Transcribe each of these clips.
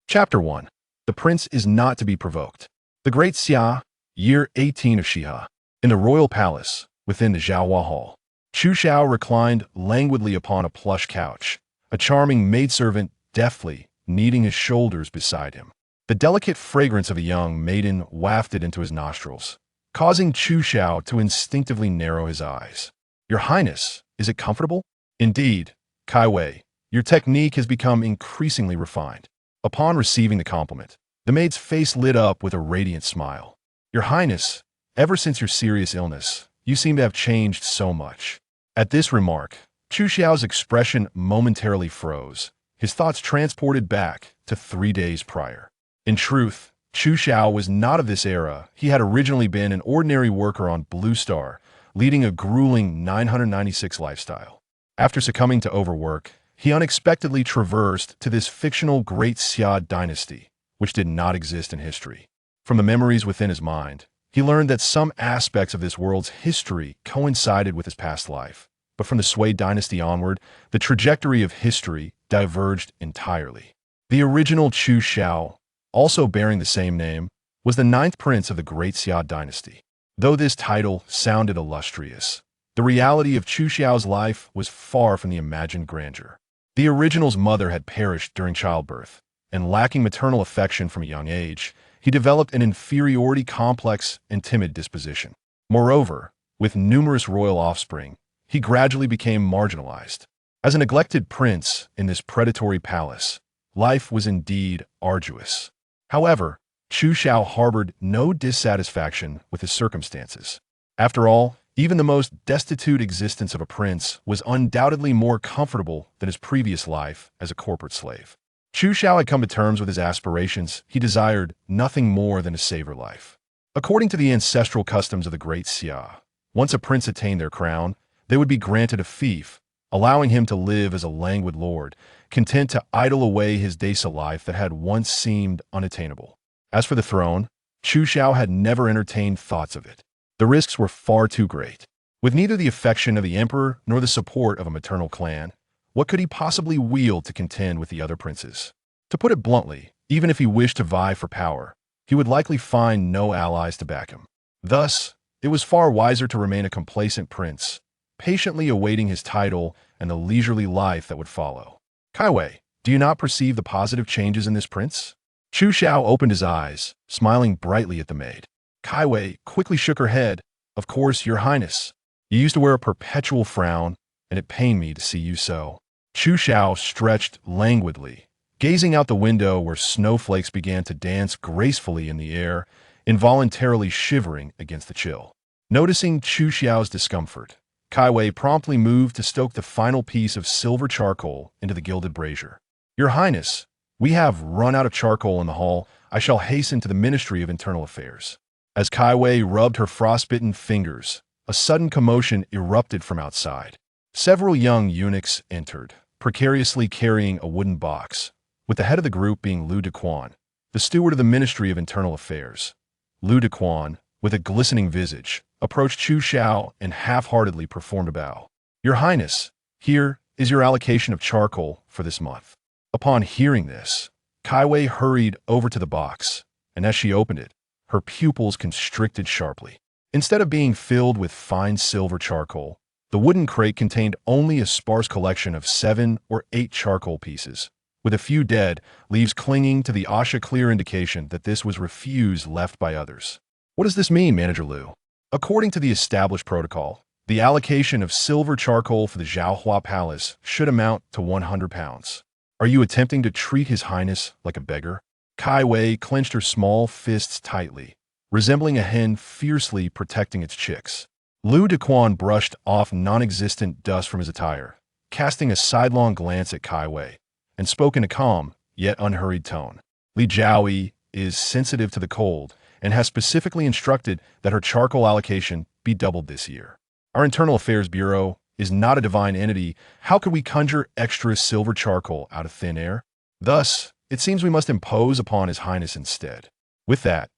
Chapter 1. The Prince is not to be provoked. The Great Xia, year 18 of Xia. In the royal palace, within the Zhaohua Hall, Chu Xiao reclined languidly upon a plush couch, a charming maidservant deftly kneading his shoulders beside him. The delicate fragrance of a young maiden wafted into his nostrils, causing Chu Xiao to instinctively narrow his eyes. "Your Highness, is it comfortable?" "Indeed, Kai Wei, your technique has become increasingly refined." Upon receiving the compliment, the maid's face lit up with a radiant smile. "Your Highness, ever since your serious illness, you seem to have changed so much." At this remark, Chu Xiao's expression momentarily froze, his thoughts transported back to 3 days prior. In truth, Chu Xiao was not of this era. He had originally been an ordinary worker on Blue Star, leading a grueling 996 lifestyle. After succumbing to overwork, he unexpectedly traversed to this fictional Great Xia Dynasty, which did not exist in history. From the memories within his mind, he learned that some aspects of this world's history coincided with his past life. But from the Sui Dynasty onward, the trajectory of history diverged entirely. The original Chu Xiao, also bearing the same name, was the 9th prince of the Great Xia Dynasty. Though this title sounded illustrious, the reality of Chu Xiao's life was far from the imagined grandeur. The original's mother had perished during childbirth, and lacking maternal affection from a young age, he developed an inferiority complex and timid disposition. Moreover, with numerous royal offspring, he gradually became marginalized. As a neglected prince in this predatory palace, life was indeed arduous. However, Chu Xiao harbored no dissatisfaction with his circumstances. After all, even the most destitute existence of a prince was undoubtedly more comfortable than his previous life as a corporate slave. Chu Xiao had come to terms with his aspirations. He desired nothing more than a saver life. According to the ancestral customs of the Great Xia, once a prince attained their crown, they would be granted a fief, allowing him to live as a languid lord, content to idle away his days of life that had once seemed unattainable. As for the throne, Chu Xiao had never entertained thoughts of it. The risks were far too great. With neither the affection of the emperor nor the support of a maternal clan, what could he possibly wield to contend with the other princes? To put it bluntly, even if he wished to vie for power, he would likely find no allies to back him. Thus, it was far wiser to remain a complacent prince, patiently awaiting his title and the leisurely life that would follow. "Kai Wei, do you not perceive the positive changes in this prince?" Chu Xiao opened his eyes, smiling brightly at the maid. Kai Wei quickly shook her head. "Of course, your Highness. You used to wear a perpetual frown, and it pained me to see you so." Chu Xiao stretched languidly, gazing out the window where snowflakes began to dance gracefully in the air, involuntarily shivering against the chill. Noticing Chu Xiao's discomfort, Kai Wei promptly moved to stoke the final piece of silver charcoal into the gilded brazier. "Your Highness, we have run out of charcoal in the hall. I shall hasten to the Ministry of Internal Affairs." As Kai Wei rubbed her frostbitten fingers, a sudden commotion erupted from outside. Several young eunuchs entered, precariously carrying a wooden box, with the head of the group being Lu Dequan, the steward of the Ministry of Internal Affairs. Lu Dequan, with a glistening visage, approached Chu Xiao and half-heartedly performed a bow. "Your Highness, here is your allocation of charcoal for this month." Upon hearing this, Kai Wei hurried over to the box, and as she opened it, her pupils constricted sharply. Instead of being filled with fine silver charcoal, the wooden crate contained only a sparse collection of 7 or 8 charcoal pieces, with a few dead leaves clinging to the Asha clear indication that this was refuse left by others. "What does this mean, Manager Lu?" According to the established protocol, the allocation of silver charcoal for the Zhaohua Palace should amount to 100 pounds. "Are you attempting to treat His Highness like a beggar?" Kai Wei clenched her small fists tightly, resembling a hen fiercely protecting its chicks. Lu Dequan brushed off non-existent dust from his attire, casting a sidelong glance at Kai Wei, and spoke in a calm, yet unhurried tone. "Li Jiaoyi is sensitive to the cold and has specifically instructed that her charcoal allocation be doubled this year. Our Internal Affairs Bureau is not a divine entity. How could we conjure extra silver charcoal out of thin air? Thus, it seems we must impose upon His Highness instead." With that,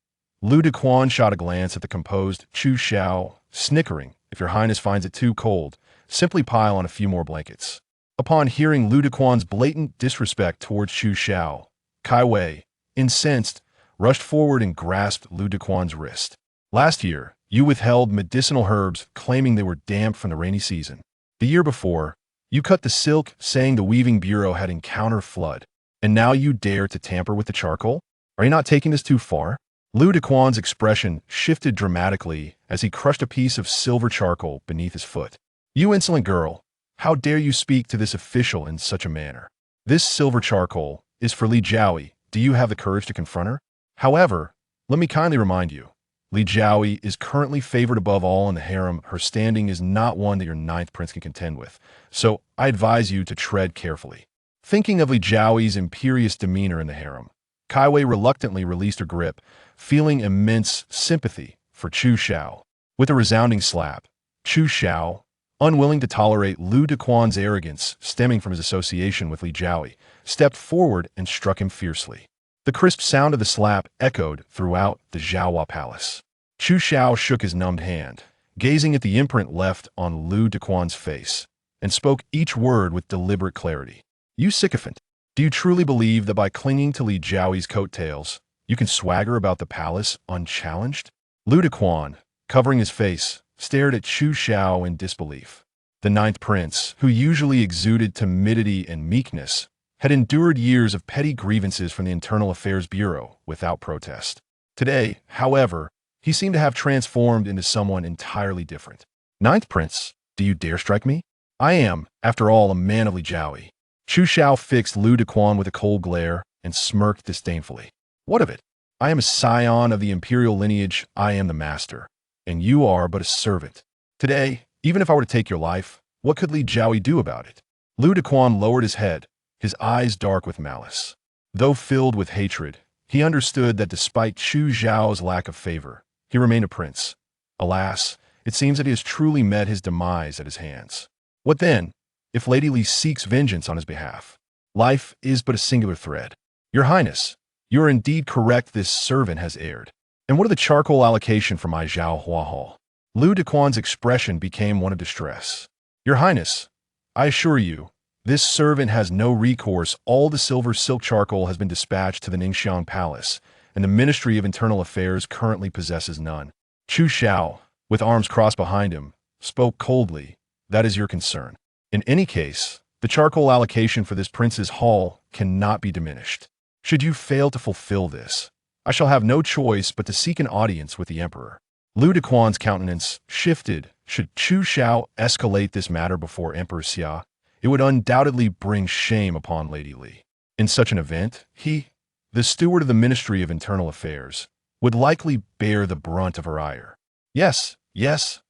Lu Dequan shot a glance at the composed Chu Xiao, snickering, "If your Highness finds it too cold, simply pile on a few more blankets." Upon hearing Lu Dequan's blatant disrespect towards Chu Xiao, Kai Wei, incensed, rushed forward and grasped Lu Dequan's wrist. Last year, you withheld medicinal herbs claiming they were damp from the rainy season. The year before, you cut the silk saying the weaving bureau had encountered flood. And now you dare to tamper with the charcoal? Are you not taking this too far? Lu Dequan's expression shifted dramatically as he crushed a piece of silver charcoal beneath his foot. You insolent girl, how dare you speak to this official in such a manner? This silver charcoal is for Li Jiaoyi. Do you have the courage to confront her? However, let me kindly remind you, Li Jiaoyi is currently favored above all in the harem. Her standing is not one that your ninth prince can contend with, so I advise you to tread carefully. Thinking of Li Jiaoyi's imperious demeanor in the harem, Kai Wei reluctantly released her grip, feeling immense sympathy for Chu Xiao. With a resounding slap, Chu Xiao, unwilling to tolerate Lu Dequan's arrogance stemming from his association with Li Jiaoyi, stepped forward and struck him fiercely. The crisp sound of the slap echoed throughout the Zhaohua palace. Chu Xiao shook his numbed hand, gazing at the imprint left on Lu Dequan's face, and spoke each word with deliberate clarity. You sycophant, do you truly believe that by clinging to Li Jiaoyi's coattails, you can swagger about the palace unchallenged? Lu Dequan, covering his face, stared at Chu Xiao in disbelief. The ninth prince, who usually exuded timidity and meekness, had endured years of petty grievances from the Internal Affairs Bureau without protest. Today, however, he seemed to have transformed into someone entirely different. Ninth prince, do you dare strike me? I am, after all, a man of Li Jiaoyi. Chu Xiao fixed Lu Dequan with a cold glare and smirked disdainfully. What of it? I am a scion of the imperial lineage. I am the master, and you are but a servant. Today, even if I were to take your life, what could Li Jiaoyi do about it? Lu Dequan lowered his head, his eyes dark with malice. Though filled with hatred, he understood that despite Chu Xiao's lack of favor, he remained a prince. Alas, it seems that he has truly met his demise at his hands. What then, if Lady Li seeks vengeance on his behalf? Life is but a singular thread. Your Highness, you are indeed correct. This servant has erred. And what of the charcoal allocation for my Zhaohua hall? Lu Dequan's expression became one of distress. Your Highness, I assure you, this servant has no recourse. All the silver silk charcoal has been dispatched to the Ningxiang Palace, and the Ministry of Internal Affairs currently possesses none. Chu Xiao, with arms crossed behind him, spoke coldly. That is your concern. In any case, the charcoal allocation for this prince's hall cannot be diminished. Should you fail to fulfill this, I shall have no choice but to seek an audience with the emperor. Lu Dequan's countenance shifted. Should Chu Xiao escalate this matter before Emperor Xia, it would undoubtedly bring shame upon Lady Li. In such an event, he, the steward of the Ministry of Internal Affairs, would likely bear the brunt of her ire. Yes,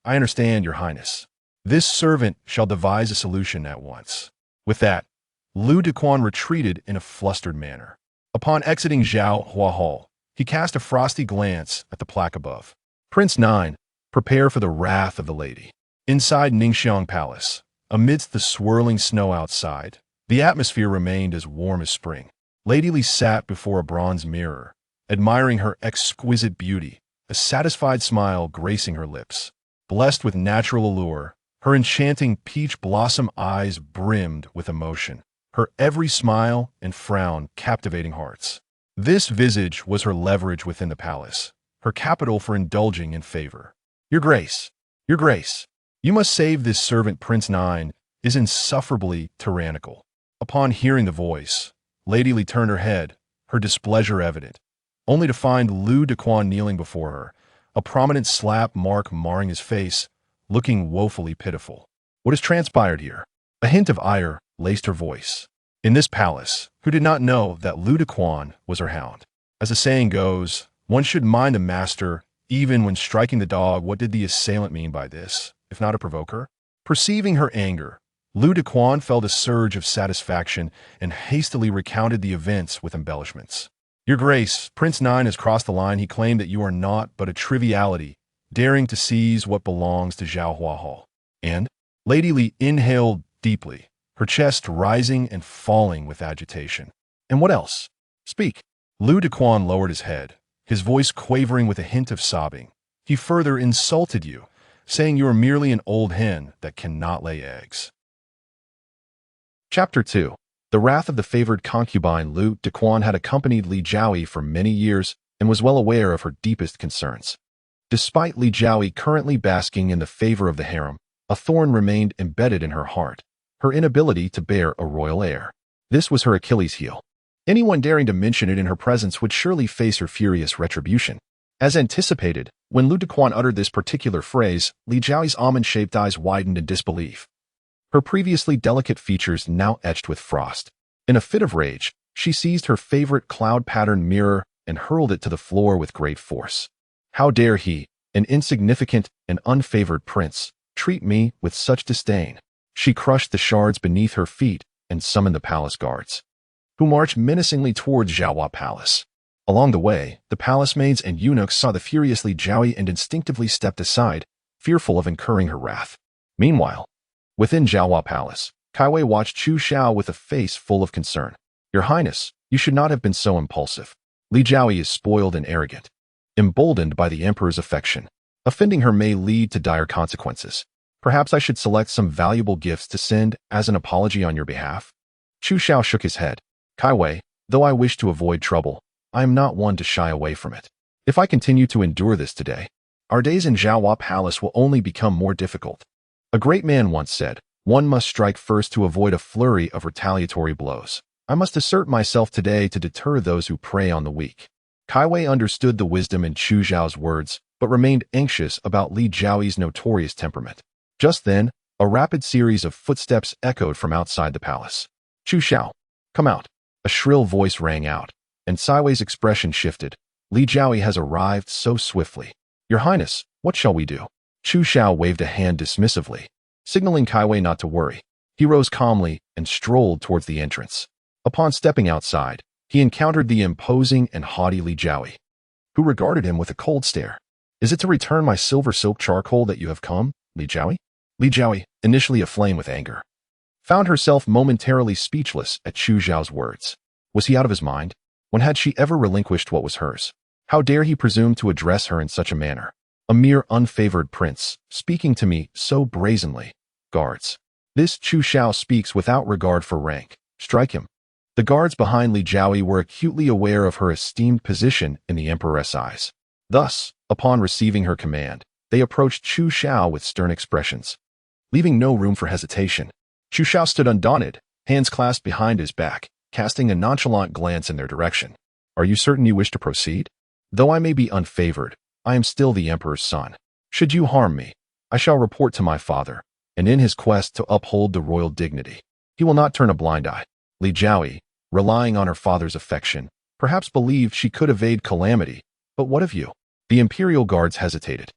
I understand, Your Highness. This servant shall devise a solution at once. With that, Lu Dequan retreated in a flustered manner. Upon exiting Zhaohua Hall, he cast a frosty glance at the plaque above. Prince 9, prepare for the wrath of the lady. Inside Ningxiang Palace, amidst the swirling snow outside, the atmosphere remained as warm as spring. Lady Li sat before a bronze mirror, admiring her exquisite beauty, a satisfied smile gracing her lips. Blessed with natural allure, her enchanting peach blossom eyes brimmed with emotion, her every smile and frown captivating hearts. This visage was her leverage within the palace, her capital for indulging in favor. Your Grace, you must save this servant. Prince 9 is insufferably tyrannical. Upon hearing the voice, Lady Li turned her head, her displeasure evident, only to find Lu Dequan kneeling before her, a prominent slap mark marring his face, looking woefully pitiful. What has transpired here? A hint of ire laced her voice. In this palace, who did not know that Lu Dequan was her hound? As the saying goes, one should mind the master even when striking the dog. What did the assailant mean by this, if not a provoker? Perceiving her anger, Lu Dequan felt a surge of satisfaction and hastily recounted the events with embellishments. Your Grace, Prince 9 has crossed the line. He claimed that you are not but a triviality, daring to seize what belongs to Zhaohua Hall. And Lady Li inhaled deeply, her chest rising and falling with agitation. And what else? Speak. Lu Dequan lowered his head, his voice quavering with a hint of sobbing. He further insulted you, saying you are merely an old hen that cannot lay eggs. Chapter 2. The wrath of the favored concubine Lu Dequan had accompanied Li Jiaoyi for many years and was well aware of her deepest concerns. Despite Li Jiaoyi currently basking in the favor of the harem, a thorn remained embedded in her heart, her inability to bear a royal heir. This was her Achilles heel. Anyone daring to mention it in her presence would surely face her furious retribution. As anticipated, when Lu Dequan uttered this particular phrase, Li Jiaoyi's almond-shaped eyes widened in disbelief. Her previously delicate features now etched with frost. In a fit of rage, she seized her favorite cloud-patterned mirror and hurled it to the floor with great force. How dare he, an insignificant and unfavored prince, treat me with such disdain? She crushed the shards beneath her feet and summoned the palace guards, who marched menacingly towards Jiaohua Palace. Along the way, the palace maids and eunuchs saw the furious Li Jiaoyi and instinctively stepped aside, fearful of incurring her wrath. Meanwhile, within Jiaohua Palace, Kaiwei watched Chu Xiao with a face full of concern. Your Highness, you should not have been so impulsive. Li Jiaoyi is spoiled and arrogant, emboldened by the emperor's affection. Offending her may lead to dire consequences. Perhaps I should select some valuable gifts to send as an apology on your behalf. Chu Xiao shook his head. Kaiwei, though I wish to avoid trouble, I am not one to shy away from it. If I continue to endure this today, our days in Jiaohua Palace will only become more difficult. A great man once said, one must strike first to avoid a flurry of retaliatory blows. I must assert myself today to deter those who prey on the weak. Kaiwei understood the wisdom in Chu Xiao's words, but remained anxious about Li Jiaoyi's notorious temperament. Just then, a rapid series of footsteps echoed from outside the palace. Chu Xiao, come out. A shrill voice rang out, and Kaiwei's expression shifted. Li Jiaoyi has arrived so swiftly. Your Highness, what shall we do? Chu Xiao waved a hand dismissively, signaling Kaiwei not to worry. He rose calmly and strolled towards the entrance. Upon stepping outside, he encountered the imposing and haughty Li Jiaoyi, who regarded him with a cold stare. Is it to return my silver silk charcoal that you have come, Li Jiaoyi? Li Jiaoyi, initially aflame with anger, found herself momentarily speechless at Chu Xiao's words. Was he out of his mind? When had she ever relinquished what was hers? How dare he presume to address her in such a manner? A mere unfavored prince, speaking to me so brazenly. Guards. This Chu Xiao speaks without regard for rank. Strike him. The guards behind Li Jiaoyi were acutely aware of her esteemed position in the emperor's eyes. Thus, upon receiving her command, they approached Chu Xiao with stern expressions, leaving no room for hesitation. Chu Xiao stood undaunted, hands clasped behind his back, casting a nonchalant glance in their direction. Are you certain you wish to proceed? Though I may be unfavored, I am still the emperor's son. Should you harm me, I shall report to my father, and in his quest to uphold the royal dignity, he will not turn a blind eye. Li Jiaoyi, relying on her father's affection, perhaps believed she could evade calamity, but what of you? The imperial guards hesitated,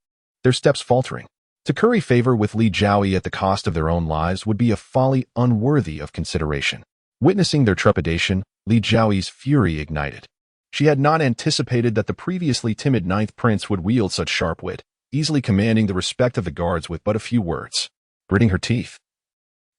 their steps faltering. To curry favor with Li Jiaoyi at the cost of their own lives would be a folly unworthy of consideration. Witnessing their trepidation, Li Jiaoyi's fury ignited. She had not anticipated that the previously timid ninth prince would wield such sharp wit, easily commanding the respect of the guards with but a few words. Gritting her teeth,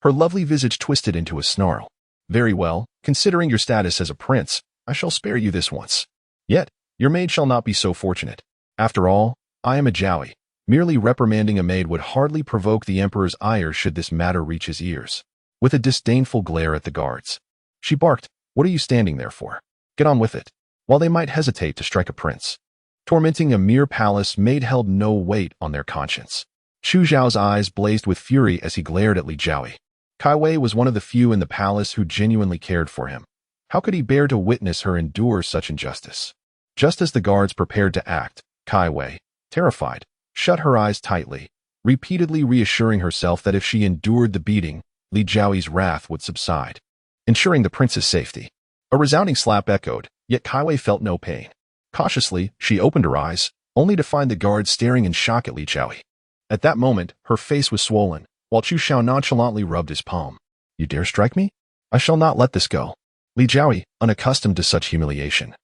her lovely visage twisted into a snarl. Very well, considering your status as a prince, I shall spare you this once. Yet, your maid shall not be so fortunate. After all, I am a Jiaoyi. Merely reprimanding a maid would hardly provoke the emperor's ire should this matter reach his ears. With a disdainful glare at the guards, she barked, what are you standing there for? Get on with it. While they might hesitate to strike a prince, tormenting a mere palace maid held no weight on their conscience. Chu Xiao's eyes blazed with fury as he glared at Li Jiaoyi. Kaiwei was one of the few in the palace who genuinely cared for him. How could he bear to witness her endure such injustice? Just as the guards prepared to act, Kaiwei, terrified, shut her eyes tightly, repeatedly reassuring herself that if she endured the beating, Li Jiaoyi's wrath would subside, ensuring the prince's safety. A resounding slap echoed, yet Kaiwei felt no pain. Cautiously, she opened her eyes, only to find the guards staring in shock at Li Jiaoyi. At that moment, her face was swollen, while Chu Xiao nonchalantly rubbed his palm. You dare strike me? I shall not let this go. Li Jiaoyi, unaccustomed to such humiliation,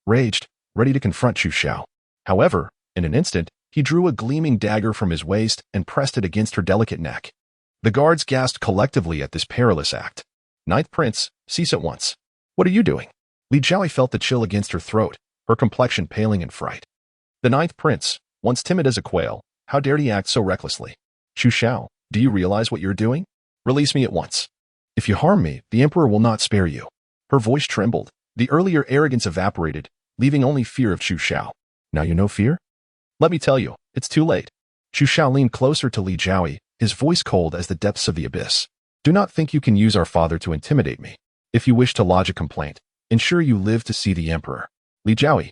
raged, ready to confront Chu Xiao. However, in an instant, he drew a gleaming dagger from his waist and pressed it against her delicate neck. The guards gasped collectively at this perilous act. Ninth Prince, cease at once. What are you doing? Li Jiaoyi felt the chill against her throat, her complexion paling in fright. The ninth prince, once timid as a quail, how dared he act so recklessly? Chu Xiao, do you realize what you're doing? Release me at once. If you harm me, the emperor will not spare you. Her voice trembled. The earlier arrogance evaporated, leaving only fear of Chu Xiao. Now you know fear? Let me tell you, it's too late. Chu Xiao leaned closer to Li Jiaoyi, his voice cold as the depths of the abyss. Do not think you can use our father to intimidate me. If you wish to lodge a complaint, ensure you live to see the emperor. Li Jiaoyi,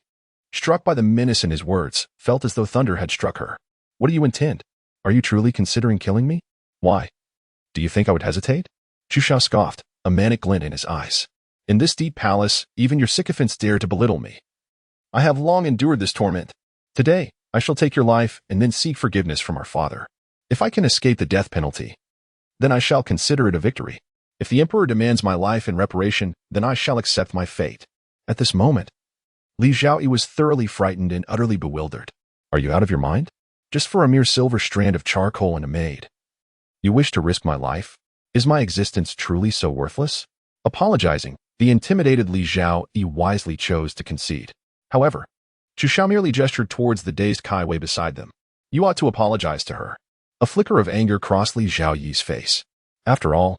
struck by the menace in his words, felt as though thunder had struck her. What do you intend? Are you truly considering killing me? Why? Do you think I would hesitate? Chu Xiao scoffed, a manic glint in his eyes. In this deep palace, even your sycophants dare to belittle me. I have long endured this torment. Today, I shall take your life and then seek forgiveness from our father. If I can escape the death penalty, then I shall consider it a victory. If the emperor demands my life in reparation, then I shall accept my fate. At this moment, Li Jiaoyi was thoroughly frightened and utterly bewildered. Are you out of your mind? Just for a mere silver strand of charcoal and a maid. You wish to risk my life? Is my existence truly so worthless? Apologizing, the intimidated Li Jiaoyi wisely chose to concede. However, Chu Xiao merely gestured towards the dazed Kai Wei beside them. You ought to apologize to her. A flicker of anger crossed Li Jiaoyi's face. After all,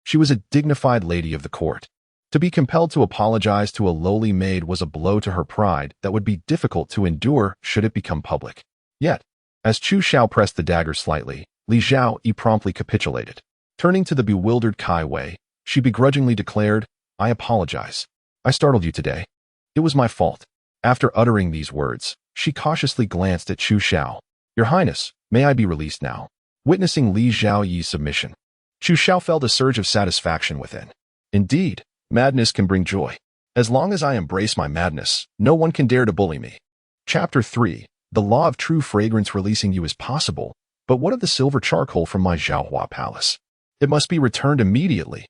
she was a dignified lady of the court. To be compelled to apologize to a lowly maid was a blow to her pride that would be difficult to endure should it become public. Yet, as Chu Xiao pressed the dagger slightly, Li Jiaoyi promptly capitulated. Turning to the bewildered Kai Wei, she begrudgingly declared, I apologize. I startled you today. It was my fault. After uttering these words, she cautiously glanced at Chu Xiao. Your Highness, may I be released now? Witnessing Li Jiaoyi's submission, Chu Xiao felt a surge of satisfaction within. Indeed, madness can bring joy. As long as I embrace my madness, no one can dare to bully me. Chapter 3. The law of true fragrance. Releasing you is possible, but what of the silver charcoal from my Zhaohua palace? It must be returned immediately.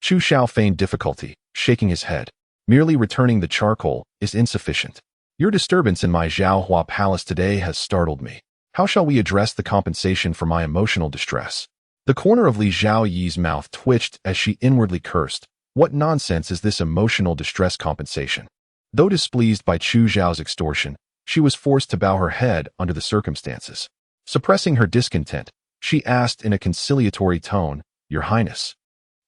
Chu Xiao feigned difficulty, shaking his head. Merely returning the charcoal is insufficient. Your disturbance in my Zhaohua palace today has startled me. How shall we address the compensation for my emotional distress? The corner of Li Jiaoyi's mouth twitched as she inwardly cursed. What nonsense is this emotional distress compensation? Though displeased by Chu Xiao's extortion, she was forced to bow her head under the circumstances. Suppressing her discontent, she asked in a conciliatory tone, Your Highness,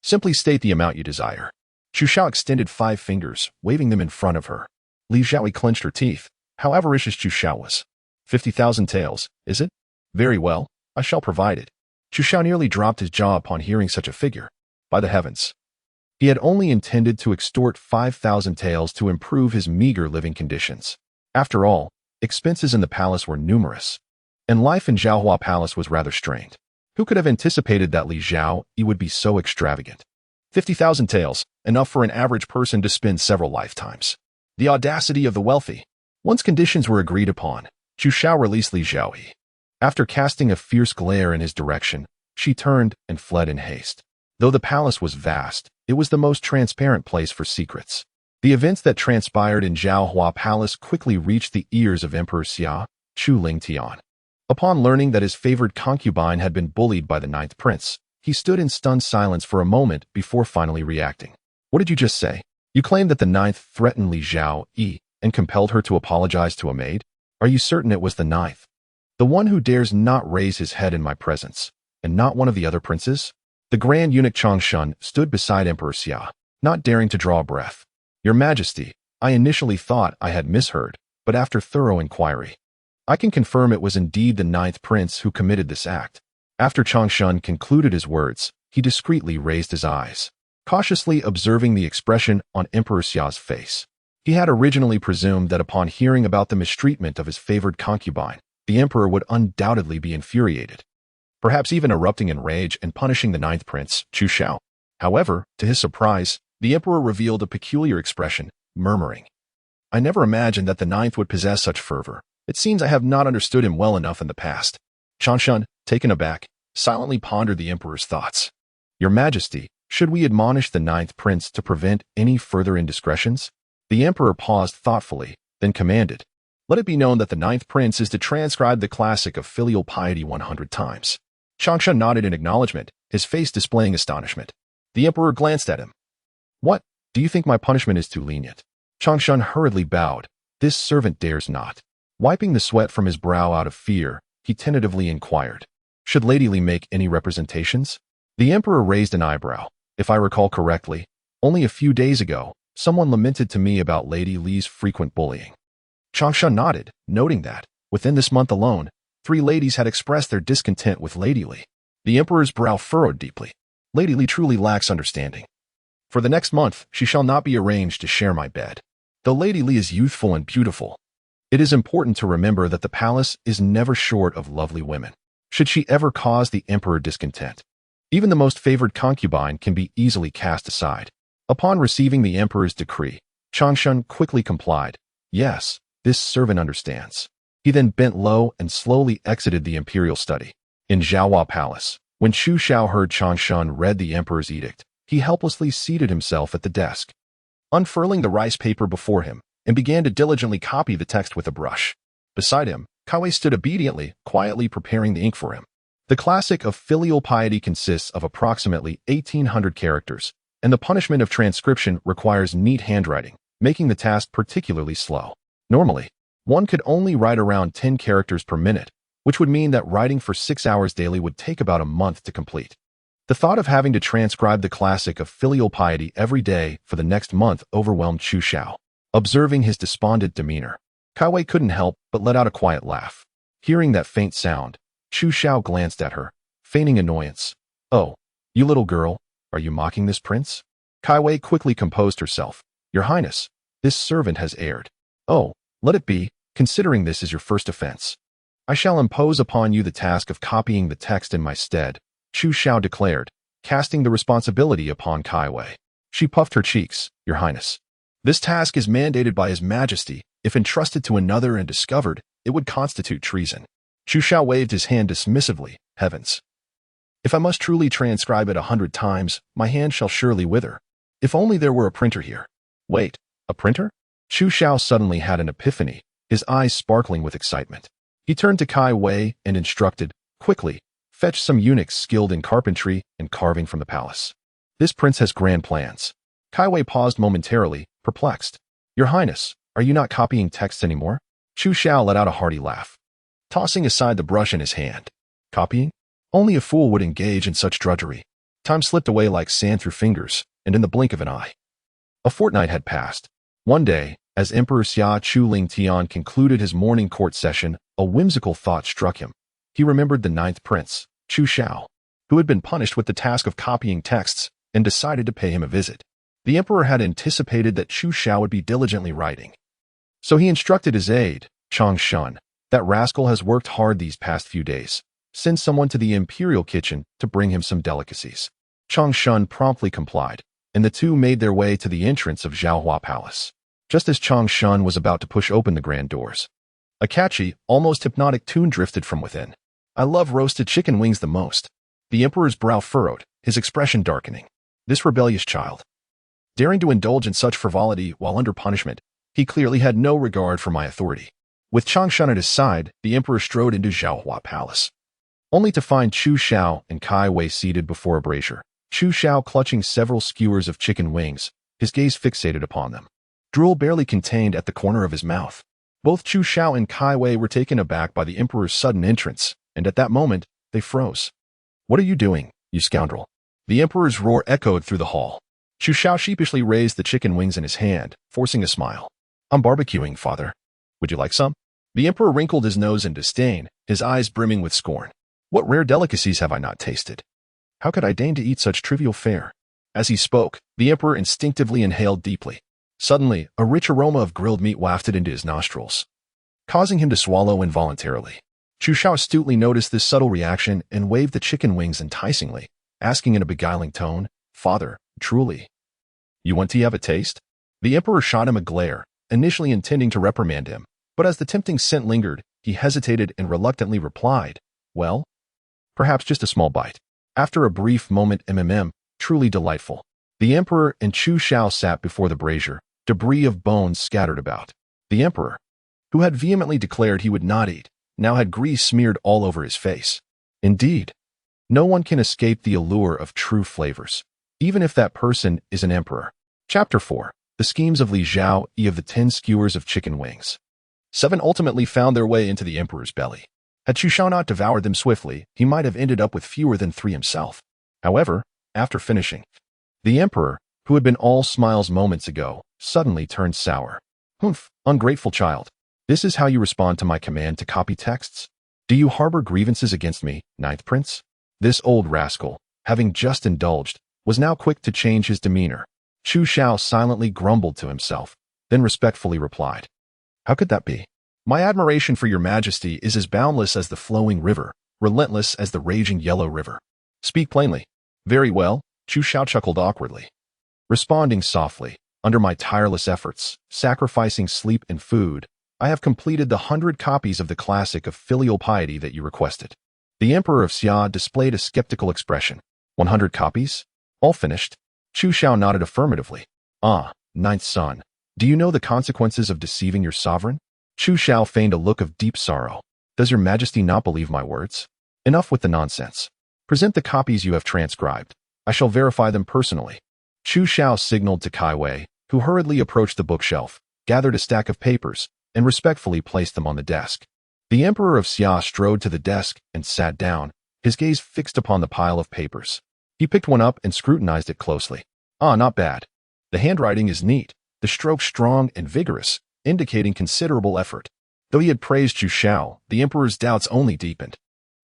simply state the amount you desire. Chu Xiao extended 5 fingers, waving them in front of her. Li Jiaoyi clenched her teeth. How avaricious Chu Xiao was. 50,000 taels, is it? Very well, I shall provide it. Chu Xiao nearly dropped his jaw upon hearing such a figure. By the heavens! He had only intended to extort 5,000 taels to improve his meager living conditions. After all, expenses in the palace were numerous, and life in Zhaohua Palace was rather strained. Who could have anticipated that Li Jiaoyi would be so extravagant? 50,000 taels, enough for an average person to spend several lifetimes. The audacity of the wealthy. Once conditions were agreed upon, Chu Xiao released Li Jiaoyi. After casting a fierce glare in his direction, she turned and fled in haste. Though the palace was vast, it was the most transparent place for secrets. The events that transpired in Zhaohua Palace quickly reached the ears of Emperor Xia, Chu Lingtian. Upon learning that his favored concubine had been bullied by the 9th prince, he stood in stunned silence for a moment before finally reacting. What did you just say? You claim that the 9th threatened Li Jiaoyi and compelled her to apologize to a maid? Are you certain it was the 9th? The one who dares not raise his head in my presence, and not one of the other princes? The grand eunuch Changshun stood beside Emperor Xia, not daring to draw a breath. Your Majesty, I initially thought I had misheard, but after thorough inquiry, I can confirm it was indeed the 9th prince who committed this act. After Changshun concluded his words, he discreetly raised his eyes, cautiously observing the expression on Emperor Xia's face. He had originally presumed that upon hearing about the mistreatment of his favored concubine, the emperor would undoubtedly be infuriated, perhaps even erupting in rage and punishing the 9th prince, Chu Xiao. However, to his surprise, the emperor revealed a peculiar expression, murmuring, I never imagined that the 9th would possess such fervor. It seems I have not understood him well enough in the past. Changshun, taken aback, silently pondered the emperor's thoughts. Your Majesty, should we admonish the 9th prince to prevent any further indiscretions? The emperor paused thoughtfully, then commanded, Let it be known that the 9th prince is to transcribe the classic of filial piety 100 times. Changshun nodded in acknowledgement, his face displaying astonishment. The emperor glanced at him. What? Do you think my punishment is too lenient? Changshun hurriedly bowed. This servant dares not. Wiping the sweat from his brow out of fear, he tentatively inquired, Should Lady Li make any representations? The emperor raised an eyebrow. If I recall correctly, only a few days ago, someone lamented to me about Lady Li's frequent bullying. ChuXiao nodded, noting that, within this month alone, 3 ladies had expressed their discontent with Lady Li. The emperor's brow furrowed deeply. Lady Li truly lacks understanding. For the next month, she shall not be arranged to share my bed. Though Lady Li is youthful and beautiful, it is important to remember that the palace is never short of lovely women. Should she ever cause the emperor discontent, even the most favored concubine can be easily cast aside. Upon receiving the emperor's decree, ChuXiao quickly complied. Yes, this servant understands. He then bent low and slowly exited the imperial study. In Zhaohua Palace, when Chu Xiao heard ChuXiao read the emperor's edict, he helplessly seated himself at the desk, unfurling the rice paper before him, and began to diligently copy the text with a brush. Beside him, Kai stood obediently, quietly preparing the ink for him. The classic of filial piety consists of approximately 1,800 characters, and the punishment of transcription requires neat handwriting, making the task particularly slow. Normally, one could only write around 10 characters per minute, which would mean that writing for 6 hours daily would take about a month to complete. The thought of having to transcribe the classic of filial piety every day for the next month overwhelmed Chu Xiao. Observing his despondent demeanor, Kai couldn't help but let out a quiet laugh. Hearing that faint sound, Chu Xiao glanced at her, feigning annoyance. "Oh, you little girl, are you mocking this prince?" Kai quickly composed herself. "Your Highness, this servant has erred." "Oh, let it be, considering this is your first offense. I shall impose upon you the task of copying the text in my stead," Chu Xiao declared, casting the responsibility upon Kai. She puffed her cheeks. "Your Highness, this task is mandated by His Majesty. If entrusted to another and discovered, it would constitute treason." Chu Xiao waved his hand dismissively. "Heavens! If I must truly transcribe it 100 times, my hand shall surely wither. If only there were a printer here." "Wait, a printer?" Chu Xiao suddenly had an epiphany, his eyes sparkling with excitement. He turned to Kai and instructed, "Quickly, fetch some eunuchs skilled in carpentry and carving from the palace. This prince has grand plans." Kai paused momentarily, perplexed. "Your Highness, are you not copying texts anymore?" Chu Xiao let out a hearty laugh, tossing aside the brush in his hand. "Copying? Only a fool would engage in such drudgery." Time slipped away like sand through fingers, and in the blink of an eye, a fortnight had passed. One day, as Emperor Xia Chu concluded his morning court session, a whimsical thought struck him. He remembered the 9th prince, Chu Xiao, who had been punished with the task of copying texts, and decided to pay him a visit. The emperor had anticipated that Chu Xiao would be diligently writing, so he instructed his aide, ChuXiao, "That rascal has worked hard these past few days. Send someone to the imperial kitchen to bring him some delicacies." ChuXiao promptly complied, and the two made their way to the entrance of Zhaohua Palace. Just as ChuXiao was about to push open the grand doors, a catchy, almost hypnotic tune drifted from within. "I love roasted chicken wings the most." The emperor's brow furrowed, his expression darkening. This rebellious child, daring to indulge in such frivolity while under punishment, he clearly had no regard for my authority. With ChuXiao at his side, the emperor strode into Zhaohua Palace, only to find Chu Xiao and Kai seated before a brazier. Chu Xiao clutching several skewers of chicken wings, his gaze fixated upon them. Drool barely contained at the corner of his mouth. Both Chu Xiao and Kai were taken aback by the emperor's sudden entrance, and at that moment, they froze. "What are you doing, you scoundrel?" The emperor's roar echoed through the hall. Chu Xiao sheepishly raised the chicken wings in his hand, forcing a smile. "I'm barbecuing, father. Would you like some?" The emperor wrinkled his nose in disdain, his eyes brimming with scorn. "What rare delicacies have I not tasted? How could I deign to eat such trivial fare?" As he spoke, the emperor instinctively inhaled deeply. Suddenly, a rich aroma of grilled meat wafted into his nostrils, causing him to swallow involuntarily. Chu Xiao astutely noticed this subtle reaction and waved the chicken wings enticingly, asking in a beguiling tone, "Father, truly, you want to have a taste?" The emperor shot him a glare, initially intending to reprimand him, but as the tempting scent lingered, he hesitated and reluctantly replied, "Well, perhaps just a small bite." After a brief moment, truly delightful. The emperor and Chu Xiao sat before the brazier, debris of bones scattered about. The emperor, who had vehemently declared he would not eat, now had grease smeared all over his face. Indeed, no one can escape the allure of true flavors, even if that person is an emperor. Chapter 4. The Schemes of Li Zhao of the 10 Skewers of Chicken Wings. 7 ultimately found their way into the emperor's belly. Had Chu Xiao not devoured them swiftly, he might have ended up with fewer than 3 himself. However, after finishing, The emperor, who had been all smiles moments ago, suddenly turned sour. Humph, ungrateful child. This is how you respond to my command to copy texts? Do you harbor grievances against me, ninth prince? This old rascal, having just indulged, was now quick to change his demeanor. Chu Xiao silently grumbled to himself, then respectfully replied, "How could that be? My admiration for your majesty is as boundless as the flowing river, relentless as the raging yellow river. Speak plainly." "Very well," Chu Xiao chuckled awkwardly. Responding softly, "Under my tireless efforts, sacrificing sleep and food, I have completed the 100 copies of the classic of filial piety that you requested." The Emperor of Xia displayed a skeptical expression. 100 copies? All finished? Chu Xiao nodded affirmatively. "Ah, ninth son, do you know the consequences of deceiving your sovereign?" Chu Xiao feigned a look of deep sorrow. "Does your majesty not believe my words? Enough with the nonsense. Present the copies you have transcribed. I shall verify them personally." Chu Xiao signaled to Kai Wei, who hurriedly approached the bookshelf, gathered a stack of papers, and respectfully placed them on the desk. The Emperor of Xia strode to the desk and sat down, his gaze fixed upon the pile of papers. He picked one up and scrutinized it closely. "Ah, not bad. The handwriting is neat, the strokes strong and vigorous, indicating considerable effort." Though he had praised Chu Xiao, the Emperor's doubts only deepened.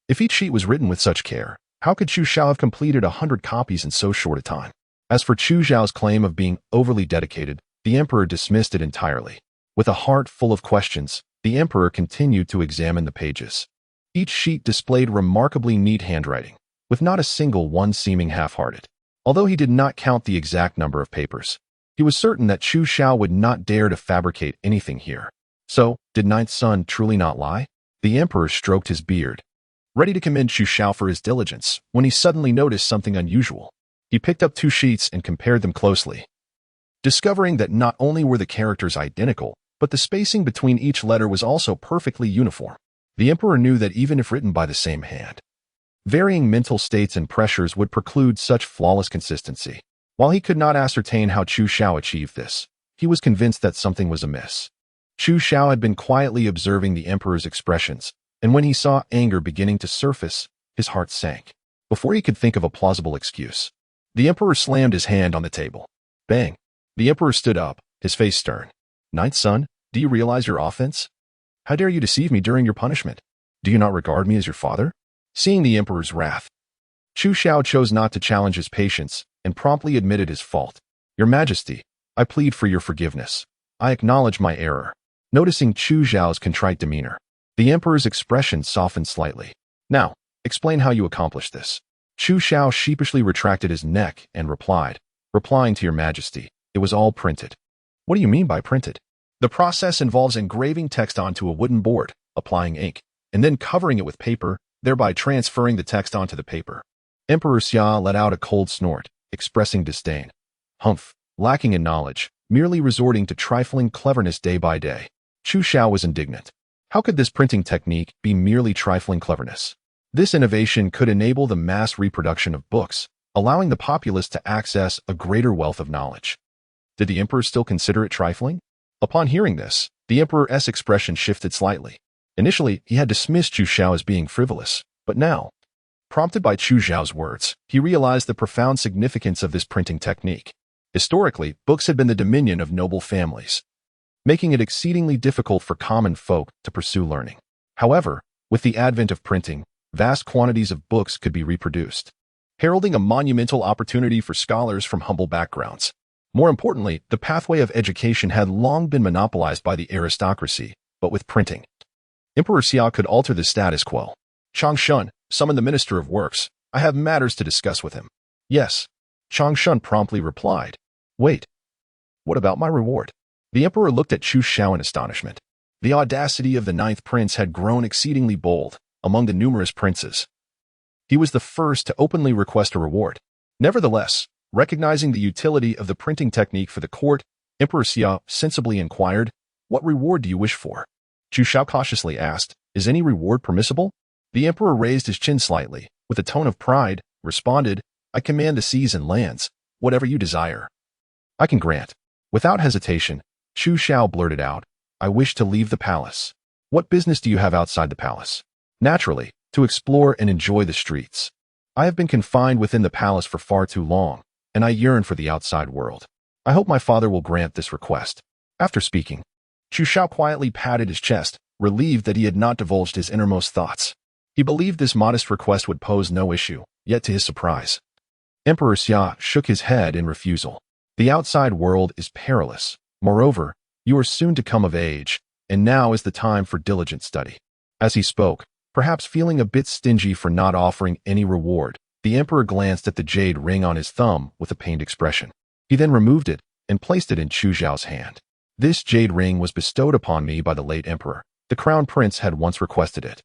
If each sheet was written with such care, how could Chu Xiao have completed 100 copies in so short a time? As for Chu Xiao's claim of being overly dedicated, the Emperor dismissed it entirely. With a heart full of questions, the Emperor continued to examine the pages. Each sheet displayed remarkably neat handwriting, with not a single one seeming half-hearted. Although he did not count the exact number of papers, he was certain that Chu Xiao would not dare to fabricate anything here. So, did ninth son truly not lie? The Emperor stroked his beard, ready to commend Chu Xiao for his diligence, when he suddenly noticed something unusual. He picked up 2 sheets and compared them closely, discovering that not only were the characters identical, but the spacing between each letter was also perfectly uniform. The Emperor knew that even if written by the same hand, varying mental states and pressures would preclude such flawless consistency. While he could not ascertain how Chu Xiao achieved this, he was convinced that something was amiss. Chu Xiao had been quietly observing the Emperor's expressions, and when he saw anger beginning to surface, his heart sank. Before he could think of a plausible excuse, the Emperor slammed his hand on the table. Bang! The Emperor stood up, his face stern. "Ninth son, do you realize your offense? How dare you deceive me during your punishment? Do you not regard me as your father?" Seeing the Emperor's wrath, Chu Xiao chose not to challenge his patience and promptly admitted his fault. "Your Majesty, I plead for your forgiveness. I acknowledge my error." Noticing Chu Xiao's contrite demeanor, the Emperor's expression softened slightly. "Now, explain how you accomplished this." Chu Xiao sheepishly retracted his neck and replied, "Replying to your Majesty, it was all printed." "What do you mean by printed?" "The process involves engraving text onto a wooden board, applying ink, and then covering it with paper, thereby transferring the text onto the paper." Emperor Xia let out a cold snort, expressing disdain. Humph, lacking in knowledge, merely resorting to trifling cleverness day by day. Chu Xiao was indignant. How could this printing technique be merely trifling cleverness? This innovation could enable the mass reproduction of books, allowing the populace to access a greater wealth of knowledge. Did the Emperor still consider it trifling? Upon hearing this, the Emperor's expression shifted slightly. Initially, he had dismissed Chu Xiao as being frivolous, but now, prompted by Chu Xiao's words, he realized the profound significance of this printing technique. Historically, books had been the dominion of noble families, making it exceedingly difficult for common folk to pursue learning. However, with the advent of printing, vast quantities of books could be reproduced, heralding a monumental opportunity for scholars from humble backgrounds. More importantly, the pathway of education had long been monopolized by the aristocracy, but with printing, Emperor Xia could alter the status quo. "Changshun, summon the Minister of Works. I have matters to discuss with him." "Yes." Changshun promptly replied. "Wait. What about my reward?" The Emperor looked at Chu Xiao in astonishment. The audacity of the 9th prince had grown exceedingly bold among the numerous princes. He was the first to openly request a reward. Nevertheless, recognizing the utility of the printing technique for the court, Emperor Xia sensibly inquired, "What reward do you wish for?" Chu Xiao cautiously asked, "Is any reward permissible?" The Emperor raised his chin slightly, with a tone of pride, responded, "I command the seas and lands, whatever you desire, I can grant." Without hesitation, Chu Xiao blurted out, "I wish to leave the palace." "What business do you have outside the palace?" "Naturally, to explore and enjoy the streets. I have been confined within the palace for far too long. and I yearn for the outside world. I hope my father will grant this request." After speaking, Chu Xiao quietly patted his chest, relieved that he had not divulged his innermost thoughts. He believed this modest request would pose no issue, yet to his surprise, Emperor Xia shook his head in refusal. "The outside world is perilous. Moreover, you are soon to come of age, and now is the time for diligent study." As he spoke, perhaps feeling a bit stingy for not offering any reward, the emperor glanced at the jade ring on his thumb with a pained expression. He then removed it and placed it in Chu Xiao's hand. "This jade ring was bestowed upon me by the late emperor. The crown prince had once requested it,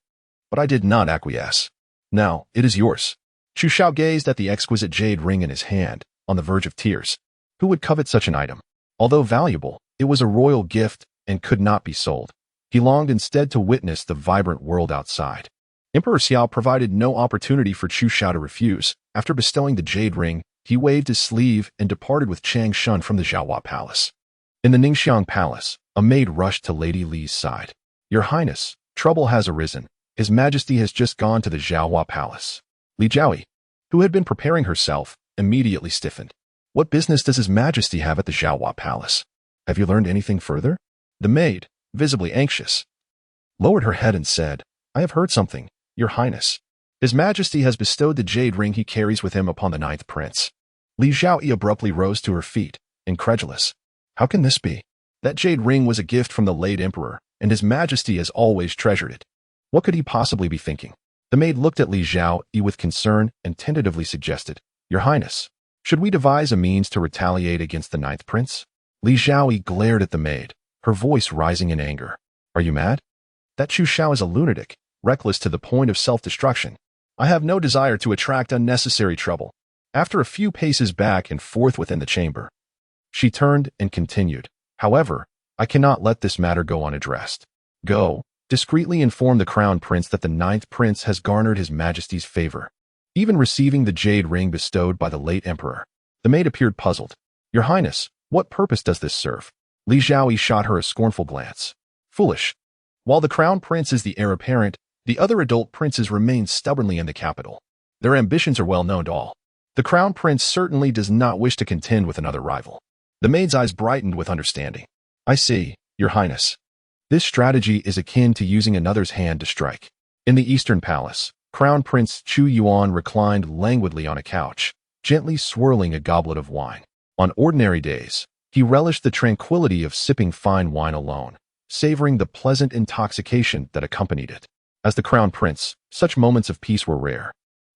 but I did not acquiesce. Now, it is yours." Chu Xiao gazed at the exquisite jade ring in his hand, on the verge of tears. Who would covet such an item? Although valuable, it was a royal gift and could not be sold. He longed instead to witness the vibrant world outside. Emperor Xiao provided no opportunity for Chu Xiao to refuse. After bestowing the jade ring, he waved his sleeve and departed with Chang Shun from the Zhaohua Palace. In the Ningxiang Palace, a maid rushed to Lady Li's side. "Your Highness, trouble has arisen. His Majesty has just gone to the Zhaohua Palace." Li Jiaoyi, who had been preparing herself, immediately stiffened. "What business does His Majesty have at the Zhaohua Palace? Have you learned anything further?" The maid, visibly anxious, lowered her head and said, "I have heard something, Your Highness. His Majesty has bestowed the jade ring he carries with him upon the 9th prince." Li Jiaoyi abruptly rose to her feet, incredulous. "How can this be? That jade ring was a gift from the late emperor, and His Majesty has always treasured it. What could he possibly be thinking?" The maid looked at Li Jiaoyi with concern and tentatively suggested, "Your Highness, should we devise a means to retaliate against the 9th prince?" Li Jiaoyi glared at the maid, her voice rising in anger. "Are you mad? That Chu Xiao is a lunatic, reckless to the point of self-destruction. I have no desire to attract unnecessary trouble." After a few paces back and forth within the chamber, she turned and continued, "However, I cannot let this matter go unaddressed. Go, discreetly inform the crown prince that the 9th prince has garnered His Majesty's favor, even receiving the jade ring bestowed by the late emperor." The maid appeared puzzled. "Your Highness, what purpose does this serve?" Li Jiaoyi shot her a scornful glance. "Foolish. While the crown prince is the heir apparent, the other adult princes remain stubbornly in the capital. Their ambitions are well known to all. The crown prince certainly does not wish to contend with another rival." The maid's eyes brightened with understanding. "I see, Your Highness. This strategy is akin to using another's hand to strike." In the Eastern Palace, Crown Prince Chu Yuan reclined languidly on a couch, gently swirling a goblet of wine. On ordinary days, he relished the tranquility of sipping fine wine alone, savoring the pleasant intoxication that accompanied it. As the Crown Prince, such moments of peace were rare.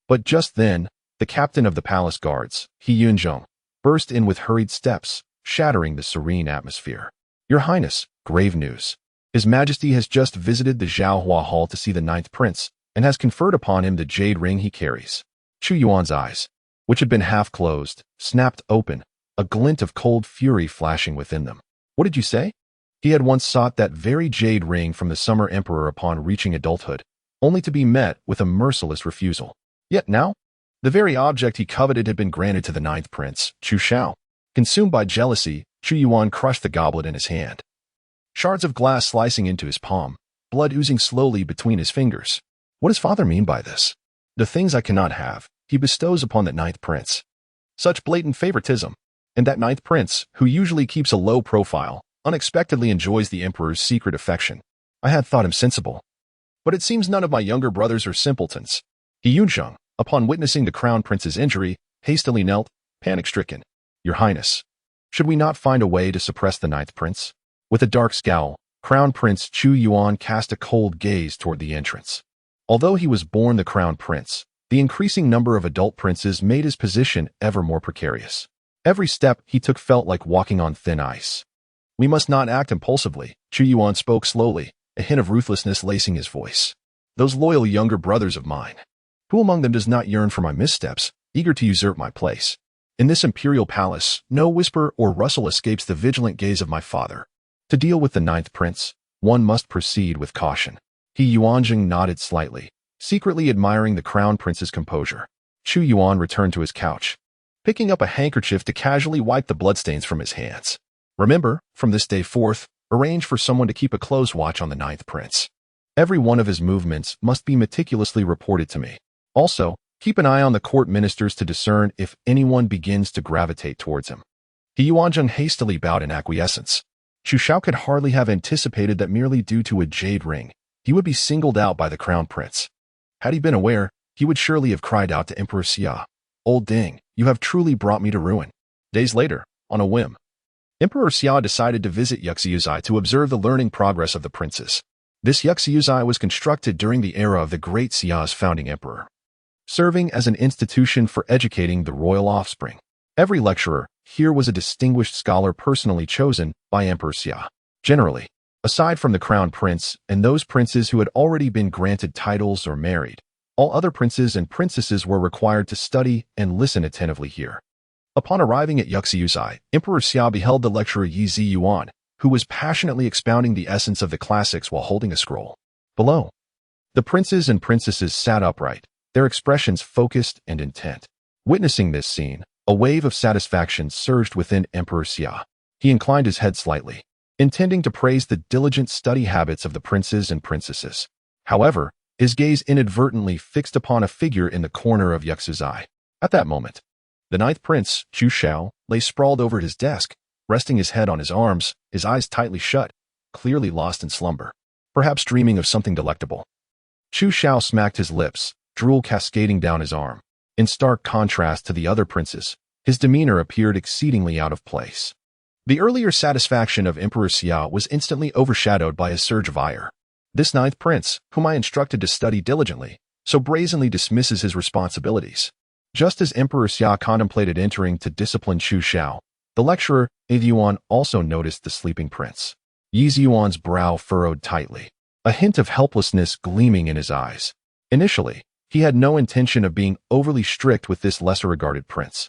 But just then, the captain of the palace guards, He Yunzheng, burst in with hurried steps, shattering the serene atmosphere. "Your Highness, grave news. His Majesty has just visited the Zhaohua Hall to see the 9th prince and has conferred upon him the jade ring he carries." Chu Yuan's eyes, which had been half closed, snapped open, a glint of cold fury flashing within them. "What did you say?" He had once sought that very jade ring from the summer emperor upon reaching adulthood, only to be met with a merciless refusal. Yet now, the very object he coveted had been granted to the 9th prince, Chu Xiao. Consumed by jealousy, Chu Yuan crushed the goblet in his hand, shards of glass slicing into his palm, blood oozing slowly between his fingers. What does father mean by this? The things I cannot have, he bestows upon the 9th prince. Such blatant favoritism. And that 9th prince, who usually keeps a low profile, unexpectedly enjoys the emperor's secret affection. I had thought him sensible. But it seems none of my younger brothers are simpletons. He Yunzheng, upon witnessing the crown prince's injury, hastily knelt, panic-stricken. "Your Highness, should we not find a way to suppress the 9th prince?" With a dark scowl, Crown Prince Chu Yuan cast a cold gaze toward the entrance. Although he was born the crown prince, the increasing number of adult princes made his position ever more precarious. Every step he took felt like walking on thin ice. "We must not act impulsively," Chu Yuan spoke slowly, a hint of ruthlessness lacing his voice. "Those loyal younger brothers of mine, who among them does not yearn for my missteps, eager to usurp my place? In this imperial palace, no whisper or rustle escapes the vigilant gaze of my father. To deal with the 9th prince, one must proceed with caution." He Yuanjing nodded slightly, secretly admiring the crown prince's composure. Chu Yuan returned to his couch, picking up a handkerchief to casually wipe the bloodstains from his hands. "Remember, from this day forth, arrange for someone to keep a close watch on the 9th prince. Every one of his movements must be meticulously reported to me. Also, Keep an eye on the court ministers to discern if anyone begins to gravitate towards him. He Yuanzheng hastily bowed in acquiescence. Chu Xiao could hardly have anticipated that merely due to a jade ring, he would be singled out by the crown prince. Had he been aware, he would surely have cried out to Emperor Xia, "Old Ding, you have truly brought me to ruin." Days later, on a whim, Emperor Xia decided to visit Yuxiuzai to observe the learning progress of the princes. This Yuxiuzai was constructed during the era of the Great Xia's founding emperor, serving as an institution for educating the royal offspring. Every lecturer here was a distinguished scholar personally chosen by Emperor Xia. Generally, aside from the crown prince and those princes who had already been granted titles or married, all other princes and princesses were required to study and listen attentively here. Upon arriving at Yuxiuzai, Emperor Xia beheld the lecturer Yi Ziyuan, who was passionately expounding the essence of the classics while holding a scroll. Below, the princes and princesses sat upright, their expressions focused and intent. Witnessing this scene, a wave of satisfaction surged within Emperor Xia. He inclined his head slightly, intending to praise the diligent study habits of the princes and princesses. However, his gaze inadvertently fixed upon a figure in the corner of Yuxiuzai. At that moment, the ninth prince, Chu Xiao, lay sprawled over his desk, resting his head on his arms, his eyes tightly shut, clearly lost in slumber, perhaps dreaming of something delectable. Chu Xiao smacked his lips, drool cascading down his arm. In stark contrast to the other princes, his demeanor appeared exceedingly out of place. The earlier satisfaction of Emperor Xia was instantly overshadowed by a surge of ire. This ninth prince, whom I instructed to study diligently, so brazenly dismisses his responsibilities. Just as Emperor Xia contemplated entering to discipline Chu Xiao, the lecturer, Yi Ziyuan, also noticed the sleeping prince. Yi Ziyuan's brow furrowed tightly, a hint of helplessness gleaming in his eyes. Initially, he had no intention of being overly strict with this lesser-regarded prince.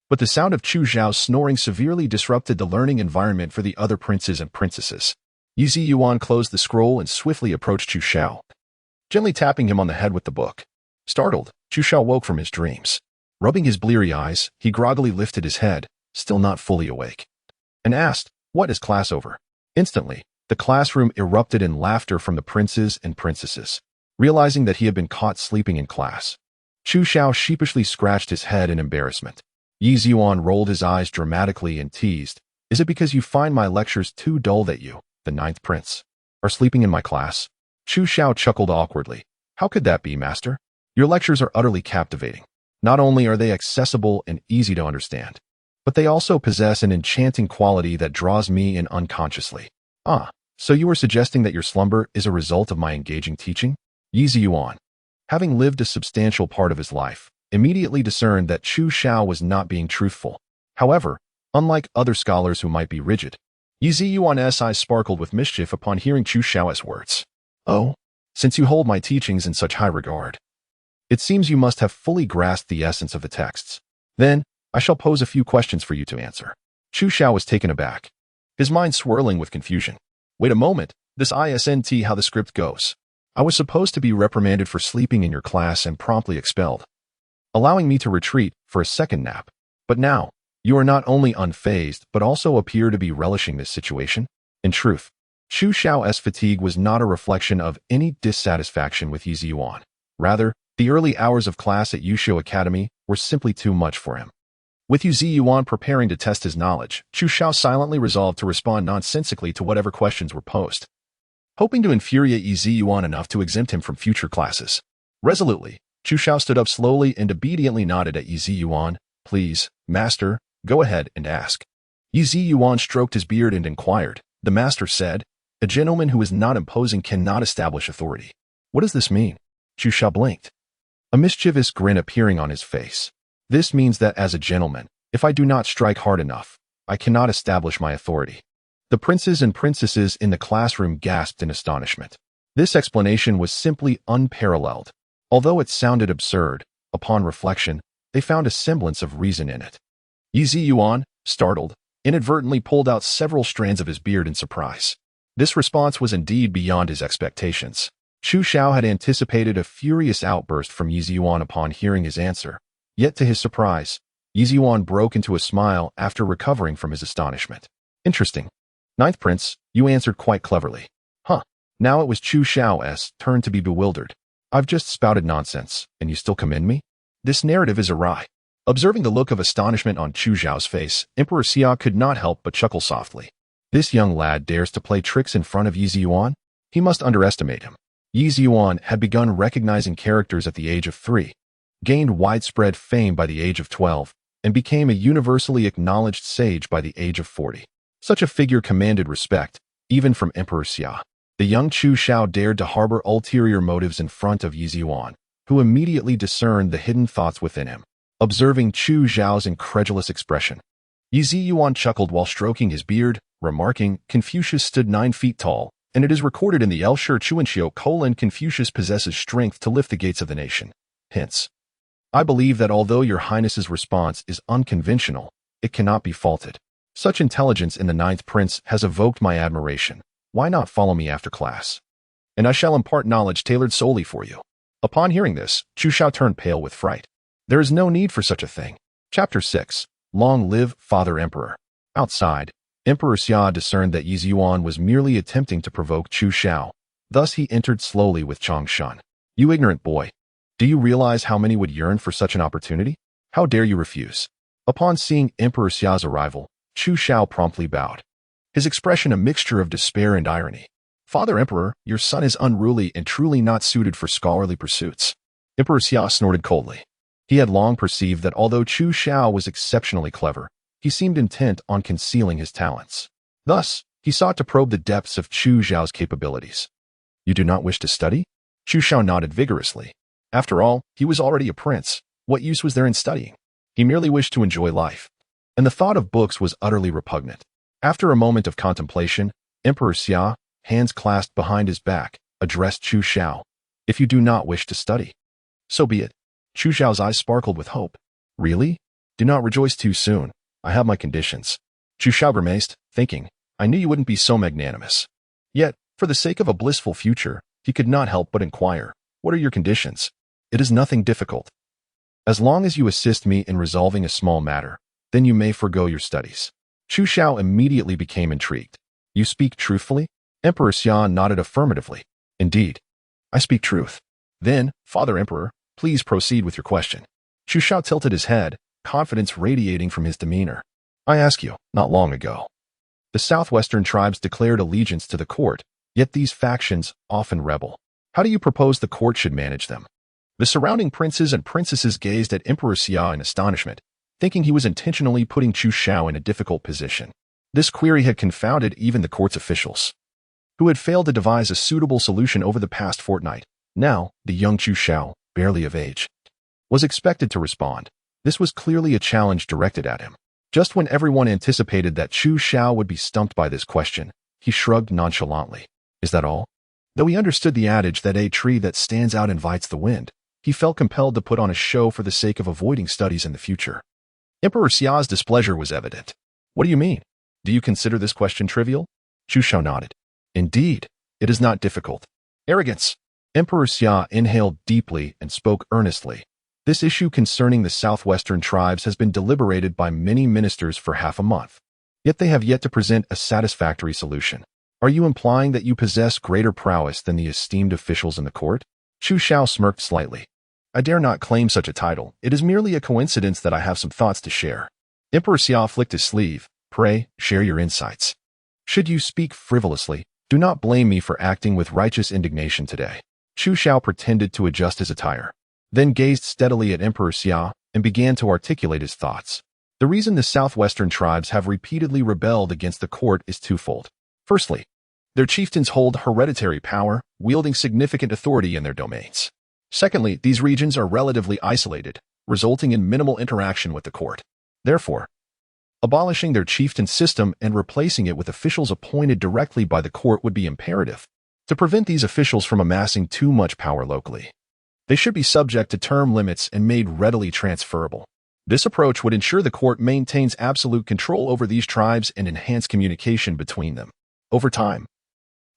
But the sound of Chu Xiao's snoring severely disrupted the learning environment for the other princes and princesses. Yi Ziyuan closed the scroll and swiftly approached Chu Xiao, gently tapping him on the head with the book. Startled, Chu Xiao woke from his dreams. Rubbing his bleary eyes, he groggily lifted his head, still not fully awake, and asked, "What is class over?" Instantly, the classroom erupted in laughter from the princes and princesses. Realizing that he had been caught sleeping in class, Chu Xiao sheepishly scratched his head in embarrassment. Yi Ziyuan rolled his eyes dramatically and teased, "Is it because you find my lectures too dull that you, the ninth prince, are sleeping in my class?" Chu Xiao chuckled awkwardly. "How could that be, master? Your lectures are utterly captivating. Not only are they accessible and easy to understand, but they also possess an enchanting quality that draws me in unconsciously." "Ah, so you are suggesting that your slumber is a result of my engaging teaching?" Yi Ziyuan, having lived a substantial part of his life, immediately discerned that Chu Xiao was not being truthful. However, unlike other scholars who might be rigid, Yi Ziyuan's eyes sparkled with mischief upon hearing Chu Xiao's words. "Oh, since you hold my teachings in such high regard, it seems you must have fully grasped the essence of the texts. Then, I shall pose a few questions for you to answer." Chu Xiao was taken aback, his mind swirling with confusion. "Wait a moment, this isn't how the script goes. I was supposed to be reprimanded for sleeping in your class and promptly expelled, allowing me to retreat for a second nap. But now, you are not only unfazed but also appear to be relishing this situation." In truth, Chu Xiao's fatigue was not a reflection of any dissatisfaction with Yi Ziyuan. Rather, the early hours of class at Yuxiu Academy were simply too much for him. With Yi Ziyuan preparing to test his knowledge, Chu Xiao silently resolved to respond nonsensically to whatever questions were posed, hoping to infuriate Yi Ziyuan enough to exempt him from future classes. Resolutely, Chu Xiao stood up slowly and obediently nodded at Yi Ziyuan. "Please, master, go ahead and ask." Yi Ziyuan stroked his beard and inquired. The master said, "A gentleman who is not imposing cannot establish authority." "What does this mean?" Chu Xiao blinked, a mischievous grin appearing on his face. "This means that as a gentleman, if I do not strike hard enough, I cannot establish my authority." The princes and princesses in the classroom gasped in astonishment. This explanation was simply unparalleled. Although it sounded absurd, upon reflection, they found a semblance of reason in it. Yi Ziyuan, startled, inadvertently pulled out several strands of his beard in surprise. This response was indeed beyond his expectations. Chu Xiao had anticipated a furious outburst from Yi Ziyuan upon hearing his answer. Yet to his surprise, Yi Ziyuan broke into a smile after recovering from his astonishment. "Interesting. Ninth Prince, you answered quite cleverly." "Huh." Now it was Chu Xiao's turn to be bewildered. "I've just spouted nonsense, and you still commend me?" This narrative is awry. Observing the look of astonishment on Chu Xiao's face, Emperor Xia could not help but chuckle softly. This young lad dares to play tricks in front of Yi Ziyuan? He must underestimate him. Yi Ziyuan had begun recognizing characters at the age of 3, gained widespread fame by the age of 12, and became a universally acknowledged sage by the age of 40. Such a figure commanded respect, even from Emperor Xia. The young Chu Xiao dared to harbor ulterior motives in front of Yi Ziyuan, who immediately discerned the hidden thoughts within him. Observing Chu Xiao's incredulous expression, Yi Ziyuan chuckled while stroking his beard, remarking, Confucius stood 9 feet tall, and it is recorded in the El Shur Chuanxiao: Confucius possesses strength to lift the gates of the nation. Hence, I believe that although your highness's response is unconventional, it cannot be faulted. Such intelligence in the 9th prince has evoked my admiration. Why not follow me after class? And I shall impart knowledge tailored solely for you. Upon hearing this, Chu Xiao turned pale with fright. There is no need for such a thing. Chapter 6. Long live Father Emperor. Outside, Emperor Xia discerned that Yi Ziyuan was merely attempting to provoke Chu Xiao. Thus he entered slowly with Changshan. You ignorant boy. Do you realize how many would yearn for such an opportunity? How dare you refuse? Upon seeing Emperor Xia's arrival, Chu Xiao promptly bowed, his expression a mixture of despair and irony. Father Emperor, your son is unruly and truly not suited for scholarly pursuits. Emperor Xia snorted coldly. He had long perceived that although Chu Xiao was exceptionally clever, he seemed intent on concealing his talents. Thus, he sought to probe the depths of Chu Xiao's capabilities. You do not wish to study? Chu Xiao nodded vigorously. After all, he was already a prince. What use was there in studying? He merely wished to enjoy life. And the thought of books was utterly repugnant. After a moment of contemplation, Emperor Xia, hands clasped behind his back, addressed Chu Xiao. If you do not wish to study, so be it. Chu Xiao's eyes sparkled with hope. Really? Do not rejoice too soon. I have my conditions. Chu Xiao grimaced, thinking, I knew you wouldn't be so magnanimous. Yet, for the sake of a blissful future, he could not help but inquire, what are your conditions? It is nothing difficult. As long as you assist me in resolving a small matter, then you may forego your studies. Chu Xiao immediately became intrigued. You speak truthfully? Emperor Xia nodded affirmatively. Indeed, I speak truth. Then, Father Emperor, please proceed with your question. Chu Xiao tilted his head, confidence radiating from his demeanor. I ask you, not long ago, the southwestern tribes declared allegiance to the court, yet these factions often rebel. How do you propose the court should manage them? The surrounding princes and princesses gazed at Emperor Xia in astonishment, thinking he was intentionally putting Chu Xiao in a difficult position. This query had confounded even the court's officials, who had failed to devise a suitable solution over the past fortnight. Now, the young Chu Xiao, barely of age, was expected to respond. This was clearly a challenge directed at him. Just when everyone anticipated that Chu Xiao would be stumped by this question, he shrugged nonchalantly. Is that all? Though he understood the adage that a tree that stands out invites the wind, he felt compelled to put on a show for the sake of avoiding studies in the future. Emperor Xia's displeasure was evident. What do you mean? Do you consider this question trivial? Chu Xiao nodded. Indeed, it is not difficult. Arrogance. Emperor Xia inhaled deeply and spoke earnestly. This issue concerning the southwestern tribes has been deliberated by many ministers for half a month. Yet they have yet to present a satisfactory solution. Are you implying that you possess greater prowess than the esteemed officials in the court? Chu Xiao smirked slightly. I dare not claim such a title. It is merely a coincidence that I have some thoughts to share. Emperor Xia flicked his sleeve. Pray, share your insights. Should you speak frivolously, do not blame me for acting with righteous indignation today. Chu Xiao pretended to adjust his attire, then gazed steadily at Emperor Xia and began to articulate his thoughts. The reason the southwestern tribes have repeatedly rebelled against the court is twofold. Firstly, their chieftains hold hereditary power, wielding significant authority in their domains. Secondly, these regions are relatively isolated, resulting in minimal interaction with the court. Therefore, abolishing their chieftain system and replacing it with officials appointed directly by the court would be imperative to prevent these officials from amassing too much power locally. They should be subject to term limits and made readily transferable. This approach would ensure the court maintains absolute control over these tribes and enhance communication between them. Over time,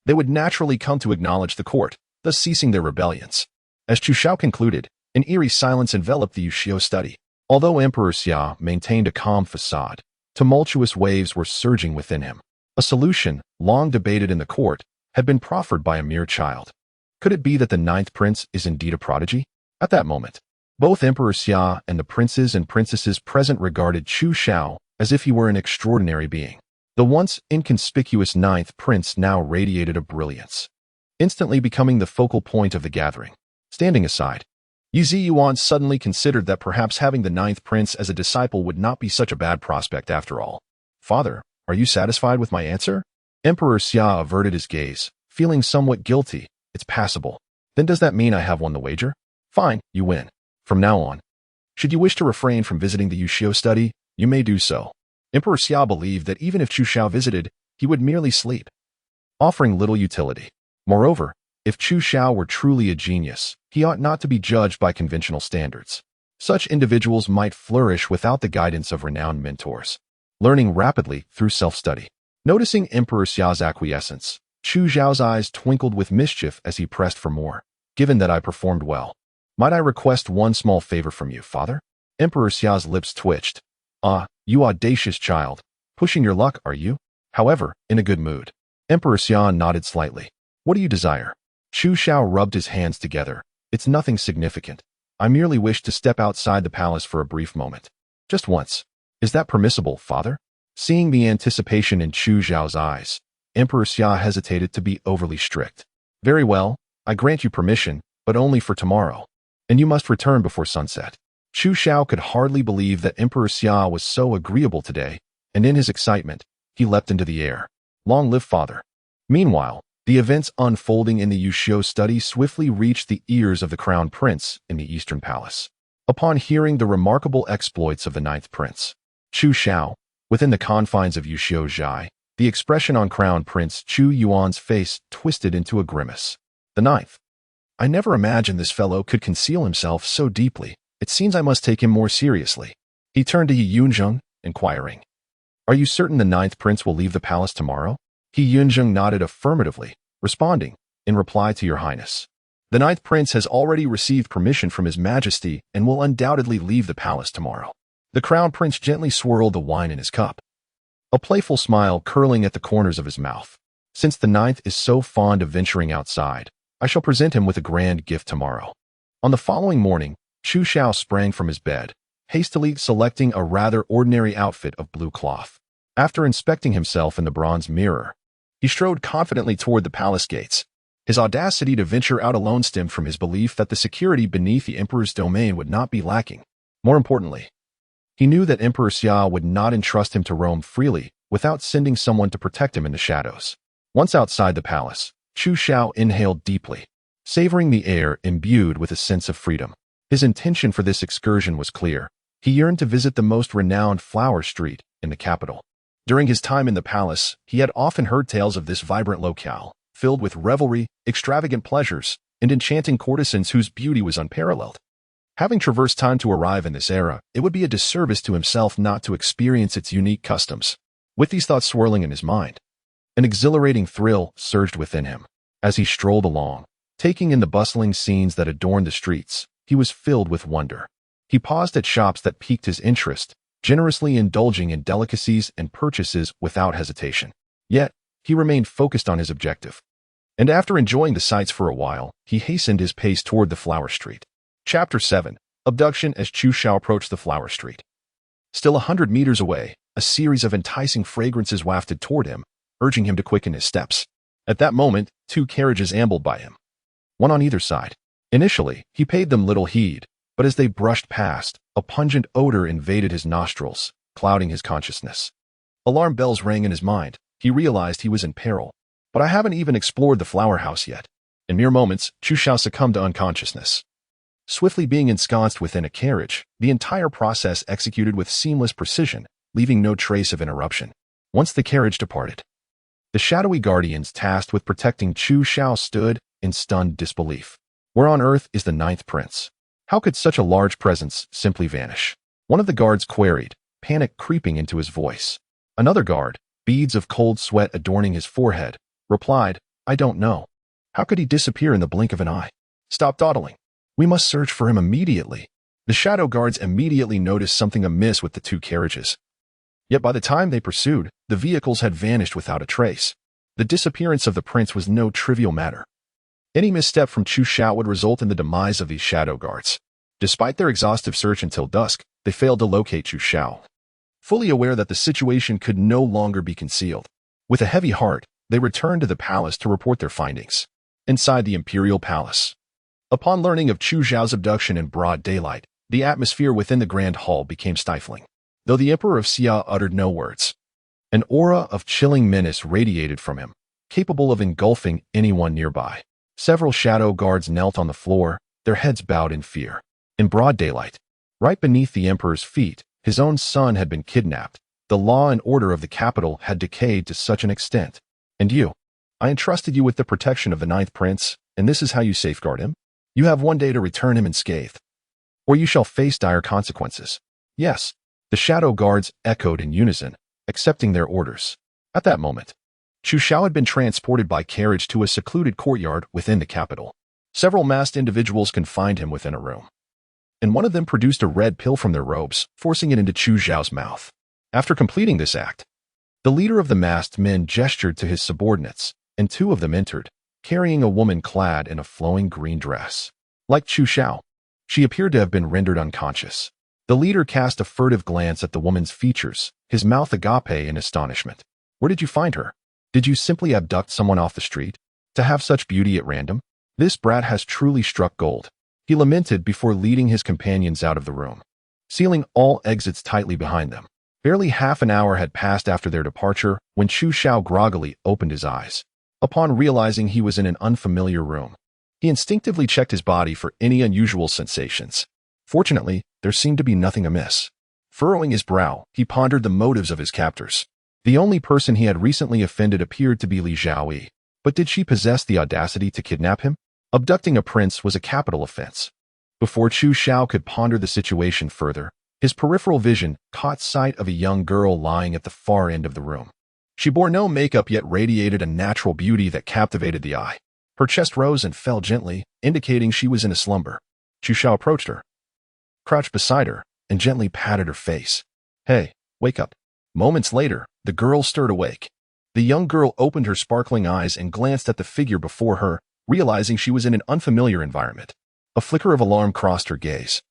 they would naturally come to acknowledge the court, thus ceasing their rebellions. As Chu Xiao concluded, an eerie silence enveloped the Xiao study. Although Emperor Xia maintained a calm facade, tumultuous waves were surging within him. A solution, long debated in the court, had been proffered by a mere child. Could it be that the 9th prince is indeed a prodigy? At that moment, Both Emperor Xia and the princes and princesses present regarded Chu Xiao as if he were an extraordinary being. The once inconspicuous ninth prince now radiated a brilliance, instantly becoming the focal point of the gathering. Standing aside, Zi Yuan suddenly considered that perhaps having the ninth prince as a disciple would not be such a bad prospect after all. Father, are you satisfied with my answer? Emperor Xia averted his gaze, feeling somewhat guilty. It's passable. Then does that mean I have won the wager? Fine, you win. From now on, should you wish to refrain from visiting the Xiao study, you may do so. Emperor Xia believed that even if Chu Xiao visited, he would merely sleep, offering little utility. Moreover, if Chu Xiao were truly a genius, he ought not to be judged by conventional standards. Such individuals might flourish without the guidance of renowned mentors, learning rapidly through self-study. Noticing Emperor Xiao's acquiescence, Chu Xiao's eyes twinkled with mischief as he pressed for more. Given that I performed well, might I request one small favor from you, father? Emperor Xiao's lips twitched. Ah, you audacious child. Pushing your luck, are you? However, in a good mood. Emperor Xia nodded slightly. What do you desire? Chu Xiao rubbed his hands together. It's nothing significant. I merely wish to step outside the palace for a brief moment. Just once. Is that permissible, father? Seeing the anticipation in Chu Xiao's eyes, Emperor Xia hesitated to be overly strict. Very well, I grant you permission, but only for tomorrow. And you must return before sunset. Chu Xiao could hardly believe that Emperor Xia was so agreeable today, and in his excitement, he leapt into the air. Long live father. Meanwhile, the events unfolding in the Xiao study swiftly reached the ears of the crown prince in the Eastern Palace. Upon hearing the remarkable exploits of the ninth prince, Chu Xiao, within the confines of Xiao Zhai, the expression on Crown Prince Chu Yuan's face twisted into a grimace. The ninth. I never imagined this fellow could conceal himself so deeply. It seems I must take him more seriously. He turned to Yi Yunzheng, inquiring, Are you certain the ninth prince will leave the palace tomorrow? Yi Yunzheng nodded affirmatively, responding, In reply to your highness. The ninth prince has already received permission from his majesty and will undoubtedly leave the palace tomorrow. The crown prince gently swirled the wine in his cup, a playful smile curling at the corners of his mouth. Since the ninth is so fond of venturing outside, I shall present him with a grand gift tomorrow. On the following morning, Chu Xiao sprang from his bed, hastily selecting a rather ordinary outfit of blue cloth. After inspecting himself in the bronze mirror, he strode confidently toward the palace gates. His audacity to venture out alone stemmed from his belief that the security beneath the emperor's domain would not be lacking. More importantly, he knew that Emperor Xia would not entrust him to roam freely without sending someone to protect him in the shadows. Once outside the palace, Chu Xiao inhaled deeply, savoring the air imbued with a sense of freedom. His intention for this excursion was clear. He yearned to visit the most renowned flower street in the capital. During his time in the palace, he had often heard tales of this vibrant locale, filled with revelry, extravagant pleasures, and enchanting courtesans whose beauty was unparalleled. Having traversed time to arrive in this era, it would be a disservice to himself not to experience its unique customs. With these thoughts swirling in his mind, an exhilarating thrill surged within him. As he strolled along, taking in the bustling scenes that adorned the streets, he was filled with wonder. He paused at shops that piqued his interest, generously indulging in delicacies and purchases without hesitation. Yet, he remained focused on his objective. And after enjoying the sights for a while, he hastened his pace toward the flower street. Chapter 7. Abduction. As Chu Xiao approached the flower street, still 100 meters away, a series of enticing fragrances wafted toward him, urging him to quicken his steps. At that moment, 2 carriages ambled by him, one on either side. Initially, he paid them little heed, but as they brushed past, a pungent odor invaded his nostrils, clouding his consciousness. Alarm bells rang in his mind. He realized he was in peril. But I haven't even explored the flower house yet. In mere moments, Chu Xiao succumbed to unconsciousness. Swiftly being ensconced within a carriage, the entire process executed with seamless precision, leaving no trace of interruption. Once the carriage departed, the shadowy guardians tasked with protecting Chu Xiao stood in stunned disbelief. Where on earth is the ninth prince? How could such a large presence simply vanish? One of the guards queried, panic creeping into his voice. Another guard, beads of cold sweat adorning his forehead, replied, I don't know. How could he disappear in the blink of an eye? Stop dawdling. We must search for him immediately. The shadow guards immediately noticed something amiss with the 2 carriages. Yet by the time they pursued, the vehicles had vanished without a trace. The disappearance of the prince was no trivial matter. Any misstep from Chu Xiao would result in the demise of these shadow guards. Despite their exhaustive search until dusk, they failed to locate Chu Xiao. Fully aware that the situation could no longer be concealed, with a heavy heart, they returned to the palace to report their findings. Inside the imperial palace. Upon learning of Chu Xiao's abduction in broad daylight, the atmosphere within the grand hall became stifling. Though the Emperor of Xia uttered no words, an aura of chilling menace radiated from him, capable of engulfing anyone nearby. Several shadow guards knelt on the floor, their heads bowed in fear. In broad daylight, right beneath the Emperor's feet, his own son had been kidnapped. The law and order of the capital had decayed to such an extent. And you? I entrusted you with the protection of the 9th prince, and this is how you safeguard him? You have one day to return him unscathed, or you shall face dire consequences. Yes, the shadow guards echoed in unison, accepting their orders. At that moment, Chu Xiao had been transported by carriage to a secluded courtyard within the capital. Several masked individuals confined him within a room, and one of them produced a red pill from their robes, forcing it into Chu Xiao's mouth. After completing this act, the leader of the masked men gestured to his subordinates, and 2 of them entered, carrying a woman clad in a flowing green dress. Like Chu Xiao, she appeared to have been rendered unconscious. The leader cast a furtive glance at the woman's features, his mouth agape in astonishment. Where did you find her? Did you simply abduct someone off the street? To have such beauty at random? This brat has truly struck gold. He lamented before leading his companions out of the room, sealing all exits tightly behind them. Barely half an hour had passed after their departure when Chu Xiao groggily opened his eyes. Upon realizing he was in an unfamiliar room, he instinctively checked his body for any unusual sensations. Fortunately, there seemed to be nothing amiss. Furrowing his brow, he pondered the motives of his captors. The only person he had recently offended appeared to be Li Xiaoyi. But did she possess the audacity to kidnap him? Abducting a prince was a capital offense. Before Chu Xiao could ponder the situation further, his peripheral vision caught sight of a young girl lying at the far end of the room. She bore no makeup yet radiated a natural beauty that captivated the eye. Her chest rose and fell gently, indicating she was in a slumber. Chu Xiao approached her, crouched beside her, and gently patted her face. Hey, wake up. Moments later, the girl stirred awake. The young girl opened her sparkling eyes and glanced at the figure before her, realizing she was in an unfamiliar environment. A flicker of alarm crossed her gaze,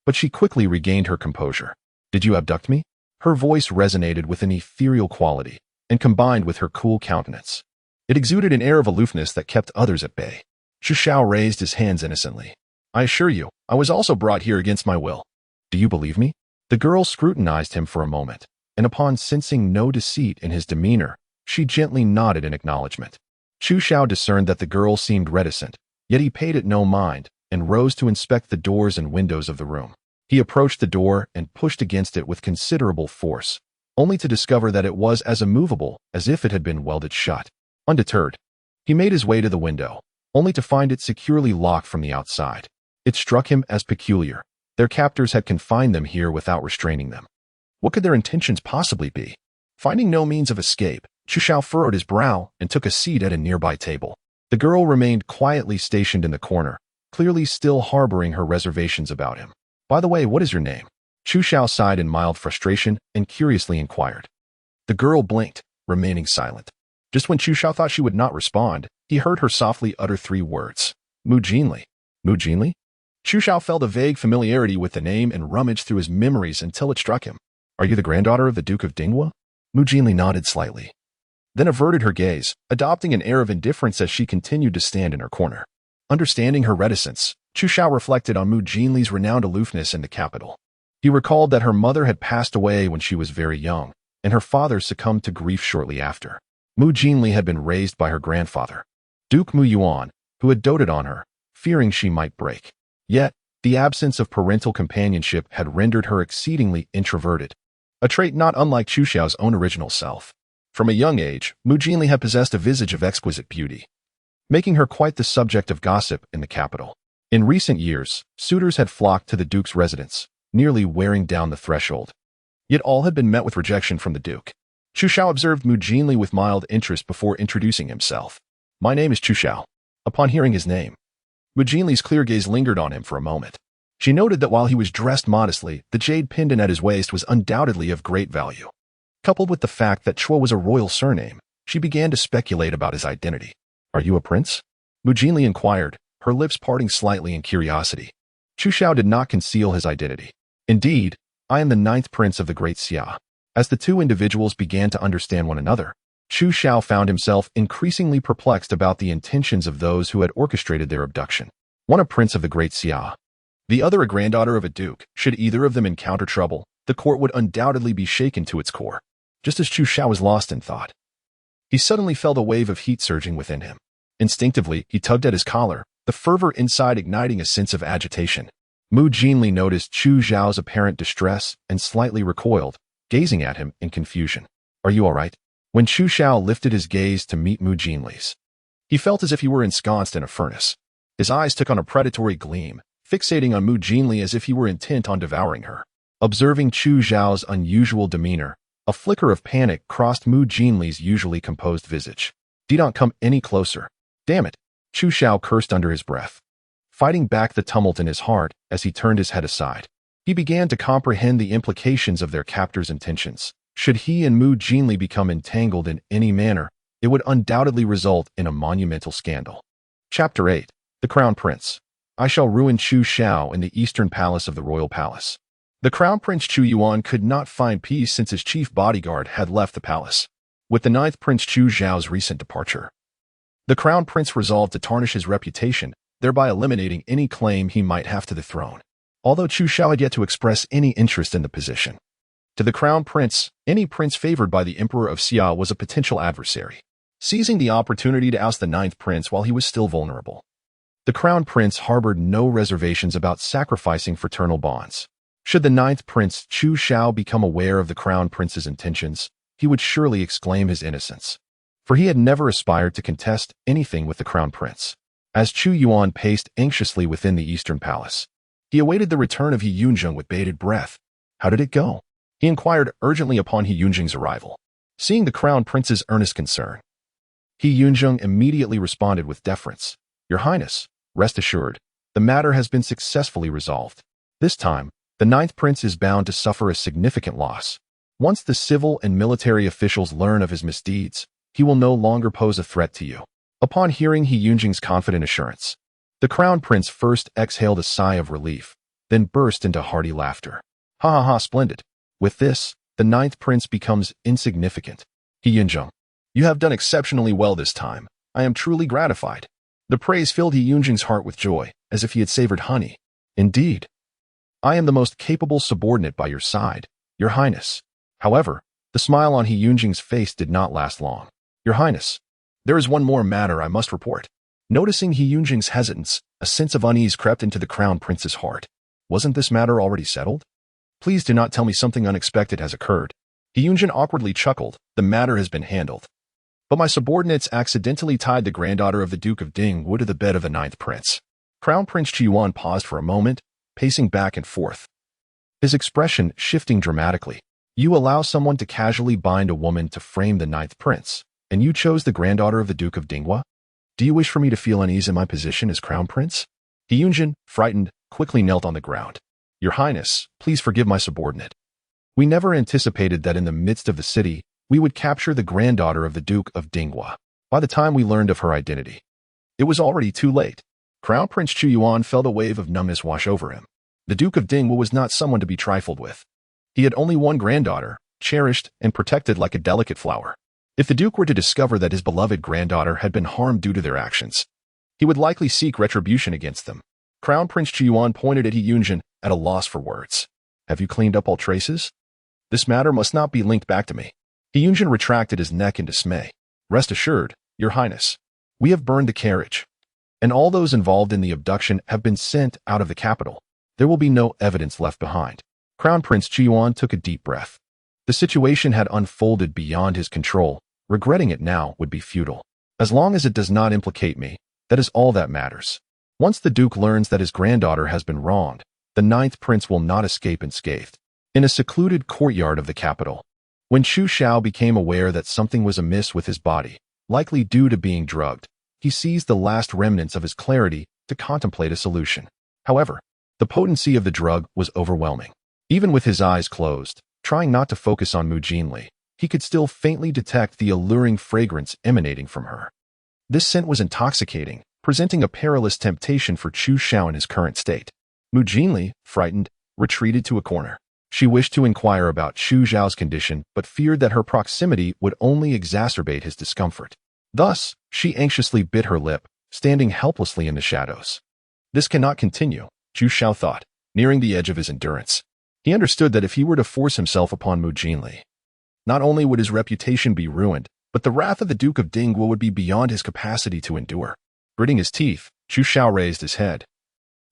but she quickly regained her composure. Did you abduct me? Her voice resonated with an ethereal quality, and combined with her cool countenance, it exuded an air of aloofness that kept others at bay. Chu Xiao raised his hands innocently. I assure you, I was also brought here against my will. Do you believe me? The girl scrutinized him for a moment, and upon sensing no deceit in his demeanor, she gently nodded in acknowledgement. Chu Xiao discerned that the girl seemed reticent, yet he paid it no mind, and rose to inspect the doors and windows of the room. He approached the door and pushed against it with considerable force, only to discover that it was as immovable as if it had been welded shut. Undeterred, he made his way to the window, only to find it securely locked from the outside. It struck him as peculiar. Their captors had confined them here without restraining them. What could their intentions possibly be? Finding no means of escape, Chu Xiao furrowed his brow and took a seat at a nearby table. The girl remained quietly stationed in the corner, clearly still harboring her reservations about him. By the way, what is your name? Chu Xiao sighed in mild frustration and curiously inquired. The girl blinked, remaining silent. Just when Chu Xiao thought she would not respond, he heard her softly utter 3 words. Mu Jinli. Mu Jinli? Chu Xiao felt a vague familiarity with the name and rummaged through his memories until it struck him. Are you the granddaughter of the Duke of Dinghua? Mu Jinli nodded slightly, then averted her gaze, adopting an air of indifference as she continued to stand in her corner. Understanding her reticence, Chu Xiao reflected on Mu Jinli's renowned aloofness in the capital. He recalled that her mother had passed away when she was very young, and her father succumbed to grief shortly after. Mu Jinli had been raised by her grandfather, Duke Mu Yuan, who had doted on her, fearing she might break. Yet, the absence of parental companionship had rendered her exceedingly introverted, a trait not unlike Chu Xiao's own original self. From a young age, Mu Jinli had possessed a visage of exquisite beauty, making her quite the subject of gossip in the capital. In recent years, suitors had flocked to the Duke's residence, nearly wearing down the threshold. Yet all had been met with rejection from the Duke. Chu Xiao observed Mu Jinli with mild interest before introducing himself. My name is Chu Xiao. Upon hearing his name, Mu Jinli's clear gaze lingered on him for a moment. She noted that while he was dressed modestly, the jade pendant at his waist was undoubtedly of great value. Coupled with the fact that Chua was a royal surname, she began to speculate about his identity. Are you a prince? Mu Jinli inquired, her lips parting slightly in curiosity. Chu Xiao did not conceal his identity. Indeed, I am the 9th prince of the Great Xia. As the two individuals began to understand one another, Chu Xiao found himself increasingly perplexed about the intentions of those who had orchestrated their abduction. One a prince of the Great Xia, the other a granddaughter of a duke. Should either of them encounter trouble, the court would undoubtedly be shaken to its core. Just as Chu Xiao was lost in thought, he suddenly felt a wave of heat surging within him. Instinctively, he tugged at his collar, the fervor inside igniting a sense of agitation. Mu Jinli noticed Chu Xiao's apparent distress and slightly recoiled, gazing at him in confusion. Are you all right? When Chu Xiao lifted his gaze to meet Mu Jinli's, he felt as if he were ensconced in a furnace. His eyes took on a predatory gleam, fixating on Mu Jinli as if he were intent on devouring her. Observing Chu Xiao's unusual demeanor, a flicker of panic crossed Mu Jinli's usually composed visage. Don't come any closer. Damn it! Chu Xiao cursed under his breath, fighting back the tumult in his heart as he turned his head aside. He began to comprehend the implications of their captor's intentions. Should he and Mu Jinli become entangled in any manner, it would undoubtedly result in a monumental scandal. Chapter 8. The Crown Prince. I shall ruin Chu Xiao in the eastern palace of the royal palace. The Crown Prince Chu Yuan could not find peace since his chief bodyguard had left the palace. With the 9th Prince Chu Xiao's recent departure, the Crown Prince resolved to tarnish his reputation, thereby eliminating any claim he might have to the throne. Although Chu Xiao had yet to express any interest in the position, to the Crown Prince, any prince favored by the Emperor of Xia was a potential adversary, seizing the opportunity to oust the 9th Prince while he was still vulnerable. The Crown Prince harbored no reservations about sacrificing fraternal bonds. Should the 9th Prince Chu Xiao become aware of the Crown Prince's intentions, he would surely exclaim his innocence, for he had never aspired to contest anything with the Crown Prince. As Chu Yuan paced anxiously within the Eastern Palace, he awaited the return of He Yunjing with bated breath. How did it go? He inquired urgently upon He Yunjing's arrival. Seeing the Crown Prince's earnest concern, He Yunjing immediately responded with deference. Your Highness, rest assured, the matter has been successfully resolved. This time, the 9th Prince is bound to suffer a significant loss. Once the civil and military officials learn of his misdeeds, he will no longer pose a threat to you. Upon hearing He Yunjing's confident assurance, the Crown Prince first exhaled a sigh of relief, then burst into hearty laughter. Ha ha ha, splendid. With this, the 9th Prince becomes insignificant. He Yunjing, you have done exceptionally well this time. I am truly gratified. The praise filled He Yunjing's heart with joy, as if he had savored honey. Indeed, I am the most capable subordinate by your side, Your Highness. However, the smile on He Yunjing's face did not last long. Your Highness, there is one more matter I must report. Noticing He Yunjing's hesitance, a sense of unease crept into the Crown Prince's heart. Wasn't this matter already settled? Please do not tell me something unexpected has occurred. He Yunjing awkwardly chuckled. The matter has been handled. But my subordinates accidentally tied the granddaughter of the Duke of Dingwu to the bed of the 9th Prince. Crown Prince Chu Yuan paused for a moment, pacing back and forth, his expression shifting dramatically. You allow someone to casually bind a woman to frame the 9th Prince, and you chose the granddaughter of the Duke of Dingwu? Do you wish for me to feel unease in my position as Crown Prince? He Yunjing, frightened, quickly knelt on the ground. Your Highness, please forgive my subordinate. We never anticipated that in the midst of the city, we would capture the granddaughter of the Duke of Dingwu. By the time we learned of her identity, it was already too late. Crown Prince Chu Yuan felt a wave of numbness wash over him. The Duke of Dingwu was not someone to be trifled with. He had only one granddaughter, cherished and protected like a delicate flower. If the Duke were to discover that his beloved granddaughter had been harmed due to their actions, he would likely seek retribution against them. Crown Prince Chu Yuan pointed at He Yunjing, at a loss for words. Have you cleaned up all traces? This matter must not be linked back to me. He Yunjing retracted his neck in dismay. Rest assured, Your Highness, we have burned the carriage, and all those involved in the abduction have been sent out of the capital. There will be no evidence left behind. Crown Prince Chu Yuan took a deep breath. The situation had unfolded beyond his control. Regretting it now would be futile. As long as it does not implicate me, that is all that matters. Once the Duke learns that his granddaughter has been wronged, the 9th Prince will not escape unscathed. In a secluded courtyard of the capital, when Chu Xiao became aware that something was amiss with his body, likely due to being drugged, he seized the last remnants of his clarity to contemplate a solution. However, the potency of the drug was overwhelming. Even with his eyes closed, trying not to focus on Mu Jinli, he could still faintly detect the alluring fragrance emanating from her. This scent was intoxicating, presenting a perilous temptation for Chu Xiao in his current state. Mu Jinli, frightened, retreated to a corner. She wished to inquire about Chu Xiao's condition, but feared that her proximity would only exacerbate his discomfort. Thus, she anxiously bit her lip, standing helplessly in the shadows. This cannot continue, Chu Xiao thought, nearing the edge of his endurance. He understood that if he were to force himself upon Mu Jinli, not only would his reputation be ruined, but the wrath of the Duke of Dingguo would be beyond his capacity to endure. Gritting his teeth, Chu Xiao raised his head.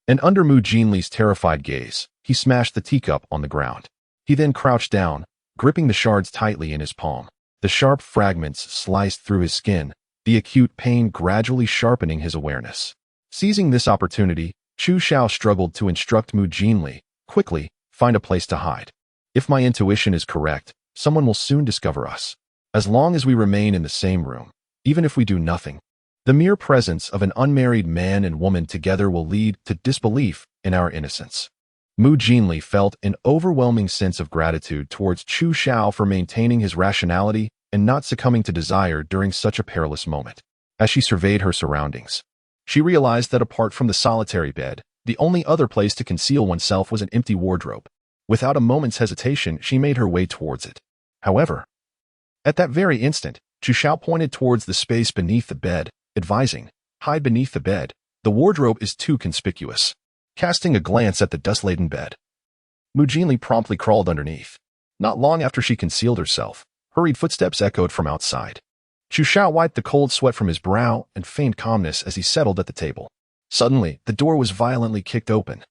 And under Mu Jinli's terrified gaze, he smashed the teacup on the ground. He then crouched down, gripping the shards tightly in his palm. The sharp fragments sliced through his skin, the acute pain gradually sharpening his awareness. Seizing this opportunity, Chu Xiao struggled to instruct Mu Jinli, quickly, find a place to hide. If my intuition is correct, someone will soon discover us. As long as we remain in the same room, even if we do nothing, the mere presence of an unmarried man and woman together will lead to disbelief in our innocence. Mu Jinli felt an overwhelming sense of gratitude towards Chu Xiao for maintaining his rationality and not succumbing to desire during such a perilous moment. As she surveyed her surroundings, she realized that apart from the solitary bed, the only other place to conceal oneself was an empty wardrobe. Without a moment's hesitation, she made her way towards it. However, at that very instant, Chu Xiao pointed towards the space beneath the bed, advising, "Hide beneath the bed. The wardrobe is too conspicuous." Casting a glance at the dust-laden bed, Mu Jinli promptly crawled underneath. Not long after she concealed herself, hurried footsteps echoed from outside. Chu Xiao wiped the cold sweat from his brow and feigned calmness as he settled at the table. Suddenly, the door was violently kicked open,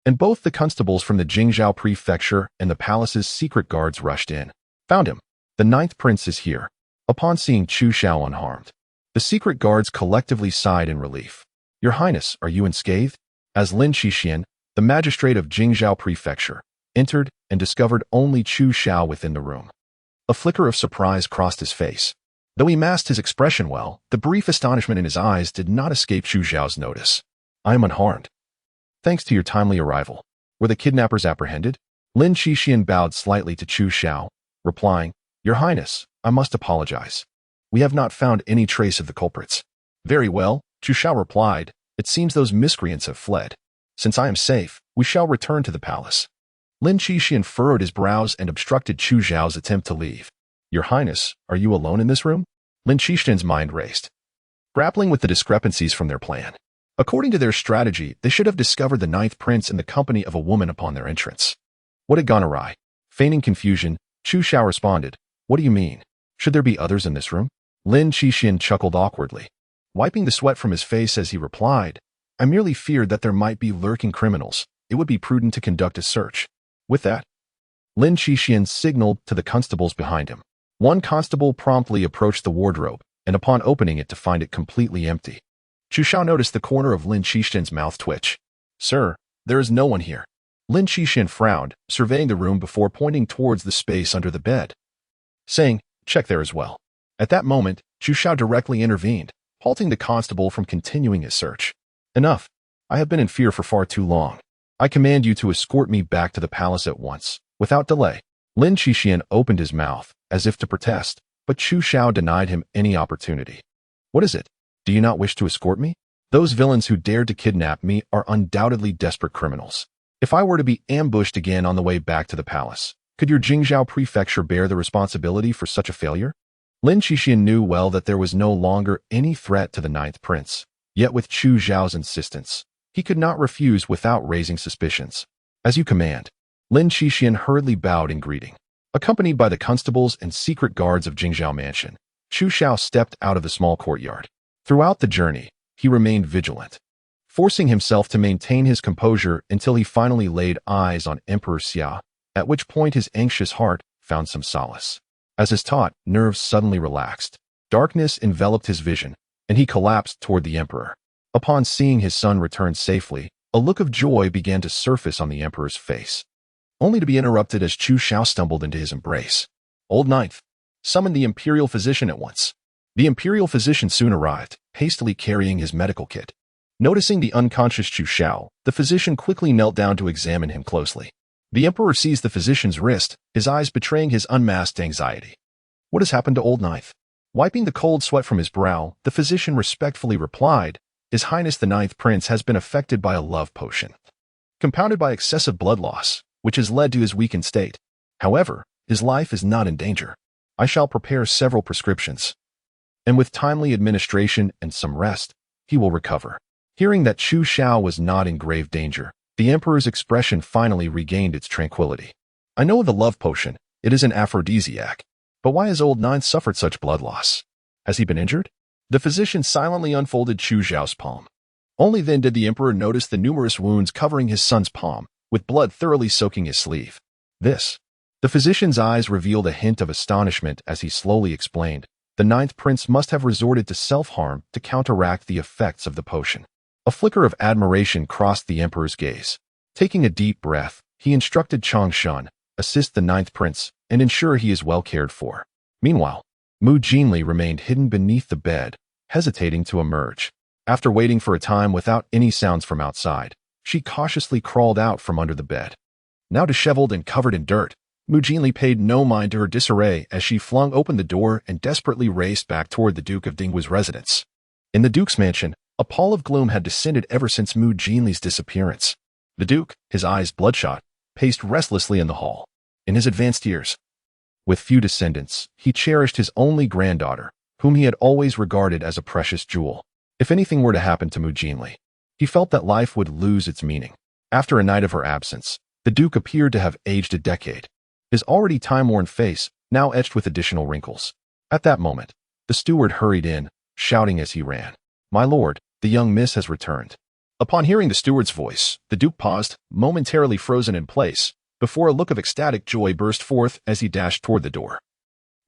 and both the constables from the Jingzhou prefecture and the palace's secret guards rushed in. "Found him. The 9th prince is here." Upon seeing Chu Xiao unharmed, the secret guards collectively sighed in relief. "Your Highness, are you unscathed?" As Lin Qixian, the magistrate of Jingzhou prefecture, entered and discovered only Chu Xiao within the room. A flicker of surprise crossed his face. Though he masked his expression well, the brief astonishment in his eyes did not escape Chu Xiao's notice. "I am unharmed. Thanks to your timely arrival. Were the kidnappers apprehended?" Lin Qixian bowed slightly to Chu Xiao, replying, "Your Highness, I must apologize. We have not found any trace of the culprits." "Very well," Chu Xiao replied. "It seems those miscreants have fled. Since I am safe, we shall return to the palace." Lin Qixian furrowed his brows and obstructed Chu Xiao's attempt to leave. "Your Highness, are you alone in this room?" Lin Qixian's mind raced, grappling with the discrepancies from their plan. According to their strategy, they should have discovered the 9th prince in the company of a woman upon their entrance. What had gone awry? Feigning confusion, Chu Xiao responded, "What do you mean? Should there be others in this room?" Lin Qixian chuckled awkwardly, wiping the sweat from his face as he replied, "I merely feared that there might be lurking criminals. It would be prudent to conduct a search." With that, Lin Qixian signaled to the constables behind him. One constable promptly approached the wardrobe, and upon opening it to find it completely empty. Chu Xiao noticed the corner of Lin Qixian's mouth twitch. "Sir, there is no one here." Lin Qixian frowned, surveying the room before pointing towards the space under the bed, saying, "Check there as well." At that moment, Chu Xiao directly intervened, halting the constable from continuing his search. "Enough. I have been in fear for far too long. I command you to escort me back to the palace at once, without delay." Lin Qixian opened his mouth, as if to protest, but Chu Xiao denied him any opportunity. "What is it? Do you not wish to escort me? Those villains who dared to kidnap me are undoubtedly desperate criminals. If I were to be ambushed again on the way back to the palace, could your Jingzhou prefecture bear the responsibility for such a failure?" Lin Qixian knew well that there was no longer any threat to the 9th prince, yet with Chu Xiao's insistence, he could not refuse without raising suspicions. "As you command." Lin Qixian hurriedly bowed in greeting. Accompanied by the constables and secret guards of Jingzhou Mansion, Chu Xiao stepped out of the small courtyard. Throughout the journey, he remained vigilant, forcing himself to maintain his composure until he finally laid eyes on Emperor Xia, at which point his anxious heart found some solace. As his taut nerves suddenly relaxed, darkness enveloped his vision, and he collapsed toward the emperor. Upon seeing his son return safely, a look of joy began to surface on the emperor's face, only to be interrupted as Chu Xiao stumbled into his embrace. "Old Ninth, summon the imperial physician at once." The imperial physician soon arrived, hastily carrying his medical kit. Noticing the unconscious Chu Xiao, the physician quickly knelt down to examine him closely. The emperor seized the physician's wrist, his eyes betraying his unmasked anxiety. "What has happened to Old Ninth?" Wiping the cold sweat from his brow, the physician respectfully replied, "His Highness the 9th Prince has been affected by a love potion. compounded by excessive blood loss, which has led to his weakened state. However, his life is not in danger. I shall prepare several prescriptions, and with timely administration and some rest, he will recover. Hearing that Chu Xiao was not in grave danger, the emperor's expression finally regained its tranquility. I know of the love potion. It is an aphrodisiac. But why has old Nine suffered such blood loss? Has he been injured? The physician silently unfolded Chu Xiao's palm. Only then did the emperor notice the numerous wounds covering his son's palm, with blood thoroughly soaking his sleeve. The physician's eyes revealed a hint of astonishment as he slowly explained. The ninth prince must have resorted to self-harm to counteract the effects of the potion. A flicker of admiration crossed the emperor's gaze. Taking a deep breath, he instructed Changshan, assist the ninth prince, and ensure he is well cared for. Meanwhile, Mu Jinli remained hidden beneath the bed, hesitating to emerge. After waiting for a time without any sounds from outside, she cautiously crawled out from under the bed. Now disheveled and covered in dirt, Mu Jinli paid no mind to her disarray as she flung open the door and desperately raced back toward the Duke of Dinghua's residence. In the Duke's mansion, a pall of gloom had descended ever since Mu Jinli's disappearance. The Duke, his eyes bloodshot, paced restlessly in the hall. In his advanced years, with few descendants, he cherished his only granddaughter, whom he had always regarded as a precious jewel. If anything were to happen to Mu Jinli, he felt that life would lose its meaning. After a night of her absence, the Duke appeared to have aged a decade, his already time-worn face now etched with additional wrinkles. At that moment, the steward hurried in, shouting as he ran, "My lord, the young miss has returned." Upon hearing the steward's voice, the Duke paused, momentarily frozen in place, before a look of ecstatic joy burst forth as he dashed toward the door,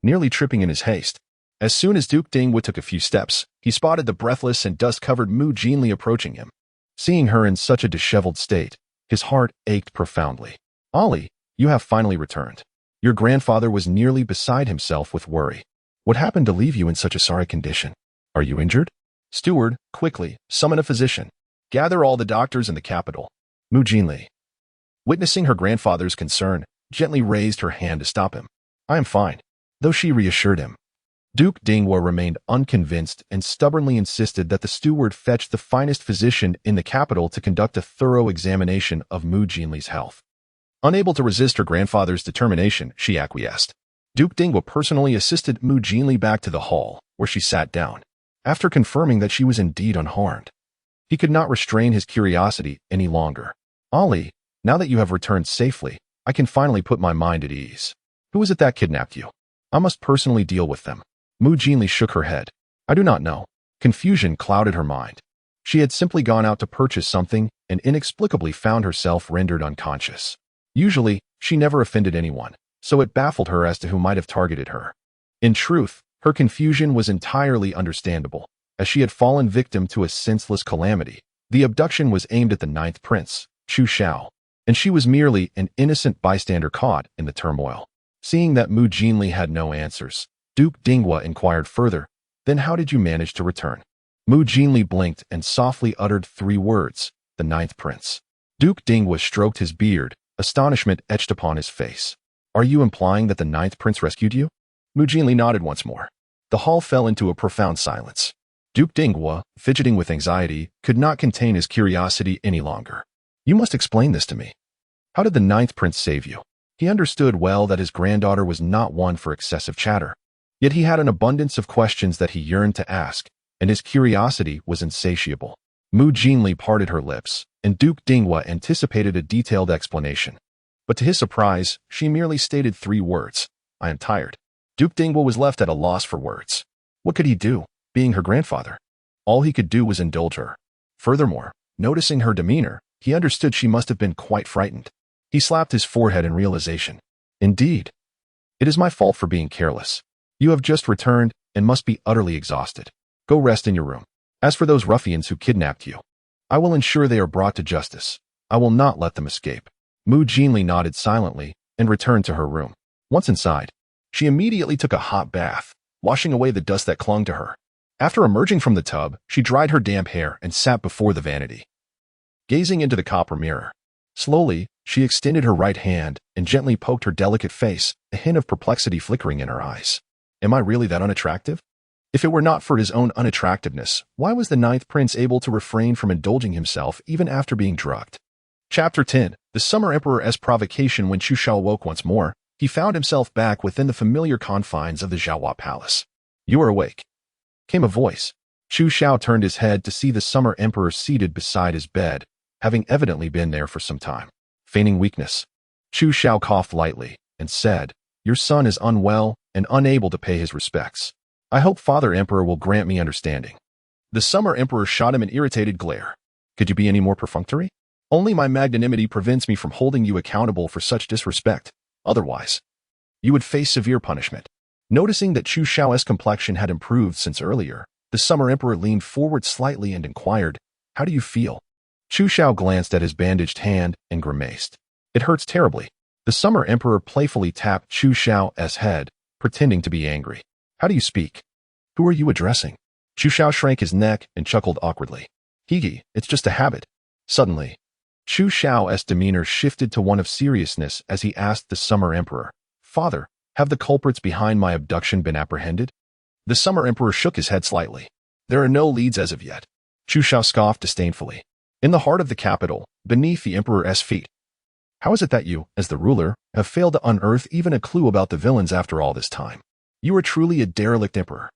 nearly tripping in his haste. As soon as Duke Dinghua took a few steps, he spotted the breathless and dust-covered Mu Jinli approaching him. Seeing her in such a disheveled state, his heart ached profoundly. "Ali, you have finally returned. Your grandfather was nearly beside himself with worry. What happened to leave you in such a sorry condition? Are you injured?" "Steward, quickly, summon a physician. Gather all the doctors in the capital." Mu Jinli, witnessing her grandfather's concern, gently raised her hand to stop him. "I am fine," though she reassured him. Duke Dinghua remained unconvinced and stubbornly insisted that the steward fetch the finest physician in the capital to conduct a thorough examination of Mu Jinli's health. Unable to resist her grandfather's determination, she acquiesced. Duke Dinghua personally assisted Mu Jinli back to the hall, where she sat down. After confirming that she was indeed unharmed, he could not restrain his curiosity any longer. "Ali, now that you have returned safely, I can finally put my mind at ease. Who is it that kidnapped you? I must personally deal with them." Mu Jinli shook her head. "I do not know." Confusion clouded her mind. She had simply gone out to purchase something and inexplicably found herself rendered unconscious. Usually, she never offended anyone, so it baffled her as to who might have targeted her. In truth, her confusion was entirely understandable, as she had fallen victim to a senseless calamity. The abduction was aimed at the ninth prince, Chu Xiao, and she was merely an innocent bystander caught in the turmoil. Seeing that Mu Jinli had no answers, Duke Dinghua inquired further, "Then how did you manage to return?" Mu Jinli blinked and softly uttered 3 words, "The ninth prince." Duke Dinghua stroked his beard, astonishment etched upon his face. "Are you implying that the ninth prince rescued you?" Mu Jinli nodded once more. The hall fell into a profound silence. Duke Dinghua, fidgeting with anxiety, could not contain his curiosity any longer. "You must explain this to me. How did the ninth prince save you?" He understood well that his granddaughter was not one for excessive chatter. Yet he had an abundance of questions that he yearned to ask, and his curiosity was insatiable. Mu Jinli parted her lips, and Duke Dinghua anticipated a detailed explanation. But to his surprise, she merely stated 3 words, "I am tired." Duke Dinghua was left at a loss for words. What could he do, being her grandfather? All he could do was indulge her. Furthermore, noticing her demeanor, he understood she must have been quite frightened. He slapped his forehead in realization. "Indeed. It is my fault for being careless. You have just returned and must be utterly exhausted. Go rest in your room. As for those ruffians who kidnapped you, I will ensure they are brought to justice. I will not let them escape." Mu Jinli nodded silently and returned to her room. Once inside, she immediately took a hot bath, washing away the dust that clung to her. After emerging from the tub, she dried her damp hair and sat before the vanity, gazing into the copper mirror. Slowly, she extended her right hand and gently poked her delicate face, a hint of perplexity flickering in her eyes. Am I really that unattractive? If it were not for his own unattractiveness, why was the ninth prince able to refrain from indulging himself even after being drugged? Chapter 10. The Summer Emperor's provocation. When Chu Xiao woke once more, he found himself back within the familiar confines of the Zhaohua Palace. "You are awake," came a voice. Chu Xiao turned his head to see the Summer Emperor seated beside his bed, having evidently been there for some time. Feigning weakness, Chu Xiao coughed lightly and said, "Your son is unwell and unable to pay his respects. I hope Father Emperor will grant me understanding." The Summer Emperor shot him an irritated glare. "Could you be any more perfunctory? Only my magnanimity prevents me from holding you accountable for such disrespect. Otherwise, you would face severe punishment." Noticing that Chu Xiao's complexion had improved since earlier, the Summer Emperor leaned forward slightly and inquired, "How do you feel?" Chu Xiao glanced at his bandaged hand and grimaced. "It hurts terribly." The Summer Emperor playfully tapped Chu Xiao's head, pretending to be angry. "How do you speak? Who are you addressing?" Chu Xiao shrank his neck and chuckled awkwardly. "Higi, it's just a habit." Suddenly, Chu Xiao's demeanor shifted to one of seriousness as he asked the Summer Emperor, "Father, have the culprits behind my abduction been apprehended?" The Summer Emperor shook his head slightly. "There are no leads as of yet." Chu Xiao scoffed disdainfully. "In the heart of the capital, beneath the Emperor's feet. How is it that you, as the ruler, have failed to unearth even a clue about the villains after all this time? You are truly a derelict emperor."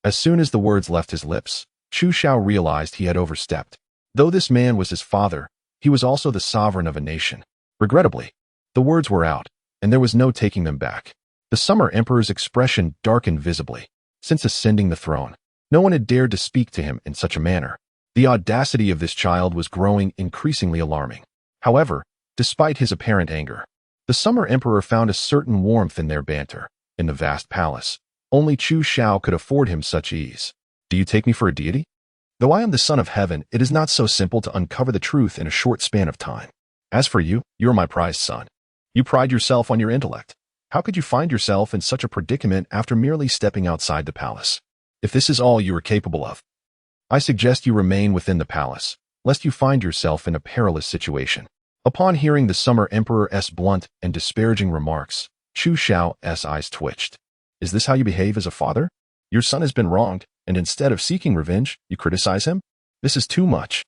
As soon as the words left his lips, Chu Xiao realized he had overstepped. Though this man was his father, he was also the sovereign of a nation. Regrettably, the words were out, and there was no taking them back. The Summer Emperor's expression darkened visibly. Since ascending the throne, no one had dared to speak to him in such a manner. The audacity of this child was growing increasingly alarming. However, despite his apparent anger, the Summer Emperor found a certain warmth in their banter. In the vast palace, only Chu Xiao could afford him such ease. "Do you take me for a deity? Though I am the son of heaven, it is not so simple to uncover the truth in a short span of time. As for you, you are my prized son. You pride yourself on your intellect. How could you find yourself in such a predicament after merely stepping outside the palace? If this is all you are capable of, I suggest you remain within the palace, lest you find yourself in a perilous situation." Upon hearing the Summer Emperor's blunt and disparaging remarks, Chu Xiao's eyes twitched. "Is this how you behave as a father? Your son has been wronged, and instead of seeking revenge, you criticize him? This is too much."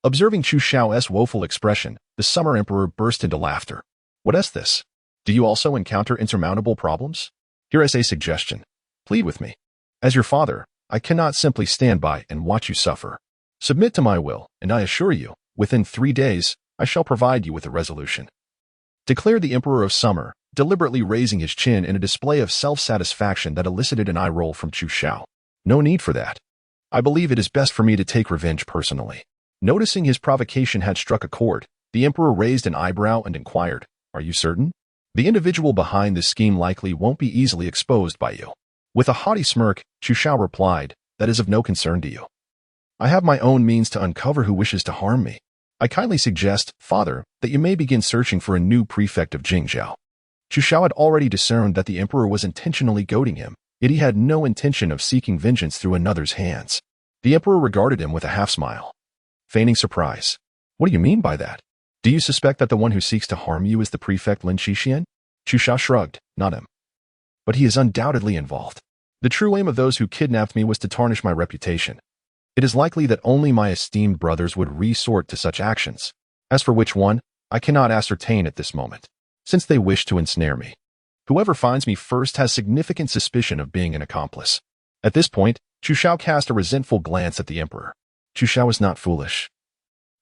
Observing Chu Xiao's woeful expression, the Summer Emperor burst into laughter. "What is this? Do you also encounter insurmountable problems? Here is a suggestion. Plead with me. As your father, I cannot simply stand by and watch you suffer. Submit to my will, and I assure you, within 3 days, I shall provide you with a resolution," declared the Emperor of Summer, deliberately raising his chin in a display of self-satisfaction that elicited an eye roll from Chu Xiao. "No need for that. I believe it is best for me to take revenge personally." Noticing his provocation had struck a chord, the Emperor raised an eyebrow and inquired, "Are you certain? The individual behind this scheme likely won't be easily exposed by you." With a haughty smirk, Chu Xiao replied, "That is of no concern to you. I have my own means to uncover who wishes to harm me. I kindly suggest, Father, that you may begin searching for a new prefect of Jingzhou." Chu Xiao had already discerned that the Emperor was intentionally goading him, yet he had no intention of seeking vengeance through another's hands. The Emperor regarded him with a half-smile, feigning surprise. "What do you mean by that? Do you suspect that the one who seeks to harm you is the prefect Lin Xixian?" Chu Xiao shrugged, "Not him. But he is undoubtedly involved. The true aim of those who kidnapped me was to tarnish my reputation. It is likely that only my esteemed brothers would resort to such actions. As for which one, I cannot ascertain at this moment, since they wish to ensnare me. Whoever finds me first has significant suspicion of being an accomplice." At this point, Chu Xiao cast a resentful glance at the Emperor. Chu Xiao was not foolish.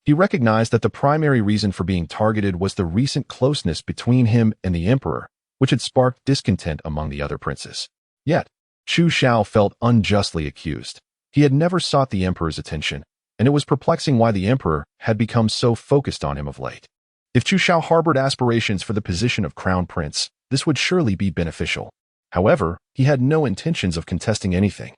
He recognized that the primary reason for being targeted was the recent closeness between him and the Emperor, which had sparked discontent among the other princes. Yet, Chu Xiao felt unjustly accused. He had never sought the Emperor's attention, and it was perplexing why the Emperor had become so focused on him of late. If Chu Xiao harbored aspirations for the position of Crown Prince, this would surely be beneficial. However, he had no intentions of contesting anything.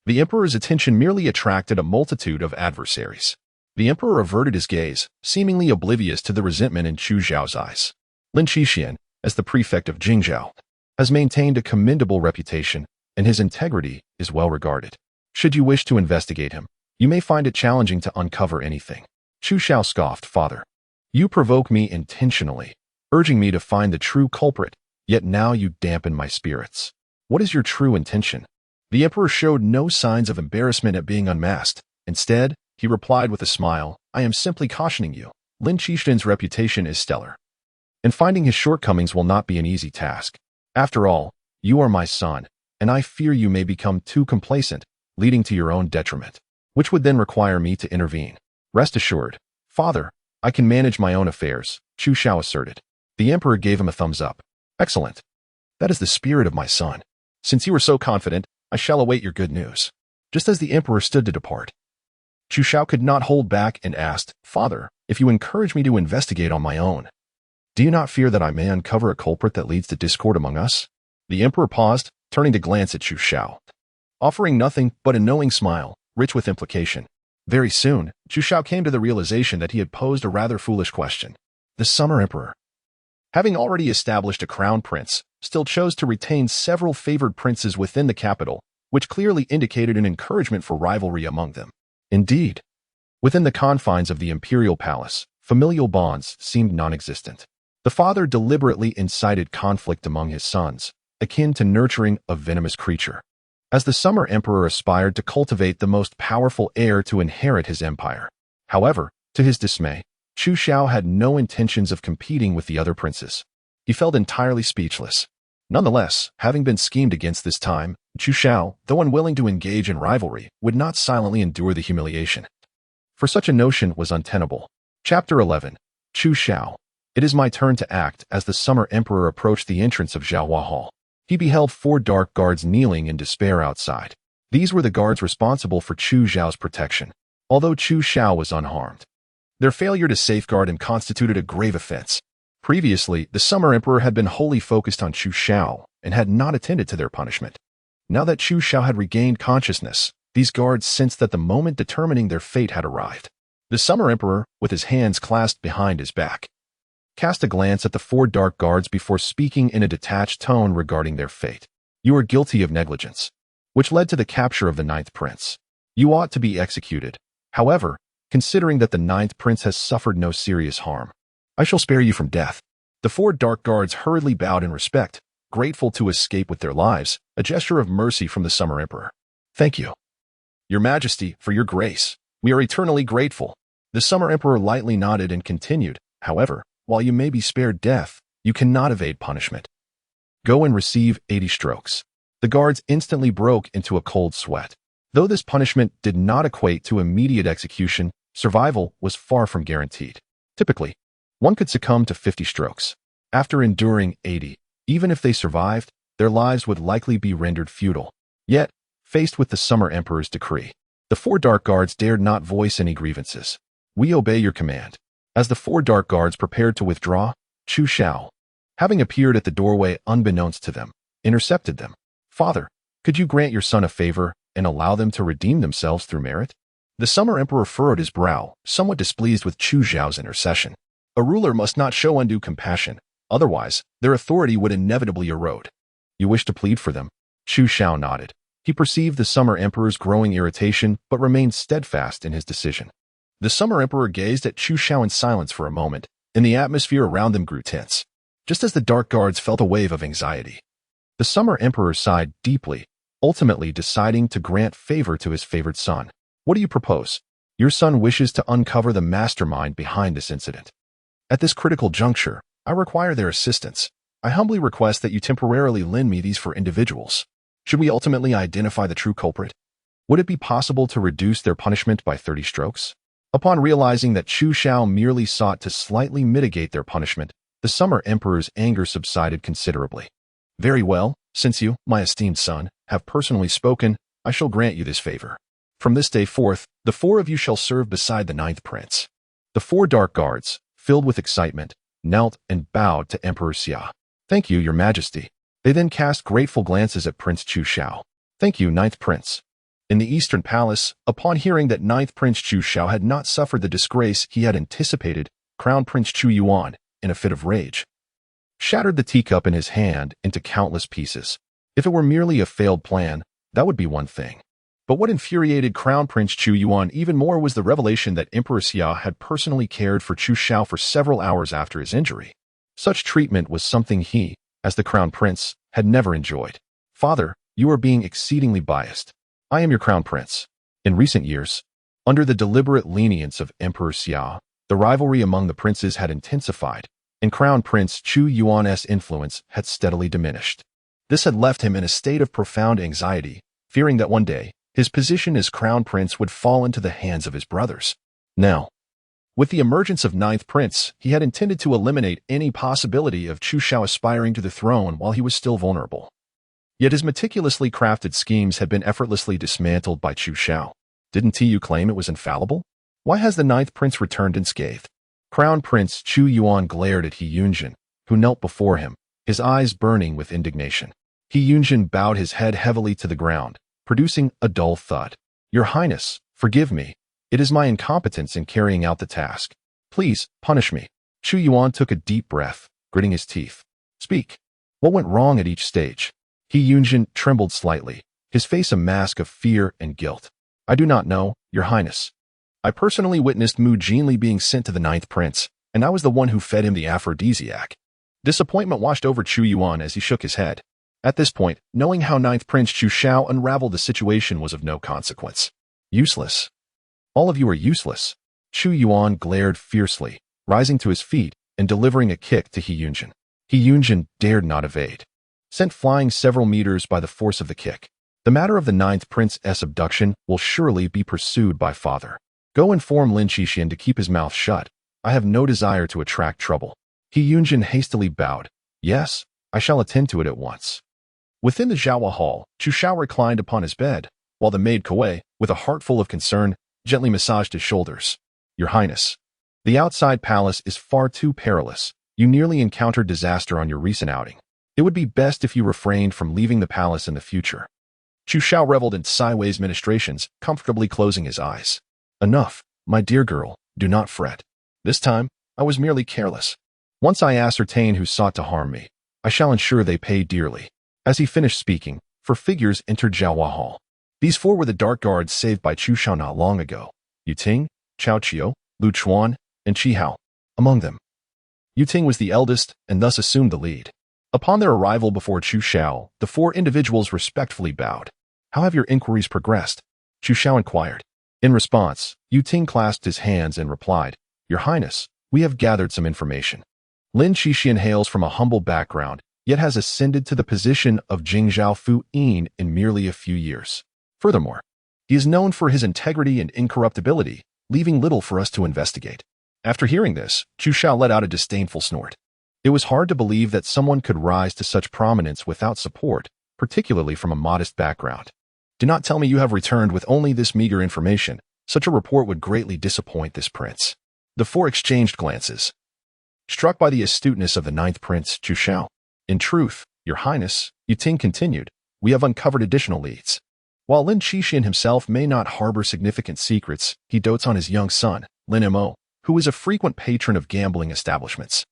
The Emperor's attention merely attracted a multitude of adversaries. The Emperor averted his gaze, seemingly oblivious to the resentment in Chu Xiao's eyes. Lin Xixian, as the prefect of Jingzhou, has maintained a commendable reputation, and his integrity is well regarded. Should you wish to investigate him, you may find it challenging to uncover anything." Chu Xiao scoffed, "Father, you provoke me intentionally, urging me to find the true culprit, yet now you dampen my spirits. What is your true intention?" The Emperor showed no signs of embarrassment at being unmasked. Instead, he replied with a smile, "I am simply cautioning you. Lin Qishan's reputation is stellar, and finding his shortcomings will not be an easy task. After all, you are my son, and I fear you may become too complacent, leading to your own detriment, which would then require me to intervene. Rest assured, father, I can manage my own affairs, Chu Xiao asserted. The emperor gave him a thumbs up. Excellent. That is the spirit of my son. Since you are so confident, I shall await your good news. Just as the emperor stood to depart, Chu Xiao could not hold back and asked, Father, if you encourage me to investigate on my own, do you not fear that I may uncover a culprit that leads to discord among us? The emperor paused, turning to glance at Chu Xiao, offering nothing but a knowing smile, rich with implication. Very soon, Chu Xiao came to the realization that he had posed a rather foolish question. The summer emperor, having already established a crown prince, still chose to retain several favored princes within the capital, which clearly indicated an encouragement for rivalry among them. Indeed, within the confines of the imperial palace, familial bonds seemed non-existent. The father deliberately incited conflict among his sons, akin to nurturing a venomous creature, as the summer emperor aspired to cultivate the most powerful heir to inherit his empire. However, to his dismay, Chu Xiao had no intentions of competing with the other princes. He felt entirely speechless. Nonetheless, having been schemed against this time, Chu Xiao, though unwilling to engage in rivalry, would not silently endure the humiliation. For such a notion was untenable. Chapter 11. Chu Xiao. It is my turn to act. As the summer emperor approached the entrance of Zhaohua Hall, he beheld 4 dark guards kneeling in despair outside. These were the guards responsible for Chu Xiao's protection, although Chu Xiao was unharmed. Their failure to safeguard him constituted a grave offense. Previously, the summer emperor had been wholly focused on Chu Xiao and had not attended to their punishment. Now that Chu Xiao had regained consciousness, these guards sensed that the moment determining their fate had arrived. The summer emperor, with his hands clasped behind his back, cast a glance at the 4 dark guards before speaking in a detached tone regarding their fate. You are guilty of negligence, which led to the capture of the 9th prince. You ought to be executed. However, considering that the 9th prince has suffered no serious harm, I shall spare you from death. The 4 dark guards hurriedly bowed in respect, grateful to escape with their lives, a gesture of mercy from the summer emperor. Thank you, Your Majesty, for your grace. We are eternally grateful. The summer emperor lightly nodded and continued, however, while you may be spared death, you cannot evade punishment. Go and receive 80 strokes. The guards instantly broke into a cold sweat. Though this punishment did not equate to immediate execution, survival was far from guaranteed. Typically, one could succumb to 50 strokes. After enduring 80, even if they survived, their lives would likely be rendered futile. Yet, faced with the summer emperor's decree, the 4 dark guards dared not voice any grievances. We obey your command. As the 4 dark guards prepared to withdraw, Chu Xiao, having appeared at the doorway unbeknownst to them, intercepted them. Father, could you grant your son a favor and allow them to redeem themselves through merit? The summer emperor furrowed his brow, somewhat displeased with Chu Xiao's intercession. A ruler must not show undue compassion, otherwise, their authority would inevitably erode. You wish to plead for them? Chu Xiao nodded. He perceived the summer emperor's growing irritation, but remained steadfast in his decision. The summer emperor gazed at Chu Xiao in silence for a moment, and the atmosphere around them grew tense. Just as the dark guards felt a wave of anxiety, the summer emperor sighed deeply, ultimately deciding to grant favor to his favored son. What do you propose? Your son wishes to uncover the mastermind behind this incident. At this critical juncture, I require their assistance. I humbly request that you temporarily lend me these 4 individuals. Should we ultimately identify the true culprit, would it be possible to reduce their punishment by 30 strokes? Upon realizing that Chu Xiao merely sought to slightly mitigate their punishment, the summer emperor's anger subsided considerably. Very well, since you, my esteemed son, have personally spoken, I shall grant you this favor. From this day forth, the 4 of you shall serve beside the 9th prince. The 4 dark guards, filled with excitement, knelt and bowed to Emperor Xia. Thank you, Your Majesty. They then cast grateful glances at Prince Chu Xiao. Thank you, 9th prince. In the Eastern Palace, upon hearing that 9th Prince Chu Xiao had not suffered the disgrace he had anticipated, Crown Prince Chu Yuan, in a fit of rage, shattered the teacup in his hand into countless pieces. If it were merely a failed plan, that would be one thing. But what infuriated Crown Prince Chu Yuan even more was the revelation that Emperor Xia had personally cared for Chu Xiao for several hours after his injury. Such treatment was something he, as the Crown Prince, had never enjoyed. Father, you are being exceedingly biased. I am your Crown Prince. In recent years, under the deliberate lenience of Emperor Xia, The rivalry among the princes had intensified, and Crown Prince Chu Yuan's influence had steadily diminished. This had left him in a state of profound anxiety, fearing that one day, his position as crown prince would fall into the hands of his brothers. Now, with the emergence of ninth prince, he had intended to eliminate any possibility of Chu Xiao aspiring to the throne while he was still vulnerable. Yet his meticulously crafted schemes had been effortlessly dismantled by Chu Xiao. Didn't you claim it was infallible? Why has the ninth prince returned unscathed? Crown Prince Chu Yuan glared at He Yunjin, who knelt before him, his eyes burning with indignation. He Yunjin bowed his head heavily to the ground, producing a dull thud. Your Highness, forgive me. It is my incompetence in carrying out the task. Please, punish me. Chu Yuan took a deep breath, gritting his teeth. Speak. What went wrong at each stage? He Yunjin trembled slightly, his face a mask of fear and guilt. I do not know, Your Highness. I personally witnessed Mu Jinli being sent to the ninth prince, and I was the one who fed him the aphrodisiac. Disappointment washed over Chu Yuan as he shook his head. At this point, knowing how ninth prince Chu Xiao unraveled the situation was of no consequence. Useless. All of you are useless. Chu Yuan glared fiercely, rising to his feet and delivering a kick to He Yunjin. He Yunjin dared not evade. Sent flying several meters by the force of the kick. The matter of the ninth prince's abduction will surely be pursued by father. Go inform Lin Qixian to keep his mouth shut. I have no desire to attract trouble. He Yunjin hastily bowed. Yes, I shall attend to it at once. Within the Zhaohua hall, Chu Xiao reclined upon his bed, while the maid Kuei, with a heart full of concern, gently massaged his shoulders. Your Highness, the outside palace is far too perilous. You nearly encountered disaster on your recent outing. It would be best if you refrained from leaving the palace in the future. Chu Xiao reveled in sideways ministrations, comfortably closing his eyes. Enough, my dear girl, do not fret. This time, I was merely careless. Once I ascertain who sought to harm me, I shall ensure they pay dearly. As he finished speaking, 4 figures entered Zhaohua Hall. These 4 were the dark guards saved by Chu Xiao not long ago. Yu Ting, ChuXiao, Lu Chuan, and Qi Hao. Among them, Yu Ting was the eldest and thus assumed the lead. Upon their arrival before Chu Xiao, the 4 individuals respectfully bowed. How have your inquiries progressed? Chu Xiao inquired. In response, Yu Ting clasped his hands and replied, Your Highness, we have gathered some information. Lin Qixian hails from a humble background, yet has ascended to the position of Jingzhao Fu Yin in merely a few years. Furthermore, he is known for his integrity and incorruptibility, leaving little for us to investigate. After hearing this, Chu Xiao let out a disdainful snort. It was hard to believe that someone could rise to such prominence without support, particularly from a modest background. Do not tell me you have returned with only this meager information. Such a report would greatly disappoint this prince. The 4 exchanged glances. Struck by the astuteness of the ninth prince, Chu Xiao. In truth, Your Highness, Yu Ting continued, we have uncovered additional leads. While Lin Qixian himself may not harbor significant secrets, he dotes on his young son, Lin Mo, who is a frequent patron of gambling establishments.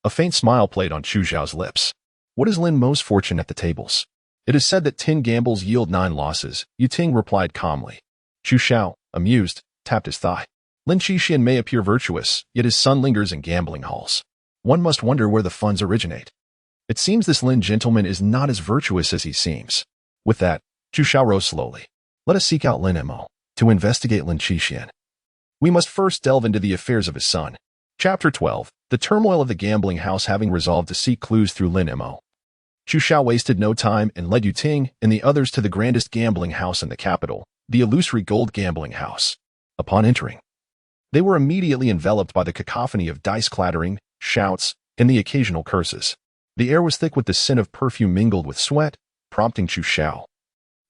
A faint smile played on Chu Xiao's lips. What is Lin Mo's fortune at the tables? It is said that 10 gambles yield 9 losses, Yu Ting replied calmly. Chu Xiao, amused, tapped his thigh. Lin Qixian may appear virtuous, yet his son lingers in gambling halls. One must wonder where the funds originate. It seems this Lin gentleman is not as virtuous as he seems. With that, Chu Xiao rose slowly. Let us seek out Lin Mo, to investigate Lin Qixian. We must first delve into the affairs of his son. Chapter 12, the turmoil of the gambling house. Having resolved to seek clues through Lin Mo, Chu Xiao wasted no time and led Yu Ting and the others to the grandest gambling house in the capital, the illusory gold gambling house. Upon entering, they were immediately enveloped by the cacophony of dice clattering, shouts, and the occasional curses. The air was thick with the scent of perfume mingled with sweat, prompting Chu Xiao,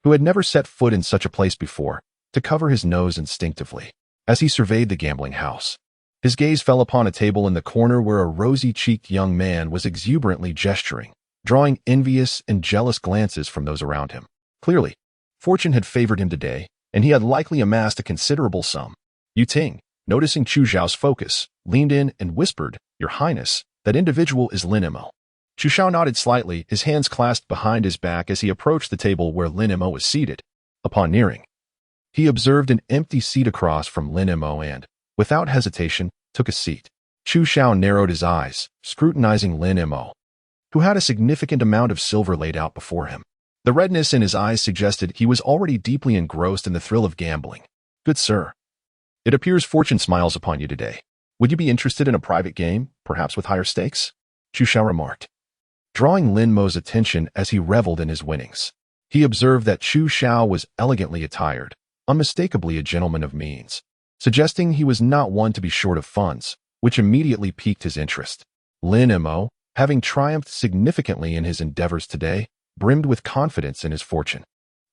who had never set foot in such a place before, to cover his nose instinctively. As he surveyed the gambling house, his gaze fell upon a table in the corner where a rosy-cheeked young man was exuberantly gesturing, drawing envious and jealous glances from those around him. Clearly, fortune had favored him today, and he had likely amassed a considerable sum. Yu Ting, noticing Chu Xiao's focus, leaned in and whispered, Your Highness, that individual is Lin Mo. Chu Xiao nodded slightly, his hands clasped behind his back as he approached the table where Lin Mo was seated. Upon nearing, he observed an empty seat across from Lin Mo and, without hesitation, took a seat. Chu Xiao narrowed his eyes, scrutinizing Lin Mo, who had a significant amount of silver laid out before him. The redness in his eyes suggested he was already deeply engrossed in the thrill of gambling. Good sir, it appears fortune smiles upon you today. Would you be interested in a private game, perhaps with higher stakes? Chu Xiao remarked, drawing Lin Mo's attention as he reveled in his winnings. He observed that Chu Xiao was elegantly attired, unmistakably a gentleman of means, suggesting he was not one to be short of funds, which immediately piqued his interest. Lin Mo, having triumphed significantly in his endeavors today, brimmed with confidence in his fortune.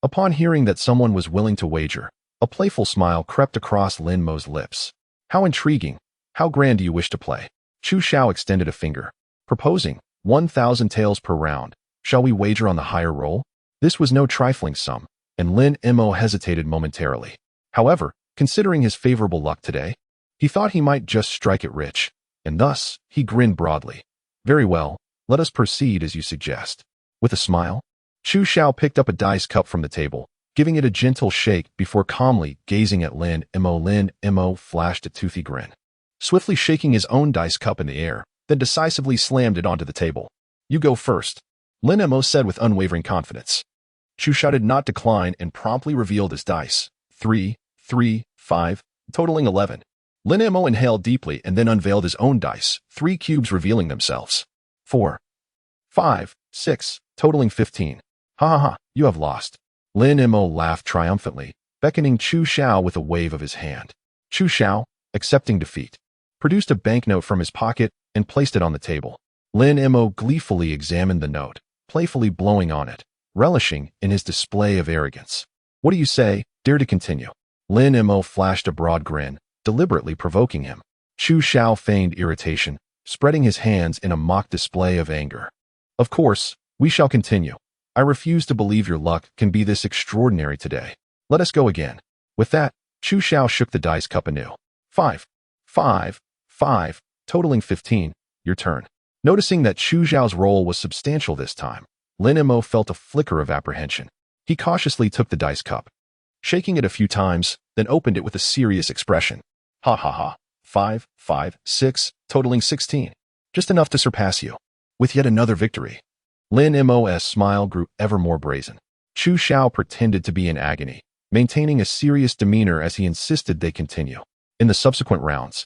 Upon hearing that someone was willing to wager, a playful smile crept across Lin Mo's lips. How intriguing! How grand do you wish to play? Chu Xiao extended a finger, proposing 1,000 taels per round. Shall we wager on the higher roll? This was no trifling sum, and Lin Mo hesitated momentarily. However, considering his favorable luck today, he thought he might just strike it rich, and thus he grinned broadly. Very well, let us proceed as you suggest. With a smile, Chu Xiao picked up a dice cup from the table, giving it a gentle shake before calmly gazing at Lin Mo. Lin Mo flashed a toothy grin, swiftly shaking his own dice cup in the air, then decisively slammed it onto the table. You go first, Lin Mo said with unwavering confidence. Chu Xiao did not decline and promptly revealed his dice. 3, 3, 5, totaling 11. Lin Mo inhaled deeply and then unveiled his own dice, 3 cubes revealing themselves. 4, 5, 6, totaling 15. Ha ha ha, you have lost. Lin Mo laughed triumphantly, beckoning Chu Xiao with a wave of his hand. Chu Xiao, accepting defeat, produced a banknote from his pocket and placed it on the table. Lin Mo gleefully examined the note, playfully blowing on it, relishing in his display of arrogance. What do you say? Dare to continue? Lin Mo flashed a broad grin, deliberately provoking him. Chu Xiao feigned irritation, spreading his hands in a mock display of anger. Of course, we shall continue. I refuse to believe your luck can be this extraordinary today. Let us go again. With that, Chu Xiao shook the dice cup anew. 5, 5, 5, totaling 15. Your turn. Noticing that Chu Xiao's roll was substantial this time, Lin Mo felt a flicker of apprehension. He cautiously took the dice cup, shaking it a few times, then opened it with a serious expression. Ha ha ha. 5, 5, 6, totaling 16. Just enough to surpass you. With yet another victory. Lin Mo's smile grew ever more brazen. Chu Xiao pretended to be in agony, maintaining a serious demeanor as he insisted they continue. In the subsequent rounds,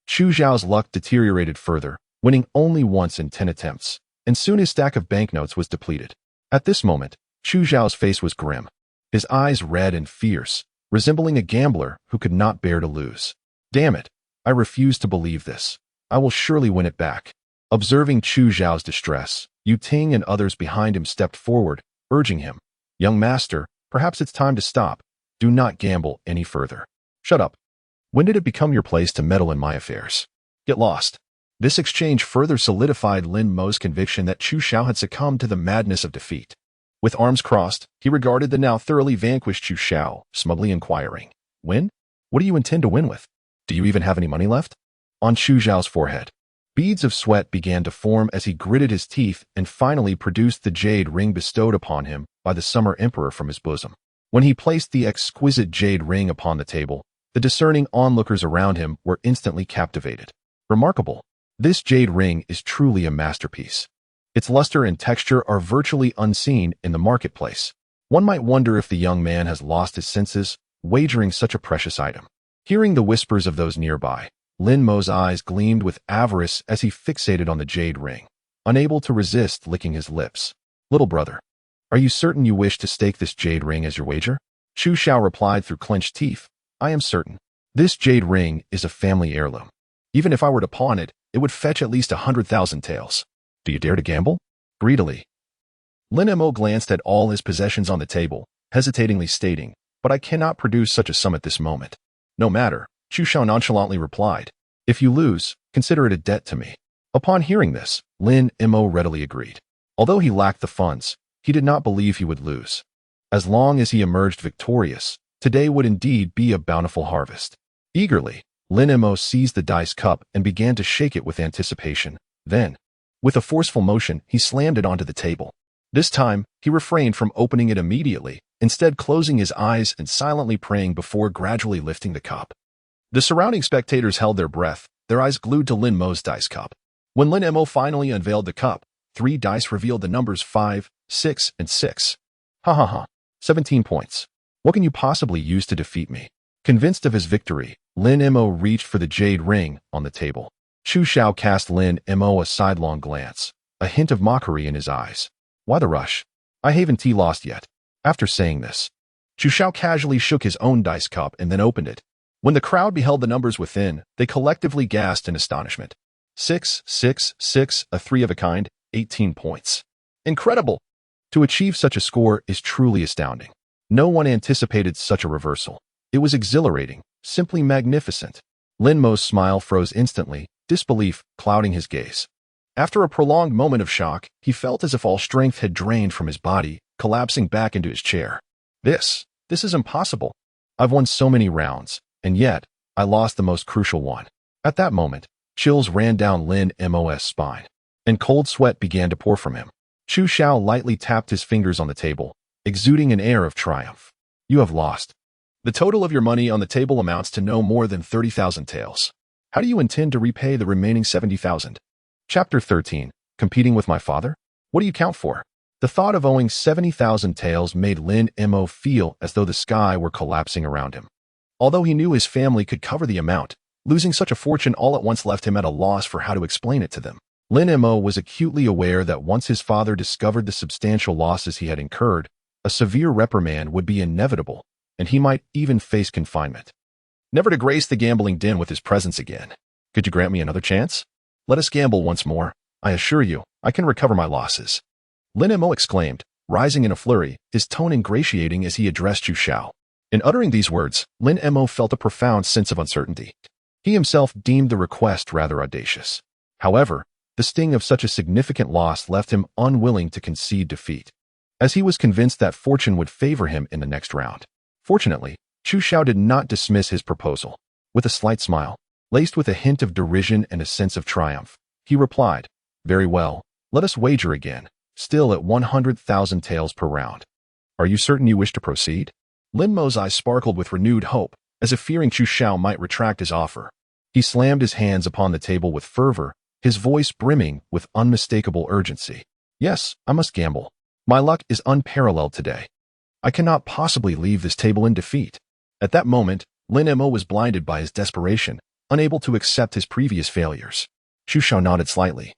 Chu Xiao's luck deteriorated further, winning only once in 10 attempts, and soon his stack of banknotes was depleted. At this moment, Chu Xiao's face was grim, his eyes red and fierce, resembling a gambler who could not bear to lose. Damn it, I refuse to believe this. I will surely win it back. Observing Chu Xiao's distress, Yu Ting and others behind him stepped forward, urging him, Young master, perhaps it's time to stop. Do not gamble any further. Shut up. When did it become your place to meddle in my affairs? Get lost. This exchange further solidified Lin Mo's conviction that Chu Xiao had succumbed to the madness of defeat. With arms crossed, he regarded the now thoroughly vanquished Chu Xiao, smugly inquiring, Win? What do you intend to win with? Do you even have any money left? On Chu Xiao's forehead, beads of sweat began to form as he gritted his teeth and finally produced the jade ring bestowed upon him by the Summer Emperor from his bosom. When he placed the exquisite jade ring upon the table, the discerning onlookers around him were instantly captivated. Remarkable. This jade ring is truly a masterpiece. Its luster and texture are virtually unseen in the marketplace. One might wonder if the young man has lost his senses, wagering such a precious item. Hearing the whispers of those nearby, Lin Mo's eyes gleamed with avarice as he fixated on the jade ring, unable to resist licking his lips. Little brother, are you certain you wish to stake this jade ring as your wager? Chu Xiao replied through clenched teeth. I am certain. This jade ring is a family heirloom. Even if I were to pawn it, it would fetch at least 100,000 taels. Do you dare to gamble? Greedily. Lin Mo glanced at all his possessions on the table, hesitatingly stating, But I cannot produce such a sum at this moment. No matter, Chu Xiao nonchalantly replied. If you lose, consider it a debt to me. Upon hearing this, Lin Mo readily agreed. Although he lacked the funds, he did not believe he would lose. As long as he emerged victorious, today would indeed be a bountiful harvest. Eagerly, Lin Mo seized the dice cup and began to shake it with anticipation. Then, with a forceful motion, he slammed it onto the table. This time, he refrained from opening it immediately, instead closing his eyes and silently praying before gradually lifting the cup. The surrounding spectators held their breath, their eyes glued to Lin Mo's dice cup. When Lin Mo finally unveiled the cup, 3 dice revealed the numbers 5, 6, and 6. Ha ha ha. 17 points. What can you possibly use to defeat me? Convinced of his victory, Lin Mo reached for the jade ring on the table. Chu Xiao cast Lin Mo a sidelong glance, a hint of mockery in his eyes. Why the rush? I haven't lost yet. After saying this, Chu Xiao casually shook his own dice cup and then opened it. When the crowd beheld the numbers within, they collectively gasped in astonishment. 6, 6, 6, a 3 of a kind, 18 points. Incredible! To achieve such a score is truly astounding. No one anticipated such a reversal. It was exhilarating, simply magnificent. Lin Mo's smile froze instantly, disbelief clouding his gaze. After a prolonged moment of shock, he felt as if all strength had drained from his body, collapsing back into his chair. This is impossible. I've won so many rounds, and yet, I lost the most crucial one. At that moment, chills ran down Lin Mo's spine, and cold sweat began to pour from him. Chu Xiao lightly tapped his fingers on the table, exuding an air of triumph. You have lost. The total of your money on the table amounts to no more than 30,000 taels. How do you intend to repay the remaining 70,000? Chapter 13. Competing with my father? What do you count for? The thought of owing 70,000 taels made Lin Mo feel as though the sky were collapsing around him. Although he knew his family could cover the amount, losing such a fortune all at once left him at a loss for how to explain it to them. Lin Mo was acutely aware that once his father discovered the substantial losses he had incurred, a severe reprimand would be inevitable, and he might even face confinement. Never to grace the gambling den with his presence again. Could you grant me another chance? Let us gamble once more. I assure you, I can recover my losses. Lin Mo exclaimed, rising in a flurry, his tone ingratiating as he addressed Chu Xiao. In uttering these words, Lin Mo felt a profound sense of uncertainty. He himself deemed the request rather audacious. However, the sting of such a significant loss left him unwilling to concede defeat, as he was convinced that fortune would favor him in the next round. Fortunately, Chu Xiao did not dismiss his proposal. With a slight smile, laced with a hint of derision and a sense of triumph, he replied, Very well, let us wager again, still at 100,000 taels per round. Are you certain you wish to proceed? Lin Mo's eyes sparkled with renewed hope, as if fearing Chu Xiao might retract his offer. He slammed his hands upon the table with fervor, his voice brimming with unmistakable urgency. Yes, I must gamble. My luck is unparalleled today. I cannot possibly leave this table in defeat. At that moment, Lin Mo was blinded by his desperation, unable to accept his previous failures. Chu Xiao nodded slightly,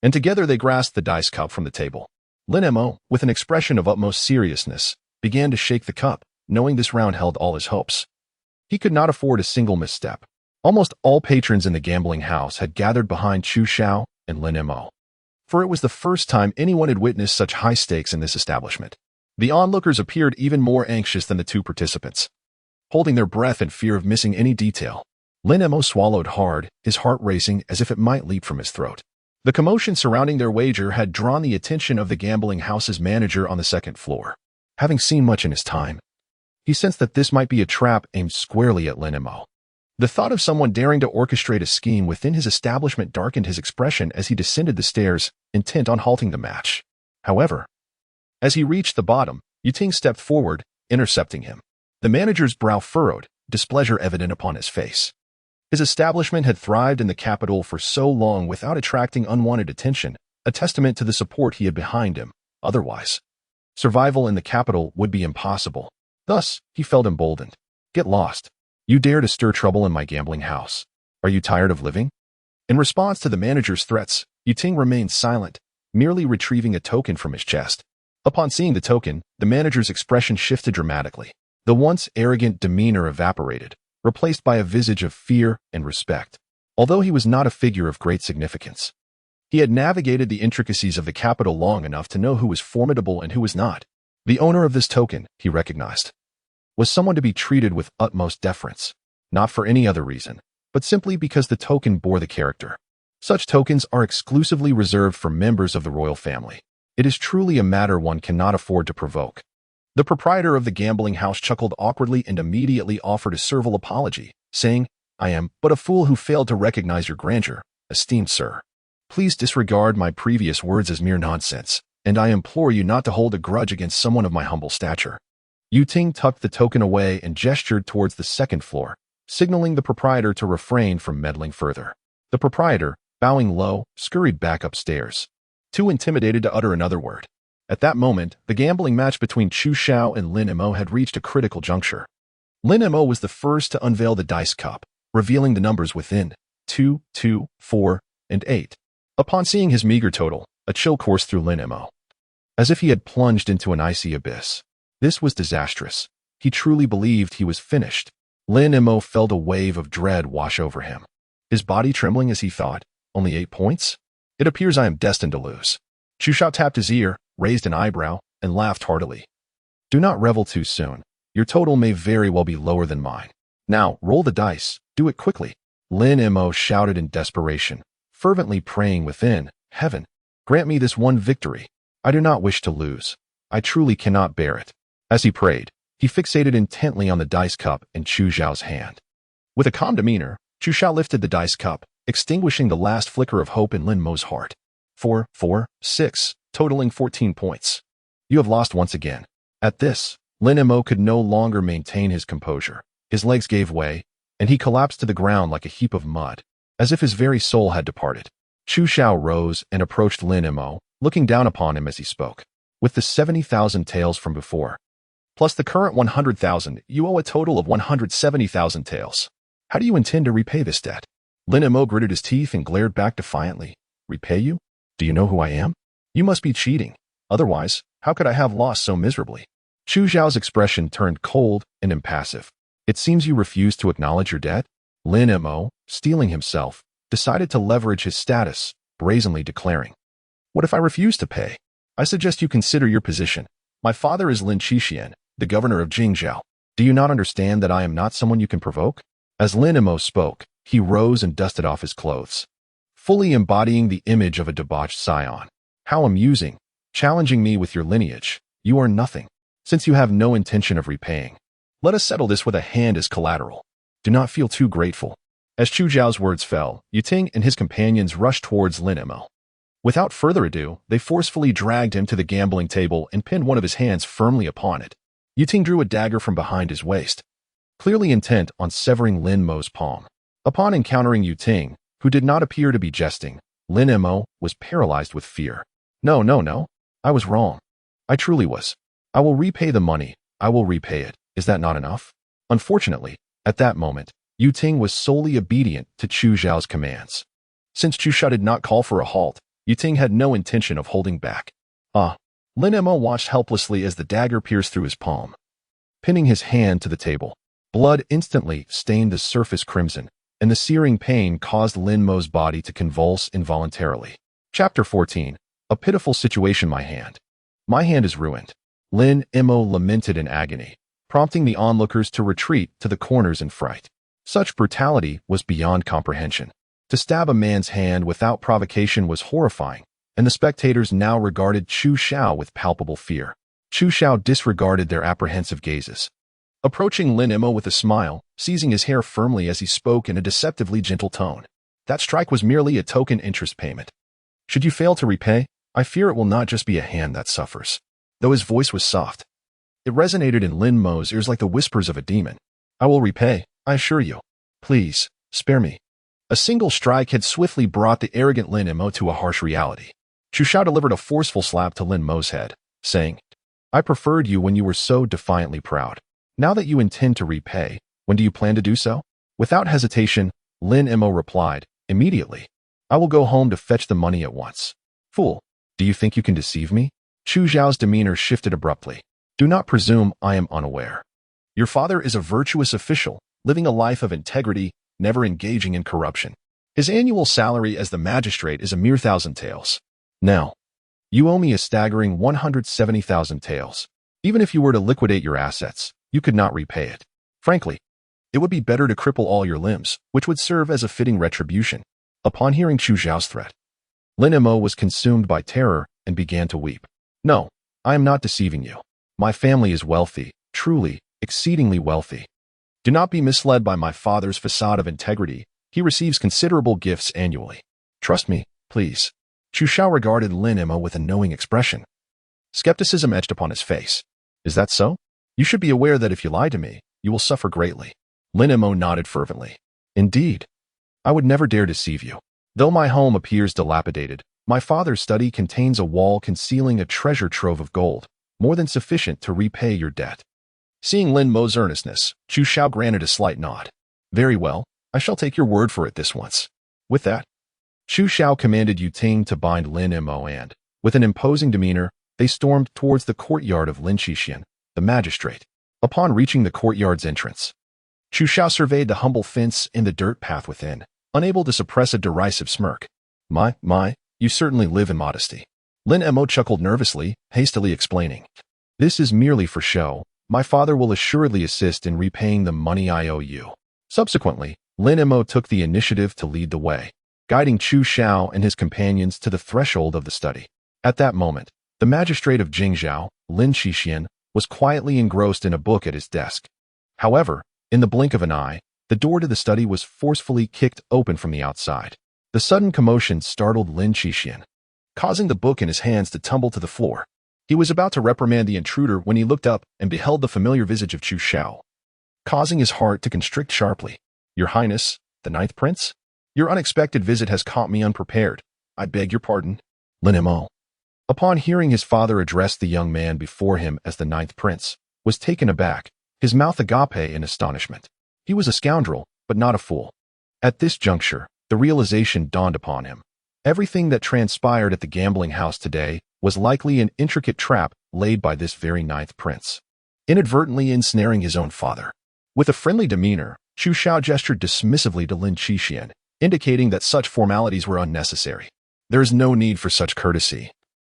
and together they grasped the dice cup from the table. Lin Mo, with an expression of utmost seriousness, began to shake the cup, knowing this round held all his hopes. He could not afford a single misstep. Almost all patrons in the gambling house had gathered behind Chu Xiao and Lin Mo, for it was the first time anyone had witnessed such high stakes in this establishment. The onlookers appeared even more anxious than the two participants, holding their breath in fear of missing any detail. Lin Mo swallowed hard, his heart racing as if it might leap from his throat. The commotion surrounding their wager had drawn the attention of the gambling house's manager on the second floor. Having seen much in his time, he sensed that this might be a trap aimed squarely at Lin Mo. The thought of someone daring to orchestrate a scheme within his establishment darkened his expression as he descended the stairs, intent on halting the match. However, as he reached the bottom, Yuting stepped forward, intercepting him. The manager's brow furrowed, displeasure evident upon his face. His establishment had thrived in the capital for so long without attracting unwanted attention, a testament to the support he had behind him. Otherwise, survival in the capital would be impossible. Thus, he felt emboldened. Get lost. You dare to stir trouble in my gambling house. Are you tired of living? In response to the manager's threats, Yuting remained silent, merely retrieving a token from his chest. Upon seeing the token, the manager's expression shifted dramatically. The once arrogant demeanor evaporated, replaced by a visage of fear and respect. Although he was not a figure of great significance, he had navigated the intricacies of the capital long enough to know who was formidable and who was not. The owner of this token, he recognized, was someone to be treated with utmost deference, not for any other reason, but simply because the token bore the character. Such tokens are exclusively reserved for members of the royal family. It is truly a matter one cannot afford to provoke. The proprietor of the gambling house chuckled awkwardly and immediately offered a servile apology, saying, I am but a fool who failed to recognize your grandeur, esteemed sir. Please disregard my previous words as mere nonsense, and I implore you not to hold a grudge against someone of my humble stature. Yuting tucked the token away and gestured towards the second floor, signaling the proprietor to refrain from meddling further. The proprietor, bowing low, scurried back upstairs, too intimidated to utter another word. At that moment, the gambling match between Chu Xiao and Lin Mo had reached a critical juncture. Lin Mo was the first to unveil the dice cup, revealing the numbers within 2, 2, 4, and 8. Upon seeing his meager total, a chill coursed through Lin Mo, as if he had plunged into an icy abyss. This was disastrous. He truly believed he was finished. Lin Mo felt a wave of dread wash over him, his body trembling as he thought, only 8 points? It appears I am destined to lose. Chu Xiao tapped his ear, raised an eyebrow, and laughed heartily. Do not revel too soon. Your total may very well be lower than mine. Now, roll the dice. Do it quickly. Lin Mo shouted in desperation, fervently praying within, Heaven, grant me this one victory. I do not wish to lose. I truly cannot bear it. As he prayed, he fixated intently on the dice cup in Chu Xiao's hand. With a calm demeanor, Chu Xiao lifted the dice cup, extinguishing the last flicker of hope in Lin Mo's heart. 4, 4, 6, totaling 14 points. You have lost once again. At this, Lin Mo could no longer maintain his composure. His legs gave way, and he collapsed to the ground like a heap of mud, as if his very soul had departed. Chu Xiao rose and approached Lin Mo, looking down upon him as he spoke. With the 70,000 taels from before, plus the current 100,000, you owe a total of 170,000 taels. How do you intend to repay this debt? Lin Mo gritted his teeth and glared back defiantly. Repay you? Do you know who I am? You must be cheating. Otherwise, how could I have lost so miserably? Chu Xiao's expression turned cold and impassive. It seems you refuse to acknowledge your debt? Lin Mo, steeling himself, decided to leverage his status, brazenly declaring, What if I refuse to pay? I suggest you consider your position. My father is Lin Qixian, the governor of Jingzhou. Do you not understand that I am not someone you can provoke? As Lin Mo spoke, he rose and dusted off his clothes, fully embodying the image of a debauched scion. How amusing, challenging me with your lineage. You are nothing, since you have no intention of repaying. Let us settle this with a hand as collateral. Do not feel too grateful. As Chu Xiao's words fell, Yuting and his companions rushed towards Lin Mo. Without further ado, they forcefully dragged him to the gambling table and pinned one of his hands firmly upon it. Yuting drew a dagger from behind his waist, clearly intent on severing Lin Mo's palm. Upon encountering Yuting, who did not appear to be jesting, Lin Mo was paralyzed with fear. No, no, no. I was wrong. I truly was. I will repay the money. I will repay it. Is that not enough? Unfortunately, at that moment, Yuting was solely obedient to Chu Xiao's commands. Since Chu Xiao did not call for a halt, Yuting had no intention of holding back. Lin Mo watched helplessly as the dagger pierced through his palm, pinning his hand to the table. Blood instantly stained the surface crimson, and the searing pain caused Lin Mo's body to convulse involuntarily. Chapter 14. A pitiful situation. My hand is ruined. Lin Mo lamented in agony, prompting the onlookers to retreat to the corners in fright. Such brutality was beyond comprehension. To stab a man's hand without provocation was horrifying, and the spectators now regarded Chu Xiao with palpable fear. Chu Xiao disregarded their apprehensive gazes, approaching Lin Mo with a smile, seizing his hair firmly as he spoke in a deceptively gentle tone. That strike was merely a token interest payment. Should you fail to repay, I fear it will not just be a hand that suffers. Though his voice was soft, it resonated in Lin Mo's ears like the whispers of a demon. I will repay, I assure you. Please, spare me. A single strike had swiftly brought the arrogant Lin Mo to a harsh reality. Chu Xiao delivered a forceful slap to Lin Mo's head, saying, I preferred you when you were so defiantly proud. Now that you intend to repay, when do you plan to do so? Without hesitation, Lin Mo replied, Immediately. I will go home to fetch the money at once. Fool, do you think you can deceive me? Chu Xiao's demeanor shifted abruptly. Do not presume I am unaware. Your father is a virtuous official, living a life of integrity, never engaging in corruption. His annual salary as the magistrate is a mere 1,000 taels. Now, you owe me a staggering 170,000 taels. Even if you were to liquidate your assets, you could not repay it. Frankly, it would be better to cripple all your limbs, which would serve as a fitting retribution. Upon hearing Chu Xiao's threat, Lin Mo was consumed by terror and began to weep. No, I am not deceiving you. My family is wealthy, truly, exceedingly wealthy. Do not be misled by my father's facade of integrity. He receives considerable gifts annually. Trust me, please. Chu Xiao regarded Lin Mo with a knowing expression. Skepticism etched upon his face. Is that so? You should be aware that if you lie to me, you will suffer greatly. Lin Mo nodded fervently. Indeed. I would never dare deceive you. Though my home appears dilapidated, my father's study contains a wall concealing a treasure trove of gold, more than sufficient to repay your debt. Seeing Lin Mo's earnestness, Chu Xiao granted a slight nod. Very well, I shall take your word for it this once. With that, Chu Xiao commanded Yu Ting to bind Lin Mo and, with an imposing demeanor, they stormed towards the courtyard of Lin Qixian, the magistrate. Upon reaching the courtyard's entrance, Chu Xiao surveyed the humble fence and the dirt path within, unable to suppress a derisive smirk. My, you certainly live in modesty. Lin Mo chuckled nervously, hastily explaining. This is merely for show. My father will assuredly assist in repaying the money I owe you. Subsequently, Lin Mo took the initiative to lead the way, guiding Chu Xiao and his companions to the threshold of the study. At that moment, the magistrate of Jingzhou, Lin Qixian, was quietly engrossed in a book at his desk. However, in the blink of an eye, the door to the study was forcefully kicked open from the outside. The sudden commotion startled Lin Qixian, causing the book in his hands to tumble to the floor. He was about to reprimand the intruder when he looked up and beheld the familiar visage of Chu Xiao, causing his heart to constrict sharply. Your Highness, the Ninth Prince? Your unexpected visit has caught me unprepared. I beg your pardon. Lin Mo, upon hearing his father address the young man before him as the Ninth Prince, was taken aback, his mouth agape in astonishment. He was a scoundrel, but not a fool. At this juncture, the realization dawned upon him. Everything that transpired at the gambling house today was likely an intricate trap laid by this very Ninth Prince, inadvertently ensnaring his own father. With a friendly demeanor, Chu Xiao gestured dismissively to Lin Qixian, indicating that such formalities were unnecessary. There is no need for such courtesy.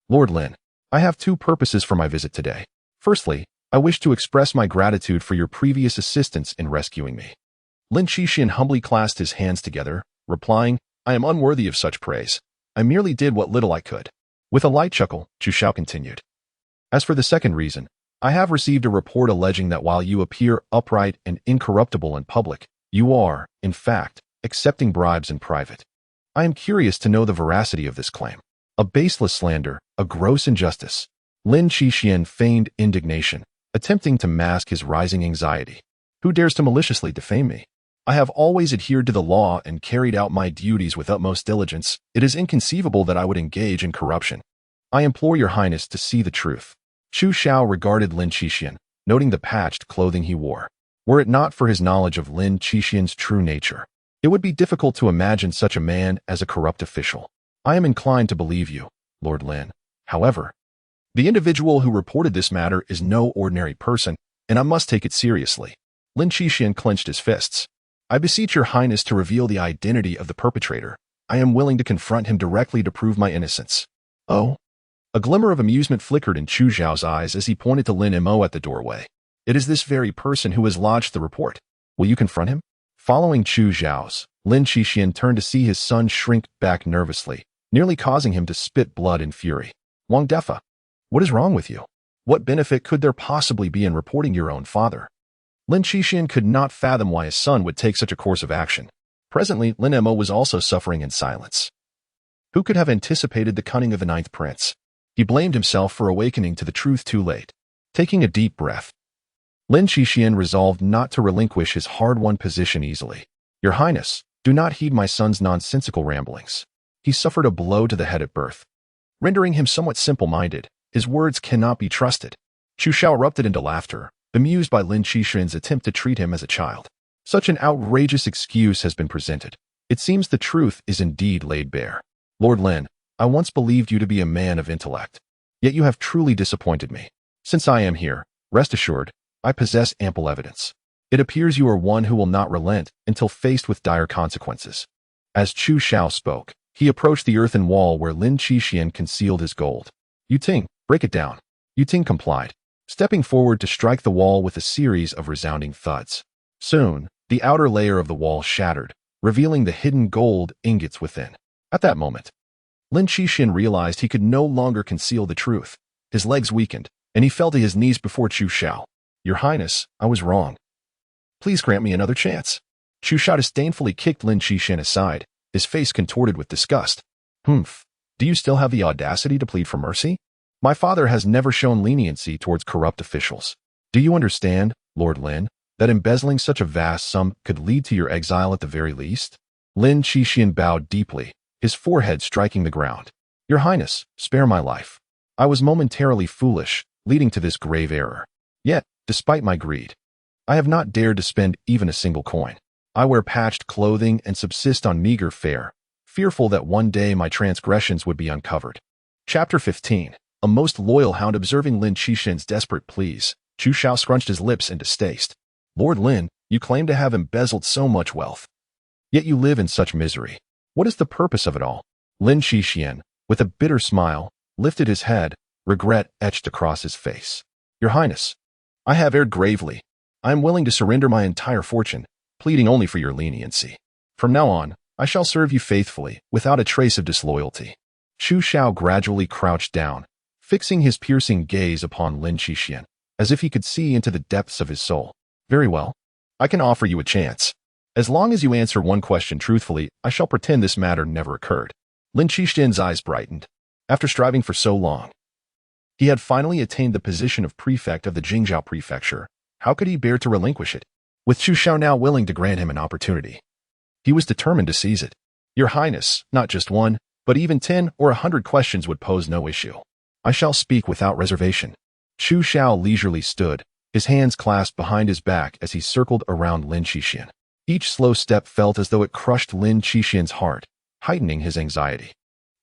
Lord Lin, I have two purposes for my visit today. Firstly, I wish to express my gratitude for your previous assistance in rescuing me. Lin Qixian humbly clasped his hands together, replying, I am unworthy of such praise. I merely did what little I could. With a light chuckle, Chu Xiao continued. As for the second reason, I have received a report alleging that while you appear upright and incorruptible in public, you are, in fact, accepting bribes in private. I am curious to know the veracity of this claim. A baseless slander, a gross injustice. Lin Qixian feigned indignation, attempting to mask his rising anxiety. Who dares to maliciously defame me? I have always adhered to the law and carried out my duties with utmost diligence. It is inconceivable that I would engage in corruption. I implore your Highness to see the truth. Chu Xiao regarded Lin Qixian, noting the patched clothing he wore. Were it not for his knowledge of Lin Qixian's true nature, it would be difficult to imagine such a man as a corrupt official. I am inclined to believe you, Lord Lin. However, the individual who reported this matter is no ordinary person, and I must take it seriously. Lin Qixian clenched his fists. I beseech your Highness to reveal the identity of the perpetrator. I am willing to confront him directly to prove my innocence. Oh? A glimmer of amusement flickered in Chu Xiao's eyes as he pointed to Lin Mo at the doorway. It is this very person who has lodged the report. Will you confront him? Following Chu Xiao's, Lin Qixian turned to see his son shrink back nervously, nearly causing him to spit blood in fury. Wang Defa, what is wrong with you? What benefit could there possibly be in reporting your own father? Lin Qixian could not fathom why his son would take such a course of action. Presently, Lin Mo was also suffering in silence. Who could have anticipated the cunning of the Ninth Prince? He blamed himself for awakening to the truth too late. Taking a deep breath, Lin Qixian resolved not to relinquish his hard-won position easily. Your Highness, do not heed my son's nonsensical ramblings. He suffered a blow to the head at birth, rendering him somewhat simple-minded. His words cannot be trusted. Chu Xiao erupted into laughter, bemused by Lin Qixian's attempt to treat him as a child. Such an outrageous excuse has been presented. It seems the truth is indeed laid bare. Lord Lin, I once believed you to be a man of intellect. Yet you have truly disappointed me. Since I am here, rest assured, I possess ample evidence. It appears you are one who will not relent until faced with dire consequences. As Chu Xiao spoke, he approached the earthen wall where Lin Qixian concealed his gold. Yu Ting, break it down. Yu Ting complied, stepping forward to strike the wall with a series of resounding thuds. Soon, the outer layer of the wall shattered, revealing the hidden gold ingots within. At that moment, Lin Qixian realized he could no longer conceal the truth. His legs weakened, and he fell to his knees before Chu Xiao. Your Highness, I was wrong. Please grant me another chance. Chu Xiao disdainfully kicked Lin Qixian aside, his face contorted with disgust. Humph. Do you still have the audacity to plead for mercy? My father has never shown leniency towards corrupt officials. Do you understand, Lord Lin, that embezzling such a vast sum could lead to your exile at the very least? Lin Qixian bowed deeply, his forehead striking the ground. Your Highness, spare my life. I was momentarily foolish, leading to this grave error. Yet, Despite my greed, I have not dared to spend even a single coin. I wear patched clothing and subsist on meager fare, fearful that one day my transgressions would be uncovered. Chapter 15. A most loyal hound. Observing Lin Qixian's desperate pleas, Chu Xiao scrunched his lips in distaste. Lord Lin, you claim to have embezzled so much wealth. Yet you live in such misery. What is the purpose of it all? Lin Qixian, with a bitter smile, lifted his head, regret etched across his face. Your Highness, I have erred gravely. I am willing to surrender my entire fortune, pleading only for your leniency. From now on, I shall serve you faithfully, without a trace of disloyalty. Chu Xiao gradually crouched down, fixing his piercing gaze upon Lin Qixian, as if he could see into the depths of his soul. Very well. I can offer you a chance. As long as you answer one question truthfully, I shall pretend this matter never occurred. Lin Qixian's eyes brightened. After striving for so long, he had finally attained the position of prefect of the Jingzhou prefecture. How could he bear to relinquish it? With Chu Xiao now willing to grant him an opportunity, he was determined to seize it. Your Highness, not just one, but even 10 or 100 questions would pose no issue. I shall speak without reservation. Chu Xiao leisurely stood, his hands clasped behind his back as he circled around Lin Qixian. Each slow step felt as though it crushed Lin Qixian's heart, heightening his anxiety.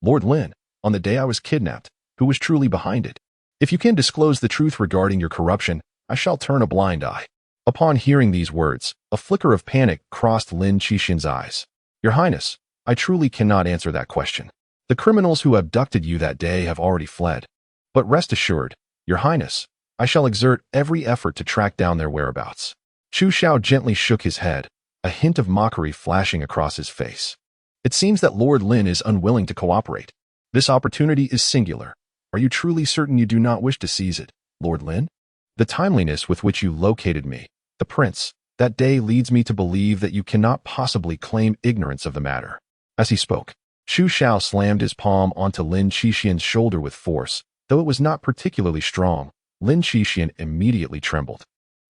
Lord Lin, on the day I was kidnapped, who was truly behind it? If you can disclose the truth regarding your corruption, I shall turn a blind eye. Upon hearing these words, a flicker of panic crossed Lin Qixian's eyes. Your Highness, I truly cannot answer that question. The criminals who abducted you that day have already fled. But rest assured, Your Highness, I shall exert every effort to track down their whereabouts. Chu Xiao gently shook his head, a hint of mockery flashing across his face. It seems that Lord Lin is unwilling to cooperate. This opportunity is singular. Are you truly certain you do not wish to seize it, Lord Lin? The timeliness with which you located me, the prince, that day leads me to believe that you cannot possibly claim ignorance of the matter. As he spoke, Chu Xiao slammed his palm onto Lin Qixian's shoulder with force. Though it was not particularly strong, Lin Qixian immediately trembled.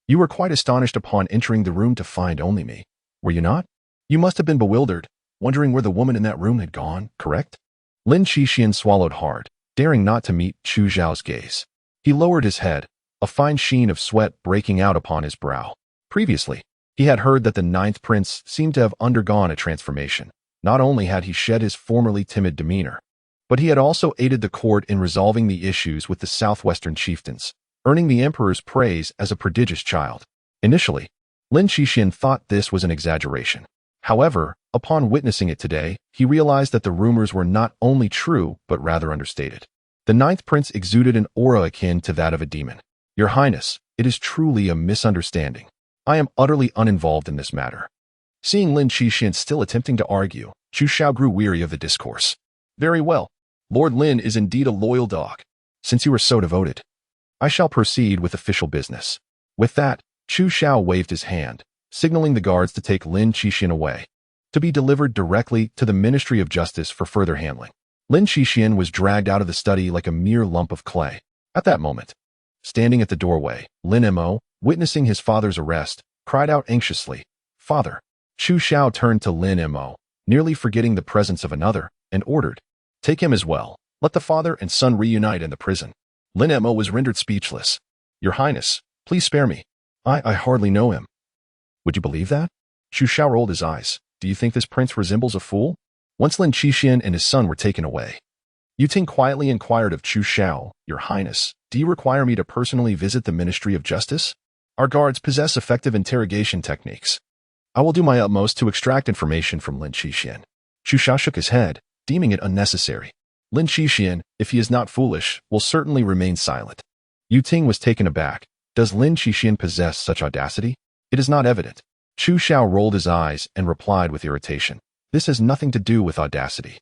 You were quite astonished upon entering the room to find only me, were you not? You must have been bewildered, wondering where the woman in that room had gone, correct? Lin Qixian swallowed hard, daring not to meet Chu Xiao's gaze. He lowered his head, a fine sheen of sweat breaking out upon his brow. Previously, he had heard that the ninth prince seemed to have undergone a transformation. Not only had he shed his formerly timid demeanor, but he had also aided the court in resolving the issues with the southwestern chieftains, earning the emperor's praise as a prodigious child. Initially, Lin Qixian thought this was an exaggeration. However, upon witnessing it today, he realized that the rumors were not only true, but rather understated. The ninth prince exuded an aura akin to that of a demon. Your Highness, it is truly a misunderstanding. I am utterly uninvolved in this matter. Seeing Lin Qixian still attempting to argue, Chu Xiao grew weary of the discourse. Very well. Lord Lin is indeed a loyal dog. Since you are so devoted, I shall proceed with official business. With that, Chu Xiao waved his hand, signaling the guards to take Lin Qixian away, to be delivered directly to the Ministry of Justice for further handling. Lin Qixian was dragged out of the study like a mere lump of clay. At that moment, standing at the doorway, Lin Mo, witnessing his father's arrest, cried out anxiously, Father. Chu Xiao turned to Lin Mo, nearly forgetting the presence of another, and ordered, Take him as well. Let the father and son reunite in the prison. Lin Mo was rendered speechless. Your Highness, please spare me. I hardly know him. Would you believe that? Chu Xiao rolled his eyes. Do you think this prince resembles a fool? Once Lin Qixian and his son were taken away, Yu Ting quietly inquired of Chu Xiao, Your Highness, do you require me to personally visit the Ministry of Justice? Our guards possess effective interrogation techniques. I will do my utmost to extract information from Lin Qixian. Chu Xiao shook his head, deeming it unnecessary. Lin Qixian, if he is not foolish, will certainly remain silent. Yu Ting was taken aback. Does Lin Qixian possess such audacity? It is not evident. Chu Xiao rolled his eyes and replied with irritation. This has nothing to do with audacity.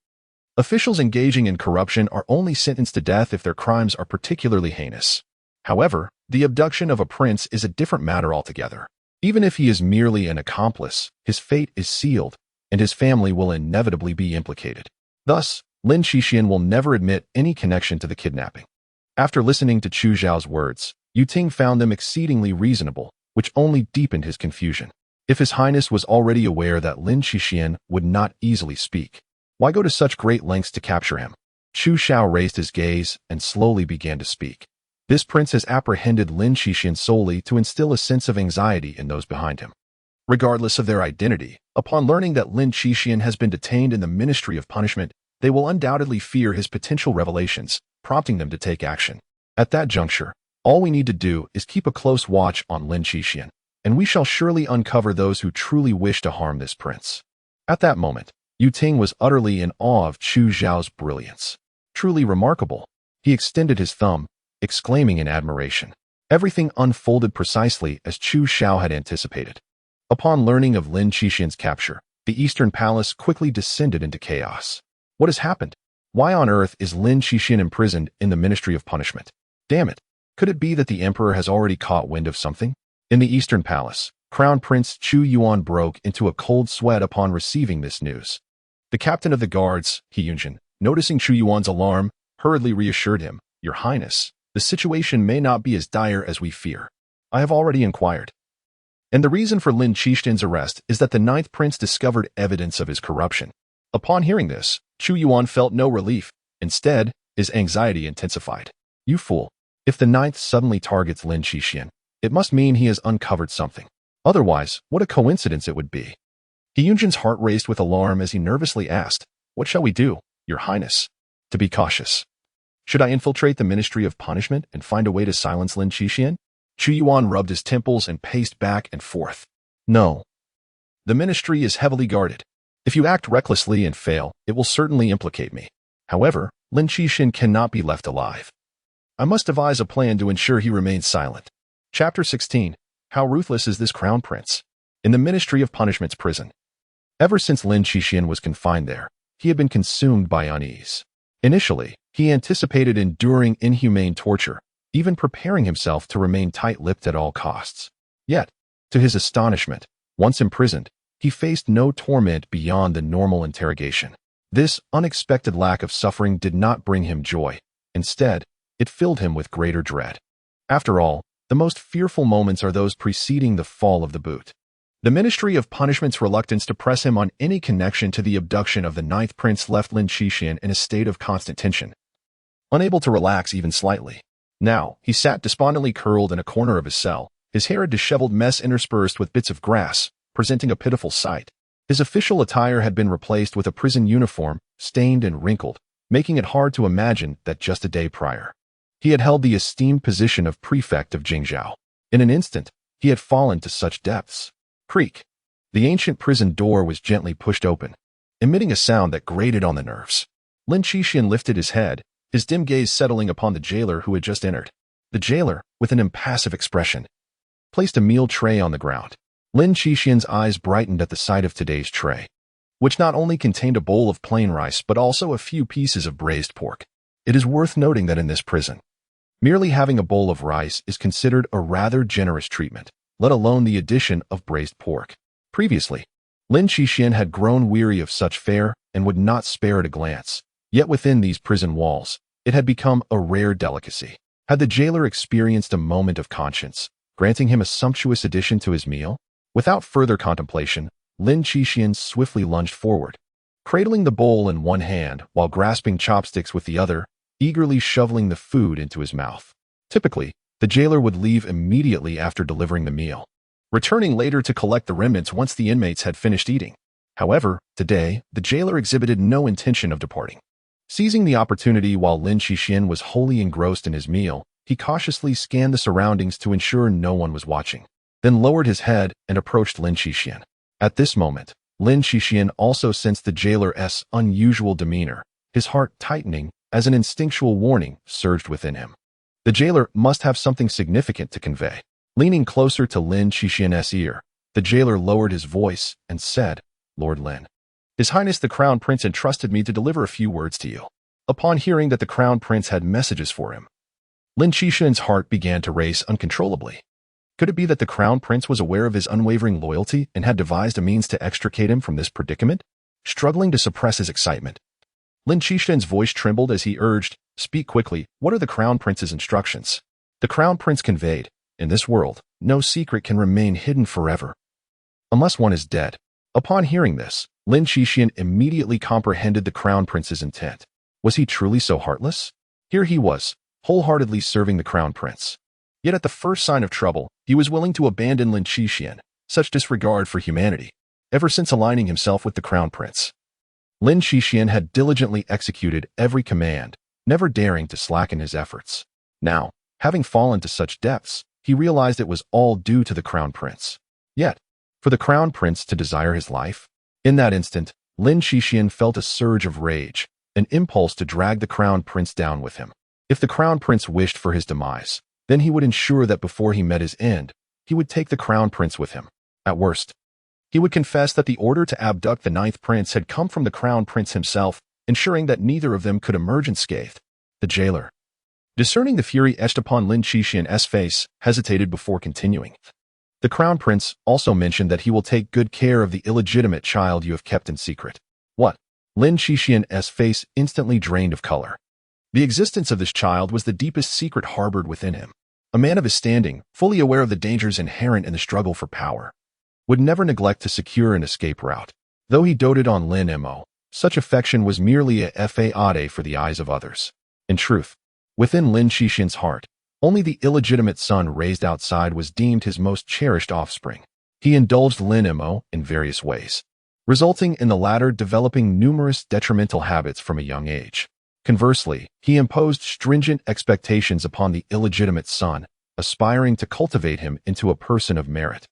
Officials engaging in corruption are only sentenced to death if their crimes are particularly heinous. However, the abduction of a prince is a different matter altogether. Even if he is merely an accomplice, his fate is sealed, and his family will inevitably be implicated. Thus, Lin Qixian will never admit any connection to the kidnapping. After listening to Chu Xiao's words, Yu Ting found them exceedingly reasonable, which only deepened his confusion. If His Highness was already aware that Lin Qixian would not easily speak, why go to such great lengths to capture him? Chu Xiao raised his gaze and slowly began to speak. This prince has apprehended Lin Qixian solely to instill a sense of anxiety in those behind him. Regardless of their identity, upon learning that Lin Qixian has been detained in the Ministry of Punishment, they will undoubtedly fear his potential revelations, prompting them to take action. At that juncture, all we need to do is keep a close watch on Lin Qixian, and we shall surely uncover those who truly wish to harm this prince. At that moment, Yu Ting was utterly in awe of Chu Xiao's brilliance. Truly remarkable. He extended his thumb, exclaiming in admiration. Everything unfolded precisely as Chu Xiao had anticipated. Upon learning of Lin Qixian's capture, the Eastern Palace quickly descended into chaos. What has happened? Why on earth is Lin Qixian imprisoned in the Ministry of Punishment? Damn it! Could it be that the Emperor has already caught wind of something? In the Eastern Palace, Crown Prince Chu Yuan broke into a cold sweat upon receiving this news. The captain of the guards, He Yunjin, noticing Chu Yuan's alarm, hurriedly reassured him, "Your Highness, the situation may not be as dire as we fear. I have already inquired. And the reason for Lin Qixian's arrest is that the ninth prince discovered evidence of his corruption." Upon hearing this, Chu Yuan felt no relief. Instead, his anxiety intensified. "You fool. If the ninth suddenly targets Lin Qixian, it must mean he has uncovered something. Otherwise, what a coincidence it would be." He Yunjin's heart raced with alarm as he nervously asked, "What shall we do, Your Highness?" "To be cautious. Should I infiltrate the Ministry of Punishment and find a way to silence Lin Qixian?" Chu Yuan rubbed his temples and paced back and forth. "No. The ministry is heavily guarded. If you act recklessly and fail, it will certainly implicate me. However, Lin Qixian cannot be left alive. I must devise a plan to ensure he remains silent." Chapter 16. How ruthless is this crown prince? In the Ministry of Punishment's prison. Ever since Lin Qixian was confined there, he had been consumed by unease. Initially, he anticipated enduring inhumane torture, even preparing himself to remain tight-lipped at all costs. Yet, to his astonishment, once imprisoned, he faced no torment beyond the normal interrogation. This unexpected lack of suffering did not bring him joy. Instead, it filled him with greater dread. After all, the most fearful moments are those preceding the fall of the boot. The Ministry of Punishment's reluctance to press him on any connection to the abduction of the ninth prince left Lin Qixian in a state of constant tension, unable to relax even slightly. Now, he sat despondently curled in a corner of his cell, his hair a disheveled mess interspersed with bits of grass, presenting a pitiful sight. His official attire had been replaced with a prison uniform, stained and wrinkled, making it hard to imagine that just a day prior, he had held the esteemed position of prefect of Jingzhou. In an instant, he had fallen to such depths. Creak. The ancient prison door was gently pushed open, emitting a sound that grated on the nerves. Lin Qixian lifted his head, his dim gaze settling upon the jailer who had just entered. The jailer, with an impassive expression, placed a meal tray on the ground. Lin Qixian's eyes brightened at the sight of today's tray, which not only contained a bowl of plain rice but also a few pieces of braised pork. It is worth noting that in this prison, merely having a bowl of rice is considered a rather generous treatment, let alone the addition of braised pork. Previously, Lin Qixian had grown weary of such fare and would not spare at a glance. Yet within these prison walls, it had become a rare delicacy. Had the jailer experienced a moment of conscience, granting him a sumptuous addition to his meal? Without further contemplation, Lin Qixian swiftly lunged forward, cradling the bowl in one hand while grasping chopsticks with the other, eagerly shoveling the food into his mouth. Typically, the jailer would leave immediately after delivering the meal, returning later to collect the remnants once the inmates had finished eating. However, today, the jailer exhibited no intention of departing. Seizing the opportunity while Lin Qixian was wholly engrossed in his meal, he cautiously scanned the surroundings to ensure no one was watching, then lowered his head and approached Lin Qixian. At this moment, Lin Qixian also sensed the jailer's unusual demeanor, his heart tightening as an instinctual warning surged within him. The jailer must have something significant to convey. Leaning closer to Lin Qixian's ear, the jailer lowered his voice and said, "Lord Lin, His Highness the Crown Prince entrusted me to deliver a few words to you." Upon hearing that the Crown Prince had messages for him, Lin Qixian's heart began to race uncontrollably. Could it be that the Crown Prince was aware of his unwavering loyalty and had devised a means to extricate him from this predicament? Struggling to suppress his excitement, Lin Qixian's voice trembled as he urged, "Speak quickly, what are the Crown Prince's instructions?" The Crown Prince conveyed, "In this world, no secret can remain hidden forever, unless one is dead." Upon hearing this, Lin Qixian immediately comprehended the Crown Prince's intent. Was he truly so heartless? Here he was, wholeheartedly serving the crown prince. Yet at the first sign of trouble, he was willing to abandon Lin Qixian, such disregard for humanity. Ever since aligning himself with the crown prince, Lin Qixian had diligently executed every command, never daring to slacken his efforts. Now, having fallen to such depths, he realized it was all due to the crown prince. Yet, for the crown prince to desire his life? In that instant, Lin Qixian felt a surge of rage, an impulse to drag the crown prince down with him. If the crown prince wished for his demise, then he would ensure that before he met his end, he would take the crown prince with him. At worst, he would confess that the order to abduct the ninth prince had come from the crown prince himself, ensuring that neither of them could emerge unscathed. The jailer, discerning the fury etched upon Lin Qixian's face, hesitated before continuing. The crown prince also mentioned that he will take good care of the illegitimate child you have kept in secret. What? Lin Qixian's face instantly drained of color. The existence of this child was the deepest secret harbored within him. A man of his standing, fully aware of the dangers inherent in the struggle for power, would never neglect to secure an escape route. Though he doted on Lin Mo, such affection was merely a fade for the eyes of others. In truth, within Lin Qixian's heart, only the illegitimate son raised outside was deemed his most cherished offspring. He indulged Lin Mo in various ways, resulting in the latter developing numerous detrimental habits from a young age. Conversely, he imposed stringent expectations upon the illegitimate son, aspiring to cultivate him into a person of merit,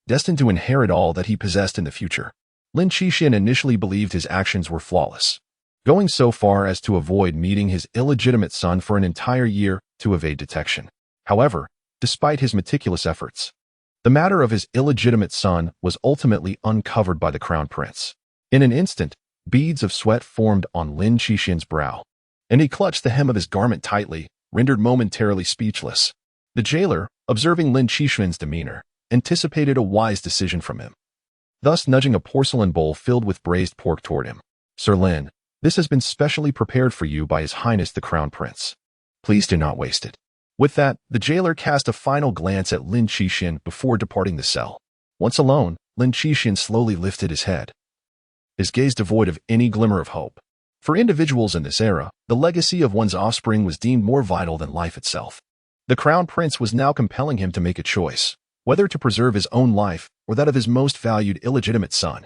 destined to inherit all that he possessed in the future. Lin Qixian initially believed his actions were flawless, going so far as to avoid meeting his illegitimate son for an entire year to evade detection. However, despite his meticulous efforts, the matter of his illegitimate son was ultimately uncovered by the crown prince. In an instant, beads of sweat formed on Lin Qixian's brow, and he clutched the hem of his garment tightly, rendered momentarily speechless. The jailer, observing Lin Qixian's demeanor, anticipated a wise decision from him, thus nudging a porcelain bowl filled with braised pork toward him. Sir Lin, this has been specially prepared for you by His Highness the Crown Prince. Please do not waste it. With that, the jailer cast a final glance at Lin Qixian before departing the cell. Once alone, Lin Qixian slowly lifted his head, his gaze devoid of any glimmer of hope. For individuals in this era, the legacy of one's offspring was deemed more vital than life itself. The crown prince was now compelling him to make a choice, whether to preserve his own life or that of his most valued illegitimate son.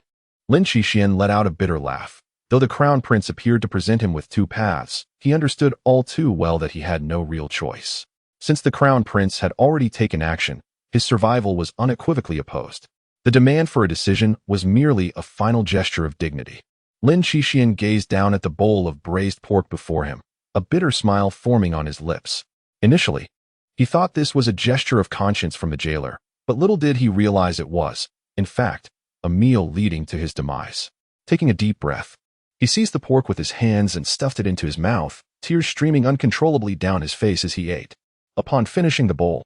Lin Qixian let out a bitter laugh. Though the crown prince appeared to present him with two paths, he understood all too well that he had no real choice. Since the crown prince had already taken action, his survival was unequivocally opposed. The demand for a decision was merely a final gesture of dignity. Lin Qixian gazed down at the bowl of braised pork before him, a bitter smile forming on his lips. Initially, he thought this was a gesture of conscience from the jailer, but little did he realize it was, in fact, a meal leading to his demise. Taking a deep breath, he seized the pork with his hands and stuffed it into his mouth, tears streaming uncontrollably down his face as he ate. Upon finishing the bowl,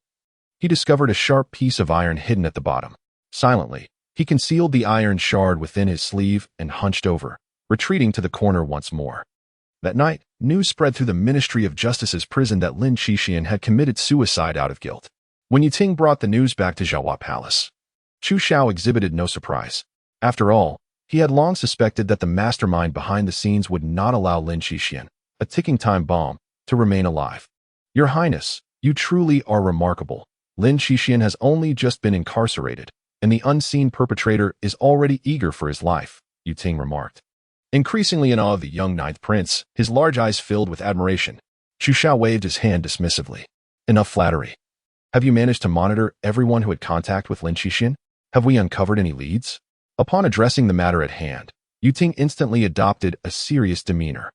he discovered a sharp piece of iron hidden at the bottom. Silently, he concealed the iron shard within his sleeve and hunched over, retreating to the corner once more. That night, news spread through the Ministry of Justice's prison that Lin Qixian had committed suicide out of guilt. When Yuting brought the news back to Zhaohua Palace, Chu Xiao exhibited no surprise. After all, he had long suspected that the mastermind behind the scenes would not allow Lin Qixian, a ticking time bomb, to remain alive. Your Highness, you truly are remarkable. Lin Qixian has only just been incarcerated, and the unseen perpetrator is already eager for his life, Yuting remarked. Increasingly in awe of the young ninth prince, his large eyes filled with admiration, Chu Xiao waved his hand dismissively. Enough flattery. Have you managed to monitor everyone who had contact with Lin Qixian? Have we uncovered any leads? Upon addressing the matter at hand, Yuting instantly adopted a serious demeanor.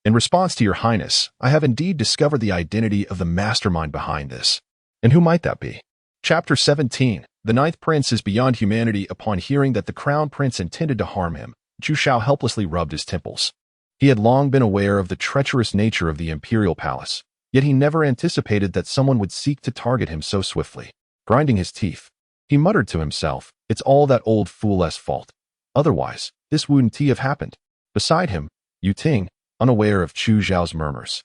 In response to your highness, I have indeed discovered the identity of the mastermind behind this. And who might that be? Chapter 17. The ninth prince is beyond humanity. Upon hearing that the crown prince intended to harm him, Chu Xiao helplessly rubbed his temples. He had long been aware of the treacherous nature of the imperial palace, yet he never anticipated that someone would seek to target him so swiftly. Grinding his teeth, he muttered to himself, it's all that old fool's fault. Otherwise, this wouldn't have happened. Beside him, Yuting, unaware of Chu Xiao's murmurs,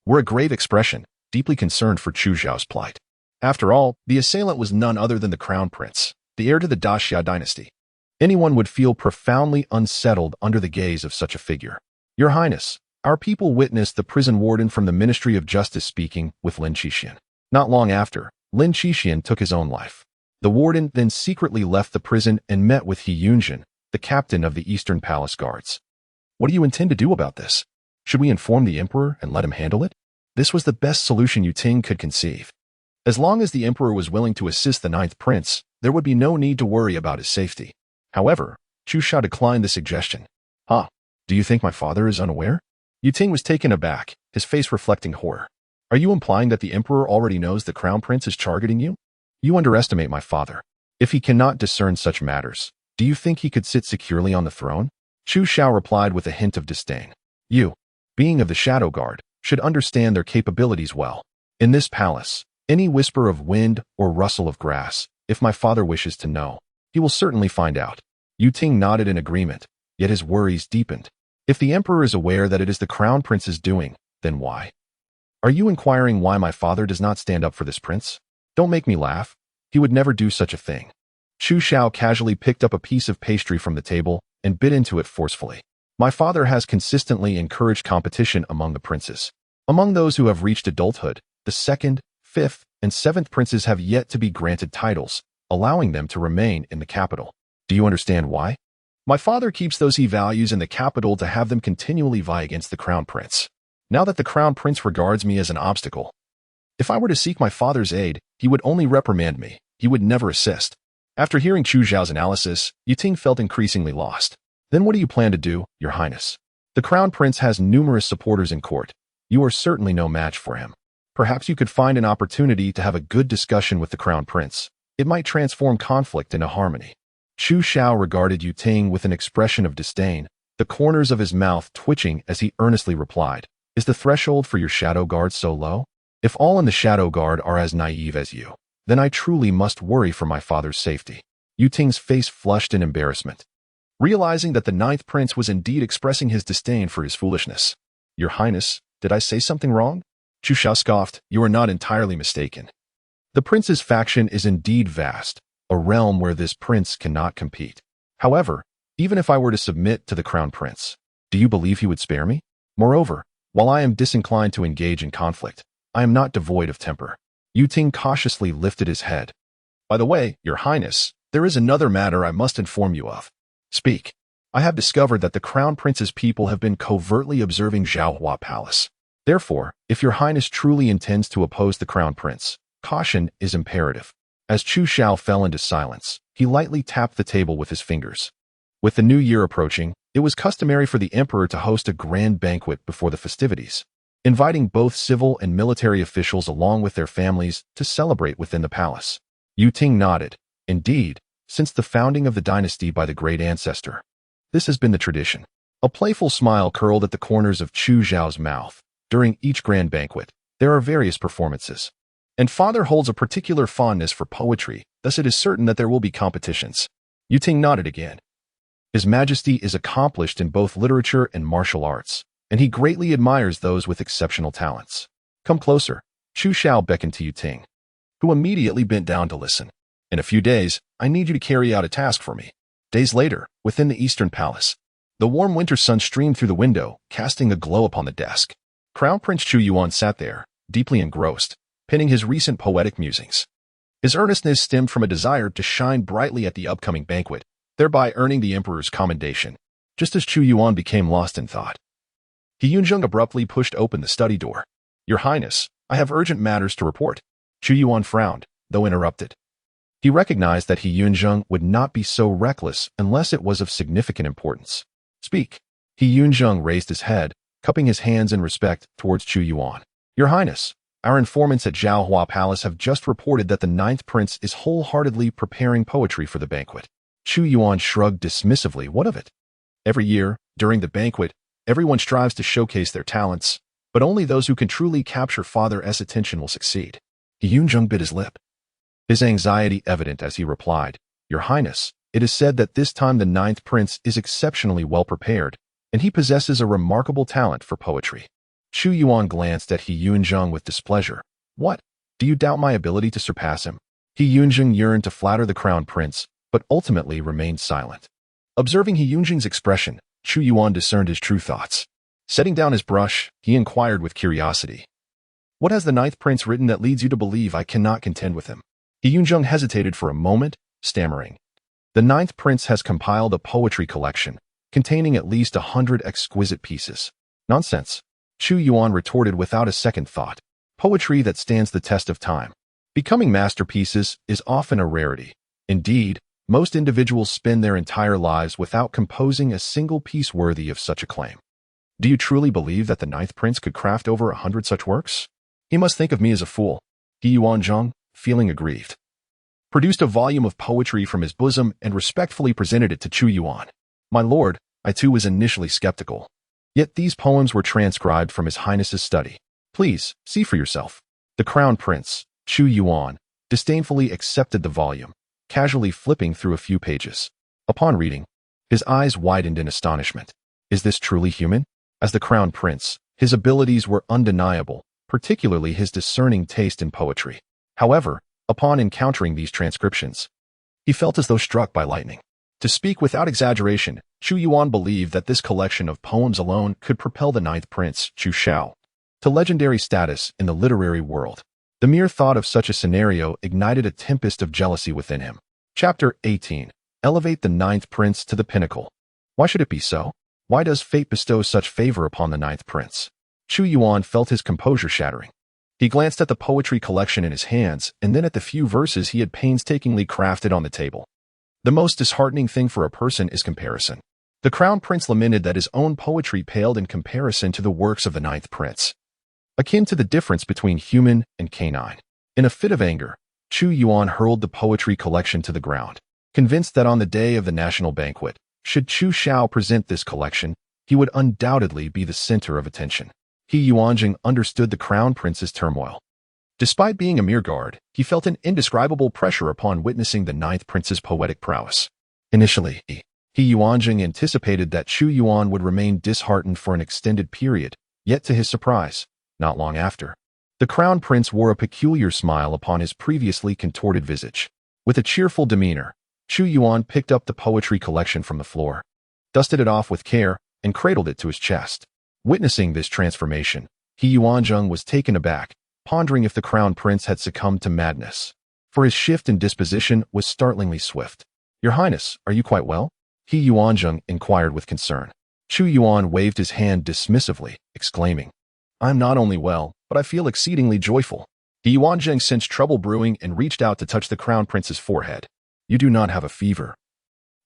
wore a grave expression, deeply concerned for Chu Xiao's plight. After all, the assailant was none other than the crown prince, the heir to the Great Xia Dynasty. Anyone would feel profoundly unsettled under the gaze of such a figure. Your Highness, Our people witnessed the prison warden from the Ministry of Justice speaking with Lin Qixian. Not long after, Lin Qixian took his own life. The warden then secretly left the prison and met with He Yunjin, the captain of the Eastern Palace Guards. What do you intend to do about this? Should we inform the emperor and let him handle it? This was the best solution Yu Ting could conceive. As long as the emperor was willing to assist the ninth prince, there would be no need to worry about his safety. However, Chu Xiao declined the suggestion. Huh? Do you think my father is unaware? Yu Ting was taken aback, his face reflecting horror. Are you implying that the emperor already knows the crown prince is targeting you? You underestimate my father. If he cannot discern such matters, do you think he could sit securely on the throne? Chu Xiao replied with a hint of disdain. You, being of the Shadow Guard, should understand their capabilities well. In this palace, any whisper of wind or rustle of grass, if my father wishes to know, he will certainly find out. Yu Ting nodded in agreement, yet his worries deepened. If the emperor is aware that it is the crown prince's doing, then why? Are you inquiring why my father does not stand up for this prince? Don't make me laugh. He would never do such a thing. Chu Xiao casually picked up a piece of pastry from the table and bit into it forcefully. My father has consistently encouraged competition among the princes. Among those who have reached adulthood, the second, fifth, and seventh princes have yet to be granted titles, allowing them to remain in the capital. Do you understand why? My father keeps those he values in the capital to have them continually vie against the crown prince. Now that the crown prince regards me as an obstacle, if I were to seek my father's aid, he would only reprimand me. He would never assist. After hearing Chu Xiao's analysis, Yu Ting felt increasingly lost. Then what do you plan to do, Your Highness? The crown prince has numerous supporters in court. You are certainly no match for him. Perhaps you could find an opportunity to have a good discussion with the crown prince. It might transform conflict into harmony. Chu Xiao regarded Yu Ting with an expression of disdain, the corners of his mouth twitching as he earnestly replied, Is the threshold for your shadow guard so low? If all in the shadow guard are as naive as you, then I truly must worry for my father's safety. Yu Ting's face flushed in embarrassment, realizing that the ninth prince was indeed expressing his disdain for his foolishness. Your Highness, did I say something wrong? Chu Xiao scoffed. You are not entirely mistaken. The prince's faction is indeed vast, a realm where this prince cannot compete. However, even if I were to submit to the crown prince, do you believe he would spare me? Moreover, while I am disinclined to engage in conflict, I am not devoid of temper. Yu Ting cautiously lifted his head. By the way, Your Highness, there is another matter I must inform you of. Speak. I have discovered that the crown prince's people have been covertly observing Zhaohua Palace. Therefore, if Your Highness truly intends to oppose the crown prince, caution is imperative. As Chu Xiao fell into silence, he lightly tapped the table with his fingers. With the new year approaching, it was customary for the emperor to host a grand banquet before the festivities, inviting both civil and military officials along with their families to celebrate within the palace. Yu Ting nodded. Indeed, since the founding of the dynasty by the great ancestor, this has been the tradition. A playful smile curled at the corners of Chu Xiao's mouth. During each grand banquet, there are various performances. And father holds a particular fondness for poetry, thus it is certain that there will be competitions. Yu Ting nodded again. His Majesty is accomplished in both literature and martial arts, and he greatly admires those with exceptional talents. Come closer. Chu Xiao beckoned to Yu Ting, who immediately bent down to listen. In a few days, I need you to carry out a task for me. Days later, within the Eastern Palace, the warm winter sun streamed through the window, casting a glow upon the desk. Crown Prince Chu Yuan sat there, deeply engrossed, penning his recent poetic musings. His earnestness stemmed from a desire to shine brightly at the upcoming banquet, thereby earning the emperor's commendation. Just as Chu Yuan became lost in thought, He Yunjung abruptly pushed open the study door. Your Highness, I have urgent matters to report. Chu Yuan frowned, though interrupted. He recognized that He Yunjung would not be so reckless unless it was of significant importance. Speak. He Yunjung raised his head, cupping his hands in respect towards Chu Yuan. Your Highness, our informants at Zhaohua Palace have just reported that the ninth prince is wholeheartedly preparing poetry for the banquet. Chu Yuan shrugged dismissively. What of it? Every year, during the banquet, everyone strives to showcase their talents, but only those who can truly capture Father's attention will succeed. He Yunjung bit his lip, his anxiety evident as he replied, Your Highness, it is said that this time the ninth prince is exceptionally well prepared, and he possesses a remarkable talent for poetry. Chu Yuan glanced at He Yunjung with displeasure. What? Do you doubt my ability to surpass him? He Yunjung yearned to flatter the crown prince, but ultimately remained silent. Observing He Yunjung's expression, Chu Yuan discerned his true thoughts. Setting down his brush, he inquired with curiosity. What has the ninth prince written that leads you to believe I cannot contend with him? Yunjung hesitated for a moment, stammering. The ninth prince has compiled a poetry collection, containing at least 100 exquisite pieces. Nonsense, Chu Yuan retorted without a second thought. Poetry that stands the test of time. Becoming masterpieces is often a rarity. Indeed, most individuals spend their entire lives without composing a single piece worthy of such acclaim. Do you truly believe that the ninth prince could craft over 100 such works? He must think of me as a fool. Yuanzhang, feeling aggrieved, produced a volume of poetry from his bosom and respectfully presented it to Chu Yuan. My lord, I too was initially skeptical. Yet these poems were transcribed from His Highness's study. Please, see for yourself. The crown prince, Chu Yuan, disdainfully accepted the volume, casually flipping through a few pages. Upon reading, his eyes widened in astonishment. Is this truly human? As the crown prince, his abilities were undeniable, particularly his discerning taste in poetry. However, upon encountering these transcriptions, he felt as though struck by lightning. To speak without exaggeration, Chu Yuan believed that this collection of poems alone could propel the ninth prince, Chu Xiao, to legendary status in the literary world. The mere thought of such a scenario ignited a tempest of jealousy within him. Chapter 18. Elevate the ninth prince to the pinnacle. Why should it be so? Why does fate bestow such favor upon the ninth prince? Chu Yuan felt his composure shattering. He glanced at the poetry collection in his hands and then at the few verses he had painstakingly crafted on the table. The most disheartening thing for a person is comparison. The crown prince lamented that his own poetry paled in comparison to the works of the ninth prince, akin to the difference between human and canine. In a fit of anger, Chu Yuan hurled the poetry collection to the ground, convinced that on the day of the national banquet, should Chu Xiao present this collection, he would undoubtedly be the center of attention. Yuanjing understood the crown prince's turmoil. Despite being a mere guard, he felt an indescribable pressure upon witnessing the ninth prince's poetic prowess. Initially, Yuanjing anticipated that Chu Yuan would remain disheartened for an extended period, yet to his surprise, not long after, the crown prince wore a peculiar smile upon his previously contorted visage. With a cheerful demeanor, Chu Yuan picked up the poetry collection from the floor, dusted it off with care, and cradled it to his chest. Witnessing this transformation, Yuanzhang was taken aback, pondering if the crown prince had succumbed to madness. For his shift in disposition was startlingly swift. Your Highness, are you quite well? Yuanzhang inquired with concern. Chu Yuan waved his hand dismissively, exclaiming, I'm not only well, but I feel exceedingly joyful. Yuanzhang sensed trouble brewing and reached out to touch the crown prince's forehead. You do not have a fever,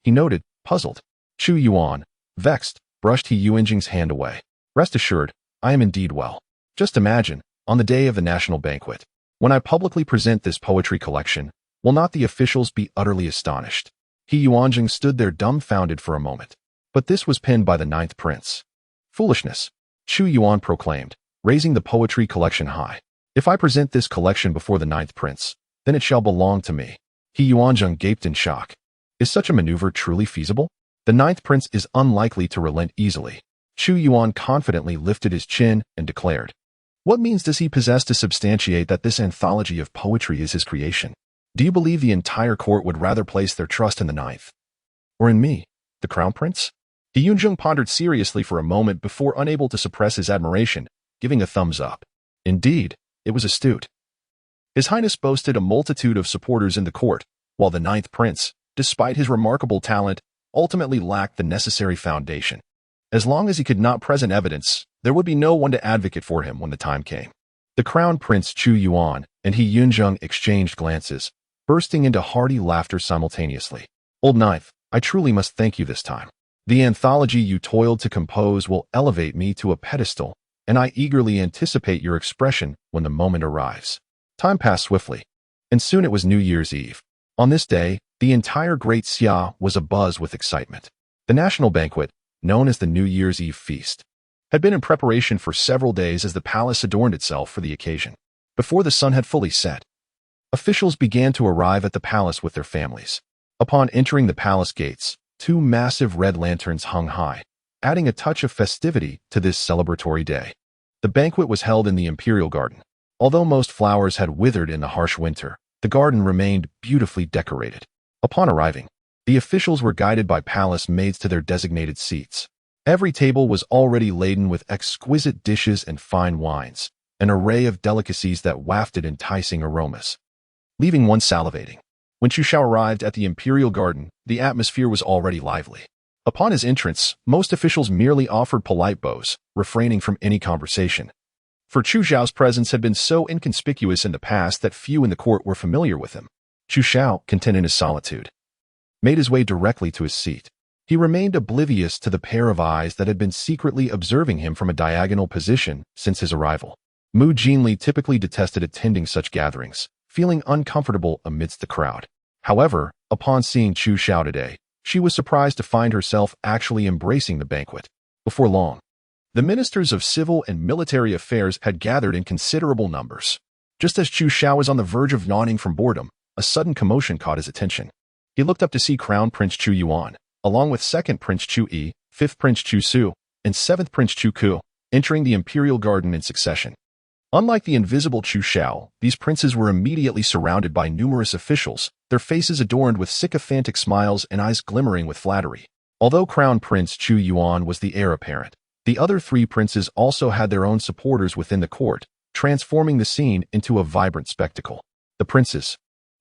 he noted, puzzled. Chu Yuan, vexed, brushed Yuanzhang's hand away. Rest assured, I am indeed well. Just imagine, on the day of the national banquet, when I publicly present this poetry collection, will not the officials be utterly astonished? Yuanjing stood there dumbfounded for a moment. But this was penned by the ninth prince. Foolishness, Chu Yuan proclaimed, raising the poetry collection high. If I present this collection before the ninth prince, then it shall belong to me. Yuanjing gaped in shock. Is such a maneuver truly feasible? The ninth prince is unlikely to relent easily. Chu Yuan confidently lifted his chin and declared, What means does he possess to substantiate that this anthology of poetry is his creation? Do you believe the entire court would rather place their trust in the ninth? Or in me, the crown prince? Yunjung pondered seriously for a moment before unable to suppress his admiration, giving a thumbs up. Indeed, it was astute. His Highness boasted a multitude of supporters in the court, while the ninth prince, despite his remarkable talent, ultimately lacked the necessary foundation. As long as he could not present evidence, there would be no one to advocate for him when the time came. The crown prince Chu Yuan and Yunjung exchanged glances, bursting into hearty laughter simultaneously. Old ninth, I truly must thank you this time. The anthology you toiled to compose will elevate me to a pedestal, and I eagerly anticipate your expression when the moment arrives. Time passed swiftly, and soon it was New Year's Eve. On this day, the entire Great Xia was abuzz with excitement. The national banquet, known as the New Year's Eve feast, had been in preparation for several days as the palace adorned itself for the occasion. Before the sun had fully set, officials began to arrive at the palace with their families. Upon entering the palace gates, 2 massive red lanterns hung high, adding a touch of festivity to this celebratory day. The banquet was held in the imperial garden. Although most flowers had withered in the harsh winter, the garden remained beautifully decorated. Upon arriving, the officials were guided by palace maids to their designated seats. Every table was already laden with exquisite dishes and fine wines, an array of delicacies that wafted enticing aromas, leaving one salivating. When Chu Xiao arrived at the imperial garden, the atmosphere was already lively. Upon his entrance, most officials merely offered polite bows, refraining from any conversation. For Chu Xiao's presence had been so inconspicuous in the past that few in the court were familiar with him. Chu Xiao, content in his solitude, made his way directly to his seat. He remained oblivious to the pair of eyes that had been secretly observing him from a diagonal position since his arrival. Mu Jinli typically detested attending such gatherings, feeling uncomfortable amidst the crowd. However, upon seeing Chu Xiao today, she was surprised to find herself actually embracing the banquet. Before long, the ministers of civil and military affairs had gathered in considerable numbers. Just as Chu Xiao was on the verge of yawning from boredom, a sudden commotion caught his attention. He looked up to see Crown Prince Chu Yuan, along with 2nd Prince Chu Yi, 5th Prince Chu Su, and 7th Prince Chu Ku, entering the imperial garden in succession. Unlike the invisible Chu Xiao, these princes were immediately surrounded by numerous officials, their faces adorned with sycophantic smiles and eyes glimmering with flattery. Although Crown Prince Chu Yuan was the heir apparent, the other 3 princes also had their own supporters within the court, transforming the scene into a vibrant spectacle. The princes,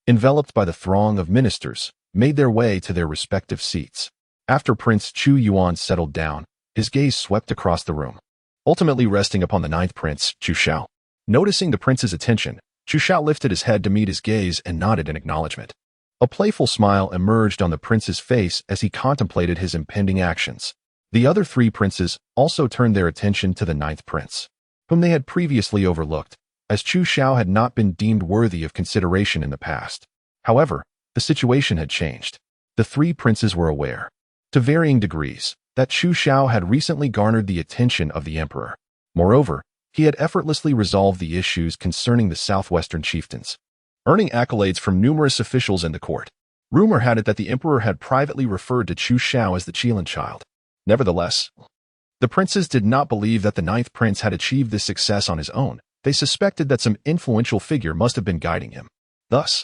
enveloped by the throng of ministers, made their way to their respective seats. After Prince Chu Yuan settled down, his gaze swept across the room, ultimately resting upon the 9th prince, Chu Xiao. Noticing the prince's attention, Chu Xiao lifted his head to meet his gaze and nodded in acknowledgement. A playful smile emerged on the prince's face as he contemplated his impending actions. The other 3 princes also turned their attention to the 9th prince, whom they had previously overlooked, as Chu Xiao had not been deemed worthy of consideration in the past. However, the situation had changed. The 3 princes were aware, to varying degrees, that Chu Xiao had recently garnered the attention of the emperor. Moreover, he had effortlessly resolved the issues concerning the southwestern chieftains, earning accolades from numerous officials in the court. Rumor had it that the emperor had privately referred to Chu Xiao as the Qilin child. Nevertheless, the princes did not believe that the 9th prince had achieved this success on his own. They suspected that some influential figure must have been guiding him. Thus,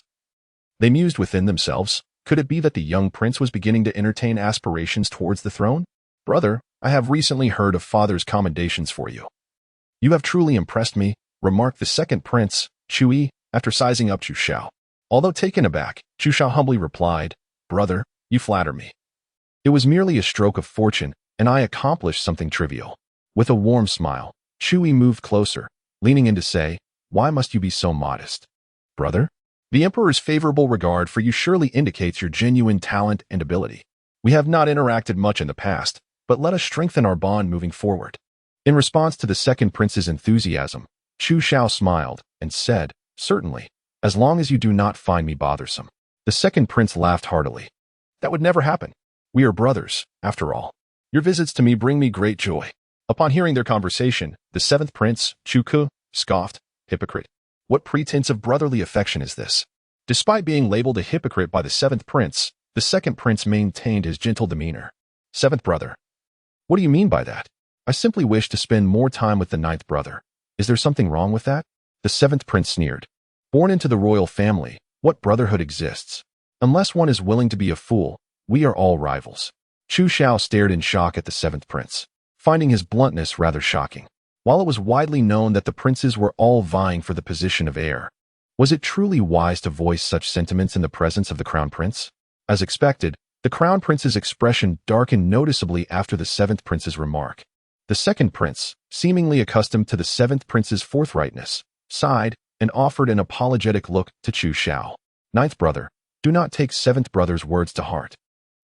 they mused within themselves, could it be that the young prince was beginning to entertain aspirations towards the throne? Brother, I have recently heard of father's commendations for you. You have truly impressed me, remarked the 2nd prince, Chu Yi, after sizing up Chu Xiao. Although taken aback, Chu Xiao humbly replied, Brother, you flatter me. It was merely a stroke of fortune, and I accomplished something trivial. With a warm smile, Chu Yi moved closer, leaning in to say, Why must you be so modest? Brother, the emperor's favorable regard for you surely indicates your genuine talent and ability. We have not interacted much in the past, but let us strengthen our bond moving forward. In response to the 2nd prince's enthusiasm, Chu Xiao smiled and said, Certainly, as long as you do not find me bothersome. The 2nd prince laughed heartily. That would never happen. We are brothers, after all. Your visits to me bring me great joy. Upon hearing their conversation, the 7th prince, Chu Ku, scoffed, Hypocrite. What pretense of brotherly affection is this? Despite being labeled a hypocrite by the 7th prince, the 2nd prince maintained his gentle demeanor. 7th brother. What do you mean by that? I simply wish to spend more time with the 9th brother. Is there something wrong with that? The 7th prince sneered. Born into the royal family, what brotherhood exists? Unless one is willing to be a fool, we are all rivals. Chu Xiao stared in shock at the 7th prince, finding his bluntness rather shocking. While it was widely known that the princes were all vying for the position of heir, was it truly wise to voice such sentiments in the presence of the crown prince? As expected, the crown prince's expression darkened noticeably after the 7th prince's remark. The 2nd prince, seemingly accustomed to the 7th prince's forthrightness, sighed and offered an apologetic look to Chu Xiao. 9th brother, do not take 7th brother's words to heart.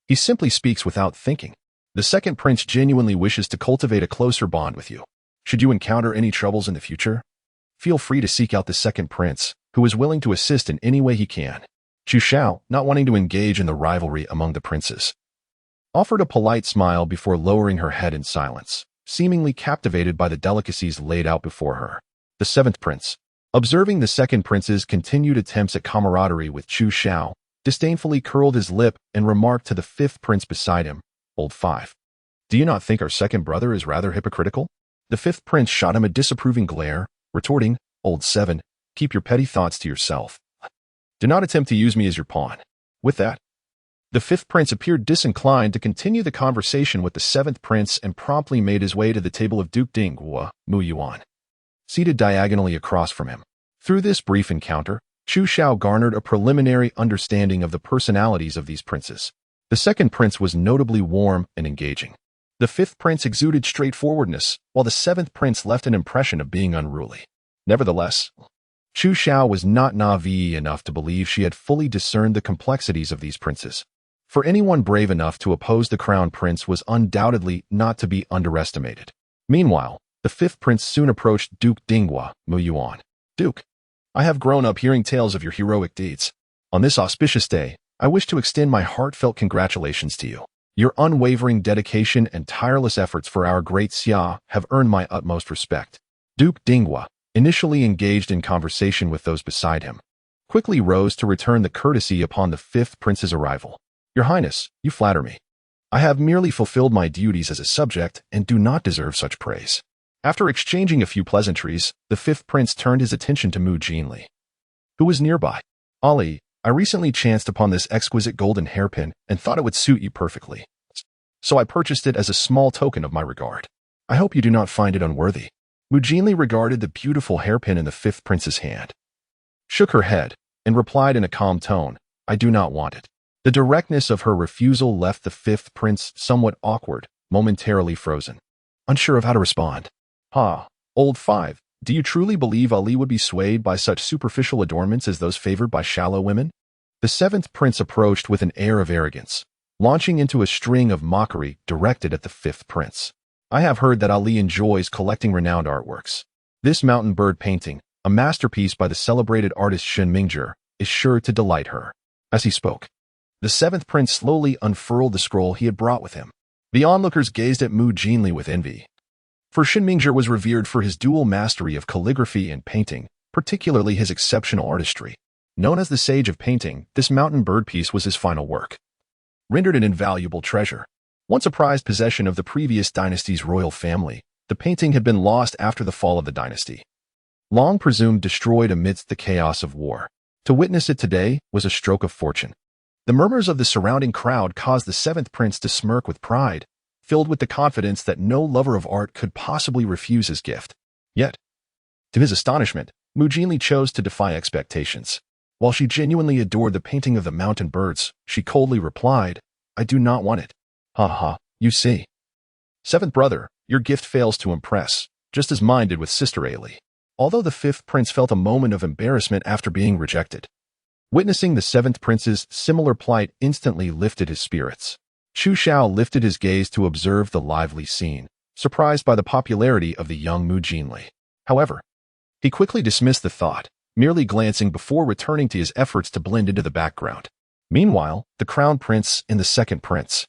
He simply speaks without thinking. The 2nd prince genuinely wishes to cultivate a closer bond with you. Should you encounter any troubles in the future, feel free to seek out the 2nd prince, who is willing to assist in any way he can. Chu Xiao, not wanting to engage in the rivalry among the princes, offered a polite smile before lowering her head in silence, seemingly captivated by the delicacies laid out before her. The 7th prince, observing the 2nd prince's continued attempts at camaraderie with Chu Xiao, disdainfully curled his lip and remarked to the 5th prince beside him, Old 5. Do you not think our 2nd brother is rather hypocritical? The 5th prince shot him a disapproving glare, retorting, Old 7, keep your petty thoughts to yourself. Do not attempt to use me as your pawn. With that, The fifth prince appeared disinclined to continue the conversation with the seventh prince and promptly made his way to the table of Duke Dinghua, Mu Yuan, seated diagonally across from him. Through this brief encounter, Chu Xiao garnered a preliminary understanding of the personalities of these princes. The second prince was notably warm and engaging. The fifth prince exuded straightforwardness, while the seventh prince left an impression of being unruly. Nevertheless, Chu Xiao was not naive enough to believe she had fully discerned the complexities of these princes. For anyone brave enough to oppose the crown prince was undoubtedly not to be underestimated. Meanwhile, the fifth prince soon approached Duke Dinghua, Mu Yuan. Duke, I have grown up hearing tales of your heroic deeds. On this auspicious day, I wish to extend my heartfelt congratulations to you. Your unwavering dedication and tireless efforts for our Great Xia have earned my utmost respect. Duke Dinghua, initially engaged in conversation with those beside him, quickly rose to return the courtesy upon the fifth prince's arrival. Your Highness, you flatter me. I have merely fulfilled my duties as a subject and do not deserve such praise. After exchanging a few pleasantries, the fifth prince turned his attention to Mu Jinli, who was nearby. Ali, I recently chanced upon this exquisite golden hairpin and thought it would suit you perfectly. So I purchased it as a small token of my regard. I hope you do not find it unworthy. Mu Jinli regarded the beautiful hairpin in the fifth prince's hand, shook her head, and replied in a calm tone, I do not want it. The directness of her refusal left the fifth prince somewhat awkward, momentarily frozen, unsure of how to respond. Old five, do you truly believe Ali would be swayed by such superficial adornments as those favored by shallow women? The seventh prince approached with an air of arrogance, launching into a string of mockery directed at the fifth prince. I have heard that Ali enjoys collecting renowned artworks. This mountain bird painting, a masterpiece by the celebrated artist Shen Mingzhi, is sure to delight her. As he spoke, the seventh prince slowly unfurled the scroll he had brought with him. The onlookers gazed at Mu Jinli with envy. For Shen Mingzhi was revered for his dual mastery of calligraphy and painting, particularly his exceptional artistry. Known as the Sage of Painting, this mountain bird piece was his final work, rendered an invaluable treasure. Once a prized possession of the previous dynasty's royal family, the painting had been lost after the fall of the dynasty, long presumed destroyed amidst the chaos of war. To witness it today was a stroke of fortune. The murmurs of the surrounding crowd caused the seventh prince to smirk with pride, filled with the confidence that no lover of art could possibly refuse his gift. Yet, to his astonishment, Mu Jinli chose to defy expectations. While she genuinely adored the painting of the mountain birds, she coldly replied, I do not want it. You see. Seventh brother, your gift fails to impress, just as mine did with Sister Ali. Although the fifth prince felt a moment of embarrassment after being rejected, witnessing the seventh prince's similar plight instantly lifted his spirits. Chu Xiao lifted his gaze to observe the lively scene, surprised by the popularity of the young Mu Jinli. However, he quickly dismissed the thought, merely glancing before returning to his efforts to blend into the background. Meanwhile, the crown prince and the second prince,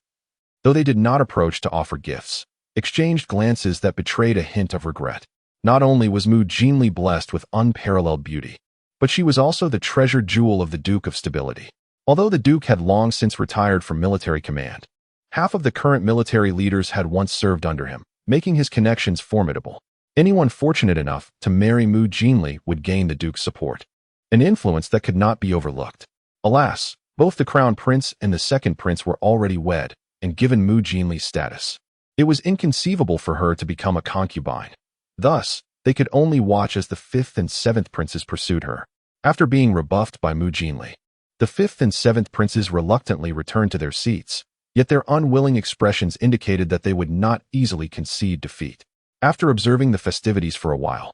though they did not approach to offer gifts, exchanged glances that betrayed a hint of regret. Not only was Mu Jinli blessed with unparalleled beauty, but she was also the treasured jewel of the Duke of Stability. Although the Duke had long since retired from military command, half of the current military leaders had once served under him, making his connections formidable. Anyone fortunate enough to marry Mu Jinli would gain the Duke's support, an influence that could not be overlooked. Alas, both the crown prince and the second prince were already wed and given Mu Jinli's status. It was inconceivable for her to become a concubine. Thus, they could only watch as the fifth and seventh princes pursued her. After being rebuffed by Mu Jinli, the fifth and seventh princes reluctantly returned to their seats, yet their unwilling expressions indicated that they would not easily concede defeat. After observing the festivities for a while,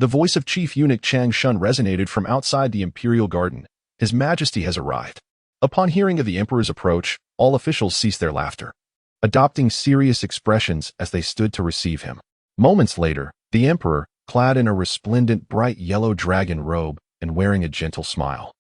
the voice of Chief Eunuch Chang Shun resonated from outside the imperial garden. His Majesty has arrived. Upon hearing of the emperor's approach, all officials ceased their laughter, adopting serious expressions as they stood to receive him. Moments later, the emperor, clad in a resplendent bright yellow dragon robe and wearing a gentle smile,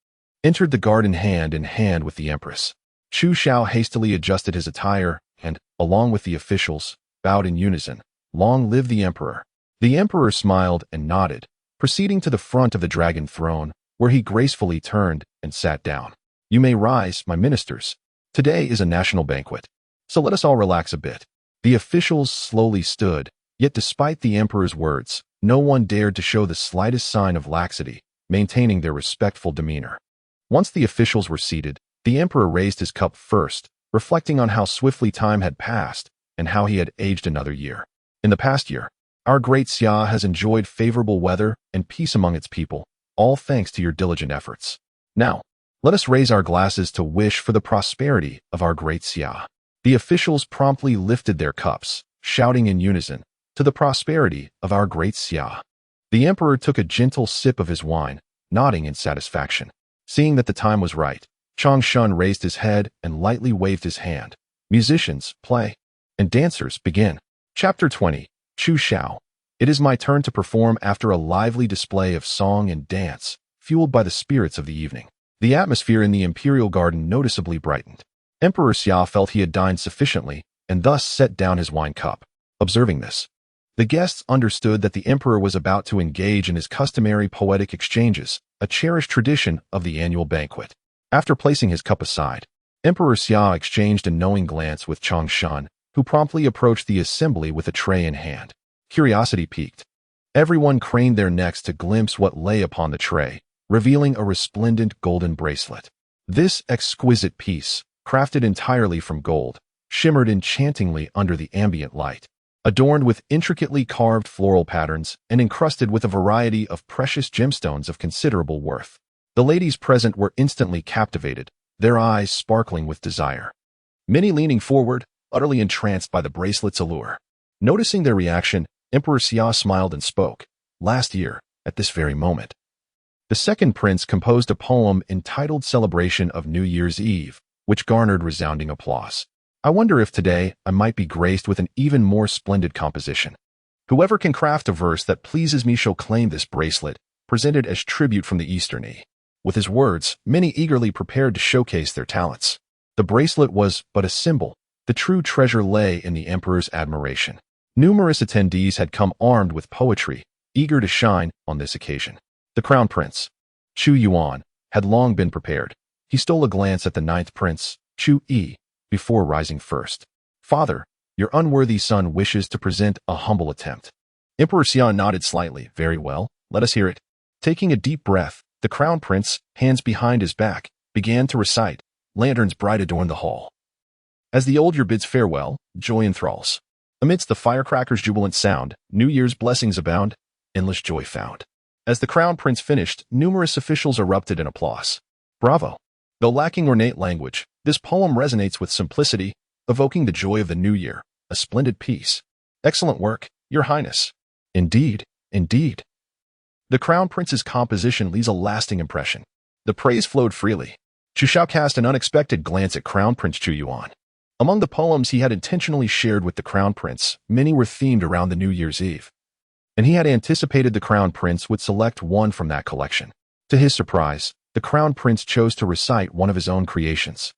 entered the garden hand in hand with the empress. Chu Xiao hastily adjusted his attire and, along with the officials, bowed in unison. Long live the emperor. The emperor smiled and nodded, proceeding to the front of the dragon throne, where he gracefully turned and sat down. You may rise, my ministers. Today is a national banquet, so let us all relax a bit. The officials slowly stood, yet despite the emperor's words, no one dared to show the slightest sign of laxity, maintaining their respectful demeanor. Once the officials were seated, The emperor raised his cup first, reflecting on how swiftly time had passed and how he had aged another year. In the past year, our Great Xia has enjoyed favorable weather and peace among its people, all thanks to your diligent efforts. Now, let us raise our glasses to wish for the prosperity of our Great Xia. The officials promptly lifted their cups, shouting in unison, to the prosperity of our Great Xia. The emperor took a gentle sip of his wine, nodding in satisfaction. Seeing that the time was right, Changshan raised his head and lightly waved his hand. Musicians, play, and dancers, begin. Chapter 20. Chu Xiao. It is my turn to perform after a lively display of song and dance, fueled by the spirits of the evening. The atmosphere in the imperial garden noticeably brightened. Emperor Xia felt he had dined sufficiently, and thus set down his wine cup. Observing this, the guests understood that the emperor was about to engage in his customary poetic exchanges, a cherished tradition of the annual banquet. After placing his cup aside, Emperor Xia exchanged a knowing glance with Changshan, who promptly approached the assembly with a tray in hand. Curiosity piqued. Everyone craned their necks to glimpse what lay upon the tray, revealing a resplendent golden bracelet. This exquisite piece, crafted entirely from gold, shimmered enchantingly under the ambient light. Adorned with intricately carved floral patterns and encrusted with a variety of precious gemstones of considerable worth. The ladies present were instantly captivated, their eyes sparkling with desire. Many leaning forward, utterly entranced by the bracelet's allure. Noticing their reaction, Emperor Xia smiled and spoke. Last year, at this very moment, the second prince composed a poem entitled Celebration of New Year's Eve, which garnered resounding applause. I wonder if today I might be graced with an even more splendid composition. Whoever can craft a verse that pleases me shall claim this bracelet, presented as tribute from the Eastern E. With his words, many eagerly prepared to showcase their talents. The bracelet was but a symbol. The true treasure lay in the emperor's admiration. Numerous attendees had come armed with poetry, eager to shine on this occasion. The crown prince, Chu Yuan, had long been prepared. He stole a glance at the ninth prince, Chu Yi, before rising first. Father, your unworthy son wishes to present a humble attempt. Emperor Xia nodded slightly. Very well, let us hear it. Taking a deep breath, the crown prince, hands behind his back, began to recite. Lanterns bright adorn the hall. As the old year bids farewell, joy enthralls. Amidst the firecrackers' jubilant sound, New Year's blessings abound, endless joy found. As the crown prince finished, numerous officials erupted in applause. Bravo! Though lacking ornate language, this poem resonates with simplicity, evoking the joy of the new year, a splendid piece. Excellent work, Your Highness. Indeed, indeed. The crown prince's composition leaves a lasting impression. The praise flowed freely. Chu Xiao cast an unexpected glance at Crown Prince Chu Yuan. Among the poems he had intentionally shared with the crown prince, many were themed around the New Year's Eve, and he had anticipated the crown prince would select one from that collection. To his surprise, the crown prince chose to recite one of his own creations.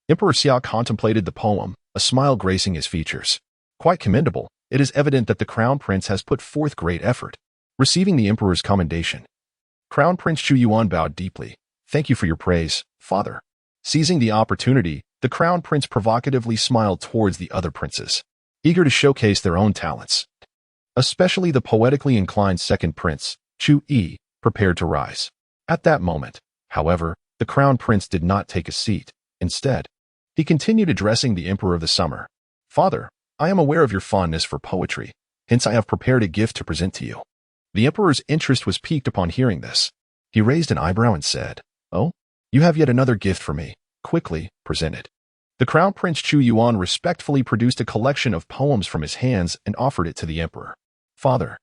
Emperor Xia contemplated the poem, a smile gracing his features. Quite commendable, it is evident that the crown prince has put forth great effort. Receiving the emperor's commendation, Crown Prince Chu Yuan bowed deeply. Thank you for your praise, father. Seizing the opportunity, the crown prince provocatively smiled towards the other princes, eager to showcase their own talents. Especially the poetically inclined second prince, Chu Yi, prepared to rise. At that moment, however, the crown prince did not take a seat. Instead, he continued addressing the emperor of the summer. Father, I am aware of your fondness for poetry, hence I have prepared a gift to present to you. The emperor's interest was piqued upon hearing this. He raised an eyebrow and said, Oh, you have yet another gift for me. Quickly, present it. The crown prince Chu Yuan respectfully produced a collection of poems from his hands and offered it to the emperor. Father,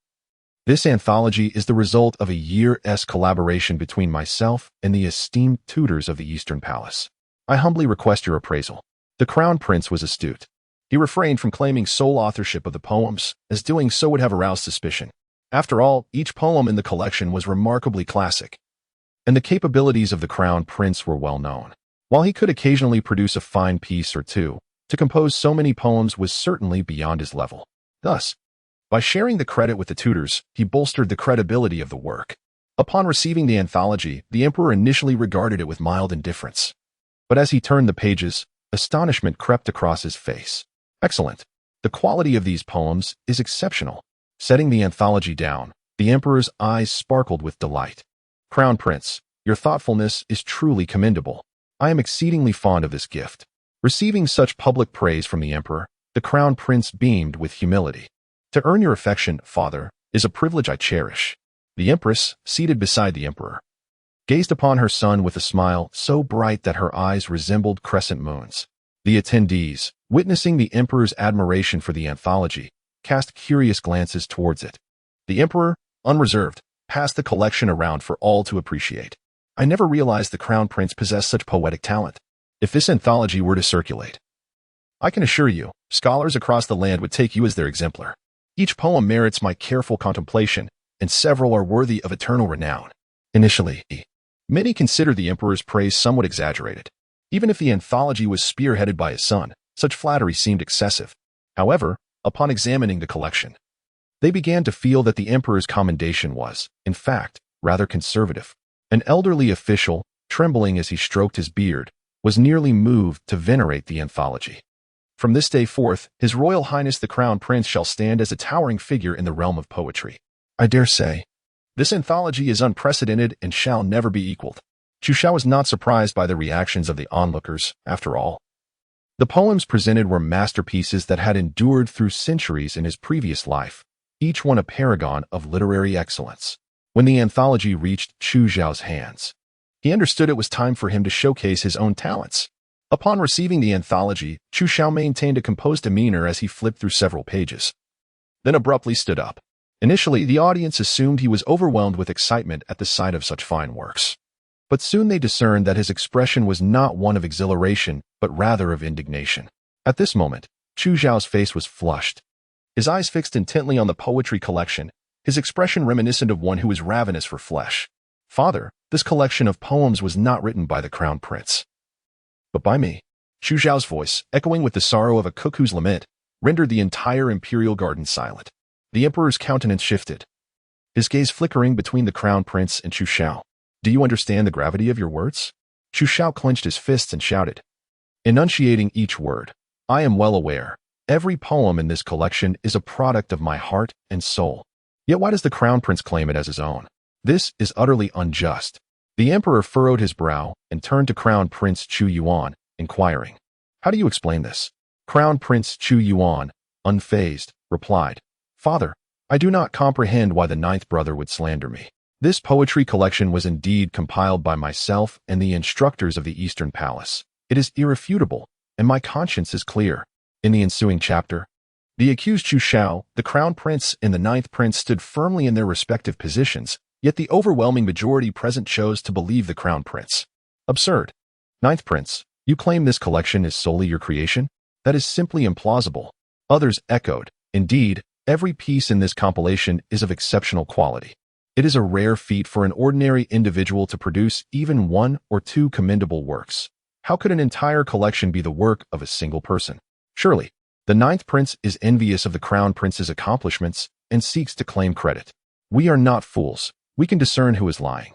this anthology is the result of a year's collaboration between myself and the esteemed tutors of the Eastern Palace. I humbly request your appraisal. The crown prince was astute. He refrained from claiming sole authorship of the poems, as doing so would have aroused suspicion. After all, each poem in the collection was remarkably classic, and the capabilities of the crown prince were well known. While he could occasionally produce a fine piece or two, to compose so many poems was certainly beyond his level. Thus, by sharing the credit with the tutors, he bolstered the credibility of the work. Upon receiving the anthology, the emperor initially regarded it with mild indifference. But as he turned the pages, astonishment crept across his face. Excellent. The quality of these poems is exceptional. Setting the anthology down, the emperor's eyes sparkled with delight. Crown Prince, your thoughtfulness is truly commendable. I am exceedingly fond of this gift. Receiving such public praise from the emperor, the crown prince beamed with humility. To earn your affection, father, is a privilege I cherish. The empress, seated beside the emperor, gazed upon her son with a smile so bright that her eyes resembled crescent moons. The attendees, witnessing the emperor's admiration for the anthology, cast curious glances towards it. The emperor, unreserved, passed the collection around for all to appreciate. I never realized the crown prince possessed such poetic talent. If this anthology were to circulate, I can assure you, scholars across the land would take you as their exemplar. Each poem merits my careful contemplation, and several are worthy of eternal renown. Initially, many considered the emperor's praise somewhat exaggerated. Even if the anthology was spearheaded by his son, such flattery seemed excessive. However, upon examining the collection, they began to feel that the emperor's commendation was, in fact, rather conservative. An elderly official, trembling as he stroked his beard, was nearly moved to venerate the anthology. From this day forth, His Royal Highness the Crown Prince shall stand as a towering figure in the realm of poetry. I dare say, this anthology is unprecedented and shall never be equaled. Chu Xiao was not surprised by the reactions of the onlookers, after all. The poems presented were masterpieces that had endured through centuries in his previous life, each one a paragon of literary excellence. When the anthology reached Chu Xiao's hands, he understood it was time for him to showcase his own talents. Upon receiving the anthology, Chu Xiao maintained a composed demeanor as he flipped through several pages, then abruptly stood up. Initially, the audience assumed he was overwhelmed with excitement at the sight of such fine works. But soon they discerned that his expression was not one of exhilaration, but rather of indignation. At this moment, Chu Xiao's face was flushed, his eyes fixed intently on the poetry collection, his expression reminiscent of one who is ravenous for flesh. Father, this collection of poems was not written by the crown prince, but by me. Chu Xiao's voice, echoing with the sorrow of a cuckoo's lament, rendered the entire imperial garden silent. The emperor's countenance shifted, his gaze flickering between the crown prince and Chu Xiao. Do you understand the gravity of your words? Chu Xiao clenched his fists and shouted, enunciating each word. I am well aware. Every poem in this collection is a product of my heart and soul. Yet why does the crown prince claim it as his own? This is utterly unjust. The emperor furrowed his brow and turned to Crown Prince Chu Yuan, inquiring, how do you explain this? Crown Prince Chu Yuan, unfazed, replied, Father, I do not comprehend why the ninth brother would slander me. This poetry collection was indeed compiled by myself and the instructors of the Eastern Palace. It is irrefutable, and my conscience is clear. In the ensuing chapter, the accused Chu Xiao, the crown prince, and the ninth prince stood firmly in their respective positions, yet the overwhelming majority present chose to believe the crown prince. Absurd. Ninth prince, you claim this collection is solely your creation? That is simply implausible. Others echoed, indeed, every piece in this compilation is of exceptional quality. It is a rare feat for an ordinary individual to produce even one or two commendable works. How could an entire collection be the work of a single person? Surely, the ninth prince is envious of the crown prince's accomplishments and seeks to claim credit. We are not fools. We can discern who is lying.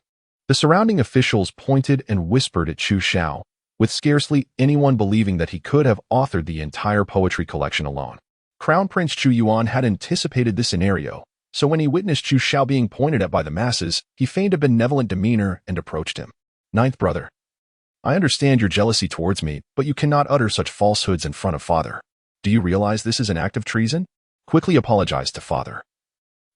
The surrounding officials pointed and whispered at Chu Xiao, with scarcely anyone believing that he could have authored the entire poetry collection alone. Crown Prince Chu Yuan had anticipated this scenario, so when he witnessed Chu Xiao being pointed at by the masses, he feigned a benevolent demeanor and approached him. Ninth brother, I understand your jealousy towards me, but you cannot utter such falsehoods in front of father. Do you realize this is an act of treason? Quickly apologize to father.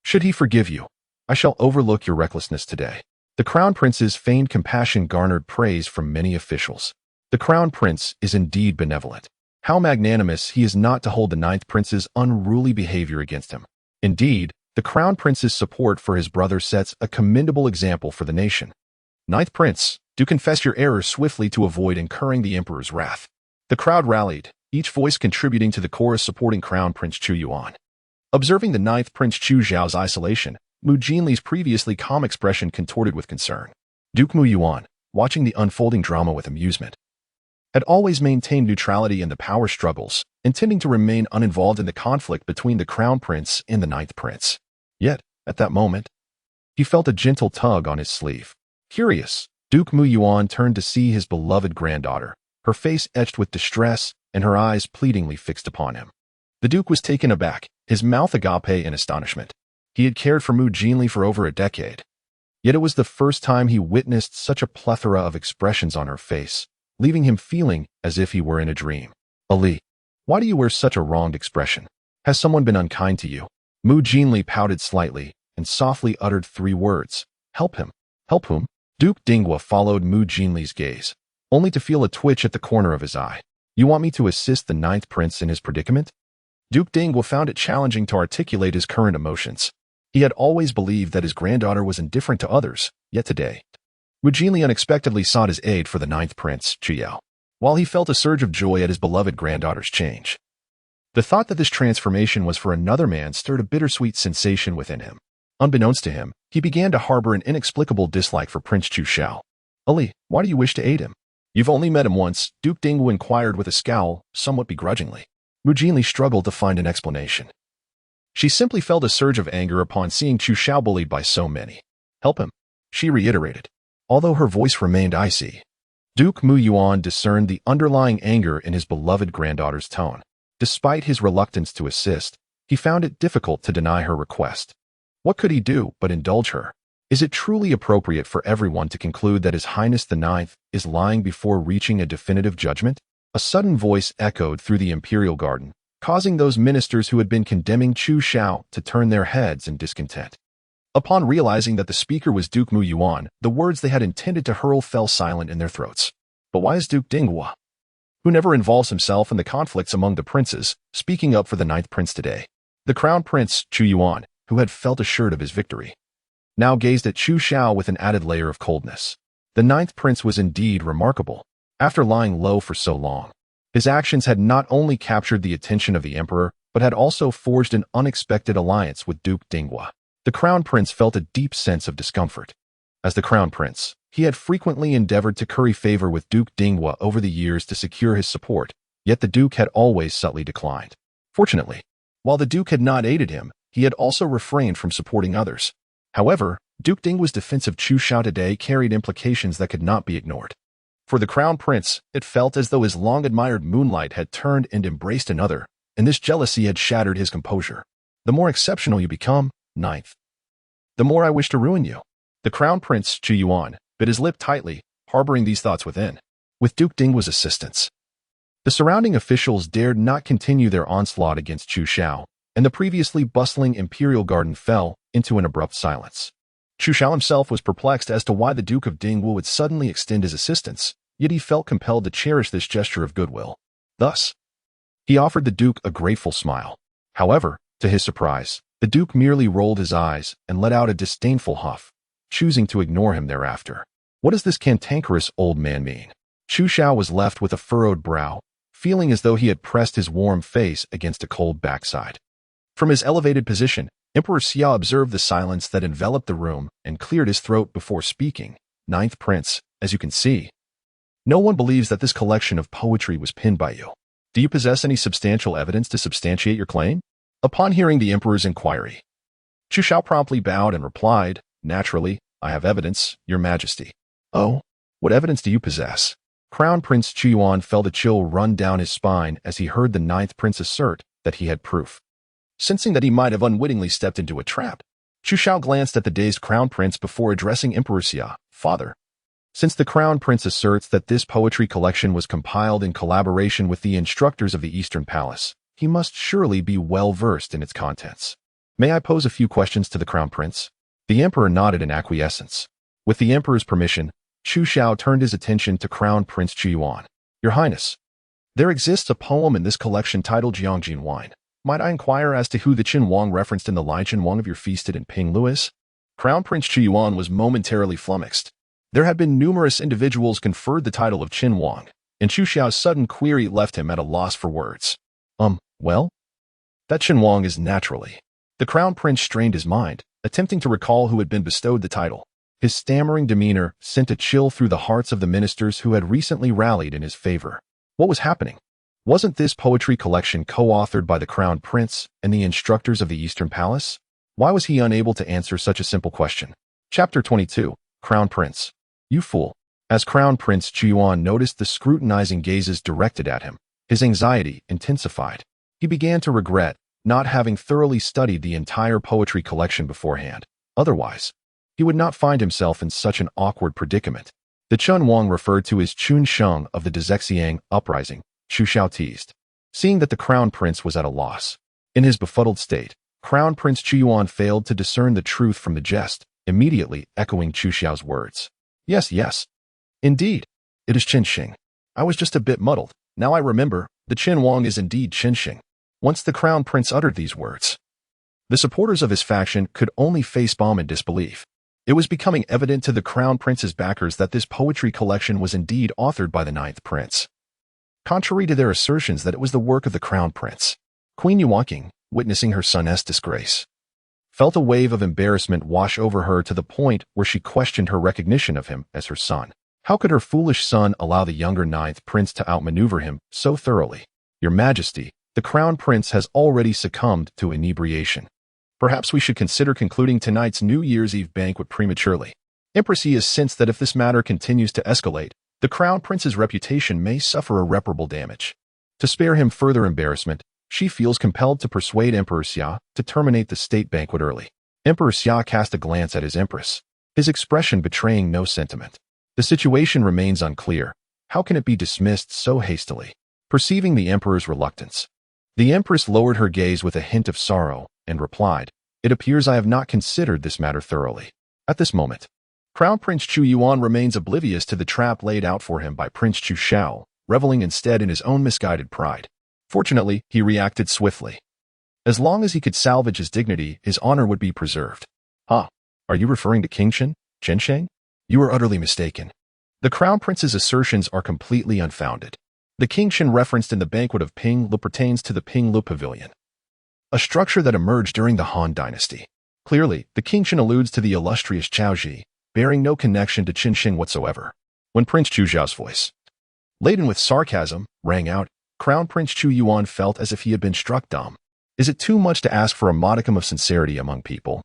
Should he forgive you, I shall overlook your recklessness today. The crown prince's feigned compassion garnered praise from many officials. The crown prince is indeed benevolent. How magnanimous he is not to hold the ninth prince's unruly behavior against him. Indeed, the crown prince's support for his brother sets a commendable example for the nation. Ninth prince, do confess your errors swiftly to avoid incurring the emperor's wrath. The crowd rallied, each voice contributing to the chorus supporting Crown Prince Chu Yuan. Observing the ninth Prince Chu Xiao's isolation, Mu Jinli's previously calm expression contorted with concern. Duke Mu Yuan, watching the unfolding drama with amusement, had always maintained neutrality in the power struggles, intending to remain uninvolved in the conflict between the Crown Prince and the ninth Prince. Yet, at that moment, he felt a gentle tug on his sleeve. Curious, Duke Mu Yuan turned to see his beloved granddaughter, her face etched with distress and her eyes pleadingly fixed upon him. The Duke was taken aback, his mouth agape in astonishment. He had cared for Mu Jinli for over a decade, yet it was the first time he witnessed such a plethora of expressions on her face, leaving him feeling as if he were in a dream. Ali, why do you wear such a wronged expression? Has someone been unkind to you? Mu Jinli pouted slightly and softly uttered 3 words. Help him. Help whom? Duke Dinghua followed Mu Jinli's gaze, only to feel a twitch at the corner of his eye. You want me to assist the 9th prince in his predicament? Duke Dinghua found it challenging to articulate his current emotions. He had always believed that his granddaughter was indifferent to others, yet today, Mu Jinli unexpectedly sought his aid for the 9th prince, Chu Xiao. While he felt a surge of joy at his beloved granddaughter's change, the thought that this transformation was for another man stirred a bittersweet sensation within him. Unbeknownst to him, he began to harbor an inexplicable dislike for Prince Chu Xiao. Ali, why do you wish to aid him? You've only met him once, Duke Dinghua inquired with a scowl, somewhat begrudgingly. Mu Jinli struggled to find an explanation. She simply felt a surge of anger upon seeing Chu Xiao bullied by so many. Help him, she reiterated, although her voice remained icy. Duke Mu Yuan discerned the underlying anger in his beloved granddaughter's tone. Despite his reluctance to assist, he found it difficult to deny her request. What could he do but indulge her? Is it truly appropriate for everyone to conclude that His Highness the Ninth is lying before reaching a definitive judgment? A sudden voice echoed through the imperial garden, causing those ministers who had been condemning Chu Xiao to turn their heads in discontent. Upon realizing that the speaker was Duke Mu Yuan, the words they had intended to hurl fell silent in their throats. But why is Duke Dinghua, who never involves himself in the conflicts among the princes, speaking up for the 9th prince today? The crown prince, Chu Yuan, who had felt assured of his victory, now gazed at Chu Xiao with an added layer of coldness. The 9th prince was indeed remarkable. After lying low for so long, his actions had not only captured the attention of the emperor, but had also forged an unexpected alliance with Duke Dinghua. The crown prince felt a deep sense of discomfort. As the crown prince, he had frequently endeavored to curry favor with Duke Dinghua over the years to secure his support, yet the duke had always subtly declined. Fortunately, while the duke had not aided him, he had also refrained from supporting others. However, Duke Dinghua's defense of Chu Xiao today carried implications that could not be ignored. For the crown prince, it felt as though his long-admired moonlight had turned and embraced another, and this jealousy had shattered his composure. The more exceptional you become, 9th, the more I wish to ruin you. The crown prince, Chu Yuan, bit his lip tightly, harboring these thoughts within. With Duke Dinghua's assistance, the surrounding officials dared not continue their onslaught against Chu Xiao, and the previously bustling imperial garden fell into an abrupt silence. Chu Xiao himself was perplexed as to why the Duke of Dinghua would suddenly extend his assistance, yet he felt compelled to cherish this gesture of goodwill. Thus, he offered the Duke a grateful smile. However, to his surprise, the Duke merely rolled his eyes and let out a disdainful huff, choosing to ignore him thereafter. What does this cantankerous old man mean? Chu Xiao was left with a furrowed brow, feeling as though he had pressed his warm face against a cold backside. From his elevated position, Emperor Xia observed the silence that enveloped the room and cleared his throat before speaking. 9th prince, as you can see, no one believes that this collection of poetry was penned by you. Do you possess any substantial evidence to substantiate your claim? Upon hearing the emperor's inquiry, Chu Xiao promptly bowed and replied, naturally, I have evidence, your majesty. Oh, what evidence do you possess? Crown Prince Chu Yuan felt a chill run down his spine as he heard the 9th prince assert that he had proof. Sensing that he might have unwittingly stepped into a trap, Chu Xiao glanced at the dazed crown prince before addressing Emperor Xia. Father, since the crown prince asserts that this poetry collection was compiled in collaboration with the instructors of the Eastern Palace, he must surely be well versed in its contents. May I pose a few questions to the crown prince? The emperor nodded in acquiescence. With the emperor's permission, Chu Xiao turned his attention to Crown Prince Chu Yuan. Your Highness, there exists a poem in this collection titled Jiangjin Wine. Might I inquire as to who the Qin Wang referenced in the Lai Qin Wang of your feasted in Ping Louis? Crown Prince Chu Yuan was momentarily flummoxed. There had been numerous individuals conferred the title of Qin Wang, and Chu Xiao's sudden query left him at a loss for words. Well? That Qin Wang is naturally. The crown prince strained his mind, attempting to recall who had been bestowed the title. His stammering demeanor sent a chill through the hearts of the ministers who had recently rallied in his favor. What was happening? Wasn't this poetry collection co-authored by the crown prince and the instructors of the Eastern Palace? Why was he unable to answer such a simple question? Chapter 22, Crown Prince. You fool. As Crown Prince Chu Yuan noticed the scrutinizing gazes directed at him, his anxiety intensified. He began to regret not having thoroughly studied the entire poetry collection beforehand. Otherwise, he would not find himself in such an awkward predicament. The Chun Wang referred to as Chun Sheng of the Dezexiang uprising, Chu Xiao teased. Seeing that the crown prince was at a loss. In his befuddled state, Crown Prince Chu Yuan failed to discern the truth from the jest, immediately echoing Chu Xiao's words. Yes, yes. Indeed. It is Qin Sheng. I was just a bit muddled. Now I remember, the Qin Wang is indeed Qin Sheng. Once the crown prince uttered these words, the supporters of his faction could only facepalm in disbelief. It was becoming evident to the crown prince's backers that this poetry collection was indeed authored by the ninth prince. Contrary to their assertions that it was the work of the crown prince, Queen Yuanqing, witnessing her son's disgrace, felt a wave of embarrassment wash over her to the point where she questioned her recognition of him as her son. How could her foolish son allow the younger ninth prince to outmaneuver him so thoroughly? Your Majesty, the crown prince has already succumbed to inebriation. Perhaps we should consider concluding tonight's New Year's Eve banquet prematurely. Empress Yi has sensed that if this matter continues to escalate, the crown prince's reputation may suffer irreparable damage. To spare him further embarrassment, she feels compelled to persuade Emperor Xia to terminate the state banquet early. Emperor Xia cast a glance at his empress, his expression betraying no sentiment. The situation remains unclear. How can it be dismissed so hastily? Perceiving the emperor's reluctance, the empress lowered her gaze with a hint of sorrow and replied, "It appears I have not considered this matter thoroughly." At this moment, Crown Prince Chu Yuan remains oblivious to the trap laid out for him by Prince Chu Xiao, reveling instead in his own misguided pride. Fortunately, he reacted swiftly. As long as he could salvage his dignity, his honor would be preserved. Are you referring to King Qin Sheng? You are utterly mistaken. The Crown Prince's assertions are completely unfounded. The King Qin referenced in the banquet of Ping Lu pertains to the Ping Lu Pavilion, a structure that emerged during the Han Dynasty. Clearly, the King Qin alludes to the illustrious Cao Ji, bearing no connection to Qin Sheng whatsoever. When Prince Chu Xiao's voice, laden with sarcasm, rang out, Crown Prince Chu Yuan felt as if he had been struck dumb. Is it too much to ask for a modicum of sincerity among people,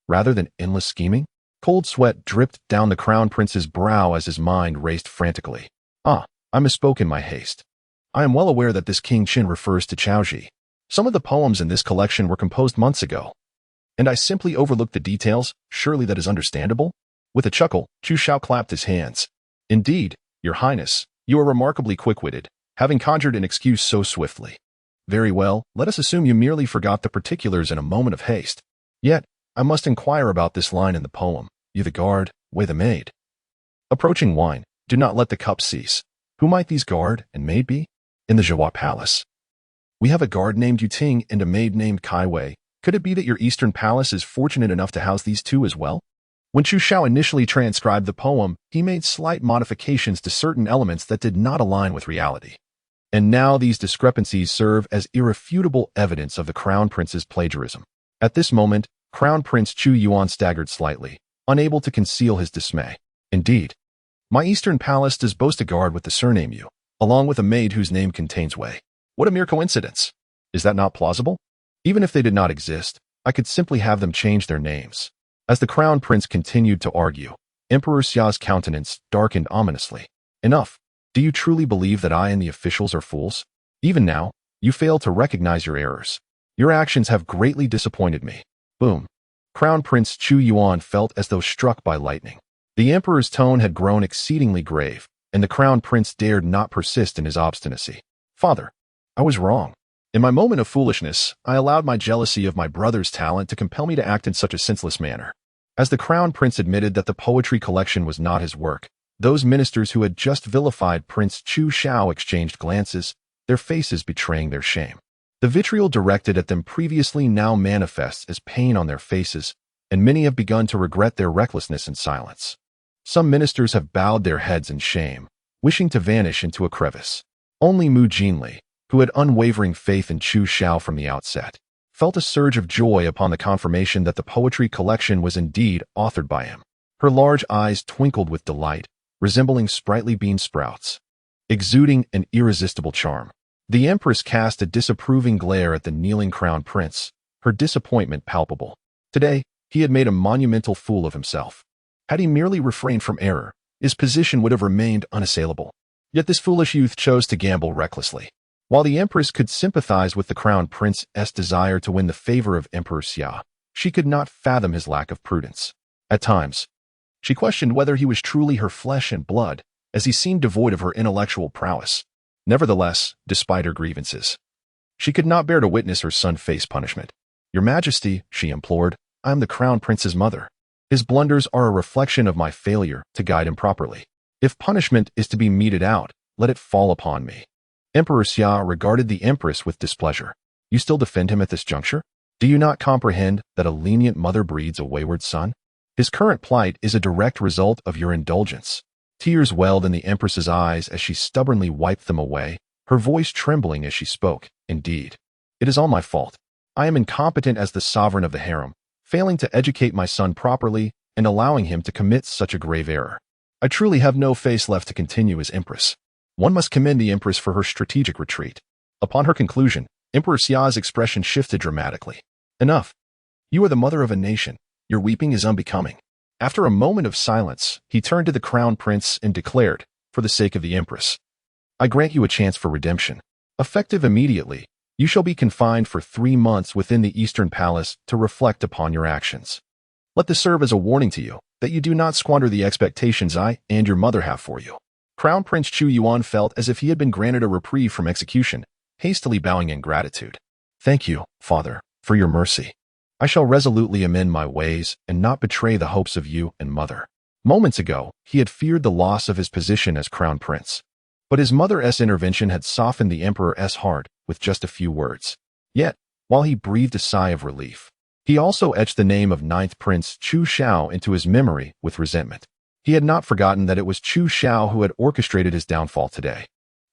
rather than endless scheming? Cold sweat dripped down the Crown Prince's brow as his mind raced frantically. I misspoke in my haste. I am well aware that this King Qin refers to Cao Ji. Some of the poems in this collection were composed months ago, and I simply overlooked the details. Surely that is understandable? With a chuckle, Chu Xiao clapped his hands. Indeed, Your Highness, you are remarkably quick-witted, having conjured an excuse so swiftly. Very well, let us assume you merely forgot the particulars in a moment of haste. Yet, I must inquire about this line in the poem. You the guard, way the maid. Approaching wine, do not let the cup cease. Who might these guard and maid be? In the Zhihua Palace, we have a guard named Yuting and a maid named Kai Wei. Could it be that your Eastern Palace is fortunate enough to house these two as well? When Chu Xiao initially transcribed the poem, he made slight modifications to certain elements that did not align with reality. And now these discrepancies serve as irrefutable evidence of the Crown Prince's plagiarism. At this moment, Crown Prince Chu Yuan staggered slightly, unable to conceal his dismay. Indeed, my Eastern Palace does boast a guard with the surname Yu, along with a maid whose name contains Wei. What a mere coincidence! Is that not plausible? Even if they did not exist, I could simply have them change their names. As the Crown Prince continued to argue, Emperor Xia's countenance darkened ominously. Enough. Do you truly believe that I and the officials are fools? Even now, you fail to recognize your errors. Your actions have greatly disappointed me. Boom. Crown Prince Chu Yuan felt as though struck by lightning. The emperor's tone had grown exceedingly grave, and the Crown Prince dared not persist in his obstinacy. Father, I was wrong. In my moment of foolishness, I allowed my jealousy of my brother's talent to compel me to act in such a senseless manner. As the Crown Prince admitted that the poetry collection was not his work, those ministers who had just vilified Prince Chu Xiao exchanged glances, their faces betraying their shame. The vitriol directed at them previously now manifests as pain on their faces, and many have begun to regret their recklessness in silence. Some ministers have bowed their heads in shame, wishing to vanish into a crevice. Only Mu Jinli, who had unwavering faith in Chu Xiao from the outset, felt a surge of joy upon the confirmation that the poetry collection was indeed authored by him. Her large eyes twinkled with delight, resembling sprightly bean sprouts, exuding an irresistible charm. The Empress cast a disapproving glare at the kneeling Crown Prince, her disappointment palpable. Today, he had made a monumental fool of himself. Had he merely refrained from error, his position would have remained unassailable. Yet this foolish youth chose to gamble recklessly. While the Empress could sympathize with the Crown Prince's desire to win the favor of Emperor Xia, she could not fathom his lack of prudence. At times, She questioned whether he was truly her flesh and blood, as he seemed devoid of her intellectual prowess. Nevertheless, despite her grievances, she could not bear to witness her son face punishment. "Your Majesty," she implored, "I am the Crown Prince's mother. His blunders are a reflection of my failure to guide him properly. If punishment is to be meted out, let it fall upon me." Emperor Xia regarded the empress with displeasure. "You still defend him at this juncture? Do you not comprehend that a lenient mother breeds a wayward son? His current plight is a direct result of your indulgence." Tears welled in the empress's eyes as she stubbornly wiped them away, her voice trembling as she spoke. "Indeed, it is all my fault. I am incompetent as the sovereign of the harem, failing to educate my son properly and allowing him to commit such a grave error. I truly have no face left to continue as empress." One must commend the empress for her strategic retreat. Upon her conclusion, Emperor Xia's expression shifted dramatically. "Enough. You are the mother of a nation. Your weeping is unbecoming." After a moment of silence, he turned to the crown prince and declared, "For the sake of the empress, I grant you a chance for redemption. Effective immediately, you shall be confined for 3 months within the Eastern Palace to reflect upon your actions. Let this serve as a warning to you that you do not squander the expectations I and your mother have for you." Crown Prince Chu Yuan felt as if he had been granted a reprieve from execution, hastily bowing in gratitude. "Thank you, Father, for your mercy. I shall resolutely amend my ways and not betray the hopes of you and mother." Moments ago, he had feared the loss of his position as crown prince. But his mother's intervention had softened the emperor's heart with just a few words. Yet, while he breathed a sigh of relief, he also etched the name of 9th Prince Chu Xiao into his memory with resentment. He had not forgotten that it was Chu Xiao who had orchestrated his downfall today.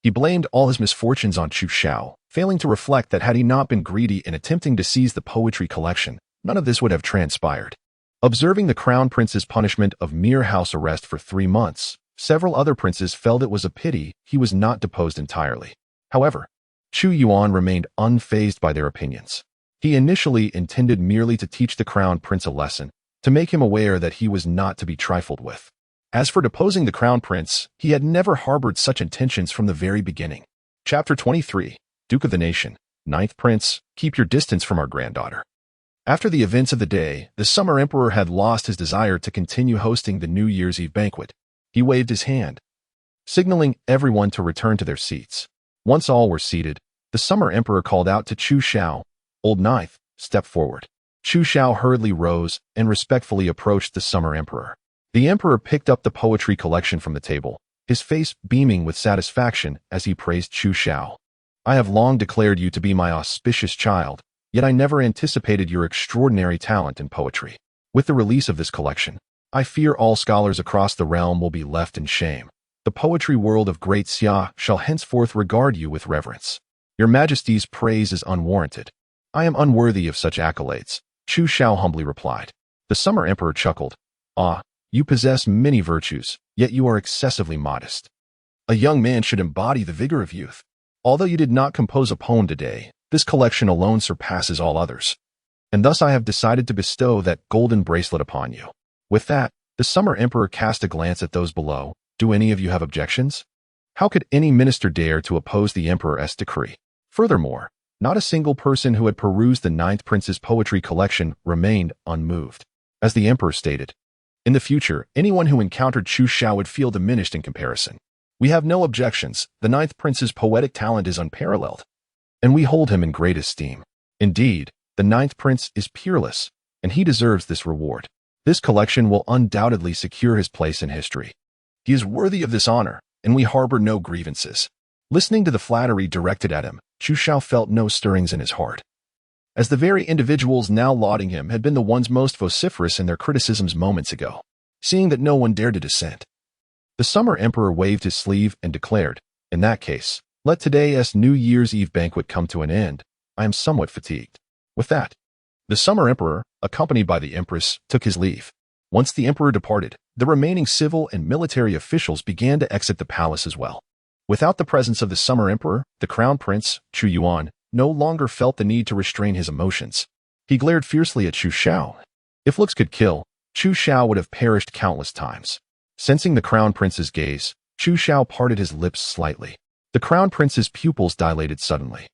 He blamed all his misfortunes on Chu Xiao, failing to reflect that had he not been greedy in attempting to seize the poetry collection, none of this would have transpired. Observing the crown prince's punishment of mere house arrest for 3 months, several other princes felt it was a pity he was not deposed entirely. However, Chu Yuan remained unfazed by their opinions. He initially intended merely to teach the crown prince a lesson, to make him aware that he was not to be trifled with. As for deposing the crown prince, he had never harbored such intentions from the very beginning. Chapter 23, Duke of the Nation. 9th Prince, keep your distance from our granddaughter. After the events of the day, the Summer Emperor had lost his desire to continue hosting the New Year's Eve banquet. He waved his hand, signaling everyone to return to their seats. Once all were seated, the Summer Emperor called out to Chu Xiao, "Old 9th, step forward." Chu Xiao hurriedly rose and respectfully approached the Summer Emperor. The emperor picked up the poetry collection from the table, his face beaming with satisfaction as he praised Chu Xiao. "I have long declared you to be my auspicious child, yet I never anticipated your extraordinary talent in poetry. With the release of this collection, I fear all scholars across the realm will be left in shame. The poetry world of Great Xia shall henceforth regard you with reverence. Your Majesty's praise is unwarranted. I am unworthy of such accolades," Chu Xiao humbly replied. The Summer Emperor chuckled. "Ah, you possess many virtues, yet you are excessively modest. A young man should embody the vigor of youth. Although you did not compose a poem today, this collection alone surpasses all others. And thus I have decided to bestow that golden bracelet upon you." With that, the Summer Emperor cast a glance at those below. "Do any of you have objections?" How could any minister dare to oppose the emperor's decree? Furthermore, not a single person who had perused the 9th Prince's poetry collection remained unmoved. As the emperor stated, in the future, anyone who encountered Chu Xiao would feel diminished in comparison. "We have no objections. The 9th Prince's poetic talent is unparalleled, and we hold him in great esteem. Indeed, the 9th Prince is peerless, and he deserves this reward. This collection will undoubtedly secure his place in history. He is worthy of this honor, and we harbor no grievances." Listening to the flattery directed at him, Chu Xiao felt no stirrings in his heart, as the very individuals now lauding him had been the ones most vociferous in their criticisms moments ago. Seeing that no one dared to dissent, the Summer Emperor waved his sleeve and declared, "In that case, let today's New Year's Eve banquet come to an end. I am somewhat fatigued." With that, the Summer Emperor, accompanied by the Empress, took his leave. Once the Emperor departed, the remaining civil and military officials began to exit the palace as well. Without the presence of the Summer Emperor, the Crown Prince, Chu Yuan, no longer felt the need to restrain his emotions. He glared fiercely at Chu Xiao. If looks could kill, Chu Xiao would have perished countless times. Sensing the Crown Prince's gaze, Chu Xiao parted his lips slightly. The Crown Prince's pupils dilated suddenly.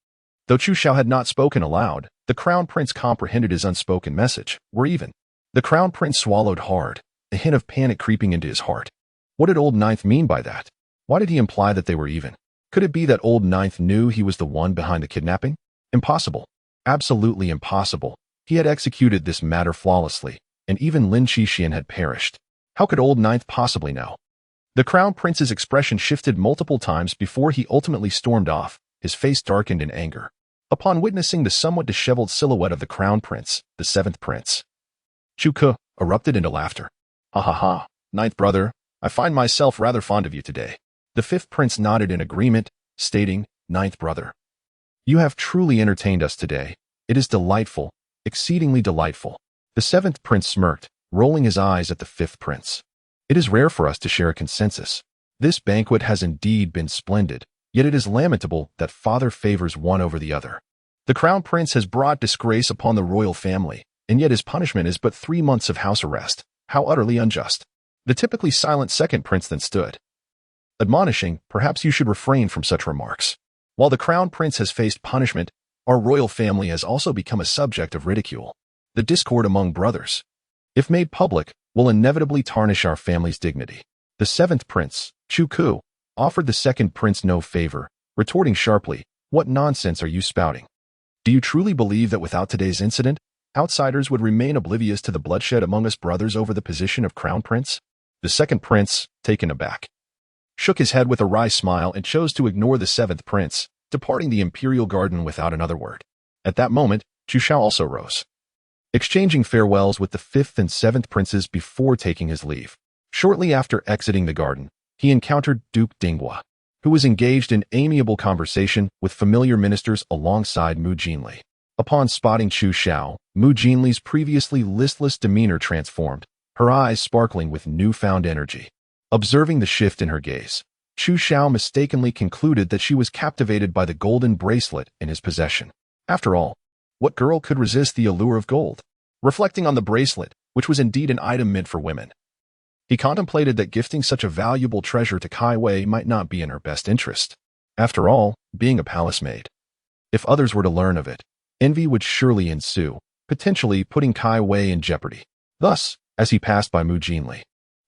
Though Chu Xiao had not spoken aloud, the Crown Prince comprehended his unspoken message. "We're even." The Crown Prince swallowed hard. a hint of panic creeping into his heart. What did Old Ninth mean by that? Why did he imply that they were even? Could it be that Old Ninth knew he was the one behind the kidnapping? Impossible. Absolutely impossible. He had executed this matter flawlessly, and even Lin Qixian had perished. How could Old Ninth possibly know? The Crown Prince's expression shifted multiple times before he ultimately stormed off, his face darkened in anger. Upon witnessing the somewhat disheveled silhouette of the Crown Prince, the seventh prince, Chu Xiao erupted into laughter. Ha ha ha, Ninth brother, I find myself rather fond of you today. The fifth prince nodded in agreement, stating, Ninth brother, you have truly entertained us today. It is delightful, exceedingly delightful. The seventh prince smirked, rolling his eyes at the fifth prince. It is rare for us to share a consensus. This banquet has indeed been splendid, yet it is lamentable that father favors one over the other. The Crown Prince has brought disgrace upon the royal family, and yet his punishment is but 3 months of house arrest. How utterly unjust. The typically silent second prince then stood, admonishing, perhaps you should refrain from such remarks. While the Crown Prince has faced punishment, our royal family has also become a subject of ridicule. The discord among brothers, if made public, will inevitably tarnish our family's dignity. The seventh prince, Chu Xiao, offered the second prince no favor, retorting sharply, what nonsense are you spouting? Do you truly believe that without today's incident, outsiders would remain oblivious to the bloodshed among us brothers over the position of Crown Prince? The second prince, taken aback, shook his head with a wry smile and chose to ignore the seventh prince, departing the imperial garden without another word. At that moment, Chu Xiao also rose, exchanging farewells with the fifth and seventh princes before taking his leave. Shortly after exiting the garden, he encountered Duke Dinghua, who was engaged in amiable conversation with familiar ministers alongside Mu Jinli. Upon spotting Chu Xiao, Mu Jinli's previously listless demeanor transformed, her eyes sparkling with newfound energy. Observing the shift in her gaze, Chu Xiao mistakenly concluded that she was captivated by the golden bracelet in his possession. After all, what girl could resist the allure of gold? Reflecting on the bracelet, which was indeed an item meant for women, he contemplated that gifting such a valuable treasure to Kai Wei might not be in her best interest. After all, being a palace maid, if others were to learn of it, envy would surely ensue, potentially putting Kai Wei in jeopardy. Thus, as he passed by Mu Jinli,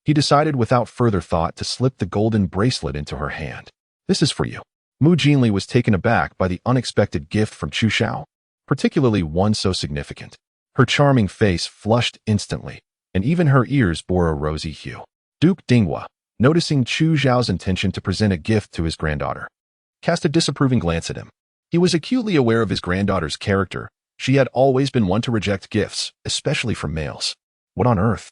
he decided without further thought to slip the golden bracelet into her hand. This is for you. Mu Jinli was taken aback by the unexpected gift from Chu Xiao, particularly one so significant. Her charming face flushed instantly, and even her ears bore a rosy hue. Duke Dinghua, noticing Chu Xiao's intention to present a gift to his granddaughter, cast a disapproving glance at him. He was acutely aware of his granddaughter's character. She had always been one to reject gifts, especially from males. What on earth?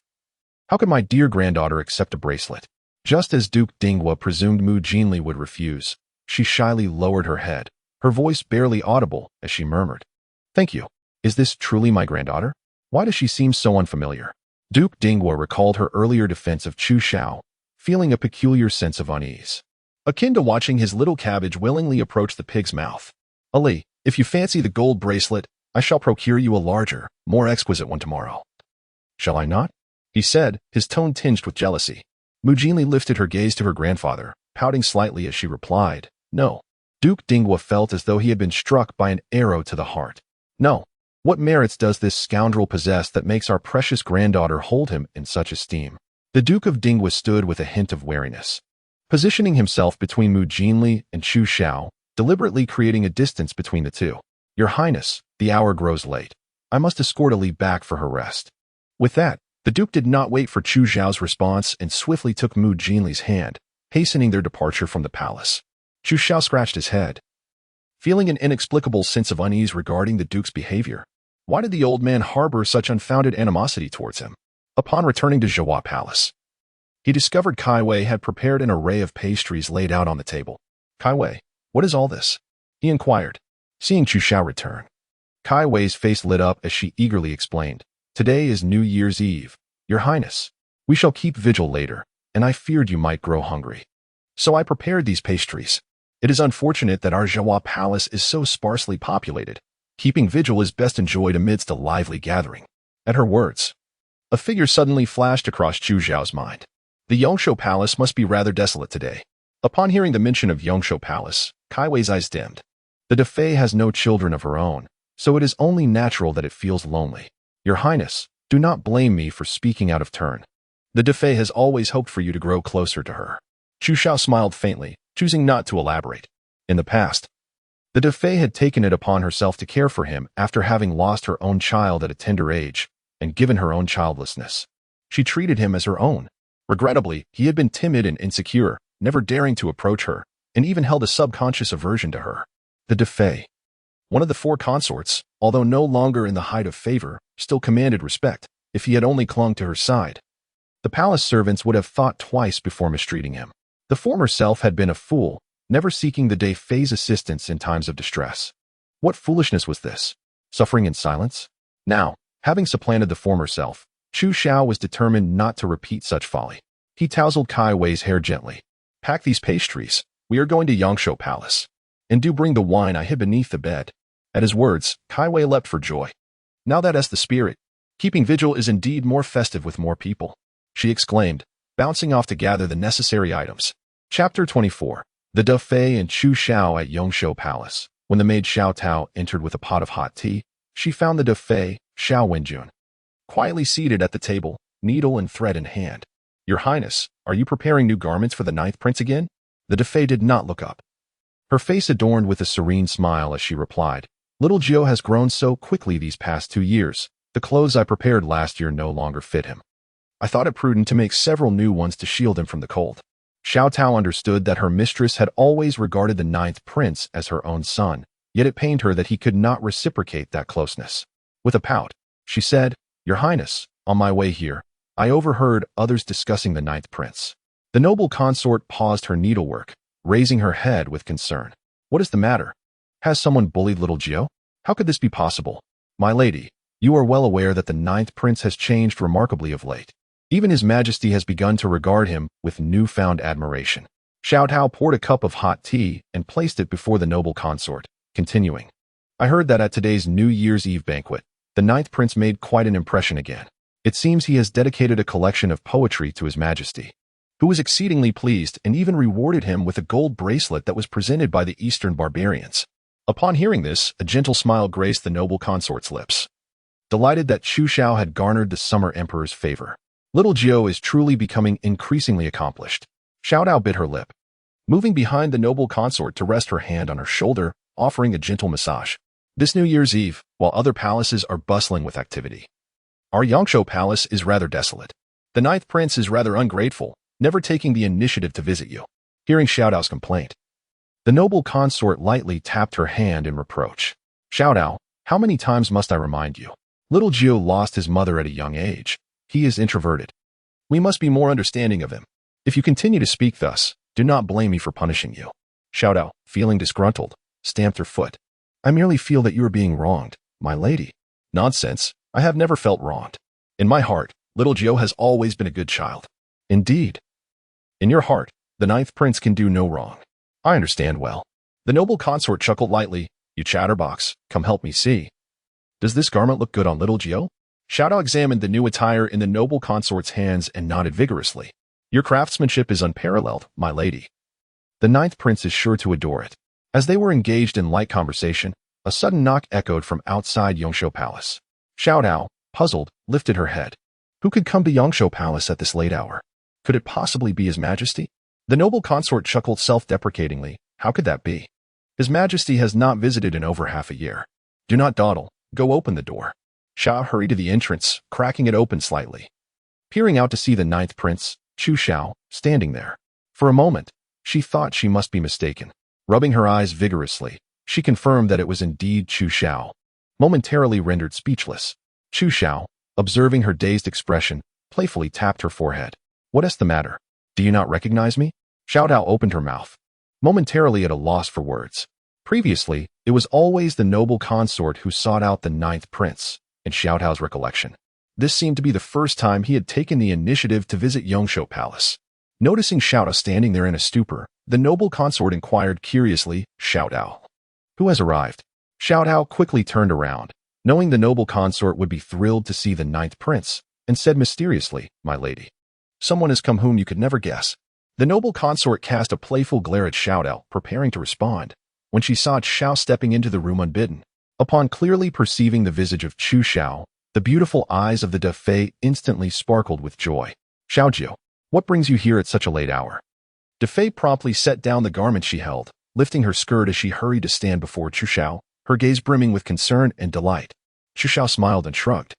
How could my dear granddaughter accept a bracelet? Just as Duke Dinghua presumed Mu Jinli would refuse, she shyly lowered her head, her voice barely audible as she murmured, Thank you. Is this truly my granddaughter? Why does she seem so unfamiliar? Duke Dinghua recalled her earlier defense of Chu Xiao, feeling a peculiar sense of unease, akin to watching his little cabbage willingly approach the pig's mouth. Ali, if you fancy the gold bracelet, I shall procure you a larger, more exquisite one tomorrow. Shall I not? He said, his tone tinged with jealousy. Mu Jinli lifted her gaze to her grandfather, pouting slightly as she replied, No. Duke Dinghua felt as though he had been struck by an arrow to the heart. No. What merits does this scoundrel possess that makes our precious granddaughter hold him in such esteem? The Duke of Dinghua stood with a hint of wariness, positioning himself between Mu Jinli and Chu Xiao, deliberately creating a distance between the two. Your Highness, the hour grows late. I must escort Ali back for her rest. With that, the Duke did not wait for Chu Xiao's response and swiftly took Mu Jinli's hand, hastening their departure from the palace. Chu Xiao scratched his head, feeling an inexplicable sense of unease regarding the Duke's behavior. Why did the old man harbor such unfounded animosity towards him? Upon returning to Zhihua Palace, he discovered Kai Wei had prepared an array of pastries laid out on the table. Kai Wei, what is all this? He inquired, seeing Chu Xiao return. Kai Wei's face lit up as she eagerly explained, Today is New Year's Eve, Your Highness. We shall keep vigil later, and I feared you might grow hungry. So I prepared these pastries. It is unfortunate that our Zhihua Palace is so sparsely populated. Keeping vigil is best enjoyed amidst a lively gathering. At her words, a figure suddenly flashed across Chu Xiao's mind. The Yongshou Palace must be rather desolate today. Upon hearing the mention of Yongshou Palace, Kai Wei's eyes dimmed. The Defei has no children of her own, so it is only natural that it feels lonely. Your Highness, do not blame me for speaking out of turn. The Defei has always hoped for you to grow closer to her. Chu Xiao smiled faintly, choosing not to elaborate. In the past, the Defei had taken it upon herself to care for him after having lost her own child at a tender age, and given her own childlessness. She treated him as her own. Regrettably, he had been timid and insecure, never daring to approach her, and even held a subconscious aversion to her. The Defei, one of the 4 consorts, although no longer in the height of favor, still commanded respect, if he had only clung to her side. The palace servants would have thought twice before mistreating him. The former self had been a fool, never seeking the Defei's assistance in times of distress. What foolishness was this? Suffering in silence? Now, having supplanted the former self, Chu Xiao was determined not to repeat such folly. He tousled Kai Wei's hair gently. Pack these pastries. We are going to Yangshuo Palace. And do bring the wine I hid beneath the bed. At his words, Kai Wei leapt for joy. Now that's the spirit. Keeping vigil is indeed more festive with more people, she exclaimed, bouncing off to gather the necessary items. Chapter 24. The Defei and Chu Xiao at Yangshuo Palace. When the maid Xiao Tao entered with a pot of hot tea, she found the Defei, Xiao Wenjun, quietly seated at the table, needle and thread in hand. Your Highness, are you preparing new garments for the 9th prince again? The Defei did not look up. Her face adorned with a serene smile as she replied, Little Gio has grown so quickly these past 2 years. The clothes I prepared last year no longer fit him. I thought it prudent to make several new ones to shield him from the cold. Xiao Tao understood that her mistress had always regarded the 9th prince as her own son, yet it pained her that he could not reciprocate that closeness. With a pout, she said, Your Highness, on my way here, I overheard others discussing the 9th prince. The noble consort paused her needlework, raising her head with concern. What is the matter? Has someone bullied little Gio? How could this be possible? My lady, you are well aware that the 9th prince has changed remarkably of late. Even His Majesty has begun to regard him with newfound admiration. Xiao Tao poured a cup of hot tea and placed it before the noble consort, continuing. I heard that at today's New Year's Eve banquet, the 9th prince made quite an impression again. It seems he has dedicated a collection of poetry to His Majesty, who was exceedingly pleased and even rewarded him with a gold bracelet that was presented by the Eastern barbarians. Upon hearing this, a gentle smile graced the noble consort's lips. Delighted that Chu Xiao had garnered the Summer Emperor's favor. Little Gio is truly becoming increasingly accomplished. Xiao Tao bit her lip, moving behind the noble consort to rest her hand on her shoulder, offering a gentle massage. This New Year's Eve, while other palaces are bustling with activity, our Yangshuo Palace is rather desolate. The 9th prince is rather ungrateful, never taking the initiative to visit you. Hearing Xiao Tao's complaint, the noble consort lightly tapped her hand in reproach. Xiao Tao, how many times must I remind you? Little Gio lost his mother at a young age. He is introverted. We must be more understanding of him. If you continue to speak thus, do not blame me for punishing you. Xiao Tao, feeling disgruntled, stamped her foot. I merely feel that you are being wronged, my lady. Nonsense. I have never felt wronged. In my heart, little Gio has always been a good child. Indeed. In your heart, the 9th prince can do no wrong. I understand well. The noble consort chuckled lightly. You chatterbox, come help me see. Does this garment look good on little Gio? Xiao Tao examined the new attire in the noble consort's hands and nodded vigorously. Your craftsmanship is unparalleled, my lady. The 9th prince is sure to adore it. As they were engaged in light conversation, a sudden knock echoed from outside Yangshuo Palace. Xiao Tao, puzzled, lifted her head. Who could come to Yangshuo Palace at this late hour? Could it possibly be His Majesty? The noble consort chuckled self-deprecatingly. How could that be? His Majesty has not visited in over half a year. Do not dawdle. Go open the door. Xiao hurried to the entrance, cracking it open slightly. Peering out to see the 9th prince, Chu Xiao, standing there. For a moment, she thought she must be mistaken. Rubbing her eyes vigorously, she confirmed that it was indeed Chu Xiao. Momentarily rendered speechless, Chu Xiao, observing her dazed expression, playfully tapped her forehead. What is the matter? Do you not recognize me? Xiao Tao opened her mouth, momentarily at a loss for words. Previously, it was always the noble consort who sought out the 9th prince, in Xiao Tao's recollection. This seemed to be the first time he had taken the initiative to visit Yangshuo Palace. Noticing Xiao Tao standing there in a stupor, the noble consort inquired curiously, Xiao Tao, who has arrived? Xiao Tao quickly turned around, knowing the noble consort would be thrilled to see the 9th prince, and said mysteriously, My lady, someone has come whom you could never guess. The noble consort cast a playful glare at Xiao Tao, preparing to respond, when she saw Xiao stepping into the room unbidden. Upon clearly perceiving the visage of Chu Xiao, the beautiful eyes of the Defei instantly sparkled with joy. Xiao, what brings you here at such a late hour? Defei promptly set down the garment she held, lifting her skirt as she hurried to stand before Chu Xiao, her gaze brimming with concern and delight. Chu Xiao smiled and shrugged.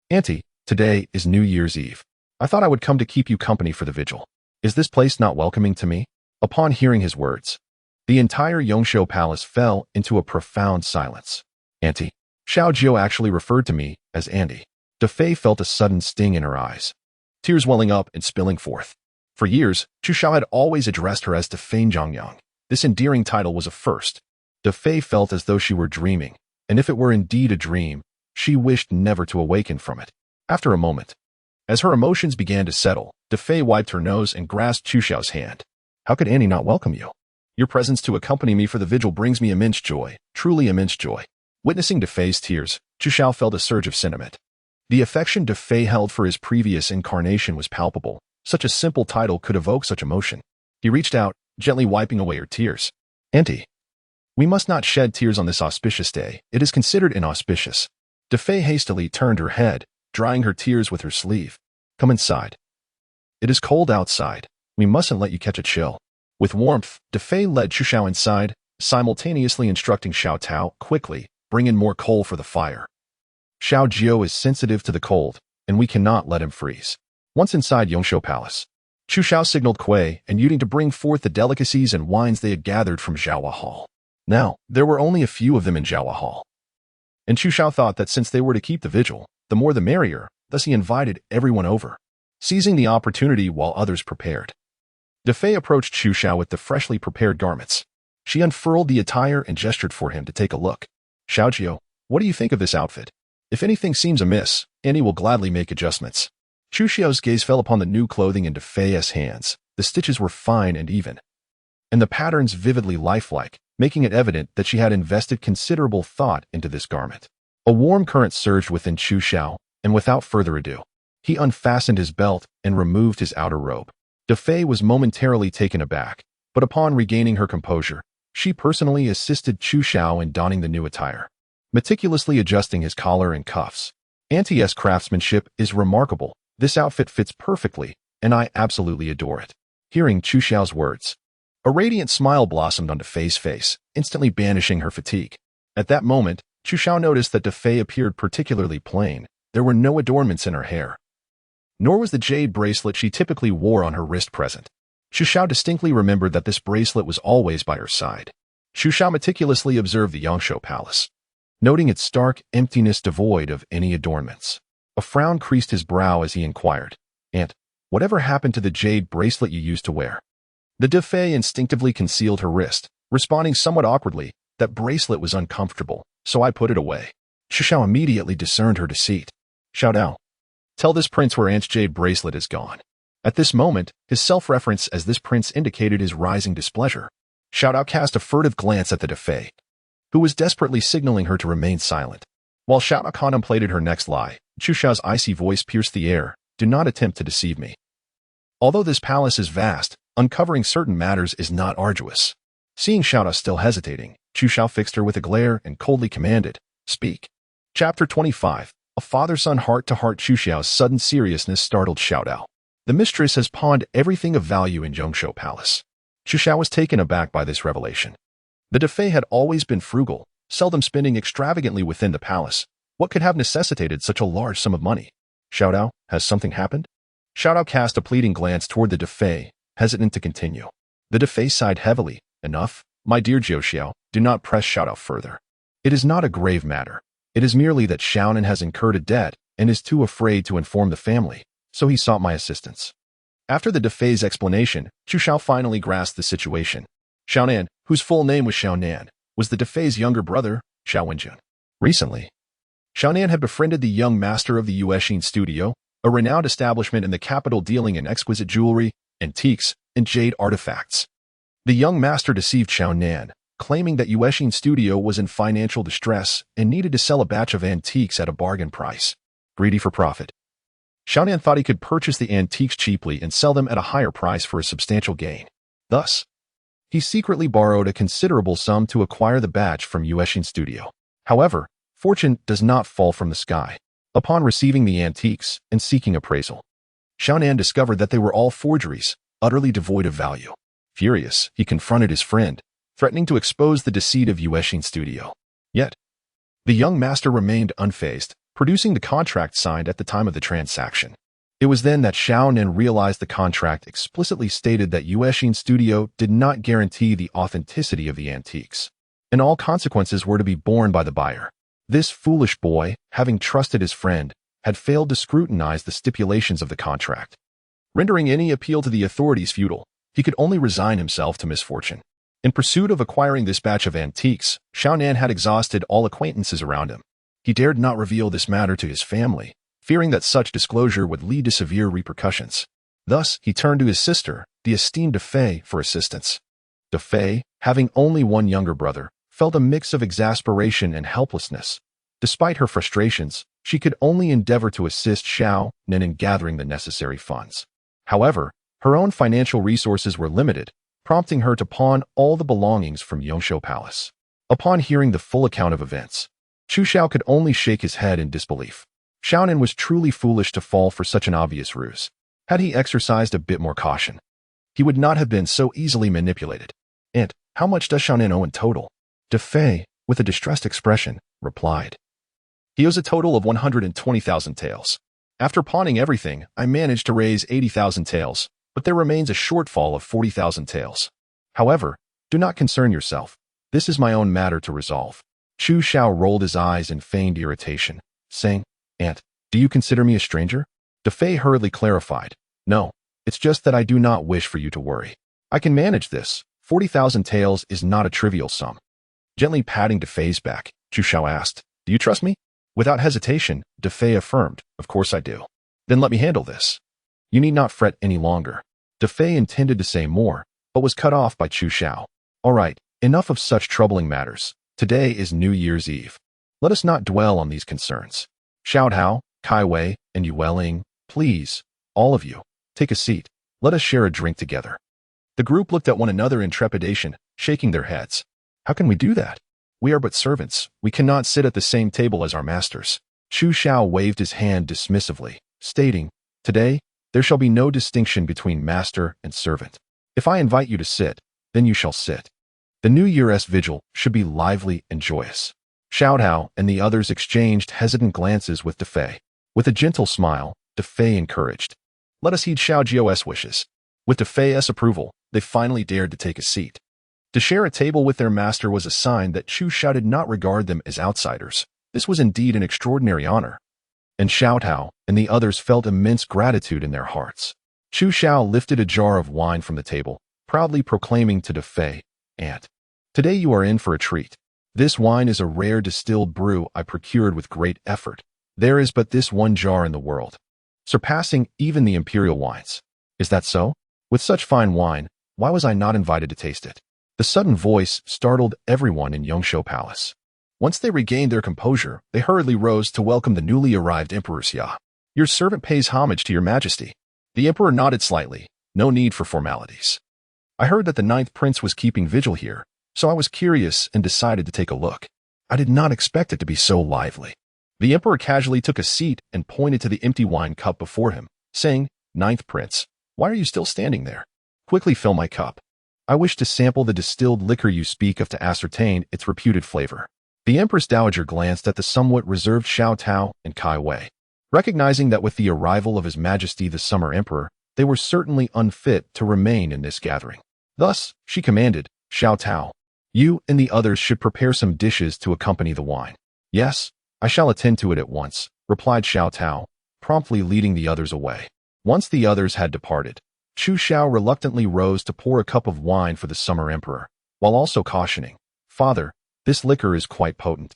Auntie, today is New Year's Eve. I thought I would come to keep you company for the vigil. Is this place not welcoming to me? Upon hearing his words, the entire Yongshou palace fell into a profound silence. Auntie. Xiao actually referred to me as Andy. Defei felt a sudden sting in her eyes, tears welling up and spilling forth. For years, Chu Xiao had always addressed her as Defei Zhongyang. This endearing title was a first. Defei felt as though she were dreaming, and if it were indeed a dream, she wished never to awaken from it. After a moment, as her emotions began to settle, Defei wiped her nose and grasped Chu Xiao's hand. How could Annie not welcome you? Your presence to accompany me for the vigil brings me immense joy, truly immense joy. Witnessing Defei's tears, Chu Xiao felt a surge of sentiment. The affection Defei held for his previous incarnation was palpable. Such a simple title could evoke such emotion. He reached out, gently wiping away her tears. Auntie, we must not shed tears on this auspicious day. It is considered inauspicious. Defei hastily turned her head, drying her tears with her sleeve. Come inside. It is cold outside. We mustn't let you catch a chill. With warmth, Defei led Chu Xiao inside, simultaneously instructing Xiao Tao, quickly, bring in more coal for the fire. Xiao is sensitive to the cold, and we cannot let him freeze. Once inside Yongshou Palace, Chu Xiao signaled Kuei and Yuding to bring forth the delicacies and wines they had gathered from Zhaohua Hall. Now, there were only a few of them in Zhaohua Hall, and Chu Xiao thought that since they were to keep the vigil, the more the merrier, thus he invited everyone over, seizing the opportunity while others prepared. Defei approached Chu Xiao with the freshly prepared garments. She unfurled the attire and gestured for him to take a look. Xiao, what do you think of this outfit? If anything seems amiss, Annie will gladly make adjustments. Chu Xiao's gaze fell upon the new clothing in Defei's hands. The stitches were fine and even, and the patterns vividly lifelike, making it evident that she had invested considerable thought into this garment. A warm current surged within Chu Xiao, and without further ado, he unfastened his belt and removed his outer robe. Defei was momentarily taken aback, but upon regaining her composure, she personally assisted Chu Xiao in donning the new attire, meticulously adjusting his collar and cuffs. Auntie's craftsmanship is remarkable. This outfit fits perfectly, and I absolutely adore it. Hearing Chu Xiao's words, a radiant smile blossomed on Defei's face, instantly banishing her fatigue. At that moment, Chu Xiao noticed that Defei appeared particularly plain. There were no adornments in her hair, nor was the jade bracelet she typically wore on her wrist present. Chu Xiao distinctly remembered that this bracelet was always by her side. Chu Xiao meticulously observed the Yongshou Palace, noting its stark emptiness devoid of any adornments. A frown creased his brow as he inquired, Aunt, whatever happened to the jade bracelet you used to wear? The Defei instinctively concealed her wrist, responding somewhat awkwardly, that bracelet was uncomfortable, so I put it away. Chu Xiao immediately discerned her deceit. Xiao, tell this prince where Aunt's jade bracelet is gone. At this moment, his self-reference as this prince indicated his rising displeasure. Xiao cast a furtive glance at the Defei, who was desperately signaling her to remain silent. While Xiao contemplated her next lie, Chu Xiao's icy voice pierced the air. Do not attempt to deceive me. Although this palace is vast, uncovering certain matters is not arduous. Seeing Xiao still hesitating, Chu Xiao fixed her with a glare and coldly commanded, Speak. Chapter 25. A father-son heart-to-heart. Chu Xiao's sudden seriousness startled Xiao. The mistress has pawned everything of value in Yongshou Palace. Chu Xiao was taken aback by this revelation. The Defei had always been frugal, seldom spending extravagantly within the palace. What could have necessitated such a large sum of money? Xiao, has something happened? Xiao cast a pleading glance toward the Defei, hesitant to continue. The Defei sighed heavily. Enough, my dear Xiao, do not press Xiao further. It is not a grave matter. It is merely that Xiaonan has incurred a debt and is too afraid to inform the family, so he sought my assistance. After the Defei's explanation, Chu Xiao finally grasped the situation. Xiaonan, whose full name was Xiaonan, was the Defei's younger brother, Xiao Wenjun. Recently, Xiaonan had befriended the young master of the Yuexin Studio, a renowned establishment in the capital dealing in exquisite jewelry, antiques, and jade artifacts. The young master deceived Xiaonan, claiming that Yuexin Studio was in financial distress and needed to sell a batch of antiques at a bargain price. Greedy for profit, Xiaonan thought he could purchase the antiques cheaply and sell them at a higher price for a substantial gain. Thus, he secretly borrowed a considerable sum to acquire the batch from Yuexin Studio. However, fortune does not fall from the sky. Upon receiving the antiques and seeking appraisal, Xiaonan discovered that they were all forgeries, utterly devoid of value. Furious, he confronted his friend, threatening to expose the deceit of Yuexin's studio. Yet, the young master remained unfazed, producing the contract signed at the time of the transaction. It was then that Xiaonan realized the contract explicitly stated that Yuexin's studio did not guarantee the authenticity of the antiques, and all consequences were to be borne by the buyer. This foolish boy, having trusted his friend, had failed to scrutinize the stipulations of the contract. Rendering any appeal to the authorities futile, he could only resign himself to misfortune. In pursuit of acquiring this batch of antiques, Xiaonan had exhausted all acquaintances around him. He dared not reveal this matter to his family, fearing that such disclosure would lead to severe repercussions. Thus, he turned to his sister, the esteemed Defei, for assistance. Defei, having only one younger brother, felt a mix of exasperation and helplessness. Despite her frustrations, she could only endeavor to assist Xiaonan in gathering the necessary funds. However, her own financial resources were limited, prompting her to pawn all the belongings from Yongshou Palace. Upon hearing the full account of events, Chu Xiao could only shake his head in disbelief. Xiaonan was truly foolish to fall for such an obvious ruse. Had he exercised a bit more caution, he would not have been so easily manipulated. And how much does Xiaonan owe in total? Defei, with a distressed expression, replied. He owes a total of 120,000 taels. After pawning everything, I managed to raise 80,000 taels, but there remains a shortfall of 40,000 taels. However, do not concern yourself. This is my own matter to resolve. Chu Xiao rolled his eyes in feigned irritation, saying, Aunt, do you consider me a stranger? Defei hurriedly clarified, No, it's just that I do not wish for you to worry. I can manage this. 40,000 taels is not a trivial sum. Gently patting Defei's back, Chu Xiao asked, Do you trust me? Without hesitation, Defei affirmed, Of course I do. Then let me handle this. You need not fret any longer. Defei intended to say more, but was cut off by Chu Xiao. All right, enough of such troubling matters. Today is New Year's Eve. Let us not dwell on these concerns. Xiao Hao, Kai Wei, and Yueling, please, all of you, take a seat. Let us share a drink together. The group looked at one another in trepidation, shaking their heads. How can we do that? We are but servants. We cannot sit at the same table as our masters. Chu Xiao waved his hand dismissively, stating, Today, there shall be no distinction between master and servant. If I invite you to sit, then you shall sit. The New Year's vigil should be lively and joyous. Xiao Hao and the others exchanged hesitant glances with Defei. With a gentle smile, Defei encouraged. Let us heed Xiao Jiao's wishes. With Defei's approval, they finally dared to take a seat. To share a table with their master was a sign that Chu Xiao did not regard them as outsiders. This was indeed an extraordinary honor. And Xiao Hao and the others felt immense gratitude in their hearts. Chu Xiao lifted a jar of wine from the table, proudly proclaiming to Defei, Aunt, today you are in for a treat. This wine is a rare distilled brew I procured with great effort. There is but this one jar in the world, surpassing even the imperial wines. Is that so? With such fine wine, why was I not invited to taste it? The sudden voice startled everyone in Yongshou Palace. Once they regained their composure, they hurriedly rose to welcome the newly arrived Emperor Xia. Your servant pays homage to your majesty. The emperor nodded slightly. No need for formalities. I heard that the 9th prince was keeping vigil here, so I was curious and decided to take a look. I did not expect it to be so lively. The emperor casually took a seat and pointed to the empty wine cup before him, saying, 9th prince, why are you still standing there? Quickly fill my cup. I wish to sample the distilled liquor you speak of to ascertain its reputed flavor. The Empress Dowager glanced at the somewhat reserved Xiao Tao and Kai Wei. Recognizing that with the arrival of His Majesty the Summer Emperor, they were certainly unfit to remain in this gathering. Thus, she commanded, Xiao Tao, you and the others should prepare some dishes to accompany the wine. Yes, I shall attend to it at once, replied Xiao Tao, promptly leading the others away. Once the others had departed, Chu Xiao reluctantly rose to pour a cup of wine for the Summer Emperor, while also cautioning, Father, this liquor is quite potent,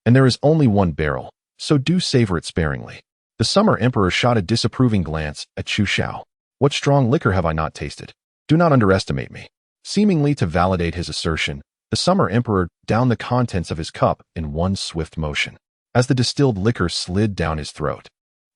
and there is only one barrel, so do savor it sparingly. The Summer Emperor shot a disapproving glance at Chu Xiao. What strong liquor have I not tasted? Do not underestimate me. Seemingly to validate his assertion, the Summer Emperor downed the contents of his cup in one swift motion. As the distilled liquor slid down his throat,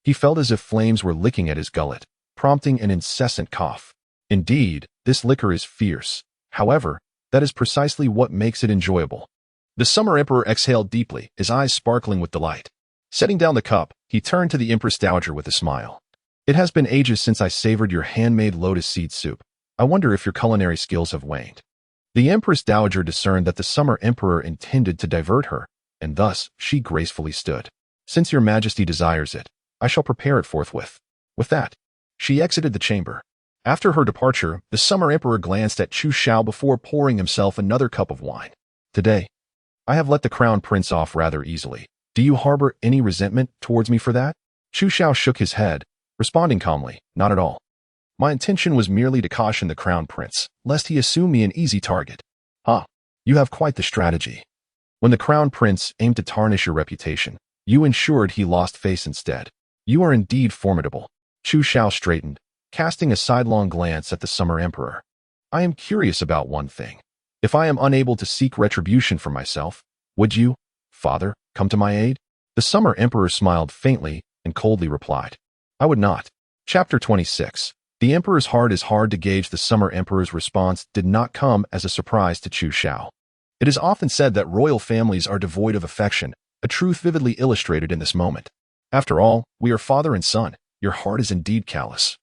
he felt as if flames were licking at his gullet, prompting an incessant cough. Indeed, this liquor is fierce. However, that is precisely what makes it enjoyable. The Summer Emperor exhaled deeply, his eyes sparkling with delight. Setting down the cup, he turned to the Empress Dowager with a smile. It has been ages since I savored your handmade lotus seed soup. I wonder if your culinary skills have waned. The Empress Dowager discerned that the Summer Emperor intended to divert her, and thus she gracefully stood. Since your majesty desires it, I shall prepare it forthwith. With that, she exited the chamber. After her departure, the Summer Emperor glanced at Chu Xiao before pouring himself another cup of wine. Today, I have let the Crown Prince off rather easily. Do you harbor any resentment towards me for that? Chu Xiao shook his head, responding calmly, not at all. My intention was merely to caution the Crown Prince, lest he assume me an easy target. You have quite the strategy. When the Crown Prince aimed to tarnish your reputation, you ensured he lost face instead. You are indeed formidable. Chu Xiao straightened, casting a sidelong glance at the Summer Emperor. I am curious about one thing. If I am unable to seek retribution for myself, would you, father, come to my aid? The Summer Emperor smiled faintly and coldly replied, I would not. Chapter 26. The Emperor's heart is hard to gauge. The Summer Emperor's response did not come as a surprise to Chu Xiao. It is often said that royal families are devoid of affection, a truth vividly illustrated in this moment. After all, we are father and son. Your heart is indeed callous.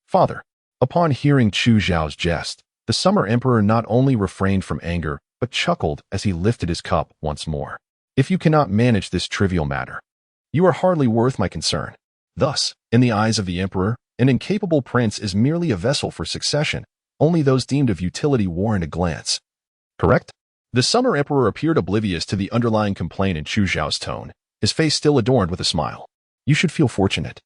Father. Upon hearing Chu Xiao's jest, the Summer Emperor not only refrained from anger, but chuckled as he lifted his cup once more. If you cannot manage this trivial matter, you are hardly worth my concern. Thus, in the eyes of the Emperor, an incapable prince is merely a vessel for succession. Only those deemed of utility warrant a glance. Correct? The Summer Emperor appeared oblivious to the underlying complaint in Chu Xiao's tone, his face still adorned with a smile. You should feel fortunate.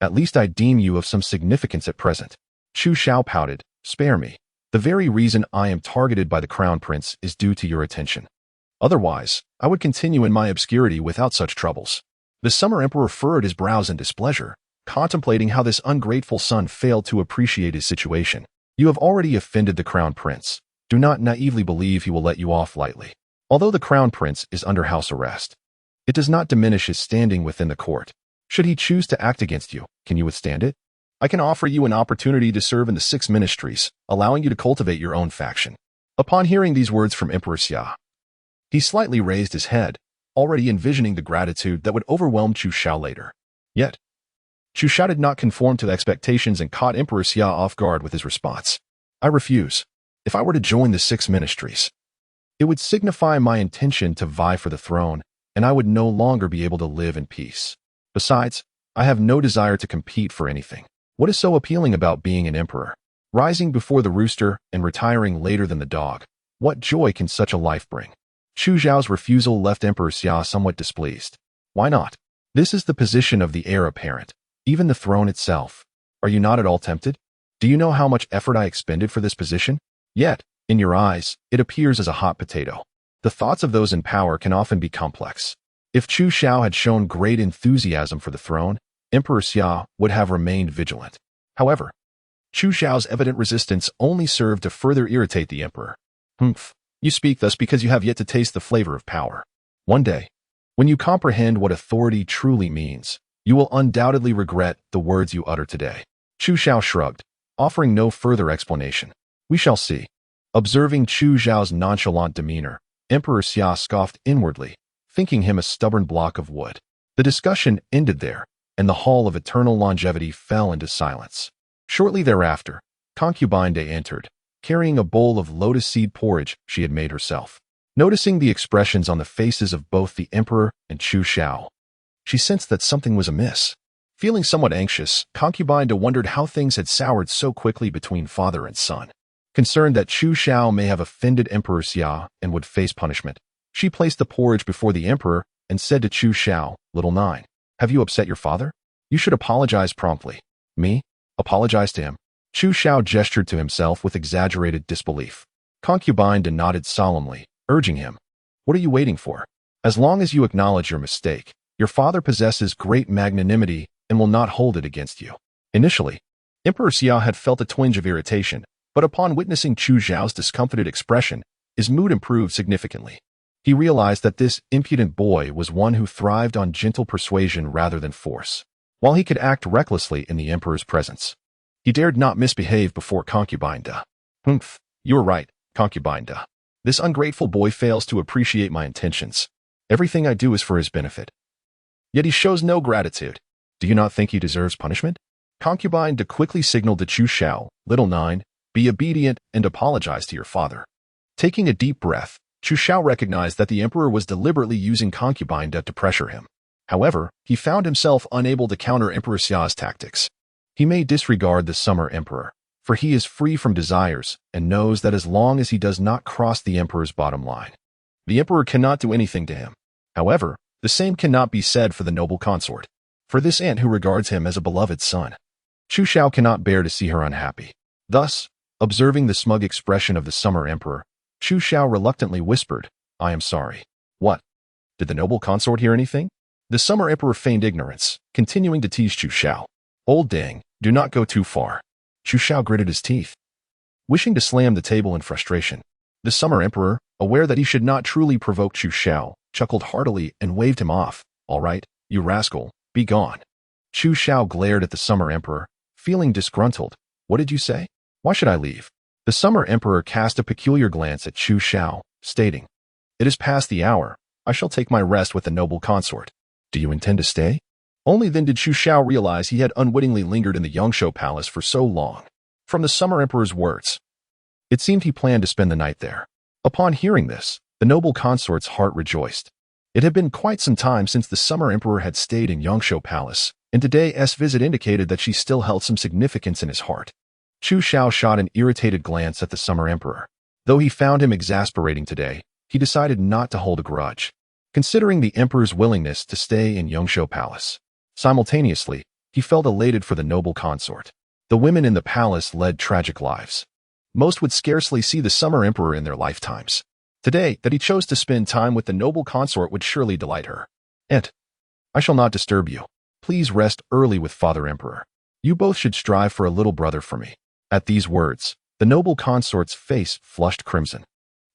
At least I deem you of some significance at present. Chu Xiao pouted, spare me. The very reason I am targeted by the Crown Prince is due to your attention. Otherwise, I would continue in my obscurity without such troubles. The Summer Emperor furrowed his brows in displeasure, contemplating how this ungrateful son failed to appreciate his situation. You have already offended the Crown Prince. Do not naively believe he will let you off lightly. Although the Crown Prince is under house arrest, it does not diminish his standing within the court. Should he choose to act against you, can you withstand it? I can offer you an opportunity to serve in the 6 ministries, allowing you to cultivate your own faction. Upon hearing these words from Emperor Xia, he slightly raised his head, already envisioning the gratitude that would overwhelm Chu Xiao later. Yet, Chu Xiao did not conform to expectations and caught Emperor Xia off guard with his response. I refuse. If I were to join the 6 ministries, it would signify my intention to vie for the throne, and I would no longer be able to live in peace. Besides, I have no desire to compete for anything. What is so appealing about being an emperor? Rising before the rooster and retiring later than the dog. What joy can such a life bring? Chu Xiao's refusal left Emperor Xia somewhat displeased. Why not? This is the position of the heir apparent, even the throne itself. Are you not at all tempted? Do you know how much effort I expended for this position? Yet, in your eyes, it appears as a hot potato. The thoughts of those in power can often be complex. If Chu Xiao had shown great enthusiasm for the throne, Emperor Xia would have remained vigilant. However, Chu Xiao's evident resistance only served to further irritate the emperor. You speak thus because you have yet to taste the flavor of power. One day, when you comprehend what authority truly means, you will undoubtedly regret the words you utter today. Chu Xiao shrugged, offering no further explanation. We shall see. Observing Chu Xiao's nonchalant demeanor, Emperor Xia scoffed inwardly, thinking him a stubborn block of wood. The discussion ended there, and the Hall of Eternal Longevity fell into silence. Shortly thereafter, Concubine Day entered, carrying a bowl of lotus seed porridge she had made herself. Noticing the expressions on the faces of both the emperor and Chu Xiao, she sensed that something was amiss. Feeling somewhat anxious, Concubine Day wondered how things had soured so quickly between father and son. Concerned that Chu Xiao may have offended Emperor Xia and would face punishment, she placed the porridge before the emperor and said to Chu Xiao, Little 9, have you upset your father? You should apologize promptly. Me? Apologize to him? Chu Xiao gestured to himself with exaggerated disbelief. Concubine Day nodded solemnly, urging him. What are you waiting for? As long as you acknowledge your mistake, your father possesses great magnanimity and will not hold it against you. Initially, Emperor Xia had felt a twinge of irritation, but upon witnessing Chu Xiao's discomfited expression, his mood improved significantly. He realized that this impudent boy was one who thrived on gentle persuasion rather than force. While he could act recklessly in the emperor's presence, he dared not misbehave before Concubine Day. You are right, Concubine Day. This ungrateful boy fails to appreciate my intentions. Everything I do is for his benefit. Yet he shows no gratitude. Do you not think he deserves punishment? Concubine De quickly signaled to Chu Xiao, "Little Nine, be obedient and apologize to your father." Taking a deep breath, Chu Xiao recognized that the emperor was deliberately using concubine De to pressure him. However, he found himself unable to counter Emperor Xiao's tactics. He may disregard the summer emperor, for he is free from desires and knows that as long as he does not cross the emperor's bottom line, the emperor cannot do anything to him. However, the same cannot be said for the noble consort, for this aunt who regards him as a beloved son. Chu Xiao cannot bear to see her unhappy. Thus, observing the smug expression of the summer emperor, Chu Xiao reluctantly whispered, "I am sorry." "What? Did the noble consort hear anything?" The summer emperor feigned ignorance, continuing to tease Chu Xiao. "Old dang, do not go too far." Chu Xiao gritted his teeth, wishing to slam the table in frustration. The summer emperor, aware that he should not truly provoke Chu Xiao, chuckled heartily and waved him off. "All right, you rascal, be gone." Chu Xiao glared at the summer emperor, feeling disgruntled. "What did you say? Why should I leave?" The summer emperor cast a peculiar glance at Chu Xiao, stating, "It is past the hour. I shall take my rest with the noble consort. Do you intend to stay?" Only then did Chu Xiao realize he had unwittingly lingered in the Yongshou Palace for so long. From the summer emperor's words, it seemed he planned to spend the night there. Upon hearing this, the noble consort's heart rejoiced. It had been quite some time since the summer emperor had stayed in Yongshou Palace, and today's visit indicated that she still held some significance in his heart. Chu Xiao shot an irritated glance at the summer emperor. Though he found him exasperating today, he decided not to hold a grudge, considering the emperor's willingness to stay in Yongshou Palace. Simultaneously, he felt elated for the noble consort. The women in the palace led tragic lives. Most would scarcely see the summer emperor in their lifetimes. Today, that he chose to spend time with the noble consort would surely delight her. "Aunt, I shall not disturb you. Please rest early with Father Emperor. You both should strive for a little brother for me." At these words, the noble consort's face flushed crimson.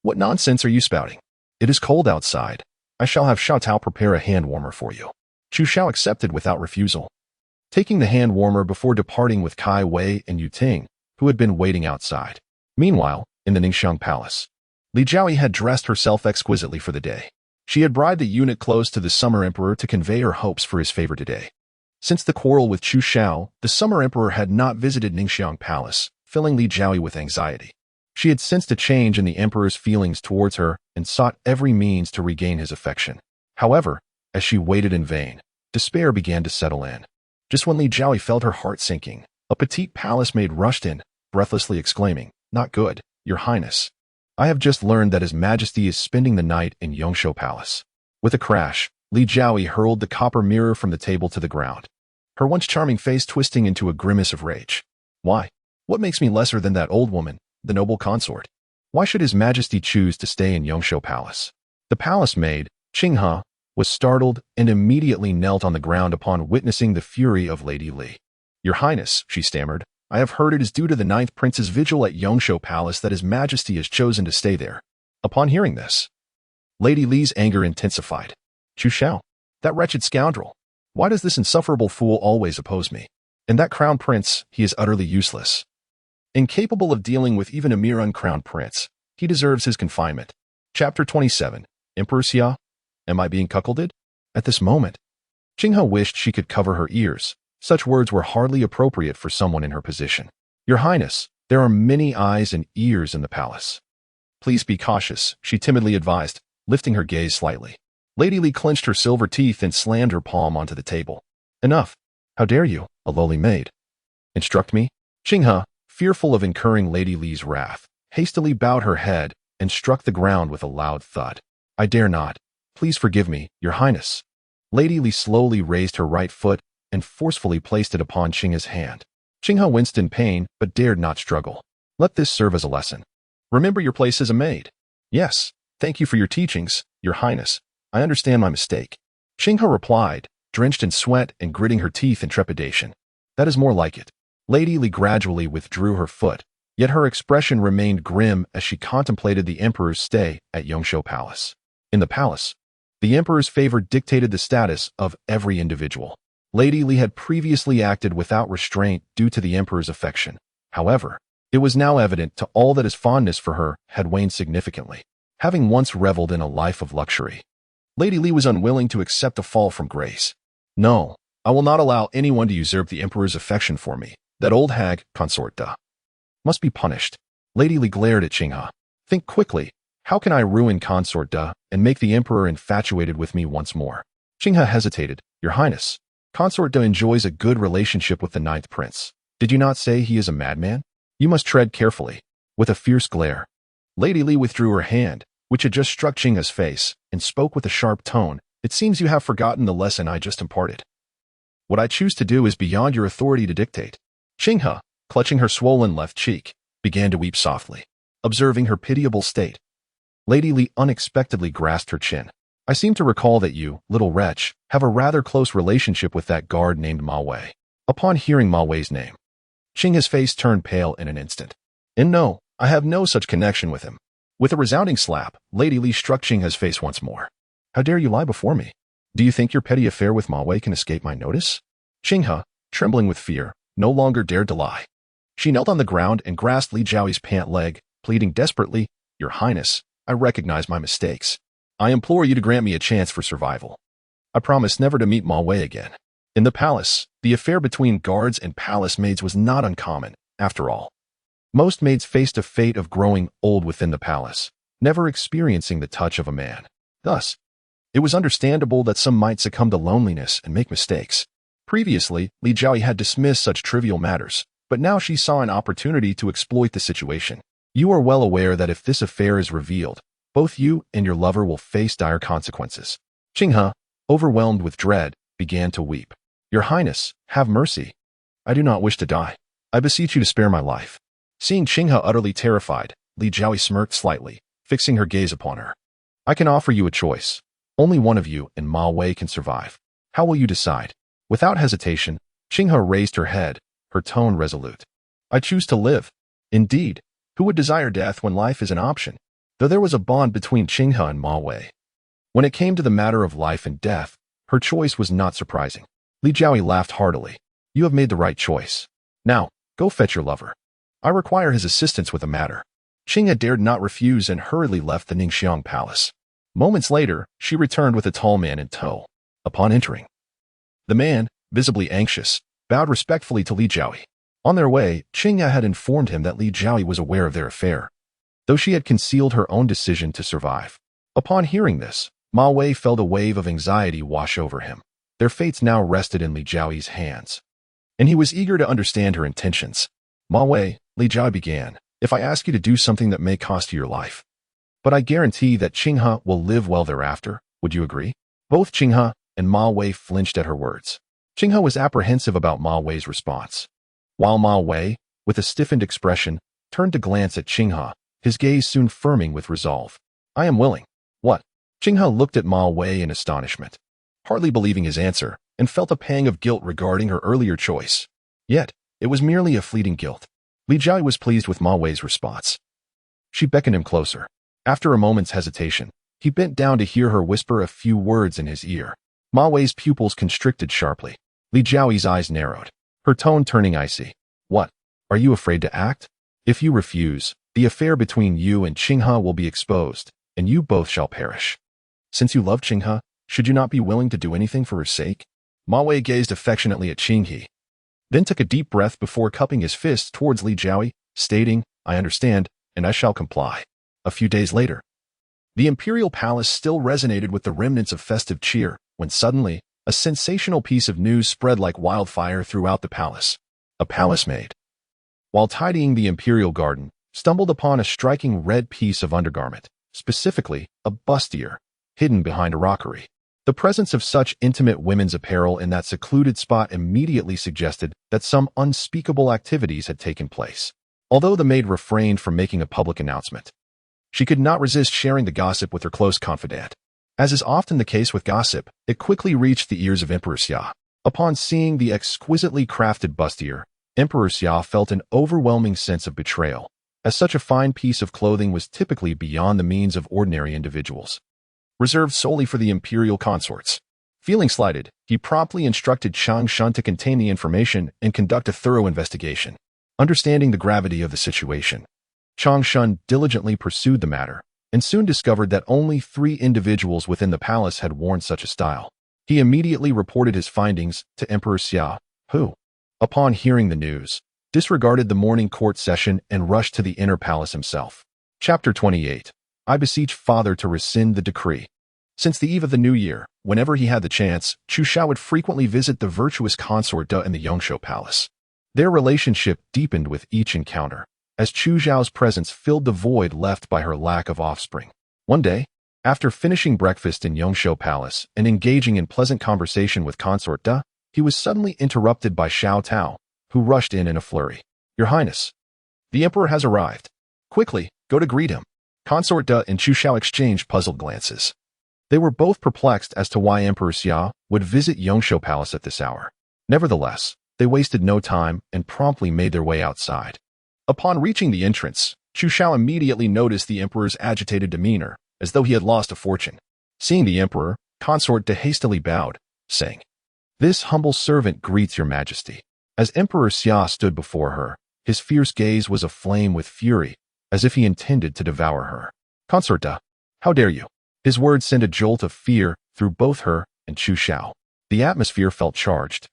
"What nonsense are you spouting? It is cold outside. I shall have Shattao prepare a hand warmer for you." Chu Xiao accepted without refusal, taking the hand warmer before departing with Kai Wei and Yu Ting, who had been waiting outside. Meanwhile, in the Ningxiang Palace, Li Jiaoyi had dressed herself exquisitely for the day. She had bribed the eunuch close to the summer emperor to convey her hopes for his favor today. Since the quarrel with Chu Xiao, the summer emperor had not visited Ningxiang Palace, filling Li Jiaoyi with anxiety. She had sensed a change in the emperor's feelings towards her and sought every means to regain his affection. However, as she waited in vain, despair began to settle in. Just when Li Jiaoyi felt her heart sinking, a petite palace maid rushed in, breathlessly exclaiming, "Not good, Your Highness. I have just learned that His Majesty is spending the night in Yongshou Palace." With a crash, Li Jiaoyi hurled the copper mirror from the table to the ground, her once charming face twisting into a grimace of rage. "Why? What makes me lesser than that old woman, the noble consort? Why should His Majesty choose to stay in Yongshou Palace?" The palace maid, Qinghe, was startled and immediately knelt on the ground upon witnessing the fury of Lady Li. "Your Highness," she stammered, "I have heard it is due to the 9th Prince's vigil at Yongshou Palace that His Majesty has chosen to stay there." Upon hearing this, Lady Li's anger intensified. "Chu Xiao, that wretched scoundrel. Why does this insufferable fool always oppose me? And that crown prince, he is utterly useless. Incapable of dealing with even a mere uncrowned prince, he deserves his confinement." Chapter 27, Emperor Xia, Am I being cuckolded? At this moment, Qinghe wished she could cover her ears. Such words were hardly appropriate for someone in her position. "Your Highness, there are many eyes and ears in the palace. Please be cautious," she timidly advised, lifting her gaze slightly. Lady Li clenched her silver teeth and slammed her palm onto the table. "Enough. How dare you, a lowly maid, instruct me?" Qinghe, fearful of incurring Lady Li's wrath, hastily bowed her head and struck the ground with a loud thud. "I dare not. Please forgive me, Your Highness." Lady Li slowly raised her right foot and forcefully placed it upon Qinghe's hand. Qinghe winced in pain but dared not struggle. "Let this serve as a lesson. Remember your place as a maid." "Yes, thank you for your teachings, Your Highness. I understand my mistake." Qinghe replied, drenched in sweat and gritting her teeth in trepidation. "That is more like it." Lady Li gradually withdrew her foot, yet her expression remained grim as she contemplated the emperor's stay at Yongshou Palace. In the palace, the emperor's favor dictated the status of every individual. Lady Li had previously acted without restraint due to the emperor's affection. However, it was now evident to all that his fondness for her had waned significantly. Having once reveled in a life of luxury, Lady Li was unwilling to accept a fall from grace. "No, I will not allow anyone to usurp the emperor's affection for me. That old hag, consort Da, must be punished. Lady Li glared at Qinghe. Think quickly. How can I ruin consort Da and make the emperor infatuated with me once more? Qinghe hesitated. Your Highness, consort Da enjoys a good relationship with the ninth prince. Did you not say he is a madman? You must tread carefully. With a fierce glare, Lady Li withdrew her hand, which had just struck Qinghe's face, and spoke with a sharp tone. It seems you have forgotten the lesson I just imparted. What I choose to do is beyond your authority to dictate. Qinghe, clutching her swollen left cheek, began to weep softly, observing her pitiable state. Lady Li unexpectedly grasped her chin. I seem to recall that you, little wretch, have a rather close relationship with that guard named Ma Wei. Upon hearing Ma Wei's name, Qinghe's face turned pale in an instant. And no, I have no such connection with him. With a resounding slap, Lady Li struck Qinghe's face once more. How dare you lie before me? Do you think your petty affair with Ma Wei can escape my notice? Qinghe, trembling with fear, no longer dared to lie. She knelt on the ground and grasped Li Jiaoyi's pant leg, pleading desperately, Your Highness, I recognize my mistakes. I implore you to grant me a chance for survival. I promise never to meet Ma Wei again. In the palace, the affair between guards and palace maids was not uncommon, after all. Most maids faced a fate of growing old within the palace, never experiencing the touch of a man. Thus, it was understandable that some might succumb to loneliness and make mistakes. Previously, Li Jiaoyi had dismissed such trivial matters, but now she saw an opportunity to exploit the situation. You are well aware that if this affair is revealed, both you and your lover will face dire consequences. Qinghe, overwhelmed with dread, began to weep. Your Highness, have mercy. I do not wish to die. I beseech you to spare my life. Seeing Qinghe utterly terrified, Li Jiaoyi smirked slightly, fixing her gaze upon her. I can offer you a choice. Only one of you and Ma Wei can survive. How will you decide? Without hesitation, Qinghe raised her head, her tone resolute. I choose to live. Indeed, who would desire death when life is an option? Though there was a bond between Qinghe and Ma Wei. When it came to the matter of life and death, her choice was not surprising. Li Jiaoyi laughed heartily. You have made the right choice. Now, go fetch your lover. I require his assistance with a matter. Qinghe dared not refuse and hurriedly left the Ningxiang palace. Moments later, she returned with a tall man in tow. Upon entering, the man, visibly anxious, bowed respectfully to Li Jiaoyi. On their way, Qinghe had informed him that Li Jiaoyi was aware of their affair, though she had concealed her own decision to survive. Upon hearing this, Ma Wei felt a wave of anxiety wash over him. Their fates now rested in Li Jiaoyi's hands, and he was eager to understand her intentions. Ma Wei, Li Jiaoyi began, if I ask you to do something that may cost you your life, but I guarantee that Qinghe will live well thereafter, would you agree? Both Qinghe and Ma Wei flinched at her words. Qinghe was apprehensive about Ma Wei's response, while Ma Wei, with a stiffened expression, turned to glance at Qinghe, his gaze soon firming with resolve. I am willing. What? Qinghe looked at Ma Wei in astonishment, hardly believing his answer, and felt a pang of guilt regarding her earlier choice. Yet, it was merely a fleeting guilt. Li Jiaoyi was pleased with Ma Wei's response. She beckoned him closer. After a moment's hesitation, he bent down to hear her whisper a few words in his ear. Ma Wei's pupils constricted sharply. Li Jiaoyi's eyes narrowed, her tone turning icy. What? Are you afraid to act? If you refuse, the affair between you and Qinghe will be exposed, and you both shall perish. Since you love Qinghe, should you not be willing to do anything for her sake? Ma Wei gazed affectionately at Qinghe, then took a deep breath before cupping his fist towards Li Jiaoyi, stating, I understand, and I shall comply. A few days later, the imperial palace still resonated with the remnants of festive cheer, when suddenly, a sensational piece of news spread like wildfire throughout the palace. A palace maid, while tidying the imperial garden, stumbled upon a striking red piece of undergarment, specifically, a bustier, hidden behind a rockery. The presence of such intimate women's apparel in that secluded spot immediately suggested that some unspeakable activities had taken place. Although the maid refrained from making a public announcement, she could not resist sharing the gossip with her close confidant. As is often the case with gossip, it quickly reached the ears of Emperor Xia. Upon seeing the exquisitely crafted bustier, Emperor Xia felt an overwhelming sense of betrayal, as such a fine piece of clothing was typically beyond the means of ordinary individuals, reserved solely for the imperial consorts. Feeling slighted, he promptly instructed Changshun to contain the information and conduct a thorough investigation. Understanding the gravity of the situation, Changshun diligently pursued the matter, and soon discovered that only 3 individuals within the palace had worn such a style. He immediately reported his findings to Emperor Xia, who, upon hearing the news, disregarded the morning court session and rushed to the inner palace himself. Chapter 28. I beseech Father to rescind the decree. Since the eve of the new year, whenever he had the chance, Chu Xiao would frequently visit the virtuous consort in the Yongshou Palace. Their relationship deepened with each encounter, as Chu Xiao's presence filled the void left by her lack of offspring. One day, after finishing breakfast in Yongshou Palace and engaging in pleasant conversation with consort Da, he was suddenly interrupted by Xiao Tao, who rushed in a flurry. Your Highness, the Emperor has arrived. Quickly, go to greet him. Consort Da and Chu Xiao exchanged puzzled glances. They were both perplexed as to why Emperor Xia would visit Yongshou Palace at this hour. Nevertheless, they wasted no time and promptly made their way outside. Upon reaching the entrance, Chu Xiao immediately noticed the Emperor's agitated demeanor, as though he had lost a fortune. Seeing the Emperor, Consort Da hastily bowed, saying, This humble servant greets your Majesty. As Emperor Xia stood before her, his fierce gaze was aflame with fury, as if he intended to devour her. Consort Da, how dare you? His words sent a jolt of fear through both her and Chu Xiao. The atmosphere felt charged,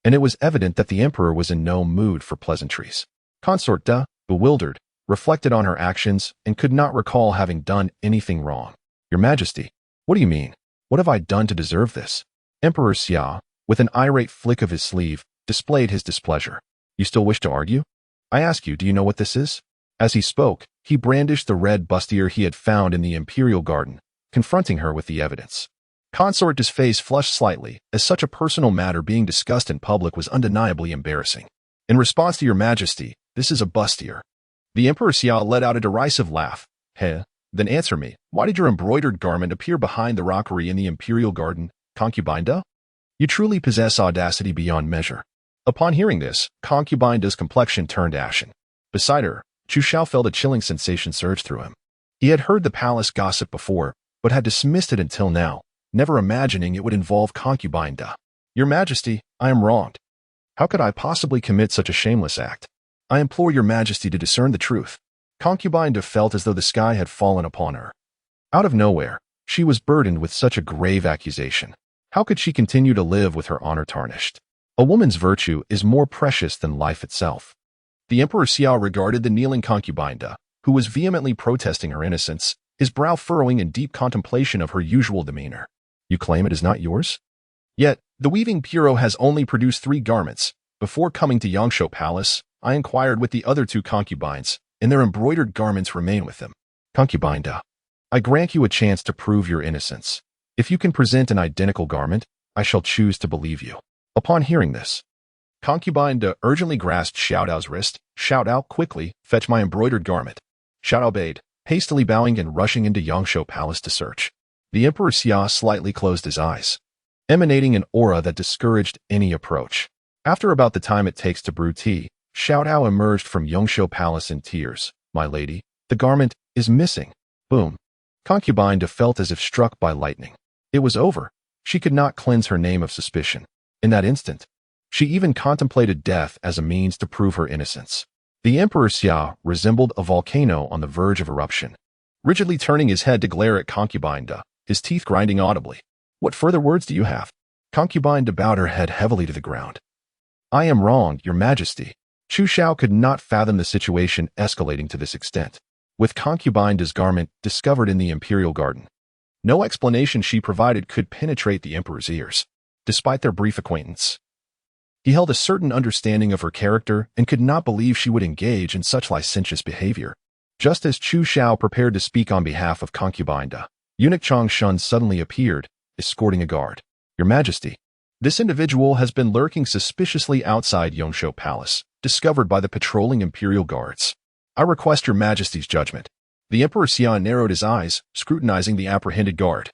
and it was evident that the Emperor was in no mood for pleasantries. Consort Da, bewildered, reflected on her actions and could not recall having done anything wrong. Your Majesty, what do you mean? What have I done to deserve this? Emperor Xia, with an irate flick of his sleeve, displayed his displeasure. You still wish to argue? I ask you, do you know what this is? As he spoke, he brandished the red bustier he had found in the imperial garden, confronting her with the evidence. Consort Da's face flushed slightly, as such a personal matter being discussed in public was undeniably embarrassing. In response to your Majesty, this is a bustier. The Emperor Xia let out a derisive laugh. Heh, then answer me, why did your embroidered garment appear behind the rockery in the imperial garden, concubine Da? You truly possess audacity beyond measure. Upon hearing this, concubine Da's complexion turned ashen. Beside her, Chu Xiao felt a chilling sensation surge through him. He had heard the palace gossip before, but had dismissed it until now, never imagining it would involve concubine Da. Your Majesty, I am wronged. How could I possibly commit such a shameless act? I implore your Majesty to discern the truth. Concubine Da felt as though the sky had fallen upon her. Out of nowhere, she was burdened with such a grave accusation. How could she continue to live with her honor tarnished? A woman's virtue is more precious than life itself. The Emperor Xia regarded the kneeling concubine Da, who was vehemently protesting her innocence, his brow furrowing in deep contemplation of her usual demeanor. You claim it is not yours? Yet, the weaving bureau has only produced 3 garments. Before coming to Yongshou Palace, I inquired with the other 2 concubines, and their embroidered garments remain with them. Concubine Da, I grant you a chance to prove your innocence. If you can present an identical garment, I shall choose to believe you. Upon hearing this, concubine Da urgently grasped Xiao Dao's wrist. Xiao Dao, quickly, fetch my embroidered garment. Xiao Dao obeyed, hastily bowing and rushing into Yongshou Palace to search. The Emperor Xia slightly closed his eyes, emanating an aura that discouraged any approach. After about the time it takes to brew tea, Xiao Dao emerged from Yongshou Palace in tears. My lady, the garment is missing. Boom. Concubine Da felt as if struck by lightning. It was over. She could not cleanse her name of suspicion. In that instant, she even contemplated death as a means to prove her innocence. The Emperor Xia resembled a volcano on the verge of eruption, rigidly turning his head to glare at Concubine Da, his teeth grinding audibly. What further words do you have? Concubine Da bowed her head heavily to the ground. I am wrong, your Majesty. Chu Xiao could not fathom the situation escalating to this extent. With Concubine Da's garment discovered in the imperial garden, no explanation she provided could penetrate the Emperor's ears. Despite their brief acquaintance, he held a certain understanding of her character and could not believe she would engage in such licentious behavior. Just as Chu Xiao prepared to speak on behalf of Concubine Da, Eunuch Chang Shun suddenly appeared, escorting a guard. Your Majesty, this individual has been lurking suspiciously outside Yongshou Palace, discovered by the patrolling imperial guards. I request your Majesty's judgment. The Emperor Xia narrowed his eyes, scrutinizing the apprehended guard,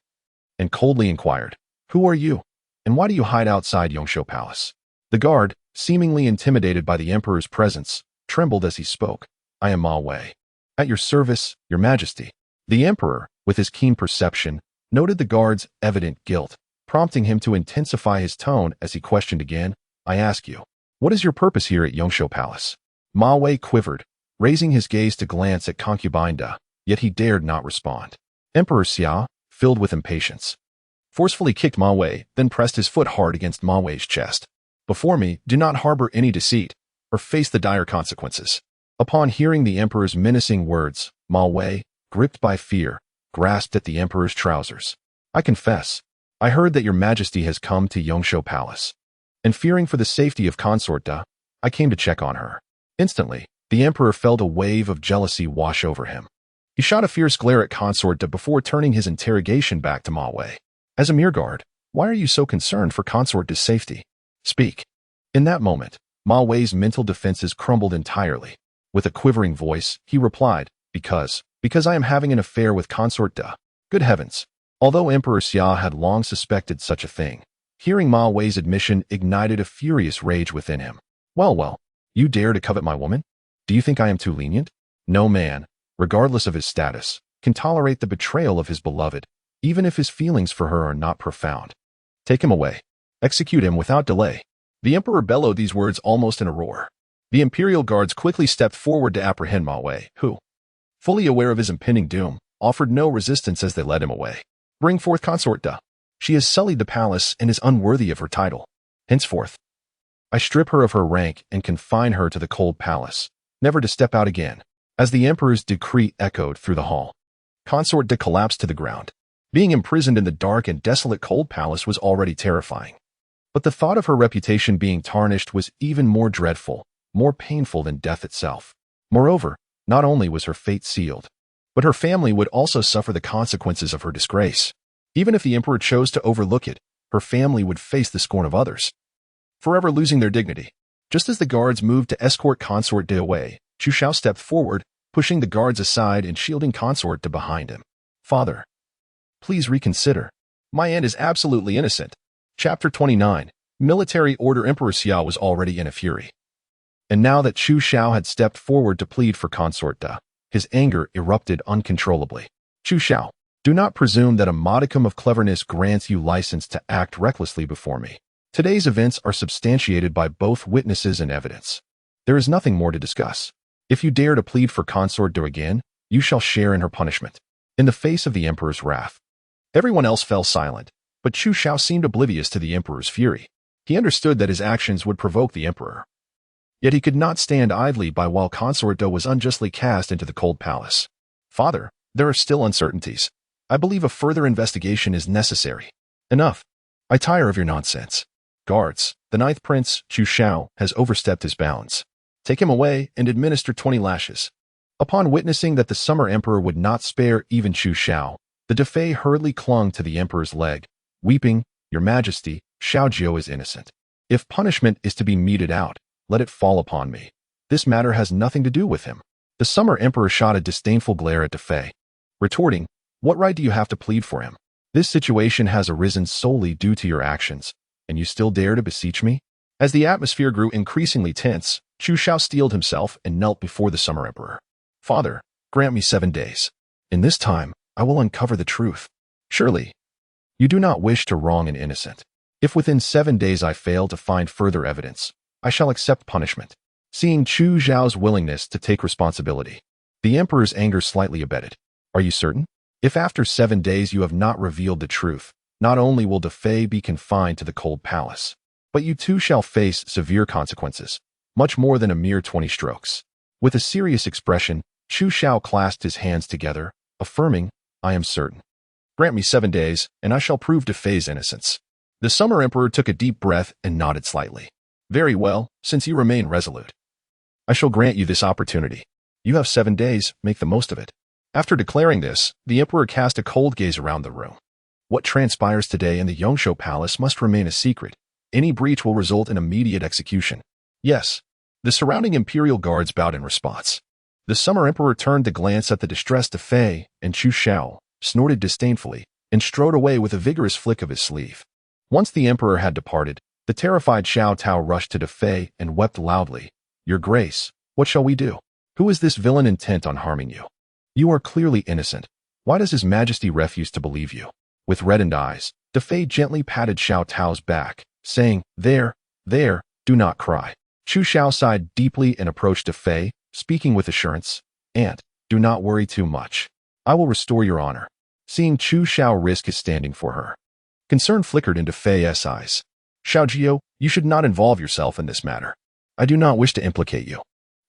and coldly inquired, Who are you, and why do you hide outside Yongshou Palace? The guard, seemingly intimidated by the Emperor's presence, trembled as he spoke. I am Ma Wei. At your service, your Majesty. The Emperor, with his keen perception, noted the guard's evident guilt, prompting him to intensify his tone as he questioned again. I ask you, what is your purpose here at Yongshou Palace? Ma Wei quivered, raising his gaze to glance at Concubine Da, yet he dared not respond. Emperor Xia, filled with impatience, forcefully kicked Ma Wei, then pressed his foot hard against Ma Wei's chest. Before me, do not harbor any deceit, or face the dire consequences. Upon hearing the emperor's menacing words, Ma Wei, gripped by fear, grasped at the emperor's trousers. I confess, I heard that your majesty has come to Yongshou Palace, and fearing for the safety of Consort Da, I came to check on her. Instantly, the emperor felt a wave of jealousy wash over him. He shot a fierce glare at Consort Da before turning his interrogation back to Ma Wei. As a mere guard, why are you so concerned for Consort Da's safety? Speak. In that moment, Ma Wei's mental defenses crumbled entirely. With a quivering voice, he replied, Because I am having an affair with Consort Da. Good heavens. Although Emperor Xia had long suspected such a thing, hearing Ma Wei's admission ignited a furious rage within him. Well, you dare to covet my woman? Do you think I am too lenient? No man, regardless of his status, can tolerate the betrayal of his beloved, even if his feelings for her are not profound. Take him away. Execute him without delay. The emperor bellowed these words almost in a roar. The imperial guards quickly stepped forward to apprehend Ma Wei, who, fully aware of his impending doom, offered no resistance as they led him away. Bring forth Consort Da. She has sullied the palace and is unworthy of her title. Henceforth, I strip her of her rank and confine her to the cold palace, never to step out again. As the emperor's decree echoed through the hall, Consort Da collapsed to the ground. Being imprisoned in the dark and desolate cold palace was already terrifying. But the thought of her reputation being tarnished was even more dreadful, more painful than death itself. Moreover, not only was her fate sealed, but her family would also suffer the consequences of her disgrace. Even if the emperor chose to overlook it, her family would face the scorn of others, forever losing their dignity. Just as the guards moved to escort Consort Da away, Chu Xiao stepped forward, pushing the guards aside and shielding Consort Da behind him. Father, please reconsider. My aunt is absolutely innocent. Chapter 29. Military Order. Emperor Xia was already in a fury. And now that Chu Xiao had stepped forward to plead for Consort Da, his anger erupted uncontrollably. Chu Xiao, do not presume that a modicum of cleverness grants you license to act recklessly before me. Today's events are substantiated by both witnesses and evidence. There is nothing more to discuss. If you dare to plead for Consort Da again, you shall share in her punishment. In the face of the emperor's wrath, everyone else fell silent, but Chu Xiao seemed oblivious to the emperor's fury. He understood that his actions would provoke the emperor. Yet he could not stand idly by while Consort Da was unjustly cast into the cold palace. Father, there are still uncertainties. I believe a further investigation is necessary. Enough. I tire of your nonsense. Guards, the 9th Prince, Chu Xiao, has overstepped his bounds. Take him away and administer 20 lashes. Upon witnessing that the Summer Emperor would not spare even Chu Xiao, the Defei hurriedly clung to the emperor's leg, weeping, Your Majesty, Xiaojiu is innocent. If punishment is to be meted out, let it fall upon me. This matter has nothing to do with him. The Summer Emperor shot a disdainful glare at Defei, retorting, What right do you have to plead for him? This situation has arisen solely due to your actions, and you still dare to beseech me? As the atmosphere grew increasingly tense, Chu Xiao steeled himself and knelt before the Summer Emperor. Father, grant me 7 days. In this time, I will uncover the truth. Surely, you do not wish to wrong an innocent. If within 7 days I fail to find further evidence, I shall accept punishment. Seeing Chu Xiao's willingness to take responsibility, the emperor's anger slightly abated. Are you certain? If after 7 days you have not revealed the truth, not only will Defei be confined to the cold palace, but you too shall face severe consequences, much more than a mere 20 strokes. With a serious expression, Chu Xiao clasped his hands together, affirming, I am certain. Grant me 7 days, and I shall prove Defei's innocence. The Summer Emperor took a deep breath and nodded slightly. Very well, since you remain resolute. I shall grant you this opportunity. You have 7 days, make the most of it. After declaring this, the emperor cast a cold gaze around the room. What transpires today in the Yongshou Palace must remain a secret. Any breach will result in immediate execution. Yes. The surrounding imperial guards bowed in response. The Summer Emperor turned to glance at the distressed Defei, and Chu Xiao snorted disdainfully and strode away with a vigorous flick of his sleeve. Once the emperor had departed, the terrified Xiao Tao rushed to Defei and wept loudly. Your Grace, what shall we do? Who is this villain intent on harming you? You are clearly innocent. Why does His Majesty refuse to believe you? With reddened eyes, Defei gently patted Xiao Tao's back, saying, There, do not cry. Chu Xiao sighed deeply and approached Defei, speaking with assurance. Aunt, do not worry too much. I will restore your honor. Seeing Chu Xiao risk his standing for her, Concern flickered into Fei's eyes. Xiao, you should not involve yourself in this matter. I do not wish to implicate you.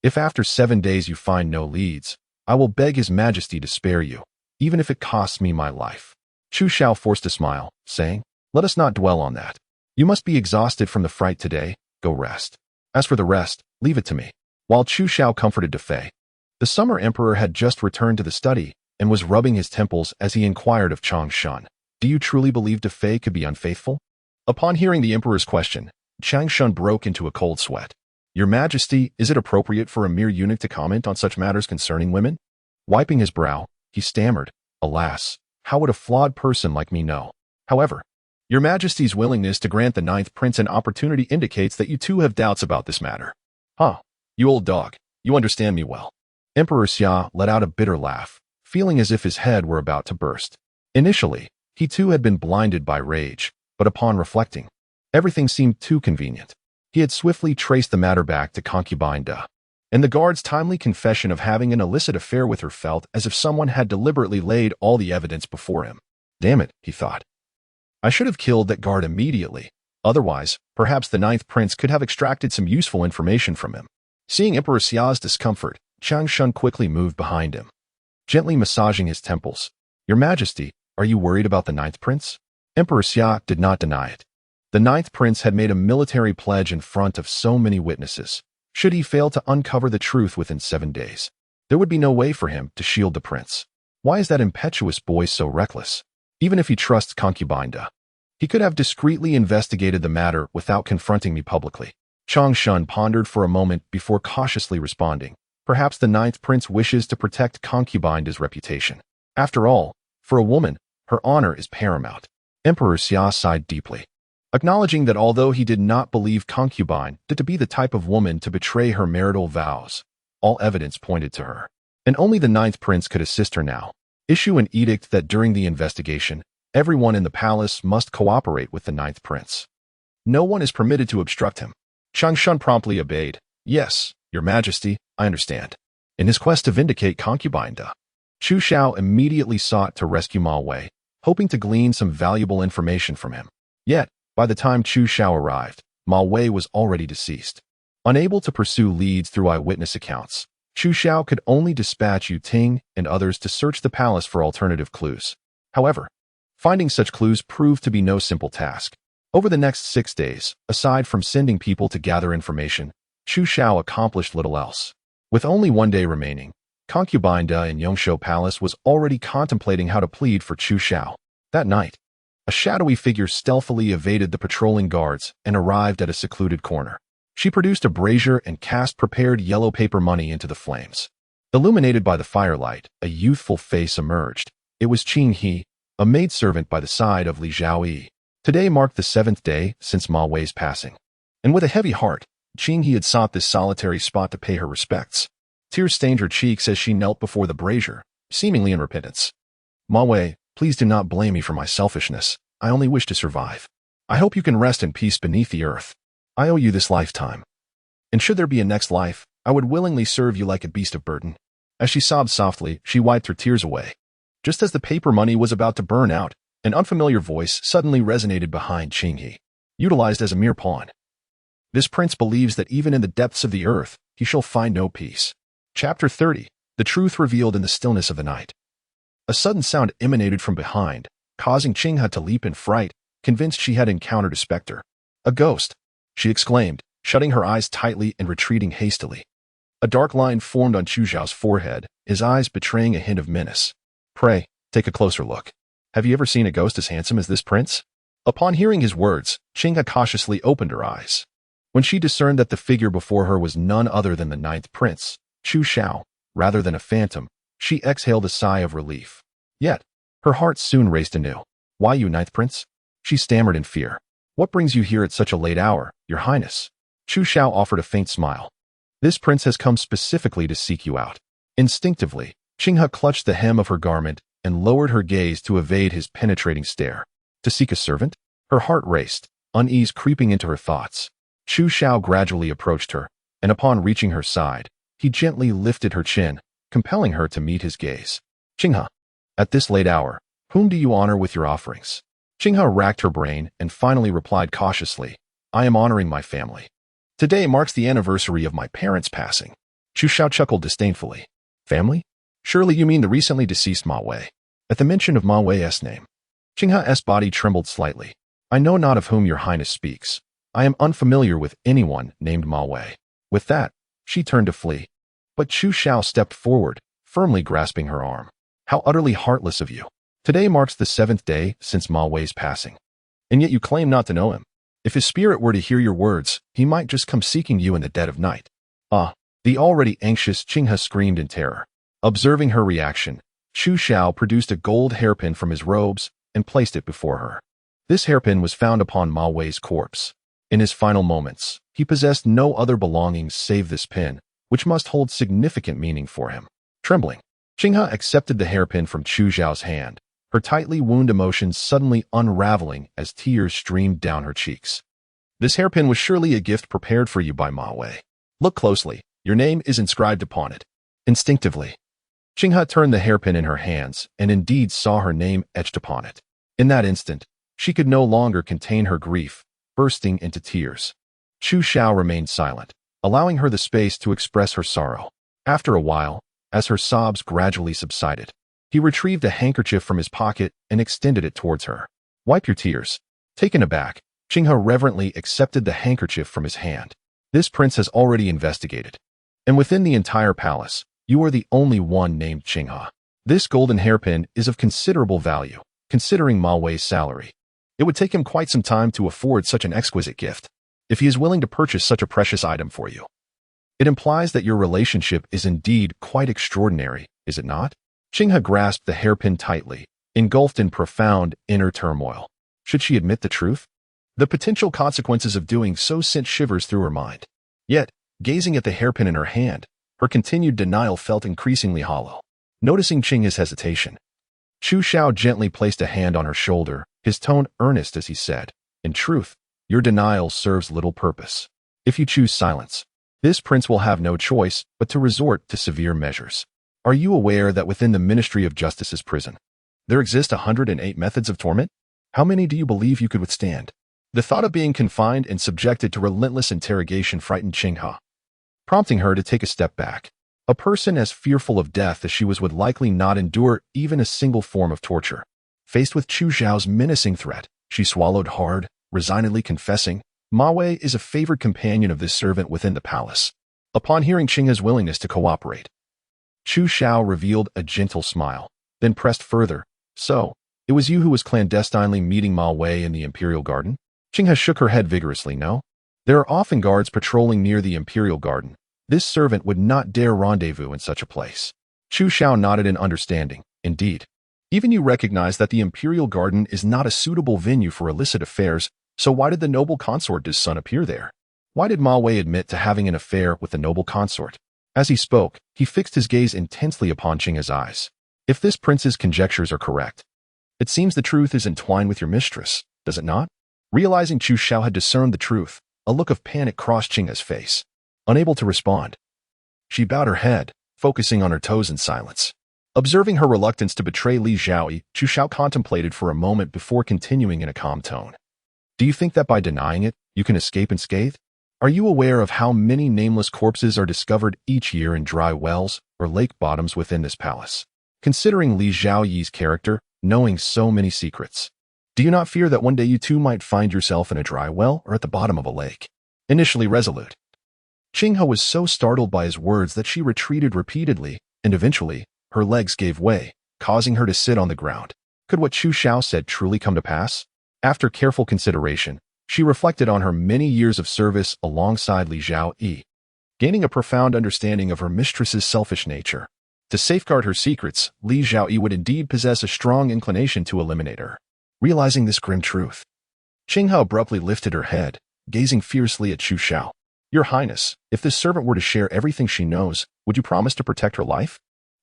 If after 7 days you find no leads, I will beg His Majesty to spare you, even if it costs me my life. Chu Xiao forced a smile, saying, let us not dwell on that. You must be exhausted from the fright today. Go rest. As for the rest, leave it to me. While Chu Xiao comforted Fei, the Summer Emperor had just returned to the study and was rubbing his temples as he inquired of Changshan, do you truly believe Fei could be unfaithful? Upon hearing the Emperor's question, Changshan broke into a cold sweat. Your Majesty, is it appropriate for a mere eunuch to comment on such matters concerning women? Wiping his brow, he stammered, alas, how would a flawed person like me know? However, Your Majesty's willingness to grant the 9th Prince an opportunity indicates that you too have doubts about this matter. Huh, you old dog, you understand me well. Emperor Xia let out a bitter laugh, feeling as if his head were about to burst. Initially, he too had been blinded by rage, but upon reflecting, everything seemed too convenient. He had swiftly traced the matter back to concubine Da, and the guard's timely confession of having an illicit affair with her felt as if someone had deliberately laid all the evidence before him. Damn it, he thought. I should have killed that guard immediately. Otherwise, perhaps the 9th Prince could have extracted some useful information from him. Seeing Emperor Xia's discomfort, Changshan quickly moved behind him, gently massaging his temples. Your Majesty, are you worried about the 9th Prince? Emperor Xia did not deny it. The 9th Prince had made a military pledge in front of so many witnesses. Should he fail to uncover the truth within 7 days, there would be no way for him to shield the prince. Why is that impetuous boy so reckless? Even if he trusts concubine Da, he could have discreetly investigated the matter without confronting me publicly. Changshan pondered for a moment before cautiously responding. Perhaps the 9th Prince wishes to protect concubine Da's reputation. After all, for a woman, her honor is paramount. Emperor Xia sighed deeply, acknowledging that although he did not believe concubine Da to be the type of woman to betray her marital vows, all evidence pointed to her, and only the 9th Prince could assist her now. Issue an edict that during the investigation, everyone in the palace must cooperate with the 9th Prince. No one is permitted to obstruct him. Changshan promptly obeyed. Yes, Your Majesty, I understand. In his quest to vindicate concubine Da, Chu Xiao immediately sought to rescue Ma Wei, hoping to glean some valuable information from him. Yet, by the time Chu Xiao arrived, Ma Wei was already deceased. Unable to pursue leads through eyewitness accounts, Chu Xiao could only dispatch Yu Ting and others to search the palace for alternative clues. However, finding such clues proved to be no simple task. Over the next 6 days, aside from sending people to gather information, Chu Xiao accomplished little else. With only 1 day remaining, concubine Da in Yongshou Palace was already contemplating how to plead for Chu Xiao. That night, a shadowy figure stealthily evaded the patrolling guards and arrived at a secluded corner. She produced a brazier and cast prepared yellow paper money into the flames. Illuminated by the firelight, a youthful face emerged. It was Qing He, a maidservant by the side of Li Zhaoyi. Today marked the 7th day since Ma Wei's passing, and with a heavy heart, Qing He had sought this solitary spot to pay her respects. Tears stained her cheeks as she knelt before the brazier, seemingly in repentance. Ma Wei, please do not blame me for my selfishness. I only wish to survive. I hope you can rest in peace beneath the earth. I owe you this lifetime. And should there be a next life, I would willingly serve you like a beast of burden. As she sobbed softly, she wiped her tears away. Just as the paper money was about to burn out, an unfamiliar voice suddenly resonated behind Qing He, utilized as a mere pawn. This prince believes that even in the depths of the earth, he shall find no peace. Chapter 30. The truth revealed in the stillness of the night. A sudden sound emanated from behind, causing Qing He to leap in fright, convinced she had encountered a specter. A ghost, she exclaimed, shutting her eyes tightly and retreating hastily. A dark line formed on Chu Xiao's forehead, his eyes betraying a hint of menace. Pray, take a closer look. Have you ever seen a ghost as handsome as this prince? Upon hearing his words, Qing He cautiously opened her eyes. When she discerned that the figure before her was none other than the 9th Prince, Chu Xiao, rather than a phantom, she exhaled a sigh of relief. Yet, her heart soon raced anew. Why you, 9th Prince? She stammered in fear. What brings you here at such a late hour, Your Highness? Chu Xiao offered a faint smile. This prince has come specifically to seek you out. Instinctively, Qing He clutched the hem of her garment and lowered her gaze to evade his penetrating stare. To seek a servant? Her heart raced, unease creeping into her thoughts. Chu Xiao gradually approached her, and upon reaching her side, he gently lifted her chin, compelling her to meet his gaze. Qing He, at this late hour, whom do you honor with your offerings? Qinghe racked her brain and finally replied cautiously, I am honoring my family. Today marks the anniversary of my parents' passing. Chu Xiao chuckled disdainfully. Family? Surely you mean the recently deceased Ma Wei. At the mention of Ma Wei's name, Qinghe's body trembled slightly. I know not of whom your highness speaks. I am unfamiliar with anyone named Ma Wei. With that, she turned to flee. But Chu Xiao stepped forward, firmly grasping her arm. How utterly heartless of you. Today marks the 7th day since Ma Wei's passing. And yet you claim not to know him. If his spirit were to hear your words, he might just come seeking you in the dead of night. Ah, the already anxious Qinghe screamed in terror. Observing her reaction, Chu Xiao produced a gold hairpin from his robes and placed it before her. This hairpin was found upon Ma Wei's corpse. In his final moments, he possessed no other belongings save this pin, which must hold significant meaning for him. Trembling, Qinghe accepted the hairpin from Chu Xiao's hand, her tightly wound emotions suddenly unraveling as tears streamed down her cheeks. This hairpin was surely a gift prepared for you by Ma Wei. Look closely, your name is inscribed upon it. Instinctively, Qinghe turned the hairpin in her hands and indeed saw her name etched upon it. In that instant, she could no longer contain her grief, bursting into tears. Chu Xiao remained silent, allowing her the space to express her sorrow. After a while, as her sobs gradually subsided, he retrieved a handkerchief from his pocket and extended it towards her. Wipe your tears. Taken aback, Qinghe reverently accepted the handkerchief from his hand. This prince has already investigated. And within the entire palace, you are the only one named Qinghe. This golden hairpin is of considerable value, considering Ma Wei's salary. It would take him quite some time to afford such an exquisite gift, if he is willing to purchase such a precious item for you. It implies that your relationship is indeed quite extraordinary, is it not? Qinghe grasped the hairpin tightly, engulfed in profound inner turmoil. Should she admit the truth? The potential consequences of doing so sent shivers through her mind. Yet, gazing at the hairpin in her hand, her continued denial felt increasingly hollow. Noticing Qinghe's hesitation, Chu Xiao gently placed a hand on her shoulder, his tone earnest as he said, In truth, your denial serves little purpose. If you choose silence, this prince will have no choice but to resort to severe measures. Are you aware that within the Ministry of Justice's prison, there exist 108 methods of torment? How many do you believe you could withstand? The thought of being confined and subjected to relentless interrogation frightened Qinghe, prompting her to take a step back. A person as fearful of death as she was would likely not endure even a single form of torture. Faced with Chu Xiao's menacing threat, she swallowed hard, resignedly confessing, Ma Wei is a favored companion of this servant within the palace. Upon hearing Qinghe's willingness to cooperate, Chu Xiao revealed a gentle smile, then pressed further, So, it was you who was clandestinely meeting Ma Wei in the Imperial Garden? Qinghe shook her head vigorously. No. There are often guards patrolling near the Imperial Garden. This servant would not dare rendezvous in such a place. Chu Xiao nodded in understanding. Indeed. Even you recognize that the Imperial Garden is not a suitable venue for illicit affairs, so why did the noble consort's son appear there? Why did Ma Wei admit to having an affair with the noble consort? As he spoke, he fixed his gaze intensely upon Qinghe's eyes. If this prince's conjectures are correct, it seems the truth is entwined with your mistress, does it not? Realizing Chu Xiao had discerned the truth, a look of panic crossed Qinghe's face. Unable to respond, she bowed her head, focusing on her toes in silence. Observing her reluctance to betray Li Xiaoyi, Chu Xiao contemplated for a moment before continuing in a calm tone. Do you think that by denying it, you can escape unscathed? Are you aware of how many nameless corpses are discovered each year in dry wells or lake bottoms within this palace? Considering Li Xiaoyi's character, knowing so many secrets, do you not fear that one day you too might find yourself in a dry well or at the bottom of a lake? Initially resolute, Qinghe was so startled by his words that she retreated repeatedly, and eventually, her legs gave way, causing her to sit on the ground. Could what Chu Xiao said truly come to pass? After careful consideration, she reflected on her many years of service alongside Li Xiaoyi, gaining a profound understanding of her mistress's selfish nature. To safeguard her secrets, Li Xiaoyi would indeed possess a strong inclination to eliminate her. Realizing this grim truth, Qinghe abruptly lifted her head, gazing fiercely at Chu Xiao. Your Highness, if this servant were to share everything she knows, would you promise to protect her life?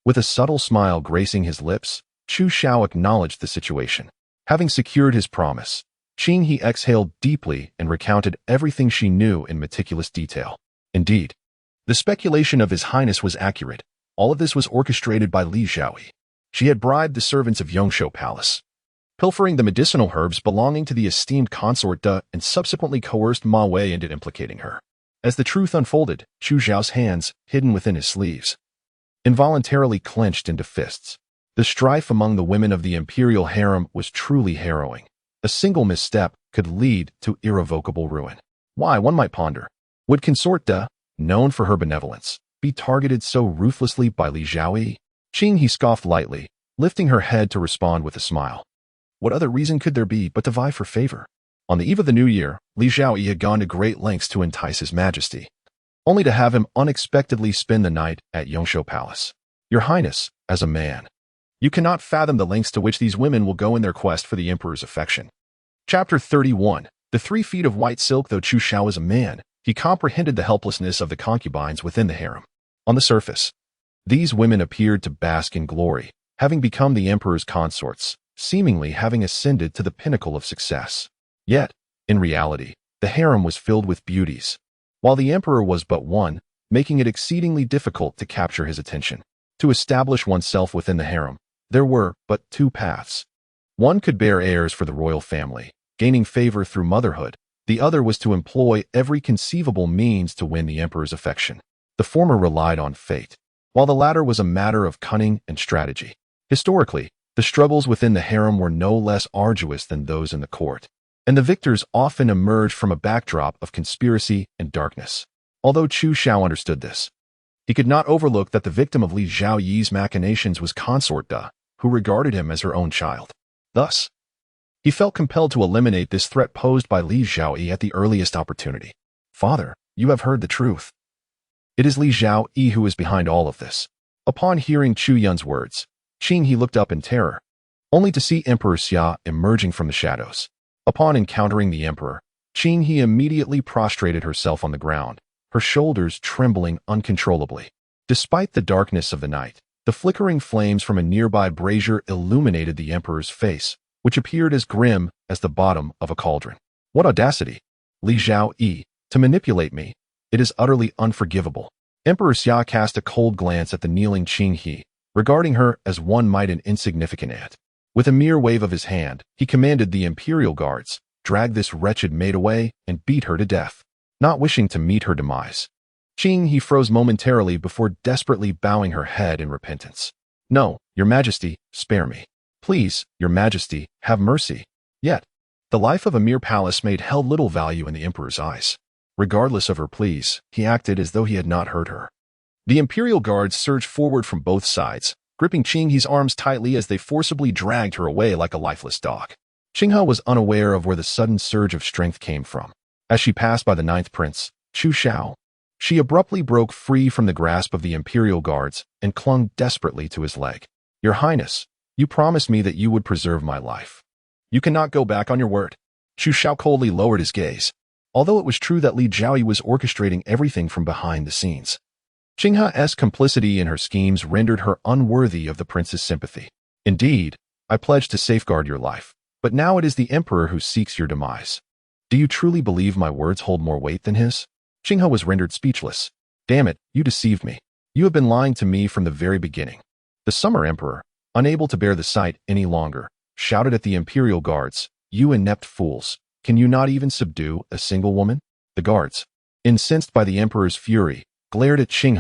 With a subtle smile gracing his lips, Chu Xiao acknowledged the situation. Having secured his promise, Qinghe exhaled deeply and recounted everything she knew in meticulous detail. Indeed, the speculation of His Highness was accurate. All of this was orchestrated by Li Xiaoyi. She had bribed the servants of Yongshou Palace, pilfering the medicinal herbs belonging to the esteemed consort De and subsequently coerced Ma Wei into implicating her. As the truth unfolded, Chu Xiao's hands, hidden within his sleeves, involuntarily clenched into fists. The strife among the women of the imperial harem was truly harrowing. A single misstep could lead to irrevocable ruin. Why, one might ponder, would consort De, known for her benevolence, be targeted so ruthlessly by Li Xiaoyi? He scoffed lightly, lifting her head to respond with a smile. What other reason could there be but to vie for favor? On the eve of the new year, Li Xiaoyi had gone to great lengths to entice his majesty, only to have him unexpectedly spend the night at Yongshou Palace. Your Highness, as a man, you cannot fathom the lengths to which these women will go in their quest for the emperor's affection. Chapter 31. The 3 feet of white silk. Though Chu Xiao was a man, he comprehended the helplessness of the concubines within the harem. On the surface, these women appeared to bask in glory, having become the emperor's consorts, seemingly having ascended to the pinnacle of success. Yet, in reality, the harem was filled with beauties, while the emperor was but one, making it exceedingly difficult to capture his attention. To establish oneself within the harem, there were but 2 paths. One could bear heirs for the royal family, gaining favor through motherhood. The other was to employ every conceivable means to win the emperor's affection. The former relied on fate, while the latter was a matter of cunning and strategy. Historically, the struggles within the harem were no less arduous than those in the court, and the victors often emerged from a backdrop of conspiracy and darkness. Although Chu Xiao understood this, he could not overlook that the victim of Li Xiaoyi's machinations was consort De, who regarded him as her own child. Thus, he felt compelled to eliminate this threat posed by Li Xiaoyi at the earliest opportunity. Father, you have heard the truth. It is Li Xiaoyi who is behind all of this. Upon hearing Chu Yun's words, he looked up in terror, only to see Emperor Xia emerging from the shadows. Upon encountering the emperor, he immediately prostrated herself on the ground, her shoulders trembling uncontrollably. Despite the darkness of the night, the flickering flames from a nearby brazier illuminated the emperor's face, which appeared as grim as the bottom of a cauldron. What audacity! Li Xiaoyi, to manipulate me. It is utterly unforgivable. Emperor Xia cast a cold glance at the kneeling He, regarding her as one might an insignificant ant. With a mere wave of his hand, he commanded the imperial guards, drag this wretched maid away and beat her to death. Not wishing to meet her demise, He froze momentarily before desperately bowing her head in repentance. No, your majesty, spare me. Please, your majesty, have mercy. Yet, the life of a mere palace maid held little value in the emperor's eyes. Regardless of her pleas, he acted as though he had not heard her. The imperial guards surged forward from both sides, gripping He's arms tightly as they forcibly dragged her away like a lifeless dog. He was unaware of where the sudden surge of strength came from. As she passed by the 9th prince, Chu Xiao, she abruptly broke free from the grasp of the imperial guards and clung desperately to his leg. Your Highness, you promised me that you would preserve my life. You cannot go back on your word. Chu Xiao coldly lowered his gaze. Although it was true that Li Xiaoyi was orchestrating everything from behind the scenes, He's complicity in her schemes rendered her unworthy of the prince's sympathy. Indeed, I pledged to safeguard your life, but now it is the emperor who seeks your demise. Do you truly believe my words hold more weight than his? He was rendered speechless. Damn it, you deceived me. You have been lying to me from the very beginning. The summer emperor, unable to bear the sight any longer, shouted at the imperial guards, you inept fools, can you not even subdue a single woman? The guards, incensed by the emperor's fury, glared at He,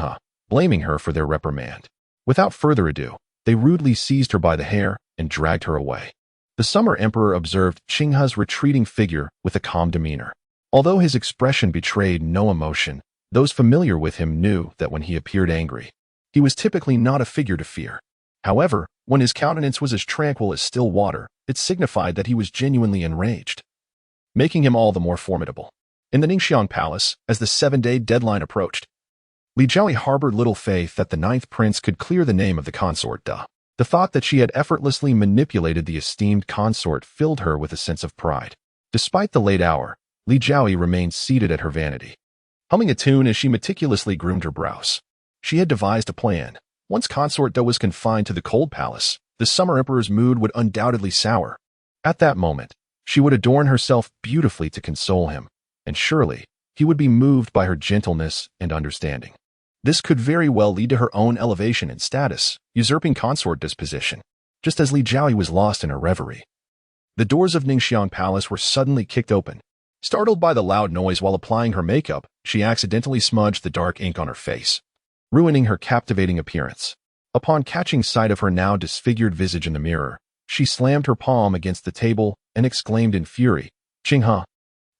blaming her for their reprimand. Without further ado, they rudely seized her by the hair and dragged her away. The summer emperor observed He's retreating figure with a calm demeanor. Although his expression betrayed no emotion, those familiar with him knew that when he appeared angry, he was typically not a figure to fear. However, when his countenance was as tranquil as still water, it signified that he was genuinely enraged, making him all the more formidable. In the Ningxiang Palace, as the 7-day deadline approached, Li Xiaoyi harbored little faith that the 9th prince could clear the name of the consort De. The thought that she had effortlessly manipulated the esteemed consort filled her with a sense of pride. Despite the late hour, Li Xiaoyi remained seated at her vanity, humming a tune as she meticulously groomed her brows. She had devised a plan. Once consort De was confined to the cold palace, the summer emperor's mood would undoubtedly sour. At that moment, she would adorn herself beautifully to console him, and surely he would be moved by her gentleness and understanding. This could very well lead to her own elevation in status, usurping consort De's position, just as Li Xiaoyi was lost in her reverie. The doors of Ningxiang Palace were suddenly kicked open. Startled by the loud noise while applying her makeup, she accidentally smudged the dark ink on her face, ruining her captivating appearance. Upon catching sight of her now disfigured visage in the mirror, she slammed her palm against the table and exclaimed in fury, "Qinghe,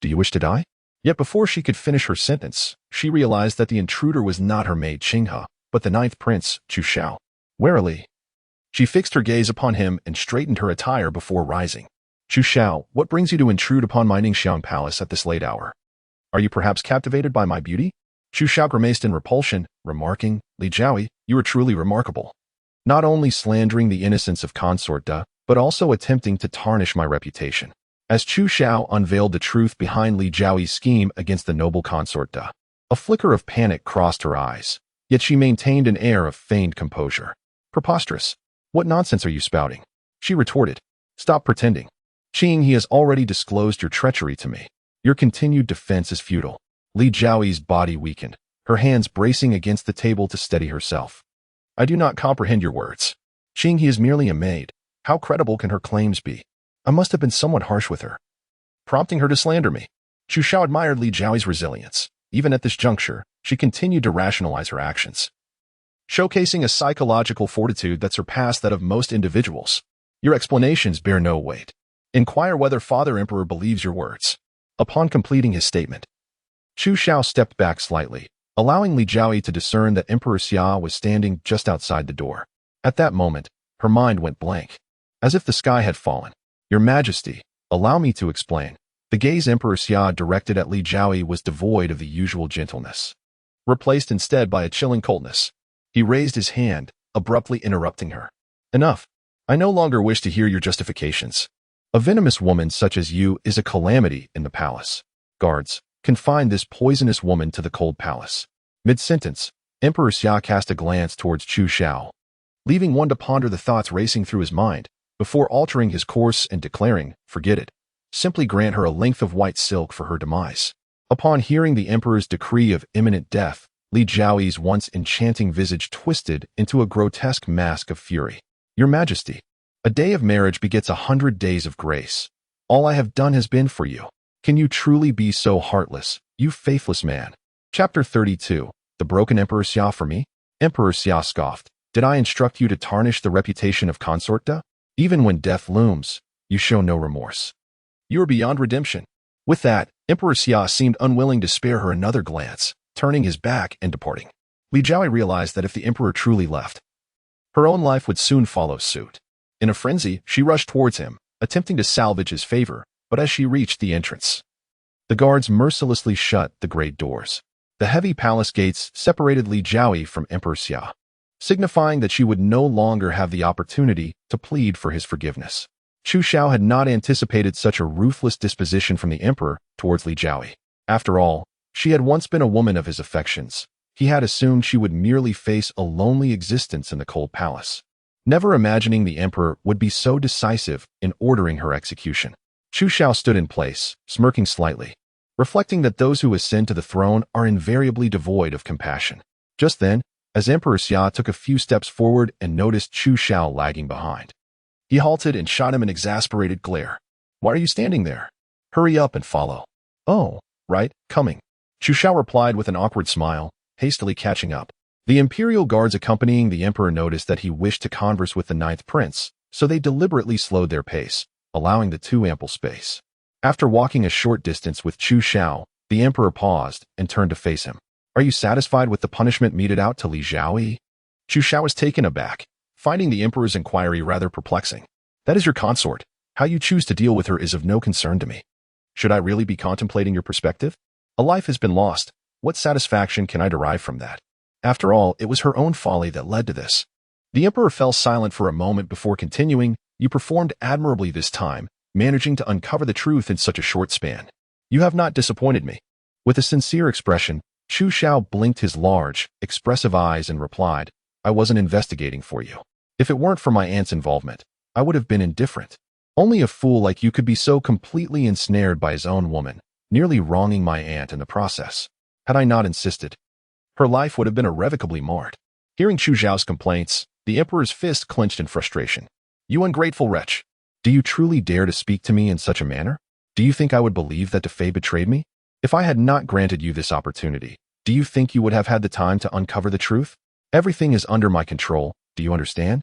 do you wish to die?" Yet before she could finish her sentence, she realized that the intruder was not her maid Qinghe, but the ninth prince, Chu Xiao. Warily, she fixed her gaze upon him and straightened her attire before rising. "Chu Xiao, what brings you to intrude upon my Ningxiang Palace at this late hour? Are you perhaps captivated by my beauty?" Chu Xiao grimaced in repulsion, remarking, "Li Jiaoyi, you are truly remarkable. Not only slandering the innocence of Consort Da, but also attempting to tarnish my reputation." As Chu Xiao unveiled the truth behind Li Jiaoyi's scheme against the noble Consort Da, a flicker of panic crossed her eyes, yet she maintained an air of feigned composure. "Preposterous. What nonsense are you spouting?" she retorted. "Stop pretending. He has already disclosed your treachery to me. Your continued defense is futile." Li Jiaoyi's body weakened, her hands bracing against the table to steady herself. "I do not comprehend your words. He is merely a maid. How credible can her claims be? I must have been somewhat harsh with her, prompting her to slander me." Chu Xiao admired Li Jiaoyi's resilience. Even at this juncture, she continued to rationalize her actions, showcasing a psychological fortitude that surpassed that of most individuals. "Your explanations bear no weight. Inquire whether Father Emperor believes your words." Upon completing his statement, Chu Xiao stepped back slightly, allowing Li Jiaoyi to discern that Emperor Xia was standing just outside the door. At that moment, her mind went blank, as if the sky had fallen. "Your Majesty, allow me to explain." The gaze Emperor Xia directed at Li Jiaoyi was devoid of the usual gentleness, replaced instead by a chilling coldness. He raised his hand, abruptly interrupting her. "Enough. I no longer wish to hear your justifications. A venomous woman such as you is a calamity in the palace. Guards, confine this poisonous woman to the cold palace." Mid-sentence, Emperor Xia cast a glance towards Chu Xiao, leaving one to ponder the thoughts racing through his mind, before altering his course and declaring, "Forget it. Simply grant her a length of white silk for her demise." Upon hearing the emperor's decree of imminent death, Li Jiaoyi's once enchanting visage twisted into a grotesque mask of fury. "Your Majesty, a day of marriage begets 100 days of grace. All I have done has been for you. Can you truly be so heartless, you faithless man?" Chapter 32. The Broken Emperor Xia for me? Emperor Xia scoffed. "Did I instruct you to tarnish the reputation of Consort Da? Even when death looms, you show no remorse. You are beyond redemption." With that, Emperor Xia seemed unwilling to spare her another glance, turning his back and departing. Li Jiaoyi realized that if the emperor truly left, her own life would soon follow suit. In a frenzy, she rushed towards him, attempting to salvage his favor, but as she reached the entrance, the guards mercilessly shut the great doors. The heavy palace gates separated Li Jiaoyi from Emperor Xia, signifying that she would no longer have the opportunity to plead for his forgiveness. Chu Xiao had not anticipated such a ruthless disposition from the emperor towards Li Jiaoyi. After all, she had once been a woman of his affections. He had assumed she would merely face a lonely existence in the cold palace, never imagining the emperor would be so decisive in ordering her execution. Chu Xiao stood in place, smirking slightly, reflecting that those who ascend to the throne are invariably devoid of compassion. Just then, as Emperor Xia took a few steps forward and noticed Chu Xiao lagging behind, he halted and shot him an exasperated glare. "Why are you standing there? Hurry up and follow." "Oh, right, coming." Chu Xiao replied with an awkward smile, hastily catching up. The imperial guards accompanying the emperor noticed that he wished to converse with the ninth prince, so they deliberately slowed their pace, allowing the two ample space. After walking a short distance with Chu Xiao, the emperor paused and turned to face him. "Are you satisfied with the punishment meted out to Li Jiaoyi?" Chu Xiao was taken aback, finding the emperor's inquiry rather perplexing. "That is your consort. How you choose to deal with her is of no concern to me. Should I really be contemplating your perspective? A life has been lost. What satisfaction can I derive from that? After all, it was her own folly that led to this." The emperor fell silent for a moment before continuing, "You performed admirably this time, managing to uncover the truth in such a short span. You have not disappointed me." With a sincere expression, Chu Xiao blinked his large, expressive eyes and replied, "I wasn't investigating for you. If it weren't for my aunt's involvement, I would have been indifferent. Only a fool like you could be so completely ensnared by his own woman, nearly wronging my aunt in the process. Had I not insisted, her life would have been irrevocably marred." Hearing Chu Xiao's complaints, the emperor's fist clenched in frustration. "You ungrateful wretch! Do you truly dare to speak to me in such a manner? Do you think I would believe that Defei betrayed me? If I had not granted you this opportunity, do you think you would have had the time to uncover the truth? Everything is under my control, do you understand?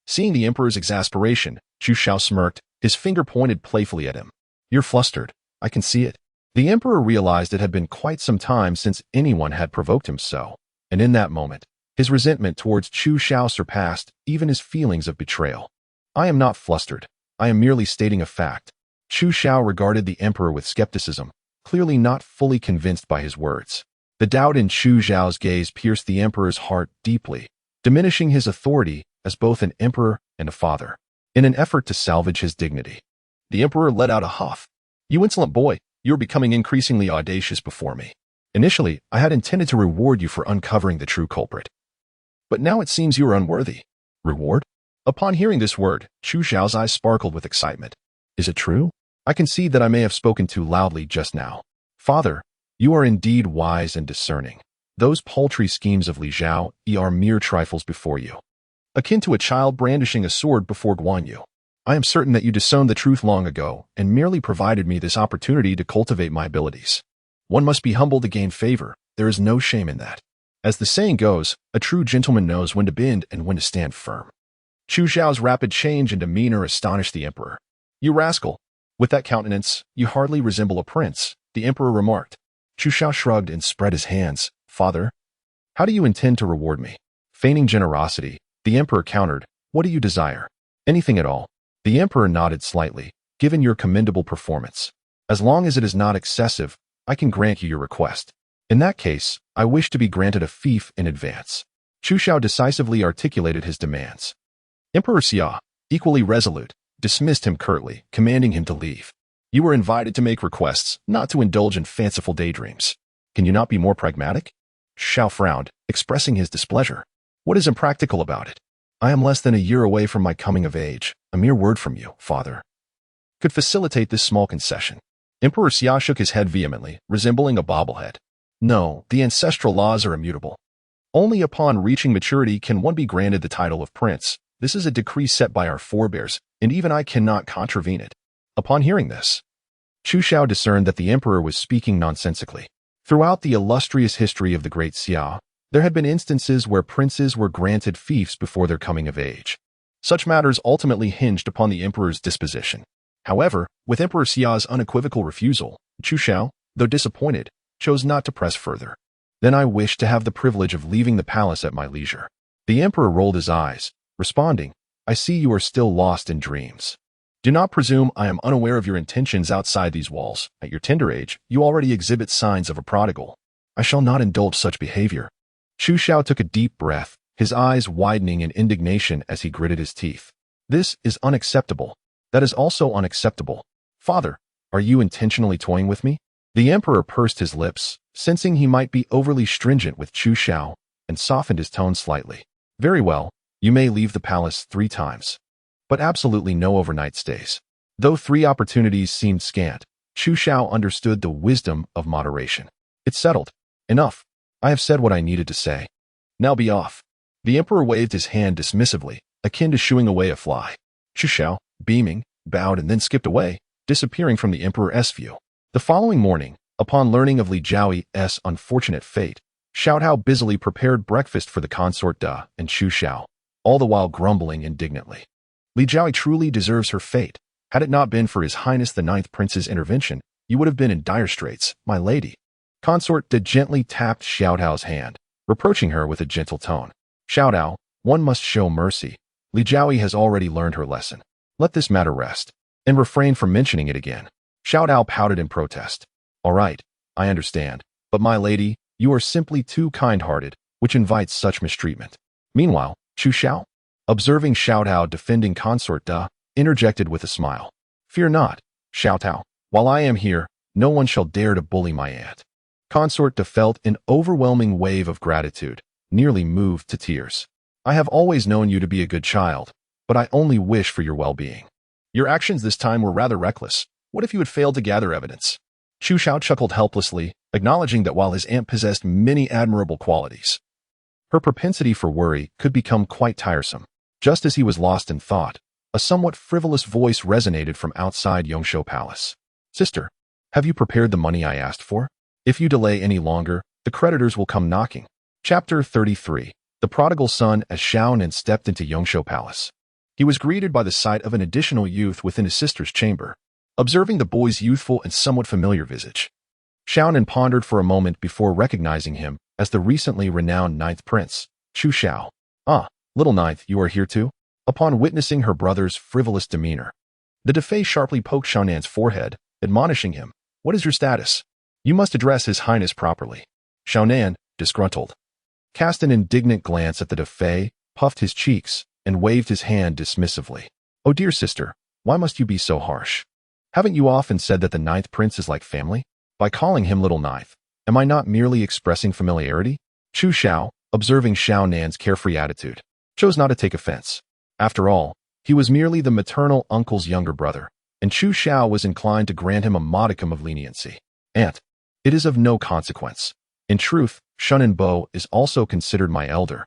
Seeing the emperor's exasperation, Chu Xiao smirked, his finger pointed playfully at him. You're flustered. I can see it. The emperor realized it had been quite some time since anyone had provoked him so, and in that moment, his resentment towards Chu Xiao surpassed even his feelings of betrayal. I am not flustered. I am merely stating a fact. Chu Xiao regarded the emperor with skepticism, clearly not fully convinced by his words. The doubt in Chu Xiao's gaze pierced the emperor's heart deeply, diminishing his authority as both an emperor and a father. In an effort to salvage his dignity, the emperor let out a huff. You insolent boy, you are becoming increasingly audacious before me. Initially, I had intended to reward you for uncovering the true culprit. But now it seems you are unworthy. Reward? Upon hearing this word, Chu Xiao's eyes sparkled with excitement. Is it true? I concede that I may have spoken too loudly just now. Father, you are indeed wise and discerning. Those paltry schemes of Li Zhao are mere trifles before you, akin to a child brandishing a sword before Guan Yu. I am certain that you disowned the truth long ago and merely provided me this opportunity to cultivate my abilities. One must be humble to gain favor. There is no shame in that. As the saying goes, a true gentleman knows when to bend and when to stand firm. Chu Xiao's rapid change in demeanor astonished the emperor. You rascal! With that countenance, you hardly resemble a prince, the emperor remarked. Chu Xiao shrugged and spread his hands. Father, how do you intend to reward me? Feigning generosity, the emperor countered. What do you desire? Anything at all. The emperor nodded slightly. Given your commendable performance, as long as it is not excessive, I can grant you your request. In that case, I wish to be granted a fief in advance. Chu Xiao decisively articulated his demands. Emperor Xia, equally resolute, dismissed him curtly, commanding him to leave. You were invited to make requests, not to indulge in fanciful daydreams. Can you not be more pragmatic? Xiao frowned, expressing his displeasure. What is impractical about it? I am less than a year away from my coming of age. A mere word from you, father, could facilitate this small concession. Emperor Xia shook his head vehemently, resembling a bobblehead. No, the ancestral laws are immutable. Only upon reaching maturity can one be granted the title of prince. This is a decree set by our forebears, and even I cannot contravene it. Upon hearing this, Chu Xiao discerned that the emperor was speaking nonsensically. Throughout the illustrious history of the Great Xia, there had been instances where princes were granted fiefs before their coming of age. Such matters ultimately hinged upon the emperor's disposition. However, with Emperor Xia's unequivocal refusal, Chu Xiao, though disappointed, chose not to press further. Then I wish to have the privilege of leaving the palace at my leisure. The emperor rolled his eyes, responding, I see you are still lost in dreams. Do not presume I am unaware of your intentions outside these walls. At your tender age, you already exhibit signs of a prodigal. I shall not indulge such behavior. Chu Xiao took a deep breath, his eyes widening in indignation as he gritted his teeth. This is unacceptable. That is also unacceptable. Father, are you intentionally toying with me? The emperor pursed his lips, sensing he might be overly stringent with Chu Xiao, and softened his tone slightly. Very well, you may leave the palace 3 times. But absolutely no overnight stays. Though 3 opportunities seemed scant, Chu Xiao understood the wisdom of moderation. It's settled. Enough. I have said what I needed to say. Now be off. The emperor waved his hand dismissively, akin to shooing away a fly. Chu Xiao, beaming, bowed and then skipped away, disappearing from the emperor's view. The following morning, upon learning of Li Zhao's unfortunate fate, Xiao Hao busily prepared breakfast for the consort Da and Chu Xiao, all the while grumbling indignantly. Li Zhao truly deserves her fate. Had it not been for His Highness the 9th Prince's intervention, you would have been in dire straits, my lady. Consort Da gently tapped Xiao Hao's hand, reproaching her with a gentle tone. Xiao Hao, one must show mercy. Li Zhao has already learned her lesson. Let this matter rest, and refrain from mentioning it again. Xiao Hao pouted in protest. All right, I understand, but my lady, you are simply too kind-hearted, which invites such mistreatment. Meanwhile, Chu Xiao, observing Xiao Hao defending Consort Da, interjected with a smile. Fear not, Xiao Hao, while I am here, no one shall dare to bully my aunt. Consort Da felt an overwhelming wave of gratitude, nearly moved to tears. I have always known you to be a good child, but I only wish for your well-being. Your actions this time were rather reckless. What if you had failed to gather evidence? Chu Xiao chuckled helplessly, acknowledging that while his aunt possessed many admirable qualities, her propensity for worry could become quite tiresome. Just as he was lost in thought, A somewhat frivolous voice resonated from outside Yongshou Palace. Sister, have you prepared the money I asked for? If you delay any longer, the creditors will come knocking. Chapter 33. The Prodigal Son. As Xiaonan stepped into Yongshou Palace, he was greeted by the sight of an additional youth within his sister's chamber. Observing the boy's youthful and somewhat familiar visage, Xiaonan pondered for a moment before recognizing him as the recently renowned ninth prince, Chu Xiao. Ah, little ninth, you are here too? Upon witnessing her brother's frivolous demeanor, the Defei sharply poked Xiaonan's forehead, admonishing him, "What is your status? You must address His Highness properly." Xiaonan, disgruntled, cast an indignant glance at the Defei, puffed his cheeks, and waved his hand dismissively. "Oh dear sister, why must you be so harsh? Haven't you often said that the ninth prince is like family? By calling him little ninth, am I not merely expressing familiarity?" Chu Xiao, observing Xiaonan's carefree attitude, chose not to take offense. After all, he was merely the maternal uncle's younger brother, and Chu Xiao was inclined to grant him a modicum of leniency. "Aunt, it is of no consequence. In truth, Shunan Bo is also considered my elder,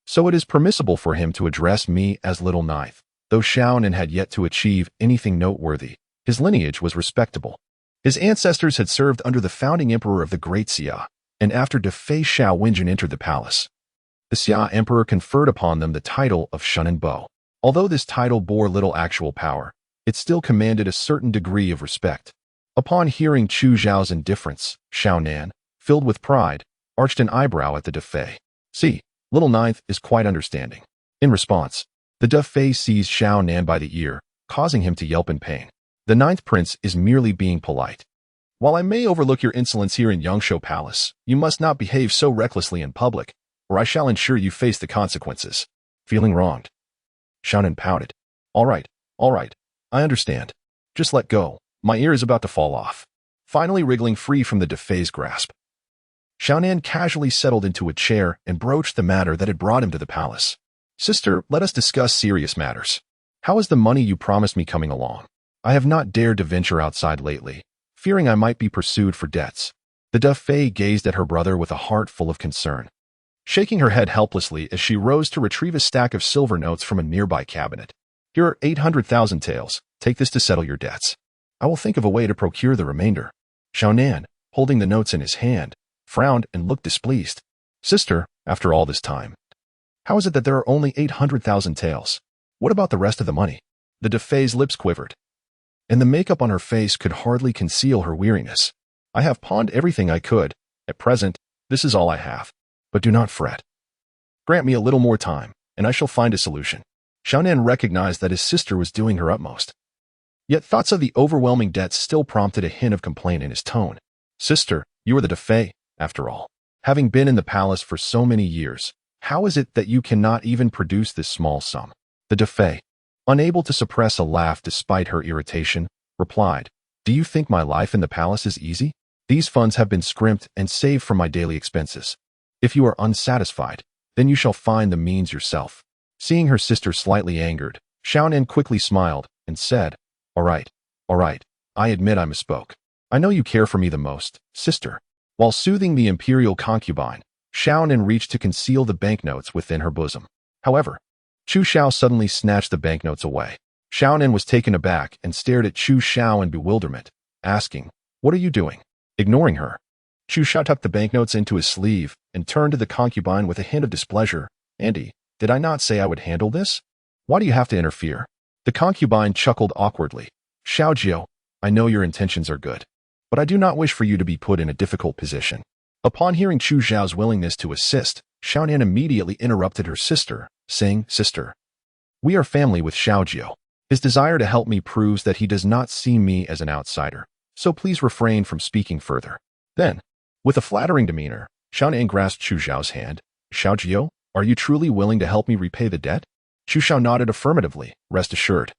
so it is permissible for him to address me as little ninth." Though Xiaonan had yet to achieve anything noteworthy, his lineage was respectable. His ancestors had served under the founding emperor of the Great Xia, and after Defei Xiao Wenjun entered the palace, the Xia emperor conferred upon them the title of Shunan Bo. Although this title bore little actual power, it still commanded a certain degree of respect. Upon hearing Chu Xiao's indifference, Xiaonan, filled with pride, arched an eyebrow at the Defei. "See, little ninth is quite understanding." In response, the Defei seized Xiaonan by the ear, causing him to yelp in pain. "The ninth prince is merely being polite. While I may overlook your insolence here in Yongshou Palace, you must not behave so recklessly in public, or I shall ensure you face the consequences." Feeling wronged, Xiaonan pouted. All right, I understand. Just let go. My ear is about to fall off." Finally wriggling free from the Defei's grasp, Xiaonan casually settled into a chair and broached the matter that had brought him to the palace. "Sister, let us discuss serious matters. How is the money you promised me coming along? I have not dared to venture outside lately, fearing I might be pursued for debts." The Defei gazed at her brother with a heart full of concern, shaking her head helplessly as she rose to retrieve a stack of silver notes from a nearby cabinet. "Here are 800,000 taels. Take this to settle your debts. I will think of a way to procure the remainder." Xiaonan, holding the notes in his hand, frowned and looked displeased. "Sister, after all this time, how is it that there are only 800,000 taels? What about the rest of the money?" The Defei's lips quivered, and the makeup on her face could hardly conceal her weariness. "I have pawned everything I could. At present, this is all I have. But do not fret. Grant me a little more time, and I shall find a solution." Xiaonan recognized that his sister was doing her utmost. Yet thoughts of the overwhelming debts still prompted a hint of complaint in his tone. "Sister, you are the Defei, after all. Having been in the palace for so many years, how is it that you cannot even produce this small sum?" The Defei, unable to suppress a laugh despite her irritation, replied, "Do you think my life in the palace is easy? These funds have been scrimped and saved from my daily expenses. If you are unsatisfied, then you shall find the means yourself." Seeing her sister slightly angered, Xiaonan quickly smiled and said, All right, I admit I misspoke. I know you care for me the most, sister." While soothing the imperial concubine, Xiaonan reached to conceal the banknotes within her bosom. However, Chu Xiao suddenly snatched the banknotes away. Xiaonan was taken aback and stared at Chu Xiao in bewilderment, asking, "What are you doing?" Ignoring her, Chu Xiao tucked the banknotes into his sleeve and turned to the concubine with a hint of displeasure. "Auntie, did I not say I would handle this? Why do you have to interfere?" The concubine chuckled awkwardly. "Xiaojiao, I know your intentions are good, but I do not wish for you to be put in a difficult position." Upon hearing Chu Xiao's willingness to assist, Xiaonan immediately interrupted her sister, saying, "Sister, we are family with Xiaojiao. His desire to help me proves that he does not see me as an outsider, so please refrain from speaking further." Then, with a flattering demeanor, Xiaonan grasped Chu Xiao's hand. "Xiaojiao, are you truly willing to help me repay the debt?" Chu Xiao nodded affirmatively. "Rest assured,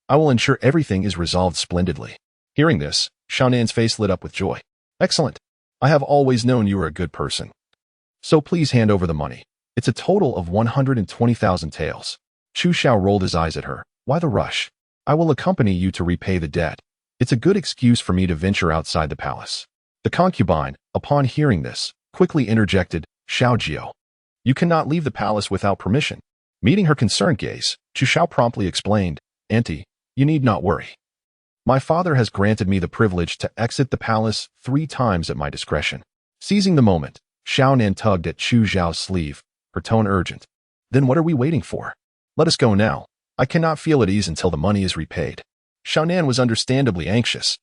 I will ensure everything is resolved splendidly." Hearing this, Xiaonan's face lit up with joy. "Excellent. I have always known you are a good person. So please hand over the money. It's a total of 120,000 taels." Chu Xiao rolled his eyes at her. "Why the rush? I will accompany you to repay the debt. It's a good excuse for me to venture outside the palace." The concubine, upon hearing this, quickly interjected, "Xiaojiao, you cannot leave the palace without permission." Meeting her concerned gaze, Chu Xiao promptly explained, Auntie, you need not worry. My father has granted me the privilege to exit the palace 3 times at my discretion. Seizing the moment, Xiaonan tugged at Chu Xiao's sleeve, her tone urgent. Then what are we waiting for? Let us go now. I cannot feel at ease until the money is repaid. Xiaonan was understandably anxious.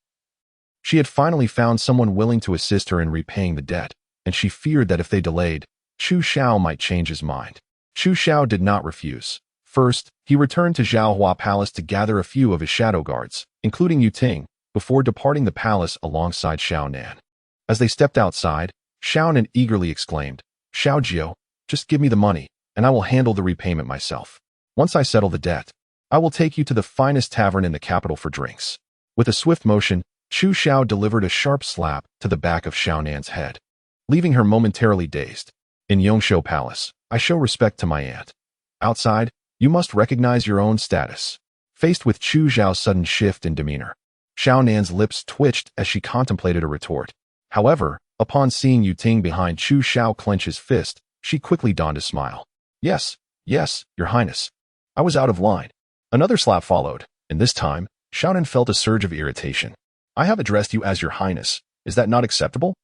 She had finally found someone willing to assist her in repaying the debt, and she feared that if they delayed, Chu Xiao might change his mind. Chu Xiao did not refuse. First, he returned to Zhaohua Palace to gather a few of his shadow guards, including Yu Ting, before departing the palace alongside Xiaonan. As they stepped outside, Xiaonan eagerly exclaimed, "Xiaojiao, just give me the money, and I will handle the repayment myself. Once I settle the debt, I will take you to the finest tavern in the capital for drinks." With a swift motion, Chu Xiao delivered a sharp slap to the back of Xiaonan's head, leaving her momentarily dazed. In Yongshou Palace, I show respect to my aunt. Outside, you must recognize your own status. Faced with Chu Xiao's sudden shift in demeanor, Xiaonan's lips twitched as she contemplated a retort. However, upon seeing Yu Ting behind Chu Xiao clench his fist, she quickly donned a smile. Yes, your highness. I was out of line. Another slap followed, and this time, Xiaonan felt a surge of irritation. I have addressed you as your highness. Is that not acceptable?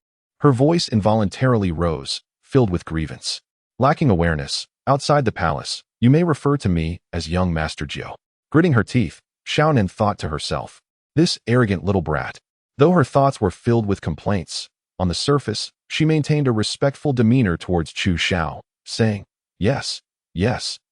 Her voice involuntarily rose, filled with grievance. Lacking awareness, outside the palace, you may refer to me as young Master Jiao. Gritting her teeth, Xiaonan thought to herself, this arrogant little brat. Though her thoughts were filled with complaints, on the surface, she maintained a respectful demeanor towards Chu Xiao, saying, Yes,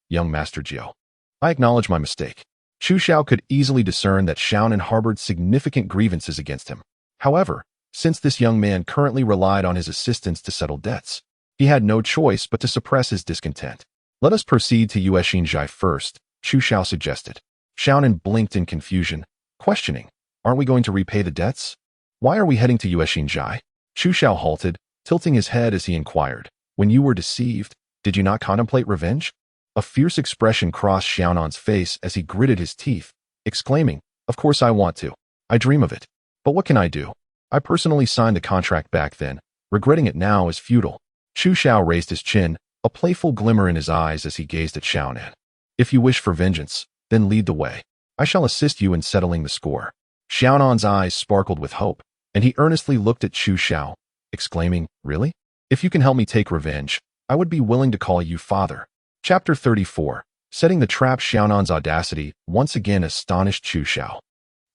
young Master Jiao. I acknowledge my mistake. Chu Xiao could easily discern that Xiaonan harbored significant grievances against him. However, since this young man currently relied on his assistance to settle debts, he had no choice but to suppress his discontent. Let us proceed to Yuexinzhai first, Chu Xiao suggested. Xiaonan blinked in confusion, questioning, aren't we going to repay the debts? Why are we heading to Yuexinzhai? Chu Xiao halted, tilting his head as he inquired, when you were deceived, did you not contemplate revenge? A fierce expression crossed Xiaonan's face as he gritted his teeth, exclaiming, of course I want to. I dream of it. But what can I do? I personally signed the contract back then. Regretting it now is futile. Chu Xiao raised his chin, a playful glimmer in his eyes as he gazed at Xiaonan. If you wish for vengeance, then lead the way. I shall assist you in settling the score. Xiaonan's eyes sparkled with hope, and he earnestly looked at Chu Xiao, exclaiming, really? If you can help me take revenge, I would be willing to call you father. Chapter 34. Setting the trap. Xiaonan's audacity once again astonished Chu Xiao.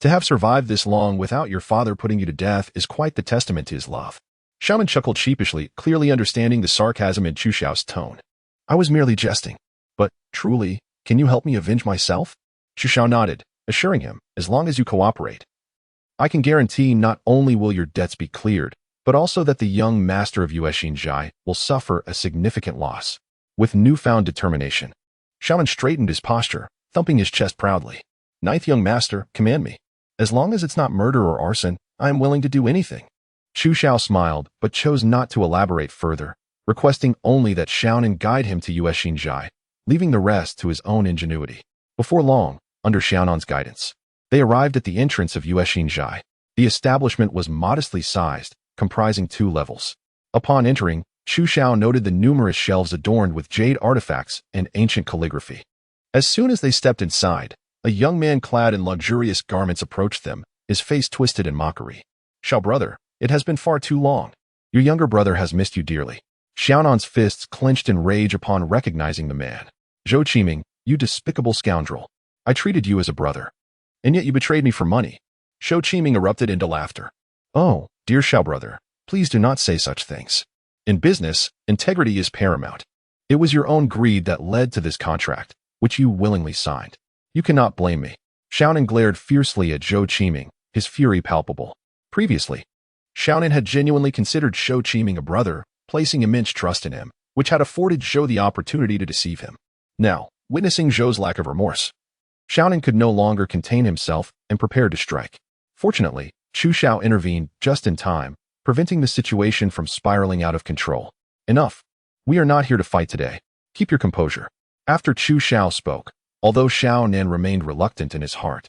To have survived this long without your father putting you to death is quite the testament to his love. Xiaonan chuckled sheepishly, clearly understanding the sarcasm in Chu Xiao's tone. I was merely jesting. But, truly, can you help me avenge myself? Chu Xiao nodded, assuring him, as long as you cooperate. I can guarantee not only will your debts be cleared, but also that the young master of Yuexinzhai will suffer a significant loss. With newfound determination, Xiaonan straightened his posture, thumping his chest proudly. Ninth young master, command me. As long as it's not murder or arson, I am willing to do anything. Chu Xiao smiled, but chose not to elaborate further, requesting only that Xiaonan guide him to Yuexinzhai, leaving the rest to his own ingenuity. Before long, under Xiaonan's guidance, they arrived at the entrance of Yuexinzhai. The establishment was modestly sized, comprising 2 levels. Upon entering, Chu Xiao noted the numerous shelves adorned with jade artifacts and ancient calligraphy. As soon as they stepped inside, a young man clad in luxurious garments approached them, his face twisted in mockery. Xiao brother, it has been far too long. Your younger brother has missed you dearly. Xiaonan's fists clenched in rage upon recognizing the man. Zhou Qiming, you despicable scoundrel. I treated you as a brother. And yet you betrayed me for money. Zhou Qiming erupted into laughter. Oh, dear Xiao brother, please do not say such things. In business, integrity is paramount. It was your own greed that led to this contract, which you willingly signed. You cannot blame me. Xiaonan glared fiercely at Zhou Qiming, his fury palpable. Previously, Xiaonan had genuinely considered Zhou Qiming a brother, placing immense trust in him, which had afforded Zhou the opportunity to deceive him. Now, witnessing Zhou's lack of remorse, Xiaonan could no longer contain himself and prepared to strike. Fortunately, Chu Xiao intervened just in time, preventing the situation from spiraling out of control. Enough. We are not here to fight today. Keep your composure. After Chu Xiao spoke, although Xiaonan remained reluctant in his heart,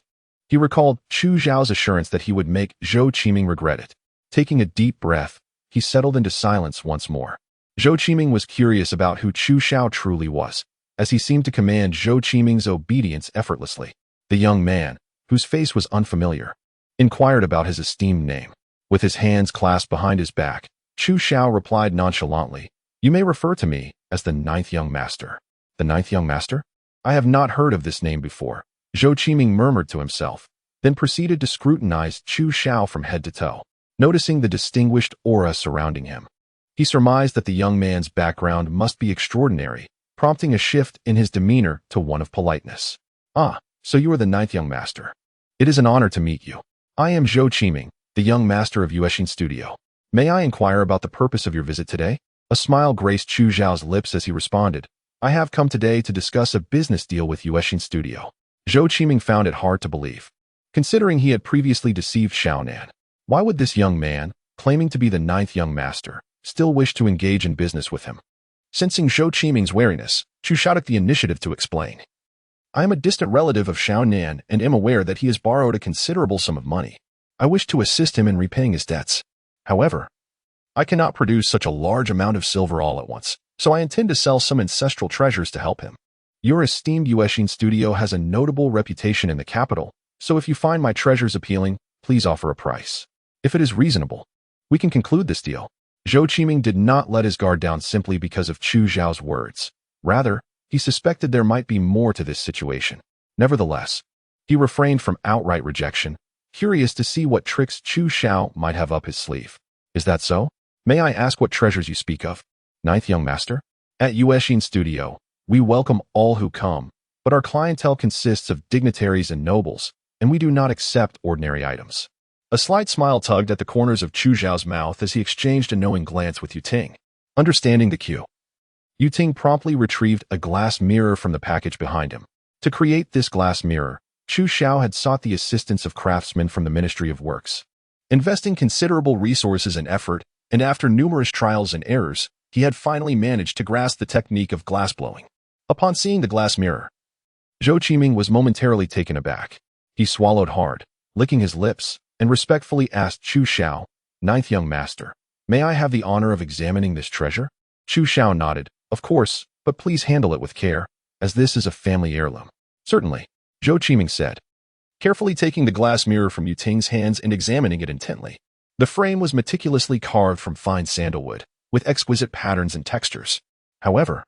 he recalled Chu Xiao's assurance that he would make Zhou Qiming regret it. Taking a deep breath, he settled into silence once more. Zhou Qiming was curious about who Chu Xiao truly was, as he seemed to command Zhou Qiming's obedience effortlessly. The young man, whose face was unfamiliar, inquired about his esteemed name. With his hands clasped behind his back, Chu Xiao replied nonchalantly, "You may refer to me as the ninth young master." The ninth young master? I have not heard of this name before, Zhou Qiming murmured to himself, then proceeded to scrutinize Chu Xiao from head to toe. Noticing the distinguished aura surrounding him, he surmised that the young man's background must be extraordinary, prompting a shift in his demeanor to one of politeness. "Ah, so you are the ninth young master. It is an honor to meet you. I am Zhou Qiming, the young master of Yuexin Studio. May I inquire about the purpose of your visit today?" A smile graced Chu Xiao's lips as he responded, "I have come today to discuss a business deal with Yuexin Studio." Zhou Qiming found it hard to believe, considering he had previously deceived Xiaonan. Why would this young man, claiming to be the ninth young master, still wish to engage in business with him? Sensing Zhou Qiming's wariness, Chu Xiao took the initiative to explain. "I am a distant relative of Xiaonan and am aware that he has borrowed a considerable sum of money. I wish to assist him in repaying his debts. However, I cannot produce such a large amount of silver all at once, so I intend to sell some ancestral treasures to help him. Your esteemed Yuexin Studio has a notable reputation in the capital, so if you find my treasures appealing, please offer a price. If it is reasonable, we can conclude this deal." Zhou Qiming did not let his guard down simply because of Chu Xiao's words. Rather, he suspected there might be more to this situation. Nevertheless, he refrained from outright rejection, curious to see what tricks Chu Xiao might have up his sleeve. "Is that so? May I ask what treasures you speak of, ninth young master?" "At Yuexin Studio, we welcome all who come, but our clientele consists of dignitaries and nobles, and we do not accept ordinary items." A slight smile tugged at the corners of Chu Xiao's mouth as he exchanged a knowing glance with Yu Ting. Understanding the cue, Yu Ting promptly retrieved a glass mirror from the package behind him. To create this glass mirror, Chu Xiao had sought the assistance of craftsmen from the Ministry of Works. Investing considerable resources and effort, and after numerous trials and errors, he had finally managed to grasp the technique of glassblowing. Upon seeing the glass mirror, Zhou Qiming was momentarily taken aback. He swallowed hard, licking his lips, and respectfully asked Chu Xiao, "Ninth young master, may I have the honor of examining this treasure?" Chu Xiao nodded, "Of course, but please handle it with care, as this is a family heirloom." "Certainly," Zhou Qiming said, carefully taking the glass mirror from Yu Ting's hands and examining it intently. The frame was meticulously carved from fine sandalwood, with exquisite patterns and textures. However,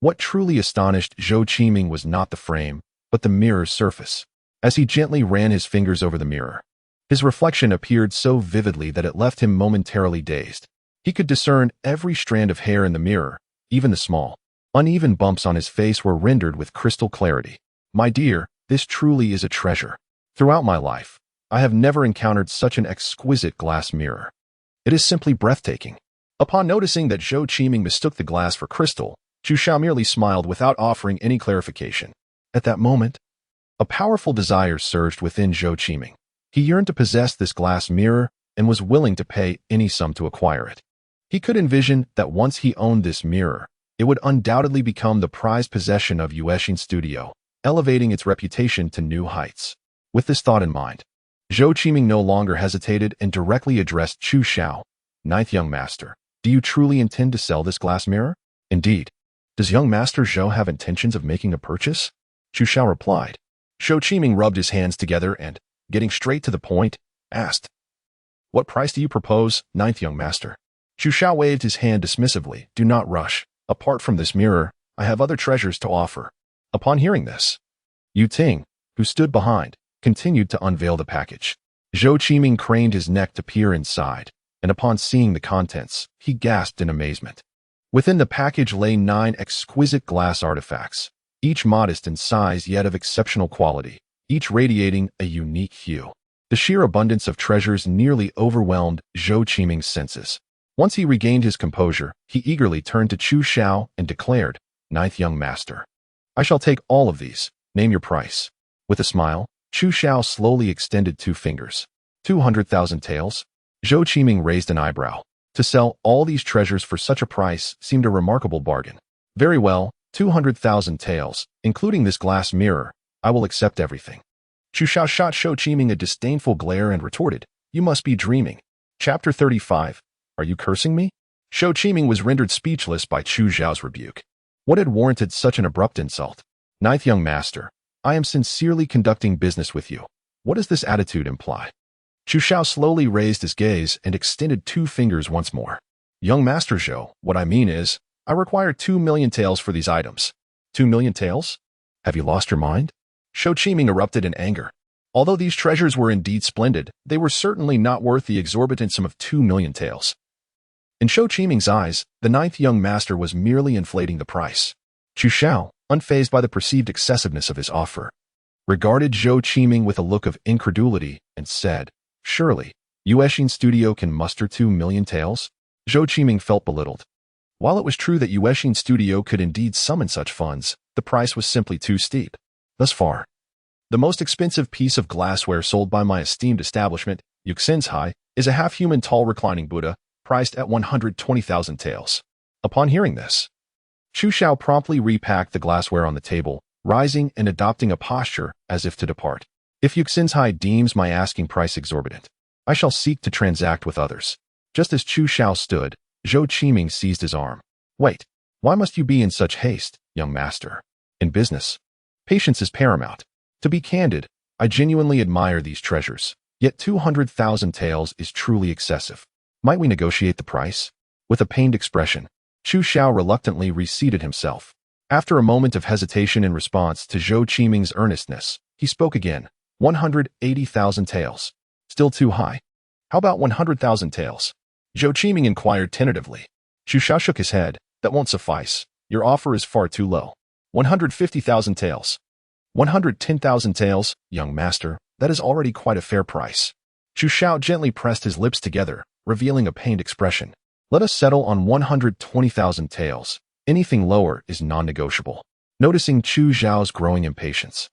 what truly astonished Zhou Qiming was not the frame, but the mirror's surface. As he gently ran his fingers over the mirror, his reflection appeared so vividly that it left him momentarily dazed. He could discern every strand of hair in the mirror, even the small, uneven bumps on his face were rendered with crystal clarity. "My dear, this truly is a treasure. Throughout my life, I have never encountered such an exquisite glass mirror. It is simply breathtaking." Upon noticing that Zhou Qiming mistook the glass for crystal, Chu Xiao merely smiled without offering any clarification. At that moment, a powerful desire surged within Zhou Qiming. He yearned to possess this glass mirror and was willing to pay any sum to acquire it. He could envision that once he owned this mirror, it would undoubtedly become the prized possession of Yuexin Studio, elevating its reputation to new heights. With this thought in mind, Zhou Qiming no longer hesitated and directly addressed Chu Xiao, "Ninth young master, do you truly intend to sell this glass mirror?" "Indeed. Does young master Zhou have intentions of making a purchase?" Chu Xiao replied. Zhou Qiming rubbed his hands together and, getting straight to the point, asked, "What price do you propose, ninth young master?" Chu Xiao waved his hand dismissively. "Do not rush. Apart from this mirror, I have other treasures to offer." Upon hearing this, Yu Ting, who stood behind, continued to unveil the package. Zhou Qiming craned his neck to peer inside, and upon seeing the contents, he gasped in amazement. Within the package lay 9 exquisite glass artifacts, each modest in size yet of exceptional quality, each radiating a unique hue. The sheer abundance of treasures nearly overwhelmed Zhou Qiming's senses. Once he regained his composure, he eagerly turned to Chu Xiao and declared, "Ninth young master, I shall take all of these. Name your price." With a smile, Chu Xiao slowly extended 2 fingers. 200,000 taels? Zhou Qiming raised an eyebrow. To sell all these treasures for such a price seemed a remarkable bargain. "Very well, 200,000 taels, including this glass mirror. I will accept everything." Chu Xiao shot Zhou Qiming a disdainful glare and retorted, "You must be dreaming." Chapter 35. Are you cursing me? Zhou Qiming was rendered speechless by Chu Xiao's rebuke. What had warranted such an abrupt insult? "Ninth young master, I am sincerely conducting business with you. What does this attitude imply? Chu Xiao slowly raised his gaze and extended 2 fingers once more. Young Master Zhou, what I mean is, I require 2 million taels for these items. 2 million taels? Have you lost your mind? Shou Qiming erupted in anger. Although these treasures were indeed splendid, they were certainly not worth the exorbitant sum of 2 million taels. In Shou Qiming's eyes, the 9th young master was merely inflating the price. Chu Xiao, unfazed by the perceived excessiveness of his offer, regarded Shou Qiming with a look of incredulity and said, "Surely, Yuexin Studio can muster 2 million taels?" Shou Qiming felt belittled. While it was true that Yuexin Studio could indeed summon such funds, the price was simply too steep. Thus far, the most expensive piece of glassware sold by my esteemed establishment, ChuXiao, is a half-human tall reclining Buddha, priced at 120,000 taels. Upon hearing this, Chu Xiao promptly repacked the glassware on the table, rising and adopting a posture as if to depart. If ChuXiao deems my asking price exorbitant, I shall seek to transact with others. Just as Chu Xiao stood, Shou Qiming seized his arm. Wait, why must you be in such haste, young master? In business, patience is paramount. To be candid, I genuinely admire these treasures, yet 200,000 taels is truly excessive. Might we negotiate the price? With a pained expression, Chu Xiao reluctantly reseated himself. After a moment of hesitation in response to Shou Qiming's earnestness, he spoke again. 180,000 taels. Still too high. How about 100,000 taels? Shou Qiming inquired tentatively. Chu Xiao shook his head. That won't suffice. Your offer is far too low. 150,000 taels. 110,000 taels, young master. That is already quite a fair price. Chu Xiao gently pressed his lips together, revealing a pained expression. Let us settle on 120,000 taels. Anything lower is non-negotiable. Noticing Chu Xiao's growing impatience,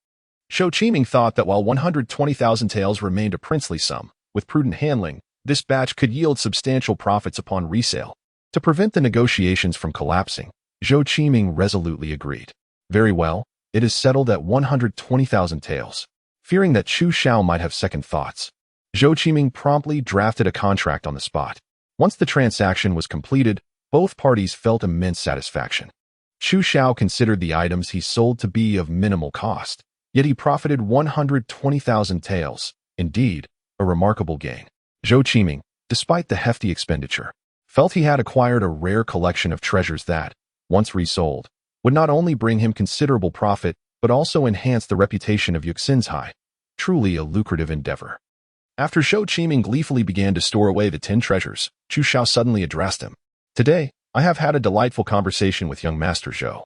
Shou Qiming thought that while 120,000 taels remained a princely sum, with prudent handling, this batch could yield substantial profits upon resale. To prevent the negotiations from collapsing, Shou Qiming resolutely agreed. Very well, it is settled at 120,000 taels. Fearing that Chu Xiao might have second thoughts, Shou Qiming promptly drafted a contract on the spot. Once the transaction was completed, both parties felt immense satisfaction. Chu Xiao considered the items he sold to be of minimal cost, yet he profited 120,000 taels, indeed, a remarkable gain. Shou Qiming, despite the hefty expenditure, felt he had acquired a rare collection of treasures that, once resold, would not only bring him considerable profit, but also enhance the reputation of ChuXiao. Truly a lucrative endeavor. After Shou Qiming gleefully began to store away the 10 treasures, Chu Xiao suddenly addressed him. Today, I have had a delightful conversation with young Master Zhou,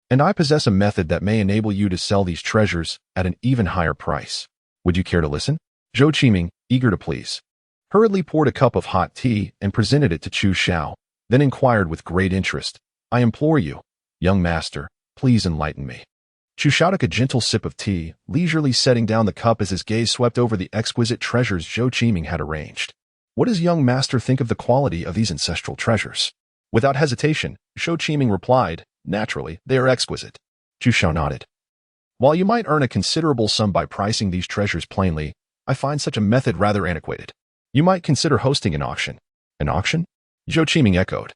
and I possess a method that may enable you to sell these treasures at an even higher price. Would you care to listen? Shou Qiming, eager to please, hurriedly poured a cup of hot tea and presented it to Chu Xiao, then inquired with great interest, I implore you, young master, please enlighten me. Chu Xiao took a gentle sip of tea, leisurely setting down the cup as his gaze swept over the exquisite treasures Shou Qiming had arranged. What does young master think of the quality of these ancestral treasures? Without hesitation, Shou Qiming replied, naturally, they are exquisite. Chu Xiao nodded. While you might earn a considerable sum by pricing these treasures plainly, I find such a method rather antiquated. You might consider hosting an auction. An auction? Shou Qiming echoed,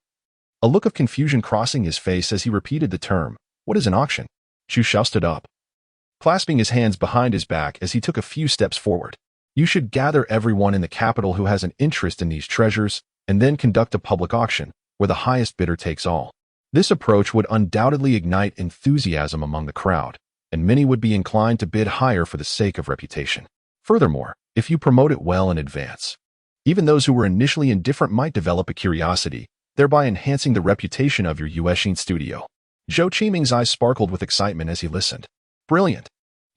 a look of confusion crossing his face as he repeated the term. What is an auction? Chu Xiao stood up, clasping his hands behind his back as he took a few steps forward. You should gather everyone in the capital who has an interest in these treasures, and then conduct a public auction, where the highest bidder takes all. This approach would undoubtedly ignite enthusiasm among the crowd, and many would be inclined to bid higher for the sake of reputation. Furthermore, if you promote it well in advance, even those who were initially indifferent might develop a curiosity, thereby enhancing the reputation of your Yuexin studio. Shou Qiming's eyes sparkled with excitement as he listened. Brilliant!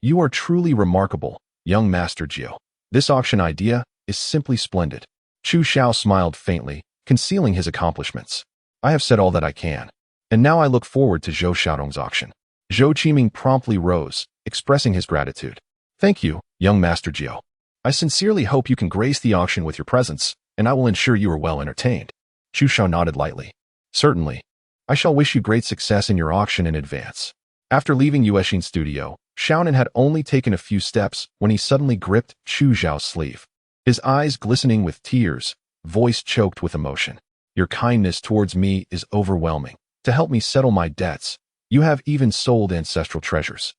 You are truly remarkable, young Master Zhou. This auction idea is simply splendid. Chu Xiao smiled faintly, concealing his accomplishments. I have said all that I can, and now I look forward to Zhou Xiaodong's auction. Shou Qiming promptly rose, expressing his gratitude. Thank you, young Master Zhou. I sincerely hope you can grace the auction with your presence, and I will ensure you are well entertained. Chu Xiao nodded lightly. Certainly. I shall wish you great success in your auction in advance. After leaving Yuexin Studio, Xiaonan had only taken a few steps when he suddenly gripped Chu Xiao's sleeve. His eyes glistening with tears, voice choked with emotion. Your kindness towards me is overwhelming. To help me settle my debts, you have even sold ancestral treasures.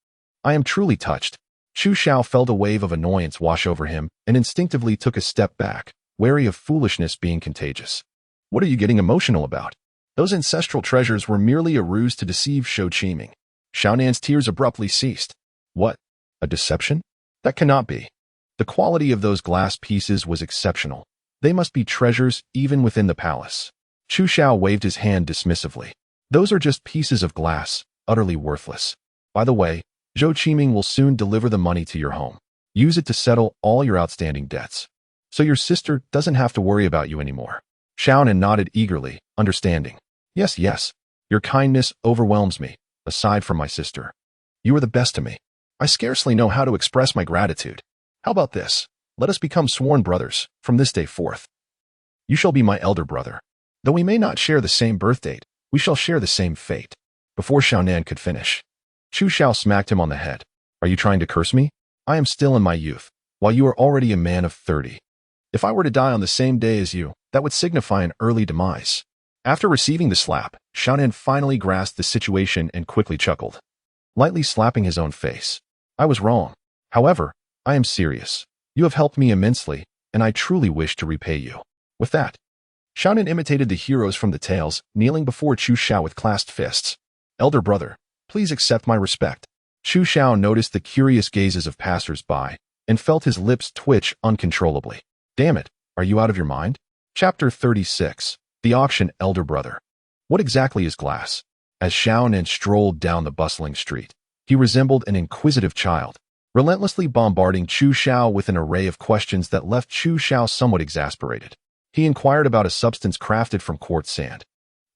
I am truly touched. Chu Xiao felt a wave of annoyance wash over him and instinctively took a step back, wary of foolishness being contagious. What are you getting emotional about? Those ancestral treasures were merely a ruse to deceive Shou Qiming. Xiaonan's tears abruptly ceased. What? A deception? That cannot be. The quality of those glass pieces was exceptional. They must be treasures even within the palace. Chu Xiao waved his hand dismissively. Those are just pieces of glass, utterly worthless. By the way, Shou Qiming will soon deliver the money to your home. Use it to settle all your outstanding debts. So your sister doesn't have to worry about you anymore. Xiaonan nodded eagerly, understanding. Yes, yes. Your kindness overwhelms me, aside from my sister. You are the best to me. I scarcely know how to express my gratitude. How about this? Let us become sworn brothers, from this day forth. You shall be my elder brother. Though we may not share the same birth date, we shall share the same fate. Before Xiaonan could finish, Chu Xiao smacked him on the head. Are you trying to curse me? I am still in my youth, while you are already a man of 30. If I were to die on the same day as you, that would signify an early demise. After receiving the slap, Xiaonan finally grasped the situation and quickly chuckled, lightly slapping his own face. I was wrong. However, I am serious. You have helped me immensely, and I truly wish to repay you. With that, Xiaonan imitated the heroes from the tales, kneeling before Chu Xiao with clasped fists. Elder brother, please accept my respect. Chu Xiao noticed the curious gazes of passers-by and felt his lips twitch uncontrollably. Damn it, are you out of your mind? Chapter 36. The Auction. Elder brother. What exactly is glass? As Xiaonan strolled down the bustling street, he resembled an inquisitive child, relentlessly bombarding Chu Xiao with an array of questions that left Chu Xiao somewhat exasperated. He inquired about a substance crafted from quartz sand,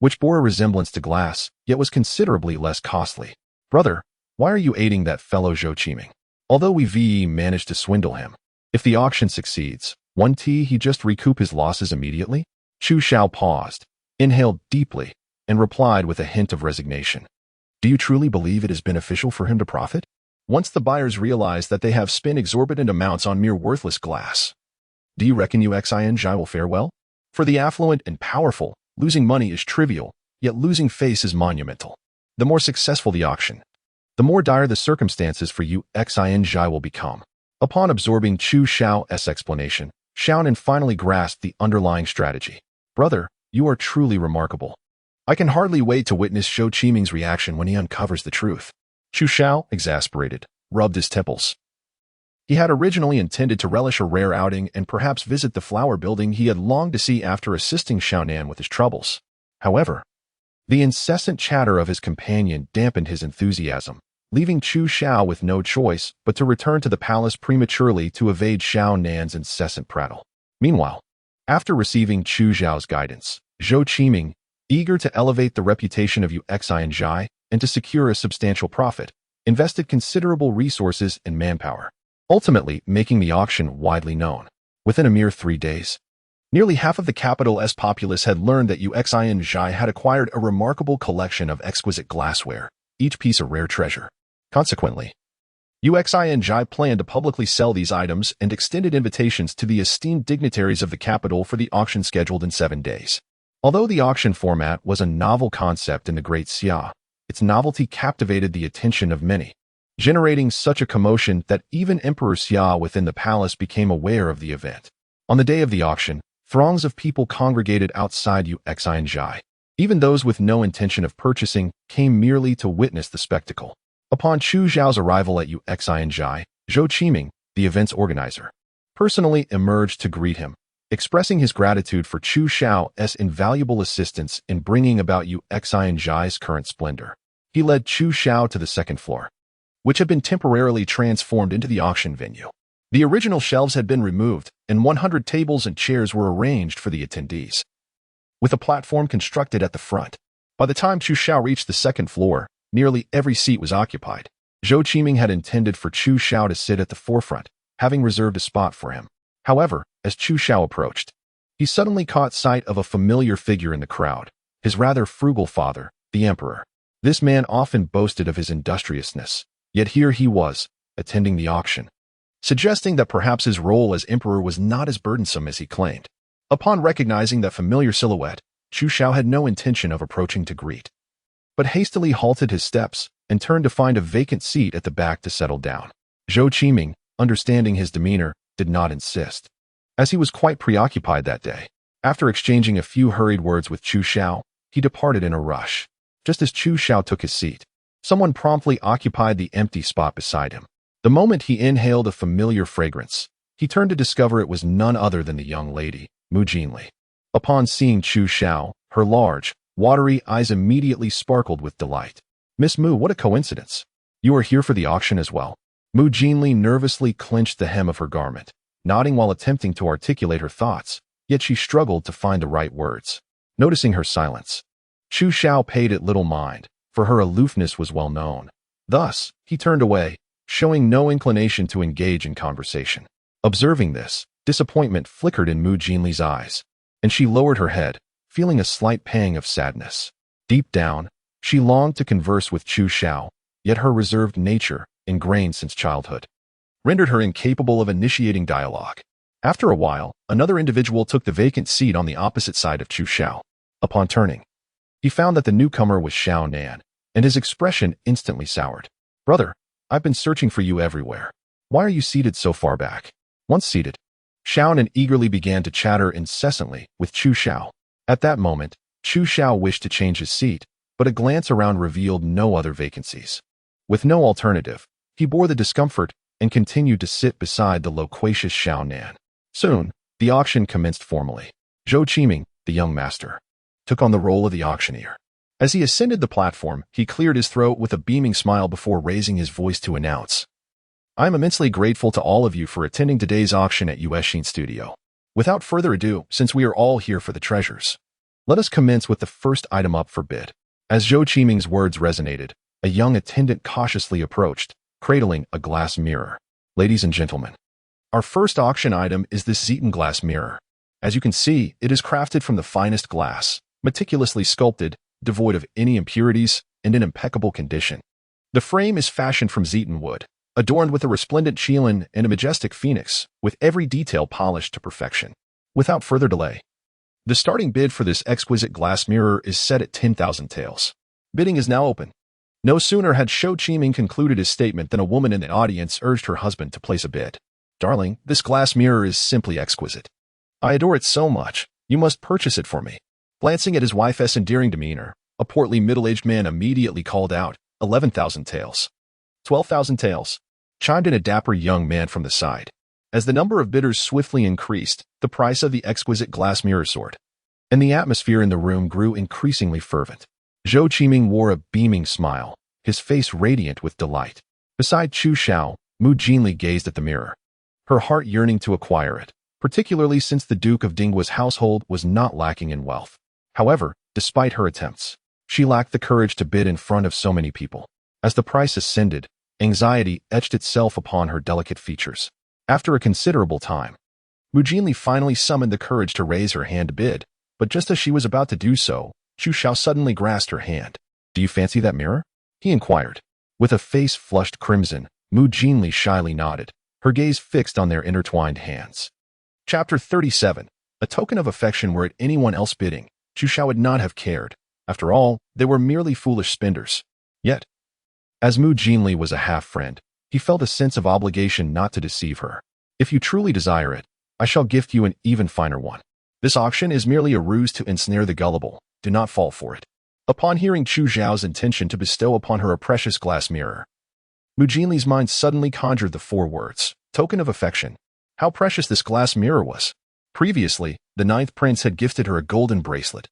which bore a resemblance to glass, yet was considerably less costly. Brother, why are you aiding that fellow Shou Qiming? Although we managed to swindle him, if the auction succeeds, he just recoup his losses immediately? Chu Xiao paused, inhaled deeply, and replied with a hint of resignation. Do you truly believe it is beneficial for him to profit? Once the buyers realize that they have spent exorbitant amounts on mere worthless glass, do you reckon ChuXiao will fare well? For the affluent and powerful, losing money is trivial, yet losing face is monumental. The more successful the auction, the more dire the circumstances for ChuXiao will become. Upon absorbing Chu Xiao's explanation, Xiaonan finally grasped the underlying strategy. Brother, you are truly remarkable. I can hardly wait to witness Shou Qiming's reaction when he uncovers the truth. Chu Xiao, exasperated, rubbed his temples. He had originally intended to relish a rare outing and perhaps visit the flower building he had longed to see after assisting Xiaonan with his troubles. However, the incessant chatter of his companion dampened his enthusiasm, leaving Chu Xiao with no choice but to return to the palace prematurely to evade Xiaonan's incessant prattle. Meanwhile, after receiving Chu Xiao's guidance, Shou Qiming, eager to elevate the reputation of ChuXiao and to secure a substantial profit, invested considerable resources and manpower, ultimately making the auction widely known. Within a mere 3 days, nearly half of the capital's populace had learned that ChuXiao had acquired a remarkable collection of exquisite glassware, each piece a rare treasure. Consequently, ChuXiao planned to publicly sell these items and extended invitations to the esteemed dignitaries of the capital for the auction scheduled in 7 days. Although the auction format was a novel concept in the Great Xia, its novelty captivated the attention of many, generating such a commotion that even Emperor Xia within the palace became aware of the event. On the day of the auction, throngs of people congregated outside ChuXiao. Even those with no intention of purchasing came merely to witness the spectacle. Upon Chu Xiao's arrival at ChuXiao, Shou Qiming, the event's organizer, personally emerged to greet him, expressing his gratitude for Chu Xiao's invaluable assistance in bringing about ChuXiao's current splendor. He led Chu Xiao to the second floor, which had been temporarily transformed into the auction venue. The original shelves had been removed, and 100 tables and chairs were arranged for the attendees, with a platform constructed at the front. By the time Chu Xiao reached the second floor, nearly every seat was occupied. Shou Qiming had intended for Chu Xiao to sit at the forefront, having reserved a spot for him. However, as Chu Xiao approached, he suddenly caught sight of a familiar figure in the crowd, his rather frugal father, the emperor. This man often boasted of his industriousness, yet here he was, attending the auction, suggesting that perhaps his role as emperor was not as burdensome as he claimed. Upon recognizing that familiar silhouette, Chu Xiao had no intention of approaching to greet, but hastily halted his steps and turned to find a vacant seat at the back to settle down. Zhou Qiming, understanding his demeanor, did not insist, as he was quite preoccupied that day. After exchanging a few hurried words with Chu Xiao, he departed in a rush. Just as Chu Xiao took his seat, someone promptly occupied the empty spot beside him. The moment he inhaled a familiar fragrance, he turned to discover it was none other than the young lady, Mu Jinli. Upon seeing Chu Xiao, her large, watery eyes immediately sparkled with delight. "Miss Mu, what a coincidence. You are here for the auction as well." Mu Jinli nervously clenched the hem of her garment, nodding while attempting to articulate her thoughts, yet she struggled to find the right words. Noticing her silence, Chu Xiao paid it little mind, for her aloofness was well known. Thus, he turned away, showing no inclination to engage in conversation. Observing this, disappointment flickered in Mu Jinli's eyes, and she lowered her head, feeling a slight pang of sadness. Deep down, she longed to converse with Chu Xiao, yet her reserved nature, ingrained since childhood, rendered her incapable of initiating dialogue. After a while, another individual took the vacant seat on the opposite side of Chu Xiao. Upon turning, he found that the newcomer was Xiao Nan, and his expression instantly soured. "Brother, I've been searching for you everywhere. Why are you seated so far back?" Once seated, Xiao Nan eagerly began to chatter incessantly with Chu Xiao. At that moment, Chu Xiao wished to change his seat, but a glance around revealed no other vacancies. With no alternative, he bore the discomfort and continued to sit beside the loquacious Xiao Nan. Soon, the auction commenced formally. Zhou Qiming, the young master, took on the role of the auctioneer. As he ascended the platform, he cleared his throat with a beaming smile before raising his voice to announce, "I am immensely grateful to all of you for attending today's auction at Yuexin Studio. Without further ado, since we are all here for the treasures, let us commence with the first item up for bid." As Zhou Qiming's words resonated, a young attendant cautiously approached, cradling a glass mirror. "Ladies and gentlemen, our first auction item is this Zeton glass mirror. As you can see, it is crafted from the finest glass, meticulously sculpted, devoid of any impurities, and in impeccable condition. The frame is fashioned from Zeton wood, adorned with a resplendent qilin and a majestic phoenix, with every detail polished to perfection. Without further delay, the starting bid for this exquisite glass mirror is set at 10,000 taels. Bidding is now open." No sooner had Zhou Qiming concluded his statement than a woman in the audience urged her husband to place a bid. "Darling, this glass mirror is simply exquisite. I adore it so much, you must purchase it for me." Glancing at his wife's endearing demeanor, a portly middle-aged man immediately called out, 11,000 taels. 12,000 taels, chimed in a dapper young man from the side. As the number of bidders swiftly increased, the price of the exquisite glass mirror soared, and the atmosphere in the room grew increasingly fervent. Zhou Qiming wore a beaming smile, his face radiant with delight. Beside Chu Xiao, Mu Jinli gazed at the mirror, her heart yearning to acquire it, particularly since the Duke of Dinggua's household was not lacking in wealth. However, despite her attempts, she lacked the courage to bid in front of so many people. As the price ascended, anxiety etched itself upon her delicate features. After a considerable time, Mu Jinli finally summoned the courage to raise her hand to bid, but just as she was about to do so, Chu Xiao suddenly grasped her hand. "Do you fancy that mirror?" he inquired. With a face flushed crimson, Mu Jinli shyly nodded, her gaze fixed on their intertwined hands. Chapter 37. A token of affection were it anyone else bidding, Chu Xiao would not have cared. After all, they were merely foolish spenders. Yet, as Mu Jinli was a half-friend, he felt a sense of obligation not to deceive her. "If you truly desire it, I shall gift you an even finer one. This auction is merely a ruse to ensnare the gullible. Do not fall for it." Upon hearing Chu Xiao's intention to bestow upon her a precious glass mirror, Mu Jinli's mind suddenly conjured the four words, "token of affection." How precious this glass mirror was. Previously, the 9th prince had gifted her a golden bracelet,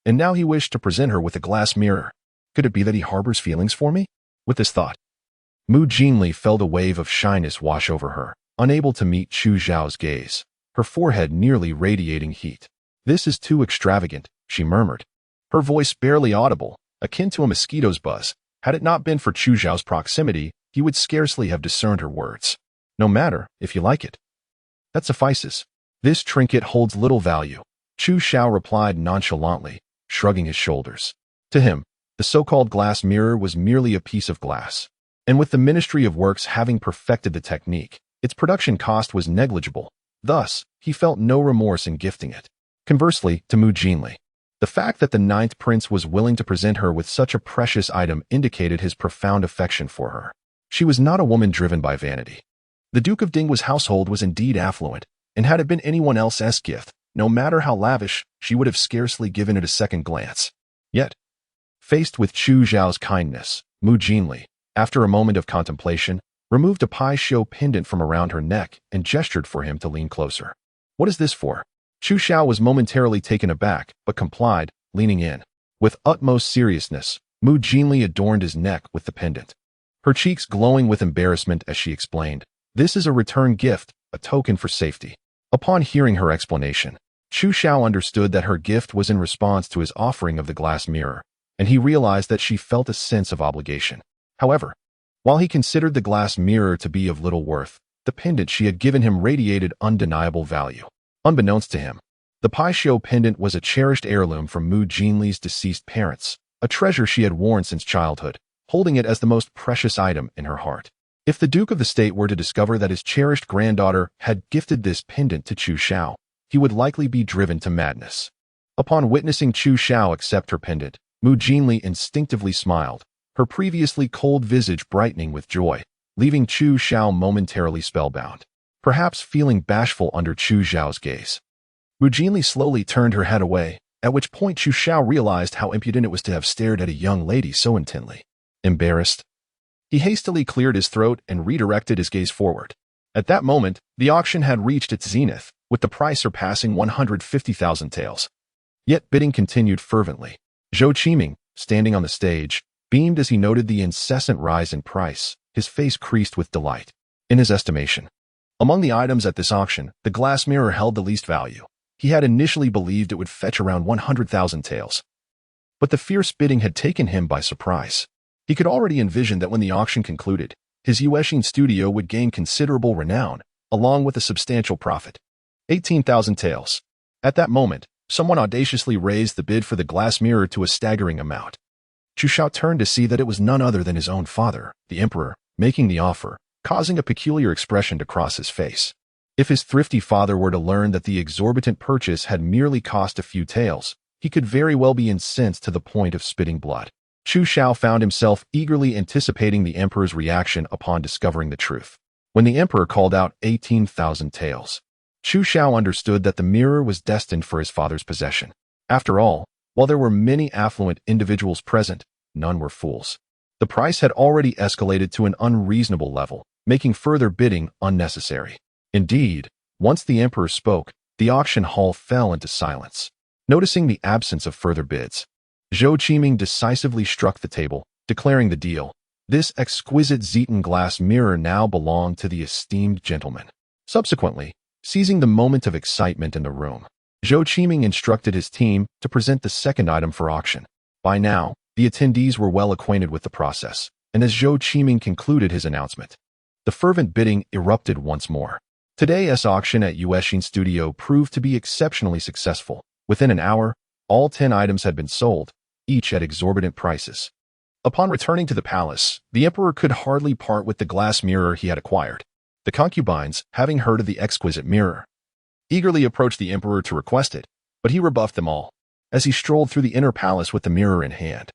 and now he wished to present her with a glass mirror. Could it be that he harbors feelings for me? With this thought, Mu Jinli felt a wave of shyness wash over her, unable to meet Chu Xiao's gaze, her forehead nearly radiating heat. "This is too extravagant," she murmured, her voice barely audible, akin to a mosquito's buzz. Had it not been for Chu Xiao's proximity, he would scarcely have discerned her words. "No matter, if you like it. That suffices. This trinket holds little value," Chu Xiao replied nonchalantly, shrugging his shoulders. To him, the so-called glass mirror was merely a piece of glass, and with the Ministry of Works having perfected the technique, its production cost was negligible. Thus, he felt no remorse in gifting it. Conversely, to Mu Jinli, The fact that the ninth prince was willing to present her with such a precious item indicated his profound affection for her. She was not a woman driven by vanity. The Duke of Dingwa's household was indeed affluent, and had it been anyone else's gift, no matter how lavish, she would have scarcely given it a second glance. Yet, faced with Chu Xiao's kindness, Mu Jinli, after a moment of contemplation, removed a Pai Xiao pendant from around her neck and gestured for him to lean closer. "What is this for?" Chu Xiao was momentarily taken aback, but complied, leaning in. With utmost seriousness, Mu Jinli adorned his neck with the pendant, her cheeks glowing with embarrassment as she explained, "This is a return gift, a token for safety." Upon hearing her explanation, Chu Xiao understood that her gift was in response to his offering of the glass mirror, and he realized that she felt a sense of obligation. However, while he considered the glass mirror to be of little worth, the pendant she had given him radiated undeniable value. Unbeknownst to him, the Pai Xiao pendant was a cherished heirloom from Mu Jinli's deceased parents, a treasure she had worn since childhood, holding it as the most precious item in her heart. If the Duke of the State were to discover that his cherished granddaughter had gifted this pendant to Chu Xiao, he would likely be driven to madness. Upon witnessing Chu Xiao accept her pendant, Mu Jinli instinctively smiled, her previously cold visage brightening with joy, leaving Chu Xiao momentarily spellbound, perhaps feeling bashful under Chu Xiao's gaze. Mu Jinli slowly turned her head away, at which point Chu Xiao realized how impudent it was to have stared at a young lady so intently. Embarrassed, he hastily cleared his throat and redirected his gaze forward. At that moment, the auction had reached its zenith, with the price surpassing 150,000 taels. Yet bidding continued fervently. Zhou Qiming, standing on the stage, beamed as he noted the incessant rise in price, his face creased with delight. In his estimation, among the items at this auction, the glass mirror held the least value. He had initially believed it would fetch around 100,000 taels. But the fierce bidding had taken him by surprise. He could already envision that when the auction concluded, his Yuexin studio would gain considerable renown, along with a substantial profit. 18,000 taels. At that moment, someone audaciously raised the bid for the glass mirror to a staggering amount. Chu Xiao turned to see that it was none other than his own father, the emperor, making the offer, causing a peculiar expression to cross his face. If his thrifty father were to learn that the exorbitant purchase had merely cost a few taels, he could very well be incensed to the point of spitting blood. Chu Xiao found himself eagerly anticipating the emperor's reaction upon discovering the truth. When the emperor called out 18,000 taels, Chu Xiao understood that the mirror was destined for his father's possession. After all, while there were many affluent individuals present, none were fools. The price had already escalated to an unreasonable level, making further bidding unnecessary. Indeed, once the emperor spoke, the auction hall fell into silence. Noticing the absence of further bids, Zhou Qiming decisively struck the table, declaring the deal. This exquisite Zeton glass mirror now belonged to the esteemed gentleman. Subsequently, seizing the moment of excitement in the room, Zhou Qiming instructed his team to present the second item for auction. By now, the attendees were well acquainted with the process, and as Zhou Qiming concluded his announcement, the fervent bidding erupted once more. Today's auction at Yuexin Studio proved to be exceptionally successful. Within an hour, all 10 items had been sold, each at exorbitant prices. Upon returning to the palace, the emperor could hardly part with the glass mirror he had acquired. The concubines, having heard of the exquisite mirror, eagerly approached the emperor to request it, but he rebuffed them all, as he strolled through the inner palace with the mirror in hand.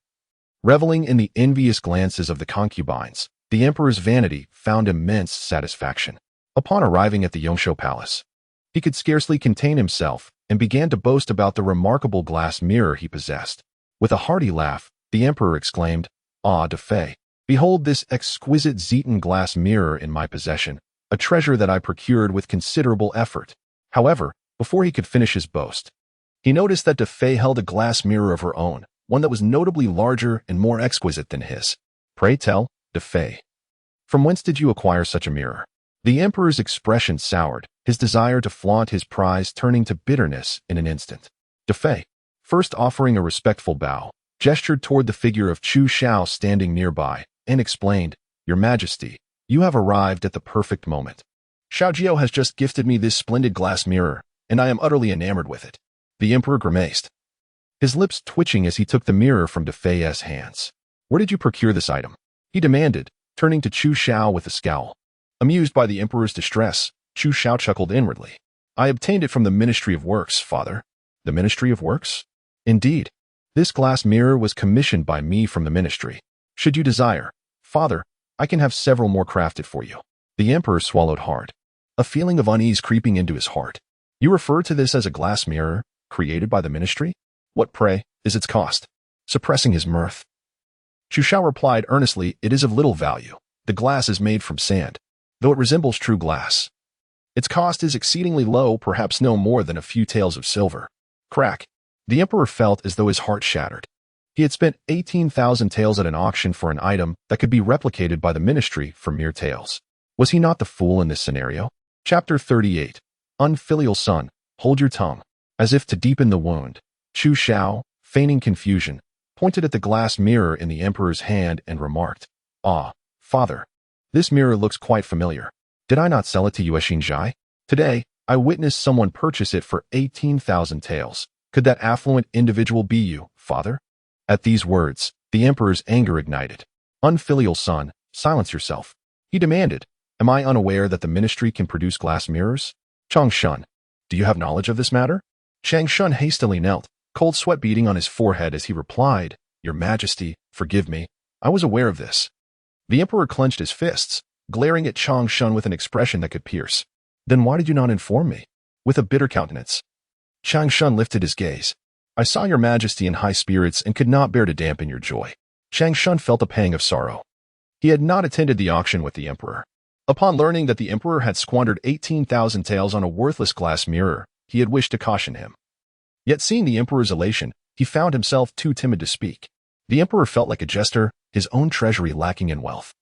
Reveling in the envious glances of the concubines, the emperor's vanity found immense satisfaction. Upon arriving at the Yongshou Palace, he could scarcely contain himself and began to boast about the remarkable glass mirror he possessed. With a hearty laugh, the emperor exclaimed, "Ah, de fait, behold this exquisite Zeton glass mirror in my possession, a treasure that I procured with considerable effort." However, before he could finish his boast, he noticed that de fait held a glass mirror of her own, one that was notably larger and more exquisite than his. "Pray tell, de fait, from whence did you acquire such a mirror?" The emperor's expression soured, his desire to flaunt his prize turning to bitterness in an instant. De fait, first offering a respectful bow, gestured toward the figure of Chu Xiao standing nearby, and explained, "Your Majesty, you have arrived at the perfect moment. Xiao has just gifted me this splendid glass mirror, and I am utterly enamored with it." The emperor grimaced, his lips twitching as he took the mirror from de Fay's hands. "Where did you procure this item?" he demanded, turning to Chu Xiao with a scowl. Amused by the emperor's distress, Chu Xiao chuckled inwardly. "I obtained it from the Ministry of Works, father." "The Ministry of Works?" Indeed, this glass mirror was commissioned by me from the ministry. Should you desire, Father, I can have several more crafted for you. The emperor swallowed hard, a feeling of unease creeping into his heart. You refer to this as a glass mirror created by the ministry? What, pray, is its cost? Suppressing his mirth, Chu Xiao replied earnestly, it is of little value. The glass is made from sand, though it resembles true glass. Its cost is exceedingly low, perhaps no more than a few taels of silver. Crack. The emperor felt as though his heart shattered. He had spent 18,000 taels at an auction for an item that could be replicated by the ministry for mere taels. Was he not the fool in this scenario? Chapter 38. Unfilial son, hold your tongue. As if to deepen the wound, Chu Xiao, feigning confusion, pointed at the glass mirror in the emperor's hand and remarked, Ah, father, this mirror looks quite familiar. Did I not sell it to Yuexin Zhai? Today, I witnessed someone purchase it for 18,000 taels. Could that affluent individual be you, father? At these words, the emperor's anger ignited. Unfilial son, silence yourself. He demanded, Am I unaware that the ministry can produce glass mirrors? Chang Shun, do you have knowledge of this matter? Chang Shun hastily knelt, cold sweat beading on his forehead as he replied, Your Majesty, forgive me. I was aware of this. The emperor clenched his fists, glaring at Chang Shun with an expression that could pierce. Then why did you not inform me? With a bitter countenance, Chang Shun lifted his gaze. I saw your majesty in high spirits and could not bear to dampen your joy. Chang Shun felt a pang of sorrow. He had not attended the auction with the emperor. Upon learning that the emperor had squandered 18,000 taels on a worthless glass mirror, he had wished to caution him. Yet seeing the emperor's elation, he found himself too timid to speak. The emperor felt like a jester, his own treasury lacking in wealth.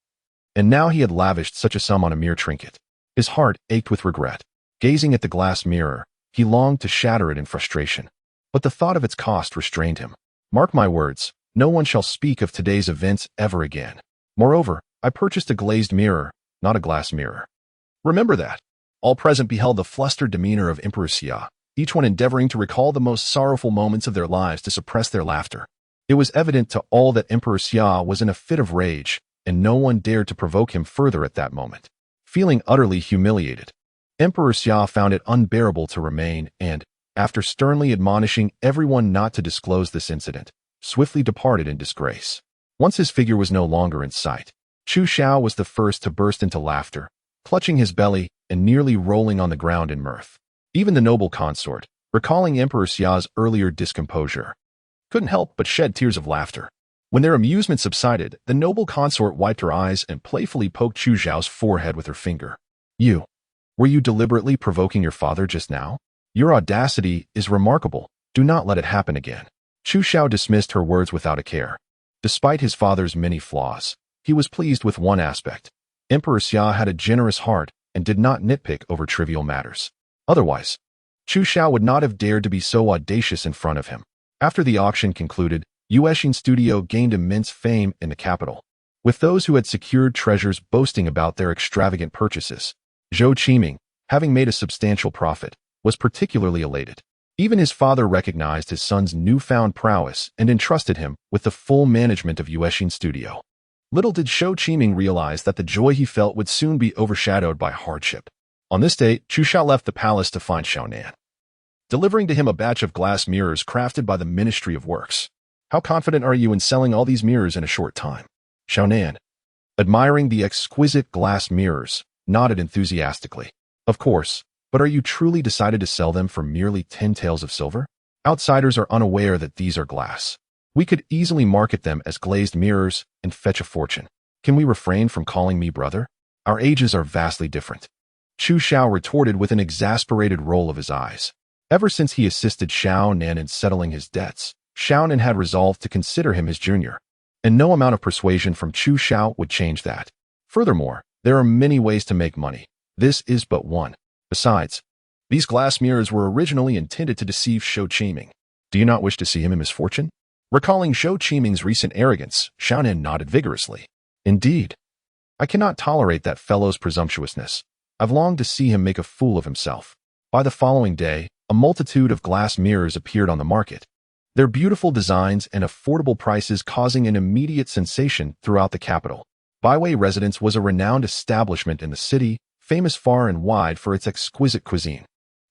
And now he had lavished such a sum on a mere trinket. His heart ached with regret. Gazing at the glass mirror, he longed to shatter it in frustration. But the thought of its cost restrained him. Mark my words, no one shall speak of today's events ever again. Moreover, I purchased a glazed mirror, not a glass mirror. Remember that. All present beheld the flustered demeanor of Emperor Xia, each one endeavoring to recall the most sorrowful moments of their lives to suppress their laughter. It was evident to all that Emperor Xia was in a fit of rage, and no one dared to provoke him further at that moment. Feeling utterly humiliated, Emperor Xia found it unbearable to remain and, after sternly admonishing everyone not to disclose this incident, swiftly departed in disgrace. Once his figure was no longer in sight, Chu Xiao was the first to burst into laughter, clutching his belly and nearly rolling on the ground in mirth. Even the noble consort, recalling Emperor Xia's earlier discomposure, couldn't help but shed tears of laughter. When their amusement subsided, the noble consort wiped her eyes and playfully poked Chu Xiao's forehead with her finger. Were you deliberately provoking your father just now? Your audacity is remarkable. Do not let it happen again. Chu Xiao dismissed her words without a care. Despite his father's many flaws, he was pleased with one aspect. Emperor Xia had a generous heart and did not nitpick over trivial matters. Otherwise, Chu Xiao would not have dared to be so audacious in front of him. After the auction concluded, Yuexin Studio gained immense fame in the capital, with those who had secured treasures boasting about their extravagant purchases. Zhou Qiming, having made a substantial profit, was particularly elated. Even his father recognized his son's newfound prowess and entrusted him with the full management of Yuexin Studio. Little did Zhou Qiming realize that the joy he felt would soon be overshadowed by hardship. On this day, Chu Xiao left the palace to find Xiaonan, delivering to him a batch of glass mirrors crafted by the Ministry of Works. How confident are you in selling all these mirrors in a short time? Xiaonan, admiring the exquisite glass mirrors, nodded enthusiastically. Of course, but are you truly decided to sell them for merely 10 taels of silver? Outsiders are unaware that these are glass. We could easily market them as glazed mirrors and fetch a fortune. Can we refrain from calling me brother? Our ages are vastly different. Chu Xiao retorted with an exasperated roll of his eyes. Ever since he assisted Xiaonan in settling his debts, Xiaonan had resolved to consider him his junior, and no amount of persuasion from Chu Xiao would change that. Furthermore, there are many ways to make money. This is but one. Besides, these glass mirrors were originally intended to deceive Zhou Qiming. Do you not wish to see him in misfortune? Recalling Zhou Qiming's recent arrogance, Xiaonan nodded vigorously. Indeed. I cannot tolerate that fellow's presumptuousness. I've longed to see him make a fool of himself. By the following day, a multitude of glass mirrors appeared on the market, their beautiful designs and affordable prices causing an immediate sensation throughout the capital. Baiwei Residence was a renowned establishment in the city, famous far and wide for its exquisite cuisine.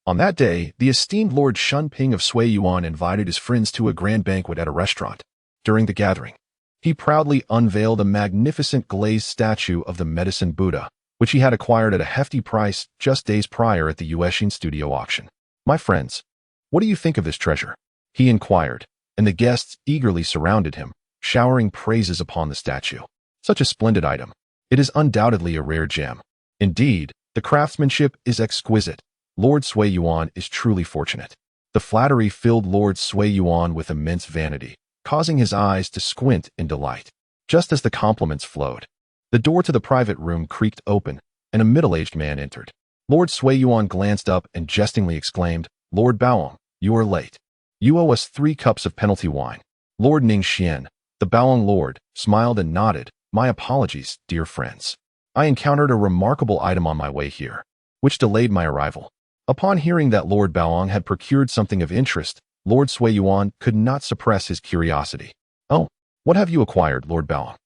On that day, the esteemed Lord Shunping of Sui Yuan invited his friends to a grand banquet at a restaurant. During the gathering, he proudly unveiled a magnificent glazed statue of the Medicine Buddha, which he had acquired at a hefty price just days prior at the Yuexin studio auction. "My friends, what do you think of this treasure?" he inquired, and the guests eagerly surrounded him, showering praises upon the statue. "Such a splendid item. It is undoubtedly a rare gem. Indeed, the craftsmanship is exquisite. Lord Sui Yuan is truly fortunate." The flattery filled Lord Sui Yuan with immense vanity, causing his eyes to squint in delight. Just as the compliments flowed, the door to the private room creaked open, and a middle-aged man entered. Lord Sui Yuan glanced up and jestingly exclaimed, "Lord Baoong, you are late. You owe us 3 cups of penalty wine." Lord Ningxian, the Baoong lord, smiled and nodded. "My apologies, dear friends. I encountered a remarkable item on my way here, which delayed my arrival." Upon hearing that Lord Baoong had procured something of interest, Lord Sui Yuan could not suppress his curiosity. "Oh, what have you acquired, Lord Baoong?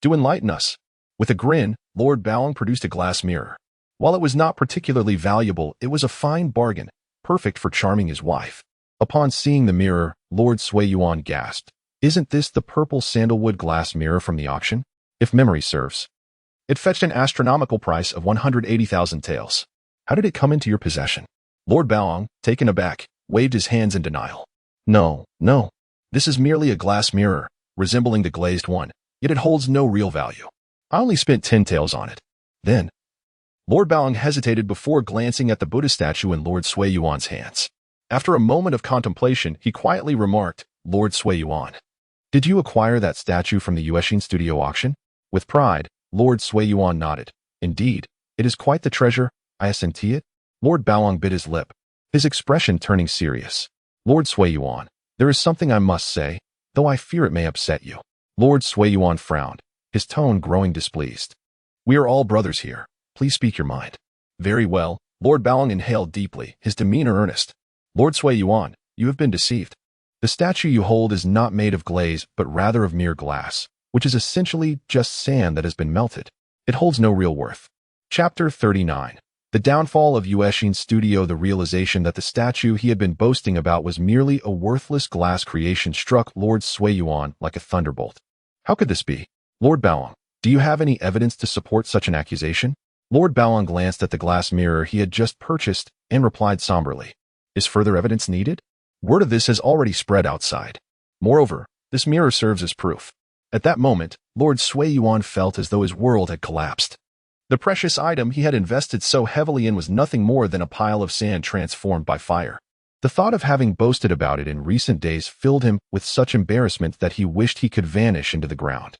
Do enlighten us." With a grin, Lord Baoong produced a glass mirror. While it was not particularly valuable, it was a fine bargain, perfect for charming his wife. Upon seeing the mirror, Lord Sui Yuan gasped, "Isn't this the purple sandalwood glass mirror from the auction?" If memory serves, it fetched an astronomical price of 180,000 taels. "How did it come into your possession?" Lord Baoong, taken aback, waved his hands in denial. No, this is merely a glass mirror, resembling the glazed one, yet it holds no real value. I only spent 10 taels on it." Then, Lord Baoong hesitated before glancing at the Buddha statue in Lord Sui Yuan's hands. After a moment of contemplation, he quietly remarked, "Lord Sui Yuan, did you acquire that statue from the Yuexin studio auction?" With pride, Lord Sui Yuan nodded. "Indeed, it is quite the treasure. I assenti it." Lord Baoong bit his lip, his expression turning serious. "Lord Sui Yuan, there is something I must say, though I fear it may upset you." Lord Sui Yuan frowned, his tone growing displeased. "We are all brothers here. Please speak your mind." "Very well." Lord Baoong inhaled deeply, his demeanor earnest. "Lord Sui Yuan, you have been deceived. The statue you hold is not made of glaze, but rather of mere glass, which is essentially just sand that has been melted. It holds no real worth." Chapter 39. The downfall of Yuexin Studio. The realization that the statue he had been boasting about was merely a worthless glass creation struck Lord Sui Yuan like a thunderbolt. How could this be? "Lord Baoong, do you have any evidence to support such an accusation?" Lord Baoong glanced at the glass mirror he had just purchased and replied somberly, "Is further evidence needed? Word of this has already spread outside. Moreover, this mirror serves as proof." At that moment, Lord Sui Yuan felt as though his world had collapsed. The precious item he had invested so heavily in was nothing more than a pile of sand transformed by fire. The thought of having boasted about it in recent days filled him with such embarrassment that he wished he could vanish into the ground.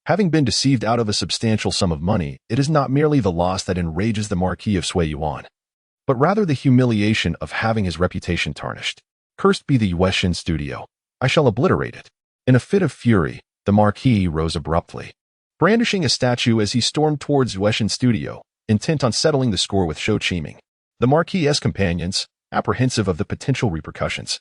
Having been deceived out of a substantial sum of money, it is not merely the loss that enrages the Marquis of Sui Yuan, but rather the humiliation of having his reputation tarnished. "Cursed be the Yuexin studio. I shall obliterate it." In a fit of fury, the Marquis rose abruptly, brandishing a statue as he stormed towards Yuexin studio, intent on settling the score with Chu Xiao. The Marquis's companions, apprehensive of the potential repercussions,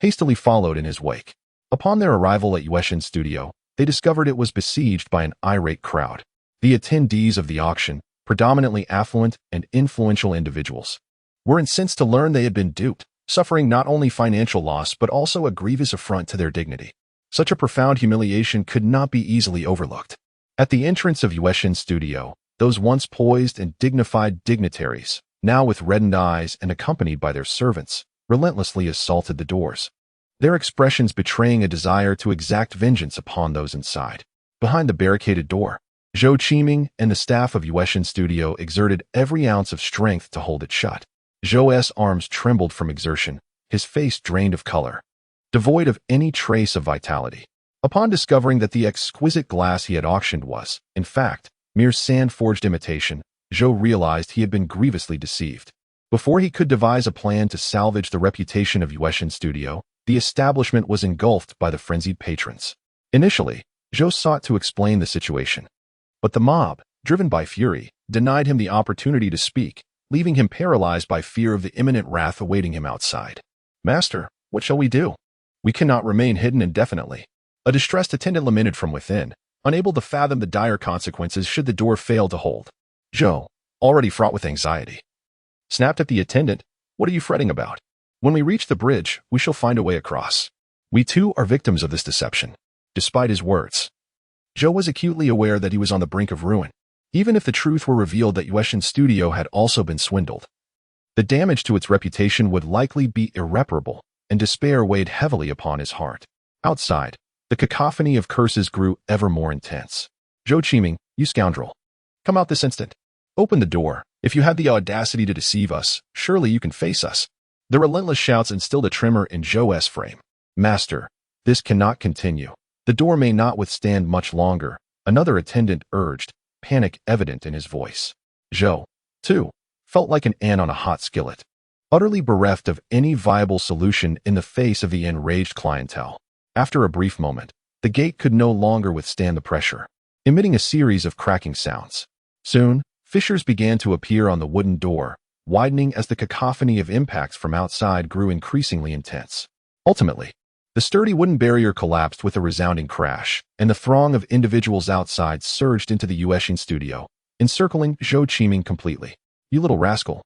hastily followed in his wake. Upon their arrival at Yuexin studio, they discovered it was besieged by an irate crowd. The attendees of the auction, predominantly affluent and influential individuals, were incensed to learn they had been duped, suffering not only financial loss but also a grievous affront to their dignity. Such a profound humiliation could not be easily overlooked. At the entrance of Yuexin studio, those once poised and dignified dignitaries, now with reddened eyes and accompanied by their servants, relentlessly assaulted the doors, their expressions betraying a desire to exact vengeance upon those inside. Behind the barricaded door, Zhou Qiming and the staff of Yuexin studio exerted every ounce of strength to hold it shut. Zhou's arms trembled from exertion, his face drained of color, devoid of any trace of vitality. Upon discovering that the exquisite glass he had auctioned was, in fact, mere sand-forged imitation, Zhou realized he had been grievously deceived. Before he could devise a plan to salvage the reputation of Yuexin studio, the establishment was engulfed by the frenzied patrons. Initially, Zhou sought to explain the situation, but the mob, driven by fury, denied him the opportunity to speak, leaving him paralyzed by fear of the imminent wrath awaiting him outside. "Master, what shall we do? We cannot remain hidden indefinitely." A distressed attendant lamented from within, unable to fathom the dire consequences should the door fail to hold. Zhou, already fraught with anxiety, snapped at the attendant, What are you fretting about? When we reach the bridge, we shall find a way across. We too are victims of this deception. Despite his words, Zhou was acutely aware that he was on the brink of ruin, even if the truth were revealed that Yueshin's studio had also been swindled. The damage to its reputation would likely be irreparable, and despair weighed heavily upon his heart. Outside, the cacophony of curses grew ever more intense. Zhou Qiming, you scoundrel. Come out this instant. Open the door. If you had the audacity to deceive us, surely you can face us. The relentless shouts instilled a tremor in Zhou's frame. Master, this cannot continue. The door may not withstand much longer, another attendant urged, panic evident in his voice. Zhou, too, felt like an ant on a hot skillet, utterly bereft of any viable solution in the face of the enraged clientele. After a brief moment, the gate could no longer withstand the pressure, emitting a series of cracking sounds. Soon, fissures began to appear on the wooden door, widening as the cacophony of impacts from outside grew increasingly intense. Ultimately, the sturdy wooden barrier collapsed with a resounding crash, and the throng of individuals outside surged into the Yueshin studio, encircling Zhou Qiming completely. You little rascal.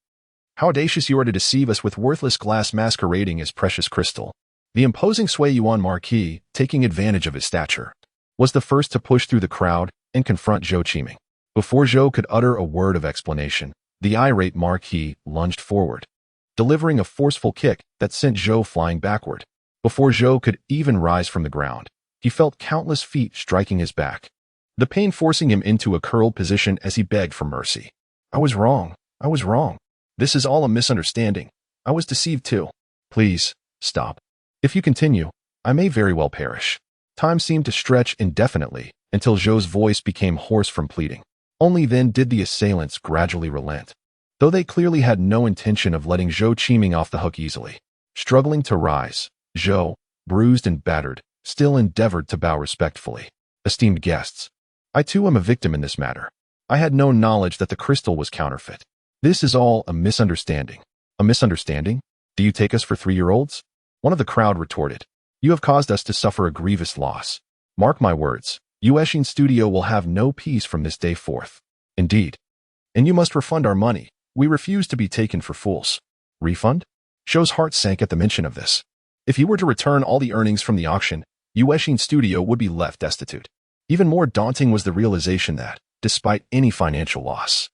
How audacious you are to deceive us with worthless glass masquerading as precious crystal. The imposing Sui Yuan Marquis, taking advantage of his stature, was the first to push through the crowd and confront Zhou Qiming. Before Zhou could utter a word of explanation, the irate Marquis lunged forward, delivering a forceful kick that sent Zhou flying backward. Before Zhou could even rise from the ground, he felt countless feet striking his back, the pain forcing him into a curled position as he begged for mercy. I was wrong. I was wrong. This is all a misunderstanding. I was deceived too. Please, stop. If you continue, I may very well perish. Time seemed to stretch indefinitely until Zhou's voice became hoarse from pleading. Only then did the assailants gradually relent, though they clearly had no intention of letting Zhou Qiming off the hook easily. Struggling to rise, Zhou, bruised and battered, still endeavored to bow respectfully. Esteemed guests, I too am a victim in this matter. I had no knowledge that the crystal was counterfeit. This is all a misunderstanding. A misunderstanding? Do you take us for 3-year-olds? One of the crowd retorted. You have caused us to suffer a grievous loss. Mark my words, Yueshin Studio will have no peace from this day forth. Indeed. And you must refund our money. We refuse to be taken for fools. Refund? Zhou's heart sank at the mention of this. If he were to return all the earnings from the auction, Yueshin Studio would be left destitute. Even more daunting was the realization that, despite any financial loss,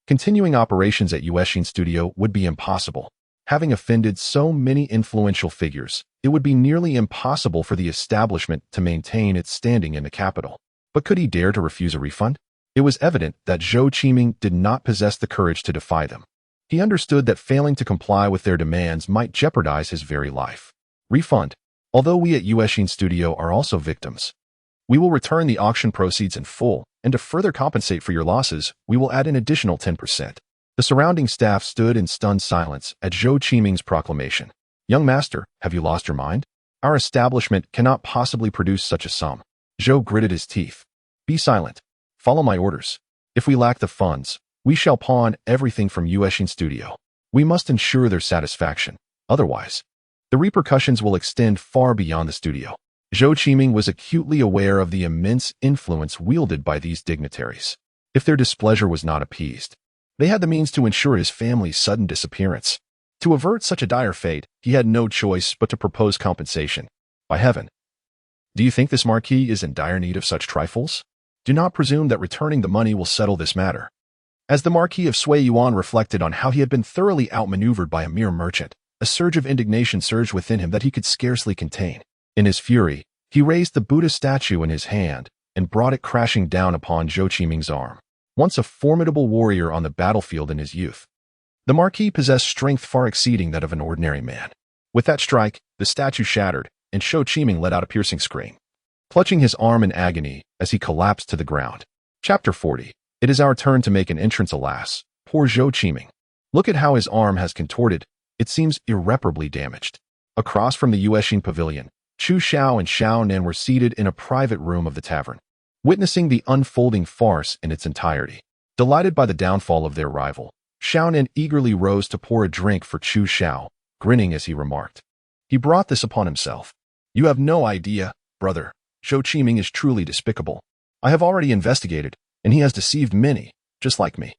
continuing operations at Yueshin Studio would be impossible. Having offended so many influential figures, it would be nearly impossible for the establishment to maintain its standing in the capital. But could he dare to refuse a refund? It was evident that Zhou Qiming did not possess the courage to defy them. He understood that failing to comply with their demands might jeopardize his very life. Refund. Although we at Yueshin Studio are also victims, we will return the auction proceeds in full, and to further compensate for your losses, we will add an additional 10%. The surrounding staff stood in stunned silence at Zhou Qiming's proclamation. Young master, have you lost your mind? Our establishment cannot possibly produce such a sum. Zhou gritted his teeth. Be silent. Follow my orders. If we lack the funds, we shall pawn everything from Yueshin Studio. We must ensure their satisfaction. Otherwise, the repercussions will extend far beyond the studio. Zhou Qiming was acutely aware of the immense influence wielded by these dignitaries. If their displeasure was not appeased, they had the means to ensure his family's sudden disappearance. To avert such a dire fate, he had no choice but to propose compensation. By heaven! Do you think this marquis is in dire need of such trifles? Do not presume that returning the money will settle this matter. As the Marquis of Sui Yuan reflected on how he had been thoroughly outmaneuvered by a mere merchant, a surge of indignation surged within him that he could scarcely contain. In his fury, he raised the Buddha statue in his hand and brought it crashing down upon Zhou Qiming's arm. Once a formidable warrior on the battlefield in his youth, the Marquis possessed strength far exceeding that of an ordinary man. With that strike, the statue shattered, and Zhou Qiming let out a piercing scream, clutching his arm in agony as he collapsed to the ground. Chapter 40. It is our turn to make an entrance, alas. Poor Zhou Qiming. Look at how his arm has contorted. It seems irreparably damaged. Across from the Yueshin pavilion, Chu Xiao and Xiao Nan were seated in a private room of the tavern, witnessing the unfolding farce in its entirety. Delighted by the downfall of their rival, Xiao Nan eagerly rose to pour a drink for Chu Xiao, grinning as he remarked, "He brought this upon himself. You have no idea, brother. Zhou Qiming is truly despicable. I have already investigated, and he has deceived many, just like me.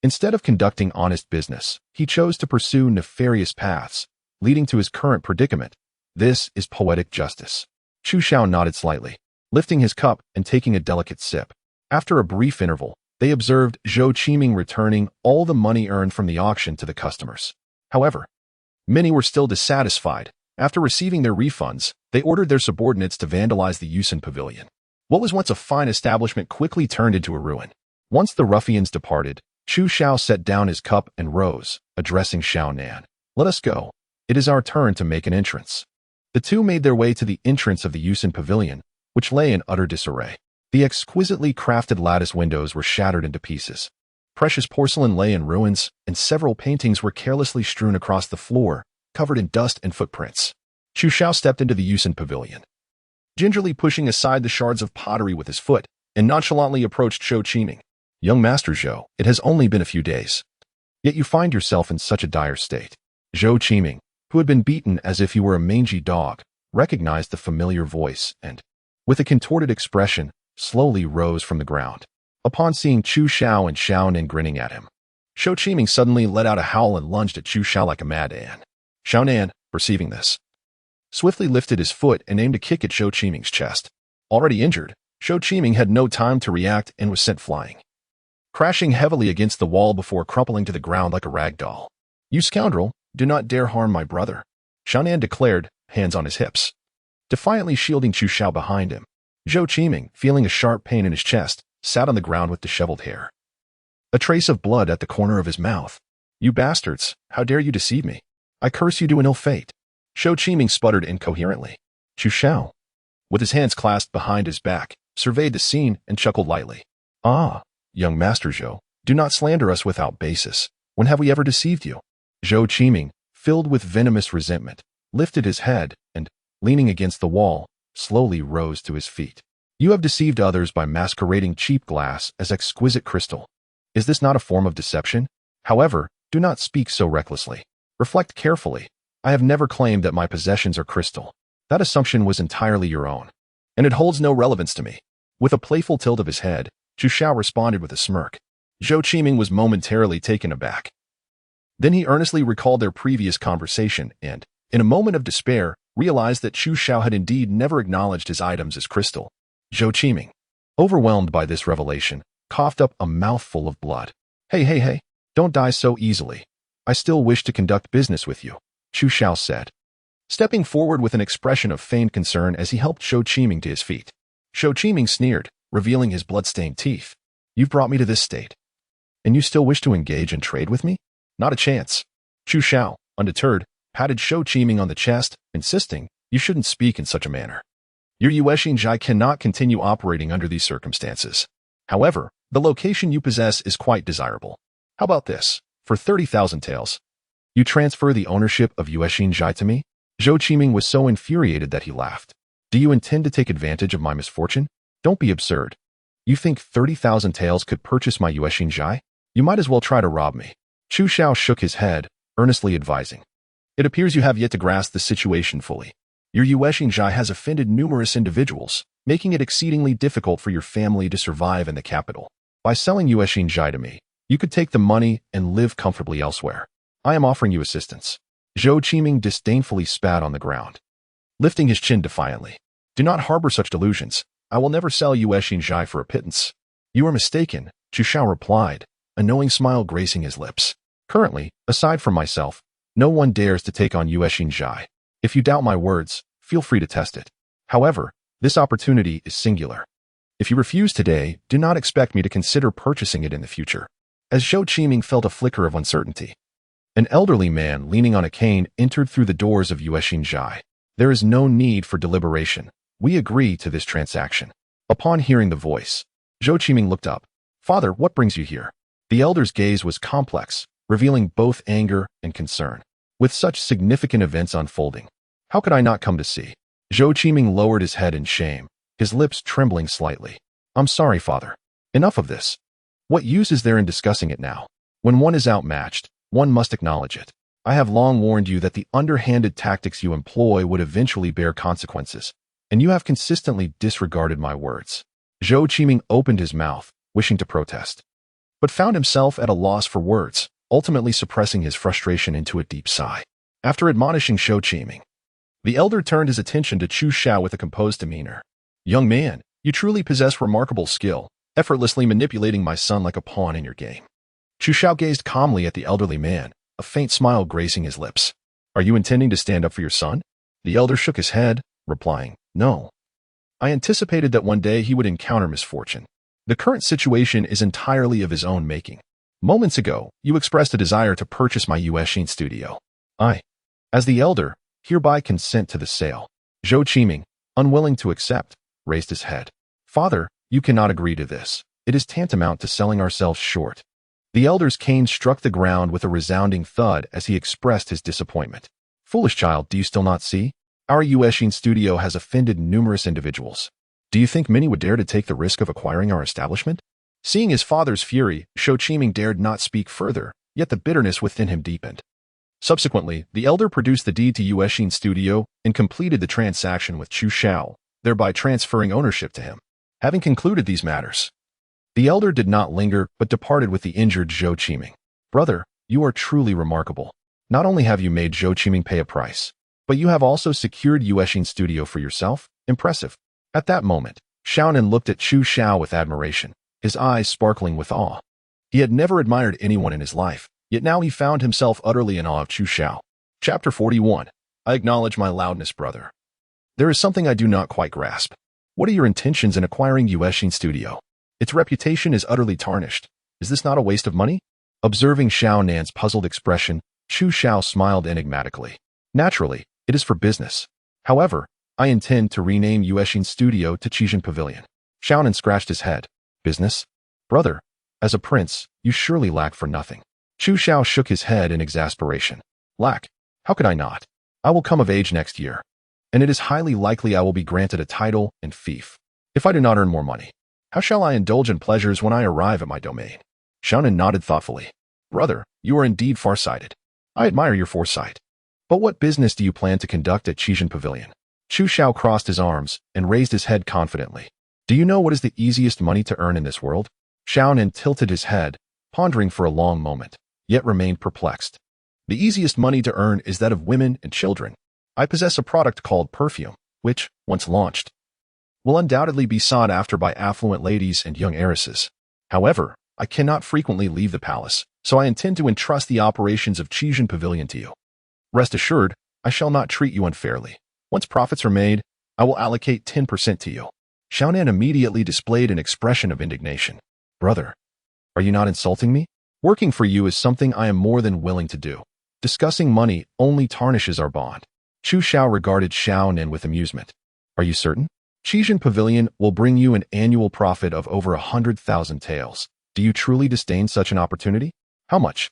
Instead of conducting honest business, he chose to pursue nefarious paths, leading to his current predicament. This is poetic justice. Chu Xiao nodded slightly, lifting his cup and taking a delicate sip. After a brief interval, they observed Zhou Qiming returning all the money earned from the auction to the customers. However, many were still dissatisfied. After receiving their refunds, they ordered their subordinates to vandalize the Yusen Pavilion. What was once a fine establishment quickly turned into a ruin. Once the ruffians departed, Chu Xiao set down his cup and rose, addressing Xiao Nan. Let us go. It is our turn to make an entrance. The two made their way to the entrance of the Yusen Pavilion, which lay in utter disarray. The exquisitely crafted lattice windows were shattered into pieces. Precious porcelain lay in ruins, and several paintings were carelessly strewn across the floor, covered in dust and footprints. Chu Xiao stepped into the Yusen Pavilion, gingerly pushing aside the shards of pottery with his foot, and nonchalantly approached Zhou Qiming. Young Master Zhou, it has only been a few days. Yet you find yourself in such a dire state. Zhou Qiming, who had been beaten as if he were a mangy dog, recognized the familiar voice and, with a contorted expression, slowly rose from the ground. Upon seeing Chu Xiao and Xiao Nan grinning at him, Zhou Qiming suddenly let out a howl and lunged at Chu Xiao like a madman. Xiao Nan, perceiving this, swiftly lifted his foot and aimed a kick at Zhou Qiming's chest. Already injured, Zhou Qiming had no time to react and was sent flying, crashing heavily against the wall before crumpling to the ground like a rag doll. You scoundrel, do not dare harm my brother, Xiao Nan declared, hands on his hips, defiantly shielding Chu Xiao behind him. Zhou Qiming, feeling a sharp pain in his chest, sat on the ground with disheveled hair, a trace of blood at the corner of his mouth. You bastards, how dare you deceive me? I curse you to an ill fate. Zhou Qiming sputtered incoherently. Chu Xiao, with his hands clasped behind his back, surveyed the scene and chuckled lightly. Ah, young Master Zhou, do not slander us without basis. When have we ever deceived you? Zhou Qiming, filled with venomous resentment, lifted his head and, leaning against the wall, slowly rose to his feet. You have deceived others by masquerading cheap glass as exquisite crystal. Is this not a form of deception? However, do not speak so recklessly. Reflect carefully. I have never claimed that my possessions are crystal. That assumption was entirely your own, and it holds no relevance to me. With a playful tilt of his head, Chu Xiao responded with a smirk. Zhou Qiming was momentarily taken aback. Then he earnestly recalled their previous conversation and, in a moment of despair, realized that Chu Xiao had indeed never acknowledged his items as crystal. Zhou Qiming, overwhelmed by this revelation, coughed up a mouthful of blood. Hey, don't die so easily. I still wish to conduct business with you, Chu Xiao said, stepping forward with an expression of feigned concern as he helped Zhou Qiming to his feet. Zhou Qiming sneered, revealing his blood-stained teeth. You've brought me to this state, and you still wish to engage and trade with me? Not a chance. Chu Xiao, undeterred, patted Zhou Qiming on the chest, insisting, you shouldn't speak in such a manner. Your Yuexinjai cannot continue operating under these circumstances. However, the location you possess is quite desirable. How about this? For 30,000 taels, you transfer the ownership of Yuexinjai to me? Zhou Qiming was so infuriated that he laughed. Do you intend to take advantage of my misfortune? Don't be absurd. You think 30,000 taels could purchase my Yuexinjai? You might as well try to rob me. Chu Xiao shook his head, earnestly advising. It appears you have yet to grasp the situation fully. Your Yuexinjai has offended numerous individuals, making it exceedingly difficult for your family to survive in the capital. By selling Yuexinjai to me, you could take the money and live comfortably elsewhere. I am offering you assistance. Zhou Qiming disdainfully spat on the ground, lifting his chin defiantly. Do not harbor such delusions. I will never sell Yuexinjai for a pittance. You are mistaken, Chu Xiao replied, a knowing smile gracing his lips. Currently, aside from myself, no one dares to take on Yuexinjai. If you doubt my words, feel free to test it. However, this opportunity is singular. If you refuse today, do not expect me to consider purchasing it in the future. As Zhou Qiming felt a flicker of uncertainty, an elderly man leaning on a cane entered through the doors of Yuexinjai. There is no need for deliberation. We agree to this transaction. Upon hearing the voice, Zhou Qiming looked up. Father, what brings you here? The elder's gaze was complex, revealing both anger and concern. With such significant events unfolding, how could I not come to see? Zhou Qiming lowered his head in shame, his lips trembling slightly. I'm sorry, father. Enough of this. What use is there in discussing it now? When one is outmatched, one must acknowledge it. I have long warned you that the underhanded tactics you employ would eventually bear consequences, and you have consistently disregarded my words. Zhou Qiming opened his mouth, wishing to protest. but found himself at a loss for words, ultimately suppressing his frustration into a deep sigh. After admonishing Chu Xiao, the elder turned his attention to Chu Xiao with a composed demeanor. "Young man, you truly possess remarkable skill, effortlessly manipulating my son like a pawn in your game." Chu Xiao gazed calmly at the elderly man, a faint smile gracing his lips. "Are you intending to stand up for your son?" The elder shook his head, replying, "No. I anticipated that one day he would encounter misfortune. The current situation is entirely of his own making. Moments ago, you expressed a desire to purchase my Yuexin studio. I, as the elder, hereby consent to the sale." Zhou Qiming, unwilling to accept, raised his head. "Father, you cannot agree to this. It is tantamount to selling ourselves short." The elder's cane struck the ground with a resounding thud as he expressed his disappointment. "Foolish child, do you still not see? Our Yuexin studio has offended numerous individuals. Do you think many would dare to take the risk of acquiring our establishment?" Seeing his father's fury, Zhou Qiming dared not speak further, yet the bitterness within him deepened. Subsequently, the elder produced the deed to Yuexin studio and completed the transaction with Chu Xiao, thereby transferring ownership to him. Having concluded these matters, the elder did not linger but departed with the injured Zhou Qiming. "Brother, you are truly remarkable. Not only have you made Zhou Qiming pay a price, but you have also secured Yuexin studio for yourself. Impressive." At that moment, Xiaonan looked at Chu Xiao with admiration, his eyes sparkling with awe. He had never admired anyone in his life, yet now he found himself utterly in awe of Chu Xiao. Chapter 41. I acknowledge my loudness, brother. There is something I do not quite grasp. What are your intentions in acquiring Yuexin studio? Its reputation is utterly tarnished. Is this not a waste of money? Observing Xiaonan's puzzled expression, Chu Xiao smiled enigmatically. Naturally, it is for business. However, I intend to rename Yuexin studio to Qijin Pavilion. Xiaonan scratched his head. Business? Brother, as a prince, you surely lack for nothing. Chu Xiao shook his head in exasperation. Lack? How could I not? I will come of age next year, and it is highly likely I will be granted a title and fief. If I do not earn more money, how shall I indulge in pleasures when I arrive at my domain? Xiaonan nodded thoughtfully. Brother, you are indeed farsighted. I admire your foresight. But what business do you plan to conduct at Qijin Pavilion? Chu Xiao crossed his arms and raised his head confidently. Do you know what is the easiest money to earn in this world? Xiaonan tilted his head, pondering for a long moment, yet remained perplexed. The easiest money to earn is that of women and children. I possess a product called perfume, which, once launched, will undoubtedly be sought after by affluent ladies and young heiresses. However, I cannot frequently leave the palace, so I intend to entrust the operations of Qijin Pavilion to you. Rest assured, I shall not treat you unfairly. Once profits are made, I will allocate 10% to you. Xiaonan immediately displayed an expression of indignation. Brother, are you not insulting me? Working for you is something I am more than willing to do. Discussing money only tarnishes our bond. Chu Xiao regarded Xiaonan with amusement. Are you certain? Qijin Pavilion will bring you an annual profit of over 100,000 taels. Do you truly disdain such an opportunity? How much?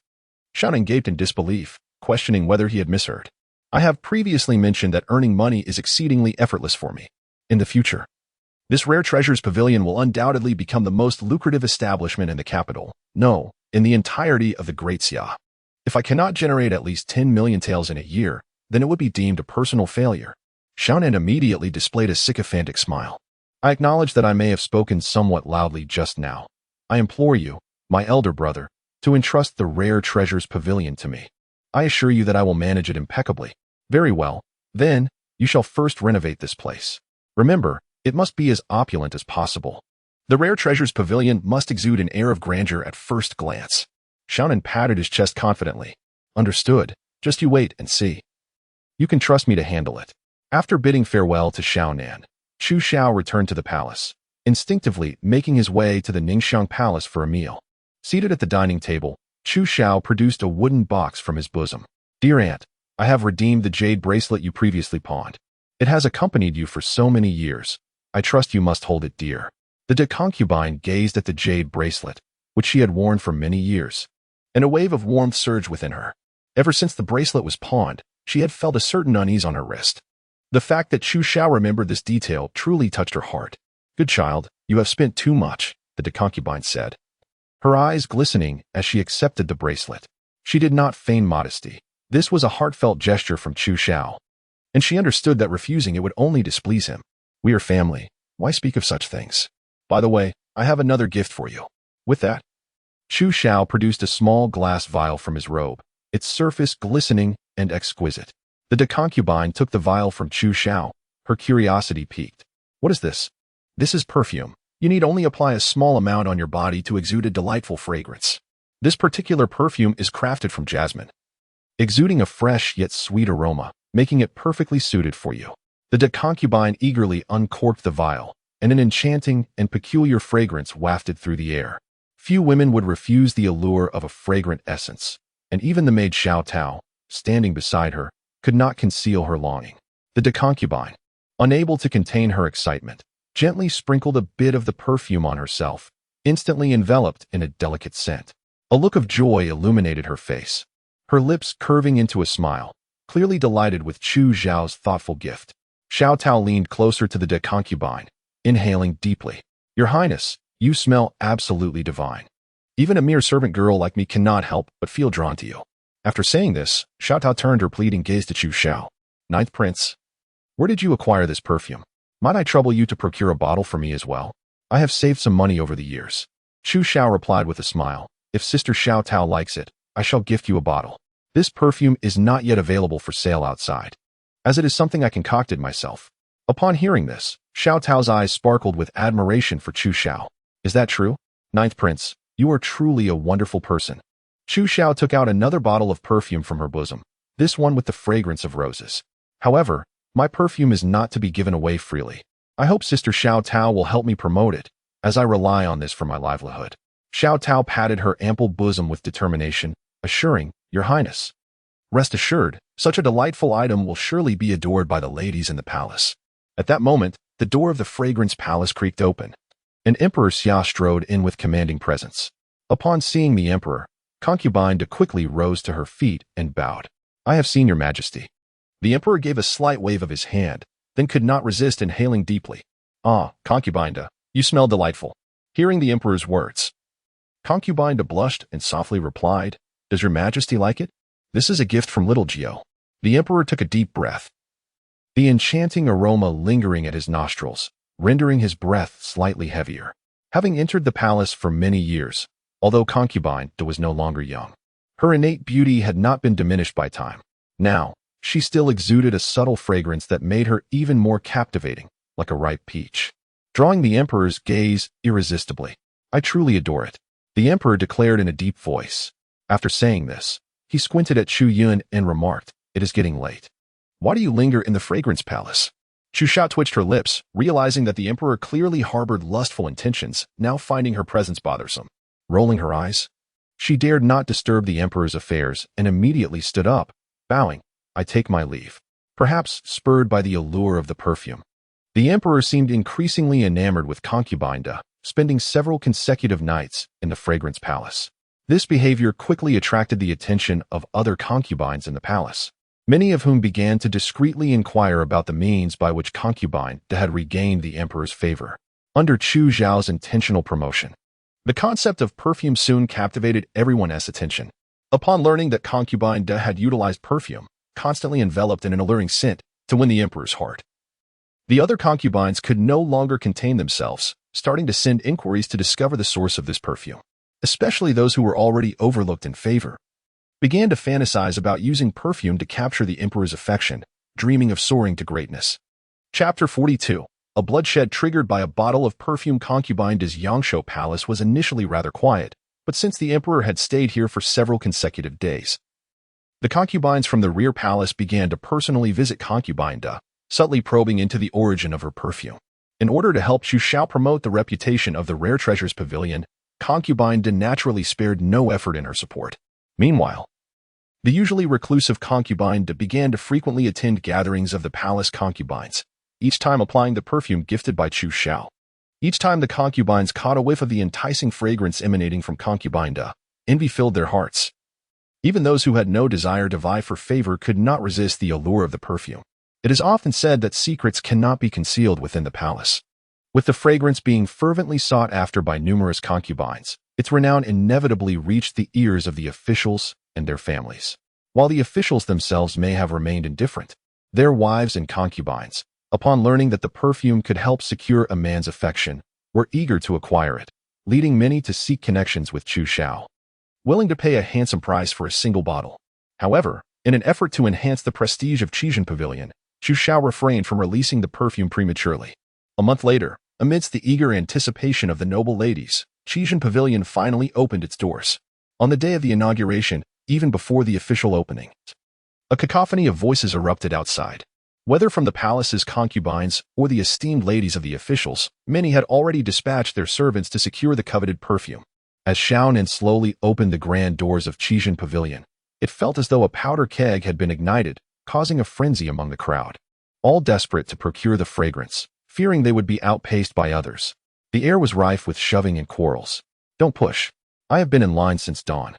Xiaonan gaped in disbelief, questioning whether he had misheard. I have previously mentioned that earning money is exceedingly effortless for me. In the future, this rare treasures pavilion will undoubtedly become the most lucrative establishment in the capital. No, in the entirety of the Great Xia. If I cannot generate at least 10 million taels in a year, then it would be deemed a personal failure. Xiaonan immediately displayed a sycophantic smile. I acknowledge that I may have spoken somewhat loudly just now. I implore you, my elder brother, to entrust the rare treasures pavilion to me. I assure you that I will manage it impeccably. Very well, then, you shall first renovate this place. Remember, it must be as opulent as possible. The rare treasures pavilion must exude an air of grandeur at first glance. Xiaonan patted his chest confidently. Understood. Just you wait and see. You can trust me to handle it. After bidding farewell to Xiaonan, Chu Xiao returned to the palace, instinctively making his way to the Ningxiang Palace for a meal. Seated at the dining table, Chu Xiao produced a wooden box from his bosom. Dear aunt, I have redeemed the jade bracelet you previously pawned. It has accompanied you for so many years. I trust you must hold it dear. The concubine gazed at the jade bracelet, which she had worn for many years, and a wave of warmth surged within her. Ever since the bracelet was pawned, she had felt a certain unease on her wrist. The fact that Chu Xiao remembered this detail truly touched her heart. Good child, you have spent too much, the concubine said, her eyes glistening as she accepted the bracelet. She did not feign modesty. This was a heartfelt gesture from Chu Xiao, and she understood that refusing it would only displease him. We are family. Why speak of such things? By the way, I have another gift for you. With that, Chu Xiao produced a small glass vial from his robe, its surface glistening and exquisite. The concubine took the vial from Chu Xiao, her curiosity piqued. What is this? This is perfume. You need only apply a small amount on your body to exude a delightful fragrance. This particular perfume is crafted from jasmine, exuding a fresh yet sweet aroma, making it perfectly suited for you. The concubine eagerly uncorked the vial, and an enchanting and peculiar fragrance wafted through the air. Few women would refuse the allure of a fragrant essence, and even the maid Xiao Tao, standing beside her, could not conceal her longing. The concubine, unable to contain her excitement, gently sprinkled a bit of the perfume on herself, instantly enveloped in a delicate scent. A look of joy illuminated her face, her lips curving into a smile, clearly delighted with Chu Xiao's thoughtful gift. Xiao Tao leaned closer to the concubine, inhaling deeply. Your Highness, you smell absolutely divine. Even a mere servant girl like me cannot help but feel drawn to you. After saying this, Xiao Tao turned her pleading gaze to Chu Xiao. Ninth Prince, where did you acquire this perfume? Might I trouble you to procure a bottle for me as well? I have saved some money over the years. Chu Xiao replied with a smile. If Sister Xiao Tao likes it, I shall gift you a bottle. This perfume is not yet available for sale outside, as it is something I concocted myself. Upon hearing this, Xiao Tao's eyes sparkled with admiration for Chu Xiao. Is that true? Ninth Prince, you are truly a wonderful person. Chu Xiao took out another bottle of perfume from her bosom, this one with the fragrance of roses. However, my perfume is not to be given away freely. I hope Sister Xiao Tao will help me promote it, as I rely on this for my livelihood. Xiao Tao patted her ample bosom with determination, assuring, Your Highness, rest assured, such a delightful item will surely be adored by the ladies in the palace. At that moment, the door of the fragrance palace creaked open. An Emperor Xia strode in with commanding presence. Upon seeing the Emperor, concubine quickly rose to her feet and bowed. I have seen your Majesty. The Emperor gave a slight wave of his hand, then could not resist inhaling deeply. Ah, concubine, you smell delightful. Hearing the Emperor's words, concubine blushed and softly replied, Does your Majesty like it? This is a gift from little Gio. The Emperor took a deep breath, the enchanting aroma lingering at his nostrils, rendering his breath slightly heavier. Having entered the palace for many years, although concubine was no longer young, her innate beauty had not been diminished by time. Now, she still exuded a subtle fragrance that made her even more captivating, like a ripe peach, drawing the Emperor's gaze irresistibly. I truly adore it, the Emperor declared in a deep voice. After saying this, he squinted at Chu Yun and remarked, It is getting late. Why do you linger in the fragrance palace? Chu Xiao twitched her lips, realizing that the Emperor clearly harbored lustful intentions, now finding her presence bothersome. Rolling her eyes, she dared not disturb the Emperor's affairs and immediately stood up, bowing. I take my leave. Perhaps spurred by the allure of the perfume, the Emperor seemed increasingly enamored with concubine, spending several consecutive nights in the fragrance palace. This behavior quickly attracted the attention of other concubines in the palace, many of whom began to discreetly inquire about the means by which concubine had regained the Emperor's favor. Under Chu Xiao's intentional promotion, the concept of perfume soon captivated everyone's attention. Upon learning that concubine had utilized perfume, constantly enveloped in an alluring scent, to win the Emperor's heart, the other concubines could no longer contain themselves, starting to send inquiries to discover the source of this perfume. Especially those who were already overlooked in favor, began to fantasize about using perfume to capture the Emperor's affection, dreaming of soaring to greatness. Chapter 42. A bloodshed triggered by a bottle of perfume. Concubine's Yangshou Palace was initially rather quiet, but since the Emperor had stayed here for several consecutive days, the concubines from the rear palace began to personally visit concubine, subtly probing into the origin of her perfume. In order to help Chu Xiao promote the reputation of the Rare Treasures Pavilion, concubine naturally spared no effort in her support. Meanwhile, the usually reclusive concubine began to frequently attend gatherings of the palace concubines, each time applying the perfume gifted by Chu Xiao. Each time the concubines caught a whiff of the enticing fragrance emanating from concubine, envy filled their hearts. Even those who had no desire to vie for favor could not resist the allure of the perfume. It is often said that secrets cannot be concealed within the palace. With the fragrance being fervently sought after by numerous concubines, its renown inevitably reached the ears of the officials and their families. While the officials themselves may have remained indifferent, their wives and concubines, upon learning that the perfume could help secure a man's affection, were eager to acquire it, leading many to seek connections with Chu Xiao, willing to pay a handsome price for a single bottle. However, in an effort to enhance the prestige of Qijian Pavilion, Chu Xiao refrained from releasing the perfume prematurely. A month later, amidst the eager anticipation of the noble ladies, Qijian Pavilion finally opened its doors. On the day of the inauguration, even before the official opening, a cacophony of voices erupted outside. Whether from the palace's concubines or the esteemed ladies of the officials, many had already dispatched their servants to secure the coveted perfume. As Xiaonan slowly opened the grand doors of Qijian Pavilion, it felt as though a powder keg had been ignited, causing a frenzy among the crowd. All desperate to procure the fragrance, fearing they would be outpaced by others. The air was rife with shoving and quarrels. "Don't push. I have been in line since dawn.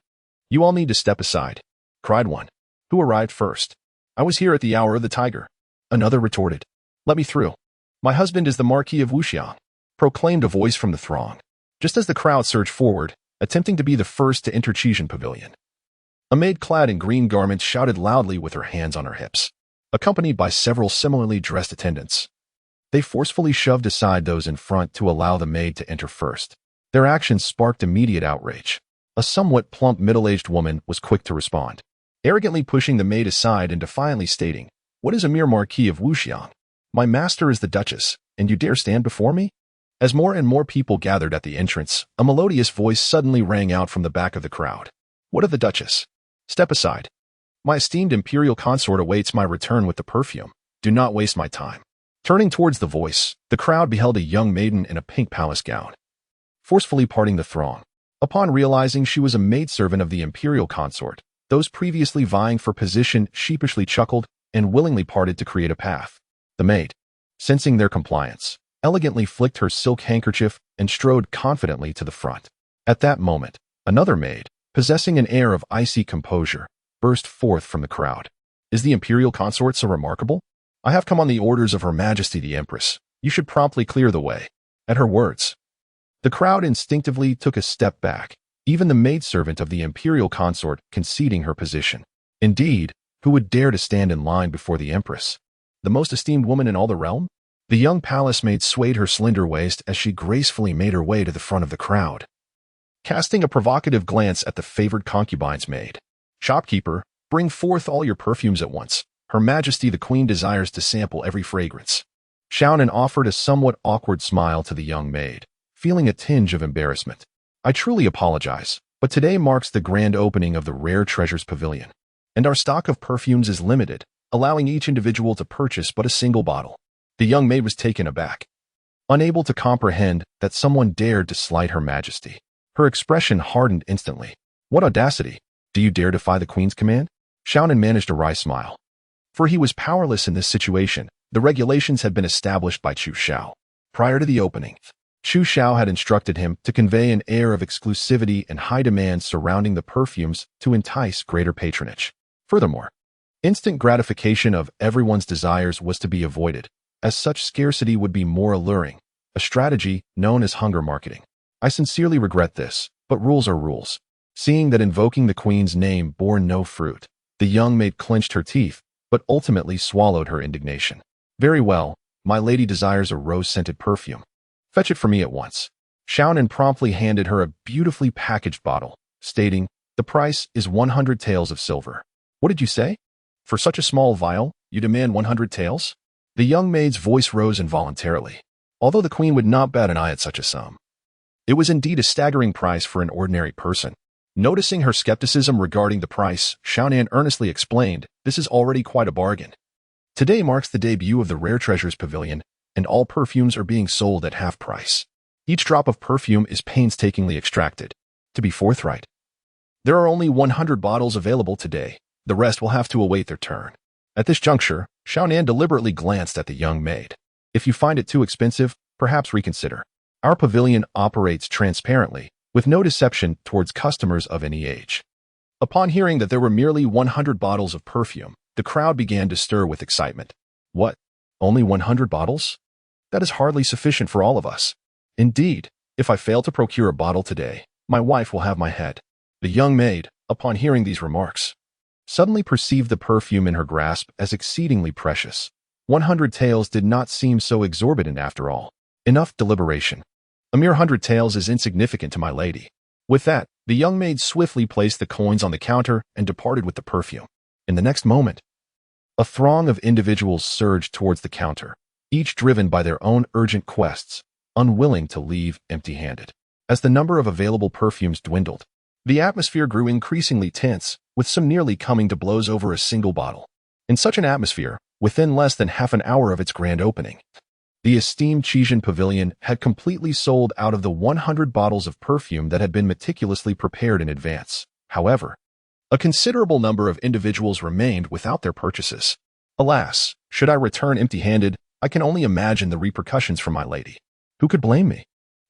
You all need to step aside," cried one. "Who arrived first?" "I was here at the hour of the tiger," another retorted. "Let me through. My husband is the Marquis of Wuxiang," proclaimed a voice from the throng. Just as the crowd surged forward, attempting to be the first to enter Qijian Pavilion, a maid clad in green garments shouted loudly with her hands on her hips, accompanied by several similarly dressed attendants. They forcefully shoved aside those in front to allow the maid to enter first. Their actions sparked immediate outrage. A somewhat plump middle-aged woman was quick to respond, arrogantly pushing the maid aside and defiantly stating, "What is a mere Marquis of Wuxiang? My master is the Duchess, and you dare stand before me?" As more and more people gathered at the entrance, a melodious voice suddenly rang out from the back of the crowd. "What of the Duchess? Step aside. My esteemed imperial consort awaits my return with the perfume. Do not waste my time." Turning towards the voice, the crowd beheld a young maiden in a pink palace gown, forcefully parting the throng. Upon realizing she was a maidservant of the imperial consort, those previously vying for position sheepishly chuckled and willingly parted to create a path. The maid, sensing their compliance, elegantly flicked her silk handkerchief and strode confidently to the front. At that moment, another maid, possessing an air of icy composure, burst forth from the crowd. "Is the imperial consort so remarkable? I have come on the orders of Her Majesty the Empress. You should promptly clear the way." At her words, the crowd instinctively took a step back, even the maidservant of the imperial consort conceding her position. Indeed, who would dare to stand in line before the Empress, the most esteemed woman in all the realm? The young palace maid swayed her slender waist as she gracefully made her way to the front of the crowd, casting a provocative glance at the favored concubine's maid. "Shopkeeper, bring forth all your perfumes at once. Her Majesty the Queen desires to sample every fragrance." Xiaonan offered a somewhat awkward smile to the young maid, feeling a tinge of embarrassment. "I truly apologize, but today marks the grand opening of the Rare Treasures Pavilion, and our stock of perfumes is limited, allowing each individual to purchase but a single bottle." The young maid was taken aback, unable to comprehend that someone dared to slight Her Majesty. Her expression hardened instantly. "What audacity! Do you dare defy the Queen's command?" Xiaonan managed a wry smile, for he was powerless in this situation. The regulations had been established by Chu Xiao. Prior to the opening, Chu Xiao had instructed him to convey an air of exclusivity and high demand surrounding the perfumes to entice greater patronage. Furthermore, instant gratification of everyone's desires was to be avoided, as such scarcity would be more alluring, a strategy known as hunger marketing. "I sincerely regret this, but rules are rules." Seeing that invoking the Queen's name bore no fruit, the young maid clenched her teeth, but ultimately swallowed her indignation. "Very well, my lady desires a rose-scented perfume. Fetch it for me at once." Xiaonan promptly handed her a beautifully packaged bottle, stating, "The price is 100 taels of silver." "What did you say? For such a small vial, you demand 100 taels?" The young maid's voice rose involuntarily, although the Queen would not bat an eye at such a sum. It was indeed a staggering price for an ordinary person. Noticing her skepticism regarding the price, Xiaonan earnestly explained, "This is already quite a bargain. Today marks the debut of the Rare Treasures Pavilion, and all perfumes are being sold at half price. Each drop of perfume is painstakingly extracted. To be forthright, there are only 100 bottles available today. The rest will have to await their turn." At this juncture, Xiaonan deliberately glanced at the young maid. "If you find it too expensive, perhaps reconsider. Our pavilion operates transparently, with no deception towards customers of any age." Upon hearing that there were merely 100 bottles of perfume, the crowd began to stir with excitement. "What? Only 100 bottles? That is hardly sufficient for all of us. Indeed, if I fail to procure a bottle today, my wife will have my head." The young maid, upon hearing these remarks, suddenly perceived the perfume in her grasp as exceedingly precious. 100 taels did not seem so exorbitant after all. Enough deliberation. A mere 100 taels is insignificant to my lady. With that, the young maid swiftly placed the coins on the counter and departed with the perfume. In the next moment, a throng of individuals surged towards the counter, each driven by their own urgent quests, unwilling to leave empty-handed. As the number of available perfumes dwindled, the atmosphere grew increasingly tense, with some nearly coming to blows over a single bottle. In such an atmosphere, within less than half an hour of its grand opening, the esteemed Xian Pavilion had completely sold out of the 100 bottles of perfume that had been meticulously prepared in advance. However, a considerable number of individuals remained without their purchases. Alas, should I return empty-handed, I can only imagine the repercussions for my lady. Who could blame me?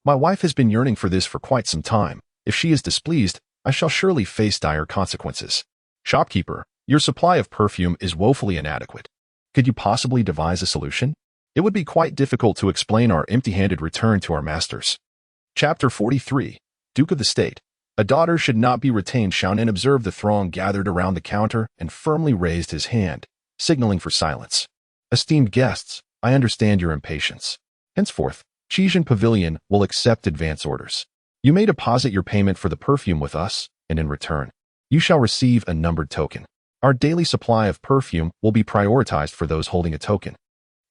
My wife has been yearning for this for quite some time. If she is displeased, I shall surely face dire consequences. Shopkeeper, your supply of perfume is woefully inadequate. Could you possibly devise a solution? It would be quite difficult to explain our empty-handed return to our masters. Chapter 43. Duke of the State. A daughter should not be retained. Xiaonan observed the throng gathered around the counter and firmly raised his hand, signaling for silence. Esteemed guests, I understand your impatience. Henceforth, Xian Pavilion will accept advance orders. You may deposit your payment for the perfume with us, and in return, you shall receive a numbered token. Our daily supply of perfume will be prioritized for those holding a token.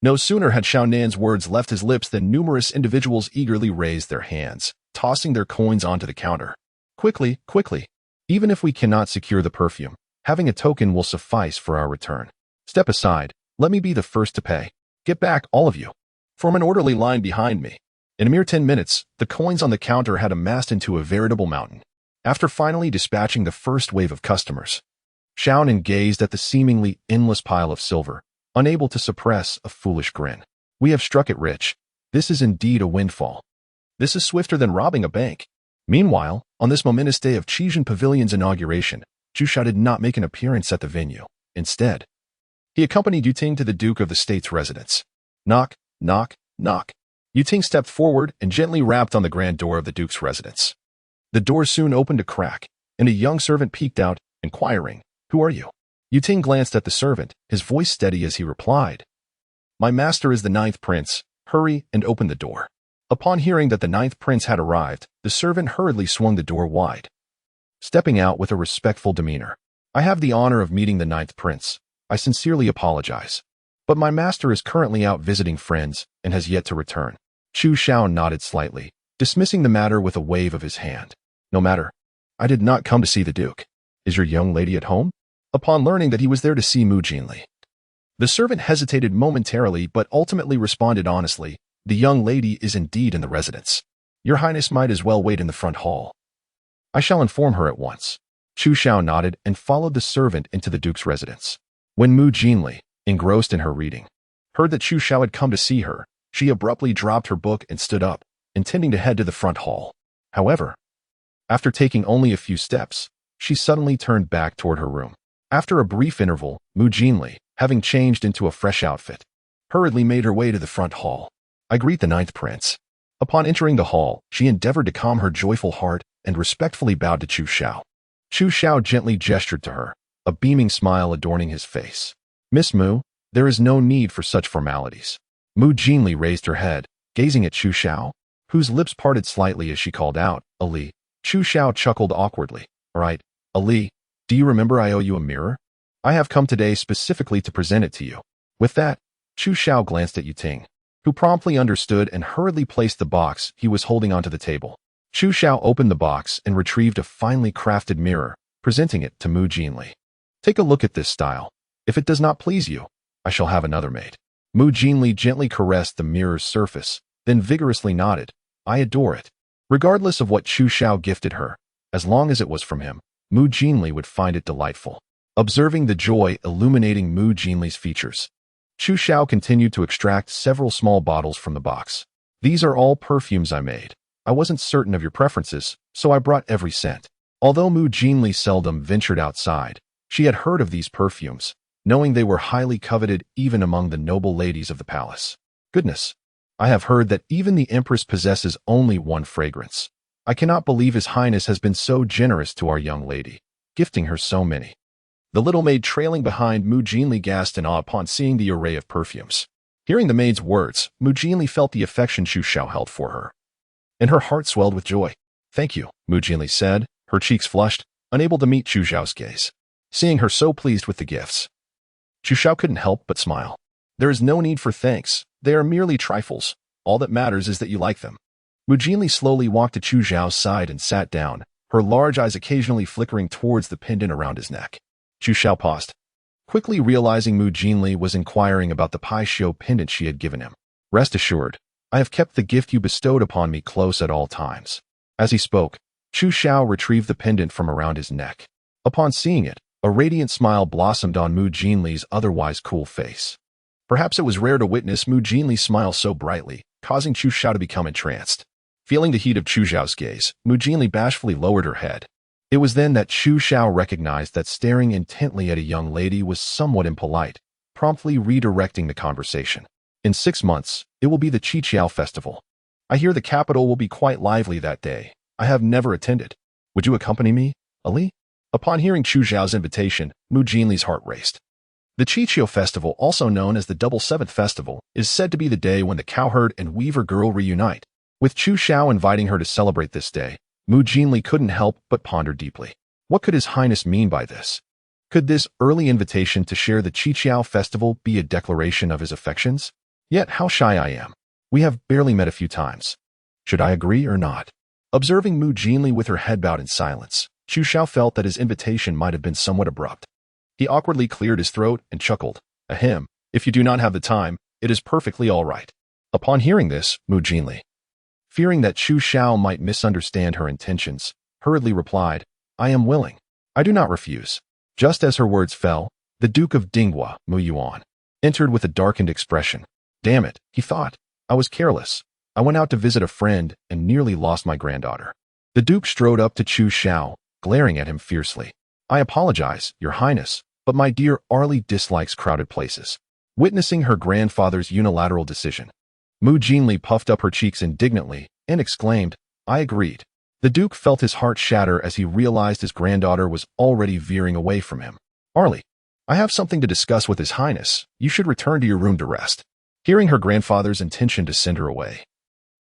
No sooner had Xiaonan's words left his lips than numerous individuals eagerly raised their hands, tossing their coins onto the counter. Quickly, quickly. Even if we cannot secure the perfume, having a token will suffice for our return. Step aside. Let me be the first to pay. Get back, all of you. Form an orderly line behind me. In a mere 10 minutes, the coins on the counter had amassed into a veritable mountain. After finally dispatching the first wave of customers, Xiaonan gazed at the seemingly endless pile of silver, unable to suppress a foolish grin. We have struck it rich. This is indeed a windfall. This is swifter than robbing a bank. Meanwhile, on this momentous day of Xian Pavilion's inauguration, Chu Xiao did not make an appearance at the venue. Instead, he accompanied Yuting to the Duke of the State's residence. Knock, knock, knock. Yuting stepped forward and gently rapped on the grand door of the Duke's residence. The door soon opened a crack, and a young servant peeked out, inquiring, "Who are you?" Yuting glanced at the servant, his voice steady as he replied, "My master is the 9th prince. Hurry and open the door." Upon hearing that the 9th prince had arrived, the servant hurriedly swung the door wide, stepping out with a respectful demeanor. "I have the honor of meeting the 9th prince. I sincerely apologize. But my master is currently out visiting friends and has yet to return." Chu Xiao nodded slightly, dismissing the matter with a wave of his hand. "No matter. I did not come to see the Duke. Is your young lady at home?" Upon learning that he was there to see Mu Jinli, the servant hesitated momentarily but ultimately responded honestly, "The young lady is indeed in the residence. Your Highness might as well wait in the front hall. I shall inform her at once." Chu Xiao nodded and followed the servant into the Duke's residence. When Mu Jinli, engrossed in her reading, heard that Chu Xiao had come to see her, she abruptly dropped her book and stood up, intending to head to the front hall. However, after taking only a few steps, she suddenly turned back toward her room. After a brief interval, Mu Jinli, having changed into a fresh outfit, hurriedly made her way to the front hall. "I greet the 9th prince." Upon entering the hall, she endeavored to calm her joyful heart and respectfully bowed to Chu Xiao. Chu Xiao gently gestured to her, a beaming smile adorning his face. "Miss Mu, there is no need for such formalities." Mu Jinli raised her head, gazing at Chu Xiao, whose lips parted slightly as she called out, "Ali." Chu Xiao chuckled awkwardly. "All right, Ali, do you remember I owe you a mirror? I have come today specifically to present it to you." With that, Chu Xiao glanced at Yuting, who promptly understood and hurriedly placed the box he was holding onto the table. Chu Xiao opened the box and retrieved a finely crafted mirror, presenting it to Mu Jinli. "Take a look at this style. If it does not please you, I shall have another made." Mu Jinli gently caressed the mirror's surface, then vigorously nodded, "I adore it." Regardless of what Chu Xiao gifted her, as long as it was from him, Mu Jinli would find it delightful. Observing the joy illuminating Mu Jinli's features, Chu Xiao continued to extract several small bottles from the box. "These are all perfumes I made. I wasn't certain of your preferences, so I brought every scent." Although Mu Jinli seldom ventured outside, she had heard of these perfumes, knowing they were highly coveted even among the noble ladies of the palace. "Goodness, I have heard that even the Empress possesses only one fragrance. I cannot believe His Highness has been so generous to our young lady, gifting her so many." The little maid trailing behind Mu Jinli gasped in awe upon seeing the array of perfumes. Hearing the maid's words, Mu Jinli felt the affection Chu Xiao held for her. and her heart swelled with joy. "Thank you," Mu Jinli said, her cheeks flushed, unable to meet Chu Xiao's gaze. Seeing her so pleased with the gifts, Chu Xiao couldn't help but smile. "There is no need for thanks. They are merely trifles. All that matters is that you like them." Mu Jinli slowly walked to Chu Xiao's side and sat down, her large eyes occasionally flickering towards the pendant around his neck. Chu Xiao paused, quickly realizing Mu Jinli was inquiring about the Pai Xiao pendant she had given him. "Rest assured, I have kept the gift you bestowed upon me close at all times." As he spoke, Chu Xiao retrieved the pendant from around his neck. Upon seeing it, a radiant smile blossomed on Mu Jinli's otherwise cool face. Perhaps it was rare to witness Mu Jinli smile so brightly, causing Chu Xiao to become entranced. Feeling the heat of Chu Xiao's gaze, Mu Jinli bashfully lowered her head. It was then that Chu Xiao recognized that staring intently at a young lady was somewhat impolite, promptly redirecting the conversation. "In 6 months, it will be the ChuXiao festival. I hear the capital will be quite lively that day. I have never attended. Would you accompany me, Ali?" Upon hearing Chu Xiao's invitation, Mu Jinli's heart raced. The ChuXiao festival, also known as the Double Seventh Festival, is said to be the day when the cowherd and weaver girl reunite. With Chu Xiao inviting her to celebrate this day, Mu Jinli couldn't help but ponder deeply. What could His Highness mean by this? Could this early invitation to share the ChuXiao festival be a declaration of his affections? Yet how shy I am. We have barely met a few times. Should I agree or not? Observing Mu Jinli with her head bowed in silence, Chu Xiao felt that his invitation might have been somewhat abrupt. He awkwardly cleared his throat and chuckled. "Ahem, if you do not have the time, it is perfectly all right." Upon hearing this, Mu Jinli, fearing that Chu Xiao might misunderstand her intentions, hurriedly replied, "I am willing. I do not refuse." Just as her words fell, the Duke of Dinghua, Mu Yuan, entered with a darkened expression. "Damn it," he thought. "I was careless. I went out to visit a friend and nearly lost my granddaughter." The Duke strode up to Chu Xiao, glaring at him fiercely. "I apologize, Your Highness, but my dear Arlie dislikes crowded places." Witnessing her grandfather's unilateral decision, Mu Jinli puffed up her cheeks indignantly and exclaimed, "I agreed." The Duke felt his heart shatter as he realized his granddaughter was already veering away from him. "Arlie, I have something to discuss with His Highness. You should return to your room to rest." Hearing her grandfather's intention to send her away,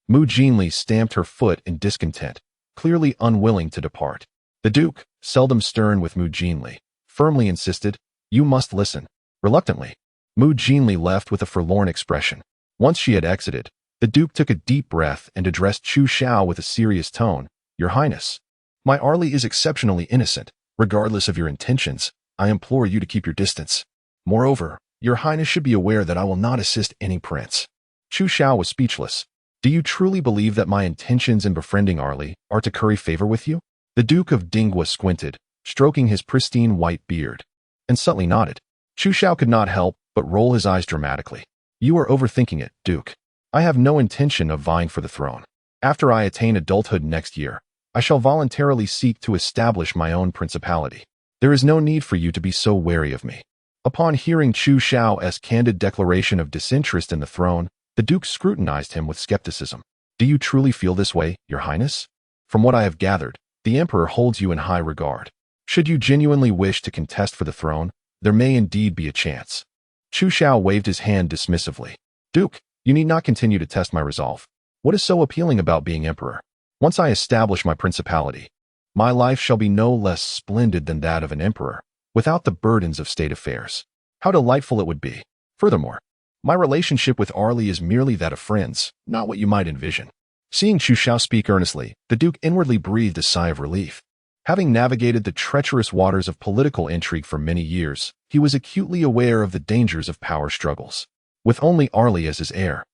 Mu Jinli stamped her foot in discontent, clearly unwilling to depart. The Duke, seldom stern with Mu Jinli, firmly insisted, "You must listen." Reluctantly, Mu Jinli left with a forlorn expression. Once she had exited, the Duke took a deep breath and addressed Chu Xiao with a serious tone. "Your Highness, my Arlie is exceptionally innocent. Regardless of your intentions, I implore you to keep your distance. Moreover, Your Highness should be aware that I will not assist any prince." Chu Xiao was speechless. "Do you truly believe that my intentions in befriending Arlie are to curry favor with you?" The Duke of Dinghua squinted, stroking his pristine white beard, and subtly nodded. Chu Xiao could not help but roll his eyes dramatically. "You are overthinking it, Duke. I have no intention of vying for the throne. After I attain adulthood next year, I shall voluntarily seek to establish my own principality. There is no need for you to be so wary of me." Upon hearing Chu Xiao's candid declaration of disinterest in the throne, the Duke scrutinized him with skepticism. "Do you truly feel this way, Your Highness? From what I have gathered, the Emperor holds you in high regard. Should you genuinely wish to contest for the throne, there may indeed be a chance." Chu Xiao waved his hand dismissively. "Duke, you need not continue to test my resolve. What is so appealing about being Emperor? Once I establish my principality, my life shall be no less splendid than that of an emperor, without the burdens of state affairs. How delightful it would be. Furthermore, my relationship with Arlie is merely that of friends, not what you might envision." Seeing Chu Xiao speak earnestly, the Duke inwardly breathed a sigh of relief. Having navigated the treacherous waters of political intrigue for many years, he was acutely aware of the dangers of power struggles. With only Arlie as his heir,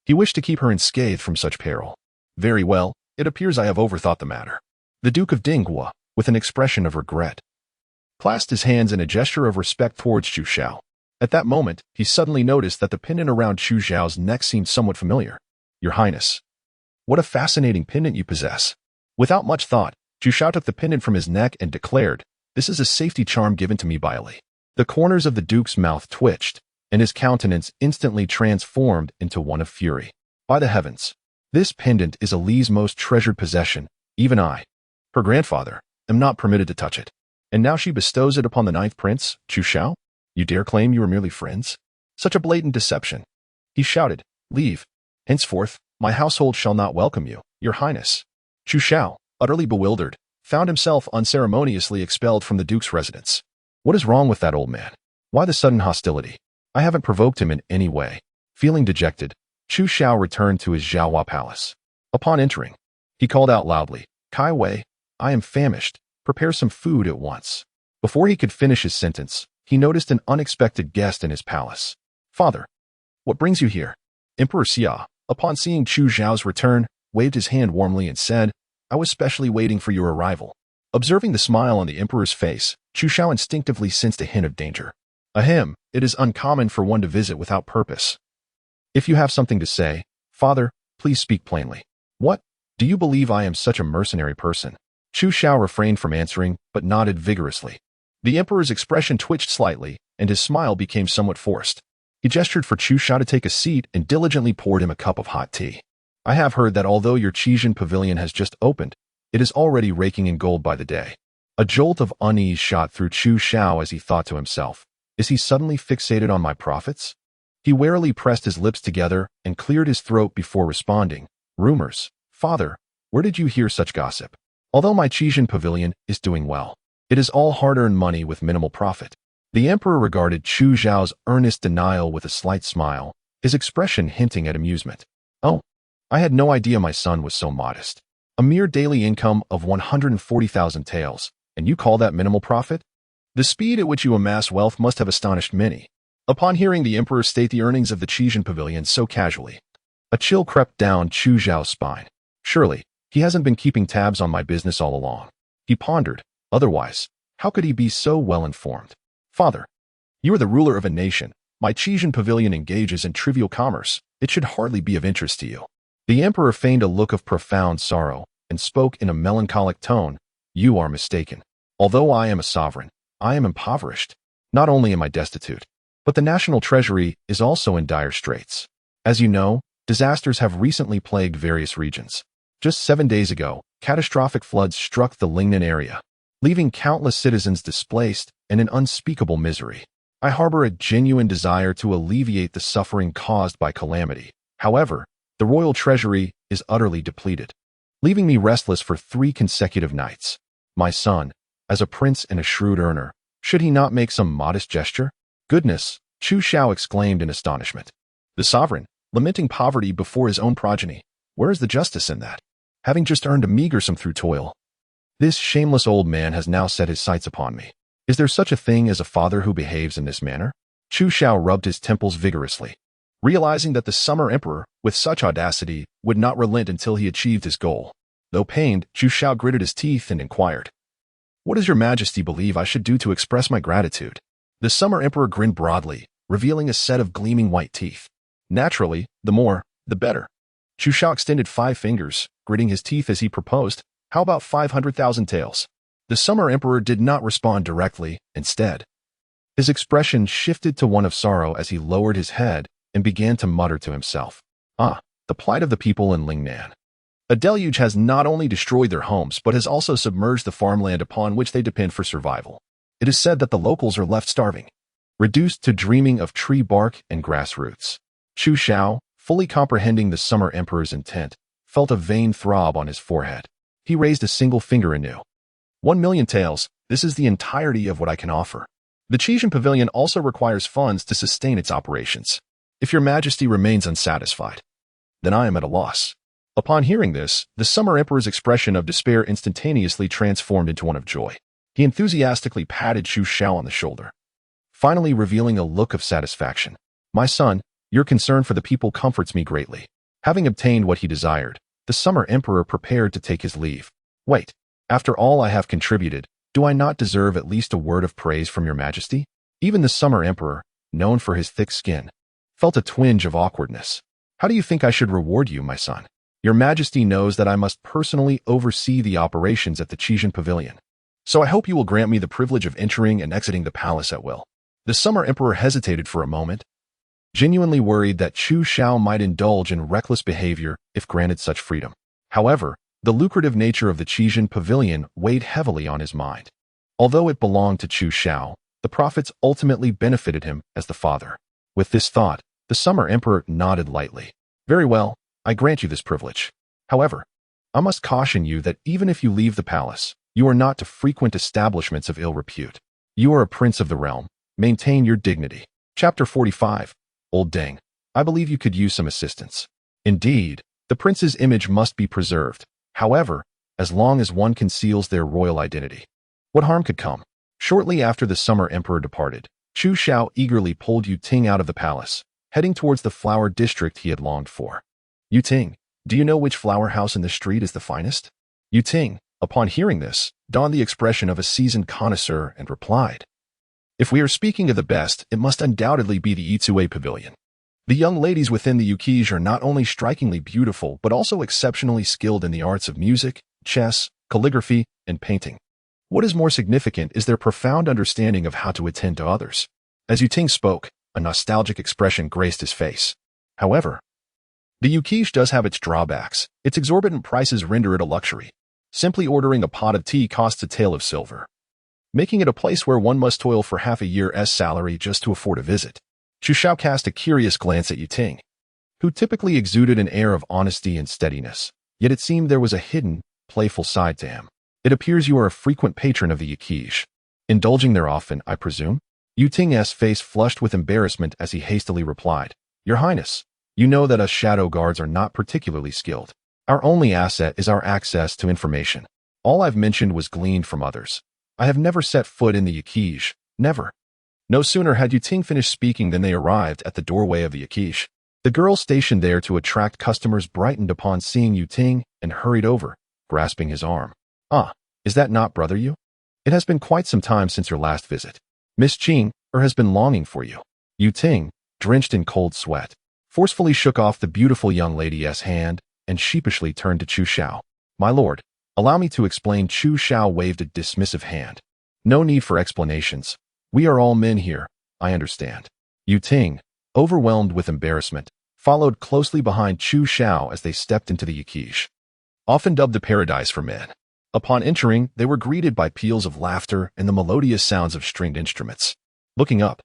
he wished to keep her unscathed from such peril. "Very well, it appears I have overthought the matter." The Duke of Dinghua, with an expression of regret, clasped his hands in a gesture of respect towards Chu Xiao. At that moment, he suddenly noticed that the pendant around Chu Xiao's neck seemed somewhat familiar. "Your Highness, what a fascinating pendant you possess." Without much thought, Chu Xiao took the pendant from his neck and declared, "This is a safety charm given to me by Ali." The corners of the Duke's mouth twitched, and his countenance instantly transformed into one of fury. "By the heavens, this pendant is Ali's most treasured possession. Even I, her grandfather, am not permitted to touch it. And now she bestows it upon the 9th prince, Chu Xiao? You dare claim you are merely friends? Such a blatant deception." He shouted, "Leave. Henceforth, My household shall not welcome you, your highness. Chu Xiao, utterly bewildered, found himself unceremoniously expelled from the duke's residence. What is wrong with that old man? Why the sudden hostility? I haven't provoked him in any way. Feeling dejected, Chu Xiao returned to his Zhaohua palace. Upon entering, he called out loudly, Kai Wei, I am famished. Prepare some food at once. Before he could finish his sentence, he noticed an unexpected guest in his palace. Father, what brings you here? Emperor Xia, upon seeing Chu Xiao's return, waved his hand warmly and said, I was specially waiting for your arrival. Observing the smile on the emperor's face, Chu Xiao instinctively sensed a hint of danger. Ahem, it is uncommon for one to visit without purpose. If you have something to say, father, please speak plainly. What? Do you believe I am such a mercenary person? Chu Xiao refrained from answering, but nodded vigorously. The emperor's expression twitched slightly, and his smile became somewhat forced. He gestured for Chu Xiao to take a seat and diligently poured him a cup of hot tea. I have heard that although your Xi'an pavilion has just opened, it is already raking in gold by the day. A jolt of unease shot through Chu Xiao as he thought to himself, is he suddenly fixated on my profits? He warily pressed his lips together and cleared his throat before responding, rumors. Father, where did you hear such gossip? Although my Xi'an pavilion is doing well, it is all hard-earned money with minimal profit. The emperor regarded Chu Xiao's earnest denial with a slight smile, his expression hinting at amusement. Oh, I had no idea my son was so modest. A mere daily income of 140,000 taels, and you call that minimal profit? The speed at which you amass wealth must have astonished many. Upon hearing the emperor state the earnings of the Xi'an pavilion so casually, a chill crept down Chu Xiao's spine. Surely, he hasn't been keeping tabs on my business all along. He pondered. Otherwise, how could he be so well informed? Father, you are the ruler of a nation. My Xi'an pavilion engages in trivial commerce. It should hardly be of interest to you. The emperor feigned a look of profound sorrow and spoke in a melancholic tone. You are mistaken. Although I am a sovereign, I am impoverished. Not only am I destitute, but the national treasury is also in dire straits. As you know, disasters have recently plagued various regions. Just 7 days ago, catastrophic floods struck the Lingnan area, leaving countless citizens displaced and in unspeakable misery. I harbor a genuine desire to alleviate the suffering caused by calamity. However, the royal treasury is utterly depleted, leaving me restless for 3 consecutive nights. My son, as a prince and a shrewd earner, should he not make some modest gesture? Goodness, Chu Xiao exclaimed in astonishment. The sovereign, lamenting poverty before his own progeny. Where is the justice in that? Having just earned a meager sum through toil, this shameless old man has now set his sights upon me. Is there such a thing as a father who behaves in this manner? Chu Xiao rubbed his temples vigorously, realizing that the summer emperor, with such audacity, would not relent until he achieved his goal. Though pained, Chu Xiao gritted his teeth and inquired, What does your majesty believe I should do to express my gratitude? The summer emperor grinned broadly, revealing a set of gleaming white teeth. Naturally, the more, the better. Chu Xiao extended 5 fingers, gritting his teeth as he proposed, How about 500,000 taels? The summer emperor did not respond directly. Instead, his expression shifted to one of sorrow as he lowered his head and began to mutter to himself. Ah, the plight of the people in Lingnan. A deluge has not only destroyed their homes but has also submerged the farmland upon which they depend for survival. It is said that the locals are left starving, reduced to dreaming of tree bark and grass roots. Chu Xiao, fully comprehending the summer emperor's intent, felt a vain throb on his forehead. He raised a single finger anew. 1 million taels, this is the entirety of what I can offer. The Xi'an pavilion also requires funds to sustain its operations. If your majesty remains unsatisfied, then I am at a loss. Upon hearing this, the summer emperor's expression of despair instantaneously transformed into one of joy. He enthusiastically patted Chu Xiao on the shoulder, finally revealing a look of satisfaction. My son, your concern for the people comforts me greatly. Having obtained what he desired, the summer emperor prepared to take his leave. Wait, after all I have contributed, do I not deserve at least a word of praise from your majesty? Even the summer emperor, known for his thick skin, felt a twinge of awkwardness. How do you think I should reward you, my son? Your majesty knows that I must personally oversee the operations at the Xi'an pavilion, so I hope you will grant me the privilege of entering and exiting the palace at will. The summer emperor hesitated for a moment, genuinely worried that Chu Xiao might indulge in reckless behavior if granted such freedom. However, the lucrative nature of the Xi'an pavilion weighed heavily on his mind. Although it belonged to Chu Xiao, the profits ultimately benefited him as the father. With this thought, the summer emperor nodded lightly. Very well, I grant you this privilege. However, I must caution you that even if you leave the palace, you are not to frequent establishments of ill repute. You are a prince of the realm. Maintain your dignity. Chapter 45. Old Deng, I believe you could use some assistance. Indeed, the prince's image must be preserved. However, as long as one conceals their royal identity. What harm could come? Shortly after the summer emperor departed, Chu Xiao eagerly pulled Yu Ting out of the palace, heading towards the flower district he had longed for. Yu Ting, do you know which flower house in the street is the finest? Yu Ting, upon hearing this, donned the expression of a seasoned connoisseur and replied, if we are speaking of the best, it must undoubtedly be the Yitsue Pavilion. The young ladies within the Yukij are not only strikingly beautiful, but also exceptionally skilled in the arts of music, chess, calligraphy, and painting. What is more significant is their profound understanding of how to attend to others. As Yu Ting spoke, a nostalgic expression graced his face. However, the Yukij does have its drawbacks. Its exorbitant prices render it a luxury. Simply ordering a pot of tea costs a tael of silver, making it a place where one must toil for half a year's salary just to afford a visit. Chu Xiao cast a curious glance at Yu Ting, who typically exuded an air of honesty and steadiness, yet it seemed there was a hidden, playful side to him. It appears you are a frequent patron of the Yukij. Indulging there often, I presume? Yu Ting's face flushed with embarrassment as he hastily replied, Your Highness, you know that us shadow guards are not particularly skilled. Our only asset is our access to information. All I've mentioned was gleaned from others. I have never set foot in the Yukij, never. No sooner had Yu Ting finished speaking than they arrived at the doorway of the Yukij. The girl stationed there to attract customers brightened upon seeing Yu Ting and hurried over, grasping his arm. Ah, is that not brother Yu? It has been quite some time since your last visit. Miss Qing has been longing for you. Yu Ting, drenched in cold sweat, forcefully shook off the beautiful young lady's hand and sheepishly turned to Chu Xiao. My lord, allow me to explain. Chu Xiao waved a dismissive hand. No need for explanations. We are all men here, I understand. Yu Ting, overwhelmed with embarrassment, followed closely behind Chu Xiao as they stepped into the Yukij, often dubbed the paradise for men. Upon entering, they were greeted by peals of laughter and the melodious sounds of stringed instruments. Looking up,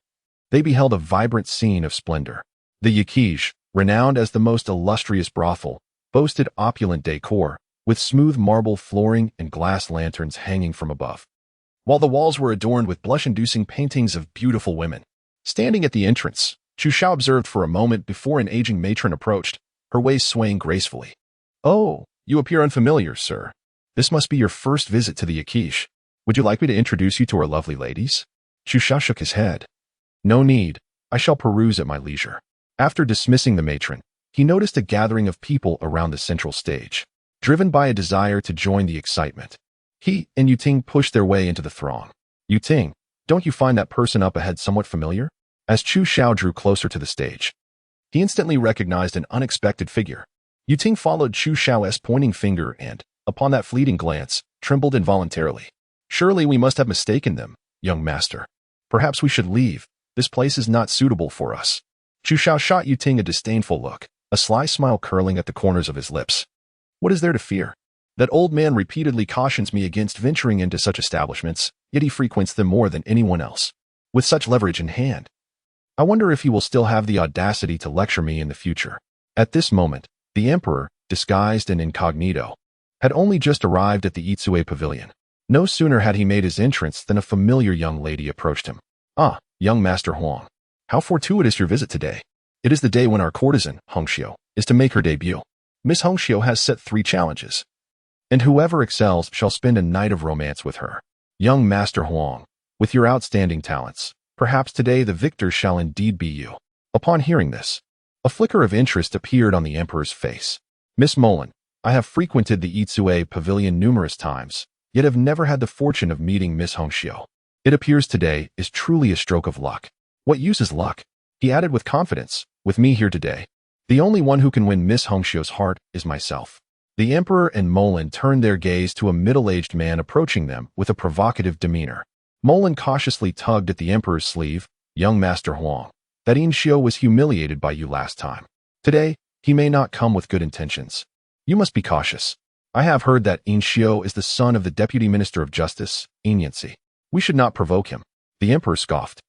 they beheld a vibrant scene of splendor. The Yukij, renowned as the most illustrious brothel, boasted opulent decor, with smooth marble flooring and glass lanterns hanging from above, while the walls were adorned with blush-inducing paintings of beautiful women. Standing at the entrance, Chu Xiao observed for a moment before an aging matron approached, her waist swaying gracefully. Oh, you appear unfamiliar, sir. This must be your first visit to the Yukij. Would you like me to introduce you to our lovely ladies? Chu Xiao shook his head. No need. I shall peruse at my leisure. After dismissing the matron, he noticed a gathering of people around the central stage. Driven by a desire to join the excitement, he and Yu Ting pushed their way into the throng. Yu Ting, don't you find that person up ahead somewhat familiar? As Chu Xiao drew closer to the stage, he instantly recognized an unexpected figure. Yu Ting followed Chu Xiao's pointing finger and, upon that fleeting glance, trembled involuntarily. Surely we must have mistaken them, young master. Perhaps we should leave. This place is not suitable for us. Chu Xiao shot Yu Ting a disdainful look, a sly smile curling at the corners of his lips. What is there to fear? That old man repeatedly cautions me against venturing into such establishments, yet he frequents them more than anyone else. With such leverage in hand, I wonder if he will still have the audacity to lecture me in the future. At this moment, the emperor, disguised and incognito, had only just arrived at the Yitsue Pavilion. No sooner had he made his entrance than a familiar young lady approached him. Ah, young Master Huang. How fortuitous your visit today. It is the day when our courtesan, Xiao, is to make her debut. Miss Xiao has set 3 challenges, and whoever excels shall spend a night of romance with her. Young Master Huang, with your outstanding talents, perhaps today the victor shall indeed be you. Upon hearing this, a flicker of interest appeared on the emperor's face. Miss Molan, I have frequented the Yitsue Pavilion numerous times, yet have never had the fortune of meeting Miss Xiao. It appears today is truly a stroke of luck. What use is luck? He added with confidence, with me here today, the only one who can win Miss Xiao's heart is myself. The emperor and Molan turned their gaze to a middle-aged man approaching them with a provocative demeanor. Molan cautiously tugged at the emperor's sleeve. Young Master Huang, that Xiao was humiliated by you last time. Today, he may not come with good intentions. You must be cautious. I have heard that Xiao is the son of the Deputy Minister of Justice, Yancy. We should not provoke him. The emperor scoffed,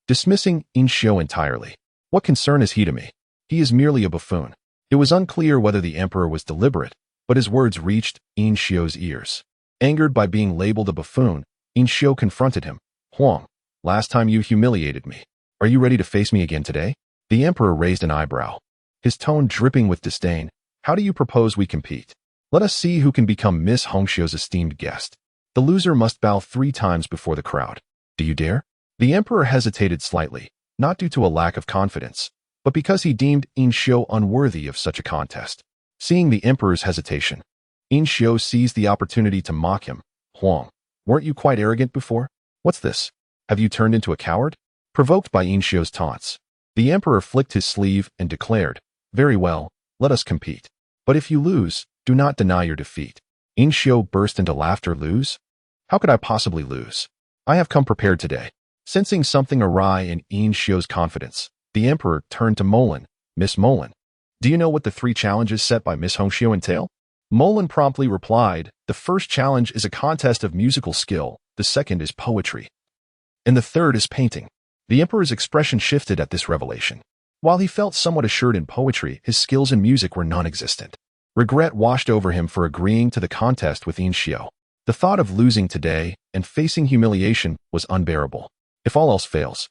dismissing Xiao entirely. What concern is he to me? He is merely a buffoon. It was unclear whether the emperor was deliberate, but his words reached Yin Xiao's ears. Angered by being labeled a buffoon, Yin Xiao confronted him. Huang, last time you humiliated me. Are you ready to face me again today? The emperor raised an eyebrow, his tone dripping with disdain. How do you propose we compete? Let us see who can become Miss Hongxiao's esteemed guest. The loser must bow 3 times before the crowd. Do you dare? The emperor hesitated slightly, not due to a lack of confidence, but because he deemed Yin Xiao unworthy of such a contest. Seeing the emperor's hesitation, Yin Xiao seized the opportunity to mock him. Huang, weren't you quite arrogant before? What's this? Have you turned into a coward? Provoked by Yin Xiao's taunts, the emperor flicked his sleeve and declared, Very well, let us compete. But if you lose, do not deny your defeat. Yin Xiao burst into laughter. Lose? How could I possibly lose? I have come prepared today. Sensing something awry in Yin Xiao's confidence, the emperor turned to Molan. Miss Molan, do you know what the 3 challenges set by Miss Hongxiao entail? Molan promptly replied, The first challenge is a contest of musical skill, the second is poetry, and the third is painting. The emperor's expression shifted at this revelation. While he felt somewhat assured in poetry, his skills in music were non-existent. Regret washed over him for agreeing to the contest with Yin Xiao. The thought of losing today and facing humiliation was unbearable. If all else fails,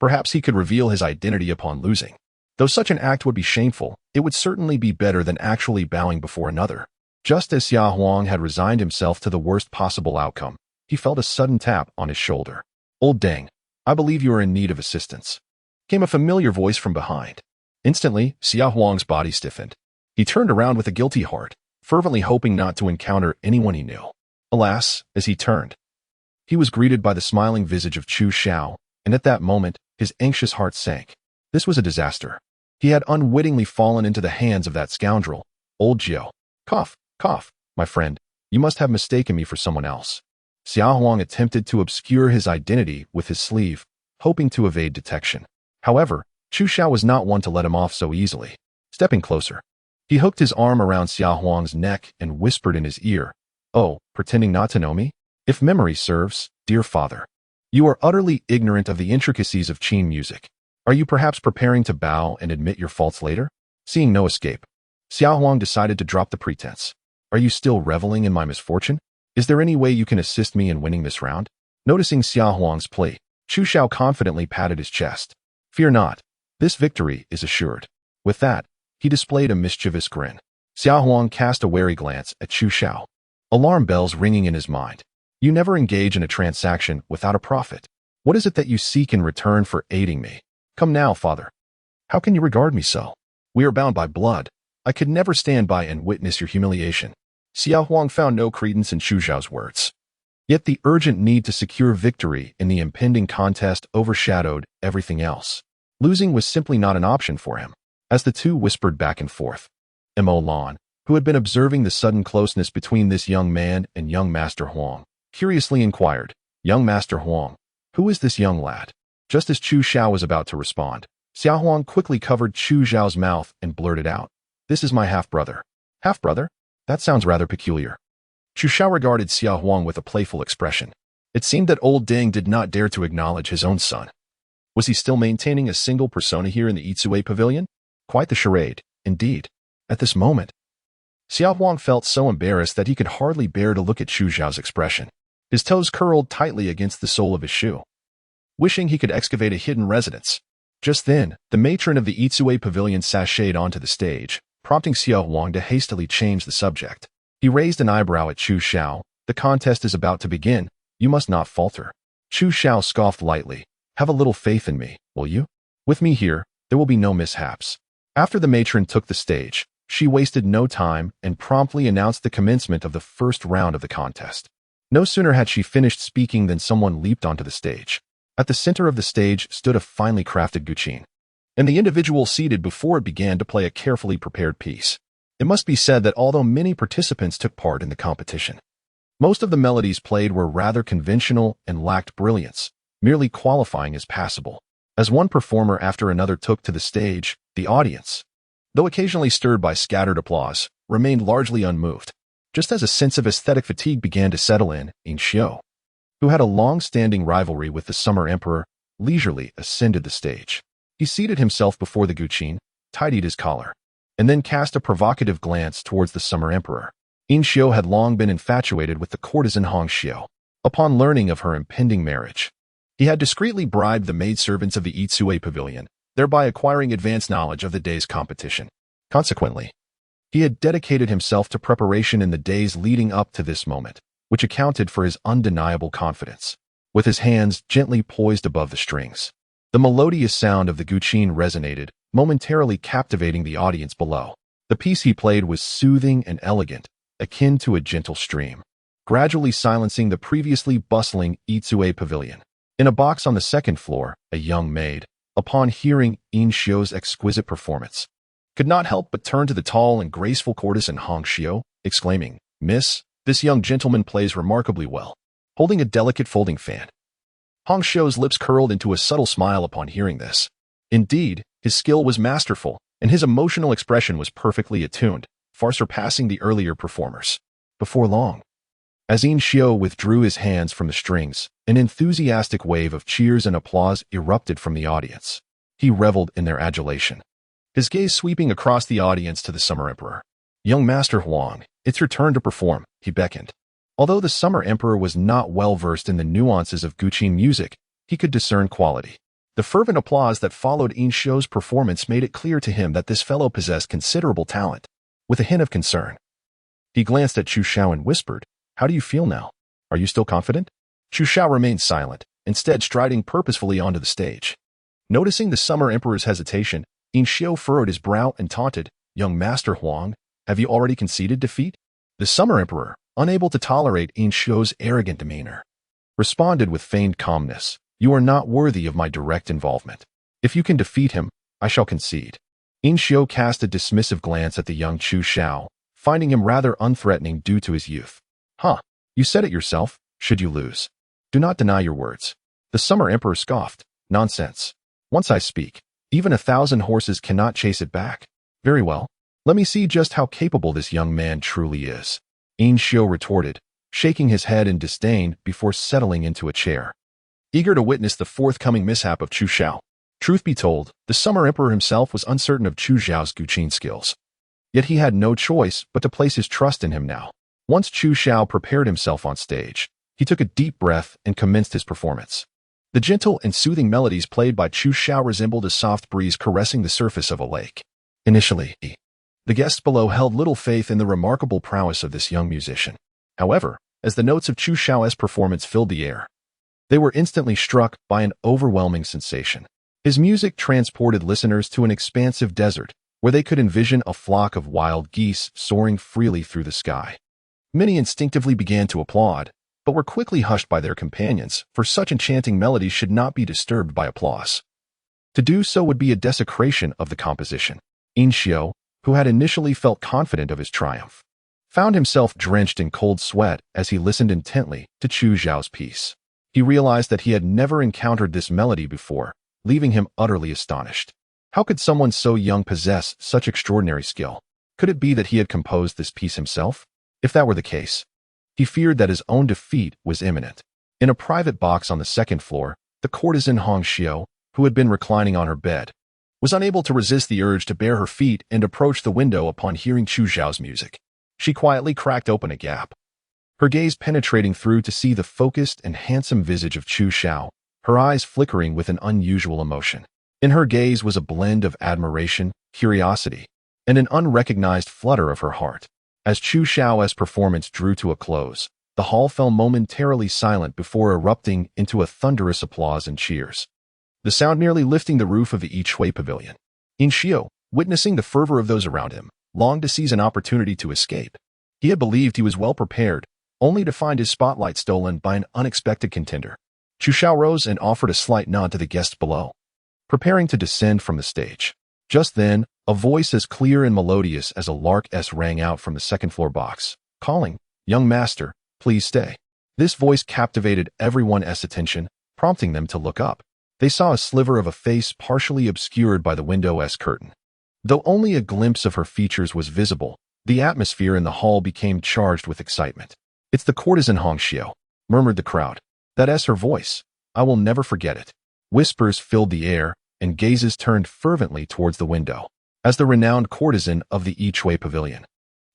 perhaps he could reveal his identity upon losing. Though such an act would be shameful, it would certainly be better than actually bowing before another. Just as Xia Huang had resigned himself to the worst possible outcome, he felt a sudden tap on his shoulder. Old Deng, I believe you are in need of assistance. Came a familiar voice from behind. Instantly, Xia Huang's body stiffened. He turned around with a guilty heart, fervently hoping not to encounter anyone he knew. Alas, as he turned, he was greeted by the smiling visage of Chu Xiao, and at that moment, his anxious heart sank. This was a disaster. He had unwittingly fallen into the hands of that scoundrel, Old Jiao. Cough, cough, my friend, you must have mistaken me for someone else. Xia Huang attempted to obscure his identity with his sleeve, hoping to evade detection. However, Chu Xiao was not one to let him off so easily. Stepping closer, he hooked his arm around Xia Huang's neck and whispered in his ear, Oh, pretending not to know me? If memory serves, dear father, you are utterly ignorant of the intricacies of Qin music. Are you perhaps preparing to bow and admit your faults later? Seeing no escape, Xia Huang decided to drop the pretense. Are you still reveling in my misfortune? Is there any way you can assist me in winning this round? Noticing Xia Huang's plea, Chu Xiao confidently patted his chest. Fear not, this victory is assured. With that, he displayed a mischievous grin. Xia Huang cast a wary glance at Chu Xiao. Alarm bells ringing in his mind. You never engage in a transaction without a profit. What is it that you seek in return for aiding me? Come now, father. How can you regard me so? We are bound by blood. I could never stand by and witness your humiliation. Xia Huang found no credence in Chu Xiao's words. Yet the urgent need to secure victory in the impending contest overshadowed everything else. Losing was simply not an option for him. As the two whispered back and forth, Mo Lan, who had been observing the sudden closeness between this young man and young Master Huang, curiously inquired, Young Master Huang, who is this young lad? Just as Chu Xiao was about to respond, Xia Huang quickly covered Chu Xiao's mouth and blurted out, This is my half-brother. Half-brother? That sounds rather peculiar. Chu Xiao regarded Xia Huang with a playful expression. It seemed that old Deng did not dare to acknowledge his own son. Was he still maintaining a single persona here in the Itsue Pavilion? Quite the charade, indeed. At this moment, Xia Huang felt so embarrassed that he could hardly bear to look at Chu Xiao's expression. His toes curled tightly against the sole of his shoe, wishing he could excavate a hidden residence. Just then, the matron of the Itsue Pavilion sashayed onto the stage, prompting Xia Huang to hastily change the subject. He raised an eyebrow at Chu Xiao. The contest is about to begin. You must not falter. Chu Xiao scoffed lightly. Have a little faith in me, will you? With me here, there will be no mishaps. After the matron took the stage, she wasted no time and promptly announced the commencement of the first round of the contest. No sooner had she finished speaking than someone leaped onto the stage. At the center of the stage stood a finely crafted guqin, and the individual seated before it began to play a carefully prepared piece. It must be said that although many participants took part in the competition, most of the melodies played were rather conventional and lacked brilliance, merely qualifying as passable. As one performer after another took to the stage, the audience, though occasionally stirred by scattered applause, remained largely unmoved. Just as a sense of aesthetic fatigue began to settle in, Yin Xiao, who had a long-standing rivalry with the Summer Emperor, leisurely ascended the stage. He seated himself before the guqin, tidied his collar, and then cast a provocative glance towards the Summer Emperor. Yin Xiao had long been infatuated with the courtesan Hong Xiao. Upon learning of her impending marriage, he had discreetly bribed the maidservants of the Itsue Pavilion, thereby acquiring advanced knowledge of the day's competition. Consequently, he had dedicated himself to preparation in the days leading up to this moment, which accounted for his undeniable confidence. With his hands gently poised above the strings, the melodious sound of the guqin resonated, momentarily captivating the audience below. The piece he played was soothing and elegant, akin to a gentle stream, gradually silencing the previously bustling Itsue Pavilion. In a box on the second floor, a young maid, upon hearing Yin Xiao's exquisite performance, could not help but turn to the tall and graceful courtesan Hong Xiao, exclaiming, "Miss, this young gentleman plays remarkably well," holding a delicate folding fan. Hong Xiao's lips curled into a subtle smile upon hearing this. Indeed, his skill was masterful, and his emotional expression was perfectly attuned, far surpassing the earlier performers. Before long, as Yin Xiao withdrew his hands from the strings, an enthusiastic wave of cheers and applause erupted from the audience. He reveled in their adulation, his gaze sweeping across the audience to the Summer Emperor. "Young Master Huang, it's your turn to perform," he beckoned. Although the Summer Emperor was not well versed in the nuances of guqin music, he could discern quality. The fervent applause that followed Yin Xiao's performance made it clear to him that this fellow possessed considerable talent. With a hint of concern, he glanced at Chu Xiao and whispered, "How do you feel now? Are you still confident?" Chu Xiao remained silent, instead striding purposefully onto the stage. Noticing the Summer Emperor's hesitation, Yin Xiao furrowed his brow and taunted, "Young Master Huang, have you already conceded defeat?" The Summer Emperor, unable to tolerate Yin Xiao's arrogant demeanor, responded with feigned calmness, "You are not worthy of my direct involvement. If you can defeat him, I shall concede." Yin Xiao cast a dismissive glance at the young Chu Xiao, finding him rather unthreatening due to his youth. "Huh, you said it yourself, should you lose? Do not deny your words." The Summer Emperor scoffed, "Nonsense. Once I speak, even 1,000 horses cannot chase it back. Very well, let me see just how capable this young man truly is." Yin Xiao retorted, shaking his head in disdain before settling into a chair, eager to witness the forthcoming mishap of Chu Xiao. Truth be told, the Summer Emperor himself was uncertain of Chu Xiao's guqin skills. Yet he had no choice but to place his trust in him now. Once Chu Xiao prepared himself on stage, he took a deep breath and commenced his performance. The gentle and soothing melodies played by Chu Xiao resembled a soft breeze caressing the surface of a lake. Initially, the guests below held little faith in the remarkable prowess of this young musician. However, as the notes of Chu Xiao's performance filled the air, they were instantly struck by an overwhelming sensation. His music transported listeners to an expansive desert, where they could envision a flock of wild geese soaring freely through the sky. Many instinctively began to applaud, but were quickly hushed by their companions, for such enchanting melodies should not be disturbed by applause. To do so would be a desecration of the composition. Yin Xiao, who had initially felt confident of his triumph, found himself drenched in cold sweat as he listened intently to Chu Xiao's piece. He realized that he had never encountered this melody before, leaving him utterly astonished. How could someone so young possess such extraordinary skill? Could it be that he had composed this piece himself? If that were the case, he feared that his own defeat was imminent. In a private box on the second floor, the courtesan Hong Xiao, who had been reclining on her bed, was unable to resist the urge to bare her feet and approach the window upon hearing Chu Xiao's music. She quietly cracked open a gap, her gaze penetrating through to see the focused and handsome visage of Chu Xiao, her eyes flickering with an unusual emotion. In her gaze was a blend of admiration, curiosity, and an unrecognized flutter of her heart. As Chu Xiao's performance drew to a close, the hall fell momentarily silent before erupting into a thunderous applause and cheers, the sound nearly lifting the roof of the Itsue Pavilion. Yin Xiao, witnessing the fervor of those around him, longed to seize an opportunity to escape. He had believed he was well prepared, only to find his spotlight stolen by an unexpected contender. Chu Xiao rose and offered a slight nod to the guests below, preparing to descend from the stage. Just then, a voice as clear and melodious as a lark's rang out from the second-floor box, calling, "Young master, please stay." This voice captivated everyone's attention, prompting them to look up. They saw a sliver of a face partially obscured by the window's curtain. Though only a glimpse of her features was visible, the atmosphere in the hall became charged with excitement. "It's the courtesan Hong Xiao," murmured the crowd. "That's her voice. I will never forget it." Whispers filled the air, and gazes turned fervently towards the window. as the renowned courtesan of the Yichui Pavilion.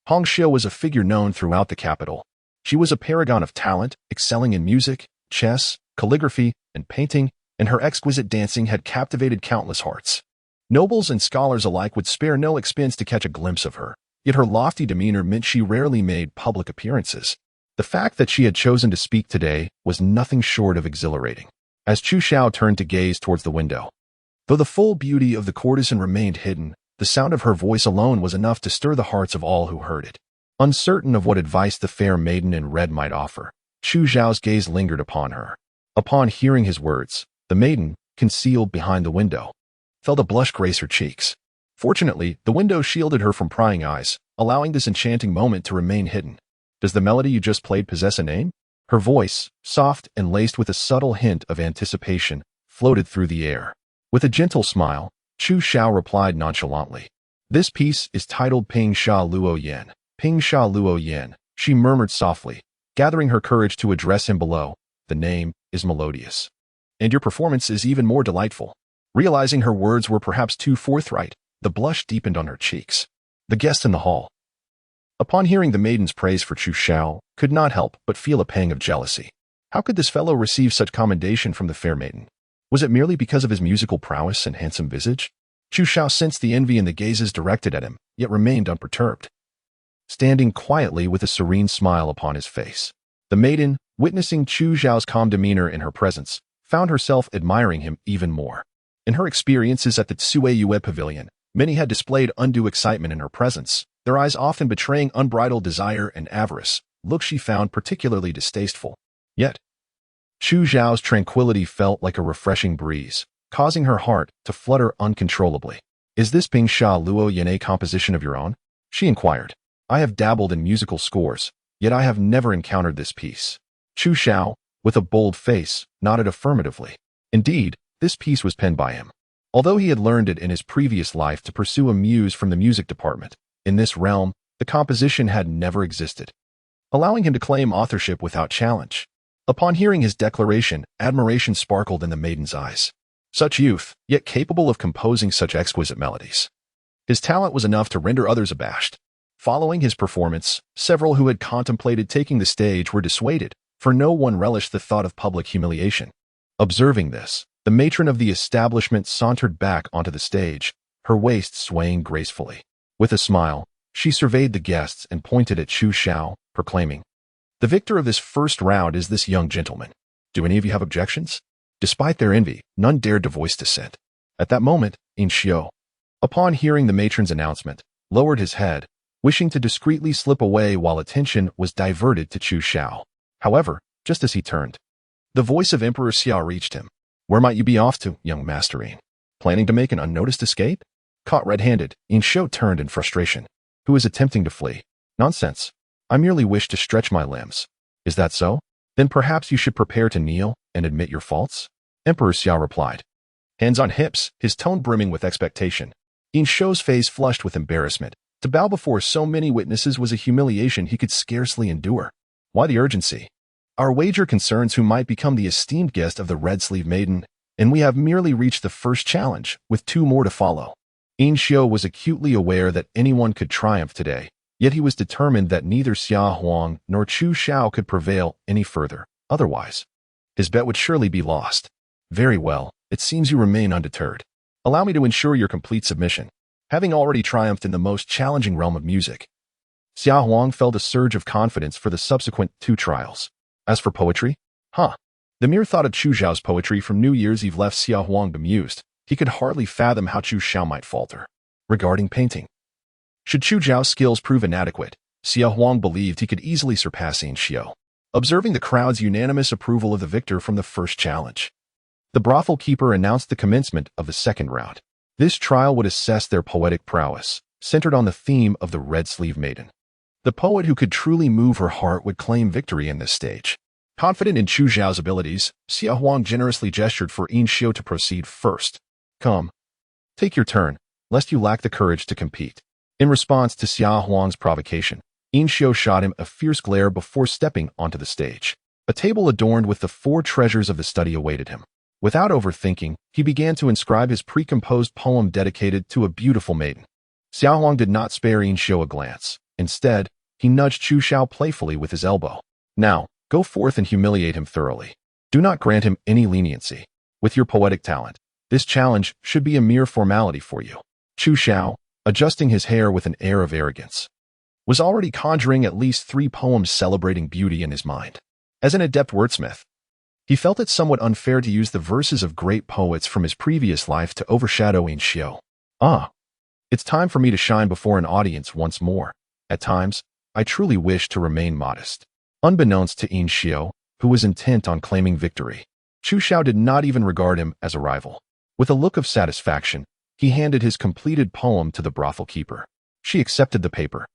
Hong Xiu was a figure known throughout the capital. She was a paragon of talent, excelling in music, chess, calligraphy, and painting, and her exquisite dancing had captivated countless hearts. Nobles and scholars alike would spare no expense to catch a glimpse of her, yet her lofty demeanor meant she rarely made public appearances. The fact that she had chosen to speak today was nothing short of exhilarating. As Chu Xiao turned to gaze towards the window, though the full beauty of the courtesan remained hidden, the sound of her voice alone was enough to stir the hearts of all who heard it. Uncertain of what advice the fair maiden in red might offer, Chu Xiao's gaze lingered upon her. Upon hearing his words, the maiden, concealed behind the window, felt a blush grace her cheeks. Fortunately, the window shielded her from prying eyes, allowing this enchanting moment to remain hidden. Does the melody you just played possess a name? Her voice, soft and laced with a subtle hint of anticipation, floated through the air. With a gentle smile, Chu Xiao replied nonchalantly. This piece is titled Ping Sha Luo Yan. Ping Sha Luo Yan, she murmured softly, gathering her courage to address him below. The name is melodious. And your performance is even more delightful. Realizing her words were perhaps too forthright, the blush deepened on her cheeks. The guests in the hall, upon hearing the maiden's praise for Chu Xiao, could not help but feel a pang of jealousy. How could this fellow receive such commendation from the fair maiden? Was it merely because of his musical prowess and handsome visage? Chu Xiao sensed the envy in the gazes directed at him, yet remained unperturbed, standing quietly with a serene smile upon his face. The maiden, witnessing Chu Xiao's calm demeanor in her presence, found herself admiring him even more. In her experiences at the Tsui Pavilion, many had displayed undue excitement in her presence, their eyes often betraying unbridled desire and avarice, looks she found particularly distasteful. Yet, Chu Xiao's tranquility felt like a refreshing breeze, causing her heart to flutter uncontrollably. Is this Ping Sha Luo Yan a composition of your own? She inquired. I have dabbled in musical scores, yet I have never encountered this piece. Chu Xiao, with a bold face, nodded affirmatively. Indeed, this piece was penned by him. Although he had learned it in his previous life to pursue a muse from the music department, in this realm, the composition had never existed, allowing him to claim authorship without challenge. Upon hearing his declaration, admiration sparkled in the maiden's eyes. Such youth, yet capable of composing such exquisite melodies. His talent was enough to render others abashed. Following his performance, several who had contemplated taking the stage were dissuaded, for no one relished the thought of public humiliation. Observing this, the matron of the establishment sauntered back onto the stage, her waist swaying gracefully. With a smile, she surveyed the guests and pointed at Chu Xiao, proclaiming, "The victor of this first round is this young gentleman. Do any of you have objections?" Despite their envy, none dared to voice dissent. At that moment, In Xiu, upon hearing the matron's announcement, lowered his head, wishing to discreetly slip away while attention was diverted to Chu Xiao. However, just as he turned, the voice of Emperor Xia reached him. Where might you be off to, young masterine? Planning to make an unnoticed escape? Caught red-handed, In Xiu turned in frustration. Who is attempting to flee? Nonsense. I merely wish to stretch my limbs. Is that so? Then perhaps you should prepare to kneel and admit your faults? Emperor Xia replied. Hands on hips, his tone brimming with expectation. In Xiu's face flushed with embarrassment. To bow before so many witnesses was a humiliation he could scarcely endure. Why the urgency? Our wager concerns who might become the esteemed guest of the Red Sleeve Maiden, and we have merely reached the first challenge, with 2 more to follow. In Xiu was acutely aware that anyone could triumph today, yet he was determined that neither Xia Huang nor Chu Xiao could prevail any further. Otherwise, his bet would surely be lost. Very well, it seems you remain undeterred. Allow me to ensure your complete submission. Having already triumphed in the most challenging realm of music, Xia Huang felt a surge of confidence for the subsequent 2 trials. As for poetry, the mere thought of Chu Xiao's poetry from New Year's Eve left Xia Huang bemused. He could hardly fathom how Chu Xiao might falter. Regarding painting, should Chu Xiao's skills prove inadequate, Xia Huang believed he could easily surpass In Xiu. Observing the crowd's unanimous approval of the victor from the first challenge, the brothel keeper announced the commencement of the second round. This trial would assess their poetic prowess, centered on the theme of the Red Sleeve Maiden. The poet who could truly move her heart would claim victory in this stage. Confident in Chu Xiao's abilities, Xia Huang generously gestured for In Xiu to proceed first. Come, take your turn, lest you lack the courage to compete. In response to Xia Huang's provocation, In Xiu shot him a fierce glare before stepping onto the stage. A table adorned with the 4 treasures of the study awaited him. Without overthinking, he began to inscribe his pre-composed poem dedicated to a beautiful maiden. Xiao Huang did not spare Yin Xiao a glance. Instead, he nudged Chu Xiao playfully with his elbow. Now, go forth and humiliate him thoroughly. Do not grant him any leniency. With your poetic talent, this challenge should be a mere formality for you. Chu Xiao, adjusting his hair with an air of arrogance, was already conjuring at least 3 poems celebrating beauty in his mind. As an adept wordsmith, he felt it somewhat unfair to use the verses of great poets from his previous life to overshadow Yin Xiao. It's time for me to shine before an audience once more. At times, I truly wish to remain modest. Unbeknownst to Yin Xiao, who was intent on claiming victory, Chu Xiao did not even regard him as a rival. With a look of satisfaction, he handed his completed poem to the brothel keeper. She accepted the paper,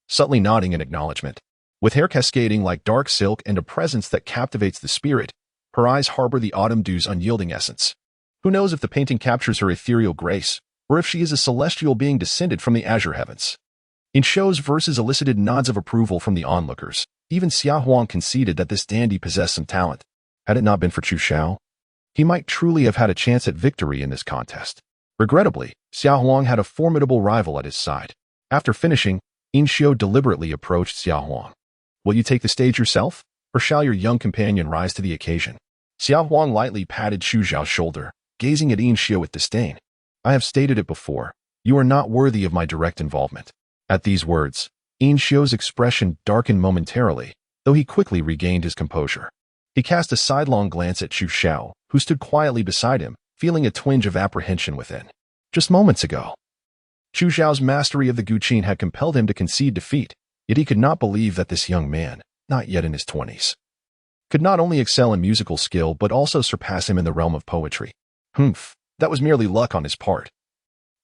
subtly nodding in acknowledgement. With hair cascading like dark silk and a presence that captivates the spirit, her eyes harbor the autumn dew's unyielding essence. Who knows if the painting captures her ethereal grace, or if she is a celestial being descended from the azure heavens. Yin Xiao's verses elicited nods of approval from the onlookers. Even Xiao Huang conceded that this dandy possessed some talent. Had it not been for Chu Xiao, he might truly have had a chance at victory in this contest. Regrettably, Xiao Huang had a formidable rival at his side. After finishing, Yin Xiao deliberately approached Xiao Huang. Will you take the stage yourself, or shall your young companion rise to the occasion? Xiao Huang lightly patted Chu Xiao's shoulder, gazing at Yin Xiao with disdain. I have stated it before, you are not worthy of my direct involvement. At these words, Yin Xiao's expression darkened momentarily, though he quickly regained his composure. He cast a sidelong glance at Chu Xiao, who stood quietly beside him, feeling a twinge of apprehension within. Just moments ago, Chu Xiao's mastery of the Guqin had compelled him to concede defeat, yet he could not believe that this young man, not yet in his 20s, could not only excel in musical skill but also surpass him in the realm of poetry. That was merely luck on his part.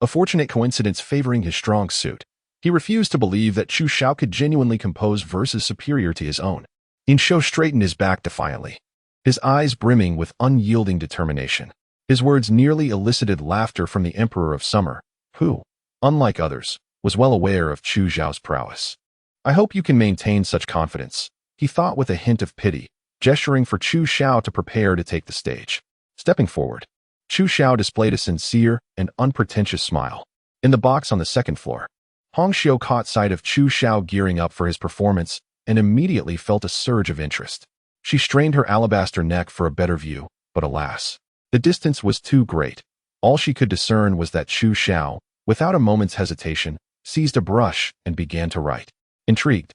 A fortunate coincidence favoring his strong suit. He refused to believe that Chu Xiao could genuinely compose verses superior to his own. Yin Xiao straightened his back defiantly, his eyes brimming with unyielding determination. His words nearly elicited laughter from the Emperor of Summer, who, unlike others, was well aware of Chu Xiao's prowess. I hope you can maintain such confidence, he thought with a hint of pity, gesturing for Chu Xiao to prepare to take the stage. Stepping forward, Chu Xiao displayed a sincere and unpretentious smile. In the box on the second floor, Hong Xiao caught sight of Chu Xiao gearing up for his performance and immediately felt a surge of interest. She strained her alabaster neck for a better view, but alas, the distance was too great. All she could discern was that Chu Xiao, without a moment's hesitation, seized a brush and began to write. Intrigued,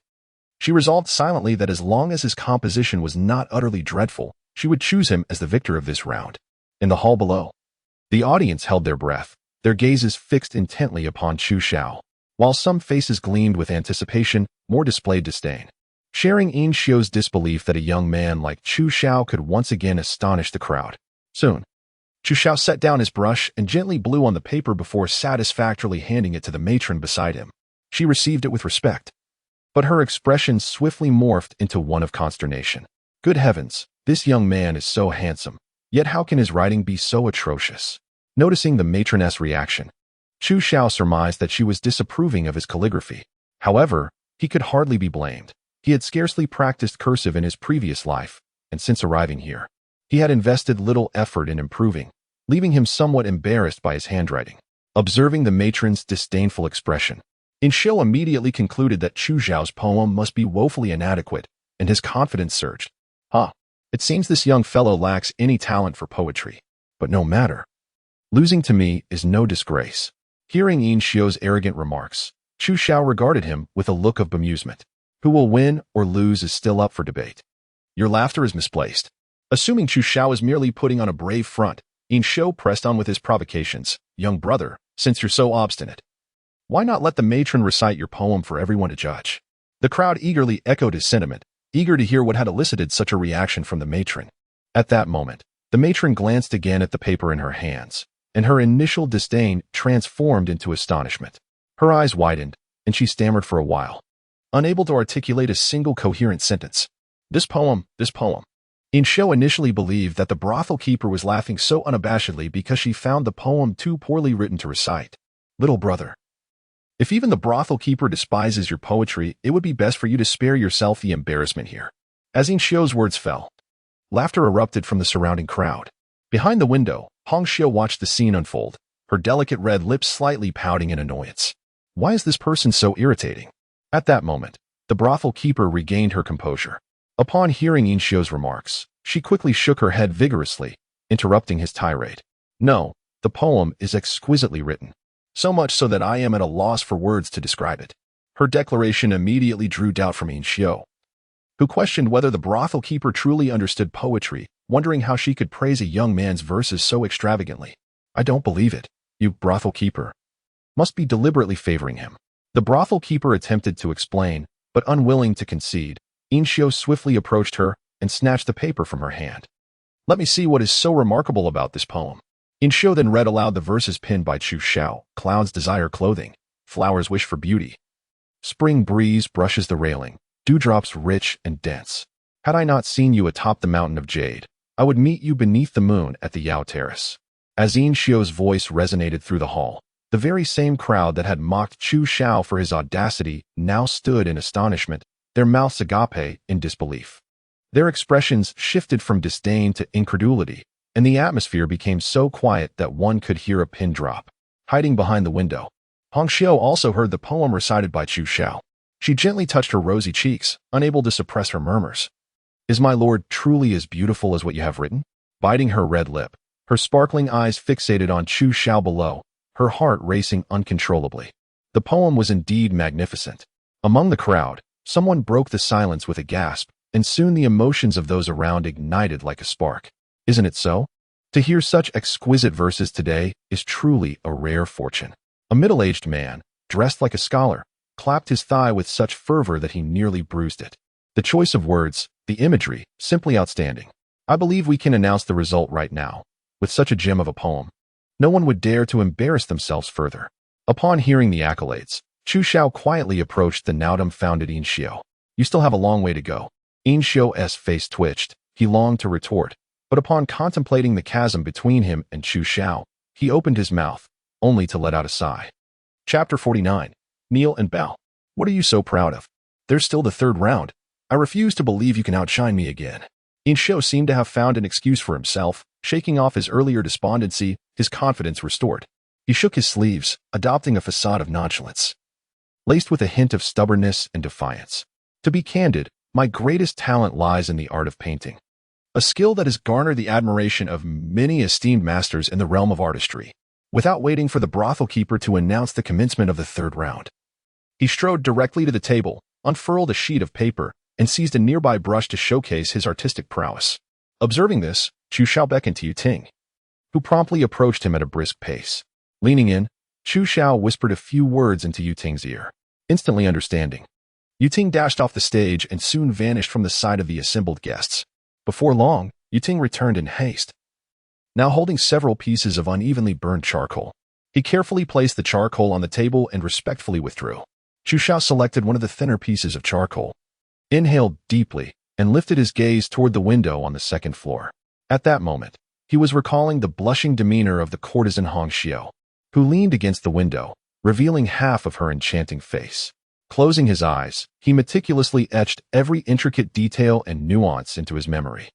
she resolved silently that as long as his composition was not utterly dreadful, she would choose him as the victor of this round. In the hall below, the audience held their breath, their gazes fixed intently upon Chu Xiao, while some faces gleamed with anticipation, more displayed disdain. Sharing Yin Xiao's disbelief that a young man like Chu Xiao could once again astonish the crowd. Soon, Chu Xiao set down his brush and gently blew on the paper before satisfactorily handing it to the matron beside him. She received it with respect, but her expression swiftly morphed into one of consternation. Good heavens, this young man is so handsome, yet how can his writing be so atrocious? Noticing the matroness reaction, Chu Xiao surmised that she was disapproving of his calligraphy. However, he could hardly be blamed. He had scarcely practiced cursive in his previous life, and since arriving here, he had invested little effort in improving, leaving him somewhat embarrassed by his handwriting. Observing the matron's disdainful expression, Yin Xiao immediately concluded that Chu Xiao's poem must be woefully inadequate, and his confidence surged. It seems this young fellow lacks any talent for poetry. But no matter. Losing to me is no disgrace. Hearing Yin Xiao's arrogant remarks, Chu Xiao regarded him with a look of bemusement. Who will win or lose is still up for debate. Your laughter is misplaced. Assuming Chu Xiao is merely putting on a brave front, Yin Xiao pressed on with his provocations. Young brother, since you're so obstinate, why not let the matron recite your poem for everyone to judge? The crowd eagerly echoed his sentiment, eager to hear what had elicited such a reaction from the matron. At that moment, the matron glanced again at the paper in her hands, and her initial disdain transformed into astonishment. Her eyes widened, and she stammered for a while, unable to articulate a single coherent sentence. This poem. Yin Xiao initially believed that the brothel keeper was laughing so unabashedly because she found the poem too poorly written to recite. Little brother, if even the brothel keeper despises your poetry, it would be best for you to spare yourself the embarrassment here. As Yin Xiao's words fell, laughter erupted from the surrounding crowd. Behind the window, Hong Xiao watched the scene unfold, her delicate red lips slightly pouting in annoyance. Why is this person so irritating? At that moment, the brothel keeper regained her composure. Upon hearing Yin Xiao's remarks, she quickly shook her head vigorously, interrupting his tirade. No, the poem is exquisitely written. So much so that I am at a loss for words to describe it. Her declaration immediately drew doubt from Yin Xiao, who questioned whether the brothel keeper truly understood poetry, wondering how she could praise a young man's verses so extravagantly. I don't believe it. You, brothel keeper, must be deliberately favoring him. The brothel keeper attempted to explain, but unwilling to concede, Yin Xiao swiftly approached her and snatched the paper from her hand. Let me see what is so remarkable about this poem. Yin Xiao then read aloud the verses pinned by Chu Xiao. Clouds desire clothing. Flowers wish for beauty. Spring breeze brushes the railing. Dewdrops rich and dense. Had I not seen you atop the mountain of jade, I would meet you beneath the moon at the Yao Terrace. As Yin Xiao's voice resonated through the hall, the very same crowd that had mocked Chu Xiao for his audacity now stood in astonishment, their mouths agape in disbelief. Their expressions shifted from disdain to incredulity, and the atmosphere became so quiet that one could hear a pin drop. Hiding behind the window, Hong Xiao also heard the poem recited by Chu Xiao. She gently touched her rosy cheeks, unable to suppress her murmurs. Is my lord truly as beautiful as what you have written? Biting her red lip, her sparkling eyes fixated on Chu Xiao below, her heart racing uncontrollably. The poem was indeed magnificent. Among the crowd, someone broke the silence with a gasp, and soon the emotions of those around ignited like a spark. Isn't it so? To hear such exquisite verses today is truly a rare fortune. A middle-aged man, dressed like a scholar, clapped his thigh with such fervor that he nearly bruised it. The choice of words, the imagery, simply outstanding. I believe we can announce the result right now. With such a gem of a poem, no one would dare to embarrass themselves further. Upon hearing the accolades, Chu Xiao quietly approached the now dumbfounded Yin Xiao. You still have a long way to go. Yin Xiao's face twitched. He longed to retort, but upon contemplating the chasm between him and Chu Xiao, he opened his mouth, only to let out a sigh. Chapter 49. Kneel and bow. What are you so proud of? There's still the third round. I refuse to believe you can outshine me again. Yin Xiao seemed to have found an excuse for himself, shaking off his earlier despondency, his confidence restored. He shook his sleeves, adopting a facade of nonchalance, laced with a hint of stubbornness and defiance. To be candid, my greatest talent lies in the art of painting, a skill that has garnered the admiration of many esteemed masters in the realm of artistry. Without waiting for the brothel keeper to announce the commencement of the third round, he strode directly to the table, unfurled a sheet of paper, and seized a nearby brush to showcase his artistic prowess. Observing this, Chu Xiao beckoned to Yu Ting, who promptly approached him at a brisk pace. Leaning in, Chu Xiao whispered a few words into Yu Ting's ear. Instantly understanding, Yu Ting dashed off the stage and soon vanished from the sight of the assembled guests. Before long, Yu Ting returned in haste, now holding several pieces of unevenly burned charcoal. He carefully placed the charcoal on the table and respectfully withdrew. Chu Xiao selected one of the thinner pieces of charcoal, inhaled deeply, and lifted his gaze toward the window on the second floor. At that moment, he was recalling the blushing demeanor of the courtesan Hong Xiao, who leaned against the window, revealing half of her enchanting face. Closing his eyes, he meticulously etched every intricate detail and nuance into his memory.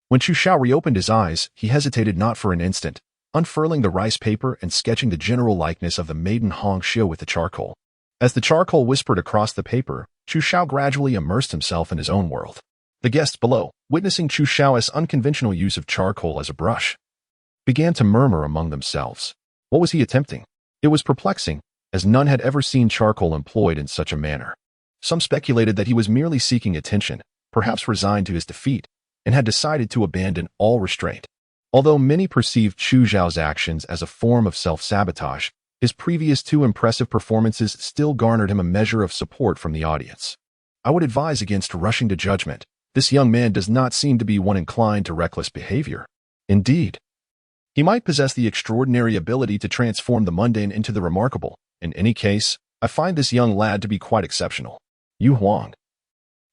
When Chu Xiao reopened his eyes, he hesitated not for an instant, unfurling the rice paper and sketching the general likeness of the maiden Hong Xiao with the charcoal. As the charcoal whispered across the paper, Chu Xiao gradually immersed himself in his own world. The guests below, witnessing Chu Xiao's unconventional use of charcoal as a brush, began to murmur among themselves. What was he attempting? It was perplexing, as none had ever seen charcoal employed in such a manner. Some speculated that he was merely seeking attention, perhaps resigned to his defeat, and had decided to abandon all restraint. Although many perceived Chu Xiao's actions as a form of self-sabotage, his previous two impressive performances still garnered him a measure of support from the audience. I would advise against rushing to judgment. This young man does not seem to be one inclined to reckless behavior. Indeed, he might possess the extraordinary ability to transform the mundane into the remarkable. In any case, I find this young lad to be quite exceptional. Yu Huang,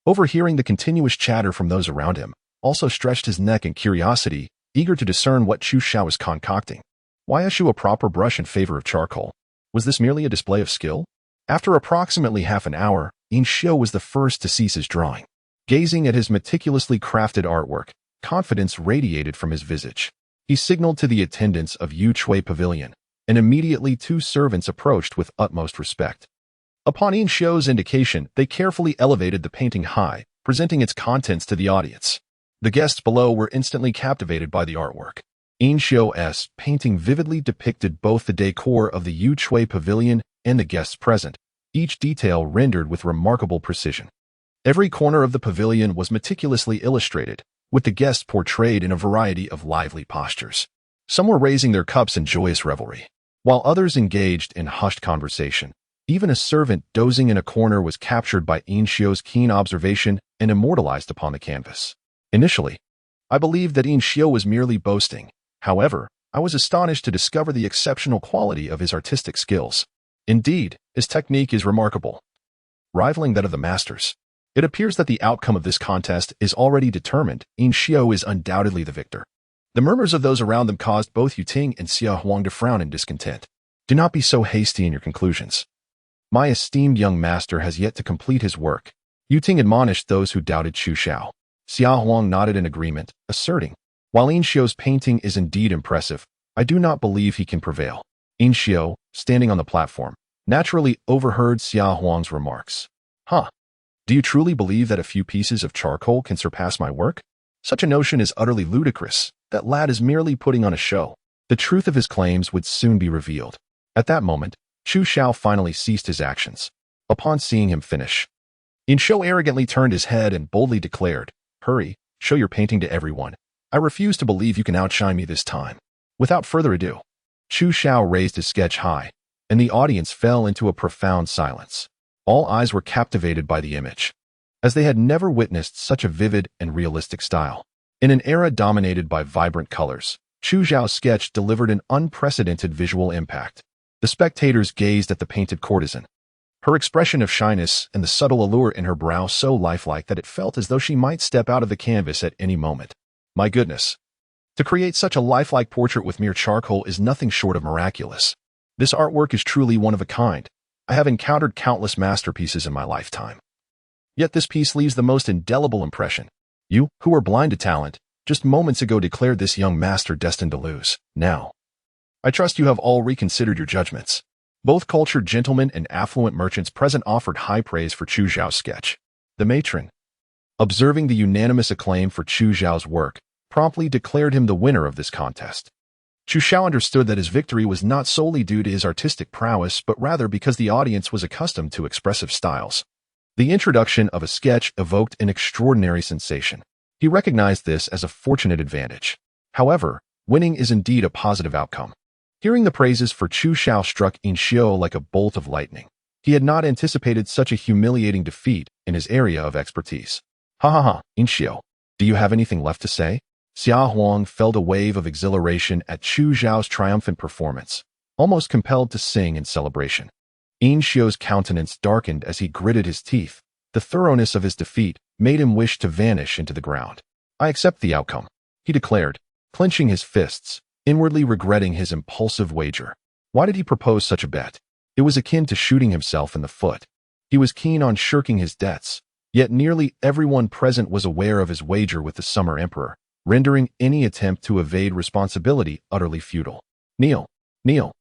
overhearing the continuous chatter from those around him, also stretched his neck in curiosity, eager to discern what Chu Xiao was concocting. Why eschew a proper brush in favor of charcoal? Was this merely a display of skill? After approximately half an hour, Yin Xiao was the first to cease his drawing. Gazing at his meticulously crafted artwork, confidence radiated from his visage. He signaled to the attendants of Yu Chui Pavilion, and immediately two servants approached with utmost respect. Upon Yin Xiao's indication, they carefully elevated the painting high, presenting its contents to the audience. The guests below were instantly captivated by the artwork. Yin Xiao's painting vividly depicted both the decor of the Yu Chui Pavilion and the guests present, each detail rendered with remarkable precision. Every corner of the pavilion was meticulously illustrated, with the guests portrayed in a variety of lively postures. Some were raising their cups in joyous revelry, while others engaged in hushed conversation. Even a servant dozing in a corner was captured by Yin Xiao's keen observation and immortalized upon the canvas. Initially, I believed that Yin Xiao was merely boasting. However, I was astonished to discover the exceptional quality of his artistic skills. Indeed, his technique is remarkable, rivaling that of the masters. It appears that the outcome of this contest is already determined. Yin Xiao is undoubtedly the victor. The murmurs of those around them caused both Yu Ting and Xia Huang to frown in discontent. Do not be so hasty in your conclusions. My esteemed young master has yet to complete his work. Yu Ting admonished those who doubted Chu Xiao. Xia Huang nodded in agreement, asserting, while Yin Xiao's painting is indeed impressive, I do not believe he can prevail. Yin Xiao, standing on the platform, naturally overheard Xia Huang's remarks. Do you truly believe that a few pieces of charcoal can surpass my work? Such a notion is utterly ludicrous. That lad is merely putting on a show. The truth of his claims would soon be revealed. At that moment, Chu Xiao finally ceased his actions. Upon seeing him finish, Yin Xiao arrogantly turned his head and boldly declared, "Hurry, show your painting to everyone. I refuse to believe you can outshine me this time." Without further ado, Chu Xiao raised his sketch high, and the audience fell into a profound silence. All eyes were captivated by the image, as they had never witnessed such a vivid and realistic style. In an era dominated by vibrant colors, Chu Xiao's sketch delivered an unprecedented visual impact. The spectators gazed at the painted courtesan, her expression of shyness and the subtle allure in her brow so lifelike that it felt as though she might step out of the canvas at any moment. My goodness! To create such a lifelike portrait with mere charcoal is nothing short of miraculous. This artwork is truly one of a kind. I have encountered countless masterpieces in my lifetime. Yet this piece leaves the most indelible impression. You, who are blind to talent, just moments ago declared this young master destined to lose. Now, I trust you have all reconsidered your judgments. Both cultured gentlemen and affluent merchants present offered high praise for Chu Xiao's sketch. The matron, observing the unanimous acclaim for Chu Xiao's work, promptly declared him the winner of this contest. Chu Xiao understood that his victory was not solely due to his artistic prowess, but rather because the audience was accustomed to expressive styles. The introduction of a sketch evoked an extraordinary sensation. He recognized this as a fortunate advantage. However, winning is indeed a positive outcome. Hearing the praises for Chu Xiao struck Yin Xiao like a bolt of lightning. He had not anticipated such a humiliating defeat in his area of expertise. Yin Xiao, do you have anything left to say? Xia Huang felt a wave of exhilaration at Chu Xiao's triumphant performance, almost compelled to sing in celebration. Yin Xiao's countenance darkened as he gritted his teeth. The thoroughness of his defeat made him wish to vanish into the ground. I accept the outcome, he declared, clenching his fists, inwardly regretting his impulsive wager. Why did he propose such a bet? It was akin to shooting himself in the foot. He was keen on shirking his debts, yet nearly everyone present was aware of his wager with the Summer Emperor, rendering any attempt to evade responsibility utterly futile. Kneel, kneel,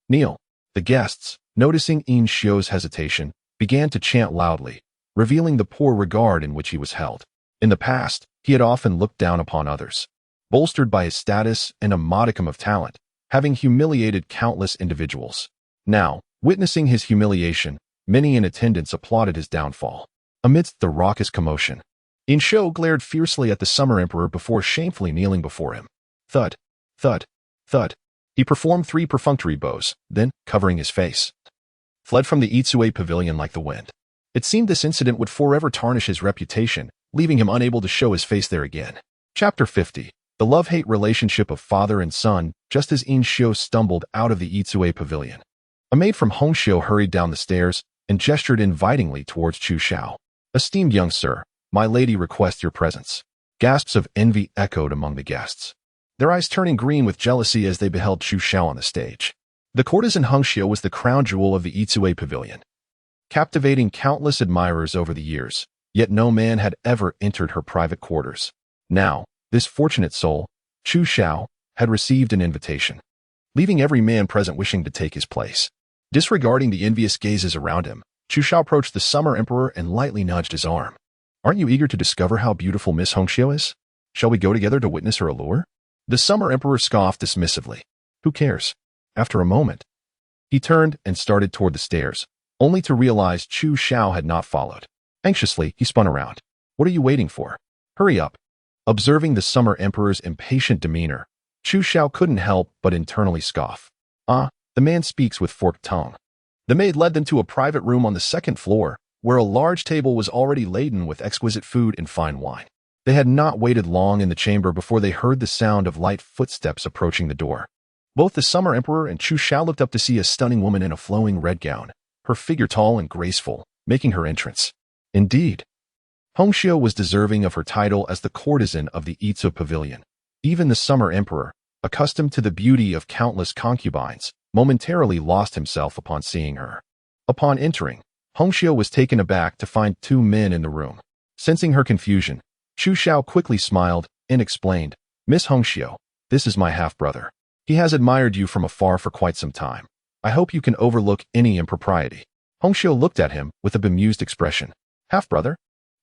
kneel. The guests, noticing Yin Xiao's hesitation, began to chant loudly, revealing the poor regard in which he was held. In the past, he had often looked down upon others, bolstered by his status and a modicum of talent, having humiliated countless individuals. Now, witnessing his humiliation, many in attendance applauded his downfall. Amidst the raucous commotion, Yin Xiao glared fiercely at the Summer Emperor before shamefully kneeling before him. Thud, thud, thud. He performed 3 perfunctory bows, then, covering his face, fled from the Itsue pavilion like the wind. It seemed this incident would forever tarnish his reputation, leaving him unable to show his face there again. Chapter 50. The love-hate relationship of father and son. Just as Yin Xiao stumbled out of the Itsue pavilion, a maid from Hongxiu hurried down the stairs and gestured invitingly towards Chu Xiao. Esteemed young sir, my lady requests your presence. Gasps of envy echoed among the guests, their eyes turning green with jealousy as they beheld Chu Xiao on the stage. The courtesan Hongxiu was the crown jewel of the Itsue pavilion, captivating countless admirers over the years, yet no man had ever entered her private quarters. Now, this fortunate soul, Chu Xiao, had received an invitation, leaving every man present wishing to take his place. Disregarding the envious gazes around him, Chu Xiao approached the Summer Emperor and lightly nudged his arm. Aren't you eager to discover how beautiful Miss Hongxiao is? Shall we go together to witness her allure? The Summer Emperor scoffed dismissively. Who cares? After a moment, he turned and started toward the stairs, only to realize Chu Xiao had not followed. Anxiously, he spun around. What are you waiting for? Hurry up. Observing the Summer Emperor's impatient demeanor, Chu Xiao couldn't help but internally scoff. Ah, the man speaks with forked tongue. The maid led them to a private room on the second floor, where a large table was already laden with exquisite food and fine wine. They had not waited long in the chamber before they heard the sound of light footsteps approaching the door. Both the Summer Emperor and Chu Xiao looked up to see a stunning woman in a flowing red gown, her figure tall and graceful, making her entrance. Indeed, Hongxiao was deserving of her title as the courtesan of the Itzu Pavilion. Even the Summer Emperor, accustomed to the beauty of countless concubines, momentarily lost himself upon seeing her. Upon entering, Hongxiao was taken aback to find two men in the room. Sensing her confusion, Chu Xiao quickly smiled and explained, Miss Hongxiao, this is my half-brother. He has admired you from afar for quite some time. I hope you can overlook any impropriety. Hongxiao looked at him with a bemused expression. Half-brother?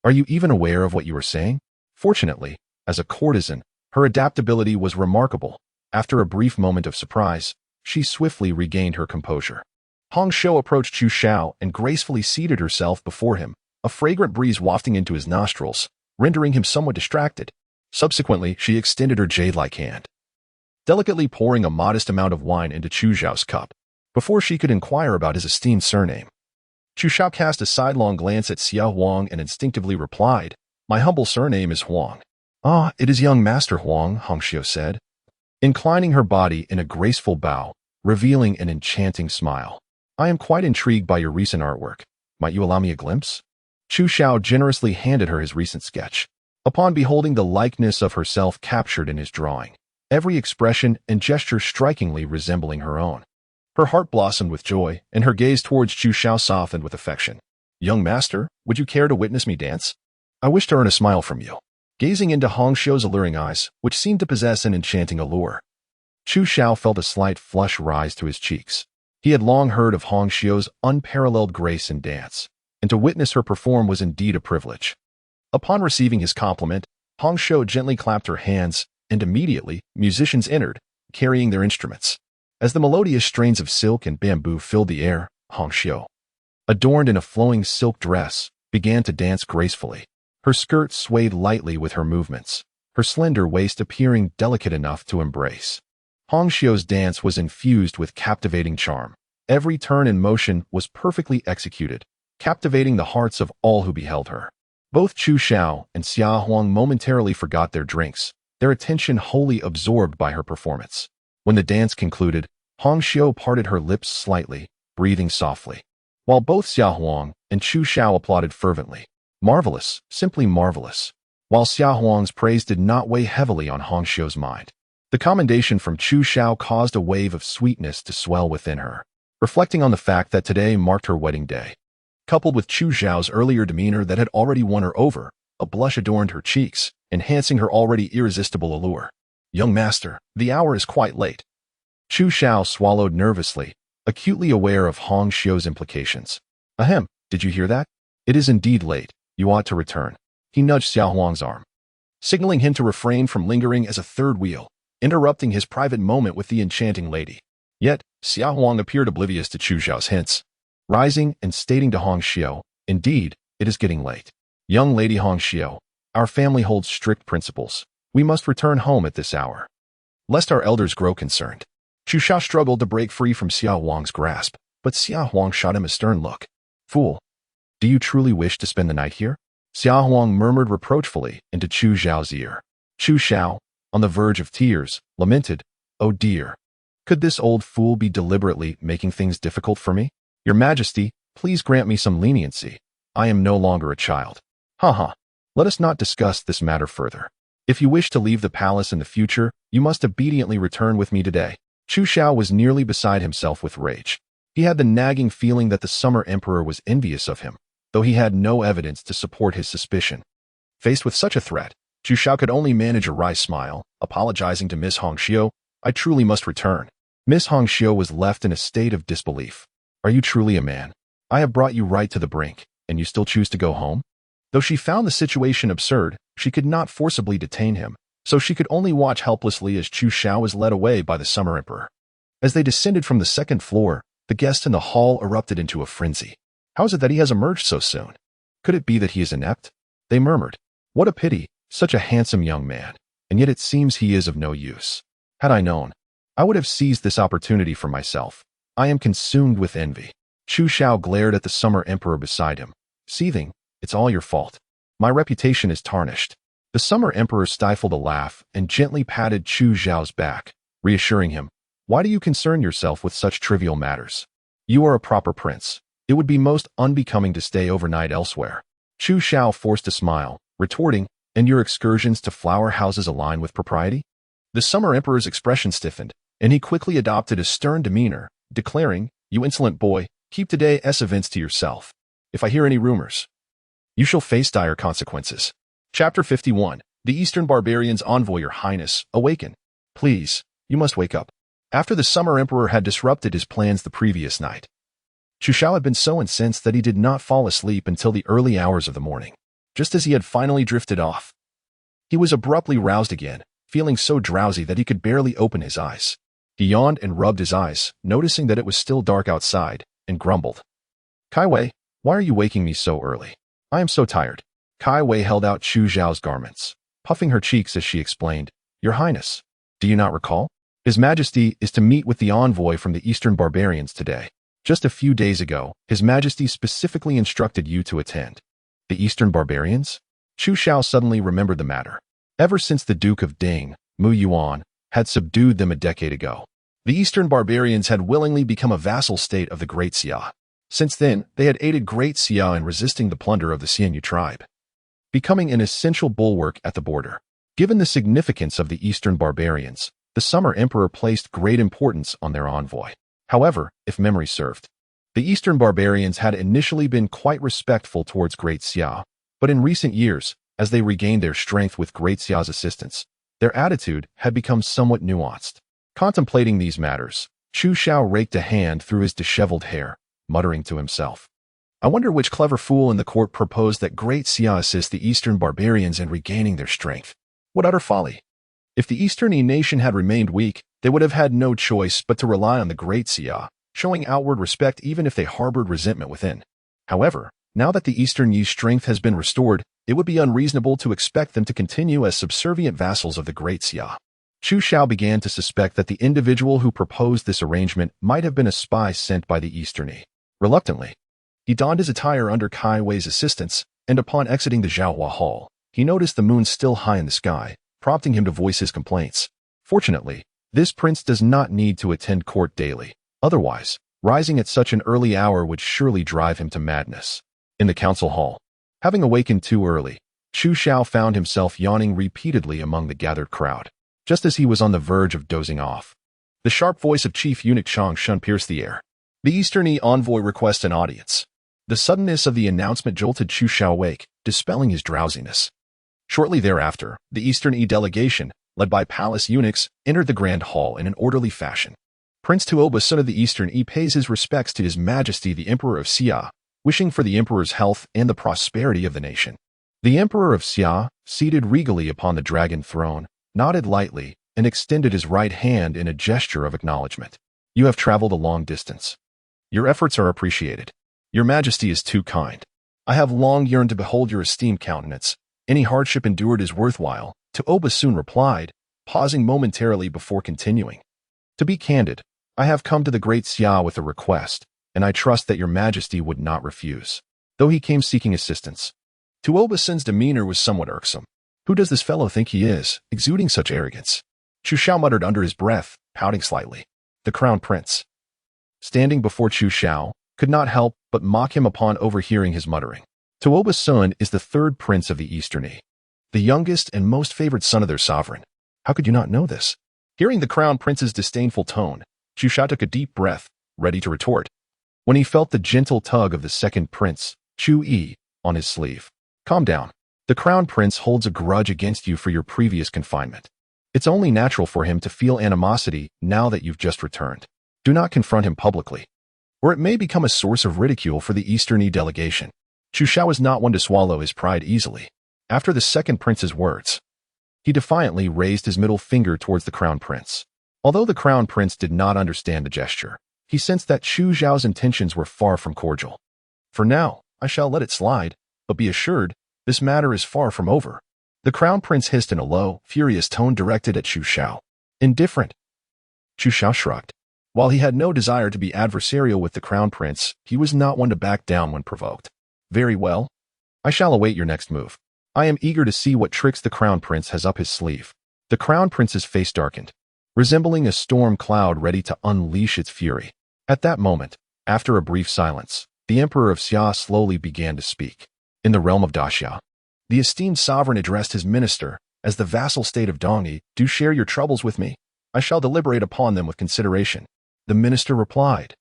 Are you even aware of what you are saying? Fortunately, as a courtesan, her adaptability was remarkable. After a brief moment of surprise, she swiftly regained her composure. Hongxiao approached Chu Xiao and gracefully seated herself before him, a fragrant breeze wafting into his nostrils, rendering him somewhat distracted. Subsequently, she extended her jade-like hand, delicately pouring a modest amount of wine into Chu Xiao's cup, before she could inquire about his esteemed surname. Chu Xiao cast a sidelong glance at Xiao Huang and instinctively replied, My humble surname is Huang. Ah, it is young Master Huang, Hongxiao said, inclining her body in a graceful bow, revealing an enchanting smile. I am quite intrigued by your recent artwork. Might you allow me a glimpse? Chu Xiao generously handed her his recent sketch. Upon beholding the likeness of herself captured in his drawing, every expression and gesture strikingly resembling her own, her heart blossomed with joy, and her gaze towards Chu Xiao softened with affection. Young master, would you care to witness me dance? I wish to earn a smile from you. Gazing into Hongxiao's alluring eyes, which seemed to possess an enchanting allure, Chu Xiao felt a slight flush rise to his cheeks. He had long heard of Hongxiao's unparalleled grace in dance, and to witness her perform was indeed a privilege. Upon receiving his compliment, Hongxiao gently clapped her hands, and immediately, musicians entered, carrying their instruments. As the melodious strains of silk and bamboo filled the air, Hongxiao, adorned in a flowing silk dress, began to dance gracefully. Her skirt swayed lightly with her movements, her slender waist appearing delicate enough to embrace. Hongxiao's dance was infused with captivating charm. Every turn and motion was perfectly executed, captivating the hearts of all who beheld her. Both Chu Xiao and Xia Huang momentarily forgot their drinks, their attention wholly absorbed by her performance. When the dance concluded, Hongxiao parted her lips slightly, breathing softly, while both Xia Huang and Chu Xiao applauded fervently. Marvelous, simply marvelous. While Xia Huang's praise did not weigh heavily on Hongxiao's mind, the commendation from Chu Xiao caused a wave of sweetness to swell within her, reflecting on the fact that today marked her wedding day. Coupled with Chu Xiao's earlier demeanor that had already won her over, a blush adorned her cheeks, enhancing her already irresistible allure. Young master, the hour is quite late. Chu Xiao swallowed nervously, acutely aware of Hongxiao's implications. Ahem, did you hear that? It is indeed late. You ought to return. He nudged Xia Huang's arm, signaling him to refrain from lingering as a third wheel, interrupting his private moment with the enchanting lady. Yet, Xia Huang appeared oblivious to Chu Xiao's hints, rising and stating to Hongxiao, Indeed, it is getting late. Young lady Hongxiao, our family holds strict principles. We must return home at this hour, lest our elders grow concerned. Chu Xiao struggled to break free from Xia Huang's grasp, but Xia Huang shot him a stern look. Fool! Do you truly wish to spend the night here? Xia Huang murmured reproachfully into Chu Xiao's ear. Chu Xiao, on the verge of tears, lamented, Oh dear! Could this old fool be deliberately making things difficult for me? Your Majesty, please grant me some leniency. I am no longer a child. Ha. Let us not discuss this matter further. If you wish to leave the palace in the future, you must obediently return with me today. Chu Xiao was nearly beside himself with rage. He had the nagging feeling that the Summer Emperor was envious of him, though he had no evidence to support his suspicion. Faced with such a threat, Chu Xiao could only manage a wry smile, apologizing to Miss Hongxiao. I truly must return. Miss Hongxiao was left in a state of disbelief. Are you truly a man? I have brought you right to the brink, and you still choose to go home? Though she found the situation absurd, she could not forcibly detain him, so she could only watch helplessly as Chu Xiao was led away by the Summer Emperor. As they descended from the second floor, the guests in the hall erupted into a frenzy. How is it that he has emerged so soon? Could it be that he is inept? They murmured. What a pity, such a handsome young man, and yet it seems he is of no use. Had I known, I would have seized this opportunity for myself. I am consumed with envy. Chu Xiao glared at the Summer Emperor beside him, seething. It's all your fault. My reputation is tarnished. The Summer Emperor stifled a laugh and gently patted Chu Xiao's back, reassuring him. Why do you concern yourself with such trivial matters? You are a proper prince. It would be most unbecoming to stay overnight elsewhere. Chu Xiao forced a smile, retorting, and your excursions to flower houses align with propriety? The Summer Emperor's expression stiffened, and he quickly adopted a stern demeanor, declaring, You insolent boy, keep today's events to yourself. If I hear any rumors, you shall face dire consequences. Chapter 51. The Eastern Barbarians Envoy. Your Highness, awaken. Please, you must wake up. After the Summer Emperor had disrupted his plans the previous night, Chu Xiao had been so incensed that he did not fall asleep until the early hours of the morning. Just as he had finally drifted off, he was abruptly roused again, feeling so drowsy that he could barely open his eyes. He yawned and rubbed his eyes, noticing that it was still dark outside, and grumbled. Kai Wei, why are you waking me so early? I am so tired. Kai Wei held out Chu Xiao's garments, puffing her cheeks as she explained, Your Highness, do you not recall? His Majesty is to meet with the envoy from the Eastern Barbarians today. Just a few days ago, His Majesty specifically instructed you to attend. The Eastern Barbarians? Chu Xiao suddenly remembered the matter. Ever since the Duke of Ding, Mu Yuan, had subdued them a decade ago, the Eastern Barbarians had willingly become a vassal state of the Great Xia. Since then, they had aided Great Xia in resisting the plunder of the Xianyu tribe, becoming an essential bulwark at the border. Given the significance of the Eastern Barbarians, the Summer Emperor placed great importance on their envoy. However, if memory served, the Eastern Barbarians had initially been quite respectful towards Great Xia, but in recent years, as they regained their strength with Great Xia's assistance, their attitude had become somewhat nuanced. Contemplating these matters, Chu Xiao raked a hand through his disheveled hair, muttering to himself. I wonder which clever fool in the court proposed that Great Xia assist the Eastern Barbarians in regaining their strength. What utter folly! If the Eastern nation had remained weak, they would have had no choice but to rely on the Great Xia, showing outward respect even if they harbored resentment within. However, now that the Eastern Yi's strength has been restored, it would be unreasonable to expect them to continue as subservient vassals of the Great Xia. Chu Xiao began to suspect that the individual who proposed this arrangement might have been a spy sent by the Eastern Yi. Reluctantly, he donned his attire under Kai Wei's assistance, and upon exiting the Zhaohua Hall, he noticed the moon still high in the sky, prompting him to voice his complaints. Fortunately, this prince does not need to attend court daily. Otherwise, rising at such an early hour would surely drive him to madness. In the council hall, having awakened too early, Chu Xiao found himself yawning repeatedly among the gathered crowd. Just as he was on the verge of dozing off, the sharp voice of Chief Eunuch Chang Shun pierced the air. The Eastern Yi envoy requests an audience. The suddenness of the announcement jolted Chu Xiao awake, dispelling his drowsiness. Shortly thereafter, the Eastern Yi delegation, led by palace eunuchs, entered the grand hall in an orderly fashion. Prince Tuoba, son of the Eastern Yi, pays his respects to His Majesty the Emperor of Xia, wishing for the Emperor's health and the prosperity of the nation. The Emperor of Xia, seated regally upon the dragon throne, nodded lightly and extended his right hand in a gesture of acknowledgement. You have traveled a long distance. Your efforts are appreciated. Your Majesty is too kind. I have long yearned to behold your esteemed countenance. Any hardship endured is worthwhile, Tuoba soon replied, pausing momentarily before continuing. To be candid, I have come to the Great Xia with a request, and I trust that your Majesty would not refuse. Though he came seeking assistance, Tuoba Sun's demeanor was somewhat irksome. Who does this fellow think he is, exuding such arrogance? Chu Xiao muttered under his breath, pouting slightly. The Crown Prince, standing before Chu Xiao, could not help but mock him upon overhearing his muttering. Tuoba Sun is the third prince of the Eastern Yi, the youngest and most favored son of their sovereign. How could you not know this? Hearing the Crown Prince's disdainful tone, Chu Xiao took a deep breath, ready to retort, when he felt the gentle tug of the second prince, Chu Yi, on his sleeve. Calm down. The Crown Prince holds a grudge against you for your previous confinement. It's only natural for him to feel animosity now that you've just returned. Do not confront him publicly. or it may become a source of ridicule for the Eastern delegation. Chu Xiao was not one to swallow his pride easily. After the second prince's words, he defiantly raised his middle finger towards the crown prince. Although the crown prince did not understand the gesture, he sensed that Chu Xiao's intentions were far from cordial. For now, I shall let it slide, but be assured, this matter is far from over. The crown prince hissed in a low, furious tone directed at Chu Xiao. Indifferent. Chu Xiao shrugged. While he had no desire to be adversarial with the crown prince, he was not one to back down when provoked. Very well. I shall await your next move. I am eager to see what tricks the crown prince has up his sleeve. The crown prince's face darkened, resembling a storm cloud ready to unleash its fury. At that moment, after a brief silence, the emperor of Xia slowly began to speak. In the realm of Daxia, the esteemed sovereign addressed his minister, as the vassal state of Dongyi, do share your troubles with me. I shall deliberate upon them with consideration. The minister replied,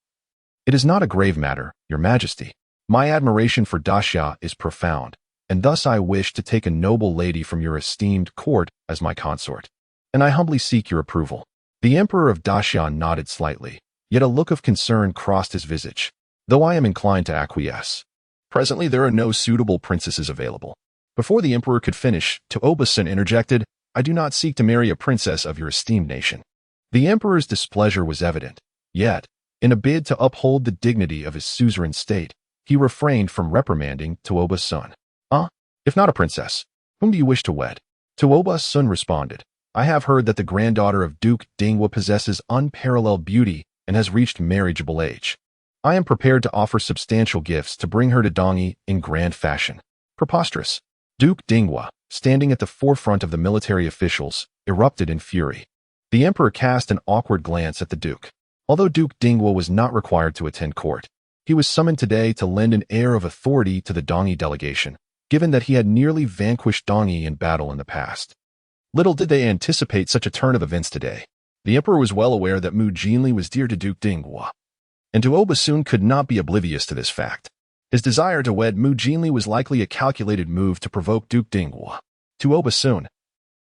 It is not a grave matter, your majesty. My admiration for Daxia is profound, and thus I wish to take a noble lady from your esteemed court as my consort, and I humbly seek your approval. The emperor of Daxia nodded slightly, yet a look of concern crossed his visage, though I am inclined to acquiesce. Presently there are no suitable princesses available. Before the emperor could finish, Tuoba-san interjected, I do not seek to marry a princess of your esteemed nation. The emperor's displeasure was evident, yet, in a bid to uphold the dignity of his suzerain state, he refrained from reprimanding Tuoba-san. If not a princess, whom do you wish to wed? Tuoba-san responded, I have heard that the granddaughter of Duke Dinghua possesses unparalleled beauty and has reached marriageable age. I am prepared to offer substantial gifts to bring her to Dongyi in grand fashion. Preposterous. Duke Dinghua, standing at the forefront of the military officials, erupted in fury. The emperor cast an awkward glance at the duke. Although Duke Dinghua was not required to attend court, he was summoned today to lend an air of authority to the Dongyi delegation, given that he had nearly vanquished Dongyi in battle in the past. Little did they anticipate such a turn of events today. The emperor was well aware that Mu Jinli was dear to Duke Dinghua, and Tuoba-san could not be oblivious to this fact. His desire to wed Mu Jinli was likely a calculated move to provoke Duke Dinghua. Tuoba-san,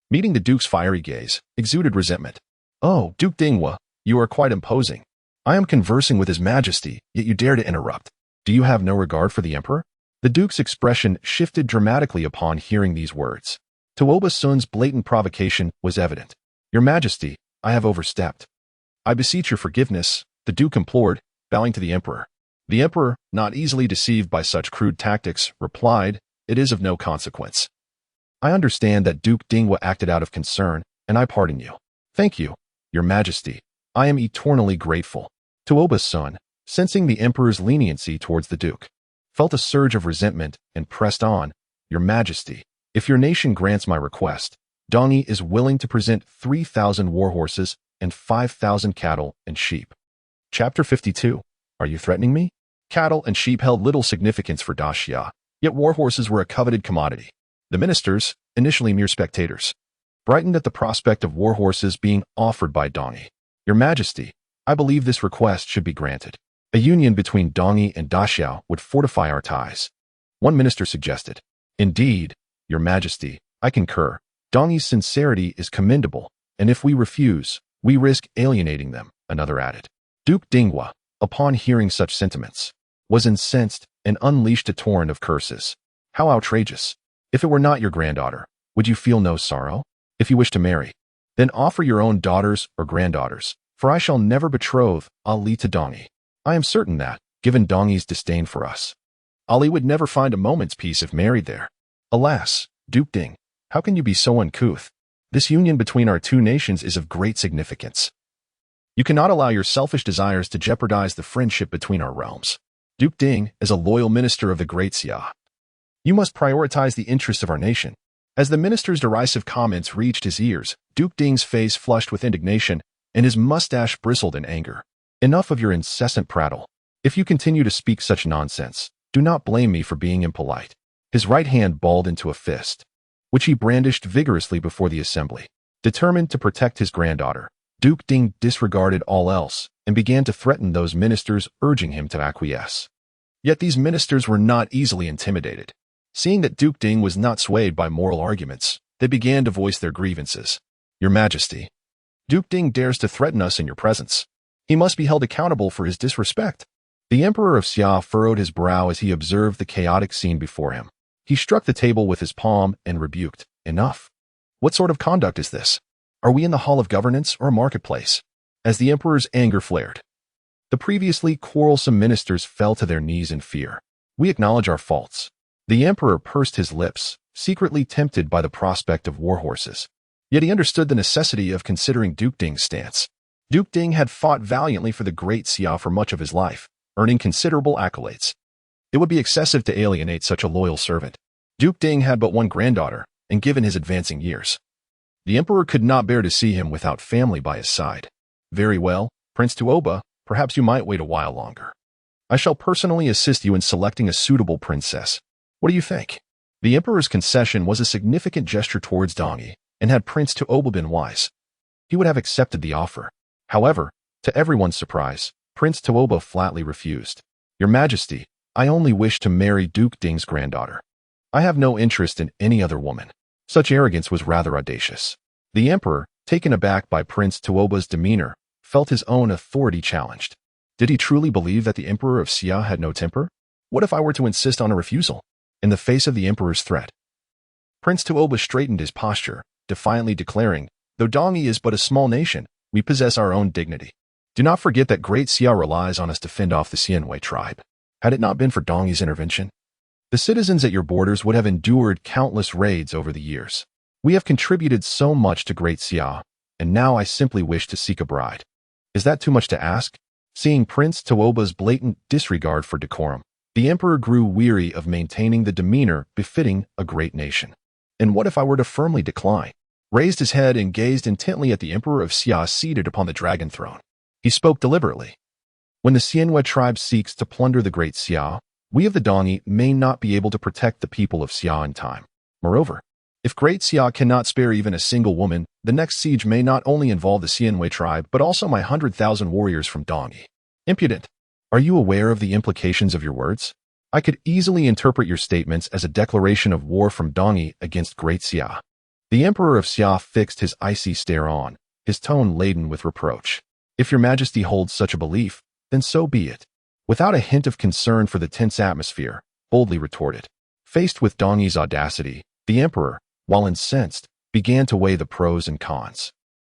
meeting the duke's fiery gaze, exuded resentment. Oh, Duke Dinghua, you are quite imposing. I am conversing with his majesty, yet you dare to interrupt. Do you have no regard for the emperor? The duke's expression shifted dramatically upon hearing these words. Tuoba-san's blatant provocation was evident. Your majesty, I have overstepped. I beseech your forgiveness, the duke implored, bowing to the emperor. The emperor, not easily deceived by such crude tactics, replied, It is of no consequence. I understand that Duke Dinghua acted out of concern, and I pardon you. Thank you, your majesty. I am eternally grateful. Tuoba-san, sensing the emperor's leniency towards the duke, felt a surge of resentment and pressed on, Your majesty, if your nation grants my request, Dongyi is willing to present 3,000 war horses and 5,000 cattle and sheep. Chapter 52. Are you threatening me? Cattle and sheep held little significance for Daxia, yet war horses were a coveted commodity. The ministers, initially mere spectators, brightened at the prospect of war horses being offered by Dongyi. Your majesty, I believe this request should be granted. A union between Dongyi and Daxia would fortify our ties. One minister suggested. Indeed, your majesty, I concur. Dongyi's sincerity is commendable, and if we refuse, we risk alienating them, another added. Duke Dinghua, upon hearing such sentiments, was incensed and unleashed a torrent of curses. How outrageous! If it were not your granddaughter, would you feel no sorrow? If you wish to marry, then offer your own daughters or granddaughters, for I shall never betroth Ali to Dongyi. I am certain that, given Dongyi's disdain for us, Ali would never find a moment's peace if married there. Alas, Duke Ding, how can you be so uncouth? This union between our two nations is of great significance. You cannot allow your selfish desires to jeopardize the friendship between our realms. Duke Ding is a loyal minister of the Great Xia. You must prioritize the interests of our nation. As the minister's derisive comments reached his ears, Duke Ding's face flushed with indignation, and his mustache bristled in anger. Enough of your incessant prattle. If you continue to speak such nonsense, do not blame me for being impolite. His right hand balled into a fist, which he brandished vigorously before the assembly. Determined to protect his granddaughter, Duke Ding disregarded all else and began to threaten those ministers, urging him to acquiesce. Yet these ministers were not easily intimidated. Seeing that Duke Ding was not swayed by moral arguments, they began to voice their grievances. Your Majesty, Duke Ding dares to threaten us in your presence. He must be held accountable for his disrespect. The Emperor of Xia furrowed his brow as he observed the chaotic scene before him. He struck the table with his palm and rebuked, "Enough. What sort of conduct is this? Are we in the hall of governance or a marketplace?" As the emperor's anger flared, the previously quarrelsome ministers fell to their knees in fear. "We acknowledge our faults." The emperor pursed his lips, secretly tempted by the prospect of war horses. Yet he understood the necessity of considering Duke Ding's stance. Duke Ding had fought valiantly for the Great Xia for much of his life, earning considerable accolades. It would be excessive to alienate such a loyal servant. Duke Ding had but one granddaughter, and given his advancing years, the emperor could not bear to see him without family by his side. "Very well, Prince Tuoba, perhaps you might wait a while longer. I shall personally assist you in selecting a suitable princess. What do you think?" The emperor's concession was a significant gesture towards Dongi, and had Prince Tuoba been wise, he would have accepted the offer. However, to everyone's surprise, Prince Tuoba flatly refused. "Your Majesty, I only wish to marry Duke Ding's granddaughter. I have no interest in any other woman." Such arrogance was rather audacious. The emperor, taken aback by Prince Tuoba's demeanor, felt his own authority challenged. Did he truly believe that the Emperor of Xia had no temper? What if I were to insist on a refusal? In the face of the emperor's threat, Prince Tuoba straightened his posture, defiantly declaring, "Though Dongi is but a small nation, we possess our own dignity. Do not forget that Great Xia relies on us to fend off the Xianwei tribe. Had it not been for Dongi's intervention, the citizens at your borders would have endured countless raids over the years. We have contributed so much to Great Xia, and now I simply wish to seek a bride. Is that too much to ask?" Seeing Prince Tuoba's blatant disregard for decorum, the emperor grew weary of maintaining the demeanor befitting a great nation. "And what if I were to firmly decline?" Raised his head and gazed intently at the Emperor of Xia seated upon the dragon throne. He spoke deliberately. "When the Xianwei tribe seeks to plunder the Great Xia, we of the Dongi may not be able to protect the people of Xia in time. Moreover, if Great Xia cannot spare even a single woman, the next siege may not only involve the Xianwei tribe, but also my 100,000 warriors from Dongi." Impudent! Are you aware of the implications of your words? I could easily interpret your statements as a declaration of war from Dongi against Great Xia. The Emperor of Xia fixed his icy stare on, his tone laden with reproach. "If your Majesty holds such a belief, then so be it." Without a hint of concern for the tense atmosphere, boldly retorted. Faced with Dongi's audacity, the Emperor, while incensed, began to weigh the pros and cons.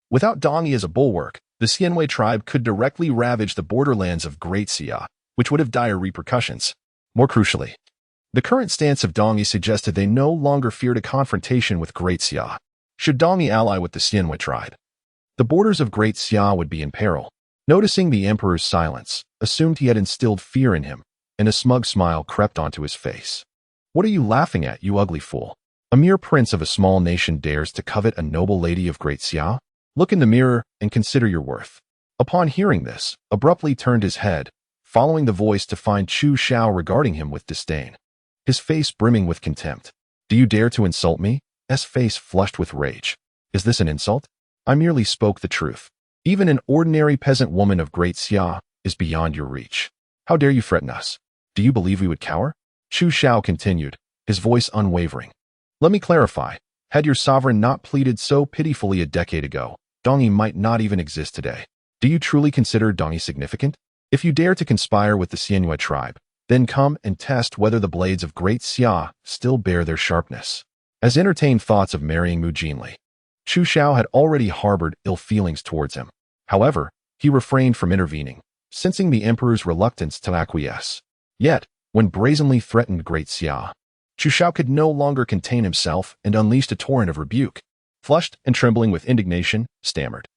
Without Dongi as a bulwark, the Xianwei tribe could directly ravage the borderlands of Great Xia, which would have dire repercussions. More crucially, the current stance of Dongi suggested they no longer feared a confrontation with Great Xia. Should Dongi ally with the Xianwei tribe, the borders of Great Xia would be in peril. Noticing the emperor's silence, assumed he had instilled fear in him, and a smug smile crept onto his face. "What are you laughing at, you ugly fool? A mere prince of a small nation dares to covet a noble lady of Great Xia? Look in the mirror and consider your worth." Upon hearing this, abruptly turned his head, following the voice to find Chu Xiao regarding him with disdain, his face brimming with contempt. "Do you dare to insult me?" S face flushed with rage. "Is this an insult? I merely spoke the truth. Even an ordinary peasant woman of Great Xia is beyond your reach. How dare you threaten us? Do you believe we would cower?" Chu Xiao continued, his voice unwavering. "Let me clarify. Had your sovereign not pleaded so pitifully a decade ago, Dongi might not even exist today. Do you truly consider Dongi significant? If you dare to conspire with the Xianwei tribe, then come and test whether the blades of Great Xia still bear their sharpness." As entertained thoughts of marrying Mu Jinli, Chu Xiao had already harbored ill feelings towards him. However, he refrained from intervening, sensing the emperor's reluctance to acquiesce. Yet, when brazenly threatened Great Xia, Chu Xiao could no longer contain himself and unleashed a torrent of rebuke. Flushed and trembling with indignation, stammered,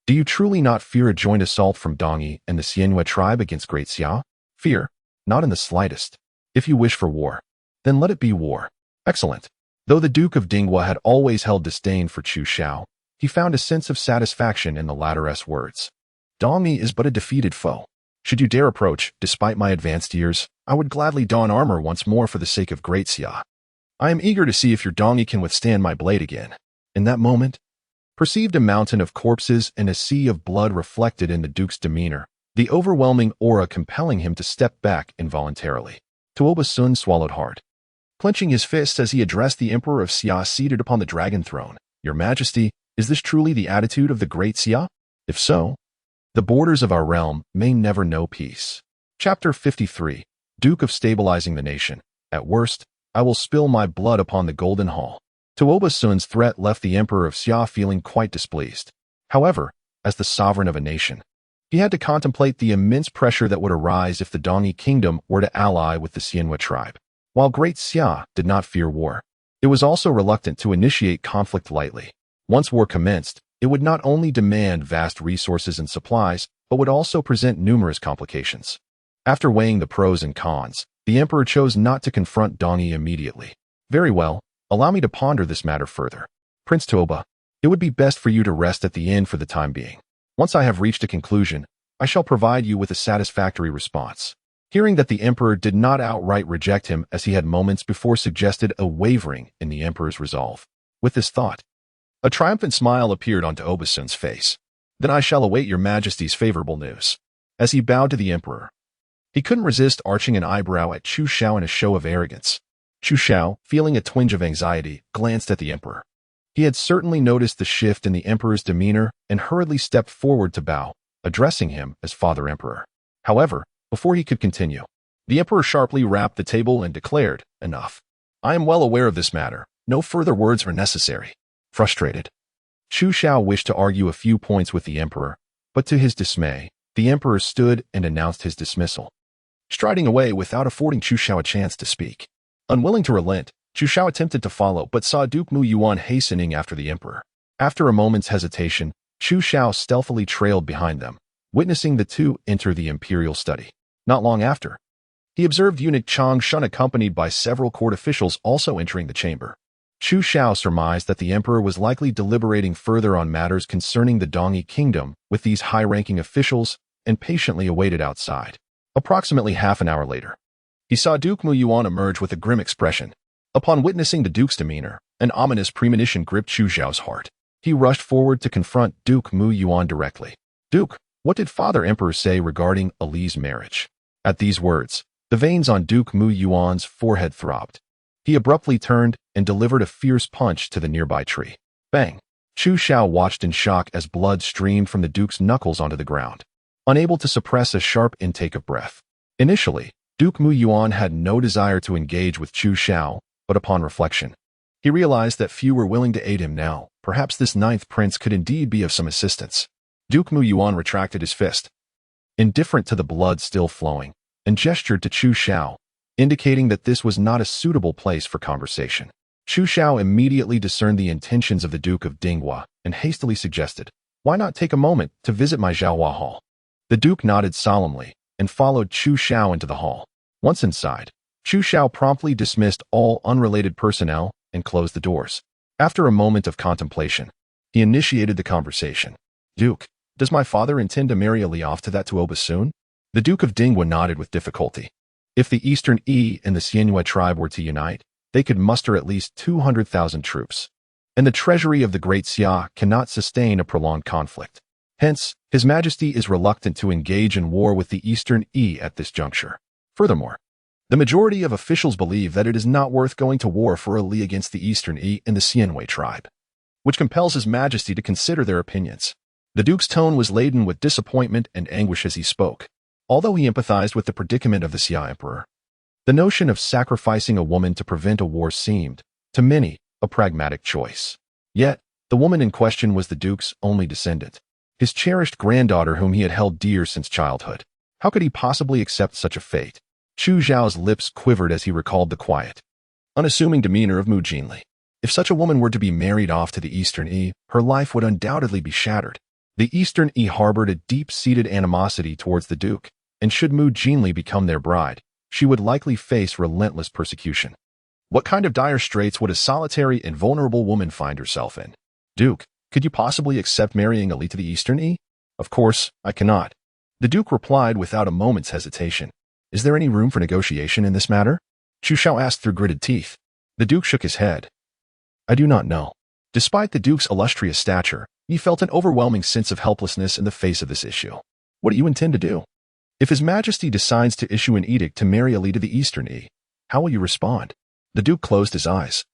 "Do you truly not fear a joint assault from Dongi and the Xianwei tribe against Great Xia?" "Fear? Not in the slightest. If you wish for war, then let it be war." "Excellent." Though the Duke of Dinghua had always held disdain for Chu Xiao, he found a sense of satisfaction in the latter's words. "Dongi is but a defeated foe. Should you dare approach, despite my advanced years, I would gladly don armor once more for the sake of Great Xia. I am eager to see if your Dongi can withstand my blade again." In that moment, perceived a mountain of corpses and a sea of blood reflected in the Duke's demeanor, the overwhelming aura compelling him to step back involuntarily. Tuoba Sun swallowed hard, clenching his fists as he addressed the Emperor of Xia seated upon the dragon throne. "Your Majesty, is this truly the attitude of the Great Xia? If so, the borders of our realm may never know peace." Chapter 53. Duke of Stabilizing the Nation. At worst, I will spill my blood upon the Golden Hall. Tuoba Sun's threat left the Emperor of Xia feeling quite displeased. However, as the sovereign of a nation, he had to contemplate the immense pressure that would arise if the Dongyi kingdom were to ally with the Xianhua tribe. While Great Xia did not fear war, it was also reluctant to initiate conflict lightly. Once war commenced, it would not only demand vast resources and supplies, but would also present numerous complications. After weighing the pros and cons, the emperor chose not to confront Dongyi immediately. Very well, allow me to ponder this matter further. Prince Tuoba, it would be best for you to rest at the inn for the time being. Once I have reached a conclusion, I shall provide you with a satisfactory response. Hearing that the emperor did not outright reject him as he had moments before suggested a wavering in the emperor's resolve. With this thought, a triumphant smile appeared on Tuoba Sun's face. Then I shall await your majesty's favorable news. As he bowed to the emperor, he couldn't resist arching an eyebrow at Chu Xiao in a show of arrogance. Chu Xiao, feeling a twinge of anxiety, glanced at the emperor. He had certainly noticed the shift in the emperor's demeanor and hurriedly stepped forward to bow, addressing him as Father Emperor. However, before he could continue, the emperor sharply rapped the table and declared, "Enough. I am well aware of this matter. No further words are necessary." Frustrated, Chu Xiao wished to argue a few points with the emperor, but to his dismay, the emperor stood and announced his dismissal, striding away without affording Chu Xiao a chance to speak. Unwilling to relent, Chu Xiao attempted to follow but saw Duke Mu Yuan hastening after the emperor. After a moment's hesitation, Chu Xiao stealthily trailed behind them, witnessing the two enter the imperial study. Not long after, he observed eunuch Chang Shun accompanied by several court officials also entering the chamber. Chu Xiao surmised that the emperor was likely deliberating further on matters concerning the Dongyi kingdom with these high-ranking officials and patiently awaited outside. Approximately half an hour later, he saw Duke Mu Yuan emerge with a grim expression. Upon witnessing the duke's demeanor, an ominous premonition gripped Chu Xiao's heart. He rushed forward to confront Duke Mu Yuan directly. "Duke, what did Father Emperor say regarding Ali's marriage?" At these words, the veins on Duke Mu Yuan's forehead throbbed. He abruptly turned and delivered a fierce punch to the nearby tree. Bang! Chu Xiao watched in shock as blood streamed from the duke's knuckles onto the ground, unable to suppress a sharp intake of breath. Initially, Duke Mu Yuan had no desire to engage with Chu Xiao, but upon reflection, he realized that few were willing to aid him now. Perhaps this ninth prince could indeed be of some assistance. Duke Mu Yuan retracted his fist, indifferent to the blood still flowing, and gestured to Chu Xiao, indicating that this was not a suitable place for conversation. Chu Xiao immediately discerned the intentions of the Duke of Dinghua and hastily suggested, "Why not take a moment to visit my Zhaohua hall?" The Duke nodded solemnly and followed Chu Xiao into the hall. Once inside, Chu Xiao promptly dismissed all unrelated personnel and closed the doors. After a moment of contemplation, he initiated the conversation. "Duke, does my father intend to marry Ali off to that Tuoba soon?" The Duke of Dinghua nodded with difficulty. If the Eastern Yi and the Xianhua tribe were to unite, they could muster at least 200,000 troops, and the treasury of the Great Xia cannot sustain a prolonged conflict. Hence, His Majesty is reluctant to engage in war with the Eastern Yi at this juncture. Furthermore, the majority of officials believe that it is not worth going to war for Ali against the Eastern Yi and the Xianhua tribe, which compels His Majesty to consider their opinions. The Duke's tone was laden with disappointment and anguish as he spoke. Although he empathized with the predicament of the Xia Emperor, the notion of sacrificing a woman to prevent a war seemed, to many, a pragmatic choice. Yet, the woman in question was the Duke's only descendant, his cherished granddaughter whom he had held dear since childhood. How could he possibly accept such a fate? Chu Xiao's lips quivered as he recalled the quiet, unassuming demeanor of Mu Jinli. If such a woman were to be married off to the Eastern Yi, her life would undoubtedly be shattered. The Eastern Yi harbored a deep-seated animosity towards the Duke, and should Mu Jinli become their bride, she would likely face relentless persecution. What kind of dire straits would a solitary and vulnerable woman find herself in? "Duke, could you possibly accept marrying Ali to the Eastern Yi?" "Of course, I cannot." The Duke replied without a moment's hesitation. "Is there any room for negotiation in this matter?" Chu Xiao asked through gritted teeth. The Duke shook his head. "I do not know." Despite the Duke's illustrious stature, he felt an overwhelming sense of helplessness in the face of this issue. What do you intend to do? If His Majesty decides to issue an edict to marry Ali to the Eastern Yi, how will you respond? The Duke closed his eyes,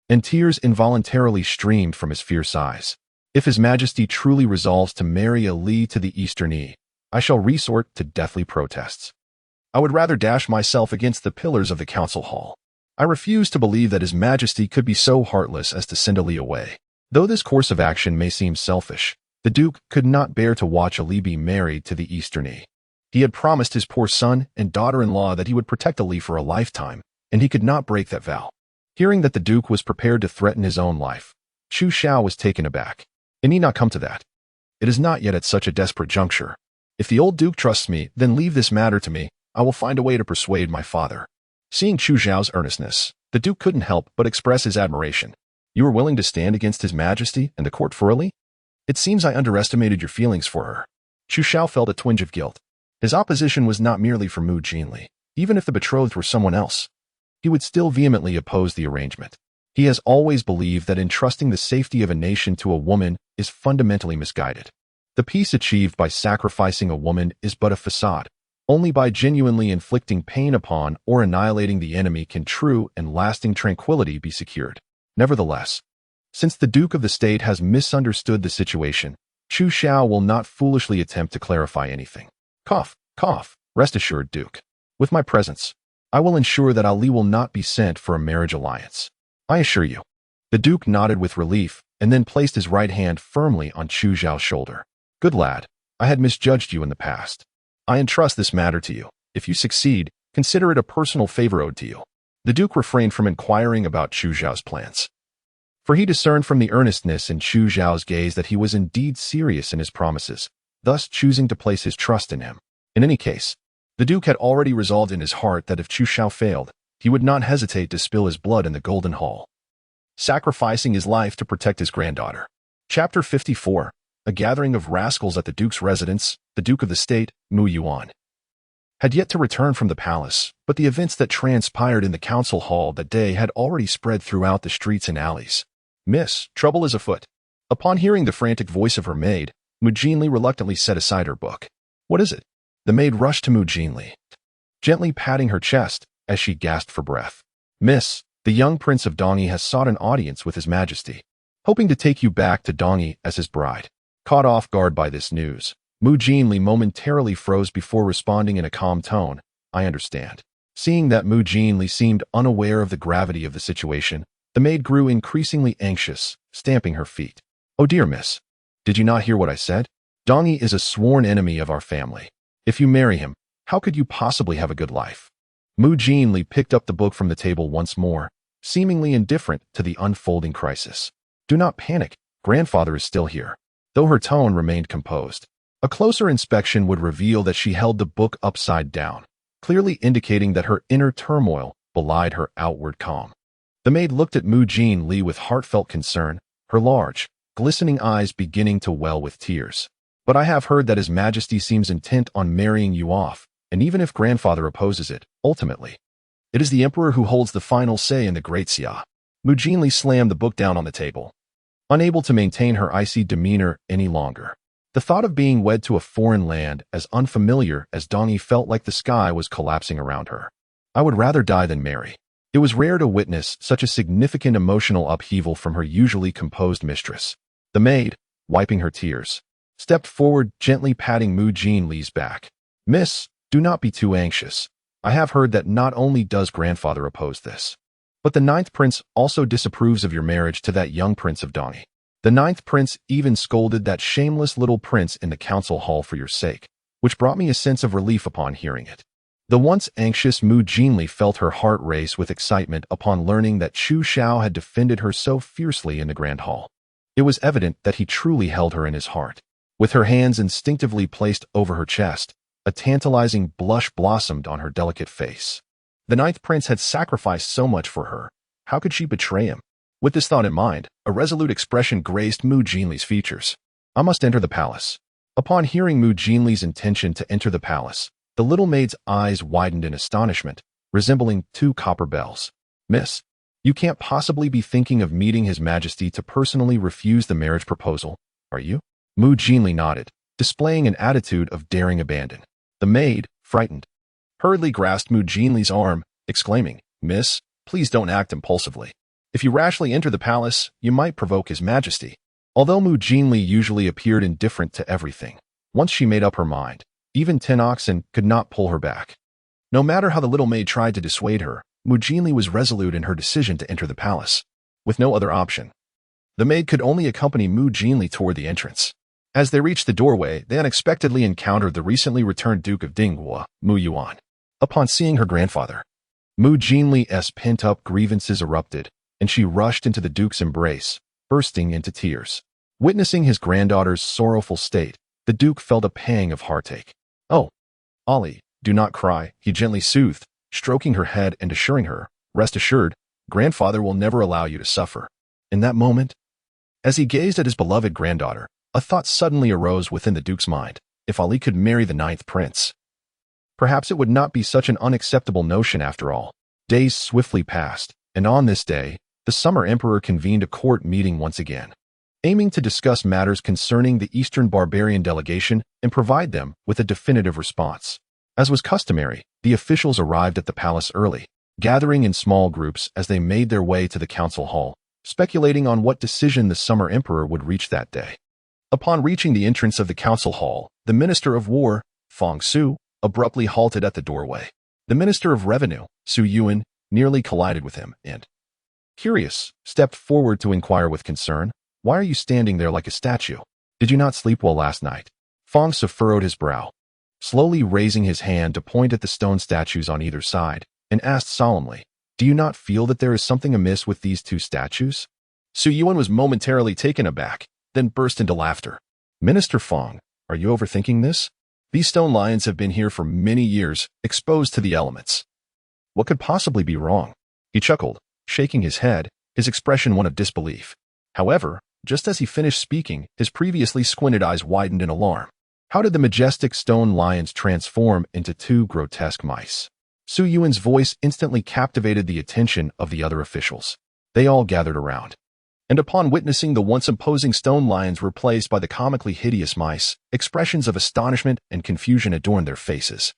and tears involuntarily streamed from his fierce eyes. If His Majesty truly resolves to marry Ali to the Eastern Yi, I shall resort to deathly protests. I would rather dash myself against the pillars of the council hall. I refuse to believe that His Majesty could be so heartless as to send Ali away. Though this course of action may seem selfish, the Duke could not bear to watch Ali be married to the Easternee. He had promised his poor son and daughter-in-law that he would protect Ali for a lifetime, and he could not break that vow. Hearing that the Duke was prepared to threaten his own life, Chu Xiao was taken aback. It need not come to that. It is not yet at such a desperate juncture. If the old Duke trusts me, then leave this matter to me. I will find a way to persuade my father. Seeing Chu Xiao's earnestness, the Duke couldn't help but express his admiration. You are willing to stand against His Majesty and the court for Ali? It seems I underestimated your feelings for her. Chu Xiao felt a twinge of guilt. His opposition was not merely for Mu Jinli. Even if the betrothed were someone else, he would still vehemently oppose the arrangement. He has always believed that entrusting the safety of a nation to a woman is fundamentally misguided. The peace achieved by sacrificing a woman is but a facade. Only by genuinely inflicting pain upon or annihilating the enemy can true and lasting tranquility be secured. Nevertheless, since the Duke of the State has misunderstood the situation, Chu Xiao will not foolishly attempt to clarify anything. Cough, cough. Rest assured, Duke. With my presence, I will ensure that Ali will not be sent for a marriage alliance. I assure you. The Duke nodded with relief and then placed his right hand firmly on Chu Xiao's shoulder. Good lad, I had misjudged you in the past. I entrust this matter to you. If you succeed, consider it a personal favor owed to you. The Duke refrained from inquiring about Chu Xiao's plans, for he discerned from the earnestness in Chu Xiao's gaze that he was indeed serious in his promises, thus choosing to place his trust in him. In any case, the Duke had already resolved in his heart that if Chu Xiao failed, he would not hesitate to spill his blood in the Golden Hall, sacrificing his life to protect his granddaughter. Chapter 54. A gathering of rascals at the Duke's residence. The Duke of the State, Mu Yuan, had yet to return from the palace, but the events that transpired in the council hall that day had already spread throughout the streets and alleys. Miss, trouble is afoot. Upon hearing the frantic voice of her maid, Mu Jinli reluctantly set aside her book. What is it? The maid rushed to Mu Jinli, gently patting her chest as she gasped for breath. Miss, the young Prince of Dongyi has sought an audience with His Majesty, hoping to take you back to Dongyi as his bride. Caught off guard by this news, Mu Jinli momentarily froze before responding in a calm tone. I understand. Seeing that Mu Jinli seemed unaware of the gravity of the situation, the maid grew increasingly anxious, stamping her feet. Oh dear, miss. Did you not hear what I said? Dongyi is a sworn enemy of our family. If you marry him, how could you possibly have a good life? Mu Jinli picked up the book from the table once more, seemingly indifferent to the unfolding crisis. Do not panic. Grandfather is still here. Though her tone remained composed, a closer inspection would reveal that she held the book upside down, clearly indicating that her inner turmoil belied her outward calm. The maid looked at Mu Jinli with heartfelt concern, her large, glistening eyes beginning to well with tears. But I have heard that His Majesty seems intent on marrying you off, and even if grandfather opposes it, ultimately, it is the emperor who holds the final say in the Great Xia. Mu Jinli slammed the book down on the table, unable to maintain her icy demeanor any longer. The thought of being wed to a foreign land as unfamiliar as Dongyi felt like the sky was collapsing around her. I would rather die than marry. It was rare to witness such a significant emotional upheaval from her usually composed mistress. The maid, wiping her tears, stepped forward, gently patting Mu Jinli's back. Miss, do not be too anxious. I have heard that not only does grandfather oppose this, but the 9th prince also disapproves of your marriage to that young prince of Dongyi. The 9th prince even scolded that shameless little prince in the council hall for your sake, which brought me a sense of relief upon hearing it. The once anxious Mu Jinli felt her heart race with excitement upon learning that Chu Xiao had defended her so fiercely in the grand hall. It was evident that he truly held her in his heart. With her hands instinctively placed over her chest, a tantalizing blush blossomed on her delicate face. The 9th prince had sacrificed so much for her. How could she betray him? With this thought in mind, a resolute expression graced Mu Jinli's features. I must enter the palace. Upon hearing Mu Jinli's intention to enter the palace, the little maid's eyes widened in astonishment, resembling 2 copper bells. Miss, you can't possibly be thinking of meeting His Majesty to personally refuse the marriage proposal, are you? Mu Jinli nodded, displaying an attitude of daring abandon. The maid, frightened, hurriedly grasped Mu Jinli's arm, exclaiming, Miss, please don't act impulsively. If you rashly enter the palace, you might provoke His Majesty. Although Mu Jinli usually appeared indifferent to everything, once she made up her mind, even 10 oxen could not pull her back. No matter how the little maid tried to dissuade her, Mu Jinli was resolute in her decision to enter the palace. With no other option, the maid could only accompany Mu Jinli toward the entrance. As they reached the doorway, they unexpectedly encountered the recently returned Duke of Dinghua, Mu Yuan. Upon seeing her grandfather, Mu Jinli's pent-up grievances erupted, and she rushed into the Duke's embrace, bursting into tears. Witnessing his granddaughter's sorrowful state, the Duke felt a pang of heartache. "Oh, Ali, do not cry," he gently soothed, stroking her head and assuring her, "Rest assured, grandfather will never allow you to suffer." In that moment, as he gazed at his beloved granddaughter, a thought suddenly arose within the Duke's mind. If Ali could marry the 9th prince, perhaps it would not be such an unacceptable notion after all. Days swiftly passed, and on this day, the Summer Emperor convened a court meeting once again, aiming to discuss matters concerning the Eastern barbarian delegation and provide them with a definitive response. As was customary, the officials arrived at the palace early, gathering in small groups as they made their way to the council hall, speculating on what decision the Summer Emperor would reach that day. Upon reaching the entrance of the council hall, the Minister of War, Feng Su, abruptly halted at the doorway. The Minister of Revenue, Su Yuan, nearly collided with him and, curious, stepped forward to inquire with concern, "Why are you standing there like a statue? Did you not sleep well last night?" Feng Su furrowed his brow, slowly raising his hand to point at the stone statues on either side, and asked solemnly, "Do you not feel that there is something amiss with these 2 statues?" Su Yuan was momentarily taken aback, then burst into laughter. "Minister Feng, are you overthinking this? These stone lions have been here for many years, exposed to the elements. What could possibly be wrong?" He chuckled, shaking his head, his expression one of disbelief. However, just as he finished speaking, his previously squinted eyes widened in alarm. How did the majestic stone lions transform into 2 grotesque mice? Su Yuan's voice instantly captivated the attention of the other officials. They all gathered around, and upon witnessing the once imposing stone lions replaced by the comically hideous mice, expressions of astonishment and confusion adorned their faces.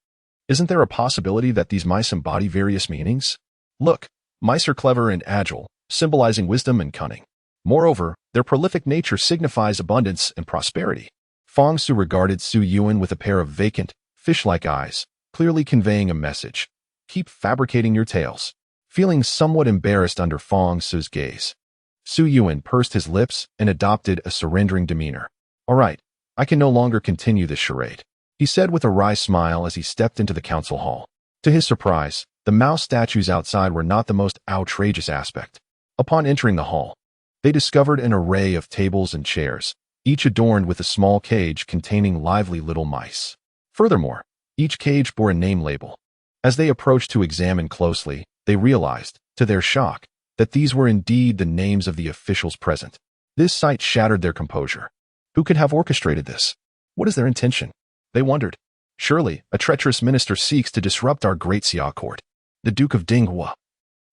Isn't there a possibility that these mice embody various meanings? Look, mice are clever and agile, symbolizing wisdom and cunning. Moreover, their prolific nature signifies abundance and prosperity. Feng Su regarded Su Yuan with a pair of vacant, fish-like eyes, clearly conveying a message. "Keep fabricating your tales." Feeling somewhat embarrassed under Feng Su's gaze, Su Yuan pursed his lips and adopted a surrendering demeanor. "All right, I can no longer continue this charade," he said with a wry smile as he stepped into the council hall. To his surprise, the mouse statues outside were not the most outrageous aspect. Upon entering the hall, they discovered an array of tables and chairs, each adorned with a small cage containing lively little mice. Furthermore, each cage bore a name label. As they approached to examine closely, they realized, to their shock, that these were indeed the names of the officials present. This sight shattered their composure. Who could have orchestrated this? What is their intention? They wondered. Surely, a treacherous minister seeks to disrupt our Great Xia court. The Duke of Dinghua,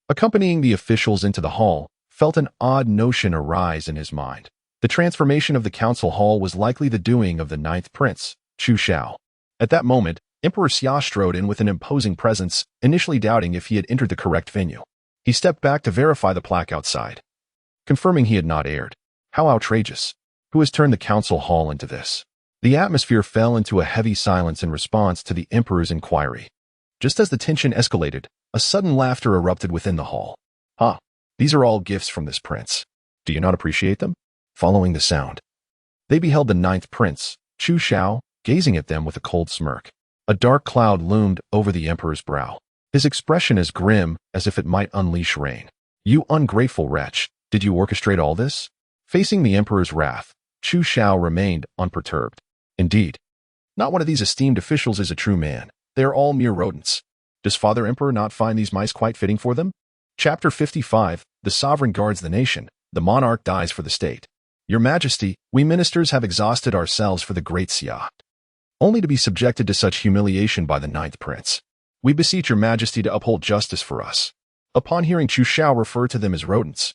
accompanying the officials into the hall, felt an odd notion arise in his mind. The transformation of the council hall was likely the doing of the 9th prince, Chu Xiao. At that moment, Emperor Xia strode in with an imposing presence, initially doubting if he had entered the correct venue. He stepped back to verify the plaque outside, confirming he had not erred. How outrageous! Who has turned the council hall into this? The atmosphere fell into a heavy silence in response to the emperor's inquiry. Just as the tension escalated, a sudden laughter erupted within the hall. "Ha! These are all gifts from this prince. Do you not appreciate them?" Following the sound, they beheld the 9th prince, Chu Xiao, gazing at them with a cold smirk. A dark cloud loomed over the emperor's brow, his expression as grim as if it might unleash rain. "You ungrateful wretch, did you orchestrate all this?" Facing the emperor's wrath, Chu Xiao remained unperturbed. "Indeed, not one of these esteemed officials is a true man. They are all mere rodents. Does Father Emperor not find these mice quite fitting for them?" Chapter 55, The Sovereign Guards the Nation, the Monarch Dies for the State. "Your Majesty, we ministers have exhausted ourselves for the Great Xia, only to be subjected to such humiliation by the 9th prince. We beseech your Majesty to uphold justice for us." Upon hearing Chu Xiao refer to them as rodents,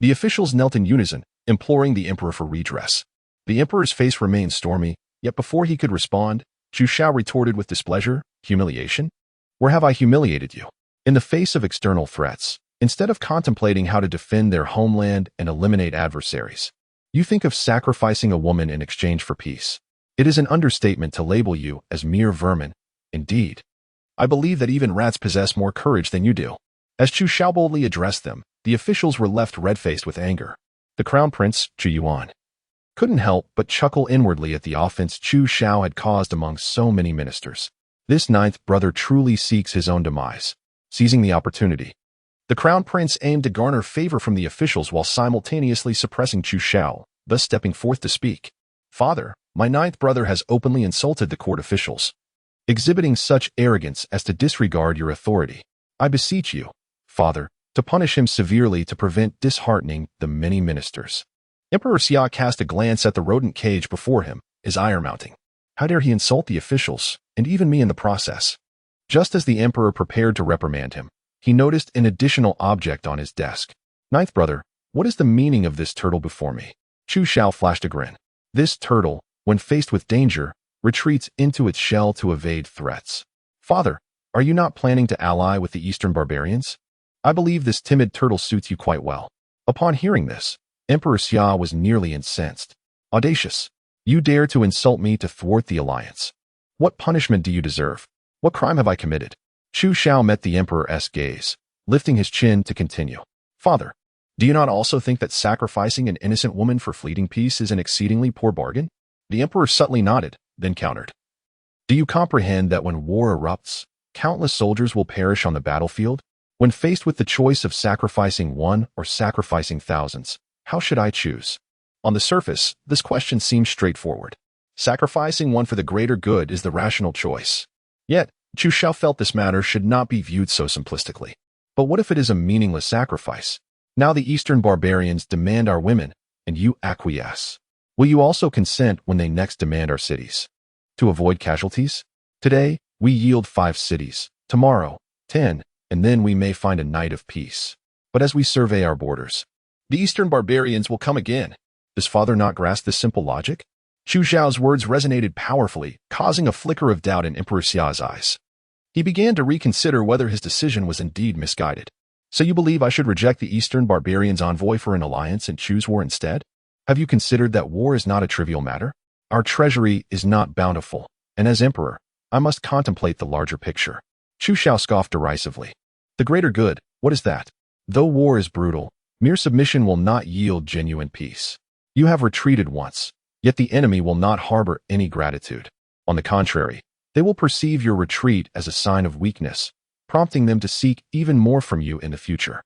the officials knelt in unison, imploring the emperor for redress. The emperor's face remained stormy, yet before he could respond, Chu Xiao retorted with displeasure, "Humiliation? Where have I humiliated you?" In the face of external threats, instead of contemplating how to defend their homeland and eliminate adversaries, you think of sacrificing a woman in exchange for peace. It is an understatement to label you as mere vermin. Indeed, I believe that even rats possess more courage than you do." As Chu Xiao boldly addressed them, the officials were left red-faced with anger. The Crown Prince, Chu Yuan, couldn't help but chuckle inwardly at the offense Chu Xiao had caused among so many ministers. This ninth brother truly seeks his own demise. Seizing the opportunity, the Crown Prince aimed to garner favor from the officials while simultaneously suppressing Chu Xiao, thus stepping forth to speak. "Father, my ninth brother has openly insulted the court officials, exhibiting such arrogance as to disregard your authority. I beseech you, Father, to punish him severely to prevent disheartening the many ministers." Emperor Xia cast a glance at the rodent cage before him, his ire mounting. How dare he insult the officials, and even me in the process? Just as the emperor prepared to reprimand him, he noticed an additional object on his desk. "Ninth brother, what is the meaning of this turtle before me?" Chu Xiao flashed a grin. "This turtle, when faced with danger, retreats into its shell to evade threats. Father, are you not planning to ally with the Eastern barbarians? I believe this timid turtle suits you quite well." Upon hearing this, Emperor Xia was nearly incensed. "Audacious! You dare to insult me to thwart the alliance. What punishment do you deserve? What crime have I committed?" Chu Xiao met the emperor's gaze, lifting his chin to continue. "Father, do you not also think that sacrificing an innocent woman for fleeting peace is an exceedingly poor bargain?" The emperor subtly nodded, then countered. "Do you comprehend that when war erupts, countless soldiers will perish on the battlefield? When faced with the choice of sacrificing one or sacrificing thousands, how should I choose?" On the surface, this question seems straightforward. Sacrificing one for the greater good is the rational choice. Yet, Chu Xiao felt this matter should not be viewed so simplistically. But what if it is a meaningless sacrifice? Now the Eastern barbarians demand our women, and you acquiesce. Will you also consent when they next demand our cities? To avoid casualties? Today, we yield 5 cities, tomorrow, 10, and then we may find a night of peace. But as we survey our borders, the Eastern barbarians will come again. Does father not grasp this simple logic? Chu Xiao's words resonated powerfully, causing a flicker of doubt in Emperor Xia's eyes. He began to reconsider whether his decision was indeed misguided. "So you believe I should reject the Eastern barbarians' envoy for an alliance and choose war instead? Have you considered that war is not a trivial matter? Our treasury is not bountiful, and as emperor, I must contemplate the larger picture." Chu Xiao scoffed derisively. "The greater good, what is that? Though war is brutal, mere submission will not yield genuine peace. You have retreated once, yet the enemy will not harbor any gratitude. On the contrary, they will perceive your retreat as a sign of weakness, prompting them to seek even more from you in the future.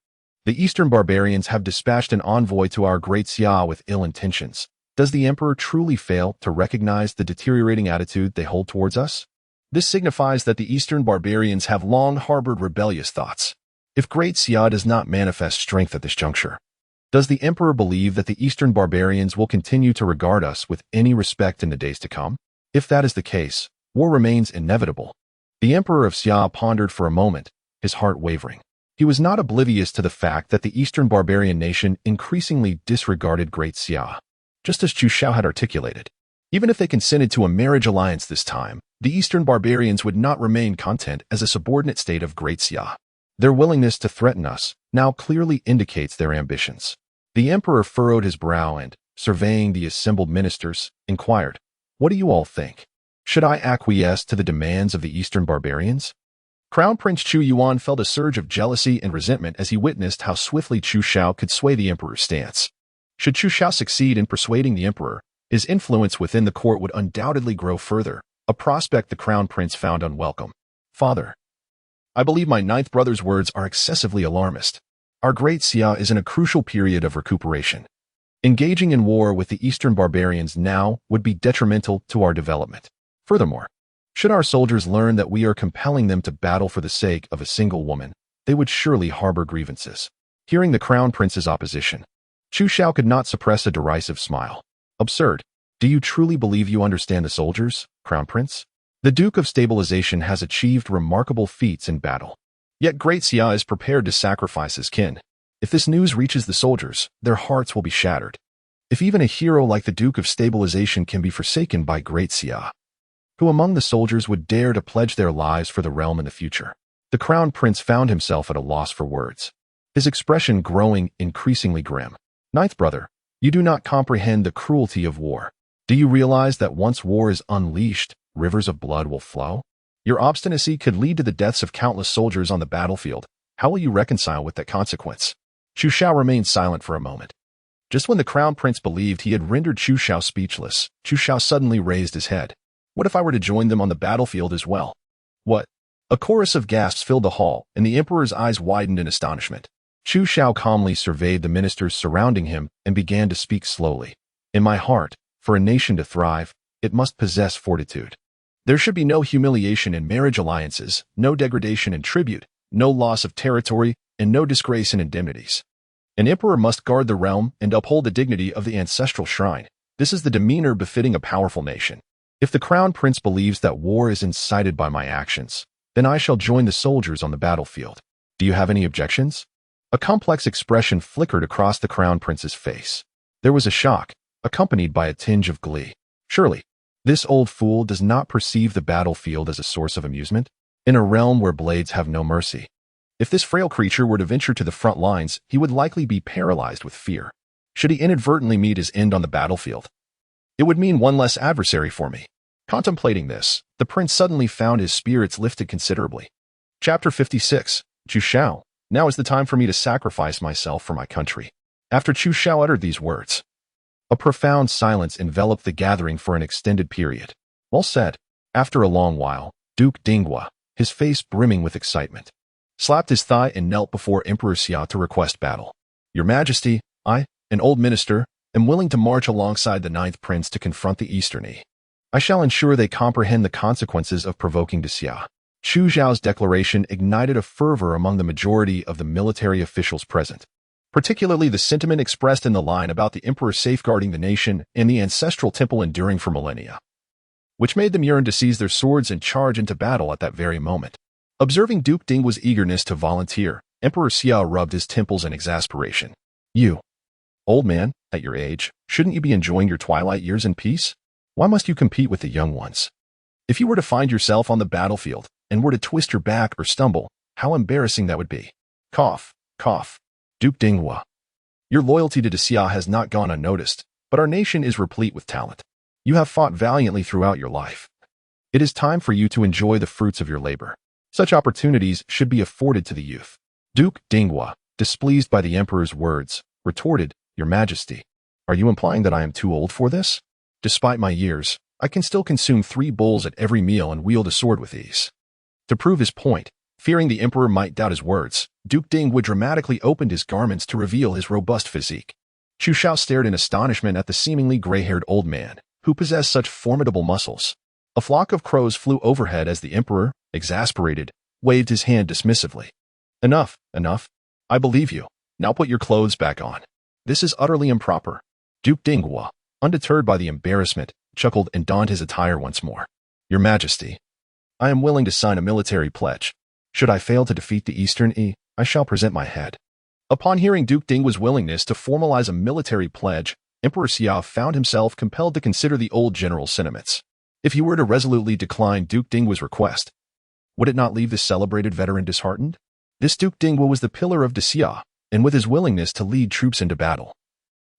The Eastern barbarians have dispatched an envoy to our Great Xia with ill intentions. Does the emperor truly fail to recognize the deteriorating attitude they hold towards us? This signifies that the Eastern barbarians have long harbored rebellious thoughts. If Great Xia does not manifest strength at this juncture, does the emperor believe that the Eastern barbarians will continue to regard us with any respect in the days to come? If that is the case, war remains inevitable." The emperor of Xia pondered for a moment, his heart wavering. He was not oblivious to the fact that the Eastern barbarian nation increasingly disregarded Great Xia, just as Chu Xiao had articulated. Even if they consented to a marriage alliance this time, the Eastern barbarians would not remain content as a subordinate state of Great Xia. Their willingness to threaten us now clearly indicates their ambitions. The emperor furrowed his brow and, surveying the assembled ministers, inquired, "What do you all think? Should I acquiesce to the demands of the Eastern barbarians?" Crown Prince Chu Yuan felt a surge of jealousy and resentment as he witnessed how swiftly Chu Xiao could sway the emperor's stance. Should Chu Xiao succeed in persuading the emperor, his influence within the court would undoubtedly grow further, a prospect the Crown Prince found unwelcome. "Father, I believe my ninth brother's words are excessively alarmist. Our Great Xia is in a crucial period of recuperation. Engaging in war with the Eastern barbarians now would be detrimental to our development. Furthermore, should our soldiers learn that we are compelling them to battle for the sake of a single woman, they would surely harbor grievances." Hearing the Crown Prince's opposition, Chu Xiao could not suppress a derisive smile. "Absurd. Do you truly believe you understand the soldiers, Crown Prince? The Duke of Stabilization has achieved remarkable feats in battle. Yet Great Xia is prepared to sacrifice his kin. If this news reaches the soldiers, their hearts will be shattered. If even a hero like the Duke of Stabilization can be forsaken by Great Xia, who among the soldiers would dare to pledge their lives for the realm in the future?" The Crown Prince found himself at a loss for words, his expression growing increasingly grim. "Ninth brother, you do not comprehend the cruelty of war. Do you realize that once war is unleashed, rivers of blood will flow? Your obstinacy could lead to the deaths of countless soldiers on the battlefield. How will you reconcile with that consequence? Chu Xiao remained silent for a moment. Just when the crown prince believed he had rendered Chu Xiao speechless, Chu Xiao suddenly raised his head. What if I were to join them on the battlefield as well? What? A chorus of gasps filled the hall, and the emperor's eyes widened in astonishment. Chu Xiao calmly surveyed the ministers surrounding him and began to speak slowly. In my heart, for a nation to thrive, it must possess fortitude. There should be no humiliation in marriage alliances, no degradation in tribute, no loss of territory, and no disgrace in indemnities. An emperor must guard the realm and uphold the dignity of the ancestral shrine. This is the demeanor befitting a powerful nation. If the crown prince believes that war is incited by my actions, then I shall join the soldiers on the battlefield. Do you have any objections? A complex expression flickered across the crown prince's face. There was a shock, accompanied by a tinge of glee. Surely, this old fool does not perceive the battlefield as a source of amusement? In a realm where blades have no mercy. If this frail creature were to venture to the front lines, he would likely be paralyzed with fear. Should he inadvertently meet his end on the battlefield, it would mean one less adversary for me. Contemplating this, the prince suddenly found his spirits lifted considerably. Chapter 56. Chu Xiao. Now is the time for me to sacrifice myself for my country. After Chu Xiao uttered these words, a profound silence enveloped the gathering for an extended period. Well said. After a long while, Duke Dinghua, his face brimming with excitement, slapped his thigh and knelt before Emperor Xia to request battle. Your Majesty, I, an old minister, am willing to march alongside the ninth prince to confront the Eastern Yi. I shall ensure they comprehend the consequences of provoking Xia. Chu Xiao's declaration ignited a fervor among the majority of the military officials present, particularly the sentiment expressed in the line about the emperor safeguarding the nation and the ancestral temple enduring for millennia, which made them yearn to seize their swords and charge into battle at that very moment. Observing Duke Dinghua's eagerness to volunteer, Emperor Xia rubbed his temples in exasperation. You, old man, at your age, shouldn't you be enjoying your twilight years in peace? Why must you compete with the young ones? If you were to find yourself on the battlefield and were to twist your back or stumble, how embarrassing that would be. Cough, cough. Duke Dinghua. Your loyalty to Xia has not gone unnoticed, but our nation is replete with talent. You have fought valiantly throughout your life. It is time for you to enjoy the fruits of your labor. Such opportunities should be afforded to the youth. Duke Dinghua, displeased by the emperor's words, retorted, Your Majesty, are you implying that I am too old for this? Despite my years, I can still consume 3 bowls at every meal and wield a sword with ease. To prove his point, fearing the emperor might doubt his words, Duke Dinghua dramatically opened his garments to reveal his robust physique. Chu Xiao stared in astonishment at the seemingly gray-haired old man, who possessed such formidable muscles. A flock of crows flew overhead as the emperor, exasperated, waved his hand dismissively. Enough, enough. I believe you. Now put your clothes back on. This is utterly improper. Duke Dinghua, undeterred by the embarrassment, chuckled and donned his attire once more. Your Majesty, I am willing to sign a military pledge. Should I fail to defeat the Eastern Yi, I shall present my head. Upon hearing Duke Dinghua's willingness to formalize a military pledge, Emperor Xia found himself compelled to consider the old general's sentiments. If he were to resolutely decline Duke Dinghua's request, would it not leave the celebrated veteran disheartened? This Duke Dinghua was the pillar of Xia, and with his willingness to lead troops into battle,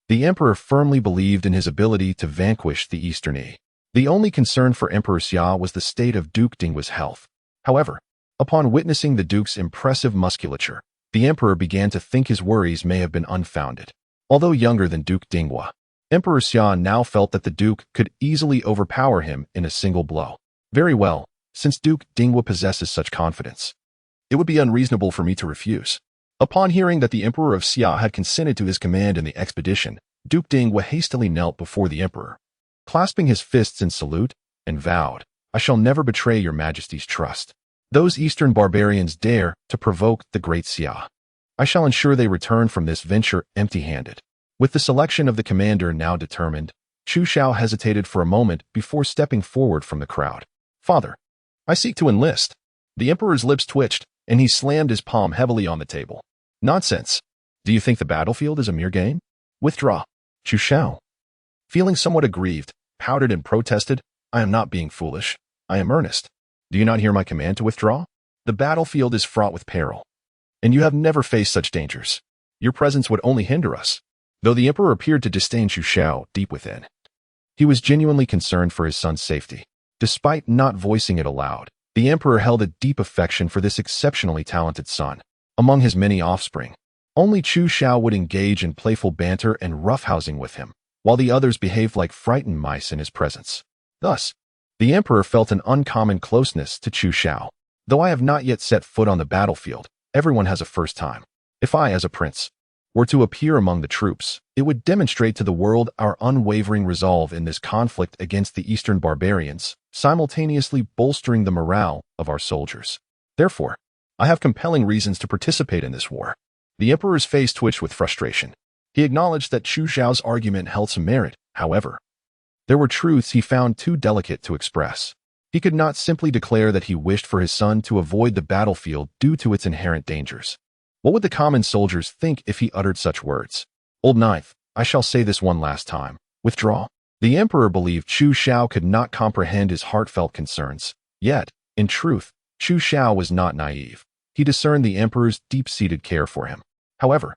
the emperor firmly believed in his ability to vanquish the Eastern Yi. The only concern for Emperor Xia was the state of Duke Dinghua's health. However, upon witnessing the duke's impressive musculature, the emperor began to think his worries may have been unfounded. Although younger than Duke Dinghua, Emperor Xia now felt that the duke could easily overpower him in a single blow. Very well, since Duke Dinghua possesses such confidence, it would be unreasonable for me to refuse. Upon hearing that the Emperor of Xia had consented to his command in the expedition, Duke Dinghua hastily knelt before the emperor, clasping his fists in salute, and vowed, I shall never betray your Majesty's trust. Those Eastern barbarians dare to provoke the Great Xia. I shall ensure they return from this venture empty-handed. With the selection of the commander now determined, Chu Xiao hesitated for a moment before stepping forward from the crowd. Father, I seek to enlist. The emperor's lips twitched, and he slammed his palm heavily on the table. Nonsense. Do you think the battlefield is a mere game? Withdraw. Chu Xiao, feeling somewhat aggrieved, pouted and protested, I am not being foolish. I am earnest. Do you not hear my command to withdraw? The battlefield is fraught with peril, and you have never faced such dangers. Your presence would only hinder us. Though the emperor appeared to disdain Chu Xiao deep within, he was genuinely concerned for his son's safety. Despite not voicing it aloud, The emperor held a deep affection for this exceptionally talented son. Among his many offspring, only Chu Xiao would engage in playful banter and roughhousing with him, while the others behaved like frightened mice in his presence. Thus, the emperor felt an uncommon closeness to Chu Xiao. Though I have not yet set foot on the battlefield, everyone has a first time. If I, as a prince, were to appear among the troops, it would demonstrate to the world our unwavering resolve in this conflict against the Eastern barbarians, simultaneously bolstering the morale of our soldiers. Therefore, I have compelling reasons to participate in this war. The emperor's face twitched with frustration. He acknowledged that Chu Xiao's argument held some merit. However, there were truths he found too delicate to express. He could not simply declare that he wished for his son to avoid the battlefield due to its inherent dangers. What would the common soldiers think if he uttered such words? Old Ninth, I shall say this one last time. Withdraw. The emperor believed Chu Xiao could not comprehend his heartfelt concerns. Yet, in truth, Chu Xiao was not naive. He discerned the emperor's deep-seated care for him. However,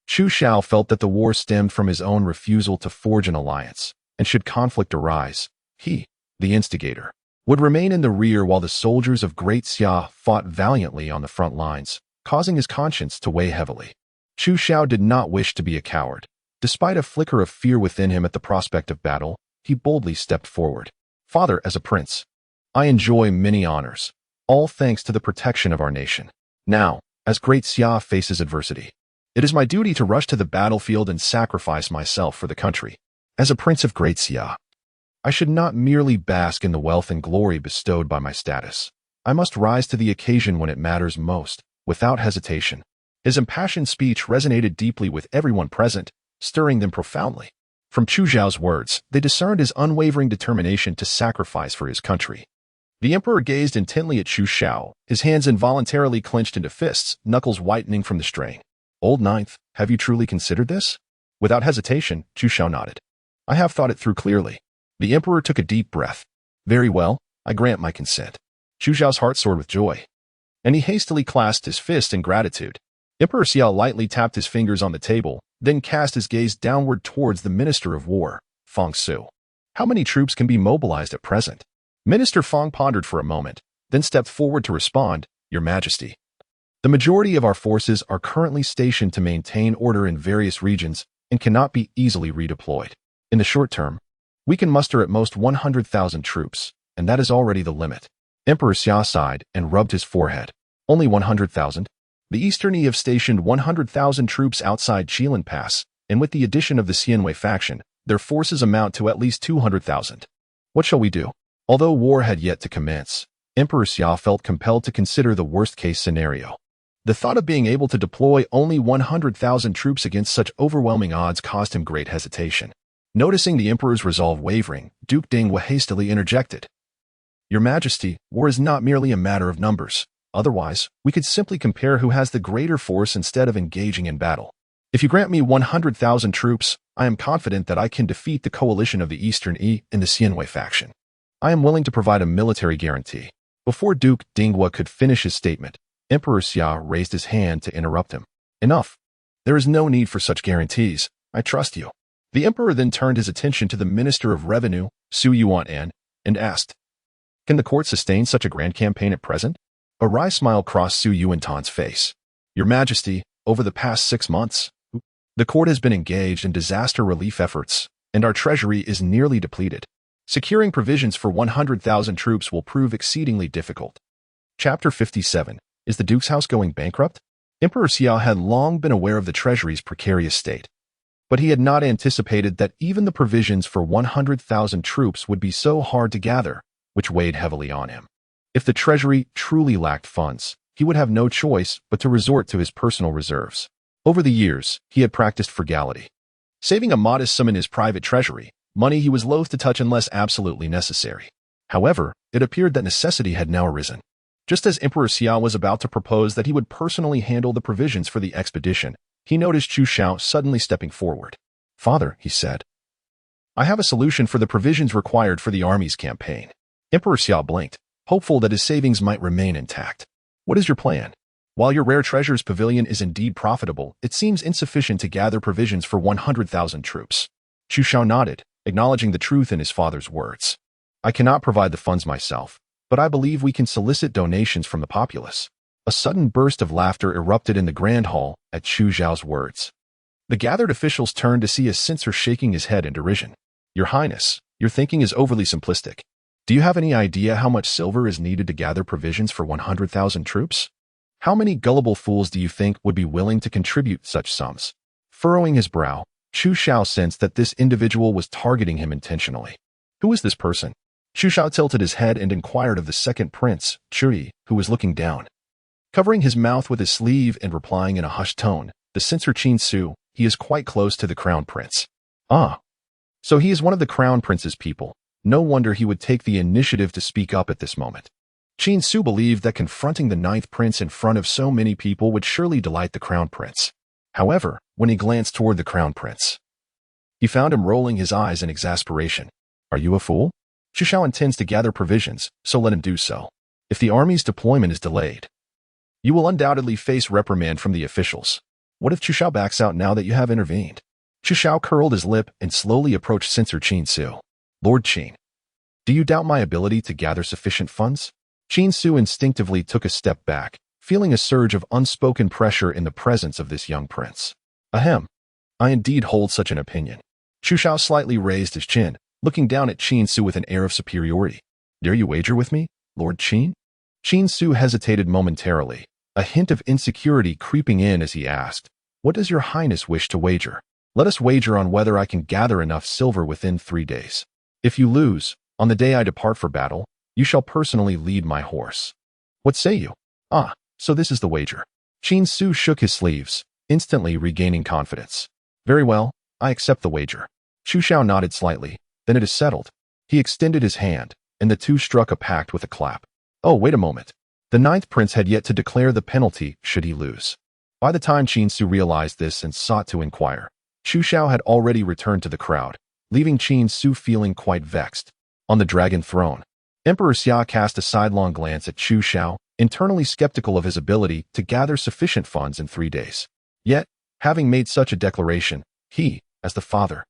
Chu Xiao felt that the war stemmed from his own refusal to forge an alliance, and should conflict arise, he, the instigator, would remain in the rear while the soldiers of Great Xia fought valiantly on the front lines, causing his conscience to weigh heavily. Chu Xiao did not wish to be a coward. Despite a flicker of fear within him at the prospect of battle, he boldly stepped forward. Father, as a prince, I enjoy many honors, all thanks to the protection of our nation. Now, as Great Xia faces adversity, it is my duty to rush to the battlefield and sacrifice myself for the country. As a prince of Great Xia, I should not merely bask in the wealth and glory bestowed by my status. I must rise to the occasion when it matters most, without hesitation. His impassioned speech resonated deeply with everyone present, stirring them profoundly. From Chu Xiao's words, they discerned his unwavering determination to sacrifice for his country. The emperor gazed intently at Chu Xiao, his hands involuntarily clenched into fists, knuckles whitening from the strain. Old Ninth, have you truly considered this? Without hesitation, Chu Xiao nodded. I have thought it through clearly. The emperor took a deep breath. Very well, I grant my consent. Chu Xiao's heart soared with joy, and he hastily clasped his fist in gratitude. Emperor Xiao lightly tapped his fingers on the table, then cast his gaze downward towards the Minister of War, Feng Su. How many troops can be mobilized at present? Minister Feng pondered for a moment, then stepped forward to respond, Your Majesty. The majority of our forces are currently stationed to maintain order in various regions and cannot be easily redeployed. In the short term, we can muster at most 100,000 troops, and that is already the limit. Emperor Xia sighed and rubbed his forehead. Only 100,000? The Eastern Yi have stationed 100,000 troops outside Qilin Pass, and with the addition of the Xianwei faction, their forces amount to at least 200,000. What shall we do? Although war had yet to commence, Emperor Xia felt compelled to consider the worst-case scenario. The thought of being able to deploy only 100,000 troops against such overwhelming odds caused him great hesitation. Noticing the emperor's resolve wavering, Duke Dinghua hastily interjected. Your Majesty, war is not merely a matter of numbers. Otherwise, we could simply compare who has the greater force instead of engaging in battle. If you grant me 100,000 troops, I am confident that I can defeat the coalition of the Eastern Yi and the Xianwei faction. I am willing to provide a military guarantee. Before Duke Dinghua could finish his statement, Emperor Xia raised his hand to interrupt him. Enough. There is no need for such guarantees. I trust you. The emperor then turned his attention to the Minister of Revenue, Su Yuan, and asked, Can the court sustain such a grand campaign at present? A wry smile crossed Su Yuan's face. Your Majesty, over the past 6 months, the court has been engaged in disaster relief efforts, and our treasury is nearly depleted. Securing provisions for 100,000 troops will prove exceedingly difficult. Chapter 57. Is the Duke's house going bankrupt? Emperor Xia had long been aware of the treasury's precarious state, but he had not anticipated that even the provisions for 100,000 troops would be so hard to gather, which weighed heavily on him. If the treasury truly lacked funds, he would have no choice but to resort to his personal reserves. Over the years, he had practiced frugality, saving a modest sum in his private treasury, money he was loath to touch unless absolutely necessary. However, it appeared that necessity had now arisen. Just as Emperor Xia was about to propose that he would personally handle the provisions for the expedition, he noticed Chu Xiao suddenly stepping forward. Father, he said, I have a solution for the provisions required for the army's campaign. Emperor Xia blinked, hopeful that his savings might remain intact. What is your plan? While your rare treasures pavilion is indeed profitable, it seems insufficient to gather provisions for 100,000 troops. Chu Xiao nodded, acknowledging the truth in his father's words. I cannot provide the funds myself, but I believe we can solicit donations from the populace. A sudden burst of laughter erupted in the grand hall at Chu Xiao's words. The gathered officials turned to see a censor shaking his head in derision. Your Highness, your thinking is overly simplistic. Do you have any idea how much silver is needed to gather provisions for 100,000 troops? How many gullible fools do you think would be willing to contribute such sums? Furrowing his brow, Chu Xiao sensed that this individual was targeting him intentionally. Who is this person? Chu Xiao tilted his head and inquired of the second prince, Chu, who was looking down. Covering his mouth with his sleeve and replying in a hushed tone, the censor Qin Su, he is quite close to the crown prince. Ah. So he is one of the crown prince's people. No wonder he would take the initiative to speak up at this moment. Qin Su believed that confronting the ninth prince in front of so many people would surely delight the crown prince. However, when he glanced toward the crown prince, he found him rolling his eyes in exasperation. Are you a fool? Chu Xiao intends to gather provisions, so let him do so. If the army's deployment is delayed, you will undoubtedly face reprimand from the officials. What if Chu Xiao backs out now that you have intervened? Chu Xiao curled his lip and slowly approached censor Qin Su. Lord Qin, do you doubt my ability to gather sufficient funds? Qin Su instinctively took a step back, feeling a surge of unspoken pressure in the presence of this young prince. Ahem. I indeed hold such an opinion. Chu Xiao slightly raised his chin, looking down at Qin Su with an air of superiority. Dare you wager with me, Lord Qin? Qin Su hesitated momentarily, a hint of insecurity creeping in as he asked, What does your highness wish to wager? Let us wager on whether I can gather enough silver within 3 days. If you lose, on the day I depart for battle, you shall personally lead my horse. What say you? Ah, so this is the wager. Qin Su shook his sleeves, instantly regaining confidence. Very well, I accept the wager. Chu Xiao nodded slightly. Then it is settled. He extended his hand, and the two struck a pact with a clap. Oh, wait a moment. The ninth prince had yet to declare the penalty should he lose. By the time Qin Su realized this and sought to inquire, Chu Xiao had already returned to the crowd, leaving Qin Su feeling quite vexed. On the dragon throne, Emperor Xia cast a sidelong glance at Chu Xiao, internally skeptical of his ability to gather sufficient funds in 3 days. Yet, having made such a declaration, he, as the father,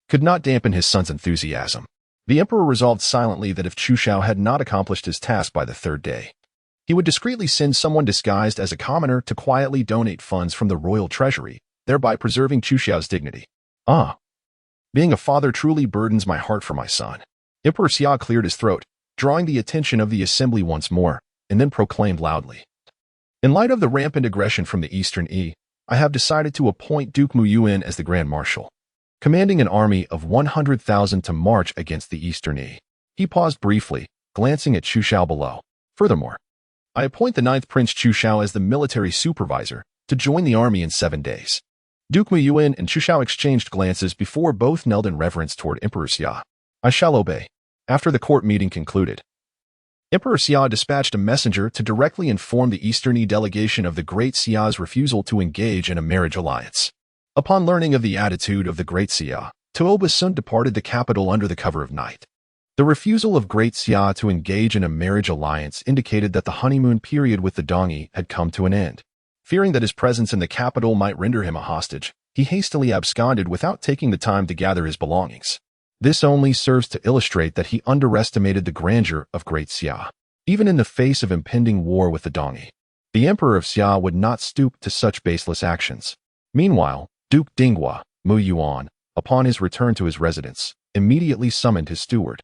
could not dampen his son's enthusiasm. The emperor resolved silently that if Chu Xiao had not accomplished his task by the 3rd day, he would discreetly send someone disguised as a commoner to quietly donate funds from the royal treasury, thereby preserving Chu Xiao's dignity. Ah, being a father truly burdens my heart for my son. Emperor Xia cleared his throat, drawing the attention of the assembly once more, and then proclaimed loudly. In light of the rampant aggression from the Eastern I have decided to appoint Duke Mu Yuan as the Grand Marshal, commanding an army of 100,000 to march against the Eastern He paused briefly, glancing at Chu Xiao below. Furthermore, I appoint the ninth Prince Chu Xiao as the military supervisor to join the army in 7 days. Duke Mu Yuan and Chu Xiao exchanged glances before both knelt in reverence toward Emperor Xia. I shall obey. After the court meeting concluded, Emperor Xia dispatched a messenger to directly inform the Eastern delegation of the Great Xia's refusal to engage in a marriage alliance. Upon learning of the attitude of the Great Xia, Tuoba soon departed the capital under the cover of night. The refusal of Great Xia to engage in a marriage alliance indicated that the honeymoon period with the Dongi had come to an end. Fearing that his presence in the capital might render him a hostage, he hastily absconded without taking the time to gather his belongings. This only serves to illustrate that he underestimated the grandeur of Great Xia. Even in the face of impending war with the Dongi, the Emperor of Xia would not stoop to such baseless actions. Meanwhile, Duke Dinghua, Mu Yuan, upon his return to his residence, immediately summoned his steward.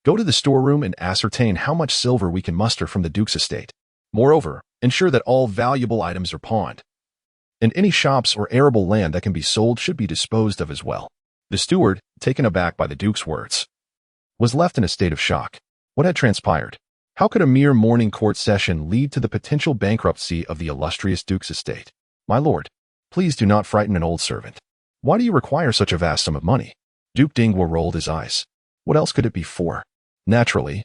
Go to the storeroom and ascertain how much silver we can muster from the Duke's estate. Moreover, ensure that all valuable items are pawned, and any shops or arable land that can be sold should be disposed of as well. The steward, taken aback by the Duke's words, was left in a state of shock. What had transpired? How could a mere morning court session lead to the potential bankruptcy of the illustrious Duke's estate? My lord, please do not frighten an old servant. Why do you require such a vast sum of money? Duke Dinghua rolled his eyes. What else could it be for? Naturally,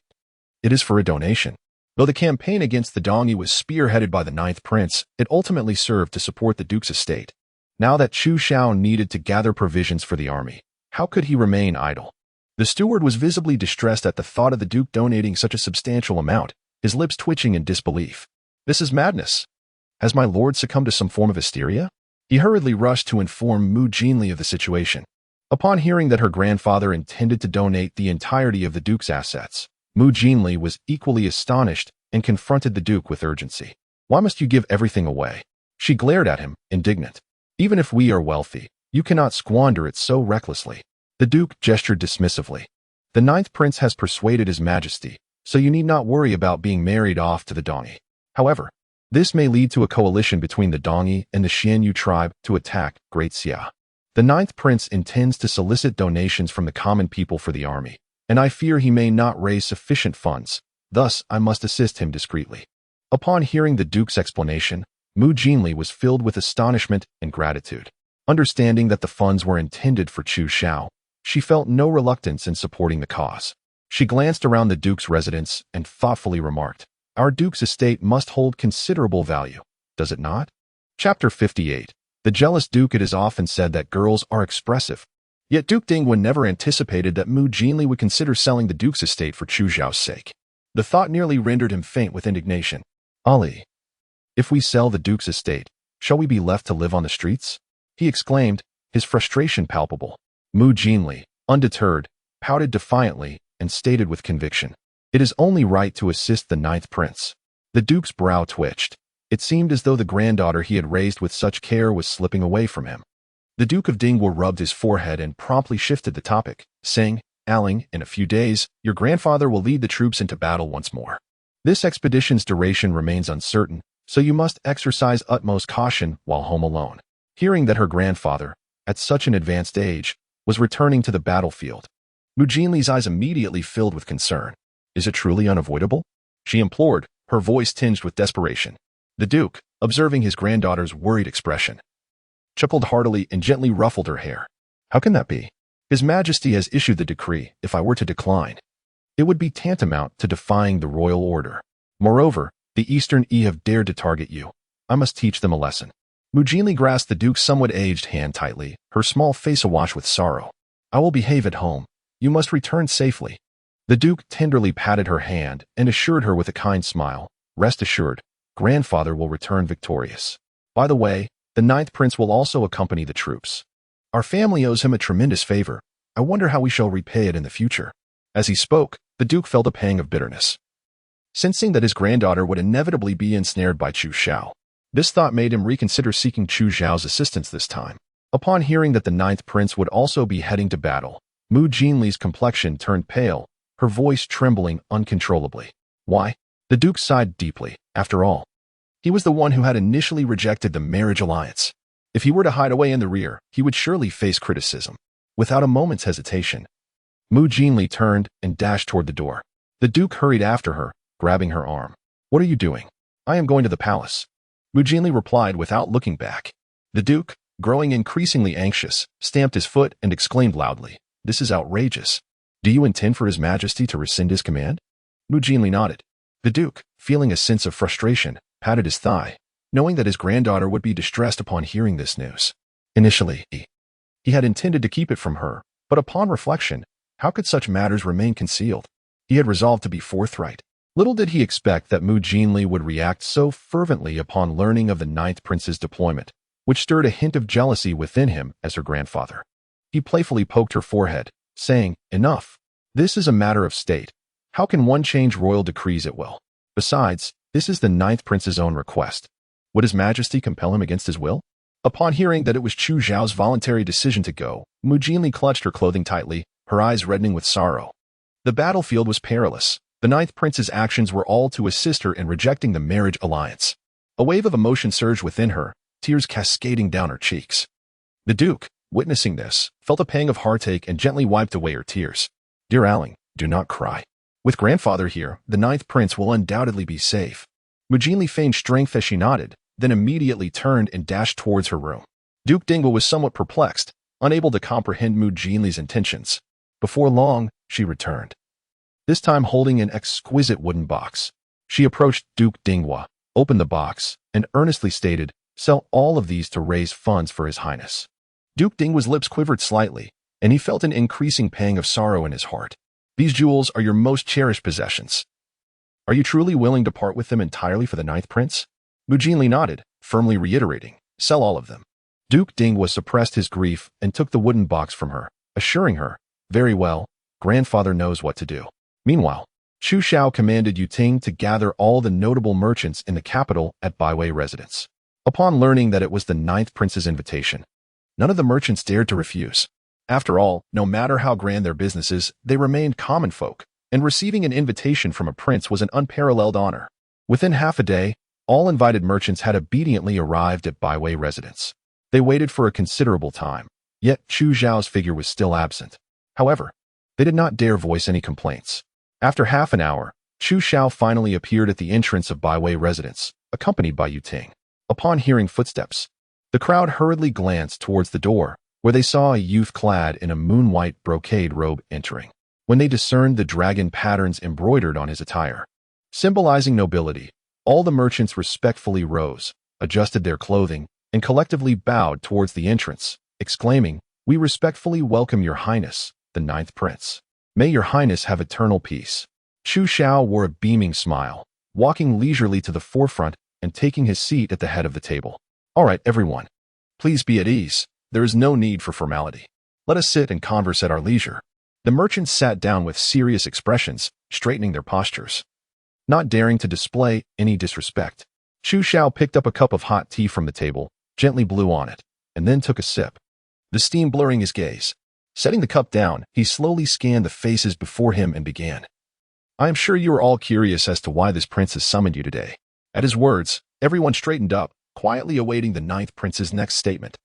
it is for a donation. Though the campaign against the Dongi was spearheaded by the ninth prince, it ultimately served to support the Duke's estate. Now that Chu Xiao needed to gather provisions for the army, how could he remain idle? The steward was visibly distressed at the thought of the Duke donating such a substantial amount, his lips twitching in disbelief. This is madness. Has my lord succumbed to some form of hysteria? He hurriedly rushed to inform Mu Jinli of the situation. Upon hearing that her grandfather intended to donate the entirety of the Duke's assets, Mu Jinli was equally astonished and confronted the Duke with urgency. Why must you give everything away? She glared at him, indignant. Even if we are wealthy, you cannot squander it so recklessly. The Duke gestured dismissively. The ninth prince has persuaded His Majesty, so you need not worry about being married off to the Dongi. However, this may lead to a coalition between the Dongi and the Xianyu tribe to attack Great Xia. The ninth prince intends to solicit donations from the common people for the army, and I fear he may not raise sufficient funds, thus I must assist him discreetly. Upon hearing the Duke's explanation, Mu Jinli was filled with astonishment and gratitude. Understanding that the funds were intended for Chu Xiao, she felt no reluctance in supporting the cause. She glanced around the Duke's residence and thoughtfully remarked, "Our Duke's estate must hold considerable value, does it not?" Chapter 58. The jealous Duke. It is often said that girls are expressive. Yet Duke Dingwa never anticipated that Mu Jinli would consider selling the Duke's estate for Chu Xiao's sake. The thought nearly rendered him faint with indignation. "Ali, if we sell the Duke's estate, shall we be left to live on the streets?" he exclaimed, his frustration palpable. Mu Jinli, undeterred, pouted defiantly and stated with conviction, "It is only right to assist the ninth prince." The Duke's brow twitched. It seemed as though the granddaughter he had raised with such care was slipping away from him. The Duke of Dingwa rubbed his forehead and promptly shifted the topic, saying, "Aling, in a few days, your grandfather will lead the troops into battle once more. This expedition's duration remains uncertain, so you must exercise utmost caution while home alone." Hearing that her grandfather, at such an advanced age, was returning to the battlefield, Mu Jinli's eyes immediately filled with concern. "Is it truly unavoidable?" she implored, her voice tinged with desperation. The Duke, observing his granddaughter's worried expression, chuckled heartily and gently ruffled her hair. "How can that be? His Majesty has issued the decree. If I were to decline, it would be tantamount to defying the royal order. Moreover, the Eastern have dared to target you. I must teach them a lesson." Mu Jinli grasped the Duke's somewhat aged hand tightly, her small face awash with sorrow. "I will behave at home. You must return safely." The Duke tenderly patted her hand and assured her with a kind smile, "Rest assured, grandfather will return victorious. By the way, the ninth prince will also accompany the troops. Our family owes him a tremendous favor. I wonder how we shall repay it in the future." As he spoke, the Duke felt a pang of bitterness, sensing that his granddaughter would inevitably be ensnared by Chu Xiao. This thought made him reconsider seeking Chu Xiao's assistance this time. Upon hearing that the ninth prince would also be heading to battle, Mu Jinli's complexion turned pale, her voice trembling uncontrollably. Why? The Duke sighed deeply. After all, he was the one who had initially rejected the marriage alliance. If he were to hide away in the rear, he would surely face criticism. Without a moment's hesitation, Mu Jinli turned and dashed toward the door. The Duke hurried after her, grabbing her arm. "What are you doing?" "I am going to the palace," Mu Jinli replied without looking back. The Duke, growing increasingly anxious, stamped his foot and exclaimed loudly, "This is outrageous. Do you intend for His Majesty to rescind his command?" Mu Jinli nodded. The Duke, feeling a sense of frustration, patted his thigh, knowing that his granddaughter would be distressed upon hearing this news. Initially, he had intended to keep it from her, but upon reflection, how could such matters remain concealed? He had resolved to be forthright. Little did he expect that Mu Jinli would react so fervently upon learning of the ninth prince's deployment, which stirred a hint of jealousy within him as her grandfather. He playfully poked her forehead, saying, "Enough. This is a matter of state. How can one change royal decrees at will? Besides, this is the ninth prince's own request. Would His Majesty compel him against his will?" Upon hearing that it was Chu Xiao's voluntary decision to go, Mu Jinli clutched her clothing tightly, her eyes reddening with sorrow. The battlefield was perilous. The ninth prince's actions were all to assist her in rejecting the marriage alliance. A wave of emotion surged within her, tears cascading down her cheeks. The Duke, witnessing this, felt a pang of heartache and gently wiped away her tears. "Dear Aling, do not cry. With grandfather here, the ninth prince will undoubtedly be safe." Mu Jinli feigned strength as she nodded, then immediately turned and dashed towards her room. Duke Dingwa was somewhat perplexed, unable to comprehend Mu Jinli's intentions. Before long, she returned, this time holding an exquisite wooden box. She approached Duke Dingwa, opened the box, and earnestly stated, "Sell all of these to raise funds for His Highness." Duke Dingwa's lips quivered slightly, and he felt an increasing pang of sorrow in his heart. "These jewels are your most cherished possessions. Are you truly willing to part with them entirely for the ninth prince?" Mu Jinli nodded, firmly reiterating, "Sell all of them." Duke Dingwa suppressed his grief and took the wooden box from her, assuring her, "Very well, grandfather knows what to do." Meanwhile, Chu Xiao commanded Yuting to gather all the notable merchants in the capital at byway residence. Upon learning that it was the 9th prince's invitation, none of the merchants dared to refuse. After all, no matter how grand their businesses, they remained common folk, and receiving an invitation from a prince was an unparalleled honor. Within half a day, all invited merchants had obediently arrived at byway residence. They waited for a considerable time, yet Chu Xiao's figure was still absent. However, they did not dare voice any complaints. After half an hour, Chu Xiao finally appeared at the entrance of byway residence, accompanied by Yuting. Upon hearing footsteps, the crowd hurriedly glanced towards the door, where they saw a youth clad in a moon-white brocade robe entering. When they discerned the dragon patterns embroidered on his attire, symbolizing nobility, all the merchants respectfully rose, adjusted their clothing, and collectively bowed towards the entrance, exclaiming, "We respectfully welcome your highness, the 9th prince. May your highness have eternal peace." Chu Xiao wore a beaming smile, walking leisurely to the forefront and taking his seat at the head of the table. "All right, everyone. Please be at ease. There is no need for formality. Let us sit and converse at our leisure." The merchants sat down with serious expressions, straightening their postures. Not daring to display any disrespect, Chu Xiao picked up a cup of hot tea from the table, gently blew on it, and then took a sip, the steam blurring his gaze. Setting the cup down, he slowly scanned the faces before him and began. "I am sure you are all curious as to why this prince has summoned you today." At his words, everyone straightened up, quietly awaiting the 9th prince's next statement.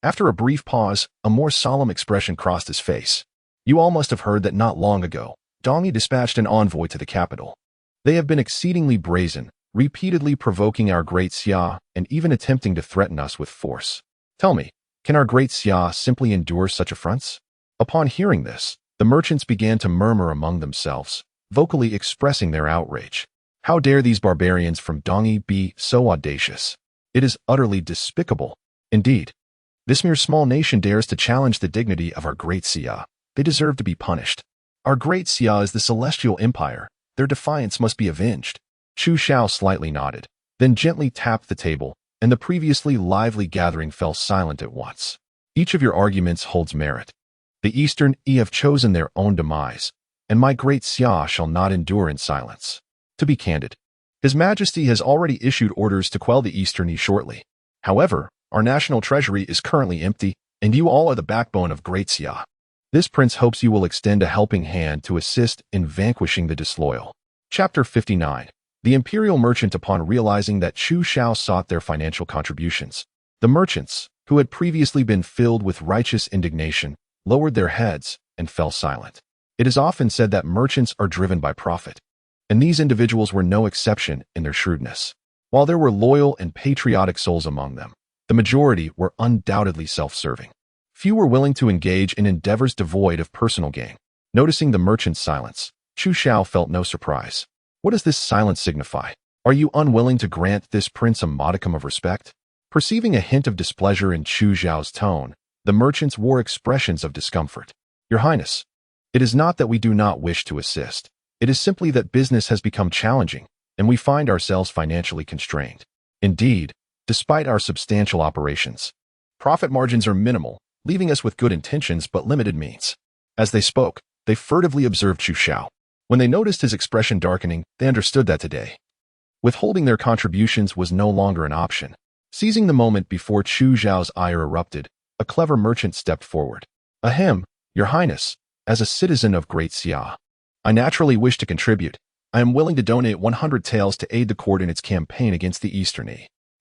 After a brief pause, a more solemn expression crossed his face. "You all must have heard that not long ago, Dongi dispatched an envoy to the capital. They have been exceedingly brazen, repeatedly provoking our Great Xia and even attempting to threaten us with force. Tell me, can our Great Xia simply endure such affronts?" Upon hearing this, the merchants began to murmur among themselves, vocally expressing their outrage. How dare these barbarians from Dongi be so audacious? It is utterly despicable. Indeed, this mere small nation dares to challenge the dignity of our Great Xia. They deserve to be punished. Our Great Xia is the celestial empire. Their defiance must be avenged. Chu Xiao slightly nodded, then gently tapped the table, and the previously lively gathering fell silent at once. "Each of your arguments holds merit. The Eastern have chosen their own demise, and my Great Xia shall not endure in silence. To be candid, His Majesty has already issued orders to quell the Eastern shortly. However, our national treasury is currently empty, and you all are the backbone of Great Xia. This prince hopes you will extend a helping hand to assist in vanquishing the disloyal." Chapter 59. The imperial merchant. Upon realizing that Chu Xiao sought their financial contributions, the merchants, who had previously been filled with righteous indignation, lowered their heads and fell silent. It is often said that merchants are driven by profit, and these individuals were no exception in their shrewdness. While there were loyal and patriotic souls among them, the majority were undoubtedly self-serving. Few were willing to engage in endeavors devoid of personal gain. Noticing the merchant's silence, Chu Xiao felt no surprise. What does this silence signify? Are you unwilling to grant this prince a modicum of respect? Perceiving a hint of displeasure in Chu Xiao's tone, the merchants wore expressions of discomfort. "Your Highness, it is not that we do not wish to assist. It is simply that business has become challenging, and we find ourselves financially constrained. Indeed, despite our substantial operations, profit margins are minimal, leaving us with good intentions but limited means." As they spoke, they furtively observed Chu Xiao. When they noticed his expression darkening, they understood that today, withholding their contributions was no longer an option. Seizing the moment before Chu Xiao's ire erupted, a clever merchant stepped forward. "Ahem, Your Highness, as a citizen of Great Xia, I naturally wish to contribute. I am willing to donate 100 taels to aid the court in its campaign against the Eastern.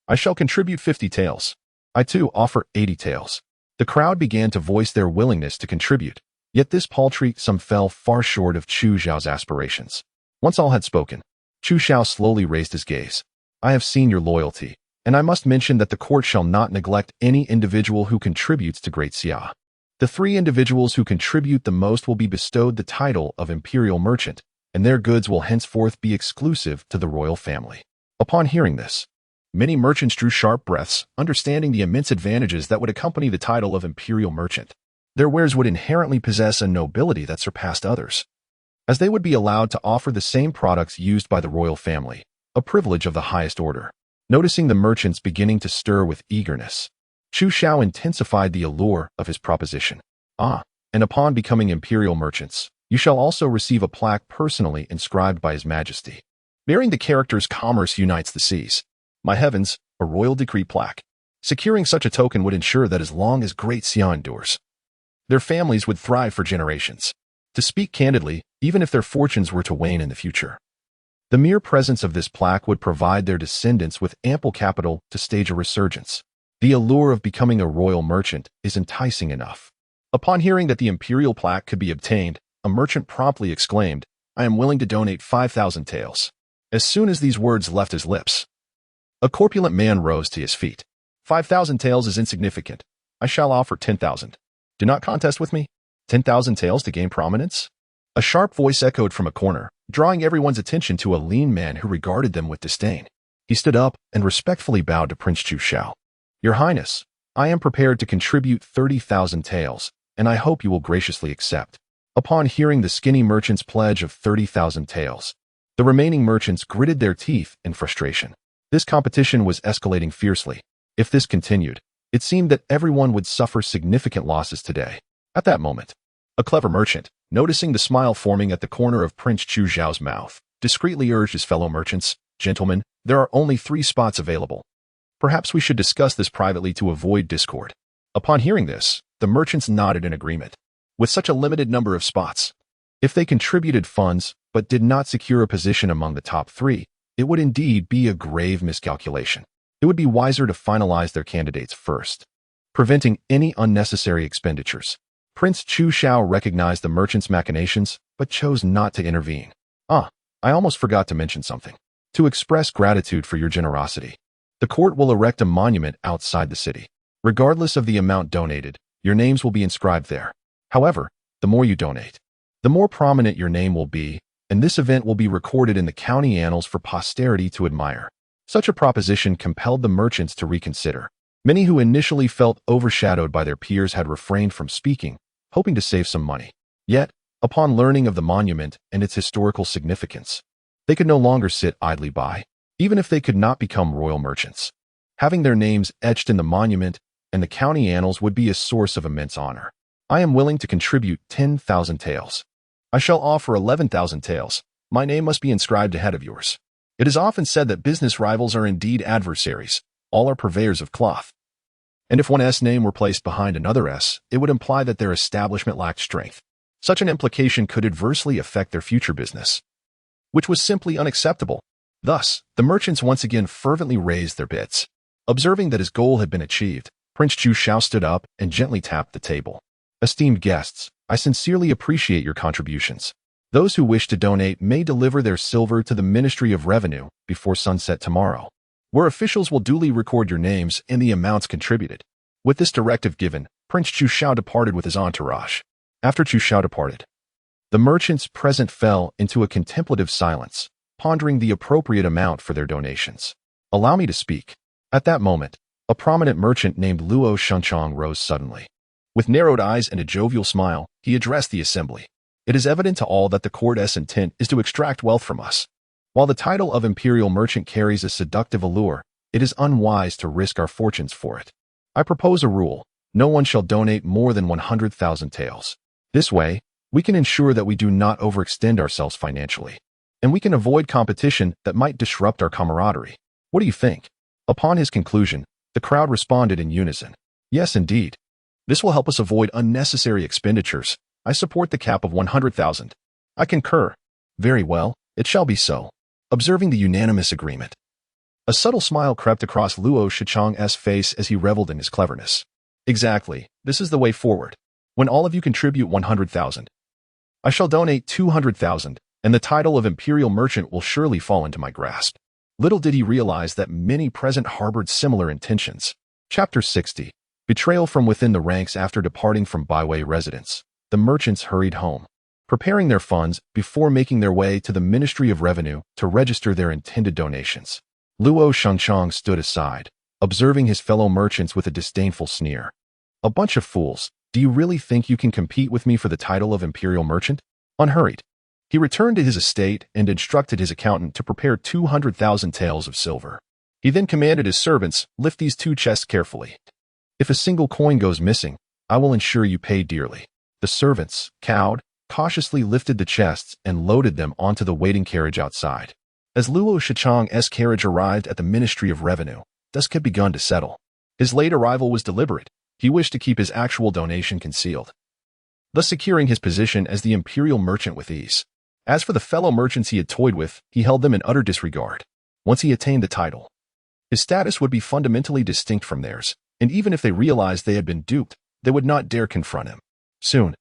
I shall contribute 50 taels. I too offer 80 taels." The crowd began to voice their willingness to contribute, yet this paltry sum fell far short of Chu Xiao's aspirations. Once all had spoken, Chu Xiao slowly raised his gaze. "I have seen your loyalty, and I must mention that the court shall not neglect any individual who contributes to Great Xia. The 3 individuals who contribute the most will be bestowed the title of Imperial Merchant, and their goods will henceforth be exclusive to the royal family." Upon hearing this, many merchants drew sharp breaths, understanding the immense advantages that would accompany the title of Imperial Merchant. Their wares would inherently possess a nobility that surpassed others, as they would be allowed to offer the same products used by the royal family, a privilege of the highest order. Noticing the merchants beginning to stir with eagerness, Chu Xiao intensified the allure of his proposition. And upon becoming imperial merchants, You shall also receive a plaque personally inscribed by His Majesty, bearing the characters "Commerce unites the seas." My heavens, a royal decree plaque. Securing such a token would ensure that as long as Great Xia endures, their families would thrive for generations. To speak candidly, even if their fortunes were to wane in the future, the mere presence of this plaque would provide their descendants with ample capital to stage a resurgence. The allure of becoming a royal merchant is enticing enough. Upon hearing that the imperial plaque could be obtained, a merchant promptly exclaimed, "I am willing to donate 5,000 taels." As soon as these words left his lips, a corpulent man rose to his feet. 5,000 taels is insignificant. I shall offer 10,000. Do not contest with me. 10,000 taels to gain prominence? A sharp voice echoed from a corner, drawing everyone's attention to a lean man who regarded them with disdain. He stood up and respectfully bowed to Prince Chu Xiao. "Your Highness, I am prepared to contribute 30,000 taels, and I hope you will graciously accept." Upon hearing the skinny merchant's pledge of 30,000 taels, the remaining merchants gritted their teeth in frustration. This competition was escalating fiercely. If this continued, it seemed that everyone would suffer significant losses today. At that moment, a clever merchant, noticing the smile forming at the corner of Prince Chu Xiao's mouth, discreetly urged his fellow merchants, "Gentlemen, there are only 3 spots available. Perhaps we should discuss this privately to avoid discord." Upon hearing this, the merchants nodded in agreement. With such a limited number of spots, if they contributed funds but did not secure a position among the top 3, it would indeed be a grave miscalculation. It would be wiser to finalize their candidates first, preventing any unnecessary expenditures. Prince Chu Xiao recognized the merchant's machinations, but chose not to intervene. "I almost forgot to mention something. To express gratitude for your generosity, the court will erect a monument outside the city. Regardless of the amount donated, your names will be inscribed there. However, the more you donate, the more prominent your name will be, and this event will be recorded in the county annals for posterity to admire." Such a proposition compelled the merchants to reconsider. Many who initially felt overshadowed by their peers had refrained from speaking, hoping to save some money. Yet, upon learning of the monument and its historical significance, they could no longer sit idly by. Even if they could not become royal merchants, having their names etched in the monument and the county annals would be a source of immense honor. "I am willing to contribute 10,000 taels. I shall offer 11,000 taels. My name must be inscribed ahead of yours." It is often said that business rivals are indeed adversaries. All are purveyors of cloth. And if one S name were placed behind another S, it would imply that their establishment lacked strength. Such an implication could adversely affect their future business, which was simply unacceptable. Thus, the merchants once again fervently raised their bids. Observing that his goal had been achieved, Prince Chu Xiao stood up and gently tapped the table. "Esteemed guests, I sincerely appreciate your contributions. Those who wish to donate may deliver their silver to the Ministry of Revenue before sunset tomorrow, where officials will duly record your names and the amounts contributed." With this directive given, Prince Chu Xiao departed with his entourage. After Chu Xiao departed, the merchants present fell into a contemplative silence, pondering the appropriate amount for their donations. "Allow me to speak." At that moment, a prominent merchant named Luo Shunchong rose suddenly. With narrowed eyes and a jovial smile, he addressed the assembly. "It is evident to all that the court's intent is to extract wealth from us. While the title of imperial merchant carries a seductive allure, it is unwise to risk our fortunes for it. I propose a rule: no one shall donate more than 100,000 taels. This way, we can ensure that we do not overextend ourselves financially, and we can avoid competition that might disrupt our camaraderie. What do you think?" Upon his conclusion, the crowd responded in unison. "Yes, indeed. This will help us avoid unnecessary expenditures. I support the cap of 100,000. I concur." "Very well, it shall be so." Observing the unanimous agreement, a subtle smile crept across Luo Shichong's face as he reveled in his cleverness. "Exactly, this is the way forward. When all of you contribute 100,000, I shall donate 200,000, and the title of imperial merchant will surely fall into my grasp." Little did he realize that many present harbored similar intentions. Chapter 60. Betrayal from within the ranks. After departing from byway residence, the merchants hurried home, preparing their funds before making their way to the Ministry of Revenue to register their intended donations. Luo Shengchong stood aside, observing his fellow merchants with a disdainful sneer. "A bunch of fools. Do you really think you can compete with me for the title of imperial merchant?" Unhurried, he returned to his estate and instructed his accountant to prepare 200,000 taels of silver. He then commanded his servants, "Lift these 2 chests carefully. If a single coin goes missing, I will ensure you pay dearly." The servants, cowed, cautiously lifted the chests and loaded them onto the waiting carriage outside. As Luo Shichang's carriage arrived at the Ministry of Revenue, dusk had begun to settle. His late arrival was deliberate. He wished to keep his actual donation concealed, thus securing his position as the imperial merchant with ease. As for the fellow merchants he had toyed with, he held them in utter disregard. Once he attained the title, his status would be fundamentally distinct from theirs, and even if they realized they had been duped, they would not dare confront him. Soon,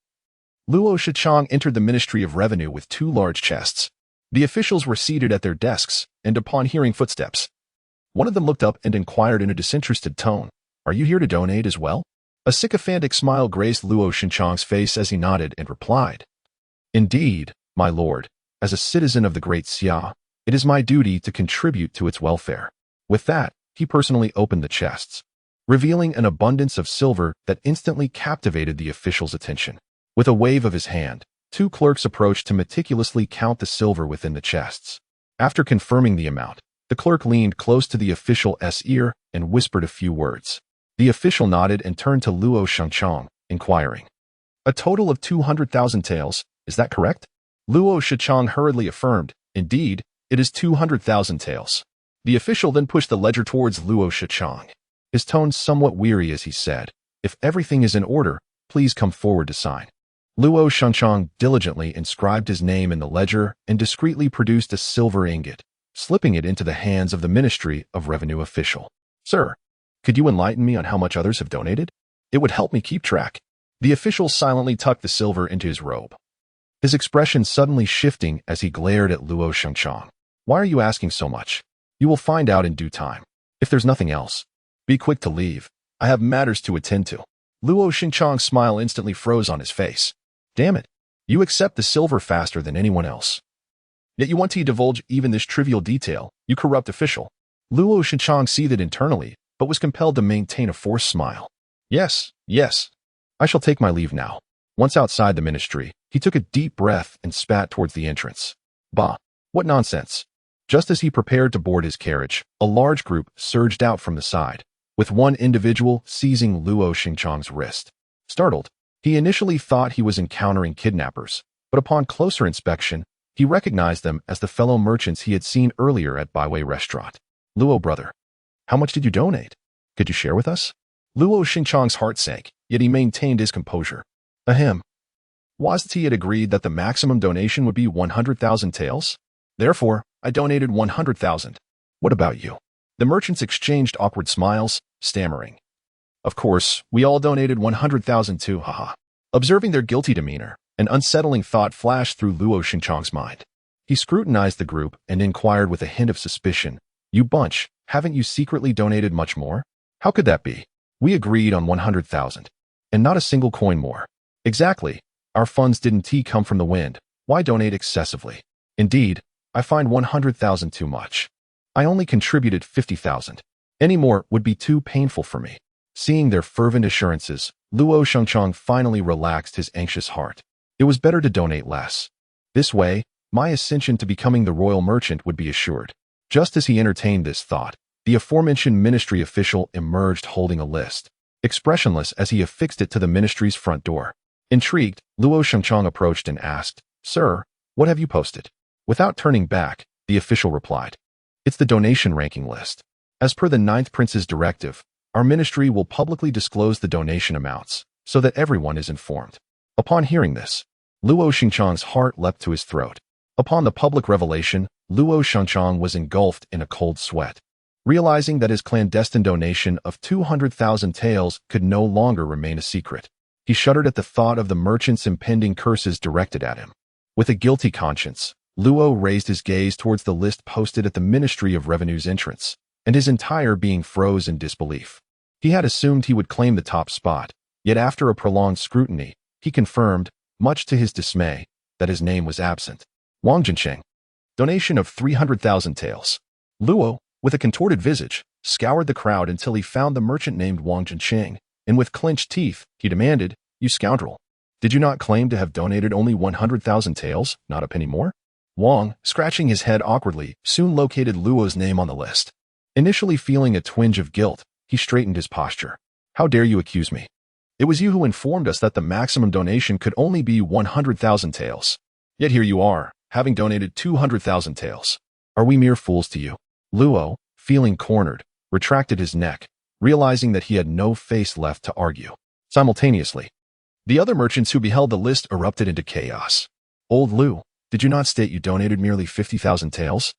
Luo Shichang entered the Ministry of Revenue with 2 large chests. The officials were seated at their desks, and upon hearing footsteps, one of them looked up and inquired in a disinterested tone, "Are you here to donate as well?" A sycophantic smile graced Luo Shichang's face as he nodded and replied, "Indeed, my lord, as a citizen of the Great Xia, it is my duty to contribute to its welfare." With that, he personally opened the chests, revealing an abundance of silver that instantly captivated the official's attention. With a wave of his hand, 2 clerks approached to meticulously count the silver within the chests. After confirming the amount, the clerk leaned close to the official's ear and whispered a few words. The official nodded and turned to Luo Shichang, inquiring, "A total of 200,000 taels, is that correct?" Luo Shichang hurriedly affirmed, "Indeed, it is 200,000 taels." The official then pushed the ledger towards Luo Shichang, his tone somewhat weary as he said, "If everything is in order, please come forward to sign." Luo Shichang diligently inscribed his name in the ledger and discreetly produced a silver ingot, slipping it into the hands of the Ministry of Revenue official. "Sir, could you enlighten me on how much others have donated? It would help me keep track." The official silently tucked the silver into his robe, his expression suddenly shifting as he glared at Luo Shichang. "Why are you asking so much? You will find out in due time. If there's nothing else, be quick to leave. I have matters to attend to." Luo Shichang's smile instantly froze on his face. "Damn it, you accept the silver faster than anyone else. Yet you want to divulge even this trivial detail, you corrupt official." Luo Shichang seethed internally, but was compelled to maintain a forced smile. Yes, I shall take my leave now." Once outside the ministry, he took a deep breath and spat towards the entrance. Bah, what nonsense. Just as he prepared to board his carriage, a large group surged out from the side, with one individual seizing Luo Shichang's wrist. Startled, he initially thought he was encountering kidnappers, but upon closer inspection, he recognized them as the fellow merchants he had seen earlier at Baiwei restaurant. "Luo brother, how much did you donate? Could you share with us?" Luo Shichang's heart sank, yet he maintained his composure. Ahem. Wasn't he had agreed that the maximum donation would be 100,000 taels? Therefore, I donated 100,000. What about you? The merchants exchanged awkward smiles, stammering, "Of course, we all donated 100,000 too, haha." Observing their guilty demeanor, an unsettling thought flashed through Luo Shichang's mind. He scrutinized the group and inquired with a hint of suspicion, "You bunch, haven't you secretly donated much more? How could that be? We agreed on 100,000, and not a single coin more." "Exactly. Our funds didn't come from the wind. Why donate excessively? Indeed, I find 100,000 too much. I only contributed 50,000. Any more would be too painful for me." Seeing their fervent assurances, Luo Shichang finally relaxed his anxious heart. It was better to donate less. This way, my ascension to becoming the royal merchant would be assured. Just as he entertained this thought, the aforementioned ministry official emerged holding a list, expressionless as he affixed it to the ministry's front door. Intrigued, Luo Shichang approached and asked, "Sir, what have you posted?" Without turning back, the official replied, "It's the donation ranking list. As per the 9th Prince's directive, our ministry will publicly disclose the donation amounts, so that everyone is informed." Upon hearing this, Luo Shichang's heart leapt to his throat. Upon the public revelation, Luo Shichang was engulfed in a cold sweat. Realizing that his clandestine donation of 200,000 taels could no longer remain a secret, he shuddered at the thought of the merchant's impending curses directed at him. With a guilty conscience, Luo raised his gaze towards the list posted at the Ministry of Revenue's entrance, and his entire being froze in disbelief. He had assumed he would claim the top spot, yet after a prolonged scrutiny, he confirmed, much to his dismay, that his name was absent. Wang Jincheng. Donation of 300,000 taels. Luo, with a contorted visage, scoured the crowd until he found the merchant named Wang Jincheng, and with clenched teeth, he demanded, "You scoundrel, did you not claim to have donated only 100,000 taels, not a penny more?" Wang, scratching his head awkwardly, soon located Luo's name on the list. Initially feeling a twinge of guilt, he straightened his posture. "How dare you accuse me? It was you who informed us that the maximum donation could only be 100,000 taels. Yet here you are, having donated 200,000 taels. Are we mere fools to you? Luo, feeling cornered, retracted his neck, realizing that he had no face left to argue. Simultaneously, the other merchants who beheld the list erupted into chaos. Old Lu, did you not state you donated merely 50,000 taels?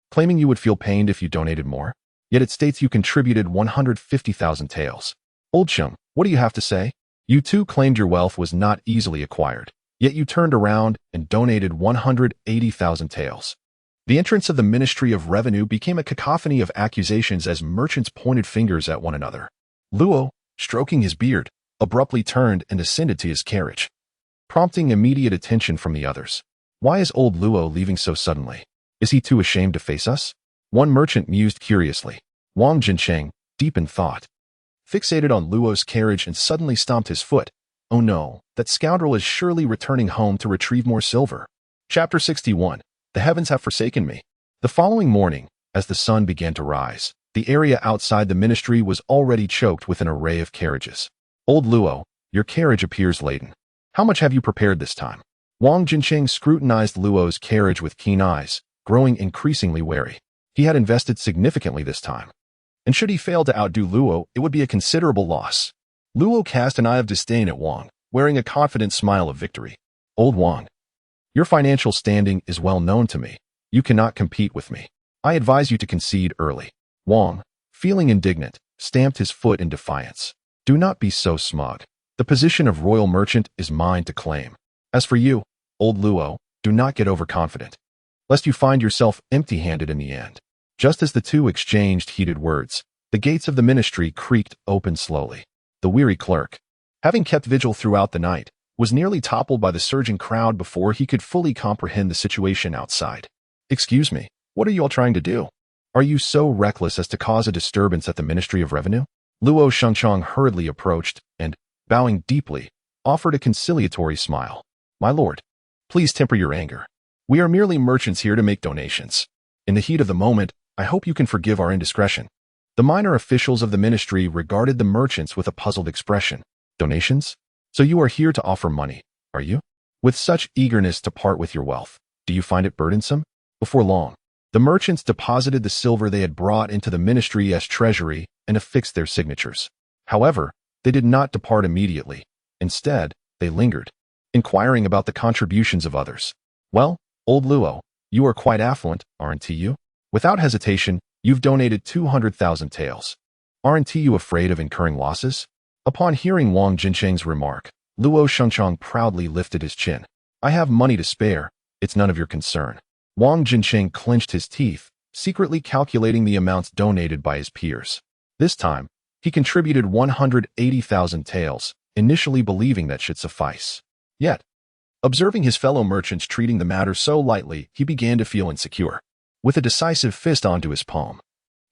Claiming you would feel pained if you donated more? Yet it states you contributed 150,000 taels. Old Chung, what do you have to say? You too claimed your wealth was not easily acquired, yet you turned around and donated 180,000 taels. The entrance of the Ministry of Revenue became a cacophony of accusations as merchants pointed fingers at one another. Luo, stroking his beard, abruptly turned and ascended to his carriage, prompting immediate attention from the others. Why is old Luo leaving so suddenly? Is he too ashamed to face us? One merchant mused curiously. Wang Jincheng, deep in thought, fixated on Luo's carriage and suddenly stomped his foot. Oh no, that scoundrel is surely returning home to retrieve more silver. Chapter 61. The heavens have forsaken me. The following morning, as the sun began to rise, the area outside the ministry was already choked with an array of carriages. Old Luo, your carriage appears laden. How much have you prepared this time? Wang Jincheng scrutinized Luo's carriage with keen eyes, growing increasingly wary. He had invested significantly this time, and should he fail to outdo Luo, it would be a considerable loss. Luo cast an eye of disdain at Wang, wearing a confident smile of victory. Old Wang, your financial standing is well known to me. You cannot compete with me. I advise you to concede early. Wang, feeling indignant, stamped his foot in defiance. Do not be so smug. The position of royal merchant is mine to claim. As for you, old Luo, do not get overconfident, lest you find yourself empty-handed in the end. Just as the two exchanged heated words, the gates of the ministry creaked open slowly. The weary clerk, having kept vigil throughout the night, was nearly toppled by the surging crowd before he could fully comprehend the situation outside. Excuse me, what are you all trying to do? Are you so reckless as to cause a disturbance at the Ministry of Revenue? Luo Shengchong hurriedly approached and, bowing deeply, offered a conciliatory smile. My lord, please temper your anger. We are merely merchants here to make donations. In the heat of the moment, I hope you can forgive our indiscretion. The minor officials of the ministry regarded the merchants with a puzzled expression. Donations? So you are here to offer money, are you? With such eagerness to part with your wealth, do you find it burdensome? Before long, the merchants deposited the silver they had brought into the ministry as treasury and affixed their signatures. However, they did not depart immediately. Instead, they lingered, inquiring about the contributions of others. Well, old Luo, you are quite affluent, aren't you? Without hesitation, you've donated 200,000 taels. Aren't you afraid of incurring losses? Upon hearing Wang Jincheng's remark, Luo Shengchong proudly lifted his chin. I have money to spare, it's none of your concern. Wang Jincheng clenched his teeth, secretly calculating the amounts donated by his peers. This time, he contributed 180,000 taels, initially believing that should suffice. Yet, observing his fellow merchants treating the matter so lightly, he began to feel insecure. With a decisive fist onto his palm,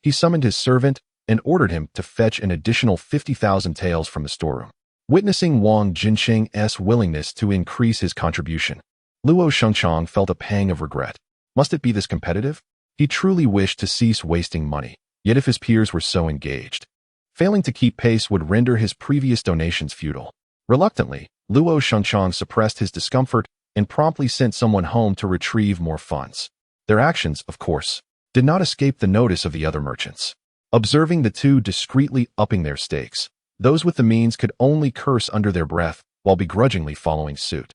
he summoned his servant and ordered him to fetch an additional 50,000 taels from the storeroom. Witnessing Wang Jincheng's willingness to increase his contribution, Luo Shengchong felt a pang of regret. Must it be this competitive? He truly wished to cease wasting money, yet if his peers were so engaged, failing to keep pace would render his previous donations futile. Reluctantly, Luo Shengchong suppressed his discomfort and promptly sent someone home to retrieve more funds. Their actions, of course, did not escape the notice of the other merchants. Observing the two discreetly upping their stakes, those with the means could only curse under their breath while begrudgingly following suit.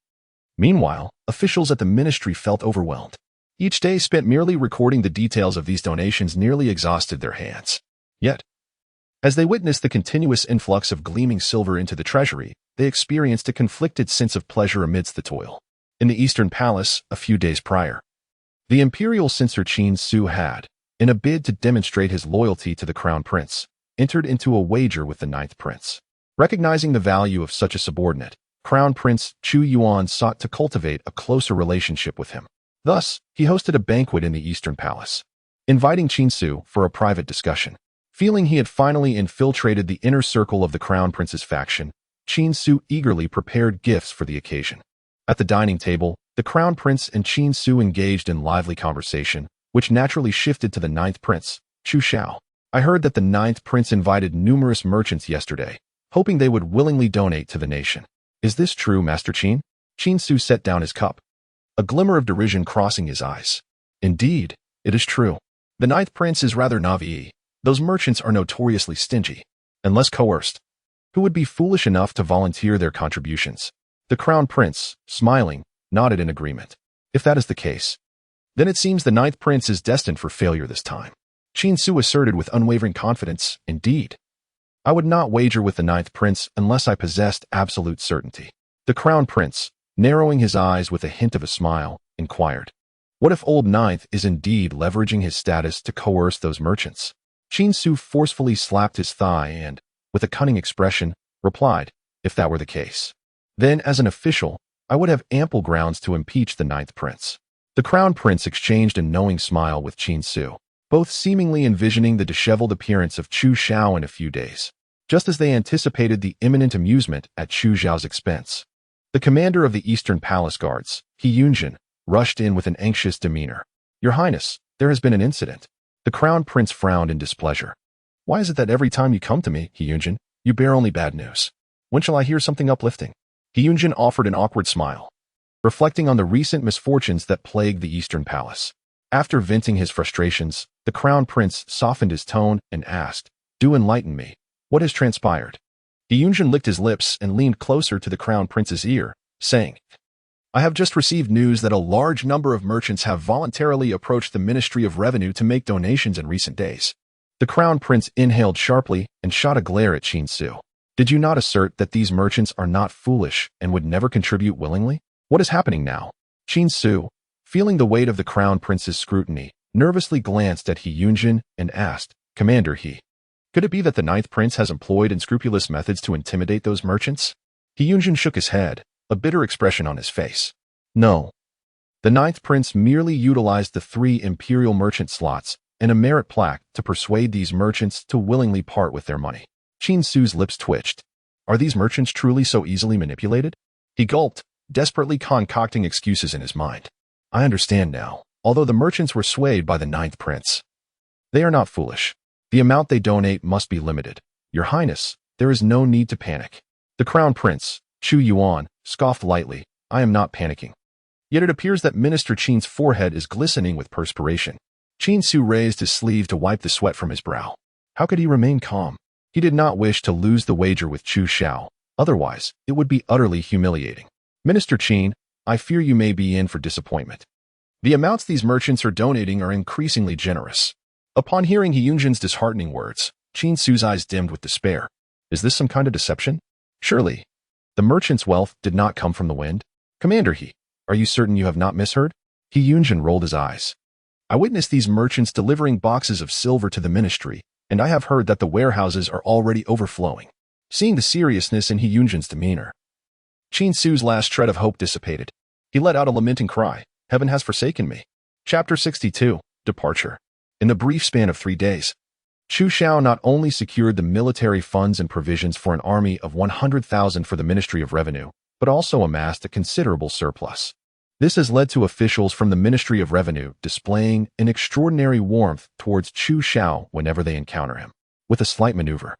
Meanwhile, officials at the ministry felt overwhelmed. Each day spent merely recording the details of these donations nearly exhausted their hands. Yet, as they witnessed the continuous influx of gleaming silver into the treasury, they experienced a conflicted sense of pleasure amidst the toil. In the Eastern Palace, a few days prior, the imperial censor Qin Su had, in a bid to demonstrate his loyalty to the crown prince, entered into a wager with the ninth prince. Recognizing the value of such a subordinate, Crown Prince Chu Yuan sought to cultivate a closer relationship with him. Thus, he hosted a banquet in the Eastern Palace, inviting Qin Su for a private discussion. Feeling he had finally infiltrated the inner circle of the Crown Prince's faction, Qin Su eagerly prepared gifts for the occasion. At the dining table, the Crown Prince and Qin Su engaged in lively conversation, which naturally shifted to the ninth prince, Chu Xiao. I heard that the ninth prince invited numerous merchants yesterday, hoping they would willingly donate to the nation. Is this true, Master Qin? Qin Su set down his cup, a glimmer of derision crossing his eyes. Indeed, it is true. The ninth prince is rather naive. Those merchants are notoriously stingy, unless coerced. Who would be foolish enough to volunteer their contributions? The crown prince, smiling, nodded in agreement. If that is the case, then it seems the ninth prince is destined for failure this time. Qin Su asserted with unwavering confidence. Indeed. I would not wager with the ninth prince unless I possessed absolute certainty. The crown prince, narrowing his eyes with a hint of a smile, inquired. What if old ninth is indeed leveraging his status to coerce those merchants? Qin Su forcefully slapped his thigh and, with a cunning expression, replied, if that were the case, then as an official, I would have ample grounds to impeach the ninth prince. The crown prince exchanged a knowing smile with Qin Su, both seemingly envisioning the disheveled appearance of Chu Xiao in a few days, just as they anticipated the imminent amusement at Chu Xiao's expense. The commander of the Eastern Palace Guards, He Yunjin, rushed in with an anxious demeanor. Your Highness, there has been an incident. The crown prince frowned in displeasure. Why is it that every time you come to me, He Yunjin, you bear only bad news? When shall I hear something uplifting? He Yunjin offered an awkward smile, reflecting on the recent misfortunes that plagued the Eastern Palace. After venting his frustrations, the crown prince softened his tone and asked, do enlighten me. What has transpired? He Yunjin licked his lips and leaned closer to the crown prince's ear, saying, I have just received news that a large number of merchants have voluntarily approached the Ministry of Revenue to make donations in recent days. The crown prince inhaled sharply and shot a glare at Qin Su. Did you not assert that these merchants are not foolish and would never contribute willingly? What is happening now? Qin Su, feeling the weight of the crown prince's scrutiny, nervously glanced at He Yunjin and asked, Commander He, could it be that the ninth prince has employed unscrupulous methods to intimidate those merchants? He Yunjin shook his head, a bitter expression on his face. No. The ninth prince merely utilized the 3 imperial merchant slots and a merit plaque to persuade these merchants to willingly part with their money. Qin Su's lips twitched. Are these merchants truly so easily manipulated? He gulped, desperately concocting excuses in his mind. I understand now, although the merchants were swayed by the ninth prince. They are not foolish. The amount they donate must be limited. Your Highness, there is no need to panic. The crown prince, Chu Yuan, scoffed lightly. I am not panicking. Yet it appears that Minister Qin's forehead is glistening with perspiration. Qin Su raised his sleeve to wipe the sweat from his brow. How could he remain calm? He did not wish to lose the wager with Chu Xiao. Otherwise, it would be utterly humiliating. Minister Qin, I fear you may be in for disappointment. The amounts these merchants are donating are increasingly generous. Upon hearing He Yunjin's disheartening words, Qin Su's eyes dimmed with despair. Is this some kind of deception? Surely, the merchant's wealth did not come from the wind. Commander He, are you certain you have not misheard? He Yunjin rolled his eyes. I witnessed these merchants delivering boxes of silver to the ministry, and I have heard that the warehouses are already overflowing. Seeing the seriousness in He Yunjin's demeanor, Qin Su's last shred of hope dissipated. He let out a lamenting cry. Heaven has forsaken me. Chapter 62, Departure. In the brief span of 3 days, Chu Xiao not only secured the military funds and provisions for an army of 100,000 for the Ministry of Revenue, but also amassed a considerable surplus. This has led to officials from the Ministry of Revenue displaying an extraordinary warmth towards Chu Xiao whenever they encounter him. With a slight maneuver,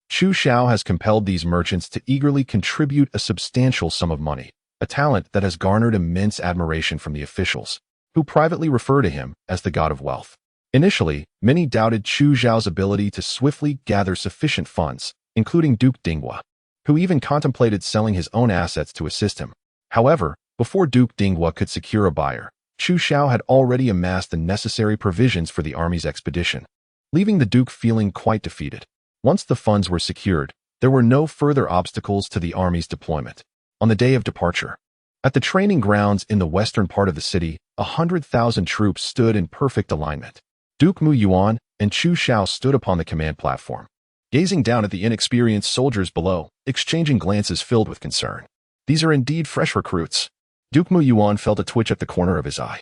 Chu Xiao has compelled these merchants to eagerly contribute a substantial sum of money, a talent that has garnered immense admiration from the officials, who privately refer to him as the god of wealth. Initially, many doubted Chu Xiao's ability to swiftly gather sufficient funds, including Duke Dinghua, who even contemplated selling his own assets to assist him. However, before Duke Dinghua could secure a buyer, Chu Xiao had already amassed the necessary provisions for the army's expedition, leaving the Duke feeling quite defeated. Once the funds were secured, there were no further obstacles to the army's deployment. On the day of departure, at the training grounds in the western part of the city, 100,000 troops stood in perfect alignment. Duke Mu Yuan and Chu Xiao stood upon the command platform, gazing down at the inexperienced soldiers below, exchanging glances filled with concern. These are indeed fresh recruits. Duke Mu Yuan felt a twitch at the corner of his eye.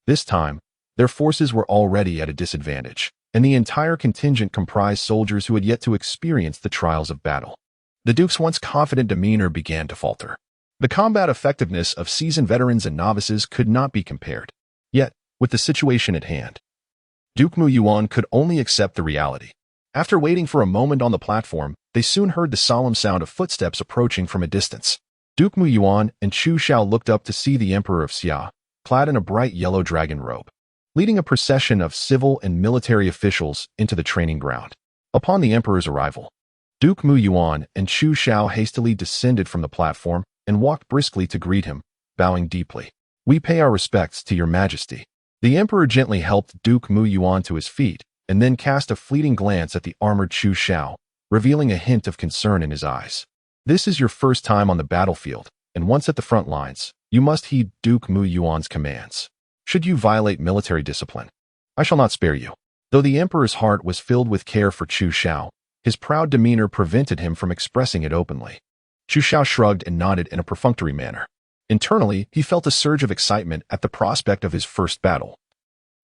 This time, their forces were already at a disadvantage, and the entire contingent comprised soldiers who had yet to experience the trials of battle. The Duke's once confident demeanor began to falter. The combat effectiveness of seasoned veterans and novices could not be compared. Yet, with the situation at hand, Duke Mu Yuan could only accept the reality. After waiting for a moment on the platform, They soon heard the solemn sound of footsteps approaching from a distance. Duke Mu Yuan and Chu Xiao looked up to see the Emperor of Xia, clad in a bright yellow dragon robe, leading a procession of civil and military officials into the training ground. Upon the Emperor's arrival, Duke Mu Yuan and Chu Xiao hastily descended from the platform and walked briskly to greet him, bowing deeply. "We pay our respects to your majesty." The Emperor gently helped Duke Mu Yuan to his feet and then cast a fleeting glance at the armored Chu Xiao, revealing a hint of concern in his eyes. "This is your first time on the battlefield, and once at the front lines, you must heed Duke Mu Yuan's commands. Should you violate military discipline, I shall not spare you." Though the Emperor's heart was filled with care for Chu Xiao, his proud demeanor prevented him from expressing it openly. Chu Xiao shrugged and nodded in a perfunctory manner. Internally, he felt a surge of excitement at the prospect of his first battle.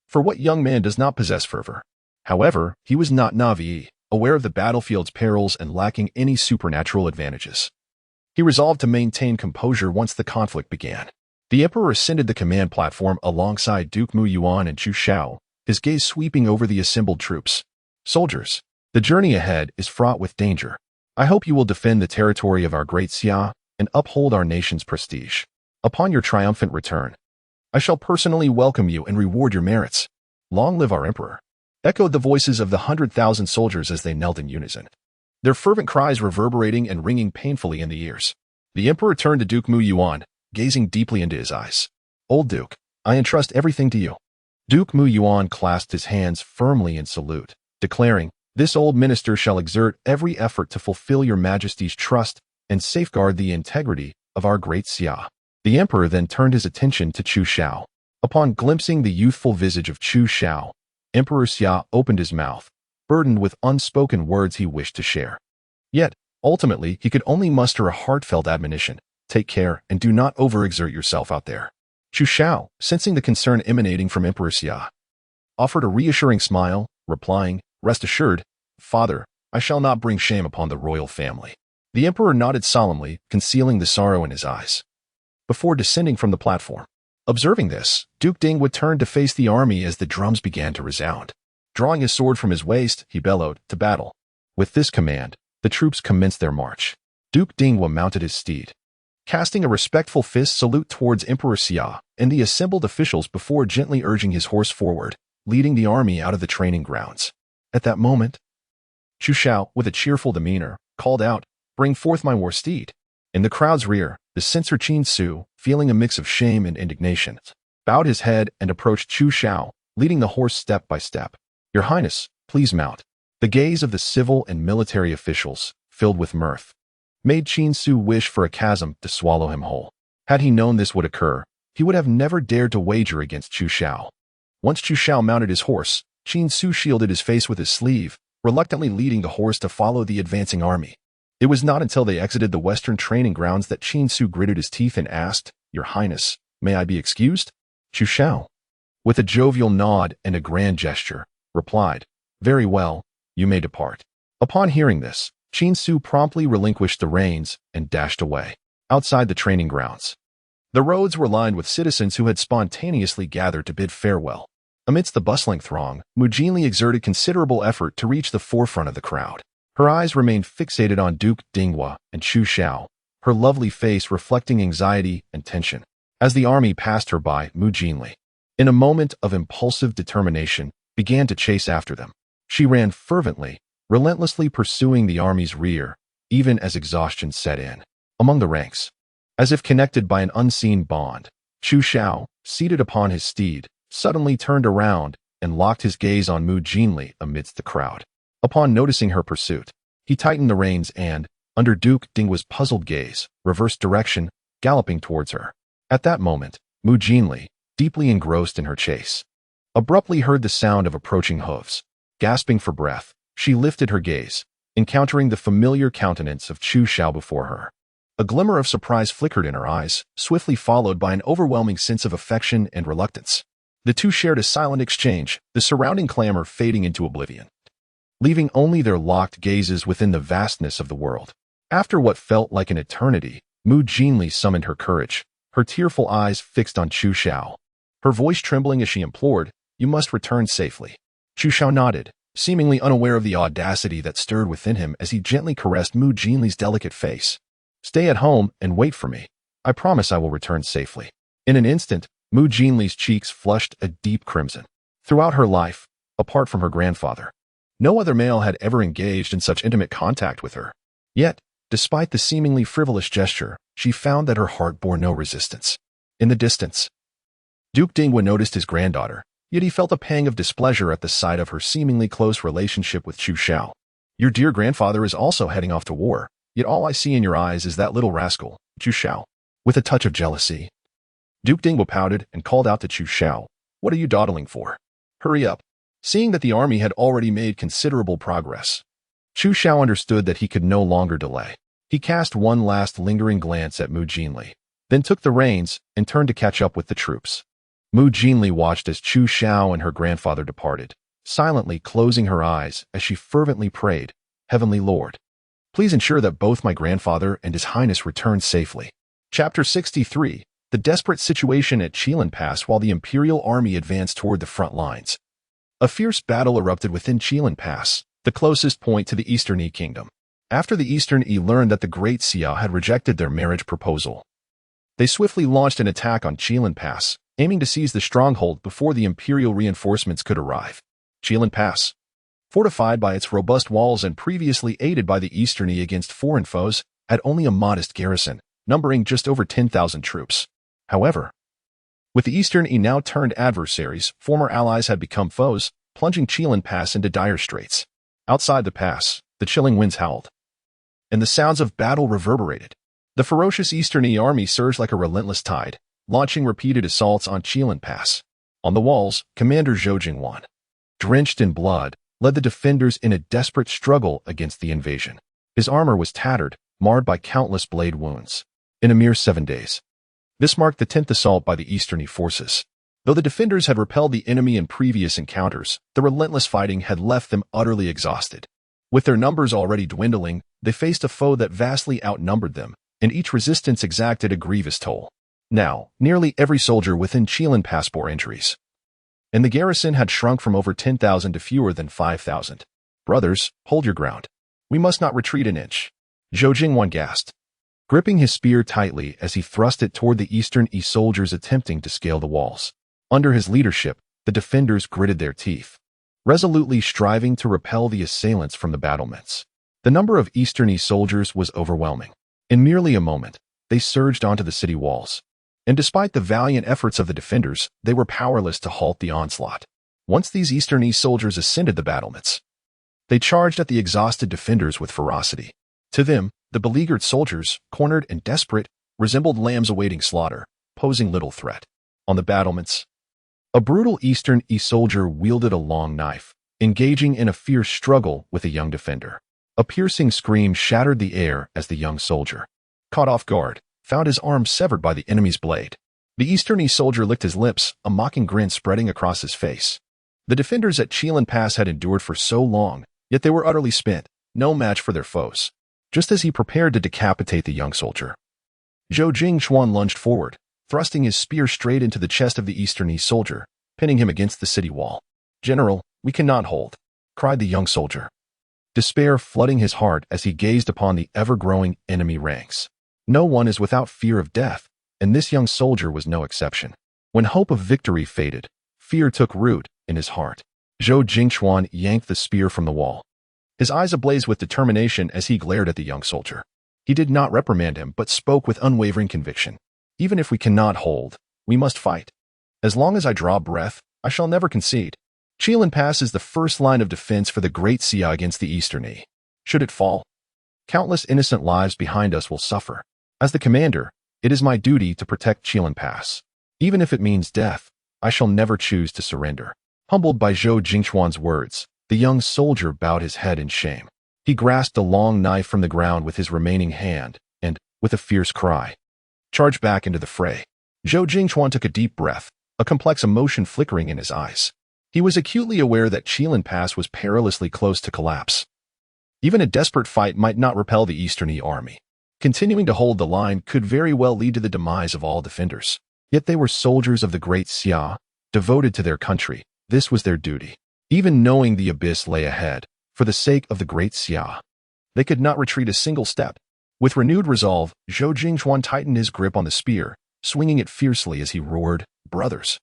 For what young man does not possess fervor? However, he was not naive, aware of the battlefield's perils and lacking any supernatural advantages. He resolved to maintain composure once the conflict began. The Emperor ascended the command platform alongside Duke Mu Yuan and Chu Xiao, his gaze sweeping over the assembled troops. "Soldiers, the journey ahead is fraught with danger. I hope you will defend the territory of our Great Xia and uphold our nation's prestige. Upon your triumphant return, I shall personally welcome you and reward your merits. Long live our Emperor," echoed the voices of the 100,000 soldiers as they knelt in unison, their fervent cries reverberating and ringing painfully in the ears. The Emperor turned to Duke Mu Yuan, gazing deeply into his eyes. "Old Duke, I entrust everything to you." Duke Mu Yuan clasped his hands firmly in salute, declaring, "This old minister shall exert every effort to fulfill your majesty's trust and safeguard the integrity of our Great Xia." The Emperor then turned his attention to Chu Xiao. Upon glimpsing the youthful visage of Chu Xiao, Emperor Xia opened his mouth, burdened with unspoken words he wished to share. Yet, ultimately, he could only muster a heartfelt admonition: "Take care and do not overexert yourself out there." Chu Xiao, sensing the concern emanating from Emperor Xia, offered a reassuring smile, replying, "Rest assured, Father, I shall not bring shame upon the royal family." The Emperor nodded solemnly, concealing the sorrow in his eyes, before descending from the platform. Observing this, Duke Ding would turn to face the army as the drums began to resound. Drawing his sword from his waist, he bellowed, "To battle." With this command, the troops commenced their march. Duke Dingwa mounted his steed, casting a respectful fist salute towards Emperor Xia and the assembled officials before gently urging his horse forward, leading the army out of the training grounds. At that moment, Chu Xiao, with a cheerful demeanor, called out, "Bring forth my war steed." In the crowd's rear, the censor Qin Su, feeling a mix of shame and indignation, bowed his head and approached Chu Xiao, leading the horse step by step. "Your Highness, please mount." The gaze of the civil and military officials, filled with mirth, made Qin Su wish for a chasm to swallow him whole. Had he known this would occur, he would have never dared to wager against Chu Xiao. Once Chu Xiao mounted his horse, Qin Su shielded his face with his sleeve, reluctantly leading the horse to follow the advancing army. It was not until they exited the western training grounds that Qin Su gritted his teeth and asked, "Your Highness, may I be excused?" Chu Xiao, with a jovial nod and a grand gesture, replied, "Very well, you may depart." Upon hearing this, Qin Su promptly relinquished the reins and dashed away. Outside the training grounds, the roads were lined with citizens who had spontaneously gathered to bid farewell. Amidst the bustling throng, Mu Jinli exerted considerable effort to reach the forefront of the crowd. Her eyes remained fixated on Duke Dinghua and Chu Xiao, her lovely face reflecting anxiety and tension. As the army passed her by, Mu Jinli, in a moment of impulsive determination, began to chase after them. She ran fervently, relentlessly pursuing the army's rear, even as exhaustion set in. Among the ranks, as if connected by an unseen bond, Chu Xiao, seated upon his steed, suddenly turned around and locked his gaze on Mu Jinli amidst the crowd. Upon noticing her pursuit, he tightened the reins and, under Duke Dinghua's puzzled gaze, reversed direction, galloping towards her. At that moment, Mu Jinli, deeply engrossed in her chase, abruptly heard the sound of approaching hooves. Gasping for breath, she lifted her gaze, encountering the familiar countenance of Chu Xiao before her. A glimmer of surprise flickered in her eyes, swiftly followed by an overwhelming sense of affection and reluctance. The two shared a silent exchange, the surrounding clamor fading into oblivion, leaving only their locked gazes within the vastness of the world. After what felt like an eternity, Mu Jinli summoned her courage, her tearful eyes fixed on Chu Xiao, her voice trembling as she implored, "You must return safely." Chu Xiao nodded, seemingly unaware of the audacity that stirred within him as he gently caressed Mu Jinli's delicate face. "Stay at home and wait for me. I promise I will return safely." In an instant, Mu Jinli's cheeks flushed a deep crimson. Throughout her life, apart from her grandfather, no other male had ever engaged in such intimate contact with her. Yet, despite the seemingly frivolous gesture, she found that her heart bore no resistance. In the distance, Duke Dingwa noticed his granddaughter, yet he felt a pang of displeasure at the sight of her seemingly close relationship with Chu Xiao. "Your dear grandfather is also heading off to war, yet all I see in your eyes is that little rascal, Chu Xiao." With a touch of jealousy, Duke Dingwa pouted and called out to Chu Xiao, "What are you dawdling for? Hurry up." Seeing that the army had already made considerable progress, Chu Xiao understood that he could no longer delay. He cast one last lingering glance at Mu Jinli, then took the reins and turned to catch up with the troops. Mu Jinli watched as Chu Xiao and her grandfather departed, silently closing her eyes as she fervently prayed, "Heavenly Lord, please ensure that both my grandfather and His Highness return safely." Chapter 63. The desperate situation at Qilin Pass while the Imperial Army advanced toward the front lines. A fierce battle erupted within Qilin Pass, the closest point to the Eastern Yi Kingdom. After the Eastern Yi learned that the Great Xia had rejected their marriage proposal, they swiftly launched an attack on Qilin Pass, aiming to seize the stronghold before the Imperial reinforcements could arrive. Qilin Pass, fortified by its robust walls and previously aided by the Eastern Yi against foreign foes, had only a modest garrison, numbering just over 10,000 troops. However, with the Eastern Yi now turned adversaries, former allies had become foes, plunging Qilin Pass into dire straits. Outside the pass, the chilling winds howled, and the sounds of battle reverberated. The ferocious Eastern Yi army surged like a relentless tide, launching repeated assaults on Qilin Pass. On the walls, Commander Zhou Jingwan, drenched in blood, led the defenders in a desperate struggle against the invasion. His armor was tattered, marred by countless blade wounds. In a mere 7 days, this marked the 10th assault by the Eastern Yi forces. Though the defenders had repelled the enemy in previous encounters, the relentless fighting had left them utterly exhausted. With their numbers already dwindling, they faced a foe that vastly outnumbered them, and each resistance exacted a grievous toll. Now, nearly every soldier within Qilin Pass bore injuries, and the garrison had shrunk from over 10,000 to fewer than 5,000. "Brothers, hold your ground. We must not retreat an inch," Zhou Jingwan gasped, gripping his spear tightly as he thrust it toward the Eastern Yi soldiers attempting to scale the walls. Under his leadership, the defenders gritted their teeth, resolutely striving to repel the assailants from the battlements. The number of Eastern Yi soldiers was overwhelming. In merely a moment, they surged onto the city walls, and despite the valiant efforts of the defenders, they were powerless to halt the onslaught. Once these Eastern Yi soldiers ascended the battlements, they charged at the exhausted defenders with ferocity. To them, the beleaguered soldiers, cornered and desperate, resembled lambs awaiting slaughter, posing little threat. On the battlements, a brutal Eastern Yi soldier wielded a long knife, engaging in a fierce struggle with a young defender. A piercing scream shattered the air as the young soldier, caught off guard, found his arm severed by the enemy's blade. The Eastern Yi soldier licked his lips, a mocking grin spreading across his face. The defenders at Qilin Pass had endured for so long, yet they were utterly spent, no match for their foes. Just as he prepared to decapitate the young soldier, Zhou Jingchuan lunged forward, thrusting his spear straight into the chest of the Eastern Yi soldier, pinning him against the city wall. "General, we cannot hold," cried the young soldier, despair flooding his heart as he gazed upon the ever-growing enemy ranks. No one is without fear of death, and this young soldier was no exception. When hope of victory faded, fear took root in his heart. Zhou Jingchuan yanked the spear from the wall, his eyes ablaze with determination as he glared at the young soldier. He did not reprimand him, but spoke with unwavering conviction. "Even if we cannot hold, we must fight. As long as I draw breath, I shall never concede. Qilin Pass is the first line of defense for the Great Xia against the Eastern Yi. Should it fall, countless innocent lives behind us will suffer. As the commander, it is my duty to protect Qilin Pass. Even if it means death, I shall never choose to surrender." Humbled by Zhou Jingchuan's words, the young soldier bowed his head in shame. He grasped a long knife from the ground with his remaining hand and, with a fierce cry, charged back into the fray. Zhou Jingchuan took a deep breath, a complex emotion flickering in his eyes. He was acutely aware that Qilin Pass was perilously close to collapse. Even a desperate fight might not repel the Eastern Yi army. Continuing to hold the line could very well lead to the demise of all defenders. Yet they were soldiers of the Great Xia, devoted to their country. This was their duty. Even knowing the abyss lay ahead, for the sake of the Great Xia, they could not retreat a single step. With renewed resolve, Zhou Jingchuan tightened his grip on the spear, swinging it fiercely as he roared, "Brothers,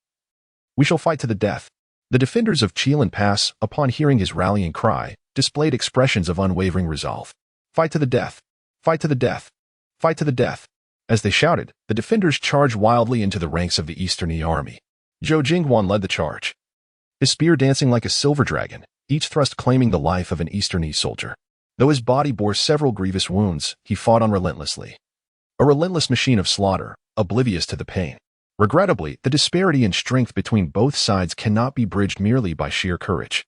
we shall fight to the death." The defenders of Qilan Pass, upon hearing his rallying cry, displayed expressions of unwavering resolve. "Fight to the death! Fight to the death! Fight to the death!" As they shouted, the defenders charged wildly into the ranks of the Eastern Yi army. Zhou Jinghuan led the charge, his spear dancing like a silver dragon, each thrust claiming the life of an Eastern Yi soldier. Though his body bore several grievous wounds, he fought on relentlessly. A relentless machine of slaughter, oblivious to the pain. Regrettably, the disparity in strength between both sides cannot be bridged merely by sheer courage.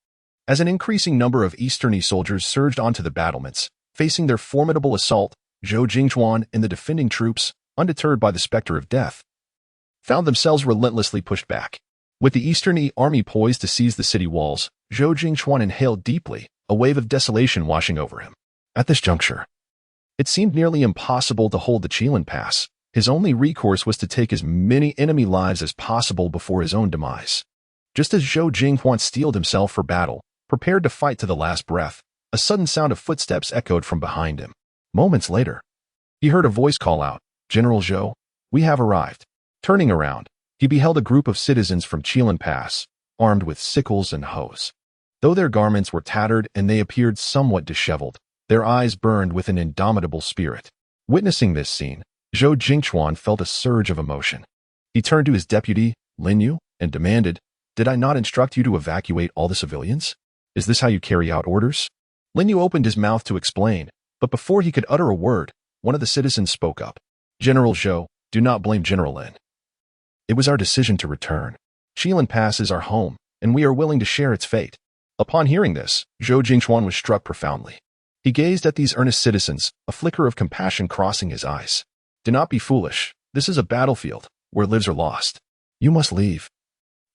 As an increasing number of Eastern Yi soldiers surged onto the battlements, facing their formidable assault, Zhou Jingchuan and the defending troops, undeterred by the specter of death, found themselves relentlessly pushed back. With the Eastern Yi army poised to seize the city walls, Zhou Jingchuan inhaled deeply, a wave of desolation washing over him. At this juncture, it seemed nearly impossible to hold the Qilan Pass. His only recourse was to take as many enemy lives as possible before his own demise. Just as Zhou Jinghuan steeled himself for battle, prepared to fight to the last breath, a sudden sound of footsteps echoed from behind him. Moments later, he heard a voice call out, "General Zhou, we have arrived." Turning around, he beheld a group of citizens from Qilan Pass, armed with sickles and hoes. Though their garments were tattered and they appeared somewhat disheveled, their eyes burned with an indomitable spirit. Witnessing this scene, Zhou Jingchuan felt a surge of emotion. He turned to his deputy, Lin Yu, and demanded, "Did I not instruct you to evacuate all the civilians? Is this how you carry out orders?" Lin Yu opened his mouth to explain, but before he could utter a word, one of the citizens spoke up. "General Zhou, do not blame General Lin. It was our decision to return. Qilan Pass is our home, and we are willing to share its fate." Upon hearing this, Zhou Jingchuan was struck profoundly. He gazed at these earnest citizens, a flicker of compassion crossing his eyes. "Do not be foolish. This is a battlefield, where lives are lost. You must leave.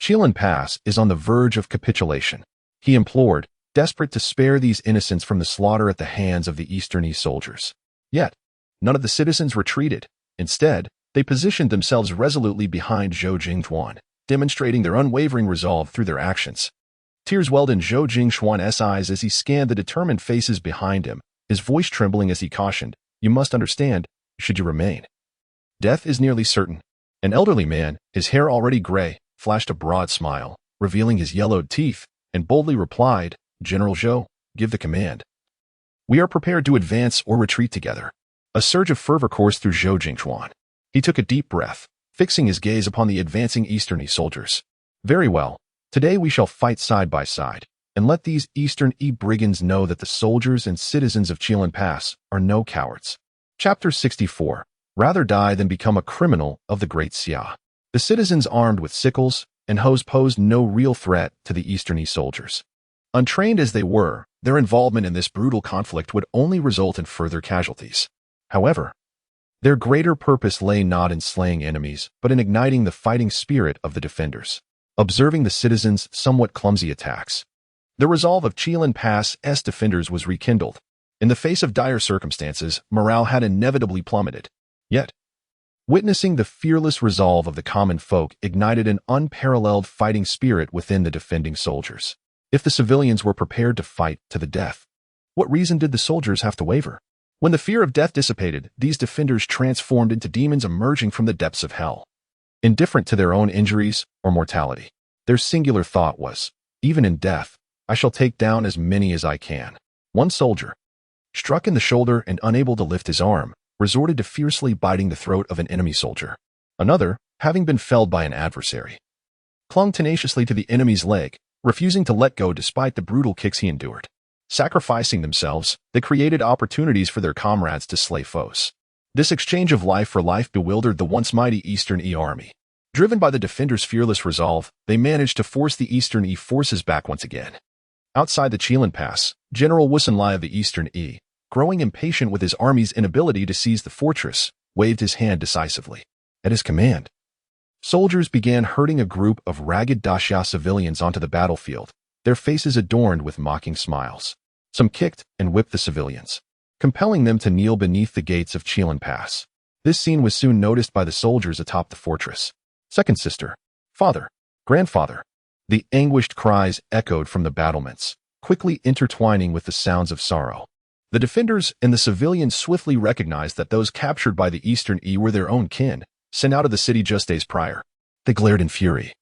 Qilan Pass is on the verge of capitulation," he implored, desperate to spare these innocents from the slaughter at the hands of the Eastern Yi soldiers. Yet, none of the citizens retreated. Instead, they positioned themselves resolutely behind Zhou Jingchuan, demonstrating their unwavering resolve through their actions. Tears welled in Zhou Jingchuan's eyes as he scanned the determined faces behind him, his voice trembling as he cautioned, "You must understand, should you remain, death is nearly certain." An elderly man, his hair already gray, flashed a broad smile, revealing his yellowed teeth, and boldly replied, "General Zhou, give the command. We are prepared to advance or retreat together." A surge of fervor coursed through Zhou Jingchuan. He took a deep breath, fixing his gaze upon the advancing Eastern Yi soldiers. "Very well. Today we shall fight side by side, and let these Eastern Yi brigands know that the soldiers and citizens of Qilan Pass are no cowards." Chapter 64. Rather die than become a criminal of the Great Xia. The citizens armed with sickles and hoes posed no real threat to the Eastern Yi soldiers. Untrained as they were, their involvement in this brutal conflict would only result in further casualties. However, their greater purpose lay not in slaying enemies, but in igniting the fighting spirit of the defenders. Observing the citizens' somewhat clumsy attacks, the resolve of Qilan Pass's defenders was rekindled. In the face of dire circumstances, morale had inevitably plummeted. Yet, witnessing the fearless resolve of the common folk ignited an unparalleled fighting spirit within the defending soldiers. If the civilians were prepared to fight to the death, what reason did the soldiers have to waver? When the fear of death dissipated, these defenders transformed into demons emerging from the depths of hell. Indifferent to their own injuries or mortality, their singular thought was, "Even in death, I shall take down as many as I can." One soldier, struck in the shoulder and unable to lift his arm, resorted to fiercely biting the throat of an enemy soldier. Another, having been felled by an adversary, clung tenaciously to the enemy's leg, refusing to let go despite the brutal kicks he endured. Sacrificing themselves, they created opportunities for their comrades to slay foes. This exchange of life for life bewildered the once mighty Eastern Yi army. Driven by the defenders' fearless resolve, they managed to force the Eastern Yi forces back once again. Outside the Qilan Pass, General Wusunlai of the Eastern Yi, growing impatient with his army's inability to seize the fortress, waved his hand decisively. At his command, soldiers began herding a group of ragged Daxia civilians onto the battlefield, their faces adorned with mocking smiles. Some kicked and whipped the civilians, compelling them to kneel beneath the gates of Qilan Pass. This scene was soon noticed by the soldiers atop the fortress. "Second sister, father, grandfather, The anguished cries echoed from the battlements, quickly intertwining with the sounds of sorrow. The defenders and the civilians swiftly recognized that those captured by the Eastern Yi were their own kin, sent out of the city just days prior. They glared in fury,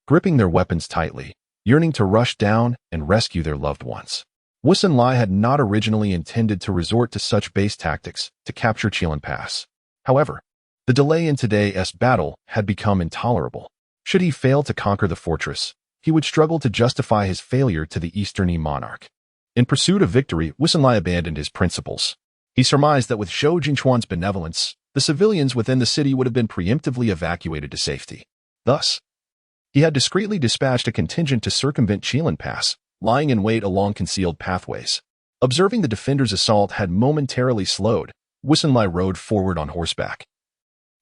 gripping their weapons tightly, yearning to rush down and rescue their loved ones. Wusunlai had not originally intended to resort to such base tactics to capture Qilan Pass. However, the delay in today's battle had become intolerable. Should he fail to conquer the fortress, he would struggle to justify his failure to the Eastern Yi monarch. In pursuit of victory, Wusunlai abandoned his principles. He surmised that with Zhou Jingchuan's benevolence, the civilians within the city would have been preemptively evacuated to safety. Thus, he had discreetly dispatched a contingent to circumvent Qilan Pass, lying in wait along concealed pathways. Observing the defenders' assault had momentarily slowed, Wusunlai rode forward on horseback,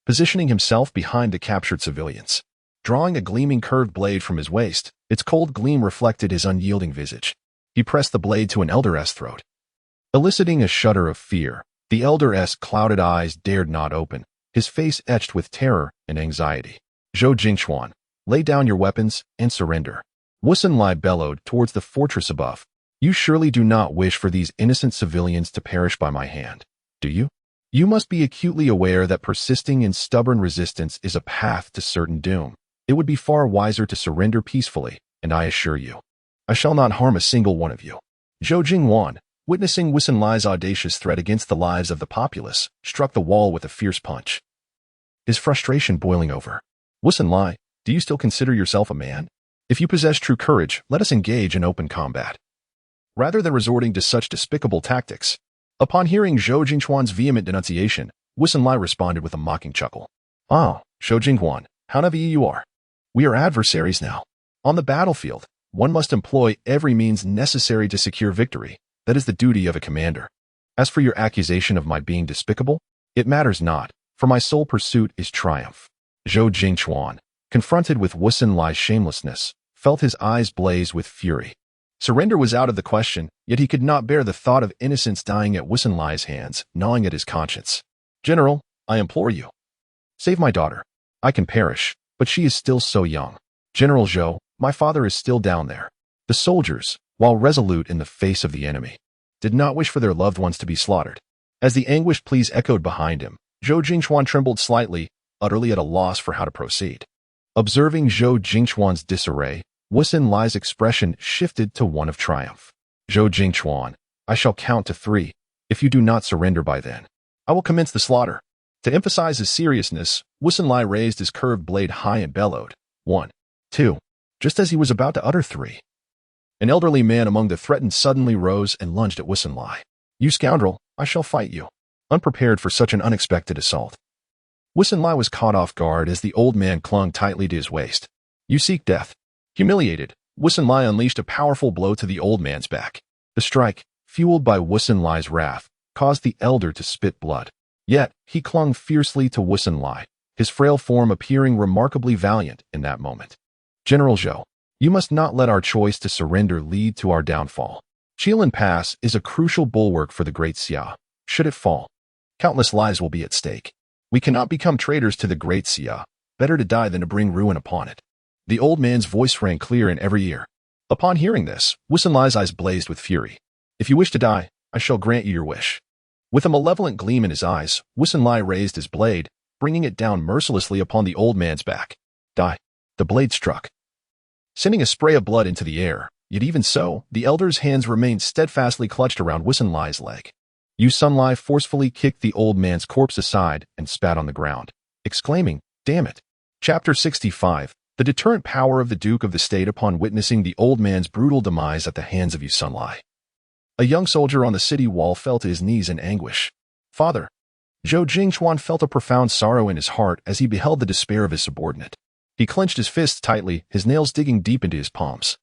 positioning himself behind the captured civilians. Drawing a gleaming curved blade from his waist, its cold gleam reflected his unyielding visage. He pressed the blade to an elder's throat, eliciting a shudder of fear. The elder's clouded eyes dared not open, his face etched with terror and anxiety. Zhou Jingchuan, lay down your weapons and surrender. Wusunlai bellowed towards the fortress above. You surely do not wish for these innocent civilians to perish by my hand, do you? You must be acutely aware that persisting in stubborn resistance is a path to certain doom. It would be far wiser to surrender peacefully, and I assure you, I shall not harm a single one of you. Zhou Jingwan, witnessing Wusunlai's audacious threat against the lives of the populace, struck the wall with a fierce punch, his frustration boiling over. Wusunlai, do you still consider yourself a man? If you possess true courage, let us engage in open combat, rather than resorting to such despicable tactics. Upon hearing Zhou Jingchuan's vehement denunciation, Wusunlai responded with a mocking chuckle. Oh, Zhou Jinghuan, how naive you are. We are adversaries now. On the battlefield, one must employ every means necessary to secure victory. That is the duty of a commander. As for your accusation of my being despicable, it matters not, for my sole pursuit is triumph. Zhou Jingchuan, confronted with Wusunlai's shamelessness, felt his eyes blaze with fury. Surrender was out of the question, yet he could not bear the thought of innocents dying at Wusunlai's hands, gnawing at his conscience. General, I implore you, save my daughter. I can perish, but she is still so young. General Zhou, my father is still down there. The soldiers, while resolute in the face of the enemy, did not wish for their loved ones to be slaughtered. As the anguished pleas echoed behind him, Zhou Jingchuan trembled slightly, utterly at a loss for how to proceed. Observing Zhou Jingchuan's disarray, Wusunlai's expression shifted to one of triumph. Zhou Jingchuan, I shall count to 3. If you do not surrender by then, I will commence the slaughter. To emphasize his seriousness, Wusunlai raised his curved blade high and bellowed. 1, 2. Just as he was about to utter 3, an elderly man among the threatened suddenly rose and lunged at Wusunlai. You scoundrel, I shall fight you. Unprepared for such an unexpected assault, Wusunlai was caught off guard as the old man clung tightly to his waist. You seek death. Humiliated, Wusunlai unleashed a powerful blow to the old man's back. The strike, fueled by Wusunlai's wrath, caused the elder to spit blood. Yet, he clung fiercely to Wusunlai, his frail form appearing remarkably valiant in that moment. General Zhou, you must not let our choice to surrender lead to our downfall. Qilan Pass is a crucial bulwark for the Great Xia. Should it fall, countless lives will be at stake. We cannot become traitors to the Great Xia. Better to die than to bring ruin upon it. The old man's voice rang clear in every ear. Upon hearing this, Wusunlai's eyes blazed with fury. If you wish to die, I shall grant you your wish. With a malevolent gleam in his eyes, Wusunlai raised his blade, bringing it down mercilessly upon the old man's back. Die. The blade struck, sending a spray of blood into the air. Yet even so, the elder's hands remained steadfastly clutched around Wusunlai's leg. Wusunlai forcefully kicked the old man's corpse aside and spat on the ground, exclaiming, Damn it. Chapter 65. The deterrent power of the Duke of the State upon witnessing the old man's brutal demise at the hands of Wusunlai. A young soldier on the city wall fell to his knees in anguish. Father. Zhou Jingchuan felt a profound sorrow in his heart as he beheld the despair of his subordinate. He clenched his fists tightly, his nails digging deep into his palms,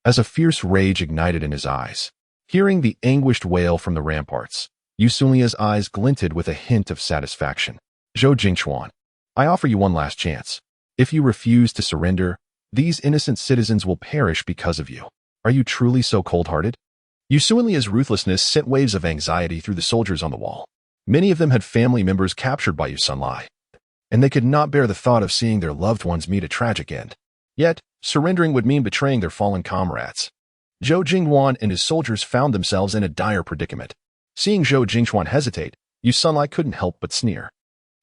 as a fierce rage ignited in his eyes. Hearing the anguished wail from the ramparts, Wusunlai's eyes glinted with a hint of satisfaction. Zhou Jingchuan, I offer you one last chance. If you refuse to surrender, these innocent citizens will perish because of you. Are you truly so cold-hearted? Wusunlai's ruthlessness sent waves of anxiety through the soldiers on the wall. Many of them had family members captured by Wusunlai, and they could not bear the thought of seeing their loved ones meet a tragic end. Yet, Surrendering would mean betraying their fallen comrades. Zhou Jinghuan and his soldiers found themselves in a dire predicament. Seeing Zhou Jinghuan hesitate, Yu Sunlai couldn't help but sneer.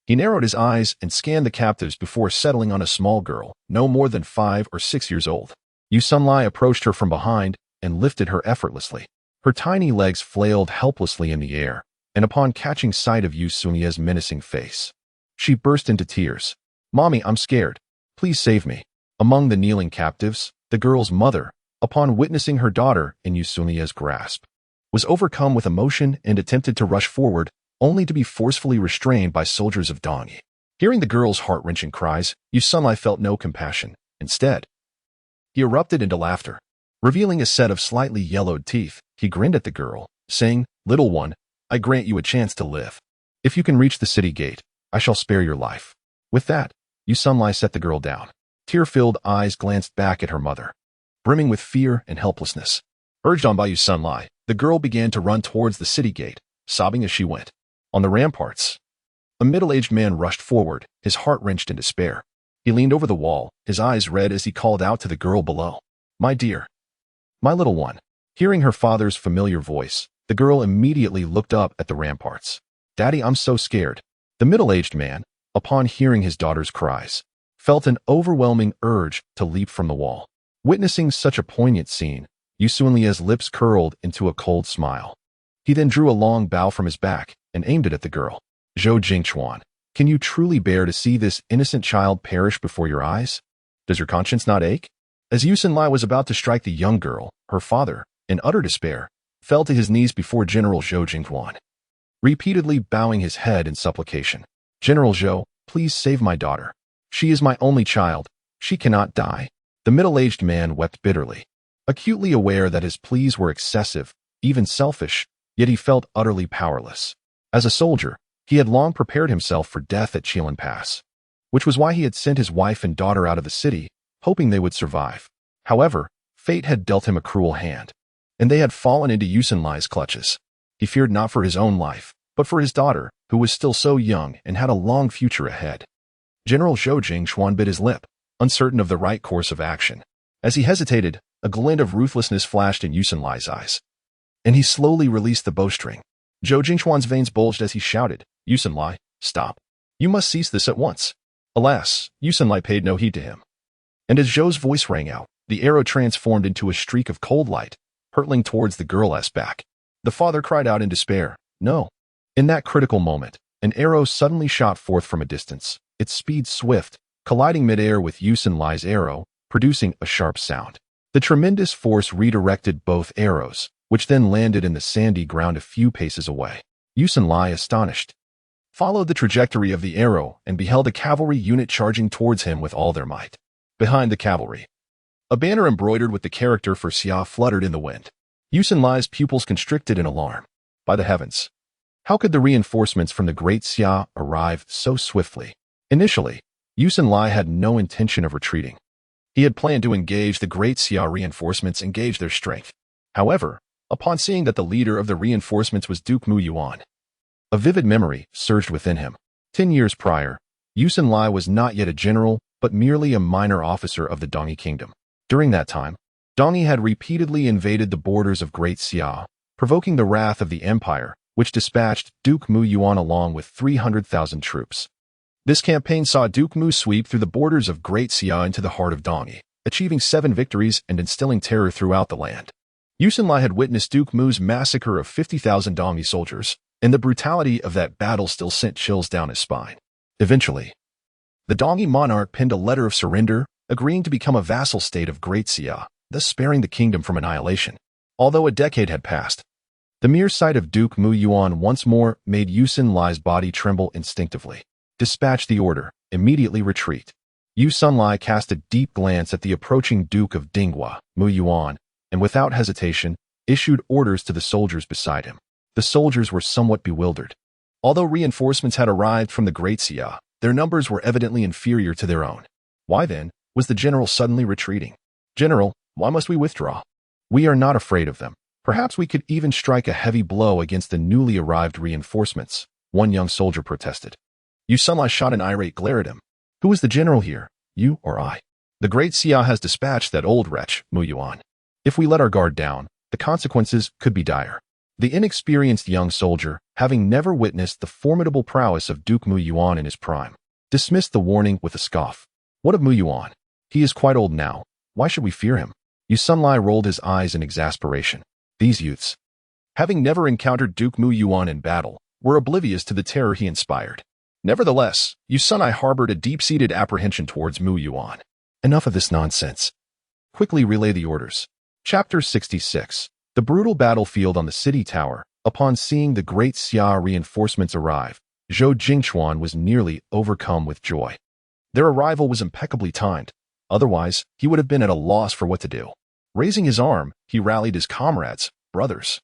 He narrowed his eyes and scanned the captives before settling on a small girl, no more than 5 or 6 years old. Yu Sunlai approached her from behind and lifted her effortlessly. Her tiny legs flailed helplessly in the air, and upon catching sight of Yu Sunlai's menacing face, she burst into tears. "Mommy, I'm scared. Please save me." Among the kneeling captives, the girl's mother, upon witnessing her daughter in Yu Sunlai's grasp, was overcome with emotion and attempted to rush forward, only to be forcefully restrained by soldiers of Dongyi. Hearing the girl's heart-wrenching cries, Yu Sunlai felt no compassion. Instead, he erupted into laughter. Revealing a set of slightly yellowed teeth, he grinned at the girl, saying, "Little one, I grant you a chance to live. If you can reach the city gate, I shall spare your life." With that, Yu Sunlai set the girl down. Tear-filled eyes glanced back at her mother, brimming with fear and helplessness. Urged on by Yu Sunlai, the girl began to run towards the city gate, sobbing as she went. On the ramparts, a middle-aged man rushed forward, his heart wrenched in despair. He leaned over the wall, his eyes red as he called out to the girl below. "My dear, my little one." Hearing her father's familiar voice, the girl immediately looked up at the ramparts. "Daddy, I'm so scared." The middle-aged man, upon hearing his daughter's cries, felt an overwhelming urge to leap from the wall. Witnessing such a poignant scene, Yu Sunlai's lips curled into a cold smile. He then drew a long bow from his back and aimed it at the girl. "Zhou Jingchuan, can you truly bear to see this innocent child perish before your eyes? Does your conscience not ache?" As Yu Sunlai was about to strike the young girl, her father, in utter despair, fell to his knees before General Zhou Jinghuan, repeatedly bowing his head in supplication. "General Zhou, please save my daughter. She is my only child. She cannot die." The middle-aged man wept bitterly, acutely aware that his pleas were excessive, even selfish, yet he felt utterly powerless. As a soldier, he had long prepared himself for death at Chilan Pass, which was why he had sent his wife and daughter out of the city, hoping they would survive. However, fate had dealt him a cruel hand, and they had fallen into Yu Sunlai's clutches. He feared not for his own life, but for his daughter, who was still so young and had a long future ahead. General Zhou Jingchuan bit his lip, uncertain of the right course of action. As he hesitated, a glint of ruthlessness flashed in Yu Sunlai's eyes, and he slowly released the bowstring. Zhou Jingchuan's veins bulged as he shouted, "Yu Sunlai, stop. You must cease this at once." Alas, Yu Sunlai paid no heed to him. And as Zhou's voice rang out, the arrow transformed into a streak of cold light, hurtling towards the girl's back. The father cried out in despair, "No." In that critical moment, an arrow suddenly shot forth from a distance, its speed swift, colliding midair with Yu Sunlai's arrow, producing a sharp sound. The tremendous force redirected both arrows, which then landed in the sandy ground a few paces away. Yu Sunlai, astonished, followed the trajectory of the arrow and beheld a cavalry unit charging towards him with all their might. Behind the cavalry, a banner embroidered with the character for Xia fluttered in the wind. Yu Sunlai's pupils constricted in alarm. By the heavens, how could the reinforcements from the Great Xia arrive so swiftly? Initially, Yu Sunlai had no intention of retreating. He had planned to engage the Great Xia reinforcements and gauge their strength. However, upon seeing that the leader of the reinforcements was Duke Mu Yuan, a vivid memory surged within him. 10 years prior, Yu Sunlai was not yet a general, but merely a minor officer of the Dongyi kingdom. During that time, Dongyi had repeatedly invaded the borders of Great Xia, provoking the wrath of the empire, which dispatched Duke Mu Yuan along with 300,000 troops. This campaign saw Duke Mu sweep through the borders of Great Xia into the heart of Dongyi, achieving 7 victories and instilling terror throughout the land. Yu Sunlai had witnessed Duke Mu's massacre of 50,000 Dongyi soldiers, and the brutality of that battle still sent chills down his spine. Eventually, the Dongyi monarch penned a letter of surrender, agreeing to become a vassal state of Great Xia, thus sparing the kingdom from annihilation. Although a decade had passed, the mere sight of Duke Mu Yuan once more made Yu Sunlai's body tremble instinctively. "Dispatch the order, immediately retreat." Yu Sunlai cast a deep glance at the approaching Duke of Dinghua, Mu Yuan, and without hesitation, issued orders to the soldiers beside him. The soldiers were somewhat bewildered. Although reinforcements had arrived from the Great Xia, their numbers were evidently inferior to their own. Why then was the general suddenly retreating? "General, why must we withdraw? We are not afraid of them. Perhaps we could even strike a heavy blow against the newly arrived reinforcements," one young soldier protested. Yu Sunlai shot an irate glare at him. "Who is the general here, you or I?" The Great Xia has dispatched that old wretch, Mu Yuan. If we let our guard down, the consequences could be dire. The inexperienced young soldier, having never witnessed the formidable prowess of Duke Mu Yuan in his prime, dismissed the warning with a scoff. What of Mu Yuan? He is quite old now. Why should we fear him? Yu Sunlai rolled his eyes in exasperation. These youths, having never encountered Duke Mu Yuan in battle, were oblivious to the terror he inspired. Nevertheless, Yu Sunlai harbored a deep-seated apprehension towards Mu Yuan. Enough of this nonsense. Quickly relay the orders. Chapter 66. The brutal battlefield on the city tower. Upon seeing the Great Xia reinforcements arrive, Zhou Jingchuan was nearly overcome with joy. Their arrival was impeccably timed. Otherwise, he would have been at a loss for what to do. Raising his arm, he rallied his comrades, brothers.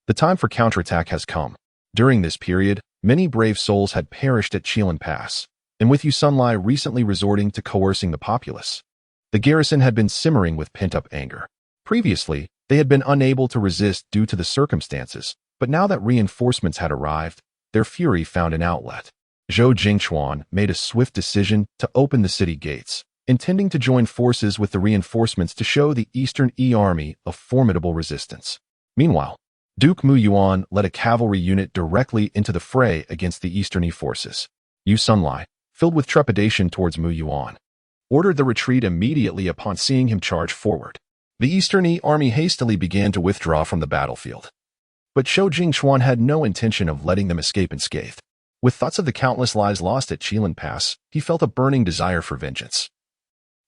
The time for counterattack has come. During this period, many brave souls had perished at Qilin Pass, and with Yu Sunlai recently resorting to coercing the populace, the garrison had been simmering with pent-up anger. Previously, they had been unable to resist due to the circumstances, but now that reinforcements had arrived, their fury found an outlet. Zhou Jingchuan made a swift decision to open the city gates, intending to join forces with the reinforcements to show the Eastern Army a formidable resistance. Meanwhile, Duke Mu Yuan led a cavalry unit directly into the fray against the Eastern forces. Yu Sunlai, filled with trepidation towards Mu Yuan, ordered the retreat immediately upon seeing him charge forward. The Eastern Army hastily began to withdraw from the battlefield. But Zhou Jingchuan had no intention of letting them escape unscathed. With thoughts of the countless lives lost at Qilin Pass, he felt a burning desire for vengeance.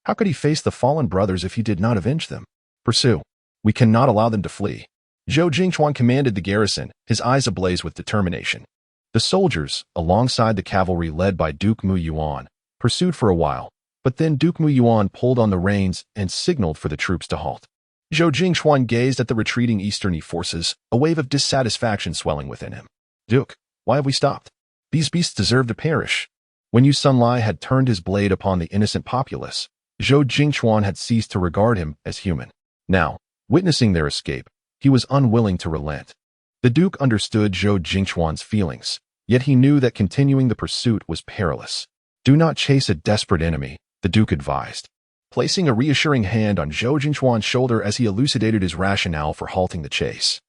How could he face the fallen brothers if he did not avenge them? Pursue. We cannot allow them to flee. Zhou Jingchuan commanded the garrison, his eyes ablaze with determination. The soldiers, alongside the cavalry led by Duke Mu Yuan, pursued for a while, but then Duke Mu Yuan pulled on the reins and signaled for the troops to halt. Zhou Jingchuan gazed at the retreating Eastern forces, a wave of dissatisfaction swelling within him. Duke, why have we stopped? These beasts deserve to perish. When Yu Sunlai had turned his blade upon the innocent populace, Zhou Jingchuan had ceased to regard him as human. Now, witnessing their escape, he was unwilling to relent. The Duke understood Zhou Jingchuan's feelings, yet he knew that continuing the pursuit was perilous. Do not chase a desperate enemy, the Duke advised, placing a reassuring hand on Zhou Jingchuan's shoulder as he elucidated his rationale for halting the chase.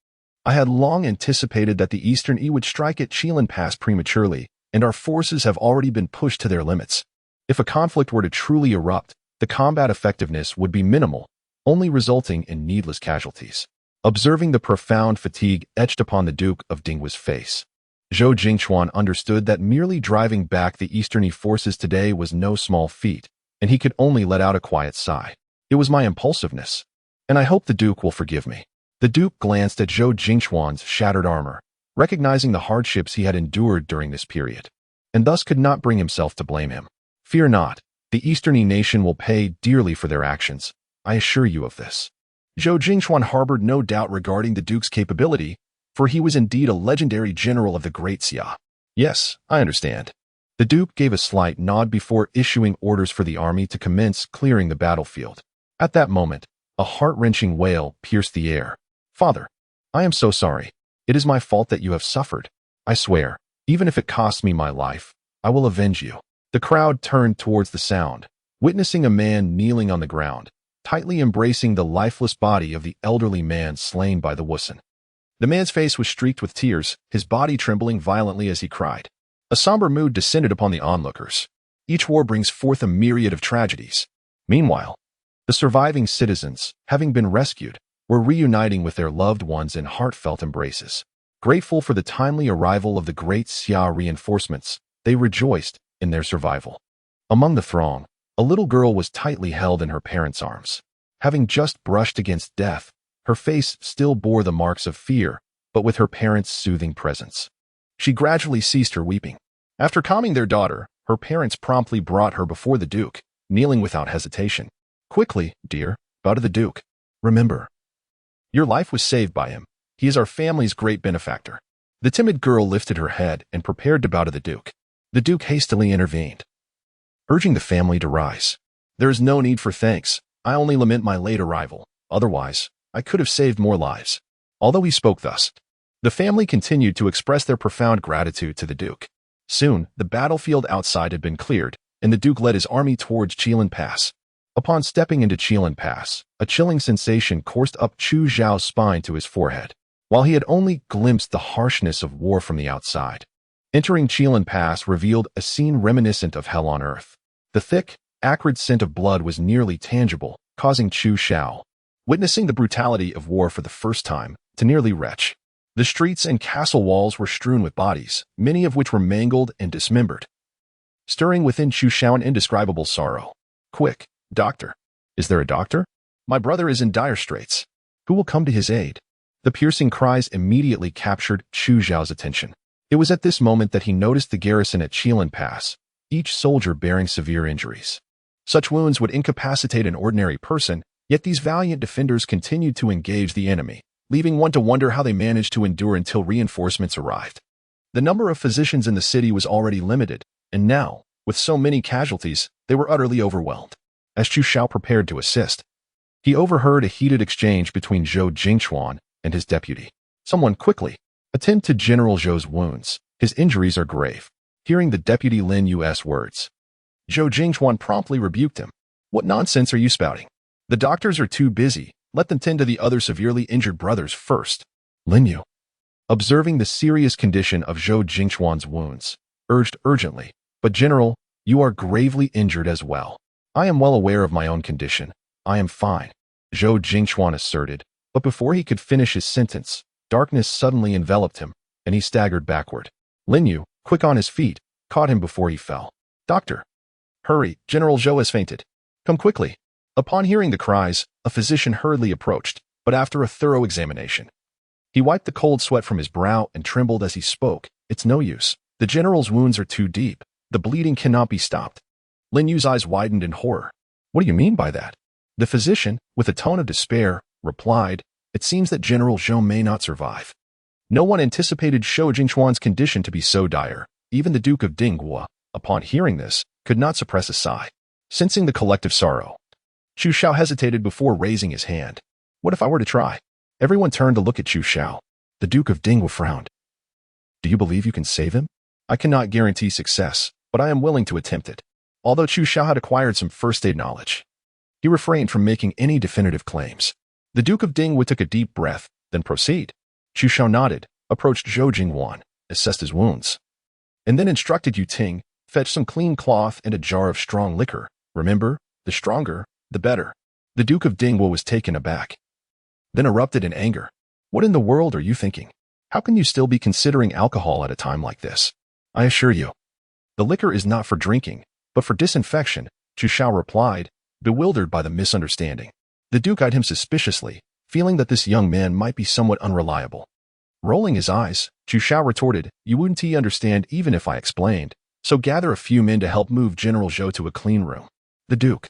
I had long anticipated that the Eastern would strike at Qilin Pass prematurely, and our forces have already been pushed to their limits. If a conflict were to truly erupt, the combat effectiveness would be minimal, only resulting in needless casualties. Observing the profound fatigue etched upon the Duke of Dinghua's face, Zhou Jingchuan understood that merely driving back the Eastern forces today was no small feat, and he could only let out a quiet sigh. It was my impulsiveness, and I hope the Duke will forgive me. The Duke glanced at Zhou Jingchuan's shattered armor, recognizing the hardships he had endured during this period, and thus could not bring himself to blame him. Fear not, the Eastern nation will pay dearly for their actions. I assure you of this. Zhou Jingchuan harbored no doubt regarding the Duke's capability, for he was indeed a legendary general of the Great Xia. Yes, I understand. The Duke gave a slight nod before issuing orders for the army to commence clearing the battlefield. At that moment, a heart-wrenching wail pierced the air. Father, I am so sorry. It is my fault that you have suffered. I swear, even if it costs me my life, I will avenge you. The crowd turned towards the sound, witnessing a man kneeling on the ground, tightly embracing the lifeless body of the elderly man slain by the Wusun. The man's face was streaked with tears, his body trembling violently as he cried. A somber mood descended upon the onlookers. Each war brings forth a myriad of tragedies. Meanwhile, the surviving citizens, having been rescued, were reuniting with their loved ones in heartfelt embraces. Grateful for the timely arrival of the Great Xia reinforcements, they rejoiced in their survival. Among the throng, a little girl was tightly held in her parents' arms. Having just brushed against death, her face still bore the marks of fear, but with her parents' soothing presence, she gradually ceased her weeping. After calming their daughter, her parents promptly brought her before the Duke, kneeling without hesitation. Quickly, dear, bow to the Duke. Remember, your life was saved by him. He is our family's great benefactor. The timid girl lifted her head and prepared to bow to the Duke. The Duke hastily intervened, urging the family to rise. There is no need for thanks. I only lament my late arrival. Otherwise, I could have saved more lives. Although he spoke thus, the family continued to express their profound gratitude to the Duke. Soon, the battlefield outside had been cleared, and the Duke led his army towards Qilin Pass. Upon stepping into Qilin Pass, a chilling sensation coursed up Chu Xiao's spine to his forehead, while he had only glimpsed the harshness of war from the outside. Entering Qilin Pass revealed a scene reminiscent of hell on earth. The thick, acrid scent of blood was nearly tangible, causing Chu Xiao, witnessing the brutality of war for the first time, to nearly retch. The streets and castle walls were strewn with bodies, many of which were mangled and dismembered, stirring within Chu Xiao an indescribable sorrow. "Quick, doctor! Is there a doctor? My brother is in dire straits. Who will come to his aid?" The piercing cries immediately captured Chu Xiao's attention. It was at this moment that he noticed the garrison at Qilin Pass, each soldier bearing severe injuries. Such wounds would incapacitate an ordinary person, yet these valiant defenders continued to engage the enemy, leaving one to wonder how they managed to endure until reinforcements arrived. The number of physicians in the city was already limited, and now, with so many casualties, they were utterly overwhelmed. As Chu Xiao prepared to assist, he overheard a heated exchange between Zhou Jingchuan and his deputy. "Someone quickly attend to General Zhou's wounds. His injuries are grave." Hearing the deputy Lin Yu's words, Zhou Jingchuan promptly rebuked him. "What nonsense are you spouting? The doctors are too busy. Let them tend to the other severely injured brothers first." Lin Yu, observing the serious condition of Zhou Jingchuan's wounds, urged urgently, "But General, you are gravely injured as well." "I am well aware of my own condition. I am fine," Zhou Jingchuan asserted, but before he could finish his sentence, darkness suddenly enveloped him, and he staggered backward. Lin Yu, quick on his feet, caught him before he fell. "Doctor! Hurry, General Zhou has fainted. Come quickly." Upon hearing the cries, a physician hurriedly approached, but after a thorough examination, he wiped the cold sweat from his brow and trembled as he spoke. "It's no use. The general's wounds are too deep. The bleeding cannot be stopped." Lin Yu's eyes widened in horror. "What do you mean by that?" The physician, with a tone of despair, replied, "It seems that General Zhou may not survive." No one anticipated Zhou Jingchuan's condition to be so dire. Even the Duke of Dinghua, upon hearing this, could not suppress a sigh. Sensing the collective sorrow, Chu Xiao hesitated before raising his hand. "What if I were to try?" Everyone turned to look at Chu Xiao. The Duke of Dinghua frowned. "Do you believe you can save him?" "I cannot guarantee success, but I am willing to attempt it." Although Chu Xiao had acquired some first-aid knowledge, he refrained from making any definitive claims. The Duke of Dinghua took a deep breath, then proceed. Chu Xiao nodded, approached Zhou Jingwan, assessed his wounds, and then instructed Yu Ting, "Fetch some clean cloth and a jar of strong liquor. Remember, the stronger, the better." The Duke of Dinghua was taken aback, then erupted in anger. "What in the world are you thinking? How can you still be considering alcohol at a time like this? I assure you, the liquor is not for drinking, but for disinfection," Chu Xiao replied, bewildered by the misunderstanding. The Duke eyed him suspiciously, feeling that this young man might be somewhat unreliable. Rolling his eyes, Chu Xiao retorted, "You wouldn't understand even if I explained, so gather a few men to help move General Zhou to a clean room." The Duke,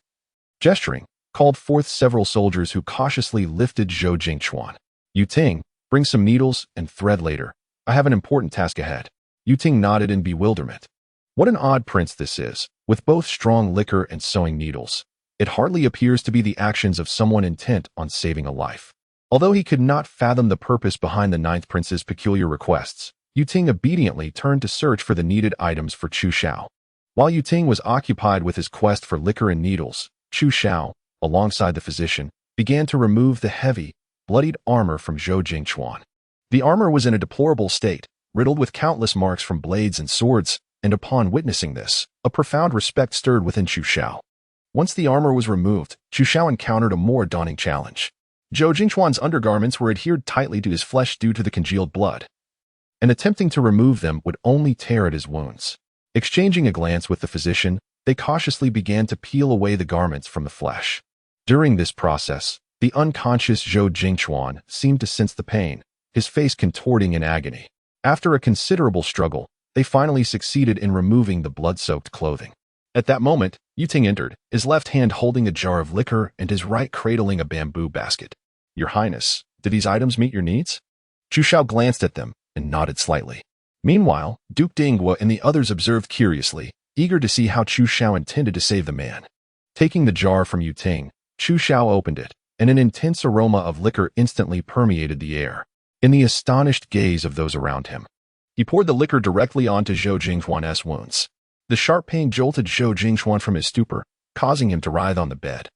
gesturing, called forth several soldiers who cautiously lifted Zhou Jingchuan. "Yu Ting, bring some needles and thread later. I have an important task ahead." Yu Ting nodded in bewilderment. What an odd prince this is, with both strong liquor and sewing needles. It hardly appears to be the actions of someone intent on saving a life. Although he could not fathom the purpose behind the ninth prince's peculiar requests, Yu Ting obediently turned to search for the needed items for Chu Xiao. While Yu Ting was occupied with his quest for liquor and needles, Chu Xiao, alongside the physician, began to remove the heavy, bloodied armor from Zhou Jingchuan. The armor was in a deplorable state, riddled with countless marks from blades and swords, and upon witnessing this, a profound respect stirred within Chu Xiao. Once the armor was removed, Chu Xiao encountered a more daunting challenge. Zhou Jingchuan's undergarments were adhered tightly to his flesh due to the congealed blood, and attempting to remove them would only tear at his wounds. Exchanging a glance with the physician, they cautiously began to peel away the garments from the flesh. During this process, the unconscious Zhou Jingchuan seemed to sense the pain, his face contorting in agony. After a considerable struggle, they finally succeeded in removing the blood-soaked clothing. At that moment, Yu Ting entered, his left hand holding a jar of liquor and his right cradling a bamboo basket. "Your Highness, do these items meet your needs?" Chu Xiao glanced at them and nodded slightly. Meanwhile, Duke Dinghua and the others observed curiously, eager to see how Chu Xiao intended to save the man. Taking the jar from Yu Ting, Chu Xiao opened it, and an intense aroma of liquor instantly permeated the air. In the astonished gaze of those around him, he poured the liquor directly onto Zhou Jingchuan's wounds. The sharp pain jolted Zhou Jingchuan from his stupor, causing him to writhe on the bed.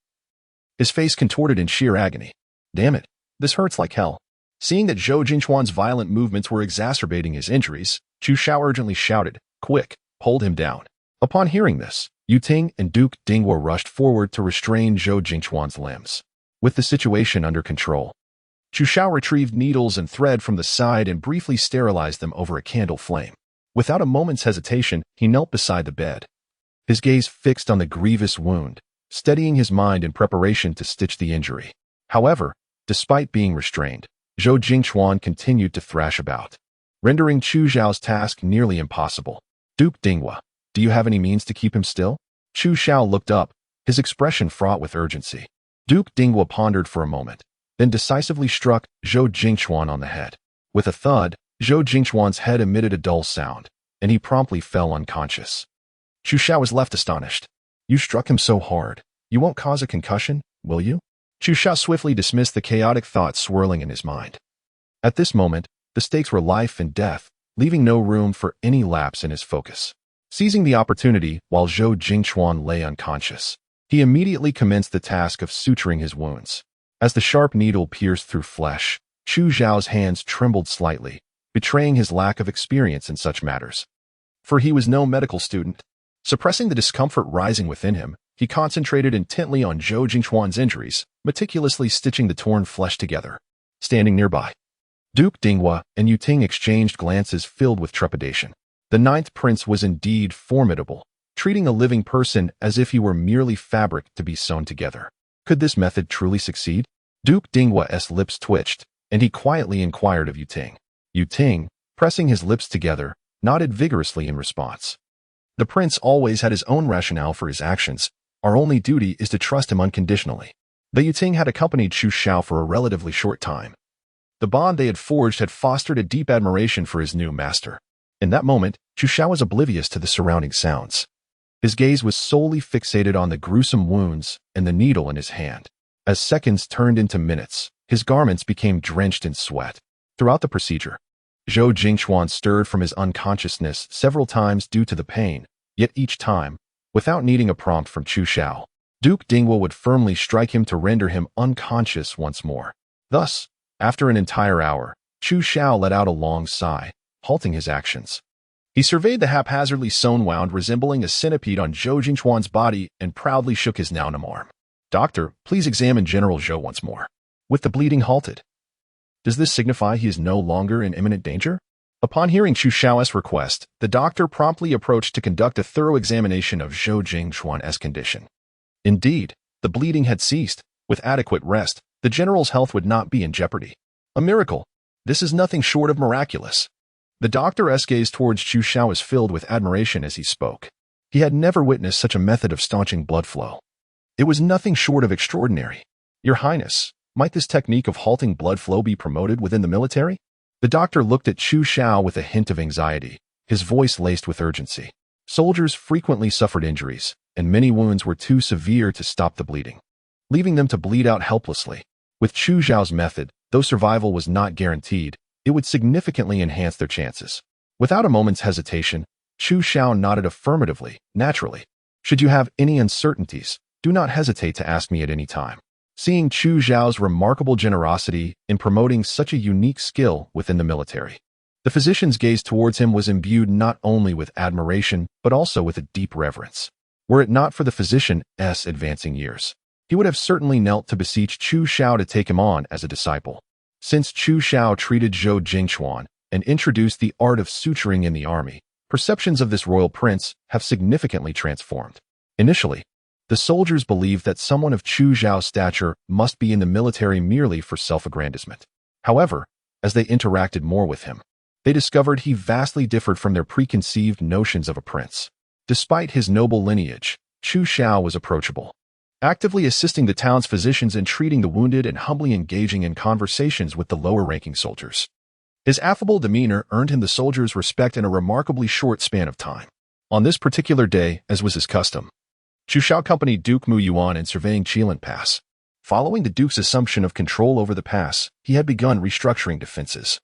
his face contorted in sheer agony. Damn it, this hurts like hell. Seeing that Zhou Jingchuan's violent movements were exacerbating his injuries, Chu Xiao urgently shouted, "Quick, hold him down." Upon hearing this, Yu Ting and Duke Dinghua rushed forward to restrain Zhou Jingchuan's limbs. With the situation under control, Chu Xiao retrieved needles and thread from the side and briefly sterilized them over a candle flame. Without a moment's hesitation, he knelt beside the bed, his gaze fixed on the grievous wound, steadying his mind in preparation to stitch the injury. However, despite being restrained, Zhou Jingchuan continued to thrash about, rendering Chu Xiao's task nearly impossible. "Duke Dinghua, do you have any means to keep him still?" Chu Xiao looked up, his expression fraught with urgency. Duke Dinghua pondered for a moment, then decisively struck Zhou Jingchuan on the head. With a thud, Zhou Jingchuan's head emitted a dull sound, and he promptly fell unconscious. Chu Xiao was left astonished. "You struck him so hard. You won't cause a concussion, will you?" Chu Xiao swiftly dismissed the chaotic thoughts swirling in his mind. At this moment, the stakes were life and death, leaving no room for any lapse in his focus. Seizing the opportunity while Zhou Jingchuan lay unconscious, he immediately commenced the task of suturing his wounds. As the sharp needle pierced through flesh, Chu Xiao's hands trembled slightly, betraying his lack of experience in such matters. For he was no medical student. Suppressing the discomfort rising within him, he concentrated intently on Zhou Jingchuan's injuries, meticulously stitching the torn flesh together. Standing nearby, Duke Dinghua and Yu Ting exchanged glances filled with trepidation. The ninth prince was indeed formidable, treating a living person as if he were merely fabric to be sewn together. Could this method truly succeed? Duke Dinghua's lips twitched, and he quietly inquired of Yu Ting. Yu Ting, pressing his lips together, nodded vigorously in response. The prince always had his own rationale for his actions. Our only duty is to trust him unconditionally. The Yu Ting had accompanied Chu Xiao for a relatively short time. The bond they had forged had fostered a deep admiration for his new master. In that moment, Chu Xiao was oblivious to the surrounding sounds. His gaze was solely fixated on the gruesome wounds and the needle in his hand. As seconds turned into minutes, his garments became drenched in sweat. Throughout the procedure, Zhou Jingchuan stirred from his unconsciousness several times due to the pain, yet each time, without needing a prompt from Chu Xiao, Duke Dinghua would firmly strike him to render him unconscious once more. Thus, after an entire hour, Chu Xiao let out a long sigh, halting his actions. He surveyed the haphazardly sewn wound resembling a centipede on Zhou Jingchuan's body and proudly shook his now numb arm. "Doctor, please examine General Zhou once more." With the bleeding halted, does this signify he is no longer in imminent danger? Upon hearing Chu Xiao's request, the doctor promptly approached to conduct a thorough examination of Zhou Jingchuan's condition. Indeed, the bleeding had ceased. With adequate rest, the general's health would not be in jeopardy. A miracle. This is nothing short of miraculous. The doctor's gaze towards Chu Xiao was filled with admiration as he spoke. He had never witnessed such a method of staunching blood flow. It was nothing short of extraordinary. "Your Highness, might this technique of halting blood flow be promoted within the military?" The doctor looked at Chu Xiao with a hint of anxiety, his voice laced with urgency. Soldiers frequently suffered injuries, and many wounds were too severe to stop the bleeding, leaving them to bleed out helplessly. With Chu Xiao's method, though survival was not guaranteed, it would significantly enhance their chances. Without a moment's hesitation, Chu Xiao nodded affirmatively, naturally. "Should you have any uncertainties, do not hesitate to ask me at any time." Seeing Chu Xiao's remarkable generosity in promoting such a unique skill within the military, the physician's gaze towards him was imbued not only with admiration, but also with a deep reverence. Were it not for the physician's advancing years, he would have certainly knelt to beseech Chu Xiao to take him on as a disciple. Since Chu Xiao treated Zhou Jingchuan and introduced the art of suturing in the army, perceptions of this royal prince have significantly transformed. Initially, the soldiers believed that someone of Chu Xiao's stature must be in the military merely for self-aggrandizement. However, as they interacted more with him, they discovered he vastly differed from their preconceived notions of a prince. Despite his noble lineage, Chu Xiao was approachable, actively assisting the town's physicians in treating the wounded and humbly engaging in conversations with the lower-ranking soldiers. His affable demeanor earned him the soldiers' respect in a remarkably short span of time. On this particular day, as was his custom, Chu Xiao accompanied Duke Mu Yuan in surveying Qilin Pass. Following the Duke's assumption of control over the pass, he had begun restructuring defenses,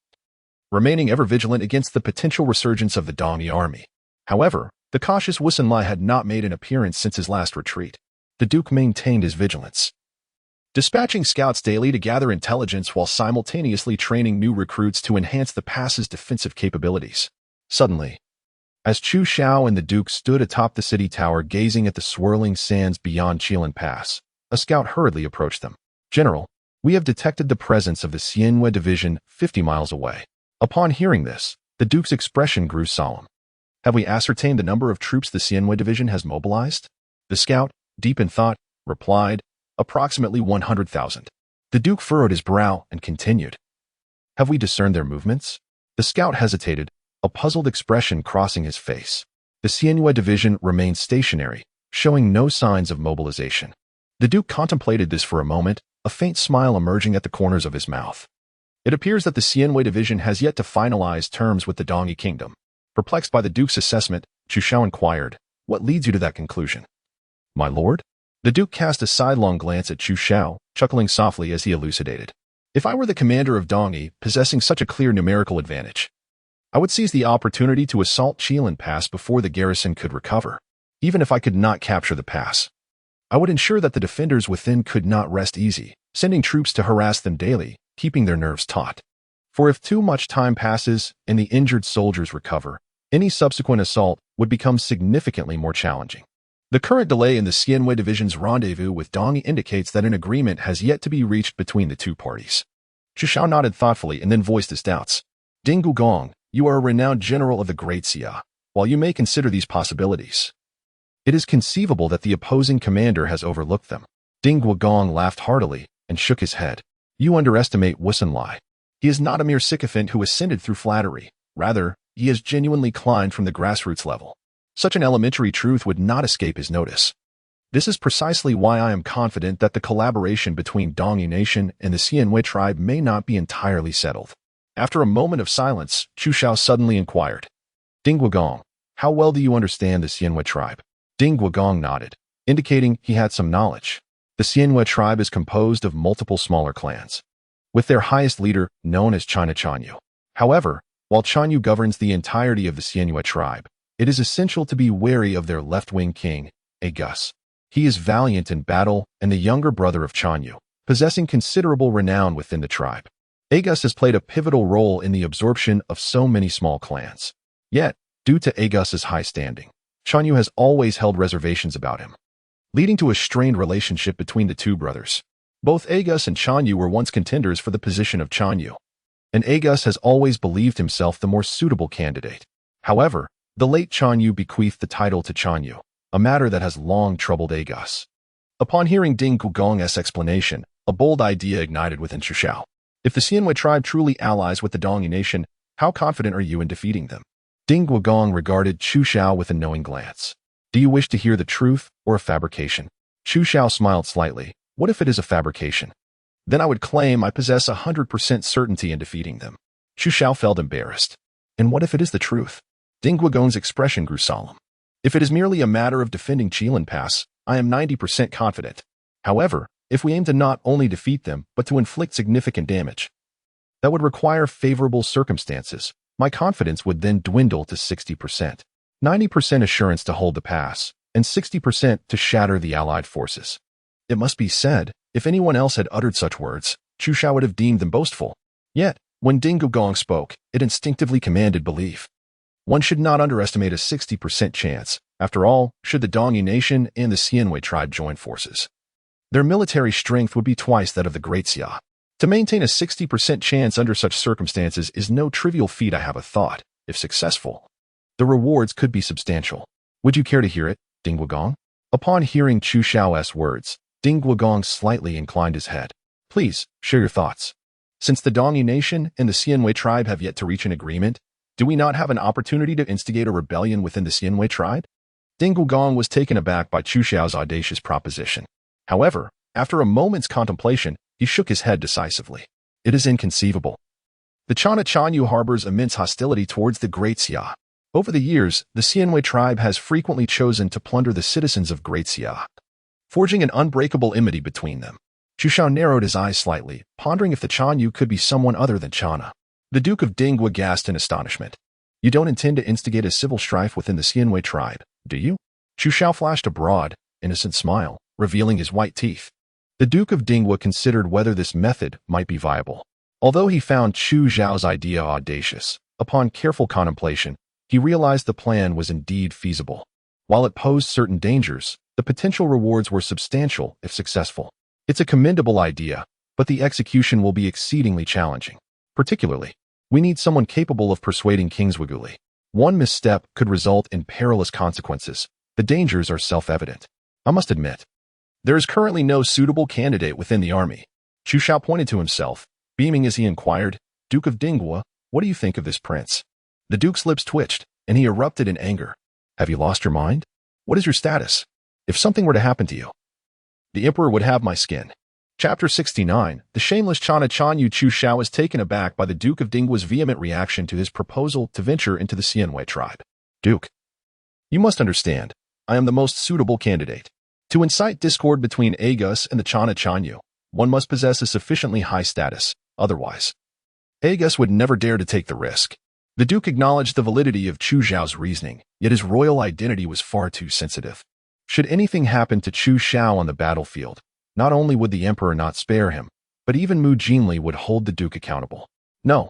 remaining ever vigilant against the potential resurgence of the Dongyi army. However, the cautious Wusun Lai had not made an appearance since his last retreat. The Duke maintained his vigilance, dispatching scouts daily to gather intelligence while simultaneously training new recruits to enhance the pass's defensive capabilities. Suddenly, as Chu Xiao and the Duke stood atop the city tower gazing at the swirling sands beyond Qilan Pass, a scout hurriedly approached them. "General, we have detected the presence of the Xianwei division 50 miles away." Upon hearing this, the Duke's expression grew solemn. "Have we ascertained the number of troops the Xianwei division has mobilized?" The scout, deep in thought, replied, "Approximately 100,000. The Duke furrowed his brow and continued, "Have we discerned their movements?" The scout hesitated, a puzzled expression crossing his face. The Xianwei division remained stationary, showing no signs of mobilization. The Duke contemplated this for a moment, a faint smile emerging at the corners of his mouth. "It appears that the Xianwei division has yet to finalize terms with the Dongyi kingdom." Perplexed by the Duke's assessment, Chu Xiao inquired, "What leads you to that conclusion?" "My lord?" The Duke cast a sidelong glance at Chu Xiao, chuckling softly as he elucidated. "If I were the commander of Dongyi, possessing such a clear numerical advantage, I would seize the opportunity to assault Qilan Pass before the garrison could recover. Even if I could not capture the pass, I would ensure that the defenders within could not rest easy, sending troops to harass them daily, keeping their nerves taut. For if too much time passes and the injured soldiers recover, any subsequent assault would become significantly more challenging. The current delay in the Xianwei division's rendezvous with Dongyi indicates that an agreement has yet to be reached between the two parties." Chu Xiao nodded thoughtfully and then voiced his doubts. "Ding Gugong, you are a renowned general of the Great Xia. While you may consider these possibilities, it is conceivable that the opposing commander has overlooked them." Ding Gugong laughed heartily and shook his head. "You underestimate Wusunlai. He is not a mere sycophant who ascended through flattery. Rather, he has genuinely climbed from the grassroots level. Such an elementary truth would not escape his notice. This is precisely why I am confident that the collaboration between Dongyi Nation and the Xianwei tribe may not be entirely settled." After a moment of silence, Chu Xiao suddenly inquired, "Ding Gugong, how well do you understand the Xianwei tribe?" Ding Gugong nodded, indicating he had some knowledge. The Xianwei tribe is composed of multiple smaller clans, with their highest leader known as China Chanyu. However, while Chanyu governs the entirety of the Xianwei tribe, it is essential to be wary of their left-wing king, Agus. He is valiant in battle and the younger brother of Chanyu, possessing considerable renown within the tribe. Agus has played a pivotal role in the absorption of so many small clans. Yet, due to Agus's high standing, Chanyu has always held reservations about him, leading to a strained relationship between the two brothers. Both Agus and Chanyu were once contenders for the position of Chanyu, and Agus has always believed himself the more suitable candidate. However, the late Chanyu bequeathed the title to Chanyu, a matter that has long troubled Agus. Upon hearing Ding Gugong's explanation, a bold idea ignited within Chu Xiao. "If the Xianwei tribe truly allies with the Dongyi Nation, how confident are you in defeating them?" Ding Gugong regarded Chu Xiao with a knowing glance. "Do you wish to hear the truth or a fabrication?" Chu Xiao smiled slightly. "What if it is a fabrication? Then I would claim I possess 100% certainty in defeating them." Chu Xiao felt embarrassed. "And what if it is the truth?" Ding Gugong's expression grew solemn. "If it is merely a matter of defending Qilan Pass, I am 90% confident. However, if we aim to not only defeat them, but to inflict significant damage, that would require favorable circumstances. My confidence would then dwindle to 60%. 90% assurance to hold the pass, and 60% to shatter the allied forces." It must be said, if anyone else had uttered such words, Chu Xiao would have deemed them boastful. Yet, when Ding Gugong spoke, it instinctively commanded belief. One should not underestimate a 60% chance. After all, should the Dongyi Nation and the Xianwei tribe join forces, their military strength would be twice that of the Great Xia. To maintain a 60% chance under such circumstances is no trivial feat. I have a thought. If successful, the rewards could be substantial. Would you care to hear it, Ding Gugong? Upon hearing Chu Xiao's words, Ding Gugong slightly inclined his head. "Please, share your thoughts. Since the Dongyi Nation and the Xianwei tribe have yet to reach an agreement, do we not have an opportunity to instigate a rebellion within the Xianwei tribe?" Ding Gugong was taken aback by Chu Xiao's audacious proposition. However, after a moment's contemplation, he shook his head decisively. "It is inconceivable. The China Chanyu harbors immense hostility towards the Great Xia. Over the years, the Xianwei tribe has frequently chosen to plunder the citizens of Great Xia, forging an unbreakable enmity between them." Chu Xiao narrowed his eyes slightly, pondering if the Chanyu could be someone other than China. The Duke of Dingwa gasped in astonishment. "You don't intend to instigate a civil strife within the Xianwei tribe, do you?" Chu Xiao flashed a broad, innocent smile, revealing his white teeth. The Duke of Dinghua considered whether this method might be viable. Although he found Chu Xiao's idea audacious, upon careful contemplation, he realized the plan was indeed feasible. While it posed certain dangers, the potential rewards were substantial if successful. It's a commendable idea, but the execution will be exceedingly challenging. Particularly, we need someone capable of persuading King Zwiguli. One misstep could result in perilous consequences. The dangers are self-evident. I must admit, there is currently no suitable candidate within the army. Chu Xiao pointed to himself, beaming as he inquired, Duke of Dinghua, what do you think of this prince? The Duke's lips twitched, and he erupted in anger. Have you lost your mind? What is your status? If something were to happen to you, the Emperor would have my skin. Chapter 69, the shameless Chanyu Chu Xiao is taken aback by the Duke of Dinghua's vehement reaction to his proposal to venture into the Xianwei tribe. Duke, you must understand, I am the most suitable candidate. To incite discord between Agus and the Chanyu, one must possess a sufficiently high status, otherwise, Agus would never dare to take the risk. The Duke acknowledged the validity of Chu Xiao's reasoning, yet his royal identity was far too sensitive. Should anything happen to Chu Xiao on the battlefield, not only would the Emperor not spare him, but even Mu Jinli would hold the Duke accountable. No.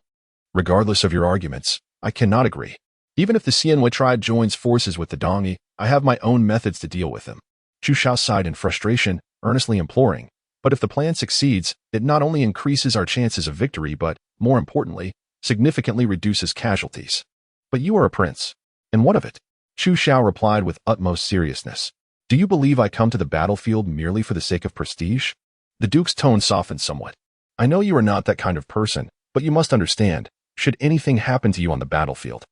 Regardless of your arguments, I cannot agree. Even if the Xianwei tribe joins forces with the Dongyi, I have my own methods to deal with them. Chu Xiao sighed in frustration, earnestly imploring, but if the plan succeeds, it not only increases our chances of victory but, more importantly, significantly reduces casualties. But you are a prince. And what of it? Chu Xiao replied with utmost seriousness. Do you believe I come to the battlefield merely for the sake of prestige? The Duke's tone softened somewhat. I know you are not that kind of person, but you must understand, should anything happen to you on the battlefield,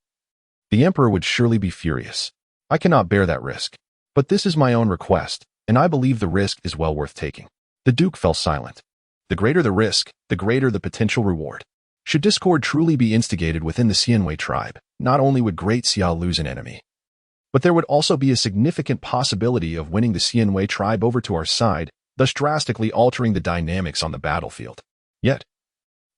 the Emperor would surely be furious. I cannot bear that risk. But this is my own request, and I believe the risk is well worth taking. The Duke fell silent. The greater the risk, the greater the potential reward. Should discord truly be instigated within the Xianwei tribe, not only would Great Xia lose an enemy, but there would also be a significant possibility of winning the Xianwei tribe over to our side, thus drastically altering the dynamics on the battlefield. Yet,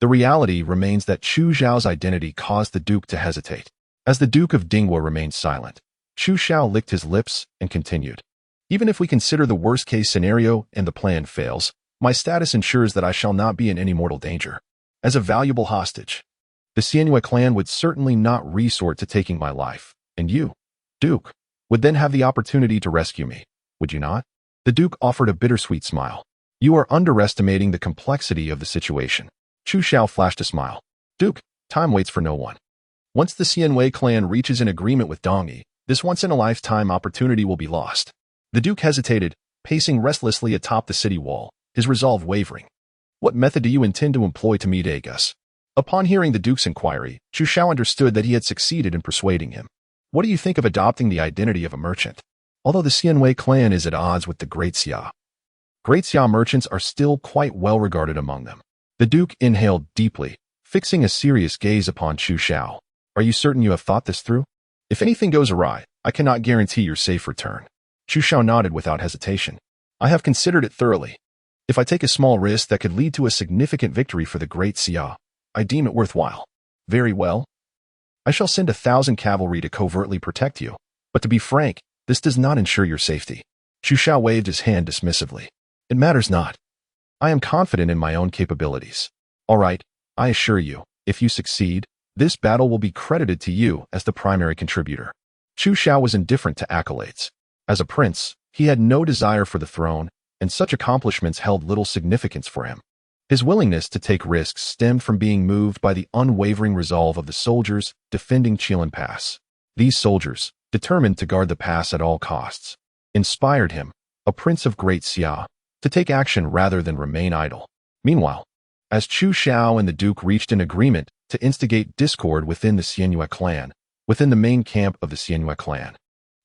the reality remains that Chu Xiao's identity caused the Duke to hesitate. As the Duke of Dinghua remained silent, Chu Xiao licked his lips and continued. Even if we consider the worst-case scenario and the plan fails, my status ensures that I shall not be in any mortal danger. As a valuable hostage, the Xianwei clan would certainly not resort to taking my life, and you, Duke, would then have the opportunity to rescue me, would you not? The Duke offered a bittersweet smile. You are underestimating the complexity of the situation. Chu Xiao flashed a smile. Duke, time waits for no one. Once the Xianwei clan reaches an agreement with Dongyi, this once-in-a-lifetime opportunity will be lost. The Duke hesitated, pacing restlessly atop the city wall, his resolve wavering. What method do you intend to employ to meet Agus? Upon hearing the Duke's inquiry, Chu Xiao understood that he had succeeded in persuading him. What do you think of adopting the identity of a merchant? Although the Xianwei clan is at odds with the Great Xia, Great Xia merchants are still quite well regarded among them. The Duke inhaled deeply, fixing a serious gaze upon Chu Xiao. Are you certain you have thought this through? If anything goes awry, I cannot guarantee your safe return. Chu Xiao nodded without hesitation. I have considered it thoroughly. If I take a small risk that could lead to a significant victory for the Great Xia, I deem it worthwhile. Very well. I shall send 1,000 cavalry to covertly protect you. But to be frank, this does not ensure your safety. Chu Xiao waved his hand dismissively. It matters not. I am confident in my own capabilities. All right, I assure you, if you succeed, this battle will be credited to you as the primary contributor. Chu Xiao was indifferent to accolades. As a prince, he had no desire for the throne, and such accomplishments held little significance for him. His willingness to take risks stemmed from being moved by the unwavering resolve of the soldiers defending Qilin Pass. These soldiers, determined to guard the pass at all costs, inspired him, a prince of Great Xia, to take action rather than remain idle. Meanwhile, as Chu Xiao and the Duke reached an agreement to instigate discord within the Xianwei clan, within the main camp of the Xianwei clan,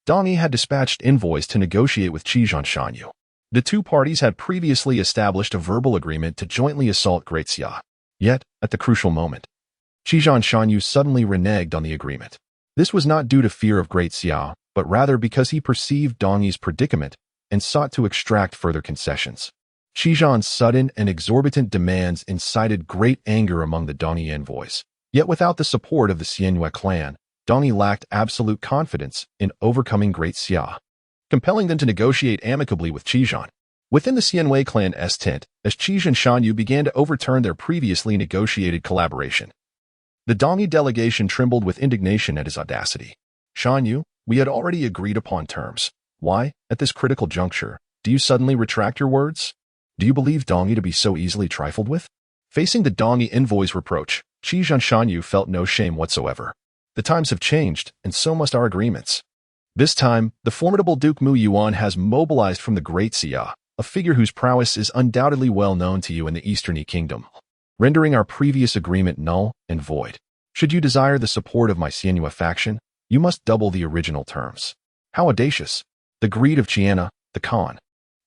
Dongyi had dispatched envoys to negotiate with Shanyu. The two parties had previously established a verbal agreement to jointly assault Great Xia. Yet, at the crucial moment, Shanyu suddenly reneged on the agreement. This was not due to fear of Great Xia, but rather because he perceived Dongyi's predicament and sought to extract further concessions. Zhan's sudden and exorbitant demands incited great anger among the Dongyi envoys. Yet without the support of the Xianwei clan, Dongyi lacked absolute confidence in overcoming Great Xia, compelling them to negotiate amicably with Zhan. Within the Xianwei clan's tent, as Qi and Shanyu began to overturn their previously negotiated collaboration, the Dongyi delegation trembled with indignation at his audacity. Shanyu, we had already agreed upon terms. Why, at this critical juncture, do you suddenly retract your words? Do you believe Dongyi to be so easily trifled with? Facing the Dongyi envoy's reproach, Qi and Shanyu felt no shame whatsoever. The times have changed, and so must our agreements. This time, the formidable Duke Mu Yuan has mobilized from the Great Xia, a figure whose prowess is undoubtedly well known to you in the Eastern Kingdom, rendering our previous agreement null and void. Should you desire the support of my Xianyu faction, you must double the original terms. How audacious! The greed of Qianna, the Khan,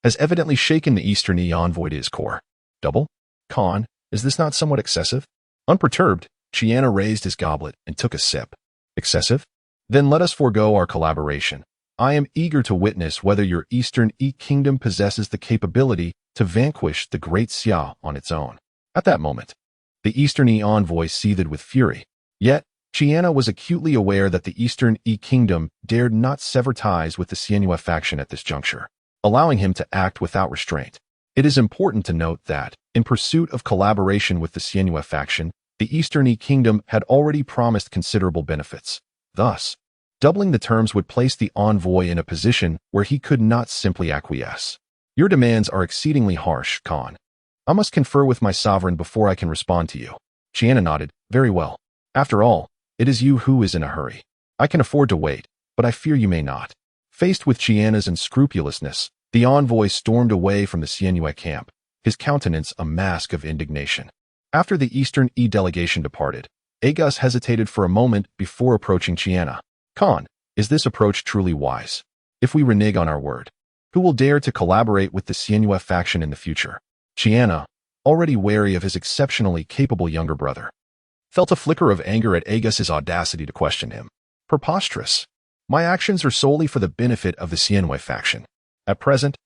has evidently shaken the Eastern envoy to his core. Double? Khan, is this not somewhat excessive? Unperturbed, Qianna raised his goblet and took a sip. Excessive? Then let us forego our collaboration. I am eager to witness whether your Eastern Kingdom possesses the capability to vanquish the Great Xia on its own. At that moment, the Eastern envoy seethed with fury. Yet, Qianna was acutely aware that the Eastern Kingdom dared not sever ties with the Xianyu faction at this juncture, allowing him to act without restraint. It is important to note that, in pursuit of collaboration with the Xianyu faction, the Eastern Kingdom had already promised considerable benefits. Thus, doubling the terms would place the envoy in a position where he could not simply acquiesce. Your demands are exceedingly harsh, Khan. I must confer with my sovereign before I can respond to you. Qianna nodded. Very well. After all, it is you who is in a hurry. I can afford to wait, but I fear you may not. Faced with Qianna's unscrupulousness, the envoy stormed away from the Xianyu camp, his countenance a mask of indignation. After the Eastern delegation departed, Agus hesitated for a moment before approaching Qianna. Khan, is this approach truly wise? If we renege on our word, who will dare to collaborate with the Xianyu faction in the future? Qianna, already wary of his exceptionally capable younger brother, felt a flicker of anger at Agus's audacity to question him. Preposterous. My actions are solely for the benefit of the Xianyu faction. At present,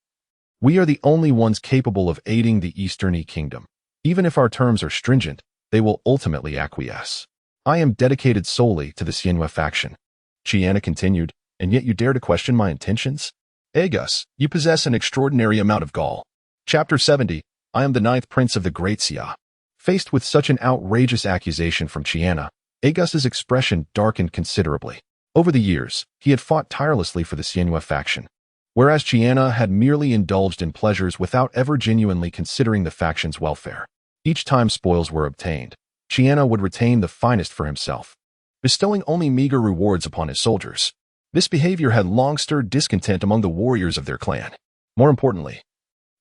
we are the only ones capable of aiding the Eastern Kingdom. Even if our terms are stringent, they will ultimately acquiesce. I am dedicated solely to the Xianyu faction. Qianna continued, and yet you dare to question my intentions? Agus, you possess an extraordinary amount of gall. Chapter 70, I am the 9th Prince of the Great Xia. Faced with such an outrageous accusation from Qianna, Agus's expression darkened considerably. Over the years, he had fought tirelessly for the Xianyu faction, whereas Qianna had merely indulged in pleasures without ever genuinely considering the faction's welfare. Each time spoils were obtained, Qianna would retain the finest for himself, bestowing only meager rewards upon his soldiers. This behavior had long stirred discontent among the warriors of their clan. More importantly,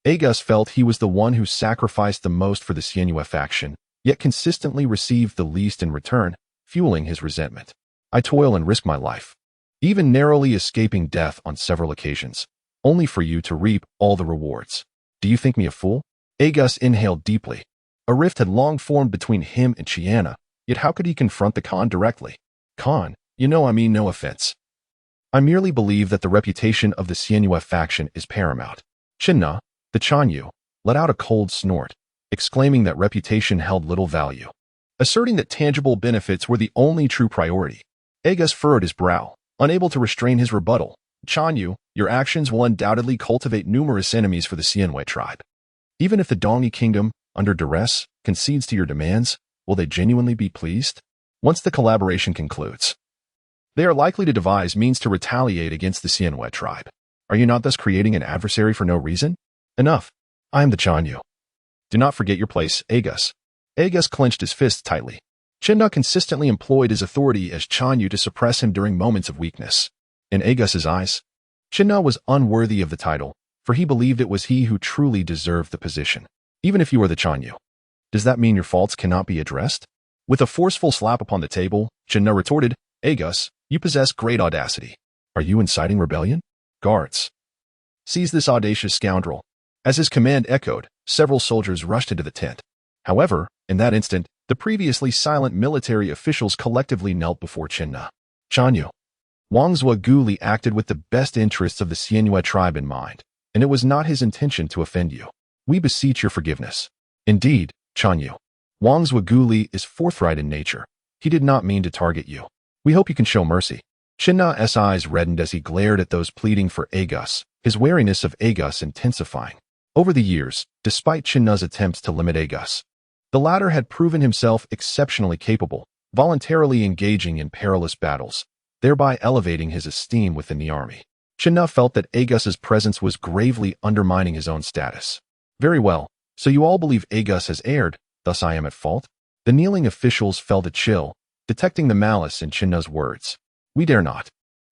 Agus felt he was the one who sacrificed the most for the Xianyu faction, yet consistently received the least in return, fueling his resentment. I toil and risk my life, even narrowly escaping death on several occasions, only for you to reap all the rewards. Do you think me a fool? Agus inhaled deeply. A rift had long formed between him and Qianna, yet how could he confront the Khan directly? Khan, you know I mean no offense. I merely believe that the reputation of the Xianyu faction is paramount. Qianna, the Chanyu, let out a cold snort, exclaiming that reputation held little value, asserting that tangible benefits were the only true priority. Agus furrowed his brow, unable to restrain his rebuttal. Chanyu, your actions will undoubtedly cultivate numerous enemies for the Xianwei tribe. Even if the Dongyi kingdom, under duress, concedes to your demands, will they genuinely be pleased? Once the collaboration concludes, they are likely to devise means to retaliate against the Xianwei tribe. Are you not thus creating an adversary for no reason? Enough. I am the Chanyu. Do not forget your place, Agus. Agus clenched his fists tightly. Qianna consistently employed his authority as Chanyu to suppress him during moments of weakness. In Agus's eyes, Qianna was unworthy of the title, for he believed it was he who truly deserved the position. Even if you are the Chanyu, does that mean your faults cannot be addressed? With a forceful slap upon the table, Qianna retorted, Agus, you possess great audacity. Are you inciting rebellion? Guards, seize this audacious scoundrel. As his command echoed, several soldiers rushed into the tent. However, in that instant, the previously silent military officials collectively knelt before Qianna. Chanyu, Wang Zhuge acted with the best interests of the Xianyu tribe in mind, and it was not his intention to offend you. We beseech your forgiveness. Indeed, Chanyu, Wang Zhuge is forthright in nature. He did not mean to target you. We hope you can show mercy. Qianna's eyes reddened as he glared at those pleading for Agus, his wariness of Agus intensifying. Over the years, despite Chinna's attempts to limit Agus, the latter had proven himself exceptionally capable, voluntarily engaging in perilous battles, thereby elevating his esteem within the army. Chinna felt that Agus's presence was gravely undermining his own status. Very well, so you all believe Agus has erred, thus I am at fault? The kneeling officials felt a chill, detecting the malice in Chinna's words. We dare not.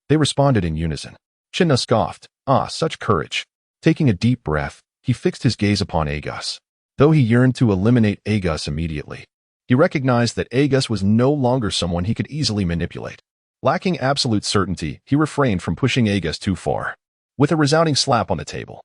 They responded in unison. Chinna scoffed. Ah, such courage. Taking a deep breath, he fixed his gaze upon Agus. Though he yearned to eliminate Agus immediately, he recognized that Agus was no longer someone he could easily manipulate. Lacking absolute certainty, he refrained from pushing Agus too far. With a resounding slap on the table,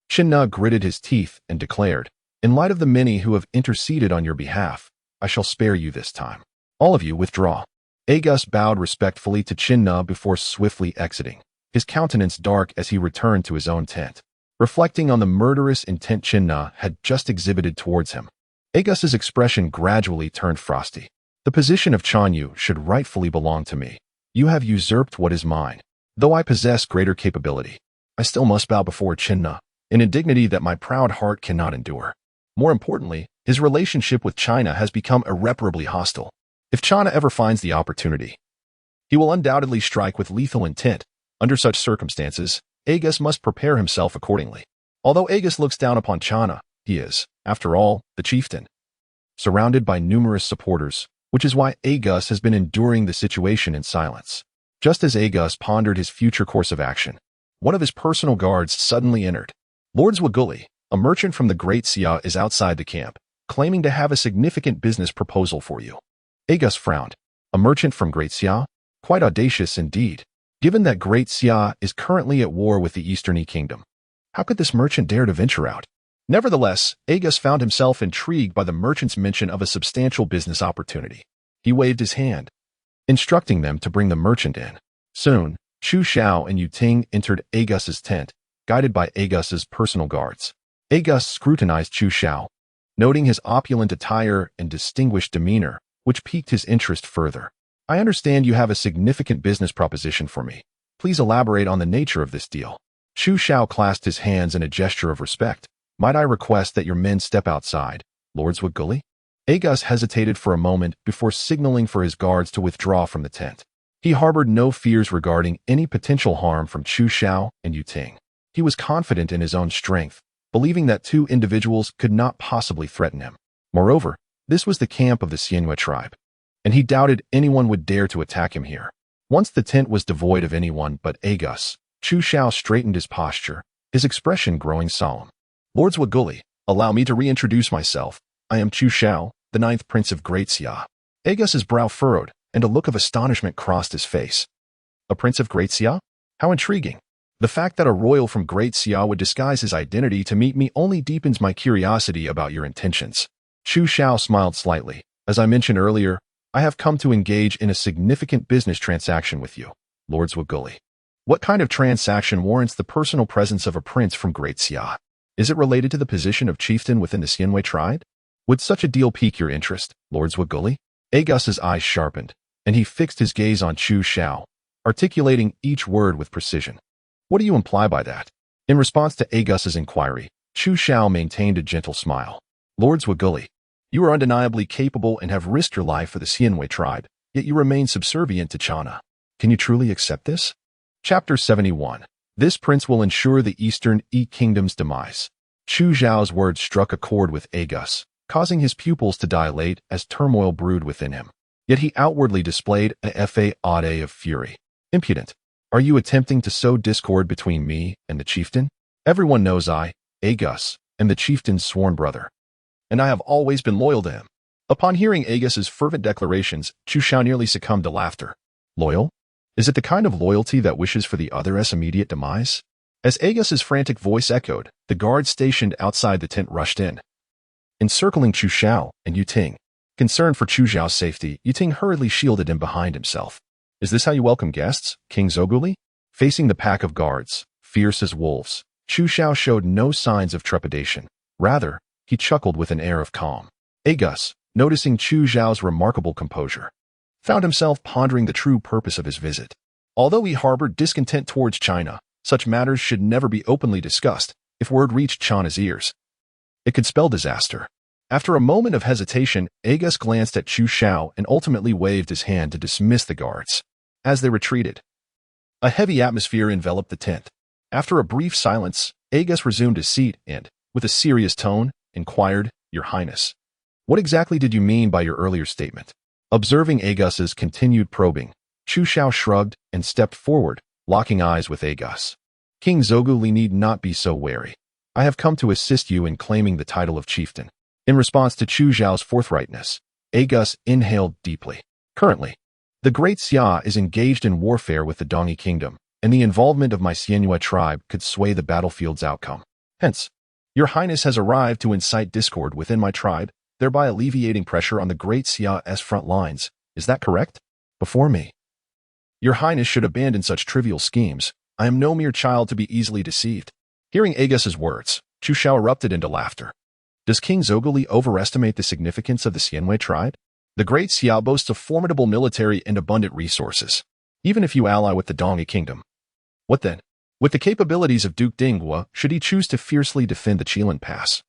Chinna gritted his teeth and declared, in light of the many who have interceded on your behalf, I shall spare you this time. All of you withdraw. Agus bowed respectfully to Chinna before swiftly exiting, his countenance dark as he returned to his own tent, reflecting on the murderous intent Chinna had just exhibited towards him. Agus's expression gradually turned frosty. The position of Chanyu should rightfully belong to me. You have usurped what is mine. Though I possess greater capability, I still must bow before Chinna, an indignity that my proud heart cannot endure. More importantly, his relationship with China has become irreparably hostile. If China ever finds the opportunity, he will undoubtedly strike with lethal intent. Under such circumstances, Agus must prepare himself accordingly. Although Agus looks down upon China, he is, after all, the chieftain, surrounded by numerous supporters, which is why Agus has been enduring the situation in silence. Just as Agus pondered his future course of action, one of his personal guards suddenly entered. Lord Zwaguli, a merchant from the Great Xia, is outside the camp, claiming to have a significant business proposal for you. Agus frowned. A merchant from Great Xia? Quite audacious indeed, given that Great Xia is currently at war with the Eastern Kingdom. How could this merchant dare to venture out? Nevertheless, Agus found himself intrigued by the merchant's mention of a substantial business opportunity. He waved his hand, instructing them to bring the merchant in. Soon, Chu Xiao and Yu Ting entered Agus's tent, guided by Agus's personal guards. Agus scrutinized Chu Xiao, noting his opulent attire and distinguished demeanor, which piqued his interest further. I understand you have a significant business proposition for me. Please elaborate on the nature of this deal. Chu Xiao clasped his hands in a gesture of respect. Might I request that your men step outside, Lord Zwaguli? Agus hesitated for a moment before signaling for his guards to withdraw from the tent. He harbored no fears regarding any potential harm from Chu Xiao and Yu Ting. He was confident in his own strength, believing that two individuals could not possibly threaten him. Moreover, this was the camp of the Xianhui tribe, and he doubted anyone would dare to attack him here. Once the tent was devoid of anyone but Agus, Chu Xiao straightened his posture, his expression growing solemn. Lord Zwaguli, allow me to reintroduce myself. I am Chu Xiao, the 9th Prince of Great Xia. Agus's brow furrowed, and a look of astonishment crossed his face. A Prince of Great Xia? How intriguing. The fact that a royal from Great Xia would disguise his identity to meet me only deepens my curiosity about your intentions. Chu Xiao smiled slightly. As I mentioned earlier, I have come to engage in a significant business transaction with you, Lord Zwaguli. What kind of transaction warrants the personal presence of a prince from Great Xia? Is it related to the position of chieftain within the Xianhui tribe? Would such a deal pique your interest, Lord Zwaguli? Agus's eyes sharpened, and he fixed his gaze on Chu Xiao, articulating each word with precision. What do you imply by that? In response to Agus's inquiry, Chu Xiao maintained a gentle smile. Lord Zwaguli, you are undeniably capable and have risked your life for the Xianhui tribe, yet you remain subservient to China. Can you truly accept this? Chapter 71. This prince will ensure the Eastern Kingdom's demise. Chu Xiao's words struck a chord with Agus, causing his pupils to dilate as turmoil brewed within him. Yet he outwardly displayed a facade of fury. Impudent. Are you attempting to sow discord between me and the chieftain? Everyone knows I, Agus, am the chieftain's sworn brother, and I have always been loyal to him. Upon hearing Agus's fervent declarations, Chu Xiao nearly succumbed to laughter. Loyal? Is it the kind of loyalty that wishes for the other's immediate demise? As Agus's frantic voice echoed, the guards stationed outside the tent rushed in, encircling Chu Xiao and Yu Ting. Concerned for Chu Xiao's safety, Yu Ting hurriedly shielded him behind himself. Is this how you welcome guests, King Zwaguli? Facing the pack of guards, fierce as wolves, Chu Xiao showed no signs of trepidation. Rather, he chuckled with an air of calm. Agus, noticing Chu Xiao's remarkable composure, found himself pondering the true purpose of his visit. Although he harbored discontent towards China, such matters should never be openly discussed, If word reached Chana's ears, it could spell disaster. After a moment of hesitation, Agus glanced at Chu Xiao and ultimately waved his hand to dismiss the guards. As they retreated, a heavy atmosphere enveloped the tent. After a brief silence, Agus resumed his seat and, with a serious tone, inquired, "Your Highness, what exactly did you mean by your earlier statement?" Observing Agus's continued probing, Chu Xiao shrugged and stepped forward, locking eyes with Agus. "King Zoguli need not be so wary. I have come to assist you in claiming the title of chieftain." In response to Chu Xiao's forthrightness, Agus inhaled deeply. Currently, the Great Xia is engaged in warfare with the Dongi Kingdom, and the involvement of my Xianhua tribe could sway the battlefield's outcome. Hence, your Highness has arrived to incite discord within my tribe, thereby alleviating pressure on the Great Xia's front lines. Is that correct? Before me, your Highness should abandon such trivial schemes. I am no mere child to be easily deceived. Hearing Agus's words, Chu Xiao erupted into laughter. Does King Zoguli overestimate the significance of the Xianhua tribe? The Great Xia boasts a formidable military and abundant resources, even if you ally with the Dongi Kingdom. What then? With the capabilities of Duke Dinghua, should he choose to fiercely defend the Qilin Pass?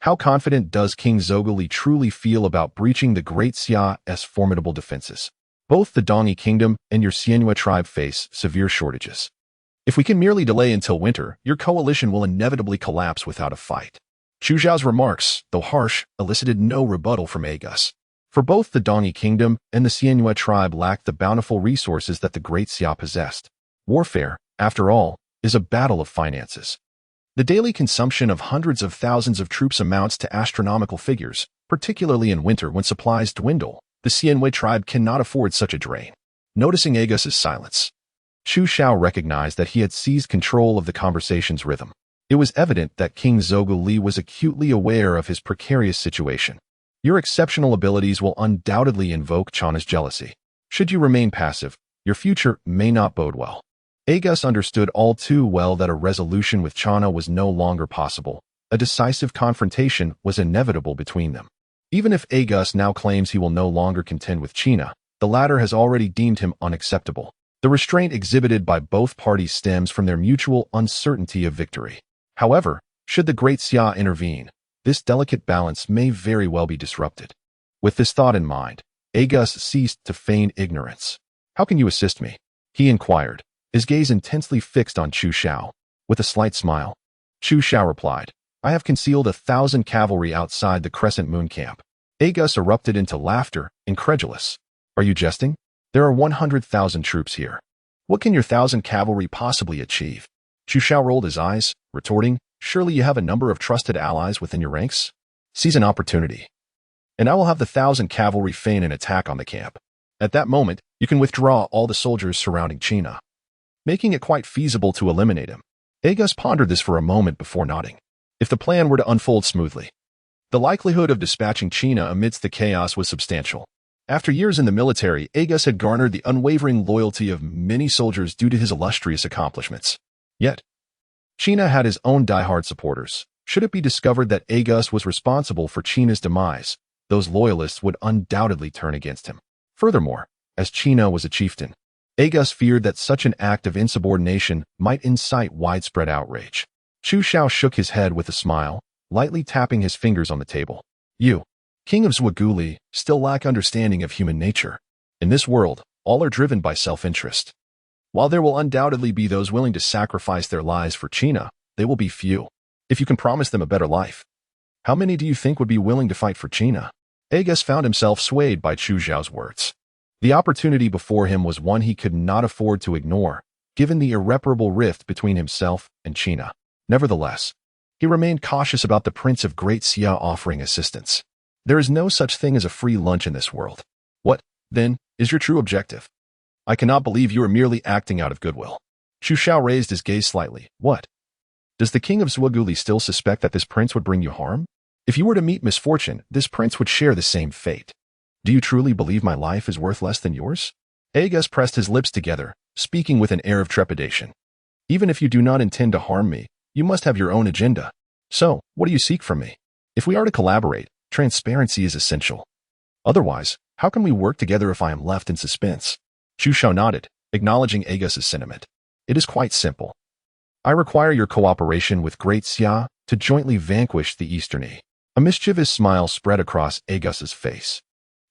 How confident does King Zoguli truly feel about breaching the Great Xia's formidable defenses? Both the Dongi Kingdom and your Xianhua tribe face severe shortages. If we can merely delay until winter, your coalition will inevitably collapse without a fight. Chu Xiao's remarks, though harsh, elicited no rebuttal from Agus. For both the Dongi Kingdom and the Xianhua tribe lacked the bountiful resources that the Great Xia possessed. Warfare, after all, is a battle of finances. The daily consumption of hundreds of thousands of troops amounts to astronomical figures, particularly in winter when supplies dwindle. The Xianhua tribe cannot afford such a drain. Noticing Agus's silence, Chu Xiao recognized that he had seized control of the conversation's rhythm. It was evident that King Zoguli was acutely aware of his precarious situation. Your exceptional abilities will undoubtedly invoke Chana's jealousy. Should you remain passive, your future may not bode well. Agus understood all too well that a resolution with Chana was no longer possible. A decisive confrontation was inevitable between them. Even if Agus now claims he will no longer contend with China, the latter has already deemed him unacceptable. The restraint exhibited by both parties stems from their mutual uncertainty of victory. However, should the Great Xia intervene, this delicate balance may very well be disrupted. With this thought in mind, Agus ceased to feign ignorance. "How can you assist me?" he inquired, his gaze intensely fixed on Chu Xiao. With a slight smile, Chu Xiao replied, "I have concealed 1,000 cavalry outside the Crescent Moon camp." Agus erupted into laughter, incredulous. "Are you jesting? There are 100,000 troops here. What can your 1,000 cavalry possibly achieve?" Chu Xiao rolled his eyes, retorting, "Surely you have a number of trusted allies within your ranks? Seize an opportunity, and I will have the 1,000 cavalry feign an attack on the camp. At that moment, you can withdraw all the soldiers surrounding China, making it quite feasible to eliminate him." Agus pondered this for a moment before nodding. If the plan were to unfold smoothly, the likelihood of dispatching China amidst the chaos was substantial. After years in the military, Agus had garnered the unwavering loyalty of many soldiers due to his illustrious accomplishments. Yet, China had his own diehard supporters. Should it be discovered that Agus was responsible for China's demise, those loyalists would undoubtedly turn against him. Furthermore, as China was a chieftain, Agus feared that such an act of insubordination might incite widespread outrage. Chu Xiao shook his head with a smile, lightly tapping his fingers on the table. "You, King of Zoguli, still lack understanding of human nature. In this world, all are driven by self-interest. While there will undoubtedly be those willing to sacrifice their lives for China, they will be few. If you can promise them a better life, how many do you think would be willing to fight for China?" Agus found himself swayed by Chu Xiao's words. The opportunity before him was one he could not afford to ignore, given the irreparable rift between himself and China. Nevertheless, he remained cautious about the Prince of Great Xia offering assistance. There is no such thing as a free lunch in this world. What, then, is your true objective? I cannot believe you are merely acting out of goodwill. Chu Xiao raised his gaze slightly. What? Does the king of Zoguli still suspect that this prince would bring you harm? If you were to meet misfortune, this prince would share the same fate. Do you truly believe my life is worth less than yours? Agus pressed his lips together, speaking with an air of trepidation. Even if you do not intend to harm me, you must have your own agenda. So, what do you seek from me? If we are to collaborate, transparency is essential. Otherwise, how can we work together if I am left in suspense? Chu Xiao nodded, acknowledging Agus's sentiment. It is quite simple. I require your cooperation with Great Xia to jointly vanquish the Eastern E. A mischievous smile spread across Agus's face.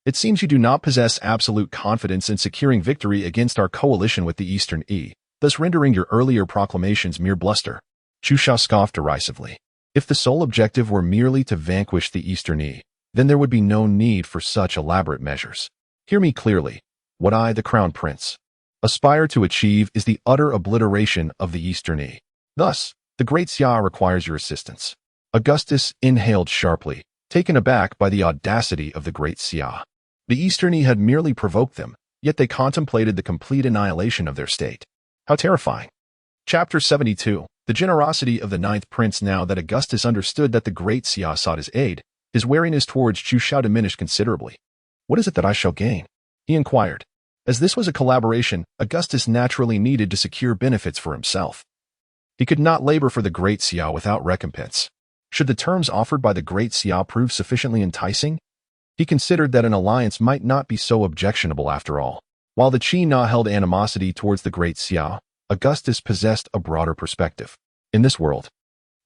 It seems you do not possess absolute confidence in securing victory against our coalition with the Eastern E, thus rendering your earlier proclamations mere bluster. Chu Xiao scoffed derisively. If the sole objective were merely to vanquish the Eastern E, then there would be no need for such elaborate measures. Hear me clearly. What I, the Crown Prince, aspire to achieve is the utter obliteration of the Eastern E. Thus, the Great Xia requires your assistance. Augustus inhaled sharply, taken aback by the audacity of the Great Xia. The Eastern E had merely provoked them, yet they contemplated the complete annihilation of their state. How terrifying. Chapter 72. The generosity of the ninth prince. Now that Augustus understood that the Great Xia sought his aid, his wariness towards Chu Xiao diminished considerably. What is it that I shall gain? He inquired. As this was a collaboration, Augustus naturally needed to secure benefits for himself. He could not labor for the Great Xia without recompense. Should the terms offered by the Great Xia prove sufficiently enticing? He considered that an alliance might not be so objectionable after all. While the Qi Na held animosity towards the Great Xia, Augustus possessed a broader perspective. In this world,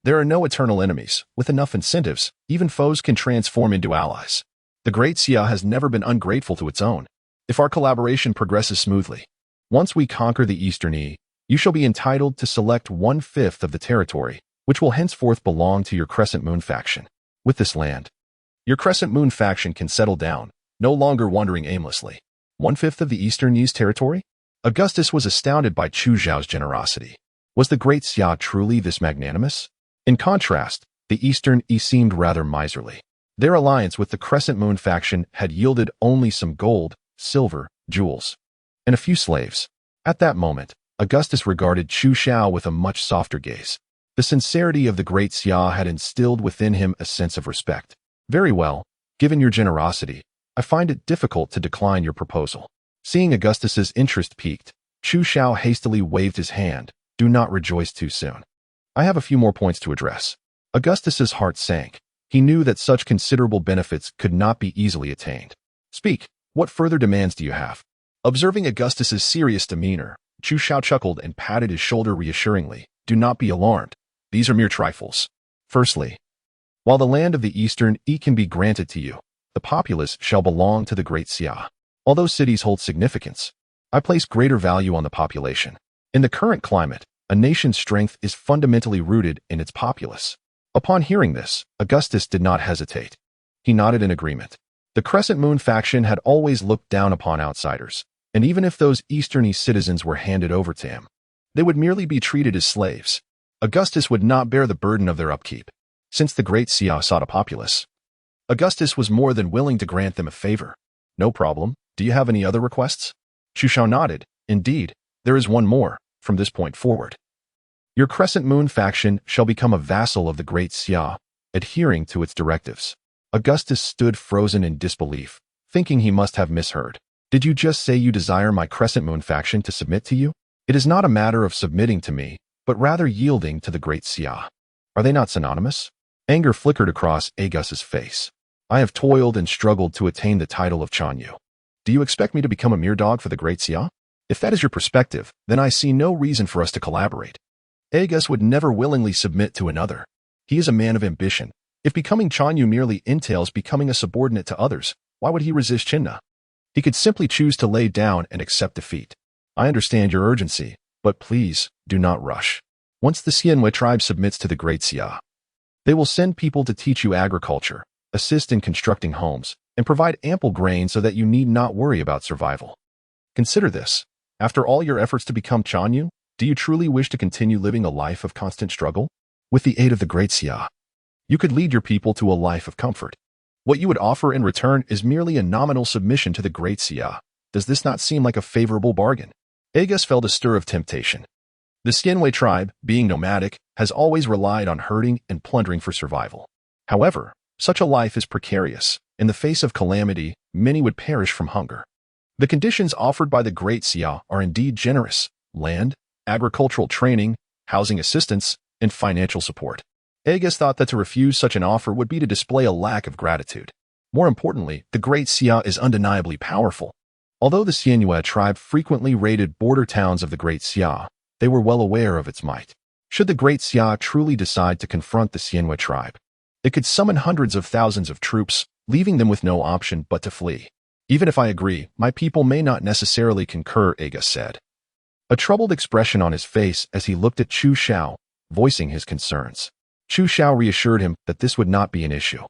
there are no eternal enemies. With enough incentives, even foes can transform into allies. The Great Xia has never been ungrateful to its own. If our collaboration progresses smoothly, once we conquer the Eastern E, you shall be entitled to select 1/5 of the territory, which will henceforth belong to your Crescent Moon faction. With this land, your Crescent Moon faction can settle down, no longer wandering aimlessly. 1/5 of the Eastern E's territory? Augustus was astounded by Chu Xiao's generosity. Was the Great Xia truly this magnanimous? In contrast, the Eastern E seemed rather miserly. Their alliance with the Crescent Moon faction had yielded only some gold, silver, jewels, and a few slaves. At that moment, Augustus regarded Chu Xiao with a much softer gaze. The sincerity of the Great Xia had instilled within him a sense of respect. Very well, given your generosity, I find it difficult to decline your proposal. Seeing Augustus's interest piqued, Chu Xiao hastily waved his hand. Do not rejoice too soon. I have a few more points to address. Augustus's heart sank. He knew that such considerable benefits could not be easily attained. Speak. What further demands do you have? Observing Augustus's serious demeanor, Chu Xiao chuckled and patted his shoulder reassuringly. Do not be alarmed. These are mere trifles. Firstly, while the land of the Eastern E can be granted to you, the populace shall belong to the Great Xia. Although cities hold significance, I place greater value on the population. In the current climate, a nation's strength is fundamentally rooted in its populace. Upon hearing this, Augustus did not hesitate. He nodded in agreement. The Crescent Moon faction had always looked down upon outsiders, and even if those Eastern citizens were handed over to him, they would merely be treated as slaves. Augustus would not bear the burden of their upkeep. Since the Great Xia sought a populace, Augustus was more than willing to grant them a favor. No problem. Do you have any other requests? Chu Xiao nodded. Indeed, there is one more, from this point forward. Your Crescent Moon faction shall become a vassal of the Great Xia, adhering to its directives. Augustus stood frozen in disbelief, thinking he must have misheard. Did you just say you desire my Crescent Moon faction to submit to you? It is not a matter of submitting to me, but rather yielding to the Great Xia. Are they not synonymous? Anger flickered across Agus's face. I have toiled and struggled to attain the title of Chanyu. Do you expect me to become a mere dog for the Great Xia? If that is your perspective, then I see no reason for us to collaborate. Agus would never willingly submit to another. He is a man of ambition. If becoming Chanyu merely entails becoming a subordinate to others, why would he resist Chinna? He could simply choose to lay down and accept defeat. I understand your urgency, but please, do not rush. Once the Xianwei tribe submits to the Great Xia, they will send people to teach you agriculture, assist in constructing homes, and provide ample grain so that you need not worry about survival. Consider this. After all your efforts to become Chanyu, do you truly wish to continue living a life of constant struggle? With the aid of the Great Xia, you could lead your people to a life of comfort. What you would offer in return is merely a nominal submission to the Great Xia. Does this not seem like a favorable bargain? Agus felt a stir of temptation. The Xianwei tribe, being nomadic, has always relied on herding and plundering for survival. However, such a life is precarious. In the face of calamity, many would perish from hunger. The conditions offered by the Great Xia are indeed generous: land, agricultural training, housing assistance, and financial support. Agus thought that to refuse such an offer would be to display a lack of gratitude. More importantly, the Great Xia is undeniably powerful. Although the Xianwei tribe frequently raided border towns of the Great Xia, they were well aware of its might. Should the Great Xia truly decide to confront the Xianwei tribe, it could summon hundreds of thousands of troops, leaving them with no option but to flee. Even if I agree, my people may not necessarily concur, Aga said, a troubled expression on his face as he looked at Chu Xiao, voicing his concerns. Chu Xiao reassured him that this would not be an issue.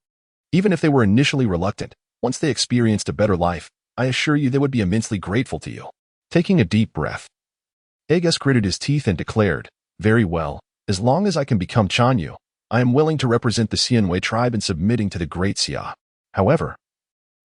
Even if they were initially reluctant, once they experienced a better life, I assure you they would be immensely grateful to you. Taking a deep breath, Agus gritted his teeth and declared, very well, as long as I can become Chanyu, I am willing to represent the Xianwei tribe in submitting to the Great Xia. However,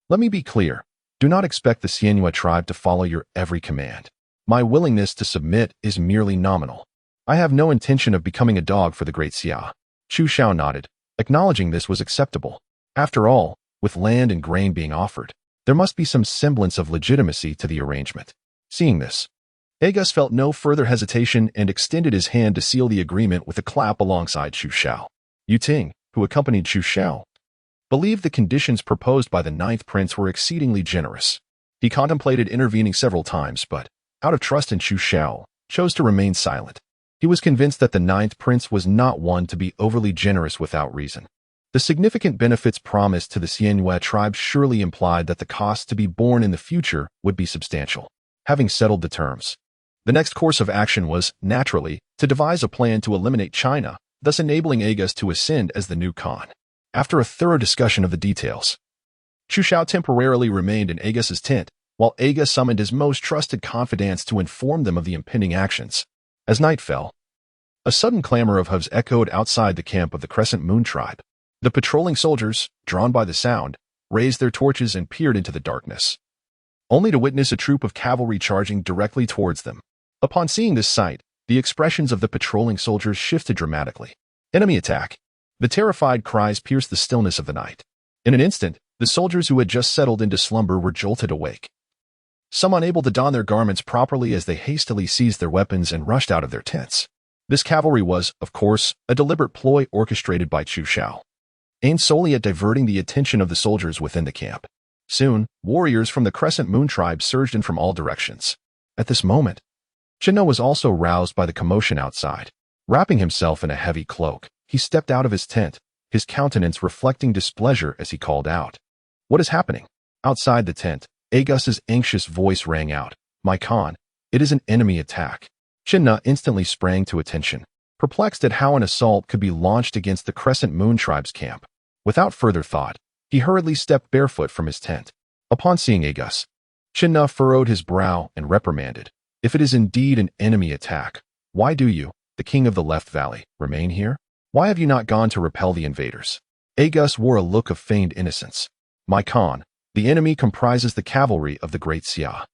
let me be clear, do not expect the Xianwei tribe to follow your every command. My willingness to submit is merely nominal. I have no intention of becoming a dog for the Great Xia. Chu Xiao nodded, acknowledging this was acceptable. After all, with land and grain being offered, there must be some semblance of legitimacy to the arrangement. Seeing this, Agus felt no further hesitation and extended his hand to seal the agreement with a clap alongside Chu Xiao. Yu Ting, who accompanied Chu Xiao, believed the conditions proposed by the ninth prince were exceedingly generous. He contemplated intervening several times, but, out of trust in Chu Xiao, chose to remain silent. He was convinced that the ninth prince was not one to be overly generous without reason. The significant benefits promised to the Xianwei tribe surely implied that the costs to be borne in the future would be substantial. Having settled the terms, the next course of action was, naturally, to devise a plan to eliminate China, thus enabling Agus to ascend as the new Khan. After a thorough discussion of the details, Chu Xiao temporarily remained in Agus's tent, while Aga summoned his most trusted confidants to inform them of the impending actions. As night fell, a sudden clamor of hooves echoed outside the camp of the Crescent Moon tribe. The patrolling soldiers, drawn by the sound, raised their torches and peered into the darkness, only to witness a troop of cavalry charging directly towards them. Upon seeing this sight, the expressions of the patrolling soldiers shifted dramatically. Enemy attack! The terrified cries pierced the stillness of the night. In an instant, the soldiers who had just settled into slumber were jolted awake, some unable to don their garments properly as they hastily seized their weapons and rushed out of their tents. This cavalry was, of course, a deliberate ploy orchestrated by Chu Xiao, aimed solely at diverting the attention of the soldiers within the camp. Soon, warriors from the Crescent Moon tribe surged in from all directions. At this moment, Chino was also roused by the commotion outside. Wrapping himself in a heavy cloak, he stepped out of his tent, his countenance reflecting displeasure as he called out, "What is happening?" Outside the tent, Agus's anxious voice rang out, "My Khan, it is an enemy attack." Chinna instantly sprang to attention, perplexed at how an assault could be launched against the Crescent Moon tribe's camp. Without further thought, he hurriedly stepped barefoot from his tent. Upon seeing Agus, Chinna furrowed his brow and reprimanded, "If it is indeed an enemy attack, why do you, the king of the Left Valley, remain here? Why have you not gone to repel the invaders?" Agus wore a look of feigned innocence. "My Khan, the enemy comprises the cavalry of the Great Xia.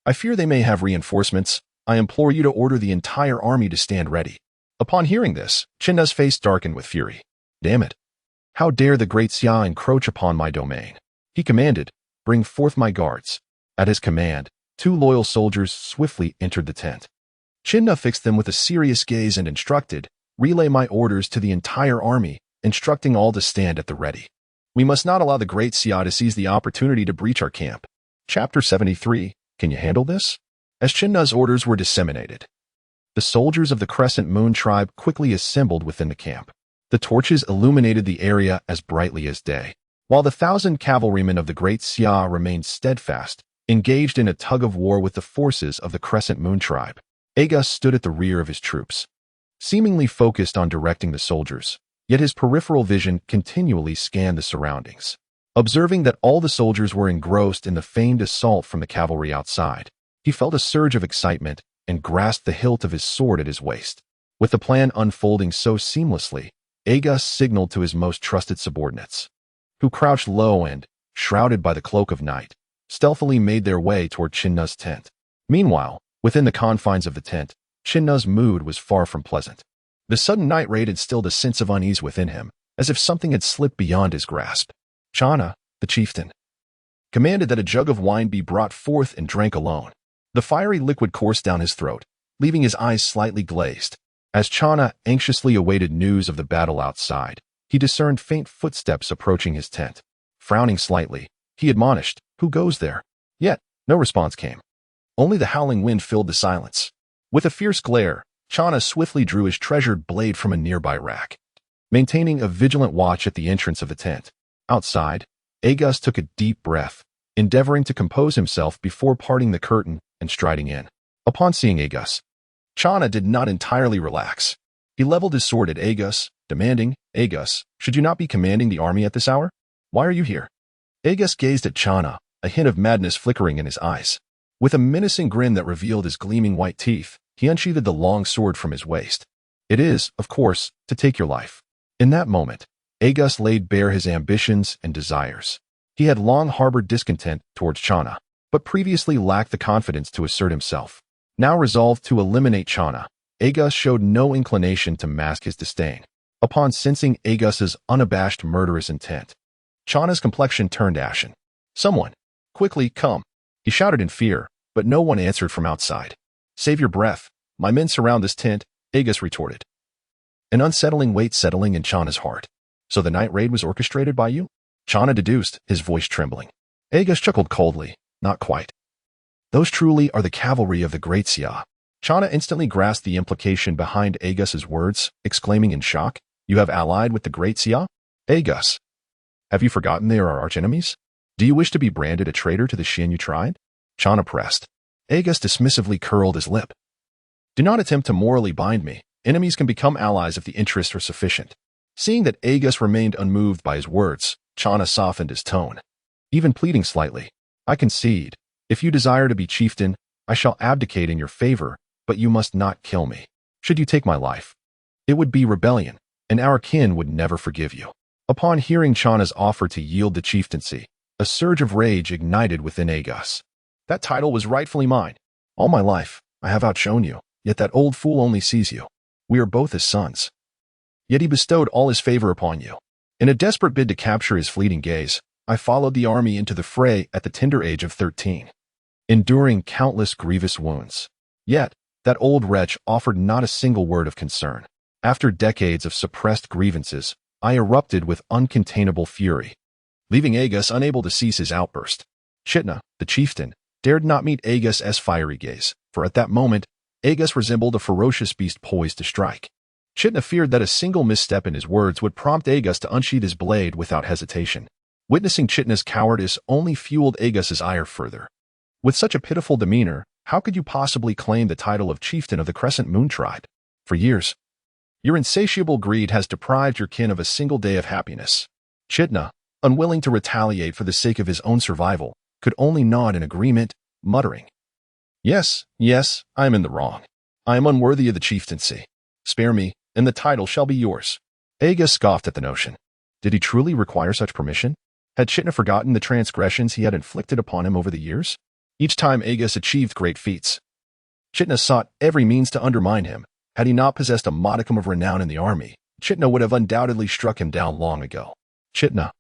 I fear they may have reinforcements. I implore you to order the entire army to stand ready." Upon hearing this, Chinna's face darkened with fury. "Damn it! How dare the Great Xia encroach upon my domain?" He commanded, "Bring forth my guards." At his command, 2 loyal soldiers swiftly entered the tent. Chinna fixed them with a serious gaze and instructed, "Relay my orders to the entire army, instructing all to stand at the ready. We must not allow the Great Xia to seize the opportunity to breach our camp." Chapter 73, Can you handle this? As Chinna's orders were disseminated, the soldiers of the Crescent Moon tribe quickly assembled within the camp. The torches illuminated the area as brightly as day, while the 1,000 cavalrymen of the Great Xia remained steadfast, engaged in a tug-of-war with the forces of the Crescent Moon tribe. Agus stood at the rear of his troops, seemingly focused on directing the soldiers, yet his peripheral vision continually scanned the surroundings. Observing that all the soldiers were engrossed in the feigned assault from the cavalry outside, he felt a surge of excitement and grasped the hilt of his sword at his waist. With the plan unfolding so seamlessly, Agus signaled to his most trusted subordinates, who crouched low and, shrouded by the cloak of night, stealthily made their way toward Chinna's tent. Meanwhile, within the confines of the tent, Chinna's mood was far from pleasant. The sudden night raid instilled a sense of unease within him, as if something had slipped beyond his grasp. Channa, the chieftain, commanded that a jug of wine be brought forth and drank alone. The fiery liquid coursed down his throat, leaving his eyes slightly glazed. As Channa anxiously awaited news of the battle outside, he discerned faint footsteps approaching his tent. Frowning slightly, he admonished, "Who goes there?" Yet, no response came. Only the howling wind filled the silence. With a fierce glare, Chana swiftly drew his treasured blade from a nearby rack, maintaining a vigilant watch at the entrance of the tent. Outside, Agus took a deep breath, endeavoring to compose himself before parting the curtain and striding in. Upon seeing Agus, Chana did not entirely relax. He leveled his sword at Agus, demanding, "Agus, should you not be commanding the army at this hour? Why are you here?" Agus gazed at Chana, a hint of madness flickering in his eyes. With a menacing grin that revealed his gleaming white teeth, he unsheathed the long sword from his waist. "It is, of course, to take your life." In that moment, Agus laid bare his ambitions and desires. He had long harbored discontent towards Chana, but previously lacked the confidence to assert himself. Now resolved to eliminate Chana, Agus showed no inclination to mask his disdain. Upon sensing Agus's unabashed murderous intent, Chana's complexion turned ashen. "Someone, quickly, come!" He shouted in fear, but no one answered from outside. "Save your breath. My men surround this tent," Agus retorted. An unsettling weight settling in Chana's heart. "So the night raid was orchestrated by you?" Chana deduced, his voice trembling. Agus chuckled coldly. "Not quite. Those truly are the cavalry of the Great Xia." Chana instantly grasped the implication behind Agus's words, exclaiming in shock, "You have allied with the Great Xia? Agus, have you forgotten they are our archenemies? Do you wish to be branded a traitor to the Xin you tried?" Chana pressed. Agus dismissively curled his lip. "Do not attempt to morally bind me. Enemies can become allies if the interests are sufficient." Seeing that Agus remained unmoved by his words, Chana softened his tone, even pleading slightly. "I concede. If you desire to be chieftain, I shall abdicate in your favor, but you must not kill me. Should you take my life, it would be rebellion, and our kin would never forgive you." Upon hearing Chana's offer to yield the chieftaincy, a surge of rage ignited within Agus. "That title was rightfully mine. All my life, I have outshone you, yet that old fool only sees you. We are both his sons. Yet he bestowed all his favor upon you." In a desperate bid to capture his fleeting gaze, I followed the army into the fray at the tender age of 13. Enduring countless grievous wounds. Yet, that old wretch offered not a single word of concern. After decades of suppressed grievances, I erupted with uncontainable fury, leaving Agus unable to cease his outburst. Chitna, the chieftain, dared not meet Agus's fiery gaze, for at that moment, Agus resembled a ferocious beast poised to strike. Chitna feared that a single misstep in his words would prompt Agus to unsheath his blade without hesitation. Witnessing Chitna's cowardice only fueled Agus's ire further. "With such a pitiful demeanor, how could you possibly claim the title of chieftain of the Crescent Moon tribe? For years, your insatiable greed has deprived your kin of a single day of happiness." Chitna, unwilling to retaliate for the sake of his own survival, could only nod in agreement, muttering, Yes, I am in the wrong. I am unworthy of the chieftaincy. Spare me, and the title shall be yours." Agus scoffed at the notion. Did he truly require such permission? Had Chitna forgotten the transgressions he had inflicted upon him over the years? Each time Agus achieved great feats, Chitna sought every means to undermine him. Had he not possessed a modicum of renown in the army, Chitna would have undoubtedly struck him down long ago. Chitna,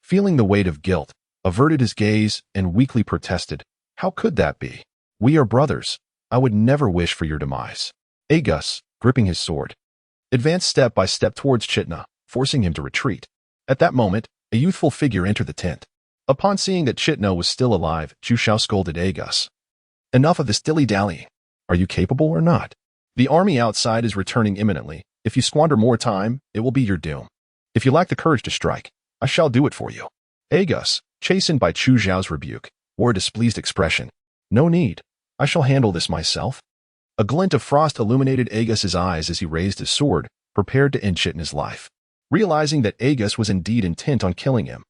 feeling the weight of guilt, averted his gaze and weakly protested, "How could that be? We are brothers. I would never wish for your demise." Agus, gripping his sword, advanced step by step towards Chitna, forcing him to retreat. At that moment, a youthful figure entered the tent. Upon seeing that Chitna was still alive, Chu Xiao scolded Agus. "Enough of this dilly-dallying. Are you capable or not? The army outside is returning imminently. If you squander more time, it will be your doom. If you lack the courage to strike, I shall do it for you." Agus, chastened by Chu Xiao's rebuke, wore a displeased expression. "No need. I shall handle this myself." A glint of frost illuminated Agus's eyes as he raised his sword, prepared to end Chitna's life. Realizing that Agus was indeed intent on killing him,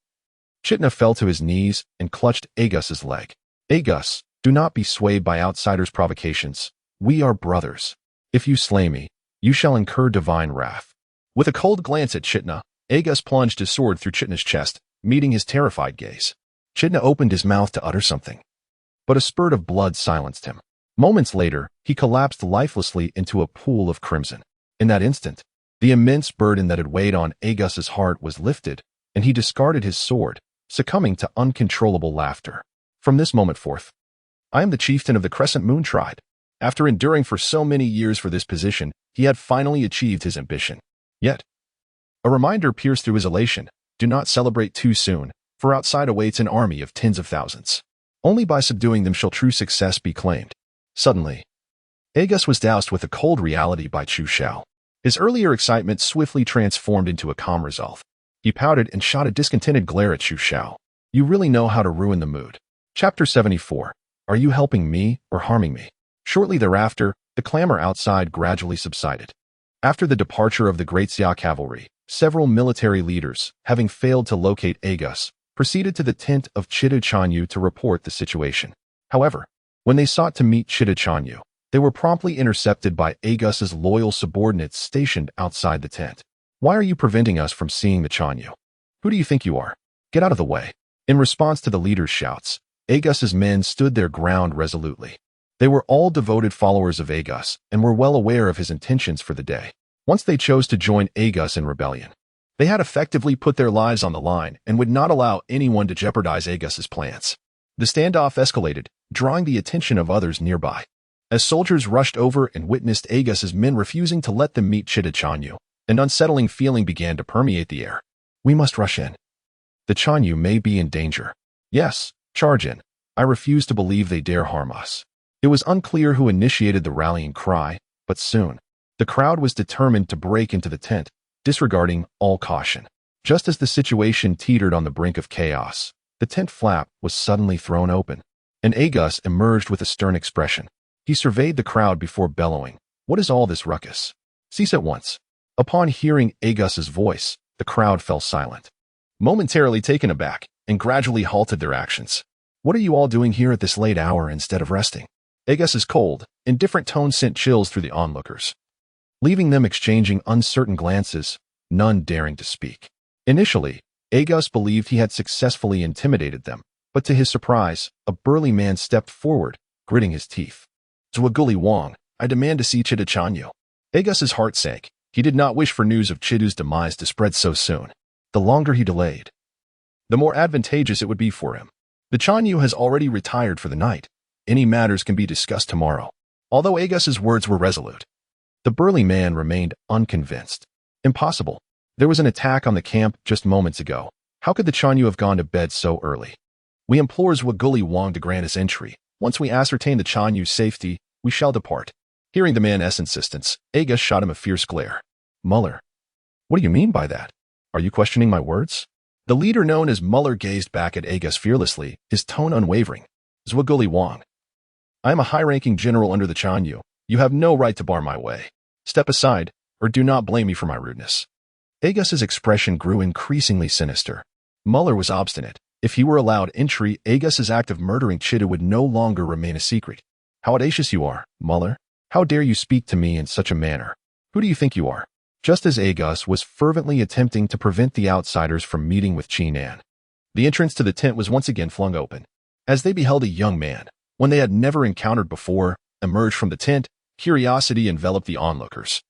Chitna fell to his knees and clutched Agus's leg. "Agus, do not be swayed by outsiders' provocations. We are brothers. If you slay me, you shall incur divine wrath." With a cold glance at Chitna, Agus plunged his sword through Chitna's chest, meeting his terrified gaze. Chitna opened his mouth to utter something, but a spurt of blood silenced him. Moments later, he collapsed lifelessly into a pool of crimson. In that instant, the immense burden that had weighed on Agus's heart was lifted, and he discarded his sword, succumbing to uncontrollable laughter. From this moment forth, I am the chieftain of the Crescent Moon tribe. After enduring for so many years for this position, he had finally achieved his ambition. Yet, a reminder pierced through his elation. Do not celebrate too soon, for outside awaits an army of tens of thousands. Only by subduing them shall true success be claimed. Suddenly, Agus was doused with a cold reality by Chu Xiao. His earlier excitement swiftly transformed into a calm resolve. He pouted and shot a discontented glare at Chu Xiao. You really know how to ruin the mood. Chapter 74. Are you helping me or harming me? Shortly thereafter, the clamor outside gradually subsided. After the departure of the Great Xia cavalry, several military leaders, having failed to locate Agus, proceeded to the tent of ChuXiao to report the situation. However, when they sought to meet ChuXiao, they were promptly intercepted by Agus's loyal subordinates stationed outside the tent. Why are you preventing us from seeing the Xiao? Who do you think you are? Get out of the way. In response to the leader's shouts, Agus's men stood their ground resolutely. They were all devoted followers of Agus and were well aware of his intentions for the day. Once they chose to join Agus in rebellion, they had effectively put their lives on the line and would not allow anyone to jeopardize Agus's plans. The standoff escalated, drawing the attention of others nearby. As soldiers rushed over and witnessed Agus's men refusing to let them meet ChuXiao, an unsettling feeling began to permeate the air. We must rush in. The Xiao may be in danger. Yes, charge in. I refuse to believe they dare harm us. It was unclear who initiated the rallying cry, but soon, the crowd was determined to break into the tent, disregarding all caution. Just as the situation teetered on the brink of chaos, the tent flap was suddenly thrown open, and Agus emerged with a stern expression. He surveyed the crowd before bellowing, "What is all this ruckus? Cease at once." Upon hearing Agus's voice, the crowd fell silent, momentarily taken aback, and gradually halted their actions. What are you all doing here at this late hour instead of resting? Agus's cold, indifferent tone sent chills through the onlookers, leaving them exchanging uncertain glances, none daring to speak. Initially, Agus believed he had successfully intimidated them, but to his surprise, a burly man stepped forward, gritting his teeth. Zhuge Wang, I demand to see ChuXiao. Agus's heart sank. He did not wish for news of Chidu's demise to spread so soon. The longer he delayed, the more advantageous it would be for him. The Xiao has already retired for the night. Any matters can be discussed tomorrow. Although Agus's words were resolute, the burly man remained unconvinced. Impossible. There was an attack on the camp just moments ago. How could the Xiao have gone to bed so early? We implore Zhuge Wang to grant us entry. Once we ascertain the Xiao's safety, we shall depart. Hearing the man's insistence, Agus shot him a fierce glare. Muller, what do you mean by that? Are you questioning my words? The leader known as Muller gazed back at Agus fearlessly, his tone unwavering. Zhuge Wang, I am a high-ranking general under the Xiao. You have no right to bar my way. Step aside, or do not blame me for my rudeness. Agus's expression grew increasingly sinister. Muller was obstinate. If he were allowed entry, Agus's act of murdering Chidu would no longer remain a secret. How audacious you are, Muller. How dare you speak to me in such a manner? Who do you think you are? Just as Agus was fervently attempting to prevent the outsiders from meeting with Qinan, the entrance to the tent was once again flung open. As they beheld a young man, one they had never encountered before, emerge from the tent, curiosity enveloped the onlookers.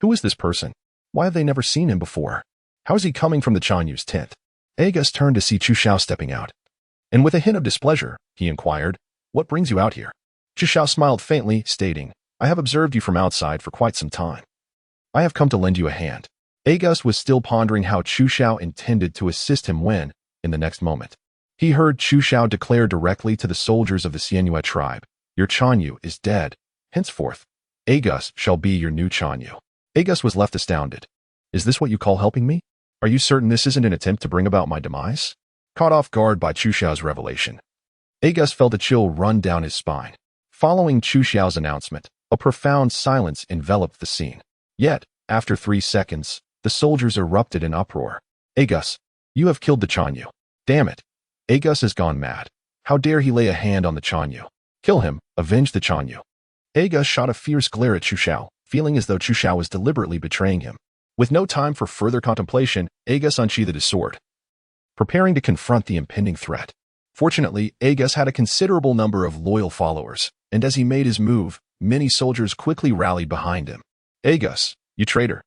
Who is this person? Why have they never seen him before? How is he coming from the Xiao's tent? Agus turned to see Chu Xiao stepping out, and with a hint of displeasure, he inquired, What brings you out here? Chu Xiao smiled faintly, stating, I have observed you from outside for quite some time. I have come to lend you a hand. Agus was still pondering how Chu Xiao intended to assist him when, in the next moment, he heard Chu Xiao declare directly to the soldiers of the Xianyu tribe, Your Xianyu is dead. Henceforth, Agus shall be your new Xianyu. Agus was left astounded. Is this what you call helping me? Are you certain this isn't an attempt to bring about my demise? Caught off guard by Chu Xiao's revelation, Agus felt a chill run down his spine. Following Chu Xiao's announcement, a profound silence enveloped the scene. Yet, after 3 seconds, the soldiers erupted in uproar. Agus, you have killed the Xianyu. Damn it. Agus has gone mad. How dare he lay a hand on the Xianyu? Kill him, avenge the Xianyu. Agus shot a fierce glare at Chu Xiao, feeling as though Chu Xiao was deliberately betraying him. With no time for further contemplation, Agus unsheathed his sword, preparing to confront the impending threat. Fortunately, Agus had a considerable number of loyal followers, and as he made his move, many soldiers quickly rallied behind him. Agus, you traitor.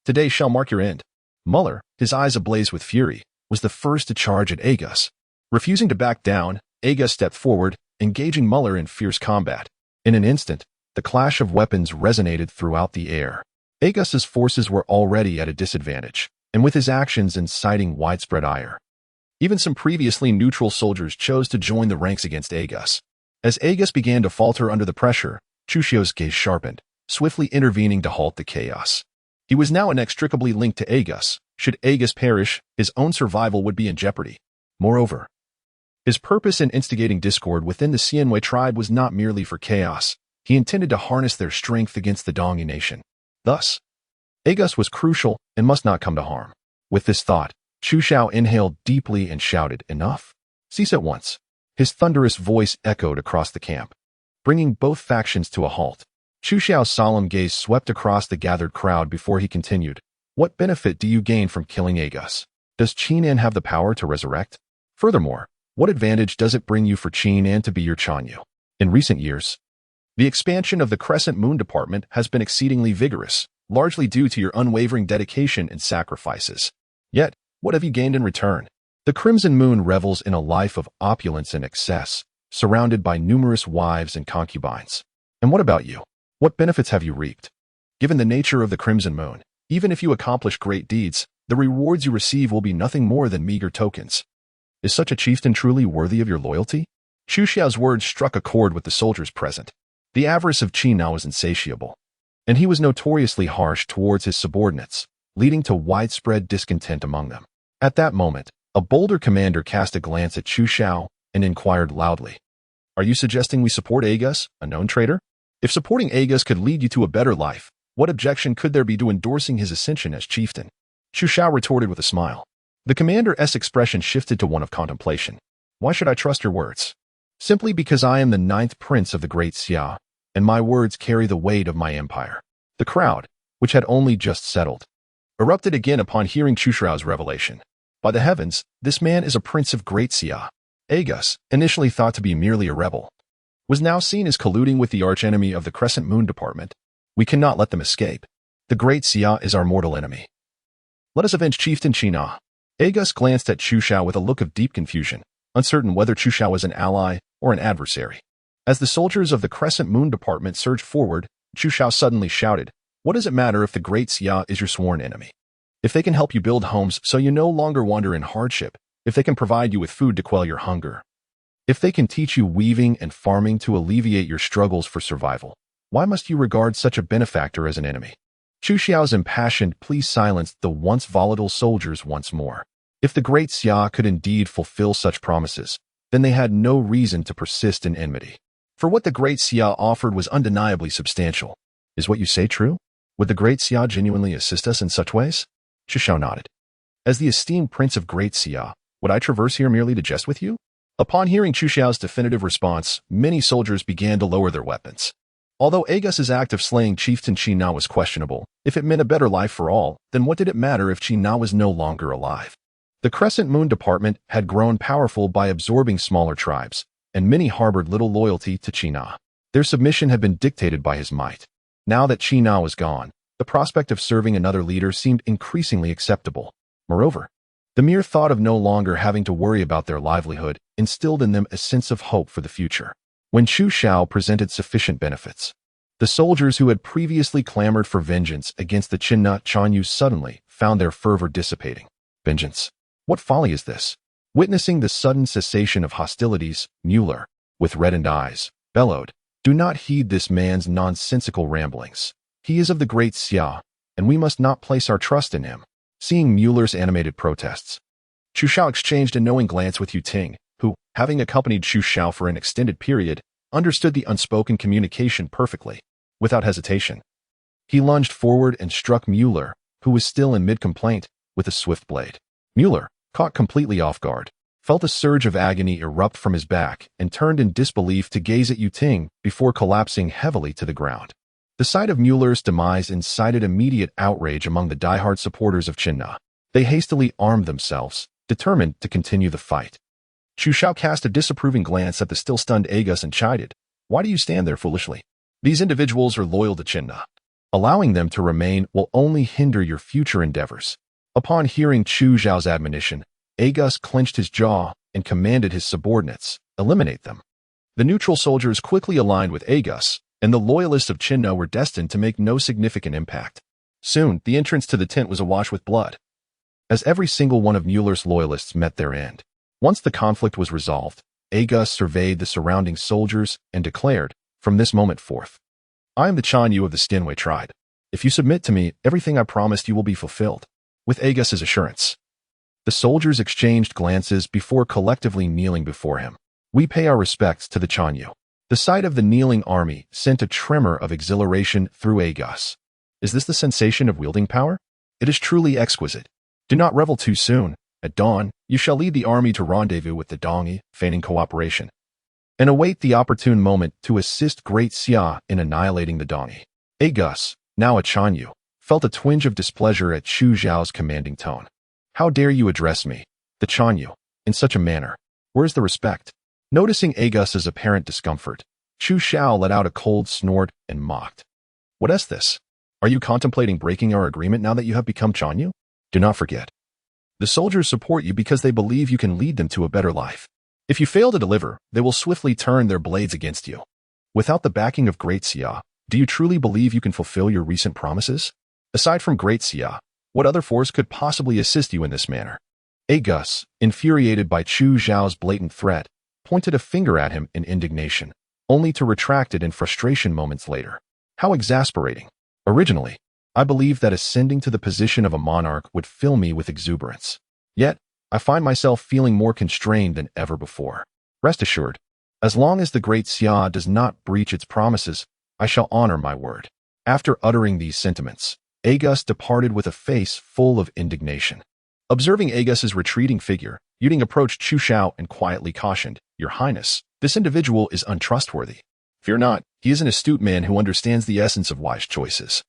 Today shall mark your end. Muller, his eyes ablaze with fury, was the first to charge at Agus. Refusing to back down, Agus stepped forward, engaging Muller in fierce combat. In an instant, the clash of weapons resonated throughout the air. Agus's forces were already at a disadvantage, and with his actions inciting widespread ire, even some previously neutral soldiers chose to join the ranks against Agus. As Agus began to falter under the pressure, Chu Xiao's gaze sharpened, swiftly intervening to halt the chaos. He was now inextricably linked to Agus. Should Agus perish, his own survival would be in jeopardy. Moreover, his purpose in instigating discord within the Xianwei tribe was not merely for chaos. He intended to harness their strength against the Dongyu nation. Thus, Agus was crucial and must not come to harm. With this thought, Chu Xiao inhaled deeply and shouted, "Enough! Cease at once." His thunderous voice echoed across the camp, bringing both factions to a halt. Chu Xiao's solemn gaze swept across the gathered crowd before he continued, "What benefit do you gain from killing Agus? Does Qin have the power to resurrect? Furthermore, what advantage does it bring you for Qin to be your Chanyu? In recent years, the expansion of the Crescent Moon Department has been exceedingly vigorous, largely due to your unwavering dedication and sacrifices. Yet, what have you gained in return? The Crimson Moon revels in a life of opulence and excess, surrounded by numerous wives and concubines. And what about you? What benefits have you reaped? Given the nature of the Crimson Moon, even if you accomplish great deeds, the rewards you receive will be nothing more than meager tokens. Is such a chieftain truly worthy of your loyalty?" Chu Xiao's words struck a chord with the soldiers present. The avarice of Qin was insatiable, and he was notoriously harsh towards his subordinates, leading to widespread discontent among them. At that moment, a bolder commander cast a glance at Chu Xiao and inquired loudly, "Are you suggesting we support Agus, a known traitor? If supporting Agus could lead you to a better life, what objection could there be to endorsing his ascension as chieftain?" Chu Xiao retorted with a smile. The commander's expression shifted to one of contemplation. "Why should I trust your words? Simply because I am the 9th prince of the Great Xia, and my words carry the weight of my empire." The crowd, which had only just settled, erupted again upon hearing Chu Xiao's revelation. By the heavens, this man is a prince of Great Xia. Agus, initially thought to be merely a rebel, was now seen as colluding with the archenemy of the Crescent Moon Department. We cannot let them escape. The Great Xia is our mortal enemy. Let us avenge Chieftain Qin. Agus glanced at Chu Xiao with a look of deep confusion, uncertain whether Chu Xiao was an ally or an adversary. As the soldiers of the Crescent Moon Department surged forward, Chu Xiao suddenly shouted, "What does it matter if the Great Xia is your sworn enemy? If they can help you build homes so you no longer wander in hardship, if they can provide you with food to quell your hunger, if they can teach you weaving and farming to alleviate your struggles for survival, why must you regard such a benefactor as an enemy?" Chu Xiao's impassioned plea silenced the once volatile soldiers once more. If the Great Xia could indeed fulfill such promises, then they had no reason to persist in enmity. For what the Great Xia offered was undeniably substantial. "Is what you say true? Would the Great Xia genuinely assist us in such ways?" Chu Xiao nodded. "As the esteemed prince of Great Xia, would I traverse here merely to jest with you?" Upon hearing Chu Xiao's definitive response, many soldiers began to lower their weapons. Although Agus's act of slaying Chieftain Qin was questionable, if it meant a better life for all, then what did it matter if Qin was no longer alive? The Crescent Moon Department had grown powerful by absorbing smaller tribes, and many harbored little loyalty to Qin. Their submission had been dictated by his might. Now that Qin was gone, the prospect of serving another leader seemed increasingly acceptable. Moreover, the mere thought of no longer having to worry about their livelihood instilled in them a sense of hope for the future. When Chu Xiao presented sufficient benefits, the soldiers who had previously clamored for vengeance against the Chanyu suddenly found their fervor dissipating. Vengeance? What folly is this? Witnessing the sudden cessation of hostilities, Mueller, with reddened eyes, bellowed, "Do not heed this man's nonsensical ramblings. He is of the Great Xia, and we must not place our trust in him." Seeing Mueller's animated protests, Chu Xiao exchanged a knowing glance with Yu Ting, who, having accompanied Chu Xiao for an extended period, understood the unspoken communication perfectly. Without hesitation, he lunged forward and struck Mueller, who was still in mid-complaint, with a swift blade. Mueller, caught completely off guard, felt a surge of agony erupt from his back and turned in disbelief to gaze at Yu Ting before collapsing heavily to the ground. The sight of Mueller's demise incited immediate outrage among the diehard supporters of Qin. They hastily armed themselves, determined to continue the fight. Chu Xiao cast a disapproving glance at the still-stunned Agus and chided, "Why do you stand there foolishly? These individuals are loyal to Qin. Allowing them to remain will only hinder your future endeavors." Upon hearing Chu Xiao's admonition, Agus clenched his jaw and commanded his subordinates, "Eliminate them." The neutral soldiers quickly aligned with Agus, and the loyalists of Qin were destined to make no significant impact. Soon, the entrance to the tent was awash with blood, as every single one of Mueller's loyalists met their end. Once the conflict was resolved, Agus surveyed the surrounding soldiers and declared, "From this moment forth, I am the Chanyu of the Xianwei tribe. If you submit to me, everything I promised you will be fulfilled. With Agus's assurance. The soldiers exchanged glances before collectively kneeling before him. We pay our respects to the Chanyu. The sight of the kneeling army sent a tremor of exhilaration through Agus. Is this the sensation of wielding power? It is truly exquisite. Do not revel too soon. At dawn, you shall lead the army to rendezvous with the Dongi, feigning cooperation, and await the opportune moment to assist Great Xia in annihilating the Dongi. Agus, now a Chanyu, felt a twinge of displeasure at Chu Xiao's commanding tone. How dare you address me, the Chanyu, in such a manner? Where's the respect? Noticing Agus's apparent discomfort, Chu Xiao let out a cold snort and mocked. What is this? Are you contemplating breaking our agreement now that you have become Chanyu? Do not forget. The soldiers support you because they believe you can lead them to a better life. If you fail to deliver, they will swiftly turn their blades against you. Without the backing of Great Xia, do you truly believe you can fulfill your recent promises? Aside from Great Xia, what other force could possibly assist you in this manner? Agus, infuriated by Chu Xiao's blatant threat, pointed a finger at him in indignation, only to retract it in frustration moments later. How exasperating. Originally, I believed that ascending to the position of a monarch would fill me with exuberance. Yet, I find myself feeling more constrained than ever before. Rest assured, as long as the Great Xia does not breach its promises, I shall honor my word. After uttering these sentiments, Agus departed with a face full of indignation. Observing Agus's retreating figure, Yuding approached Chu Xiao and quietly cautioned, Your Highness, this individual is untrustworthy. Fear not, he is an astute man who understands the essence of wise choices.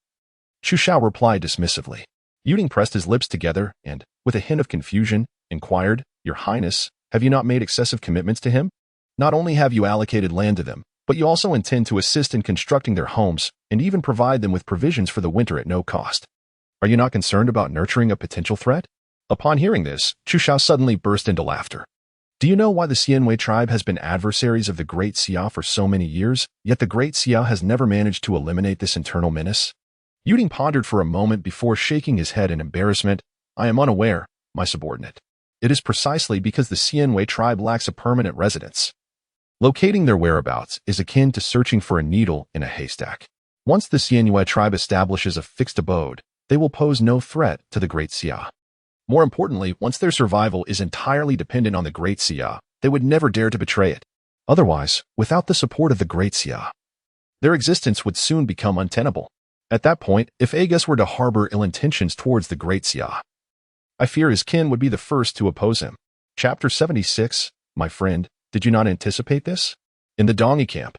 Chu Xiao replied dismissively. Yuding pressed his lips together and, with a hint of confusion, inquired, Your Highness, have you not made excessive commitments to him? Not only have you allocated land to them, but you also intend to assist in constructing their homes and even provide them with provisions for the winter at no cost. Are you not concerned about nurturing a potential threat? Upon hearing this, Chu Xiao suddenly burst into laughter. Do you know why the Xianwei tribe has been adversaries of the Great Xia for so many years, yet the Great Xia has never managed to eliminate this internal menace? Yuding pondered for a moment before shaking his head in embarrassment. I am unaware, my subordinate. It is precisely because the Xianwei tribe lacks a permanent residence. Locating their whereabouts is akin to searching for a needle in a haystack. Once the Xianwei tribe establishes a fixed abode, they will pose no threat to the Great Xia. More importantly, once their survival is entirely dependent on the Great Xia, they would never dare to betray it. Otherwise, without the support of the Great Xia, their existence would soon become untenable. At that point, if Agus were to harbor ill intentions towards the Great Xia, I fear his kin would be the first to oppose him. Chapter 76, My friend, did you not anticipate this? In the Dongi camp,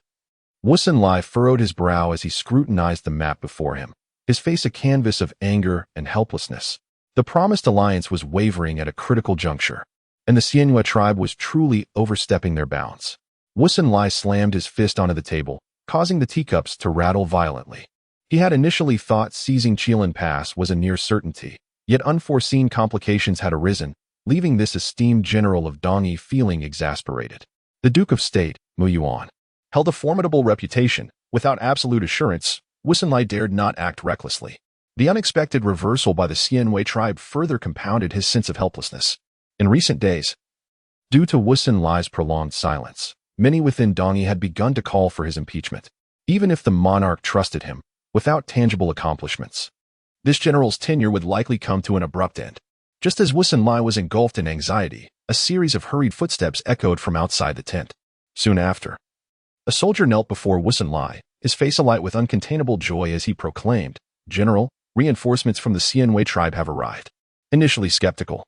Wusunlai furrowed his brow as he scrutinized the map before him, his face a canvas of anger and helplessness. The promised alliance was wavering at a critical juncture, and the Xianwei tribe was truly overstepping their bounds. Wusunlai slammed his fist onto the table, causing the teacups to rattle violently. He had initially thought seizing Qilin Pass was a near certainty, yet unforeseen complications had arisen, leaving this esteemed general of Dongi feeling exasperated. The Duke of State, Mu Yuan, held a formidable reputation. Without absolute assurance, Wusunlai dared not act recklessly. The unexpected reversal by the Xianwei tribe further compounded his sense of helplessness. In recent days, due to Wusunlai's prolonged silence, many within Dongi had begun to call for his impeachment, even if the monarch trusted him, without tangible accomplishments. This general's tenure would likely come to an abrupt end. Just as Wusunlai was engulfed in anxiety, a series of hurried footsteps echoed from outside the tent. Soon after, a soldier knelt before Wusunlai, his face alight with uncontainable joy as he proclaimed, General, reinforcements from the Xianwei tribe have arrived. Initially skeptical,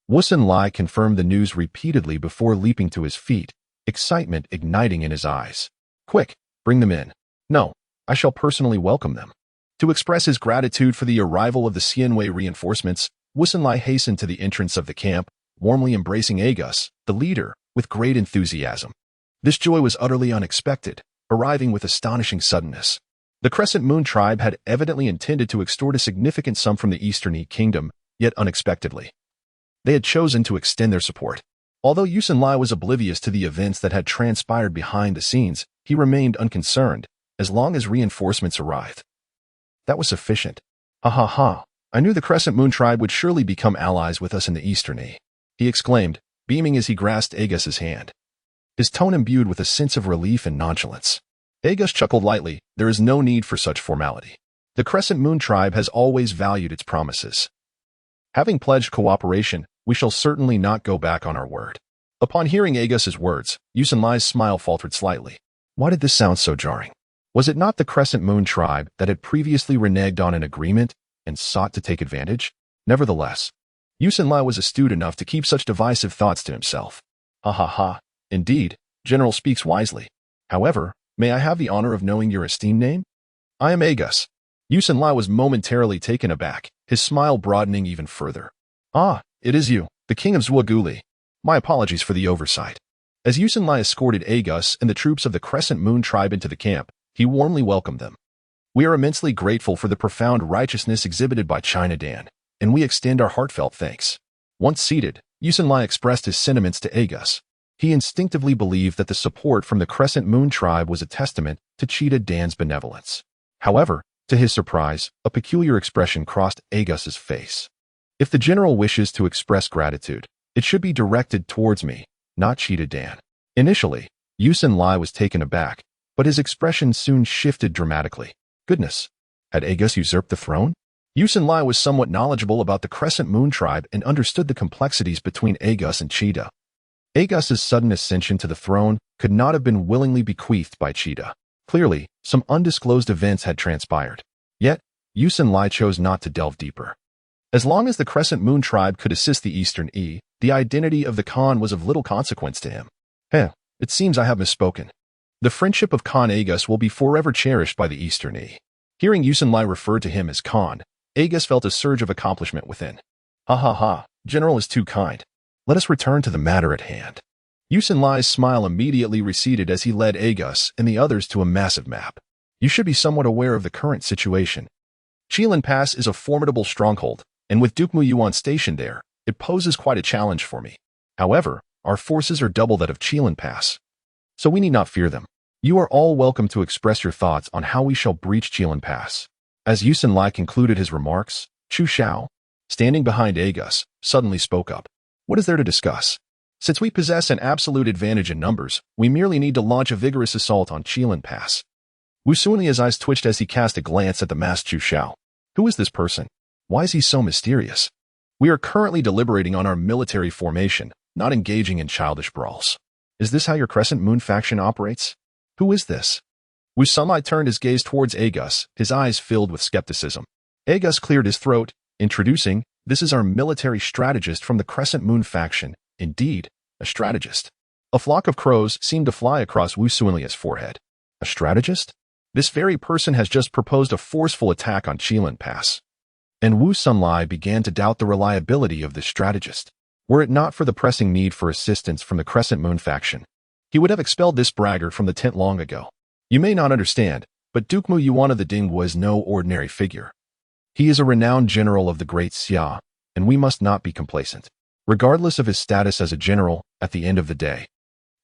Wusunlai confirmed the news repeatedly before leaping to his feet, excitement igniting in his eyes. Quick, bring them in. No, I shall personally welcome them. To express his gratitude for the arrival of the Xianwei reinforcements, Wusunlai hastened to the entrance of the camp, warmly embracing Agus, the leader, with great enthusiasm. This joy was utterly unexpected, arriving with astonishing suddenness. The Crescent Moon tribe had evidently intended to extort a significant sum from the Eastern Kingdom, yet unexpectedly, they had chosen to extend their support. Although Wusunlai was oblivious to the events that had transpired behind the scenes, he remained unconcerned, as long as reinforcements arrived. That was sufficient. Ha ha ha. I knew the Crescent Moon tribe would surely become allies with us in the Eastern he exclaimed, beaming as he grasped Agus's hand, his tone imbued with a sense of relief and nonchalance. Agus chuckled lightly. There is no need for such formality. The Crescent Moon tribe has always valued its promises. Having pledged cooperation, we shall certainly not go back on our word. Upon hearing Agus's words, Yusinlai's smile faltered slightly. Why did this sound so jarring? Was it not the Crescent Moon tribe that had previously reneged on an agreement and sought to take advantage? Nevertheless, Yusinlai was astute enough to keep such divisive thoughts to himself. Ha ha ha. Indeed, General speaks wisely. However, may I have the honor of knowing your esteemed name? I am Agus. Yusinlai was momentarily taken aback, his smile broadening even further. Ah, it is you, the king of Zhuaguli. My apologies for the oversight. As Yusinlai escorted Agus and the troops of the Crescent Moon tribe into the camp, he warmly welcomed them. We are immensely grateful for the profound righteousness exhibited by China Dan, and we extend our heartfelt thanks. Once seated, Yusinlai expressed his sentiments to Agus. He instinctively believed that the support from the Crescent Moon tribe was a testament to Cheetah Dan's benevolence. However, to his surprise, a peculiar expression crossed Agus's face. If the general wishes to express gratitude, it should be directed towards me, not Cheetah Dan. Initially, Yusinlai was taken aback, but his expression soon shifted dramatically. Goodness, had Agus usurped the throne? Yusinlai was somewhat knowledgeable about the Crescent Moon tribe and understood the complexities between Agus and Cheetah. Agus's sudden ascension to the throne could not have been willingly bequeathed by Cheetah. Clearly, some undisclosed events had transpired. Yet, Yusinlai chose not to delve deeper. As long as the Crescent Moon tribe could assist the Eastern E, the identity of the Khan was of little consequence to him. It seems I have misspoken. The friendship of Khan Agus will be forever cherished by the Eastern E. Hearing Yusinlai refer to him as Khan, Agus felt a surge of accomplishment within. Ha ha ha, General is too kind. Let us return to the matter at hand. Yusinlai's smile immediately receded as he led Agus and the others to a massive map. You should be somewhat aware of the current situation. Qilin Pass is a formidable stronghold, and with Duke Muyuan stationed there, it poses quite a challenge for me. However, our forces are double that of Qilin Pass, so we need not fear them. You are all welcome to express your thoughts on how we shall breach Qilin Pass. As Yusinlai concluded his remarks, Chu Xiao, standing behind Agus, suddenly spoke up. What is there to discuss? Since we possess an absolute advantage in numbers, we merely need to launch a vigorous assault on Qilin Pass. Wu Suanlia's eyes twitched as he cast a glance at the masked Chu Xiao. Who is this person? Why is he so mysterious? We are currently deliberating on our military formation, not engaging in childish brawls. Is this how your Crescent Moon faction operates? Who is this? Wu Sunlight turned his gaze towards Agus, his eyes filled with skepticism. Agus cleared his throat, introducing, this is our military strategist from the Crescent Moon faction. Indeed, a strategist. A flock of crows seemed to fly across Wu Suanlia's forehead. A strategist? This very person has just proposed a forceful attack on Qilin Pass. And Wu Sunlai began to doubt the reliability of this strategist. Were it not for the pressing need for assistance from the Crescent Moon faction, he would have expelled this braggart from the tent long ago. You may not understand, but Duke Muyuan of the Ding was no ordinary figure. He is a renowned general of the Great Xia, and we must not be complacent. Regardless of his status as a general, at the end of the day,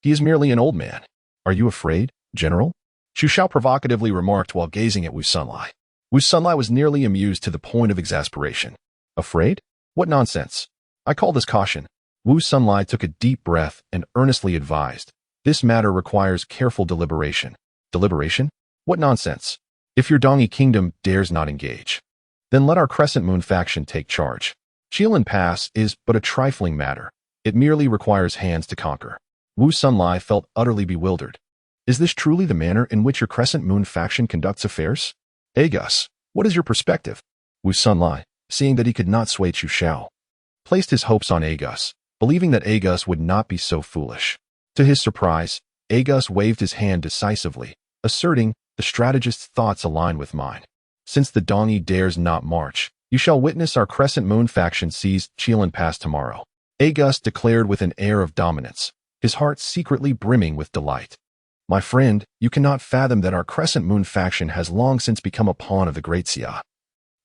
he is merely an old man. Are you afraid, General? Chu Xiao provocatively remarked while gazing at Wu Sunlai. Wu Sunlai was nearly amused to the point of exasperation. Afraid? What nonsense. I call this caution. Wu Sunlai took a deep breath and earnestly advised. This matter requires careful deliberation. Deliberation? What nonsense. If your Dongi kingdom dares not engage, then let our Crescent Moon faction take charge. Qilin Pass is but a trifling matter. It merely requires hands to conquer. Wu Sunlai felt utterly bewildered. Is this truly the manner in which your Crescent Moon faction conducts affairs? Agus, what is your perspective? Wu Sunlai, seeing that he could not sway Chu Xiao, placed his hopes on Agus, believing that Agus would not be so foolish. To his surprise, Agus waved his hand decisively, asserting, the strategist's thoughts align with mine. Since the Dongi dares not march, you shall witness our Crescent Moon faction seize Qilin Pass tomorrow. Agus declared with an air of dominance, his heart secretly brimming with delight. My friend, you cannot fathom that our Crescent Moon faction has long since become a pawn of the Great Xia.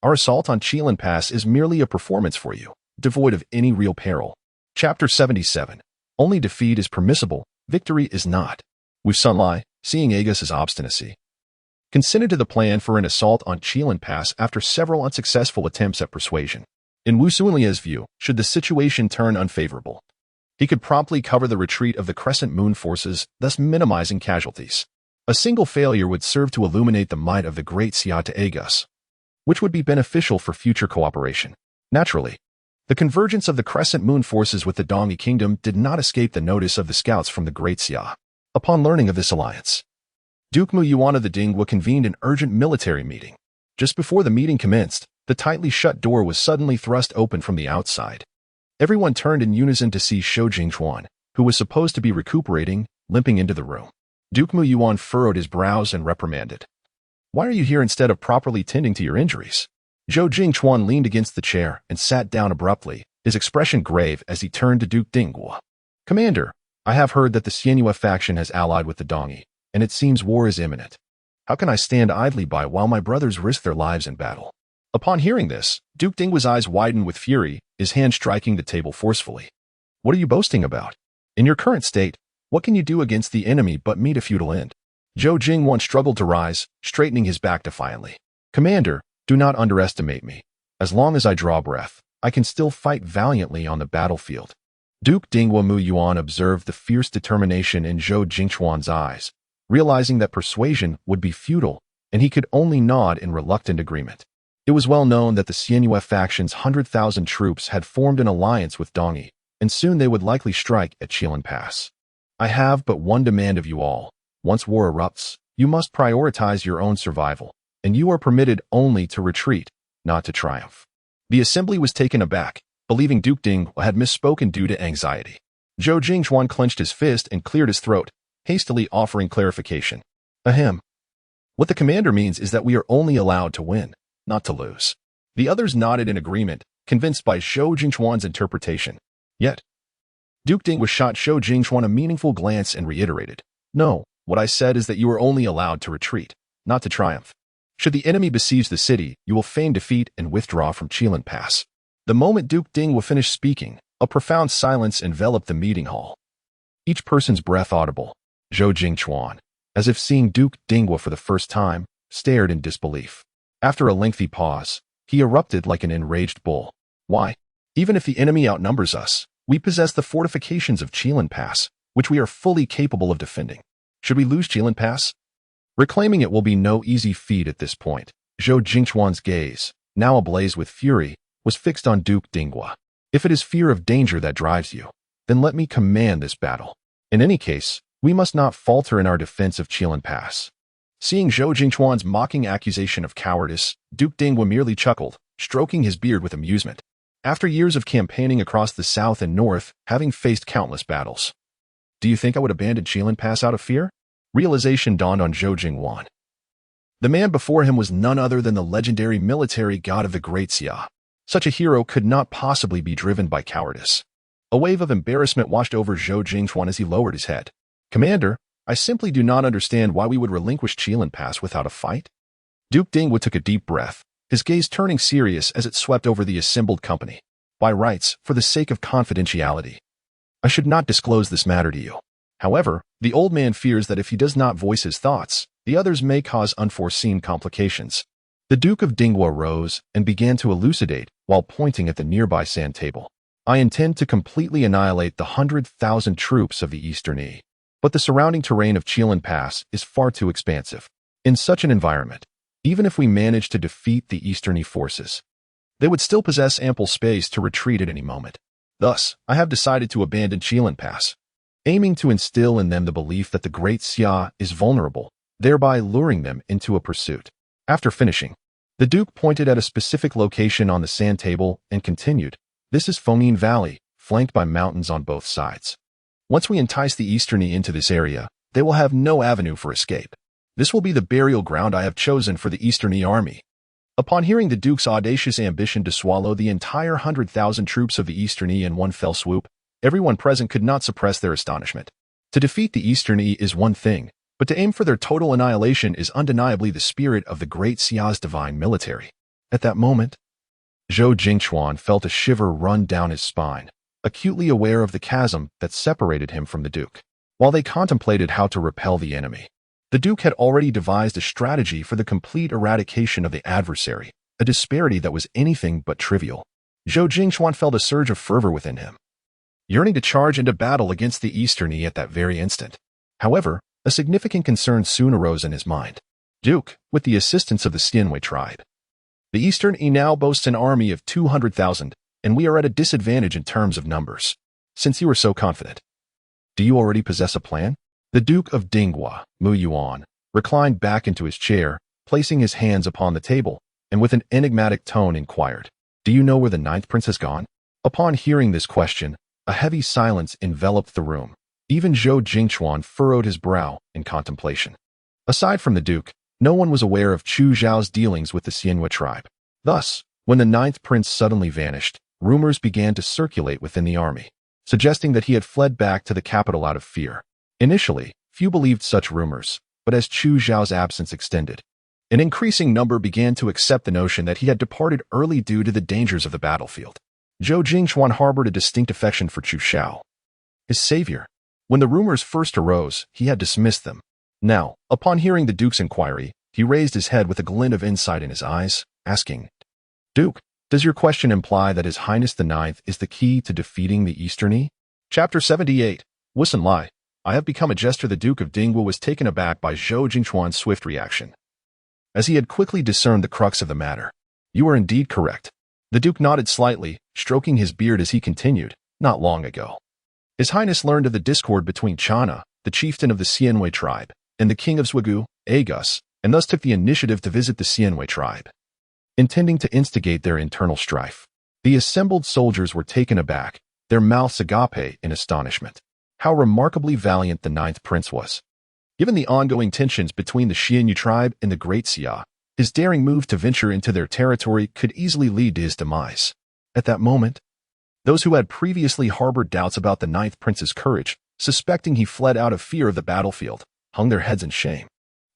Our assault on Qilin Pass is merely a performance for you, devoid of any real peril. Chapter 77. Only defeat is permissible, victory is not. Wu Sunlai, seeing Agus's obstinacy, consented to the plan for an assault on Qilin Pass after several unsuccessful attempts at persuasion. In Wu Suanlia's view, should the situation turn unfavorable, he could promptly cover the retreat of the Crescent Moon forces, thus minimizing casualties. A single failure would serve to illuminate the might of the Great Xia to aid us, which would be beneficial for future cooperation. Naturally, the convergence of the Crescent Moon forces with the Dongi Kingdom did not escape the notice of the scouts from the Great Xia. Upon learning of this alliance, Duke Mu Yuan of the Dingwa convened an urgent military meeting. Just before the meeting commenced, the tightly shut door was suddenly thrust open from the outside. Everyone turned in unison to see Shou Jingchuan, who was supposed to be recuperating, limping into the room. Duke Mu Yuan furrowed his brows and reprimanded. "Why are you here instead of properly tending to your injuries?" Zhou Jingchuan leaned against the chair and sat down abruptly, his expression grave as he turned to Duke Dingwa. "Commander, I have heard that the Xianhua faction has allied with the Dongi, and it seems war is imminent. How can I stand idly by while my brothers risk their lives in battle?" Upon hearing this, Duke Dingwa's eyes widened with fury, his hand striking the table forcefully. "What are you boasting about? In your current state, what can you do against the enemy but meet a futile end?" Zhou Jingwan struggled to rise, straightening his back defiantly. "Commander, do not underestimate me. As long as I draw breath, I can still fight valiantly on the battlefield." Duke Dingwa Mu Yuan observed the fierce determination in Zhou Jingchuan's eyes, realizing that persuasion would be futile, and he could only nod in reluctant agreement. It was well known that the Xianhua faction's 100,000 troops had formed an alliance with Dongi, and soon they would likely strike at Qilin Pass. "I have but one demand of you all. Once war erupts, you must prioritize your own survival, and you are permitted only to retreat, not to triumph." The assembly was taken aback, believing Duke Dingwa had misspoken due to anxiety. Zhou Jingchuan clenched his fist and cleared his throat, hastily offering clarification. "Ahem. What the commander means is that we are only allowed to win, not to lose." The others nodded in agreement, convinced by Zhou Jingchuan's interpretation. Yet, Duke Dingwa shot Zhou Jingchuan a meaningful glance and reiterated, "No, what I said is that you are only allowed to retreat, not to triumph. Should the enemy besiege the city, you will feign defeat and withdraw from Qilin Pass." The moment Duke Dingwa finished speaking, a profound silence enveloped the meeting hall. Each person's breath audible. Zhou Jingchuan, as if seeing Duke Dingwa for the first time, stared in disbelief. After a lengthy pause, he erupted like an enraged bull. "Why? Even if the enemy outnumbers us, we possess the fortifications of Qilin Pass, which we are fully capable of defending. Should we lose Qilin Pass? Reclaiming it will be no easy feat at this point." Zhou Jingchuan's gaze, now ablaze with fury, was fixed on Duke Dingwa. "If it is fear of danger that drives you, then let me command this battle. In any case, we must not falter in our defense of Qilin Pass." Seeing Zhou Jingchuan's mocking accusation of cowardice, Duke Dingwa merely chuckled, stroking his beard with amusement. After years of campaigning across the south and north, having faced countless battles, "Do you think I would abandon Qilin Pass out of fear?" Realization dawned on Zhou Jingwan. The man before him was none other than the legendary military god of the Great Xia. Such a hero could not possibly be driven by cowardice. A wave of embarrassment washed over Zhou Jingchuan as he lowered his head. "Commander, I simply do not understand why we would relinquish Qilin Pass without a fight." Duke Dingwa took a deep breath, his gaze turning serious as it swept over the assembled company. "By rights, for the sake of confidentiality, I should not disclose this matter to you. However, the old man fears that if he does not voice his thoughts, the others may cause unforeseen complications." The Duke of Dingwa rose and began to elucidate while pointing at the nearby sand table. "I intend to completely annihilate the 100,000 troops of the Eastern E. But the surrounding terrain of Qilin Pass is far too expansive. In such an environment, even if we manage to defeat the Eastern E forces, they would still possess ample space to retreat at any moment. Thus, I have decided to abandon Qilin Pass, aiming to instill in them the belief that the Great Xia is vulnerable, thereby luring them into a pursuit." After finishing, the Duke pointed at a specific location on the sand table and continued, "This is Fengyin Valley, flanked by mountains on both sides. Once we entice the Eastern E into this area, they will have no avenue for escape. This will be the burial ground I have chosen for the Eastern E army." Upon hearing the Duke's audacious ambition to swallow the entire 100,000 troops of the Eastern E in one fell swoop, everyone present could not suppress their astonishment. To defeat the Eastern E is one thing, but to aim for their total annihilation is undeniably the spirit of the Great Xia's divine military. At that moment, Zhou Jingchuan felt a shiver run down his spine, acutely aware of the chasm that separated him from the Duke. While they contemplated how to repel the enemy, the Duke had already devised a strategy for the complete eradication of the adversary, a disparity that was anything but trivial. Zhou Jingchuan felt a surge of fervor within him, yearning to charge into battle against the Eastern E at that very instant. However, A significant concern soon arose in his mind. Duke, with the assistance of the Xianwei tribe. The Eastern Yi now boasts an army of 200,000, and we are at a disadvantage in terms of numbers. Since you are so confident, do you already possess a plan? The Duke of Dinghua, Mu Yuan, reclined back into his chair, placing his hands upon the table, and with an enigmatic tone inquired, "Do you know where the ninth prince has gone?" Upon hearing this question, a heavy silence enveloped the room. Even Zhou Jingchuan furrowed his brow in contemplation. Aside from the Duke, no one was aware of Chu Xiao's dealings with the Xianwei tribe. Thus, when the ninth prince suddenly vanished, rumors began to circulate within the army, suggesting that he had fled back to the capital out of fear. Initially, few believed such rumors, but as Chu Xiao's absence extended, an increasing number began to accept the notion that he had departed early due to the dangers of the battlefield. Zhou Jingchuan harbored a distinct affection for Chu Xiao, his savior. When the rumors first arose, he had dismissed them. Now, upon hearing the Duke's inquiry, he raised his head with a glint of insight in his eyes, asking, "Duke, does your question imply that His Highness the Ninth is the key to defeating the Eastern Yi?" Chapter 78. Listen Lai. I have become a jester. The Duke of Dinghua was taken aback by Zhou Jingchuan's swift reaction, as he had quickly discerned the crux of the matter. You are indeed correct. The Duke nodded slightly, stroking his beard as he continued, not long ago, His Highness learned of the discord between Chana, the chieftain of the Xianwei tribe, and the king of Zhugu, Agus, and thus took the initiative to visit the Xianwei tribe, intending to instigate their internal strife. The assembled soldiers were taken aback, their mouths agape in astonishment. How remarkably valiant the ninth prince was. Given the ongoing tensions between the Xianyu tribe and the Great Xia, his daring move to venture into their territory could easily lead to his demise. At that moment, those who had previously harbored doubts about the ninth prince's courage, suspecting he fled out of fear of the battlefield, hung their heads in shame.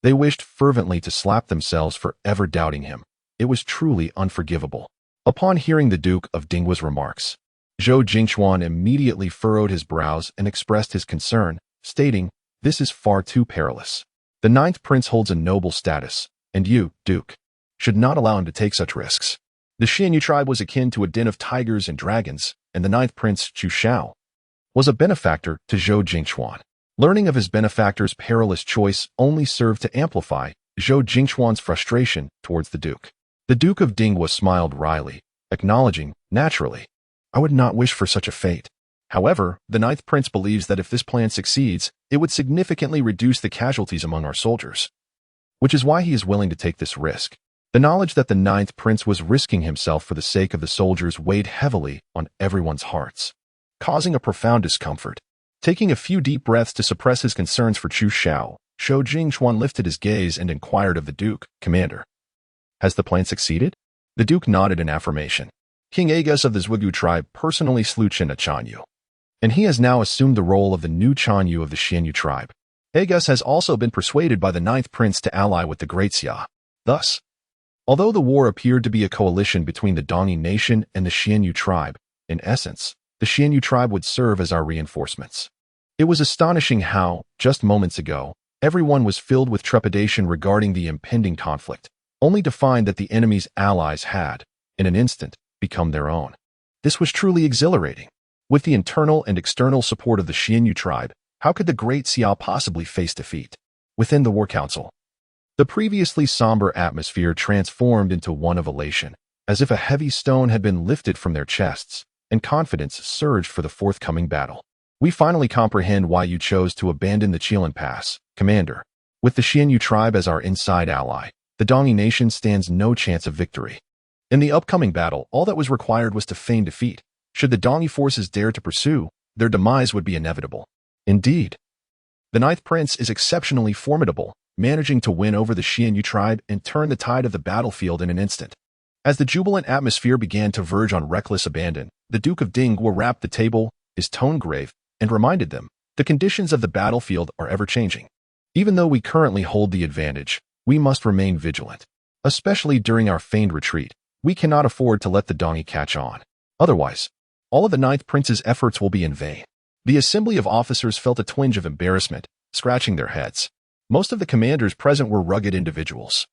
They wished fervently to slap themselves for ever doubting him. It was truly unforgivable. Upon hearing the Duke of Dinghua's remarks, Zhou Jingchuan immediately furrowed his brows and expressed his concern, stating, "This is far too perilous. The ninth prince holds a noble status, and you, Duke, should not allow him to take such risks." The Xianyu tribe was akin to a den of tigers and dragons, and the ninth prince, Chu Xiao, was a benefactor to Zhou Jingchuan. Learning of his benefactor's perilous choice only served to amplify Zhou Jingchuan's frustration towards the Duke. The Duke of Dinghua smiled wryly, acknowledging, "Naturally, I would not wish for such a fate. However, the ninth prince believes that if this plan succeeds, it would significantly reduce the casualties among our soldiers, which is why he is willing to take this risk." The knowledge that the ninth prince was risking himself for the sake of the soldiers weighed heavily on everyone's hearts, causing a profound discomfort. Taking a few deep breaths to suppress his concerns for Chu Xiao, Zhou Jingchuan lifted his gaze and inquired of the Duke, "Commander, has the plan succeeded?" The Duke nodded in affirmation. King Agus of the Zhugu tribe personally slew China Chanyu, and he has now assumed the role of the new Chanyu of the Xianyu tribe. Agus has also been persuaded by the ninth prince to ally with the Great Xia. Thus, although the war appeared to be a coalition between the Dongyi nation and the Xianyu tribe, in essence, the Xianyu tribe would serve as our reinforcements. It was astonishing how, just moments ago, everyone was filled with trepidation regarding the impending conflict, only to find that the enemy's allies had, in an instant, become their own. This was truly exhilarating. With the internal and external support of the Xianyu tribe, how could the Great Xia possibly face defeat? Within the War Council, the previously somber atmosphere transformed into one of elation, as if a heavy stone had been lifted from their chests, and confidence surged for the forthcoming battle. "We finally comprehend why you chose to abandon the Qilan Pass, Commander. With the Xianyu tribe as our inside ally, the Dongyi nation stands no chance of victory. In the upcoming battle, all that was required was to feign defeat. Should the Dongyi forces dare to pursue, their demise would be inevitable." Indeed, the ninth prince is exceptionally formidable, managing to win over the Xianyu tribe and turn the tide of the battlefield in an instant. As the jubilant atmosphere began to verge on reckless abandon, the Duke of Dinghua rapped the table, his tone grave, and reminded them, "The conditions of the battlefield are ever-changing. Even though we currently hold the advantage, we must remain vigilant. Especially during our feigned retreat, we cannot afford to let the Dongyi catch on. Otherwise, all of the ninth prince's efforts will be in vain." The assembly of officers felt a twinge of embarrassment, scratching their heads. Most of the commanders present were rugged individuals.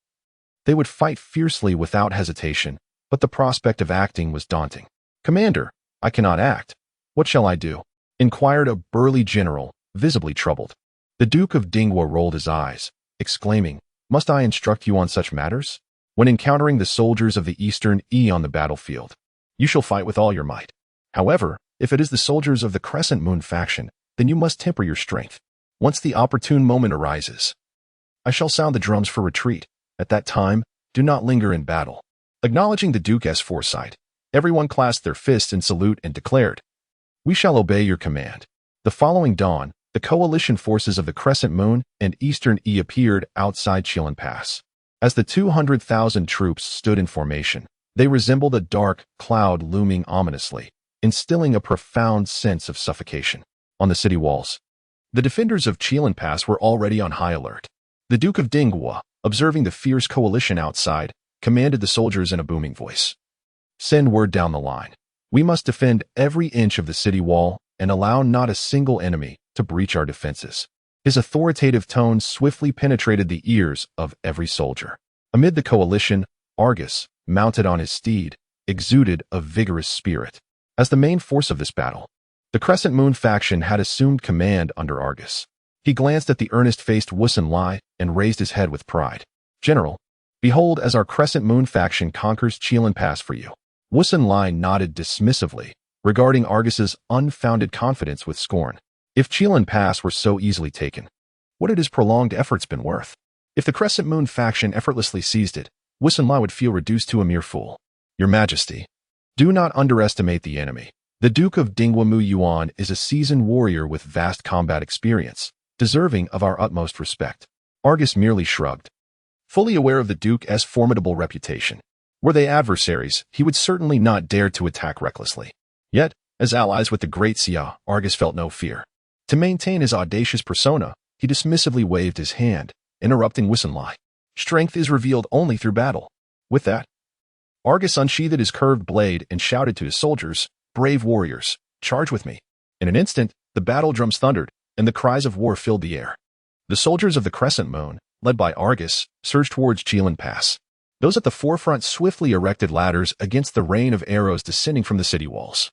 They would fight fiercely without hesitation, but the prospect of acting was daunting. "Commander, I cannot act. What shall I do?" inquired a burly general, visibly troubled. The Duke of Dinghua rolled his eyes, exclaiming, "Must I instruct you on such matters? When encountering the soldiers of the Eastern E on the battlefield, you shall fight with all your might. However, if it is the soldiers of the Crescent Moon faction, then you must temper your strength. Once the opportune moment arises, I shall sound the drums for retreat. At that time, do not linger in battle." Acknowledging the Duke's foresight, everyone clasped their fists in salute and declared, "We shall obey your command." The following dawn, the coalition forces of the Crescent Moon and Eastern E appeared outside Chilan Pass. As the 200,000 troops stood in formation, they resembled a dark cloud looming ominously, instilling a profound sense of suffocation. On the city walls, the defenders of Chilan Pass were already on high alert. The Duke of Dinghua, observing the fierce coalition outside, commanded the soldiers in a booming voice, "Send word down the line. We must defend every inch of the city wall and allow not a single enemy to breach our defenses." His authoritative tone swiftly penetrated the ears of every soldier. Amid the coalition, Argus, mounted on his steed, exuded a vigorous spirit. As the main force of this battle, the Crescent Moon faction had assumed command under Argus. He glanced at the earnest-faced Wusun and raised his head with pride. "General, behold as our Crescent Moon faction conquers Chilan Pass for you." Wusun nodded dismissively, regarding Argus's unfounded confidence with scorn. If Chilan Pass were so easily taken, what had his prolonged efforts been worth? If the Crescent Moon faction effortlessly seized it, Wusun would feel reduced to a mere fool. "Your Majesty, do not underestimate the enemy. The Duke of Dinghua Mu Yuan is a seasoned warrior with vast combat experience, deserving of our utmost respect." Argus merely shrugged, fully aware of the Duke's formidable reputation. Were they adversaries, he would certainly not dare to attack recklessly. Yet, as allies with the Great Xia, Argus felt no fear. To maintain his audacious persona, he dismissively waved his hand, interrupting Wusun. "Strength is revealed only through battle." With that, Argus unsheathed his curved blade and shouted to his soldiers, "Brave warriors, charge with me." In an instant, the battle drums thundered, and the cries of war filled the air. The soldiers of the Crescent Moon, led by Argus, surged towards Chilan Pass. Those at the forefront swiftly erected ladders against the rain of arrows descending from the city walls.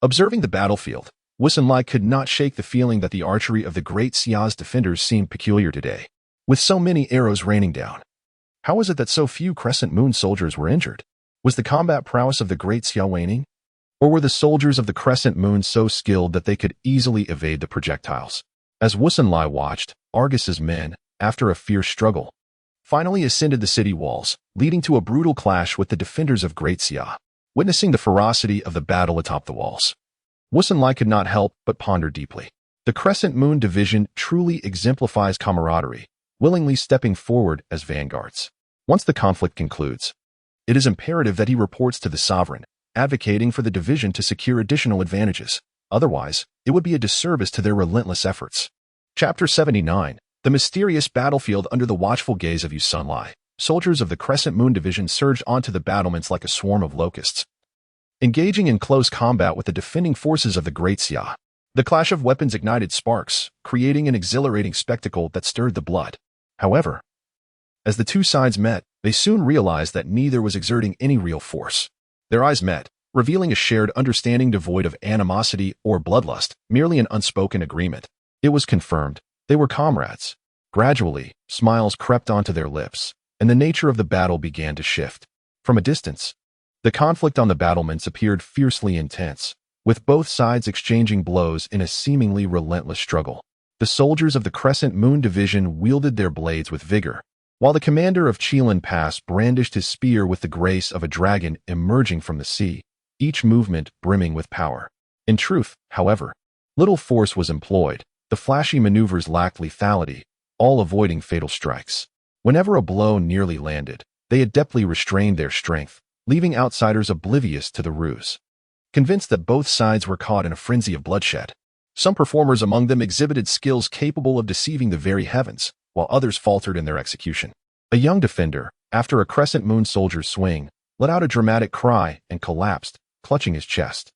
Observing the battlefield, Wusun could not shake the feeling that the archery of the Great Xia's defenders seemed peculiar today, with so many arrows raining down. How was it that so few Crescent Moon soldiers were injured? Was the combat prowess of the Great Xia waning? Or were the soldiers of the Crescent Moon so skilled that they could easily evade the projectiles? As Wusun watched, Argus's men, after a fierce struggle, finally ascended the city walls, leading to a brutal clash with the defenders of Great Xia. Witnessing the ferocity of the battle atop the walls, Wusun could not help but ponder deeply. The Crescent Moon division truly exemplifies camaraderie, willingly stepping forward as vanguards. Once the conflict concludes, it is imperative that he reports to the sovereign, advocating for the division to secure additional advantages. Otherwise, it would be a disservice to their relentless efforts. Chapter 79. The mysterious battlefield under the watchful gaze of Wusun. Soldiers of the Crescent Moon division surged onto the battlements like a swarm of locusts, engaging in close combat with the defending forces of the Great Xia. The clash of weapons ignited sparks, creating an exhilarating spectacle that stirred the blood. However, as the two sides met, they soon realized that neither was exerting any real force. Their eyes met, revealing a shared understanding devoid of animosity or bloodlust, merely an unspoken agreement. It was confirmed. They were comrades. Gradually, smiles crept onto their lips, and the nature of the battle began to shift. From a distance, the conflict on the battlements appeared fiercely intense, with both sides exchanging blows in a seemingly relentless struggle. The soldiers of the Crescent Moon division wielded their blades with vigor, while the commander of Chilan Pass brandished his spear with the grace of a dragon emerging from the sea, each movement brimming with power. In truth, however, little force was employed. The flashy maneuvers lacked lethality, all avoiding fatal strikes. Whenever a blow nearly landed, they adeptly restrained their strength, leaving outsiders oblivious to the ruse. Convinced that both sides were caught in a frenzy of bloodshed, some performers among them exhibited skills capable of deceiving the very heavens, while others faltered in their execution. A young defender, after a Crescent Moon soldier's swing, let out a dramatic cry and collapsed, clutching his chest.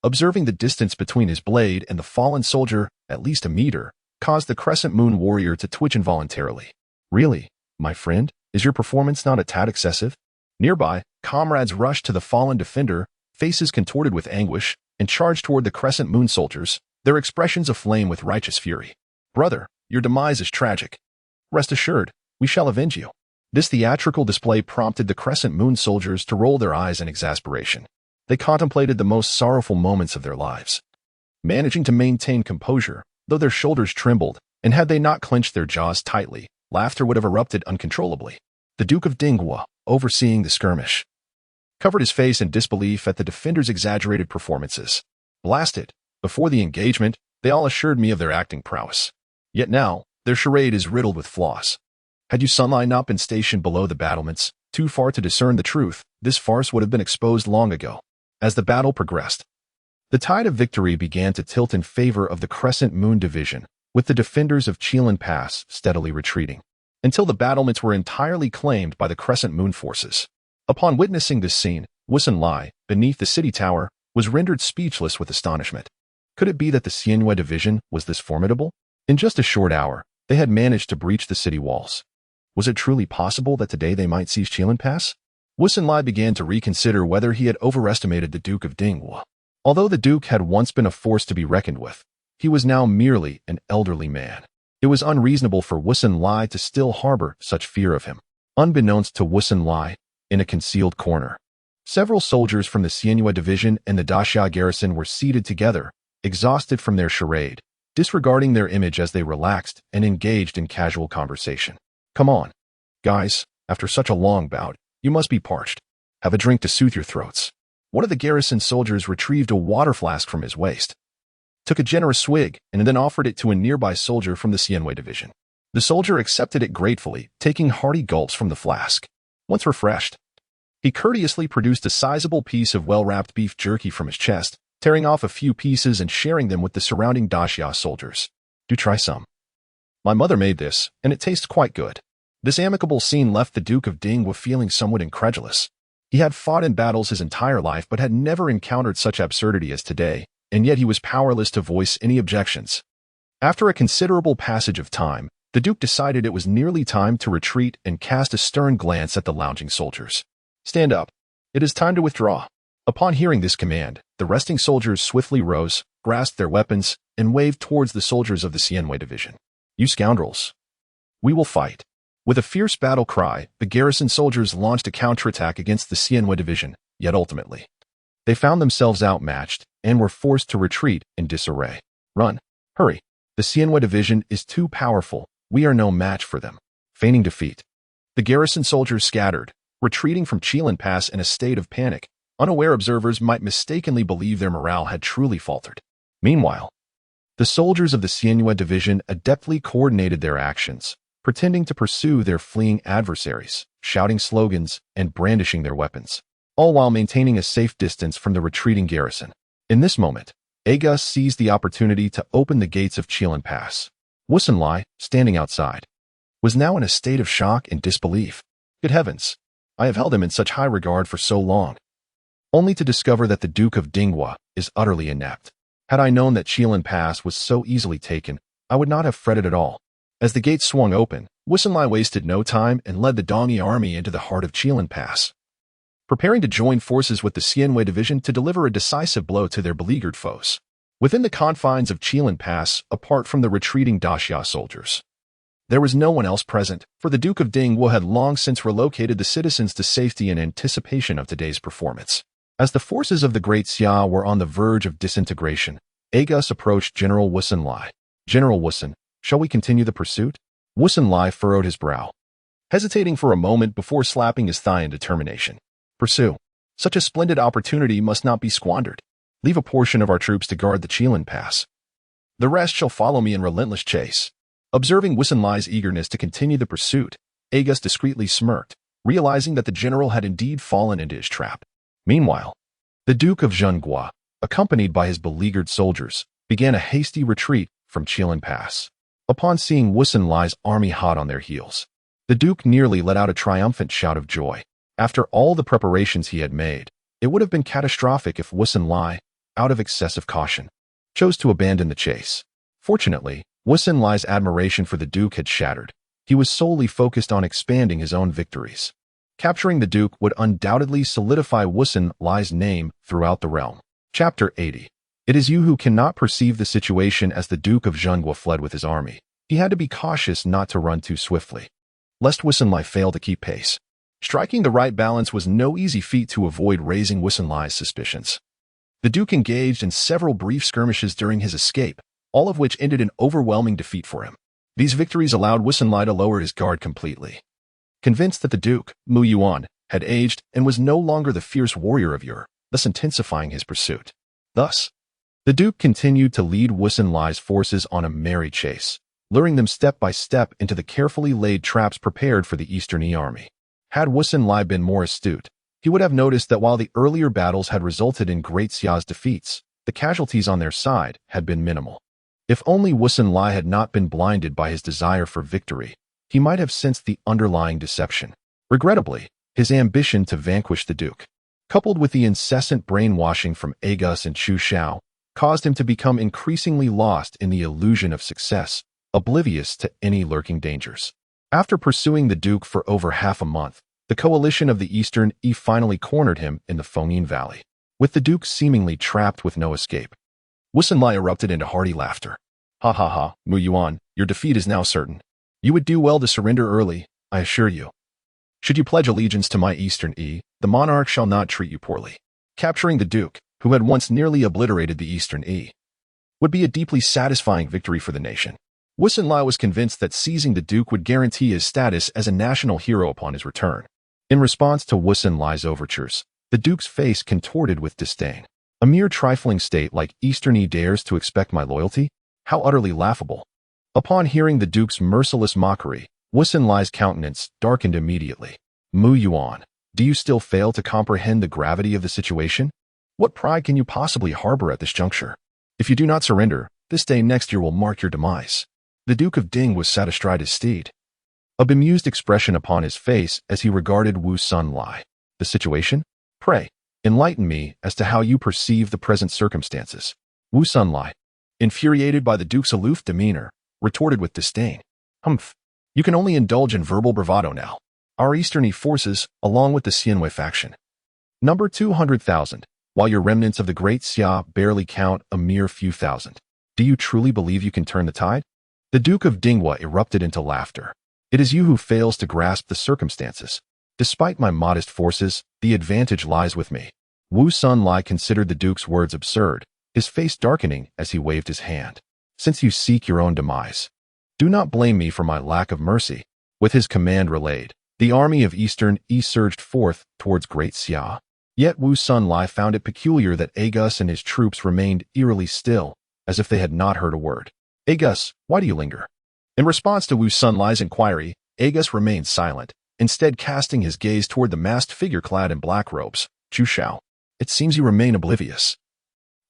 Observing the distance between his blade and the fallen soldier, at least a meter, caused the Crescent Moon warrior to twitch involuntarily. "Really, my friend, is your performance not a tad excessive?" Nearby, comrades rushed to the fallen defender, faces contorted with anguish, and charged toward the Crescent Moon soldiers, their expressions aflame with righteous fury. "Brother, your demise is tragic. Rest assured, we shall avenge you." This theatrical display prompted the Crescent Moon soldiers to roll their eyes in exasperation. They contemplated the most sorrowful moments of their lives, managing to maintain composure, though their shoulders trembled, and had they not clenched their jaws tightly, laughter would have erupted uncontrollably. The Duke of Dinghua, overseeing the skirmish, covered his face in disbelief at the defenders' exaggerated performances. "Blasted! Before the engagement, they all assured me of their acting prowess. Yet now, their charade is riddled with flaws. Had you Sunlight not been stationed below the battlements, too far to discern the truth, this farce would have been exposed long ago." As the battle progressed, the tide of victory began to tilt in favor of the Crescent Moon division, with the defenders of Qilin Pass steadily retreating, until the battlements were entirely claimed by the Crescent Moon forces. Upon witnessing this scene, Wusunlai, beneath the city tower, was rendered speechless with astonishment. Could it be that the Xianyue division was this formidable? In just a short hour, they had managed to breach the city walls. Was it truly possible that today they might seize Qilin Pass? Wusunlai began to reconsider whether he had overestimated the Duke of Dinghua. Although the Duke had once been a force to be reckoned with, he was now merely an elderly man. It was unreasonable for Wusunlai to still harbor such fear of him. Unbeknownst to Wusunlai, in a concealed corner, several soldiers from the Xianyue division and the Daxia garrison were seated together, exhausted from their charade, disregarding their image as they relaxed and engaged in casual conversation. "Come on, guys, after such a long bout, you must be parched. Have a drink to soothe your throats." One of the garrison soldiers retrieved a water flask from his waist, took a generous swig, and then offered it to a nearby soldier from the Xianyue division. The soldier accepted it gratefully, taking hearty gulps from the flask. Once refreshed, he courteously produced a sizable piece of well-wrapped beef jerky from his chest, tearing off a few pieces and sharing them with the surrounding Daxia soldiers. "Do try some. My mother made this, and it tastes quite good." This amicable scene left the Duke of Dinghua feeling somewhat incredulous. He had fought in battles his entire life but had never encountered such absurdity as today, and yet he was powerless to voice any objections. After a considerable passage of time, the Duke decided it was nearly time to retreat and cast a stern glance at the lounging soldiers. "Stand up. It is time to withdraw." Upon hearing this command, the resting soldiers swiftly rose, grasped their weapons, and waved towards the soldiers of the Xianyue division. "You scoundrels! We will fight." With a fierce battle cry, the garrison soldiers launched a counterattack against the Xianyue division, yet ultimately, they found themselves outmatched and were forced to retreat in disarray. "Run! Hurry! The Xianyue division is too powerful. We are no match for them." Feigning defeat, the garrison soldiers scattered, retreating from Qilin Pass in a state of panic. Unaware observers might mistakenly believe their morale had truly faltered. Meanwhile, the soldiers of the Xianyue division adeptly coordinated their actions, pretending to pursue their fleeing adversaries, shouting slogans and brandishing their weapons, all while maintaining a safe distance from the retreating garrison. In this moment, Aga seized the opportunity to open the gates of Qilin Pass. Wusunlai, standing outside, was now in a state of shock and disbelief. Good heavens, I have held him in such high regard for so long, only to discover that the Duke of Dinghua is utterly inept. Had I known that Qilin Pass was so easily taken, I would not have fretted at all. As the gates swung open, Wusunlai wasted no time and led the Dongyi army into the heart of Qilin Pass, preparing to join forces with the Xianyue division to deliver a decisive blow to their beleaguered foes. Within the confines of Qilin Pass, apart from the retreating Daxia soldiers, there was no one else present, for the Duke of Dinghua had long since relocated the citizens to safety in anticipation of today's performance. As the forces of the Great Xia were on the verge of disintegration, Agus approached General Wusunlai. "General Wusun, shall we continue the pursuit?" Wusunlai furrowed his brow, hesitating for a moment before slapping his thigh in determination. "Pursue. Such a splendid opportunity must not be squandered. Leave a portion of our troops to guard the Qilin Pass. The rest shall follow me in relentless chase." Observing Wusunlai's eagerness to continue the pursuit, Agus discreetly smirked, realizing that the general had indeed fallen into his trap. Meanwhile, the Duke of Zhenghua, accompanied by his beleaguered soldiers, began a hasty retreat from Qilin Pass. Upon seeing Wusunlai's army hot on their heels, the Duke nearly let out a triumphant shout of joy. After all the preparations he had made, it would have been catastrophic if Wusunlai, out of excessive caution, chose to abandon the chase. Fortunately, Wusunlai's admiration for the Duke had shattered. He was solely focused on expanding his own victories. Capturing the Duke would undoubtedly solidify Wusunlai's name throughout the realm. Chapter 80. It is you who cannot perceive the situation as the Duke of Zhenghua fled with his army. He had to be cautious not to run too swiftly, lest Wusunlai fail to keep pace. Striking the right balance was no easy feat to avoid raising Wusunlai's suspicions. The Duke engaged in several brief skirmishes during his escape, all of which ended in overwhelming defeat for him. These victories allowed Wusunlai to lower his guard completely. Convinced that the Duke, Mu Yuan, had aged and was no longer the fierce warrior of yore, thus intensifying his pursuit. Thus, the Duke continued to lead Wusunlai's forces on a merry chase, luring them step by step into the carefully laid traps prepared for the Eastern Yi army. Had Wusunlai been more astute, he would have noticed that while the earlier battles had resulted in Great Xia's defeats, the casualties on their side had been minimal. If only Wusunlai had not been blinded by his desire for victory, he might have sensed the underlying deception. Regrettably, his ambition to vanquish the Duke, coupled with the incessant brainwashing from Agus and Chu Xiao, caused him to become increasingly lost in the illusion of success, oblivious to any lurking dangers. After pursuing the Duke for over half a month, the coalition of the Eastern Yi finally cornered him in the Fengyin Valley. With the Duke seemingly trapped with no escape, Wusunlai erupted into hearty laughter. Ha ha ha, Mu Yuan, your defeat is now certain. You would do well to surrender early, I assure you. Should you pledge allegiance to my Eastern Yi, the monarch shall not treat you poorly. Capturing the Duke, who had once nearly obliterated the Eastern Yi, would be a deeply satisfying victory for the nation. Wusunlai was convinced that seizing the Duke would guarantee his status as a national hero upon his return. In response to Wusunlai's overtures, the Duke's face contorted with disdain. A mere trifling state like Eastern Yi dares to expect my loyalty? How utterly laughable. Upon hearing the Duke's merciless mockery, Wusunlai's countenance darkened immediately. Mu Yuan, do you still fail to comprehend the gravity of the situation? What pride can you possibly harbor at this juncture? If you do not surrender, this day next year will mark your demise. The Duke of Ding was sat astride his steed, a bemused expression upon his face as he regarded Wusunlai. The situation? Pray, enlighten me as to how you perceive the present circumstances. Wusunlai, infuriated by the Duke's aloof demeanor, retorted with disdain. Humph, you can only indulge in verbal bravado now. Our Eastern Yi forces, along with the Xianwei faction, number 200,000, while your remnants of the Great Xia barely count a mere few thousand. Do you truly believe you can turn the tide? The Duke of Dinghua erupted into laughter. It is you who fails to grasp the circumstances. Despite my modest forces, the advantage lies with me. Wusunlai considered the Duke's words absurd, his face darkening as he waved his hand. Since you seek your own demise, do not blame me for my lack of mercy. With his command relayed, the army of Eastern Yi surged forth towards Great Xia. Yet Wusunlai found it peculiar that Agus and his troops remained eerily still, as if they had not heard a word. Agus, why do you linger? In response to Wusunlai's inquiry, Agus remained silent, instead casting his gaze toward the masked figure clad in black robes, Chu Xiao. It seems you remain oblivious.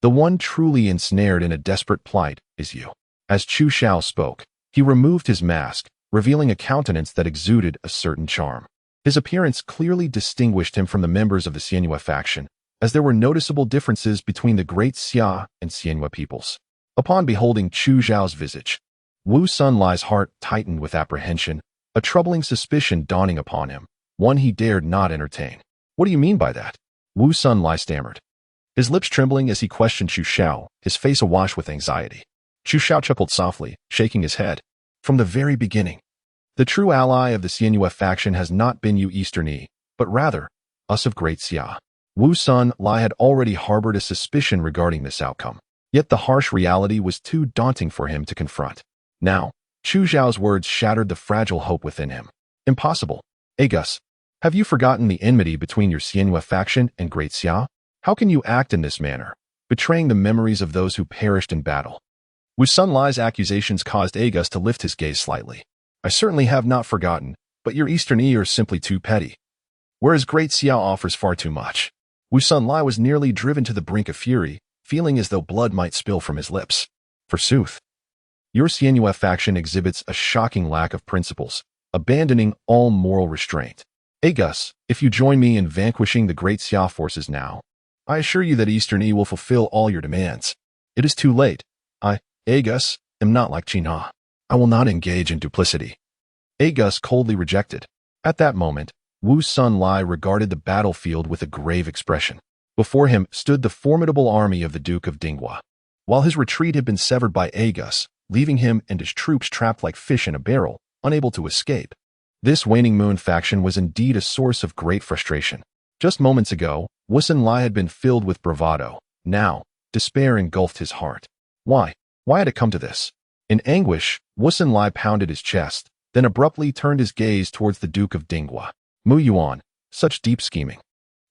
The one truly ensnared in a desperate plight is you. As Chu Xiao spoke, he removed his mask, revealing a countenance that exuded a certain charm. His appearance clearly distinguished him from the members of the Xianwei faction, as there were noticeable differences between the Great Xia and Xianwei peoples. Upon beholding Chu Xiao's visage, Wusunlai's heart tightened with apprehension, a troubling suspicion dawning upon him, one he dared not entertain. What do you mean by that? Wusunlai stammered, his lips trembling as he questioned Chu Xiao, his face awash with anxiety. Chu Xiao chuckled softly, shaking his head. From the very beginning, the true ally of the Xianwei faction has not been you Eastern Yi, but rather, us of Great Xia. Wusunlai had already harbored a suspicion regarding this outcome. Yet the harsh reality was too daunting for him to confront. Now, Chu Xiao's words shattered the fragile hope within him. Impossible. Agus, have you forgotten the enmity between your Xianwei faction and Great Xia? How can you act in this manner, betraying the memories of those who perished in battle? Wusunlai's accusations caused Agus to lift his gaze slightly. I certainly have not forgotten, but your Eastern Yi are simply too petty, whereas Great Xia offers far too much. Wusunlai was nearly driven to the brink of fury, feeling as though blood might spill from his lips. Forsooth, your Xianwei faction exhibits a shocking lack of principles, abandoning all moral restraint. Agus, if you join me in vanquishing the Great Xia forces now, I assure you that Eastern Yi will fulfill all your demands. It is too late. I, Agus, am not like Qinha. I will not engage in duplicity. Agus coldly rejected. At that moment, Wusunlai regarded the battlefield with a grave expression. Before him stood the formidable army of the Duke of Dinghua. While his retreat had been severed by Agus, leaving him and his troops trapped like fish in a barrel, unable to escape. This waning moon faction was indeed a source of great frustration. Just moments ago, Wusunlai had been filled with bravado. Now, despair engulfed his heart. Why? Why had it come to this? In anguish, Wusunlai pounded his chest, then abruptly turned his gaze towards the Duke of Dinghua. Mu Yuan, such deep scheming.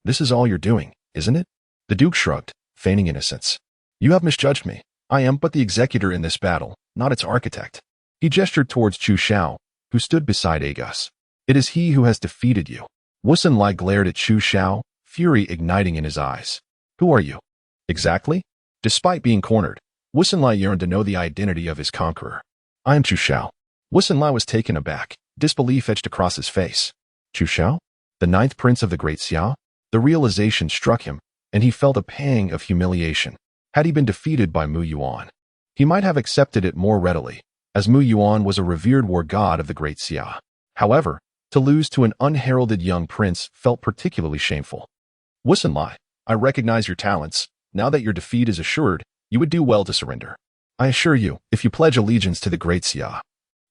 This is all you're doing, isn't it? The Duke shrugged, feigning innocence. You have misjudged me. I am but the executor in this battle, not its architect. He gestured towards Chu Xiao, who stood beside Agus. It is he who has defeated you. Wusunlai glared at Chu Xiao, fury igniting in his eyes. Who are you? Exactly? Despite being cornered, Wusunlai yearned to know the identity of his conqueror. I am Chu Xiao. Wusunlai was taken aback, disbelief etched across his face. Chu Xiao? The ninth prince of the Great Xia? The realization struck him, and he felt a pang of humiliation. Had he been defeated by Mu Yuan, he might have accepted it more readily, as Mu Yuan was a revered war god of the Great Xia. However, to lose to an unheralded young prince felt particularly shameful. Wusunlai, I recognize your talents. Now that your defeat is assured, you would do well to surrender. I assure you, if you pledge allegiance to the Great Xia,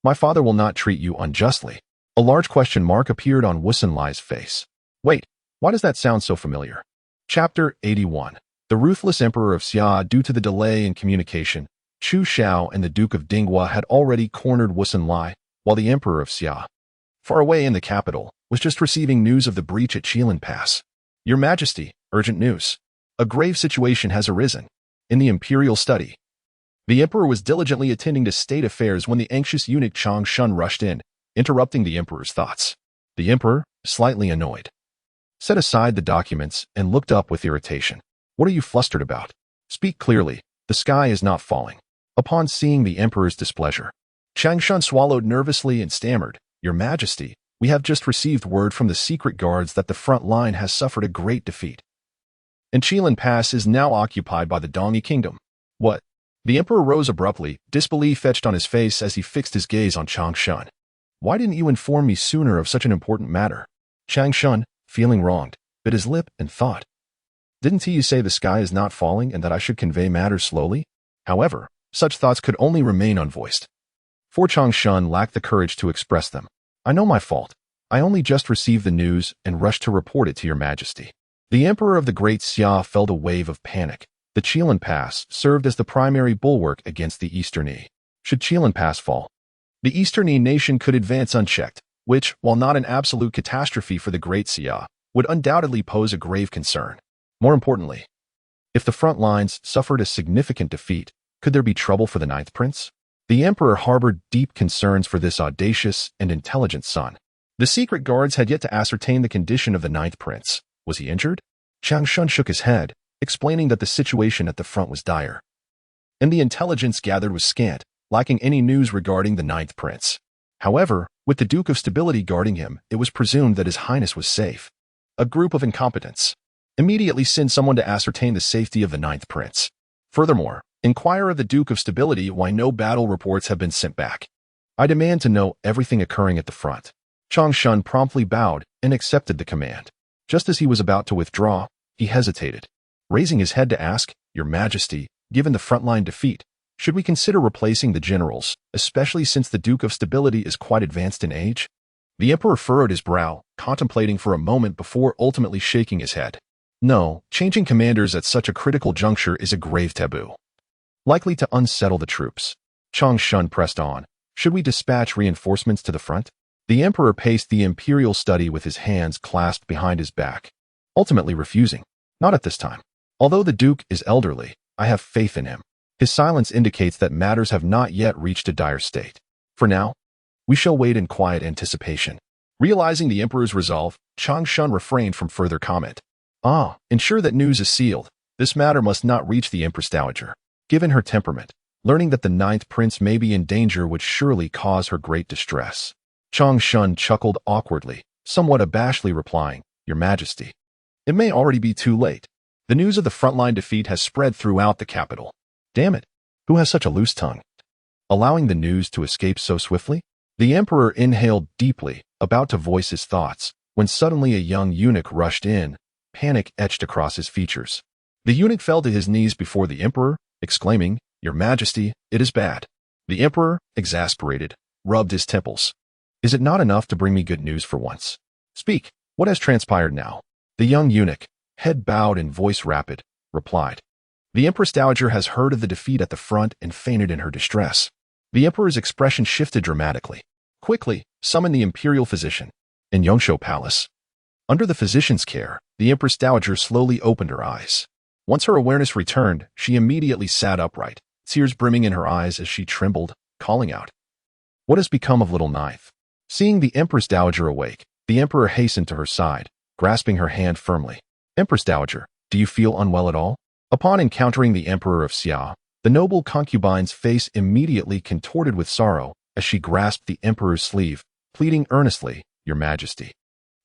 my father will not treat you unjustly. A large question mark appeared on Wusunlai's face. Wait, why does that sound so familiar? Chapter 81. The ruthless Emperor of Xia. Due to the delay in communication, Chu Xiao and the Duke of Dinghua had already cornered Wusunlai, while the Emperor of Xia, far away in the capital, was just receiving news of the breach at Qilin Pass. Your Majesty, urgent news. A grave situation has arisen. In the imperial study, the Emperor was diligently attending to state affairs when the anxious eunuch Chang Shun rushed in, interrupting the Emperor's thoughts. The Emperor, slightly annoyed, set aside the documents and looked up with irritation. What are you flustered about? Speak clearly. The sky is not falling. Upon seeing the Emperor's displeasure, Chang Shun swallowed nervously and stammered, Your Majesty, we have just received word from the secret guards that the front line has suffered a great defeat, and Qilin Pass is now occupied by the Dongi Kingdom. What? The Emperor rose abruptly, disbelief etched on his face as he fixed his gaze on Chang Shun. Why didn't you inform me sooner of such an important matter? Chang Shun, feeling wronged, bit his lip and thought. Didn't he say the sky is not falling and that I should convey matters slowly? However, such thoughts could only remain unvoiced, for Chang Shun lacked the courage to express them. I know my fault. I only just received the news and rushed to report it to your Majesty. The Emperor of the Great Xia felt a wave of panic. The Qilin Pass served as the primary bulwark against the Eastern Yi. Should Qilin Pass fall, the Eastern Yi nation could advance unchecked, which, while not an absolute catastrophe for the Great Xia, would undoubtedly pose a grave concern. More importantly, if the front lines suffered a significant defeat, could there be trouble for the ninth prince? The Emperor harbored deep concerns for this audacious and intelligent son. The secret guards had yet to ascertain the condition of the ninth prince. Was he injured? Chang Shun shook his head, explaining that the situation at the front was dire, and the intelligence gathered was scant, lacking any news regarding the ninth prince. However, with the Duke of Stability guarding him, it was presumed that His Highness was safe. A group of incompetents immediately send someone to ascertain the safety of the ninth prince. Furthermore, inquire of the Duke of Stability why no battle reports have been sent back. I demand to know everything occurring at the front. Chang Shun promptly bowed and accepted the command. Just as he was about to withdraw, he hesitated, raising his head to ask, Your Majesty, given the frontline defeat, should we consider replacing the generals, especially since the Duke of Stability is quite advanced in age? The Emperor furrowed his brow, contemplating for a moment before ultimately shaking his head. No, changing commanders at such a critical juncture is a grave taboo, likely to unsettle the troops. Chang Shun pressed on. Should we dispatch reinforcements to the front? The Emperor paced the imperial study with his hands clasped behind his back, ultimately refusing. Not at this time. Although the Duke is elderly, I have faith in him. His silence indicates that matters have not yet reached a dire state. For now, we shall wait in quiet anticipation. Realizing the Emperor's resolve, Chang Shun refrained from further comment. Ensure that news is sealed. This matter must not reach the Empress Dowager. Given her temperament, learning that the ninth prince may be in danger would surely cause her great distress. Chang Shun chuckled awkwardly, somewhat abashedly replying, Your Majesty, it may already be too late. The news of the frontline defeat has spread throughout the capital. Damn it, who has such a loose tongue? Allowing the news to escape so swiftly? The Emperor inhaled deeply, about to voice his thoughts, when suddenly a young eunuch rushed in, panic etched across his features. The eunuch fell to his knees before the Emperor, exclaiming, Your Majesty, it is bad. The emperor, exasperated, rubbed his temples. Is it not enough to bring me good news for once? Speak, what has transpired now? The young eunuch, head bowed and voice rapid, replied. The Empress Dowager has heard of the defeat at the front and fainted in her distress. The emperor's expression shifted dramatically. Quickly, summon the imperial physician. In Yongshou Palace. Under the physician's care, the Empress Dowager slowly opened her eyes. Once her awareness returned, she immediately sat upright, tears brimming in her eyes as she trembled, calling out. What has become of little Ninth? Seeing the Empress Dowager awake, the emperor hastened to her side, grasping her hand firmly. Empress Dowager, do you feel unwell at all? Upon encountering the Emperor of Xia, the noble concubine's face immediately contorted with sorrow as she grasped the emperor's sleeve, pleading earnestly, Your Majesty,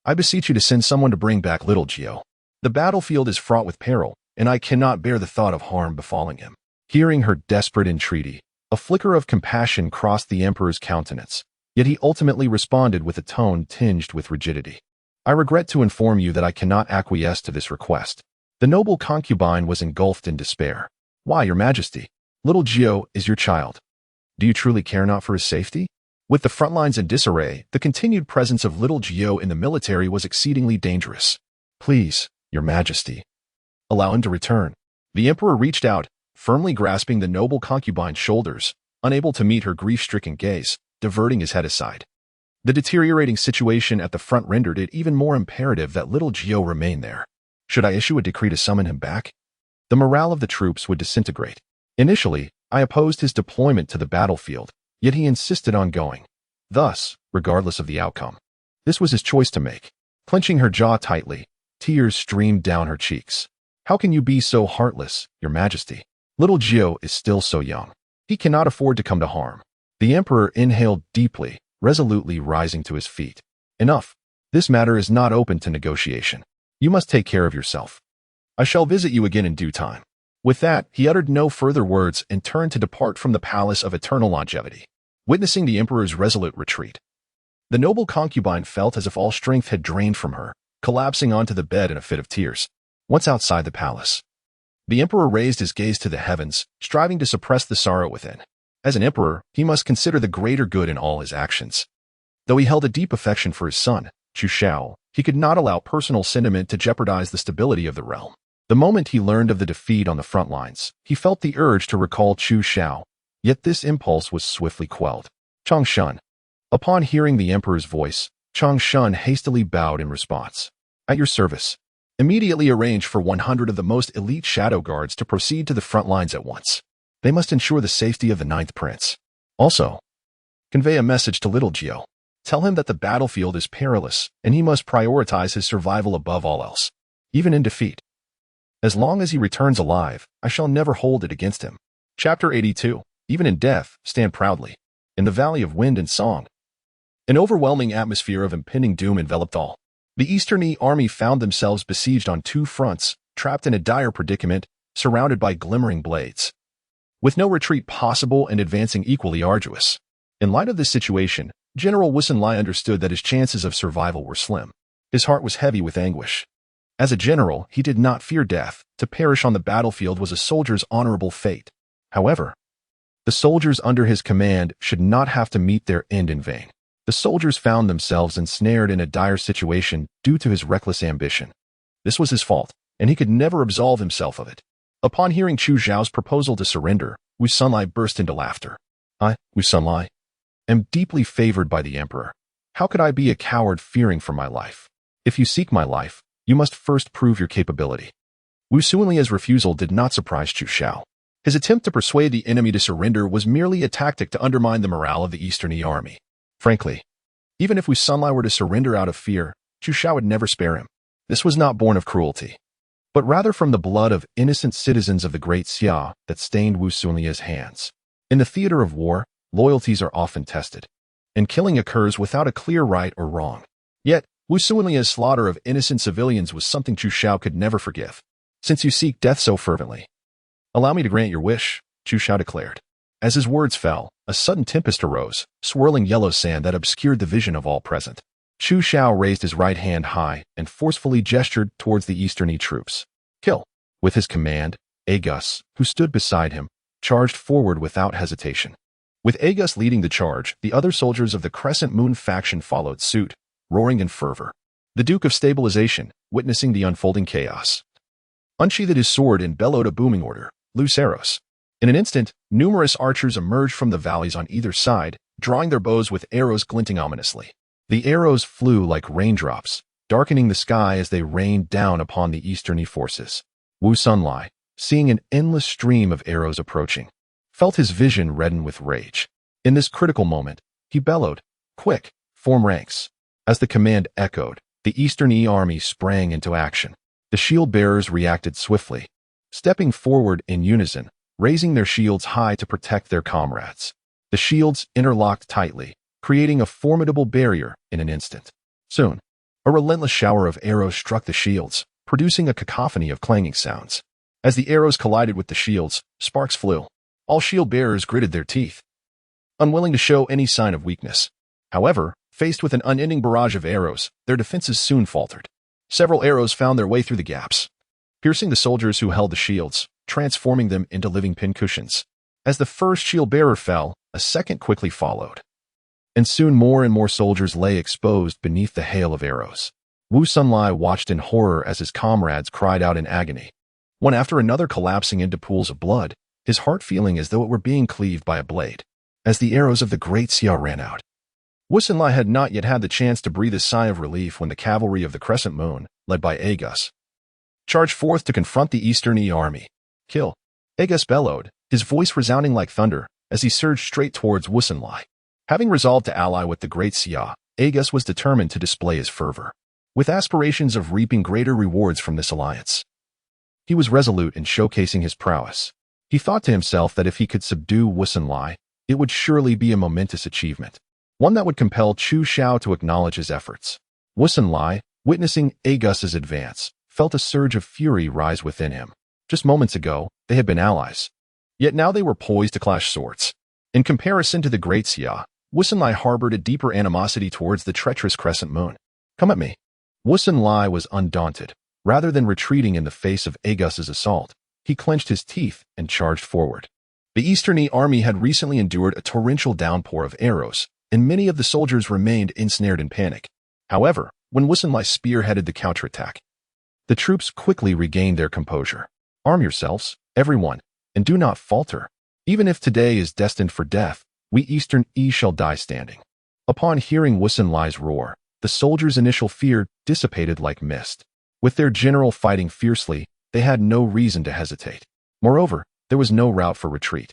I beseech you to send someone to bring back little Xiao. The battlefield is fraught with peril, and I cannot bear the thought of harm befalling him. Hearing her desperate entreaty, a flicker of compassion crossed the emperor's countenance, yet he ultimately responded with a tone tinged with rigidity. I regret to inform you that I cannot acquiesce to this request. The noble concubine was engulfed in despair. Why, Your Majesty? Little Xiao is your child. Do you truly care not for his safety? With the front lines in disarray, the continued presence of little Xiao in the military was exceedingly dangerous. Please, Your Majesty, allow him to return. The emperor reached out, firmly grasping the noble concubine's shoulders, unable to meet her grief-stricken gaze, diverting his head aside. The deteriorating situation at the front rendered it even more imperative that little Xiao remain there. Should I issue a decree to summon him back? The morale of the troops would disintegrate. Initially, I opposed his deployment to the battlefield, yet he insisted on going. Thus, regardless of the outcome, this was his choice to make. Clenching her jaw tightly, tears streamed down her cheeks. How can you be so heartless, Your Majesty? Little Xiao is still so young. He cannot afford to come to harm. The emperor inhaled deeply, resolutely rising to his feet. Enough. This matter is not open to negotiation. You must take care of yourself. I shall visit you again in due time. With that, he uttered no further words and turned to depart from the palace of eternal longevity. Witnessing the emperor's resolute retreat, the noble concubine felt as if all strength had drained from her, collapsing onto the bed in a fit of tears. Once outside the palace, the emperor raised his gaze to the heavens, striving to suppress the sorrow within. As an emperor, he must consider the greater good in all his actions. Though he held a deep affection for his son, Chu Xiao, he could not allow personal sentiment to jeopardize the stability of the realm. The moment he learned of the defeat on the front lines, he felt the urge to recall Chu Xiao, yet this impulse was swiftly quelled. Changshan. Upon hearing the emperor's voice, Changshan hastily bowed in response. At your service. Immediately arrange for 100 of the most elite shadow guards to proceed to the front lines at once. They must ensure the safety of the 9th prince. Also, convey a message to little Xiao. Tell him that the battlefield is perilous, and he must prioritize his survival above all else, even in defeat. As long as he returns alive, I shall never hold it against him. Chapter 82. Even in death, stand proudly. In the Valley of Wind and Song, an overwhelming atmosphere of impending doom enveloped all. The Eastern army found themselves besieged on two fronts, trapped in a dire predicament, surrounded by glimmering blades, with no retreat possible and advancing equally arduous. In light of this situation, General Wusunlai understood that his chances of survival were slim. His heart was heavy with anguish. As a general, he did not fear death. To perish on the battlefield was a soldier's honorable fate. However, the soldiers under his command should not have to meet their end in vain. The soldiers found themselves ensnared in a dire situation due to his reckless ambition. This was his fault, and he could never absolve himself of it. Upon hearing Chu Xiao's proposal to surrender, Wusunlai burst into laughter. I, Wusunlai, am deeply favored by the emperor. How could I be a coward fearing for my life? If you seek my life, you must first prove your capability. Wusunlia's refusal did not surprise Chu Xiao. His attempt to persuade the enemy to surrender was merely a tactic to undermine the morale of the Eastern army. Frankly, even if Wusunlai were to surrender out of fear, Chu Xiao would never spare him. This was not born of cruelty, but rather from the blood of innocent citizens of the Great Xia that stained Wusunlia's hands. In the theater of war, loyalties are often tested, and killing occurs without a clear right or wrong. Yet, Wusunlia's slaughter of innocent civilians was something Chu Xiao could never forgive. Since you seek death so fervently, allow me to grant your wish, Chu Xiao declared. As his words fell, a sudden tempest arose, swirling yellow sand that obscured the vision of all present. Chu Xiao raised his right hand high and forcefully gestured towards the Eastern troops. Kill. With his command, Agus, who stood beside him, charged forward without hesitation. With Agus leading the charge, the other soldiers of the Crescent Moon faction followed suit, roaring in fervor. The Duke of Stabilization, witnessing the unfolding chaos, unsheathed his sword and bellowed a booming order, "Loose arrows." In an instant, numerous archers emerged from the valleys on either side, drawing their bows with arrows glinting ominously. The arrows flew like raindrops, darkening the sky as they rained down upon the easterny forces. Wu Sunlai, seeing an endless stream of arrows approaching, felt his vision redden with rage. In this critical moment, he bellowed, "Quick, form ranks." As the command echoed, the Eastern E army sprang into action. The shield-bearers reacted swiftly, stepping forward in unison, raising their shields high to protect their comrades. The shields interlocked tightly, creating a formidable barrier in an instant. Soon, a relentless shower of arrows struck the shields, producing a cacophony of clanging sounds. As the arrows collided with the shields, sparks flew. All shield-bearers gritted their teeth, unwilling to show any sign of weakness. However, faced with an unending barrage of arrows, their defenses soon faltered. Several arrows found their way through the gaps, piercing the soldiers who held the shields, transforming them into living pincushions. As the first shield-bearer fell, a second quickly followed. And soon more and more soldiers lay exposed beneath the hail of arrows. Wu Sunlai watched in horror as his comrades cried out in agony, one after another collapsing into pools of blood, his heart feeling as though it were being cleaved by a blade. As the arrows of the Great Xia ran out, Wu Sunlai had not yet had the chance to breathe a sigh of relief when the cavalry of the Crescent Moon, led by Agus, charged forth to confront the Eastern E army. "Kill!" Agus bellowed, his voice resounding like thunder, as he surged straight towards Wu Sunlai. Having resolved to ally with the Great Xia, Agus was determined to display his fervor, with aspirations of reaping greater rewards from this alliance. He was resolute in showcasing his prowess. He thought to himself that if he could subdue Wu Sunlai, it would surely be a momentous achievement, one that would compel Chu Xiao to acknowledge his efforts. Wu Sunlai, witnessing Agus's advance, felt a surge of fury rise within him. Just moments ago, they had been allies. Yet now they were poised to clash swords. In comparison to the Great Xia, Wu Sunlai harbored a deeper animosity towards the treacherous Crescent Moon. "Come at me." Wu Sunlai was undaunted. Rather than retreating in the face of Agus's assault, he clenched his teeth and charged forward. The Eastern E army had recently endured a torrential downpour of arrows, and many of the soldiers remained ensnared in panic. However, when Wu Sunlai spearheaded the counterattack, the troops quickly regained their composure. "Arm yourselves, everyone, and do not falter. Even if today is destined for death, we Eastern E shall die standing." Upon hearing Wu Sunlai's roar, the soldiers' initial fear dissipated like mist. With their general fighting fiercely, they had no reason to hesitate. Moreover, there was no route for retreat.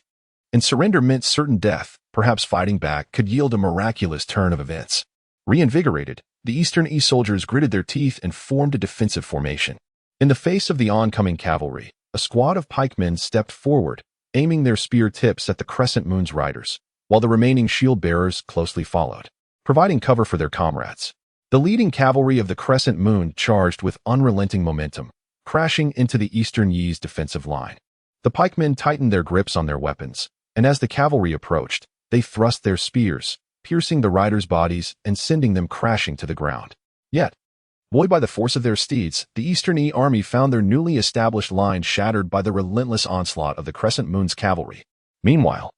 And surrender meant certain death. Perhaps fighting back could yield a miraculous turn of events. Reinvigorated, the Eastern E soldiers gritted their teeth and formed a defensive formation. In the face of the oncoming cavalry, a squad of pikemen stepped forward, aiming their spear tips at the Crescent Moon's riders, while the remaining shield-bearers closely followed, providing cover for their comrades. The leading cavalry of the Crescent Moon charged with unrelenting momentum, crashing into the Eastern Yi's defensive line. The pikemen tightened their grips on their weapons, and as the cavalry approached, they thrust their spears, piercing the riders' bodies and sending them crashing to the ground. Yet, buoyed by the force of their steeds, the Eastern E army found their newly established line shattered by the relentless onslaught of the Crescent Moon's cavalry. Meanwhile,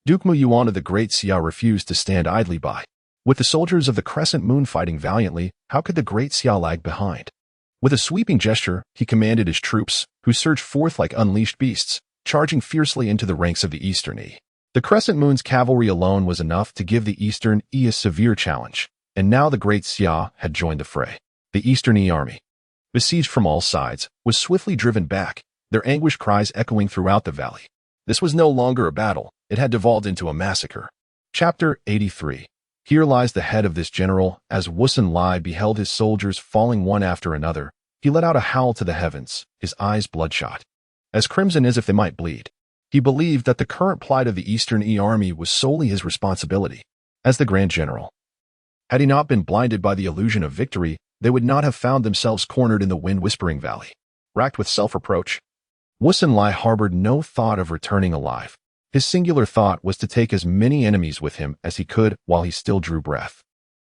Duke Muyuan of the Great Xia refused to stand idly by. With the soldiers of the Crescent Moon fighting valiantly, how could the Great Xia lag behind? With a sweeping gesture, he commanded his troops, who surged forth like unleashed beasts, charging fiercely into the ranks of the Eastern E. The Crescent Moon's cavalry alone was enough to give the Eastern E a severe challenge, and now the Great Xia had joined the fray. The Eastern E army, besieged from all sides, was swiftly driven back, their anguished cries echoing throughout the valley. This was no longer a battle, it had devolved into a massacre. Chapter 83. Here lies the head of this general. As Wu Sunlai beheld his soldiers falling one after another, he let out a howl to the heavens, his eyes bloodshot, as crimson as if they might bleed. He believed that the current plight of the Eastern E army was solely his responsibility. As the Grand General, had he not been blinded by the illusion of victory, they would not have found themselves cornered in the wind-whispering valley. Racked with self-reproach, Wu Sunlai harbored no thought of returning alive. His singular thought was to take as many enemies with him as he could while he still drew breath,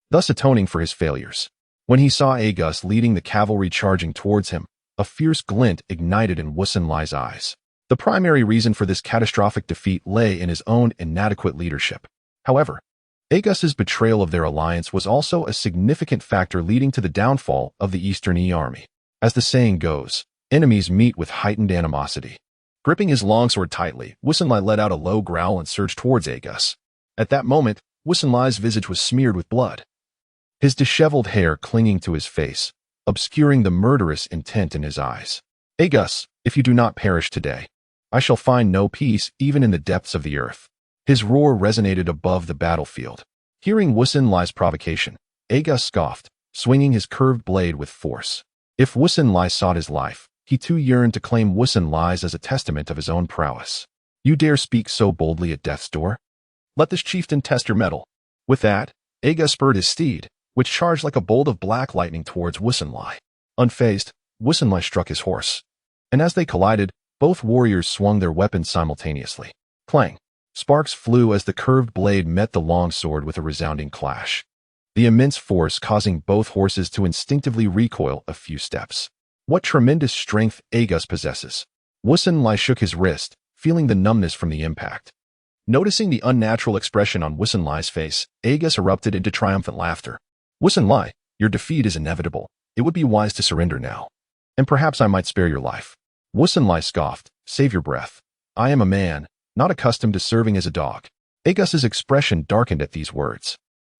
thus atoning for his failures. When he saw Agus leading the cavalry charging towards him, a fierce glint ignited in Wu Sunlai's eyes. The primary reason for this catastrophic defeat lay in his own inadequate leadership. However, Agus's betrayal of their alliance was also a significant factor leading to the downfall of the Eastern Yi army. As the saying goes, enemies meet with heightened animosity. Gripping his longsword tightly, Wusunlai let out a low growl and surged towards Agus. At that moment, Wusunlai's visage was smeared with blood, his disheveled hair clinging to his face, obscuring the murderous intent in his eyes. Agus, if you do not perish today, I shall find no peace even in the depths of the earth. His roar resonated above the battlefield. Hearing Wusunlai's provocation, Agus scoffed, swinging his curved blade with force. If Wusunlai sought his life, he too yearned to claim Wusunlai's as a testament of his own prowess. You dare speak so boldly at death's door? Let this chieftain test your mettle. With that, Agus spurred his steed, which charged like a bolt of black lightning towards Wusunlai. Unfazed, Wusunlai struck his horse, and as they collided, both warriors swung their weapons simultaneously. Clang! Sparks flew as the curved blade met the long sword with a resounding clash, the immense force causing both horses to instinctively recoil a few steps. What tremendous strength Agus possesses! Wusunlai shook his wrist, feeling the numbness from the impact. Noticing the unnatural expression on Wusunlai's face, Agus erupted into triumphant laughter. Wusunlai, your defeat is inevitable. It would be wise to surrender now. And perhaps I might spare your life. Wusunlai scoffed, save your breath. I am a man, not accustomed to serving as a dog. Agus's expression darkened at these words.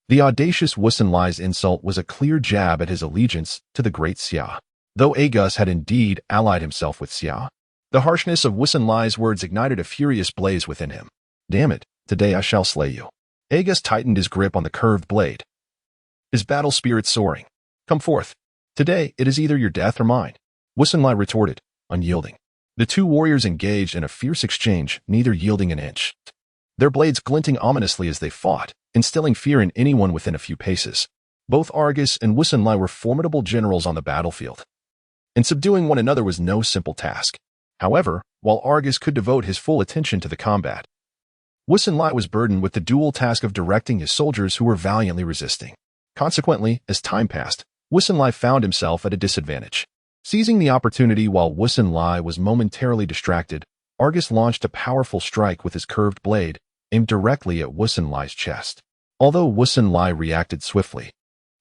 The audacious Wusunlai's insult was a clear jab at his allegiance to the Great Xia. Though Agus had indeed allied himself with Xia, the harshness of Wusunlai's words ignited a furious blaze within him. Damn it, today I shall slay you. Agus tightened his grip on the curved blade, his battle spirit soaring. Come forth. Today it is either your death or mine. Wusunlai retorted, unyielding. The two warriors engaged in a fierce exchange, neither yielding an inch. Their blades glinting ominously as they fought, instilling fear in anyone within a few paces. Both Argus and Wusunlai were formidable generals on the battlefield, and subduing one another was no simple task. However, while Argus could devote his full attention to the combat, Wusunlai was burdened with the dual task of directing his soldiers who were valiantly resisting. Consequently, as time passed, Wusunlai found himself at a disadvantage. Seizing the opportunity while Wusunlai was momentarily distracted, Argus launched a powerful strike with his curved blade, aimed directly at Wusunlai's chest. Although Wusunlai reacted swiftly,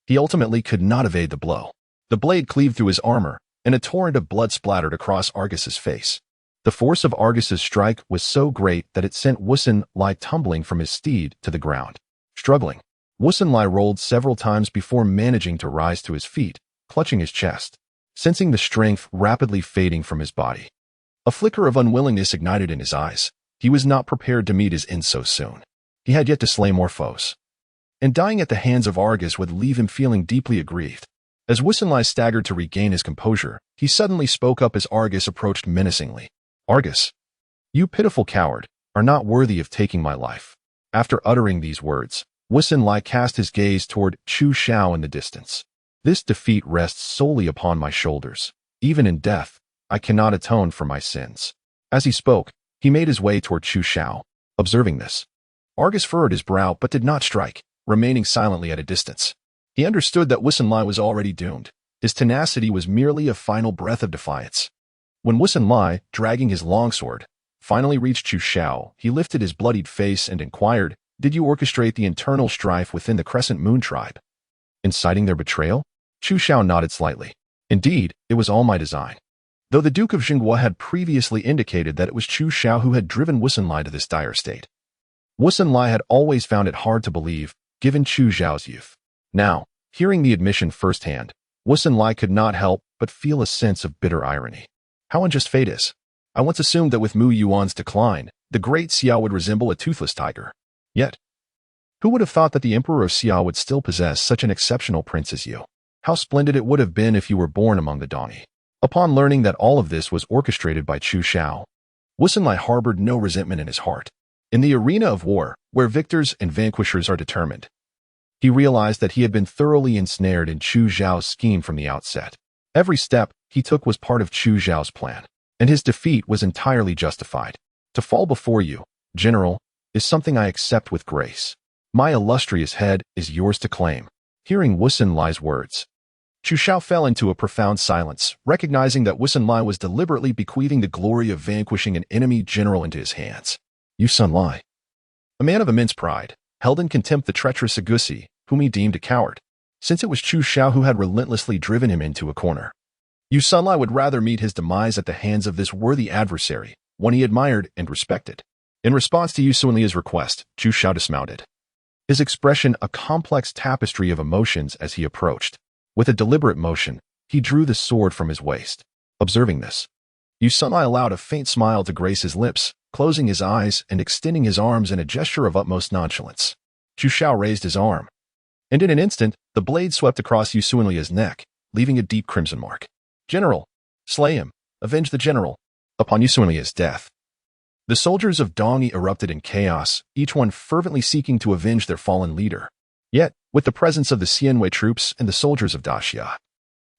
he ultimately could not evade the blow. The blade cleaved through his armor, and a torrent of blood splattered across Argus's face. The force of Argus's strike was so great that it sent Wusunlai tumbling from his steed to the ground. Struggling, Wusunlai rolled several times before managing to rise to his feet, clutching his chest, sensing the strength rapidly fading from his body. A flicker of unwillingness ignited in his eyes. He was not prepared to meet his end so soon. He had yet to slay more foes, and dying at the hands of Argus would leave him feeling deeply aggrieved. As Wusunlai staggered to regain his composure, he suddenly spoke up as Argus approached menacingly. Argus, you pitiful coward, are not worthy of taking my life. After uttering these words, Wusunlai cast his gaze toward Chu Xiao in the distance. This defeat rests solely upon my shoulders. Even in death, I cannot atone for my sins. As he spoke, he made his way toward Chu Xiao. Observing this, Argus furrowed his brow but did not strike, remaining silently at a distance. He understood that Wusunlai was already doomed. His tenacity was merely a final breath of defiance. When Wusunlai, dragging his longsword, finally reached Chu Xiao, he lifted his bloodied face and inquired, "Did you orchestrate the internal strife within the Crescent Moon tribe, inciting their betrayal?" Chu Xiao nodded slightly. Indeed, it was all my design. Though the Duke of Xinghua had previously indicated that it was Chu Xiao who had driven Wusunlai to this dire state, Wusunlai had always found it hard to believe, given Chu Xiao's youth. Now, hearing the admission firsthand, Wusunlai could not help but feel a sense of bitter irony. How unjust fate is. I once assumed that with Mu Yuan's decline, the Great Xia would resemble a toothless tiger. Yet, who would have thought that the Emperor of Xia would still possess such an exceptional prince as you? How splendid it would have been if you were born among the Dongyi. Upon learning that all of this was orchestrated by Chu Xiao, Wusunlai harbored no resentment in his heart. In the arena of war, where victors and vanquishers are determined, he realized that he had been thoroughly ensnared in Chu Xiao's scheme from the outset. Every step he took was part of Chu Xiao's plan, and his defeat was entirely justified. To fall before you, General, is something I accept with grace. My illustrious head is yours to claim. Hearing Wusunlai's words, Chu Xiao fell into a profound silence, recognizing that Wusunlai was deliberately bequeathing the glory of vanquishing an enemy general into his hands. Wusunlai, a man of immense pride, held in contempt the treacherous Agusi, whom he deemed a coward, since it was Chu Xiao who had relentlessly driven him into a corner. Wusunlai would rather meet his demise at the hands of this worthy adversary, one he admired and respected. In response to Wusunlai's request, Chu Xiao dismounted, his expression a complex tapestry of emotions as he approached. With a deliberate motion, he drew the sword from his waist. Observing this, Wusunlai allowed a faint smile to grace his lips, closing his eyes and extending his arms in a gesture of utmost nonchalance. Chu Xiao raised his arm, and in an instant, the blade swept across Wusunlai's neck, leaving a deep crimson mark. General, slay him, avenge the general. Upon Wusunlai's death, the soldiers of Dongyi erupted in chaos, each one fervently seeking to avenge their fallen leader. Yet, with the presence of the Xianwei troops and the soldiers of Daxia,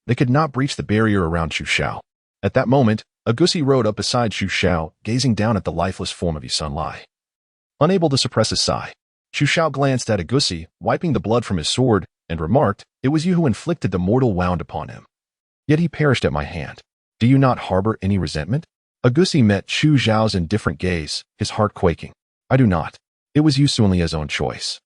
they could not breach the barrier around Chu Xiao. At that moment, Agusi rode up beside Chu Xiao, gazing down at the lifeless form of Wusunlai. Unable to suppress a sigh, Chu Xiao glanced at Agusi, wiping the blood from his sword, and remarked, "It was you who inflicted the mortal wound upon him. Yet he perished at my hand. Do you not harbor any resentment?" Agusi met Chu Xiao's indifferent gaze, his heart quaking. "I do not. It was Wusunlai's own choice.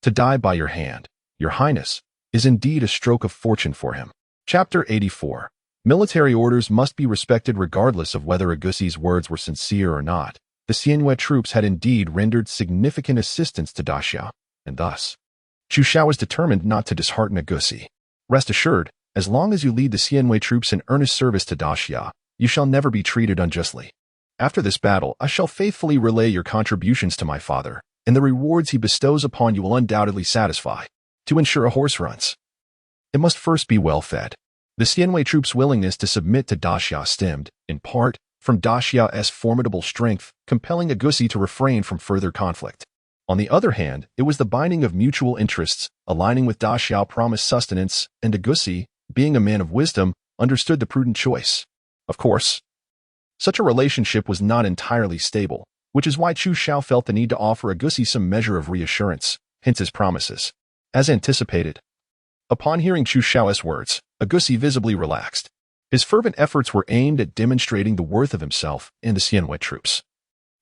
To die by your hand, your highness, is indeed a stroke of fortune for him." Chapter 84. Military orders must be respected regardless of whether Agusi's words were sincere or not. The Xianwei troops had indeed rendered significant assistance to Daxia, and thus, Chu Xiao was determined not to dishearten Agusi. "Rest assured, as long as you lead the Xianwei troops in earnest service to Daxia, you shall never be treated unjustly. After this battle, I shall faithfully relay your contributions to my father, and the rewards he bestows upon you will undoubtedly satisfy. To ensure a horse runs, it must first be well fed." The Xianwei troops' willingness to submit to Daxia stemmed, in part, from Daxia's formidable strength, compelling Agusi to refrain from further conflict. On the other hand, it was the binding of mutual interests, aligning with Daxia promised sustenance, and Agusi, being a man of wisdom, understood the prudent choice. Of course, such a relationship was not entirely stable, which is why Chu Xiao felt the need to offer Agusi some measure of reassurance, hence his promises. As anticipated, upon hearing Chu Xiao's words, Agusi visibly relaxed. His fervent efforts were aimed at demonstrating the worth of himself and the Xianwei troops,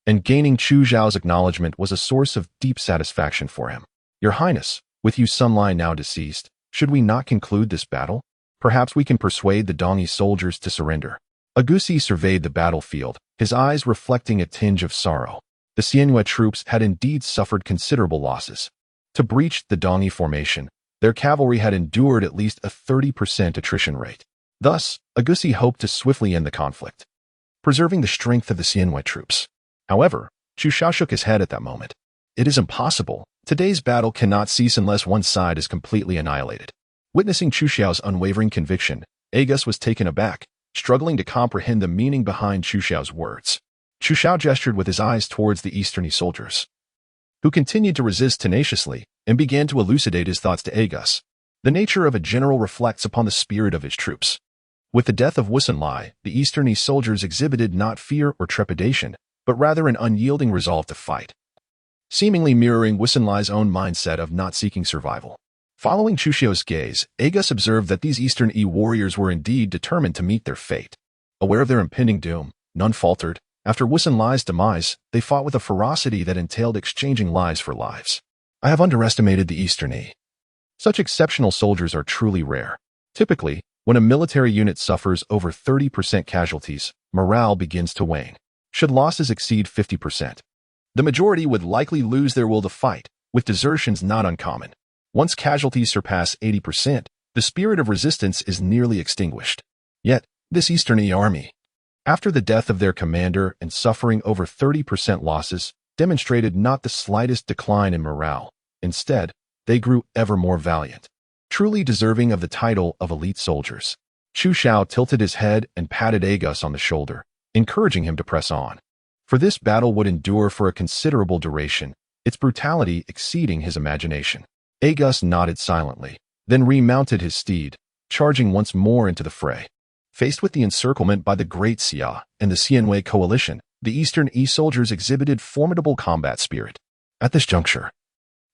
and gaining Chu Xiao's acknowledgement was a source of deep satisfaction for him. "Your Highness, with Wusunlai now deceased, should we not conclude this battle? Perhaps we can persuade the Dongyi soldiers to surrender." Agusi surveyed the battlefield, his eyes reflecting a tinge of sorrow. The Xianwei troops had indeed suffered considerable losses. To breach the Dongyi formation, their cavalry had endured at least a 30% attrition rate. Thus, Agusi hoped to swiftly end the conflict, preserving the strength of the Xianwei troops. However, Chu Xiao shook his head at that moment. "It is impossible. Today's battle cannot cease unless one side is completely annihilated." Witnessing Chu Xiao's unwavering conviction, Agus was taken aback, struggling to comprehend the meaning behind Chu Xiao's words. Chu Xiao gestured with his eyes towards the Easterny soldiers, who continued to resist tenaciously, and began to elucidate his thoughts to Agus. The nature of a general reflects upon the spirit of his troops. With the death of Wusunlai, the Easterny soldiers exhibited not fear or trepidation, but rather an unyielding resolve to fight, seemingly mirroring Wusunlai's own mindset of not seeking survival. Following Chu Xiao's gaze, Agus observed that these Eastern warriors were indeed determined to meet their fate. Aware of their impending doom, none faltered. After Wusunlai's demise, they fought with a ferocity that entailed exchanging lives for lives. "I have underestimated the Eastern. Such exceptional soldiers are truly rare. Typically, when a military unit suffers over 30% casualties, morale begins to wane. Should losses exceed 50%, the majority would likely lose their will to fight, with desertions not uncommon. Once casualties surpass 80%, the spirit of resistance is nearly extinguished. Yet, this Eastern army, after the death of their commander and suffering over 30% losses, demonstrated not the slightest decline in morale. Instead, they grew ever more valiant, truly deserving of the title of elite soldiers." Chu Xiao tilted his head and patted Agus on the shoulder, encouraging him to press on. For this battle would endure for a considerable duration, its brutality exceeding his imagination. Agus nodded silently, then remounted his steed, charging once more into the fray. Faced with the encirclement by the Great Xia and the Xianwei coalition, the Eastern soldiers exhibited formidable combat spirit. At this juncture,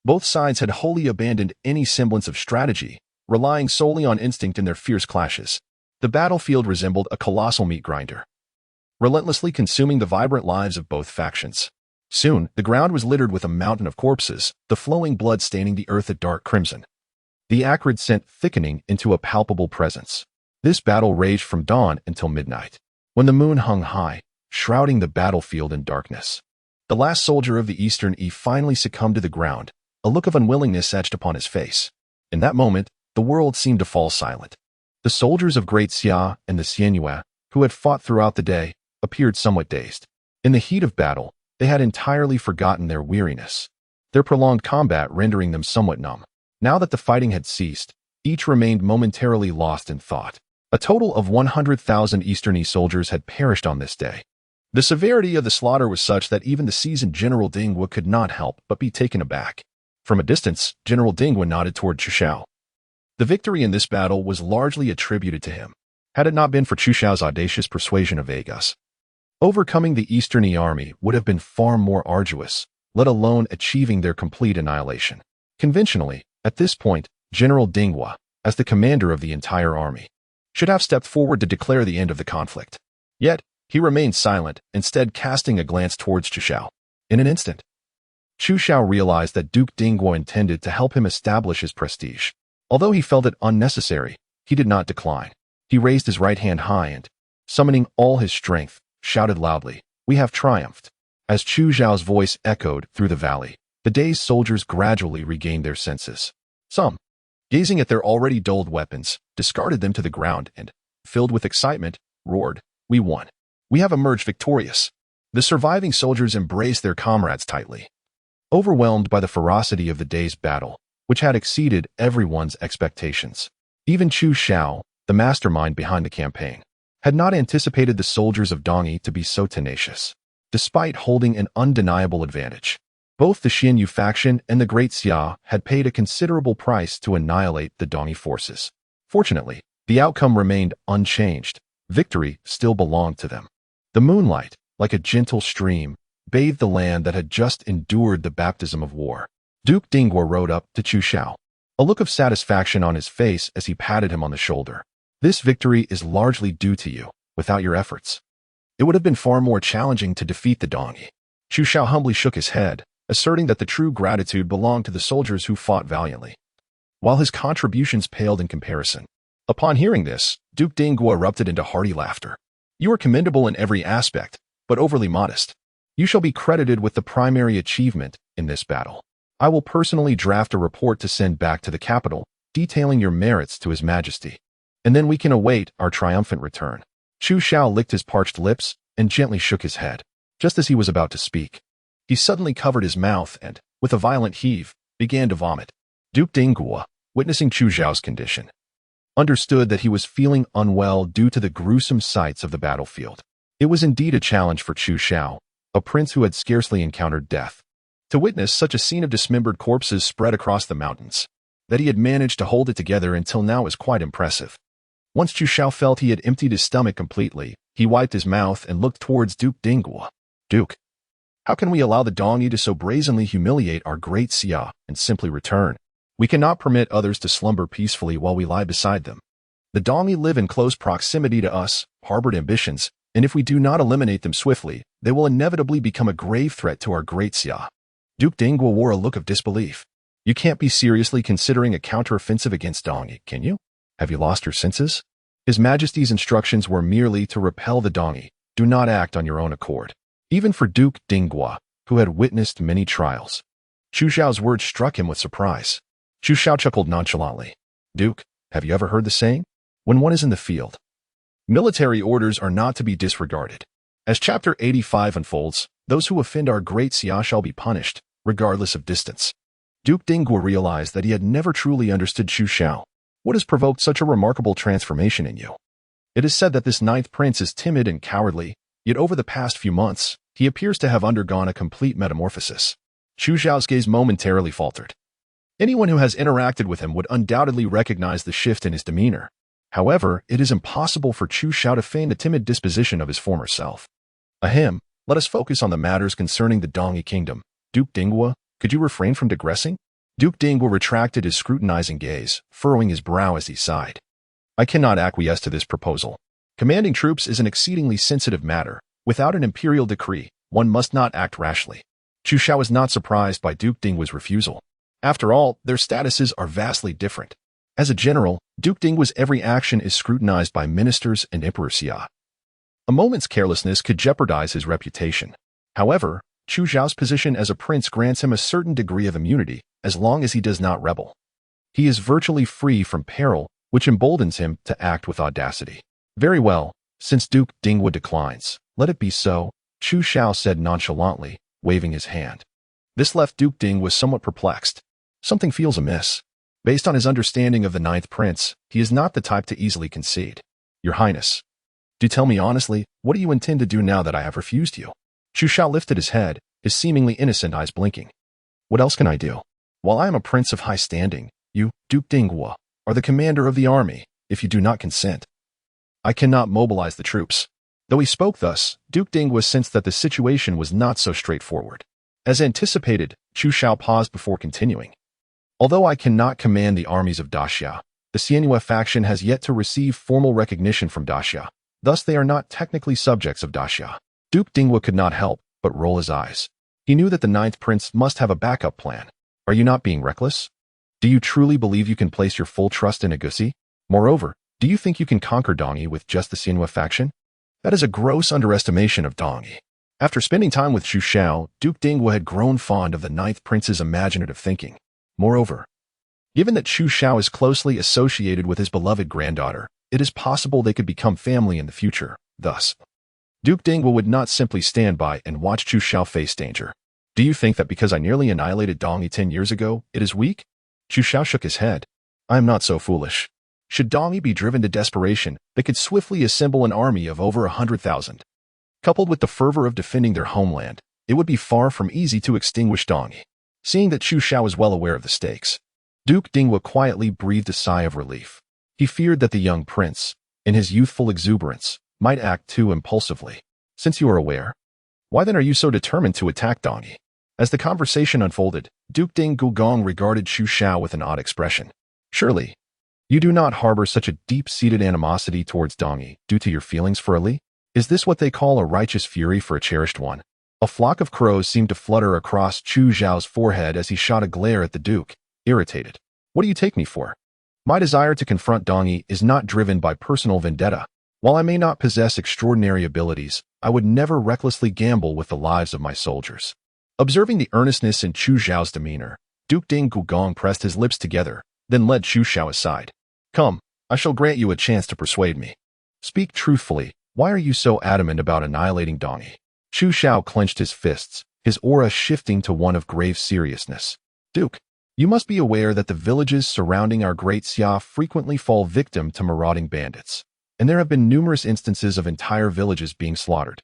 both sides had wholly abandoned any semblance of strategy, relying solely on instinct in their fierce clashes. The battlefield resembled a colossal meat grinder, relentlessly consuming the vibrant lives of both factions. Soon, the ground was littered with a mountain of corpses, the flowing blood staining the earth a dark crimson, the acrid scent thickening into a palpable presence. This battle raged from dawn until midnight, when the moon hung high, shrouding the battlefield in darkness. The last soldier of the Eastern E finally succumbed to the ground, a look of unwillingness etched upon his face. In that moment, the world seemed to fall silent. The soldiers of Great Xia and the Xianyue, who had fought throughout the day, appeared somewhat dazed. In the heat of battle, they had entirely forgotten their weariness, their prolonged combat rendering them somewhat numb. Now that the fighting had ceased, each remained momentarily lost in thought. A total of 100,000 Eastern E soldiers had perished on this day. The severity of the slaughter was such that even the seasoned General Dingwa could not help but be taken aback. From a distance, General Dingwa nodded toward Chu Xiao. The victory in this battle was largely attributed to him, had it not been for Chu Xiao's audacious persuasion of Vegas. Overcoming the Eastern E army would have been far more arduous, let alone achieving their complete annihilation. Conventionally, at this point, General Dingwa, as the commander of the entire army, should have stepped forward to declare the end of the conflict. Yet, he remained silent, instead casting a glance towards Chu Xiao. In an instant, Chu Xiao realized that Duke Dingwa intended to help him establish his prestige. Although he felt it unnecessary, he did not decline. He raised his right hand high and, summoning all his strength, shouted loudly, "We have triumphed." As Chu Xiao's voice echoed through the valley, the dazed soldiers gradually regained their senses. Some, gazing at their already dulled weapons, discarded them to the ground and, filled with excitement, roared, "We won. We have emerged victorious." The surviving soldiers embraced their comrades tightly, overwhelmed by the ferocity of the day's battle, which had exceeded everyone's expectations. Even Chu Xiao, the mastermind behind the campaign, had not anticipated the soldiers of Dongyi to be so tenacious. Despite holding an undeniable advantage, both the Xianyu faction and the Great Xia had paid a considerable price to annihilate the Dongyi forces. Fortunately, the outcome remained unchanged. Victory still belonged to them. The moonlight, like a gentle stream, bathed the land that had just endured the baptism of war. Duke Dingwa rode up to Chu Xiao, a look of satisfaction on his face as he patted him on the shoulder. "This victory is largely due to you. Without your efforts, it would have been far more challenging to defeat the Dongyi." Chu Xiao humbly shook his head, asserting that the true gratitude belonged to the soldiers who fought valiantly, while his contributions paled in comparison. Upon hearing this, Duke Dingwa erupted into hearty laughter. "You are commendable in every aspect, but overly modest. You shall be credited with the primary achievement in this battle. I will personally draft a report to send back to the capital, detailing your merits to His Majesty, and then we can await our triumphant return." Chu Xiao licked his parched lips and gently shook his head. Just as he was about to speak, he suddenly covered his mouth and, with a violent heave, began to vomit. Duke Dingwa, witnessing Chu Xiao's condition, understood that he was feeling unwell due to the gruesome sights of the battlefield. It was indeed a challenge for Chu Xiao, a prince who had scarcely encountered death, to witness such a scene of dismembered corpses spread across the mountains. That he had managed to hold it together until now was quite impressive. Once Chu Xiao felt he had emptied his stomach completely, he wiped his mouth and looked towards Duke Dingwa. "Duke, how can we allow the Dongyi to so brazenly humiliate our Great Xia and simply return? We cannot permit others to slumber peacefully while we lie beside them. The Dongyi live in close proximity to us, harbored ambitions, and if we do not eliminate them swiftly, they will inevitably become a grave threat to our Great Xia." Duke Dingwa wore a look of disbelief. "You can't be seriously considering a counteroffensive against Dongyi, can you? Have you lost your senses? His Majesty's instructions were merely to repel the Dongyi. Do not act on your own accord." Even for Duke Dingwa, who had witnessed many trials, Chu Xiao's words struck him with surprise. Chu Xiao chuckled nonchalantly. "Duke, have you ever heard the saying? When one is in the field, military orders are not to be disregarded. As Chapter 85 unfolds, those who offend our Great Xia shall be punished, regardless of distance." Duke Dingwa realized that he had never truly understood Chu Xiao. "What has provoked such a remarkable transformation in you? It is said that this ninth prince is timid and cowardly, yet over the past few months, he appears to have undergone a complete metamorphosis." Chu Xiao's gaze momentarily faltered. Anyone who has interacted with him would undoubtedly recognize the shift in his demeanor. However, it is impossible for Chu Xiao to feign the timid disposition of his former self. Ahem, let us focus on the matters concerning the Dongyi kingdom. Duke Dingwa, could you refrain from digressing? Duke Dingwa retracted his scrutinizing gaze, furrowing his brow as he sighed. I cannot acquiesce to this proposal. Commanding troops is an exceedingly sensitive matter. Without an imperial decree, one must not act rashly. Chu Xiao was not surprised by Duke Dingwa's refusal. After all, their statuses are vastly different. As a general, Duke Dingwa's every action is scrutinized by ministers and Emperor Xia. A moment's carelessness could jeopardize his reputation. However, Chu Xiao's position as a prince grants him a certain degree of immunity, as long as he does not rebel. He is virtually free from peril, which emboldens him to act with audacity. Very well, since Duke Dingwa declines, let it be so, Chu Xiao said nonchalantly, waving his hand. This left Duke Dingwa somewhat perplexed. Something feels amiss. Based on his understanding of the ninth prince, he is not the type to easily concede. Your Highness, do tell me honestly, what do you intend to do now that I have refused you? Chu Xiao lifted his head, his seemingly innocent eyes blinking. What else can I do? While I am a prince of high standing, you, Duke Dingwa, are the commander of the army. If you do not consent, I cannot mobilize the troops. Though he spoke thus, Duke Dingwa sensed that the situation was not so straightforward. As anticipated, Chu Xiao paused before continuing. Although I cannot command the armies of Daxia, the Xianhua faction has yet to receive formal recognition from Daxia. Thus they are not technically subjects of Daxia. Duke Dingwa could not help but roll his eyes. He knew that the ninth prince must have a backup plan. Are you not being reckless? Do you truly believe you can place your full trust in Agusi? Moreover, do you think you can conquer Dongyi with just the Xianhua faction? That is a gross underestimation of Dongyi. After spending time with Chu Xiao, Duke Dingwa had grown fond of the ninth prince's imaginative thinking. Moreover, given that Chu Xiao is closely associated with his beloved granddaughter, it is possible they could become family in the future. Thus, Duke Dingwa would not simply stand by and watch Chu Xiao face danger. Do you think that because I nearly annihilated Dongyi 10 years ago, it is weak? Chu Xiao shook his head. I am not so foolish. Should Dongyi be driven to desperation, they could swiftly assemble an army of over 100,000. Coupled with the fervor of defending their homeland, it would be far from easy to extinguish Dongyi. Seeing that Chu Xiao was well aware of the stakes, Duke Dingwa quietly breathed a sigh of relief. He feared that the young prince, in his youthful exuberance, might act too impulsively. Since you are aware, why then are you so determined to attack Dongyi? As the conversation unfolded, Duke Dingwa regarded Chu Xiao with an odd expression. Surely, you do not harbor such a deep-seated animosity towards Dongyi due to your feelings for Ali? Is this what they call a righteous fury for a cherished one? A flock of crows seemed to flutter across Chu Xiao's forehead as he shot a glare at the Duke, irritated. What do you take me for? My desire to confront Dongyi is not driven by personal vendetta. While I may not possess extraordinary abilities, I would never recklessly gamble with the lives of my soldiers. Observing the earnestness in Chu Xiao's demeanor, Duke Dingwa pressed his lips together, then led Chu Xiao aside. Come, I shall grant you a chance to persuade me. Speak truthfully, why are you so adamant about annihilating Dongyi? Chu Xiao clenched his fists, his aura shifting to one of grave seriousness. Duke, you must be aware that the villages surrounding our Great Xia frequently fall victim to marauding bandits, and there have been numerous instances of entire villages being slaughtered.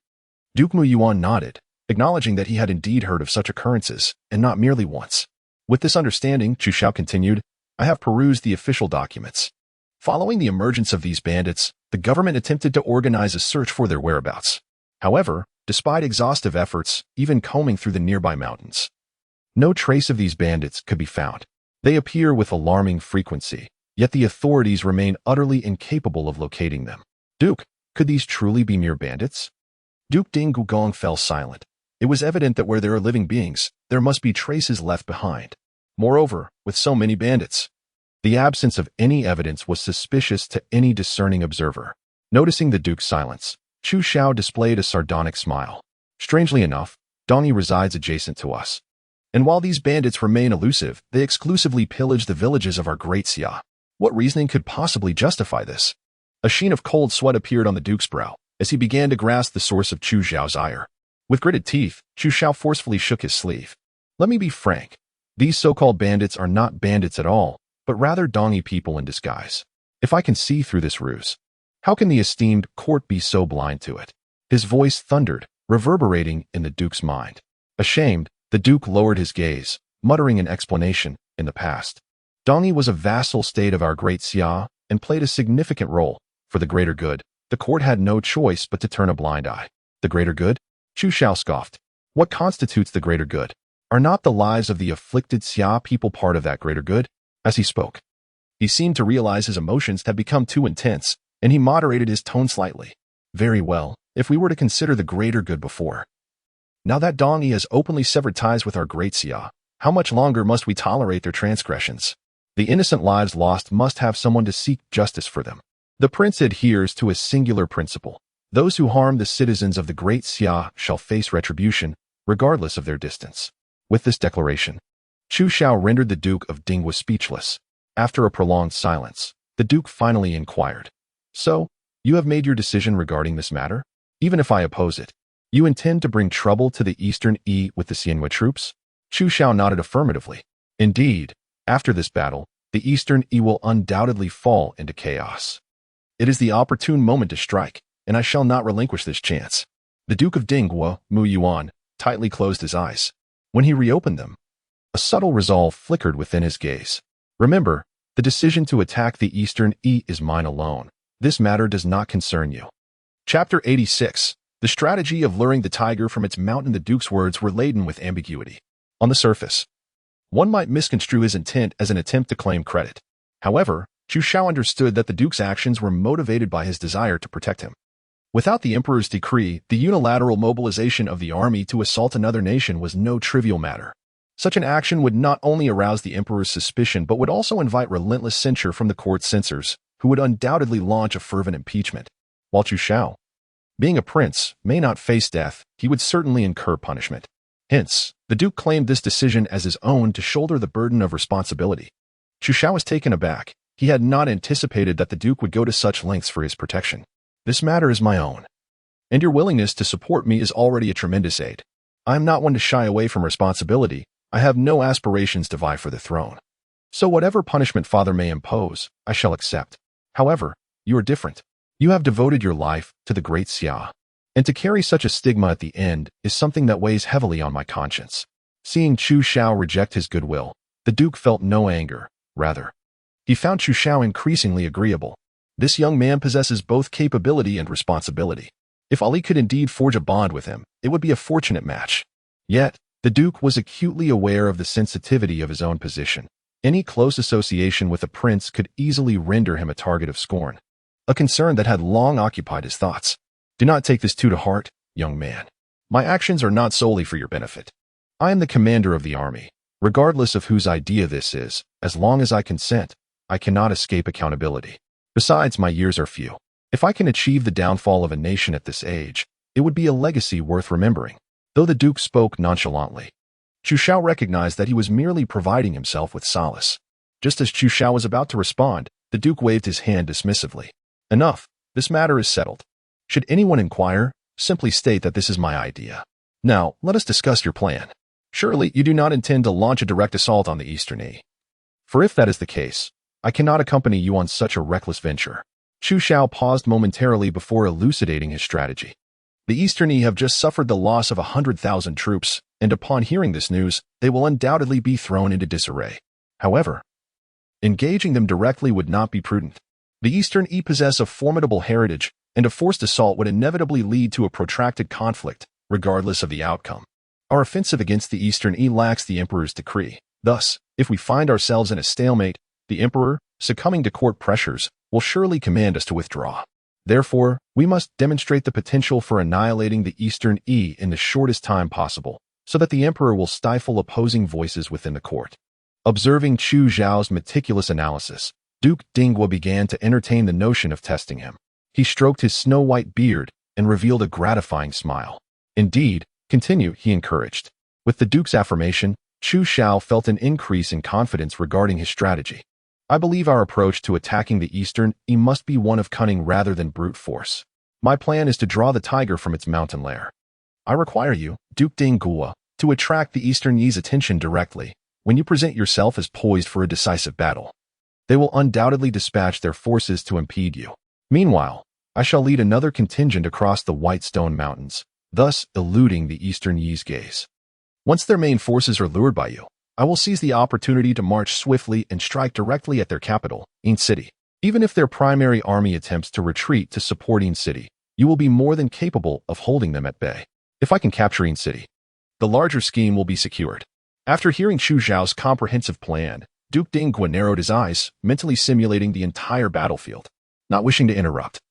Duke Muyuan nodded, acknowledging that he had indeed heard of such occurrences, and not merely once. With this understanding, Chu Xiao continued, I have perused the official documents. Following the emergence of these bandits, the government attempted to organize a search for their whereabouts. However, despite exhaustive efforts, even combing through the nearby mountains, no trace of these bandits could be found. They appear with alarming frequency, yet the authorities remain utterly incapable of locating them. Duke, could these truly be mere bandits? Duke Dingwa fell silent. It was evident that where there are living beings, there must be traces left behind. Moreover, with so many bandits, the absence of any evidence was suspicious to any discerning observer. Noticing the Duke's silence, Chu Xiao displayed a sardonic smile. Strangely enough, Dongyi resides adjacent to us. And while these bandits remain elusive, they exclusively pillage the villages of our Great Xia. What reasoning could possibly justify this? A sheen of cold sweat appeared on the Duke's brow as he began to grasp the source of Chu Xiao's ire. With gritted teeth, Chu Xiao forcefully shook his sleeve. Let me be frank. These so-called bandits are not bandits at all, but rather Dongyi people in disguise. If I can see through this ruse, how can the esteemed court be so blind to it? His voice thundered, reverberating in the Duke's mind. Ashamed, the Duke lowered his gaze, muttering an explanation. In the past, Dongyi was a vassal state of our Great Xia and played a significant role. For the greater good, the court had no choice but to turn a blind eye. The greater good? Chu Xiao scoffed. What constitutes the greater good? Are not the lives of the afflicted Xia people part of that greater good? As he spoke, he seemed to realize his emotions had become too intense, and he moderated his tone slightly. Very well, if we were to consider the greater good before. Now that Dong Yi has openly severed ties with our Great Xia, how much longer must we tolerate their transgressions? The innocent lives lost must have someone to seek justice for them. The prince adheres to a singular principle. Those who harm the citizens of the Great Xia shall face retribution, regardless of their distance. With this declaration, Chu Xiao rendered the Duke of Ding was speechless. After a prolonged silence, the Duke finally inquired, "So, you have made your decision regarding this matter? Even if I oppose it, you intend to bring trouble to the Eastern Yi with the Xianhua troops?" Chu Xiao nodded affirmatively. Indeed, after this battle, the Eastern Yi will undoubtedly fall into chaos. It is the opportune moment to strike, and I shall not relinquish this chance. The Duke of Dinghua, Mu Yuan, tightly closed his eyes. When he reopened them, a subtle resolve flickered within his gaze. Remember, the decision to attack the Eastern Yi is mine alone. This matter does not concern you. Chapter 86. The strategy of luring the tiger from its mountain. The Duke's words were laden with ambiguity. On the surface, one might misconstrue his intent as an attempt to claim credit. However, Chu Xiao understood that the Duke's actions were motivated by his desire to protect him. Without the Emperor's decree, the unilateral mobilization of the army to assault another nation was no trivial matter. Such an action would not only arouse the Emperor's suspicion but would also invite relentless censure from the court censors, who would undoubtedly launch a fervent impeachment. While Chu Xiao, being a prince, may not face death, he would certainly incur punishment. Hence, the Duke claimed this decision as his own to shoulder the burden of responsibility. Chu Xiao was taken aback. He had not anticipated that the Duke would go to such lengths for his protection. This matter is my own, and your willingness to support me is already a tremendous aid. I am not one to shy away from responsibility. I have no aspirations to vie for the throne. So whatever punishment Father may impose, I shall accept. However, you are different. You have devoted your life to the Great Xia, and to carry such a stigma at the end is something that weighs heavily on my conscience. Seeing Chu Xiao reject his goodwill, the Duke felt no anger. Rather, he found Chu Xiao increasingly agreeable. This young man possesses both capability and responsibility. If Ali could indeed forge a bond with him, it would be a fortunate match. Yet, the Duke was acutely aware of the sensitivity of his own position. Any close association with a prince could easily render him a target of scorn, a concern that had long occupied his thoughts. Do not take this too to heart, young man. My actions are not solely for your benefit. I am the commander of the army. Regardless of whose idea this is, as long as I consent, I cannot escape accountability. Besides, my years are few. If I can achieve the downfall of a nation at this age, it would be a legacy worth remembering. Though the Duke spoke nonchalantly, Chu Xiao recognized that he was merely providing himself with solace. Just as Chu Xiao was about to respond, the Duke waved his hand dismissively. Enough, this matter is settled. Should anyone inquire, simply state that this is my idea. Now, let us discuss your plan. Surely you do not intend to launch a direct assault on the Eastern Yi. For if that is the case, I cannot accompany you on such a reckless venture. Chu Xiao paused momentarily before elucidating his strategy. The Eastern Yi have just suffered the loss of 100,000 troops, and upon hearing this news, they will undoubtedly be thrown into disarray. However, engaging them directly would not be prudent. The Eastern Yi possess a formidable heritage, and a forced assault would inevitably lead to a protracted conflict, regardless of the outcome. Our offensive against the Eastern Yi lacks the Emperor's decree. Thus, if we find ourselves in a stalemate, the Emperor, succumbing to court pressures, will surely command us to withdraw. Therefore, we must demonstrate the potential for annihilating the Eastern Yi in the shortest time possible, so that the Emperor will stifle opposing voices within the court. Observing Chu Xiao's meticulous analysis, Duke Dinghua began to entertain the notion of testing him. He stroked his snow-white beard and revealed a gratifying smile. Indeed, continue, he encouraged. With the Duke's affirmation, Chu Xiao felt an increase in confidence regarding his strategy. I believe our approach to attacking the Eastern Yi must be one of cunning rather than brute force. My plan is to draw the tiger from its mountain lair. I require you, Duke Dinghua, to attract the Eastern Yi's attention directly when you present yourself as poised for a decisive battle. They will undoubtedly dispatch their forces to impede you. Meanwhile, I shall lead another contingent across the White Stone Mountains, thus eluding the Eastern Yi's gaze. Once their main forces are lured by you, I will seize the opportunity to march swiftly and strike directly at their capital, Yin City. Even if their primary army attempts to retreat to support Yin City, you will be more than capable of holding them at bay. If I can capture Yin City, the larger scheme will be secured. After hearing Chu Xiao's comprehensive plan, Duke Dinggua narrowed his eyes, mentally simulating the entire battlefield. Not wishing to interrupt,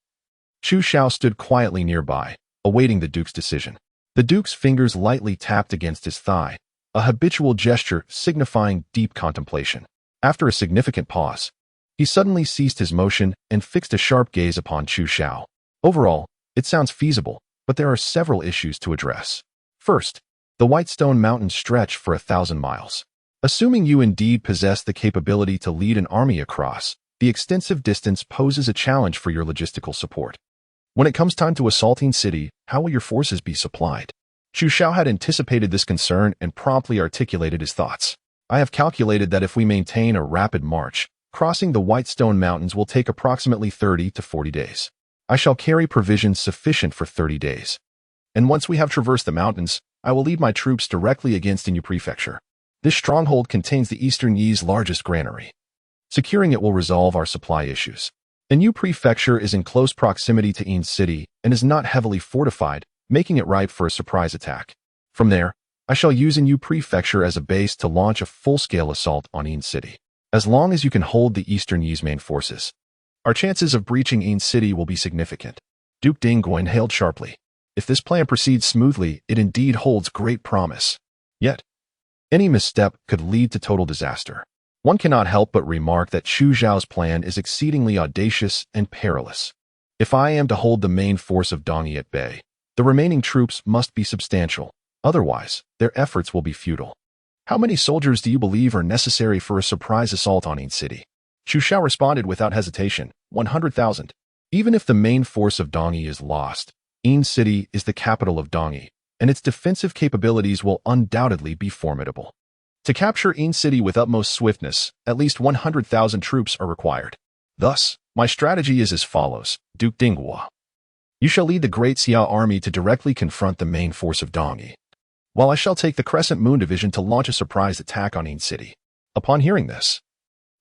Chu Xiao stood quietly nearby, awaiting the Duke's decision. The Duke's fingers lightly tapped against his thigh, a habitual gesture signifying deep contemplation. After a significant pause, he suddenly ceased his motion and fixed a sharp gaze upon Chu Xiao. Overall, it sounds feasible, but there are several issues to address. First, the White Stone Mountains stretch for 1,000 miles. Assuming you indeed possess the capability to lead an army across, the extensive distance poses a challenge for your logistical support. When it comes time to assaulting city, how will your forces be supplied? Chu Xiao had anticipated this concern and promptly articulated his thoughts. I have calculated that if we maintain a rapid march, crossing the White Stone Mountains will take approximately 30 to 40 days. I shall carry provisions sufficient for 30 days. And once we have traversed the mountains, I will lead my troops directly against Inu Prefecture. This stronghold contains the Eastern Yi's largest granary. Securing it will resolve our supply issues. Inu Prefecture is in close proximity to Yin City and is not heavily fortified, making it ripe for a surprise attack. From there, I shall use Inu Prefecture as a base to launch a full-scale assault on Yin City. As long as you can hold the Eastern Yi's main forces, our chances of breaching Yin City will be significant. Duke Dinggua inhaled sharply. If this plan proceeds smoothly, it indeed holds great promise. Yet, any misstep could lead to total disaster. One cannot help but remark that Chu Xiao's plan is exceedingly audacious and perilous. If I am to hold the main force of Dongyi at bay, the remaining troops must be substantial. Otherwise, their efforts will be futile. How many soldiers do you believe are necessary for a surprise assault on Yin City? Chu Xiao responded without hesitation, 100,000. Even if the main force of Dongyi is lost, Yin City is the capital of Dongyi, and its defensive capabilities will undoubtedly be formidable. To capture Yin City with utmost swiftness, at least 100,000 troops are required. Thus, my strategy is as follows, Duke Dinggua. You shall lead the Great Xia army to directly confront the main force of Dongyi, while I shall take the Crescent Moon Division to launch a surprise attack on Yin City. Upon hearing this,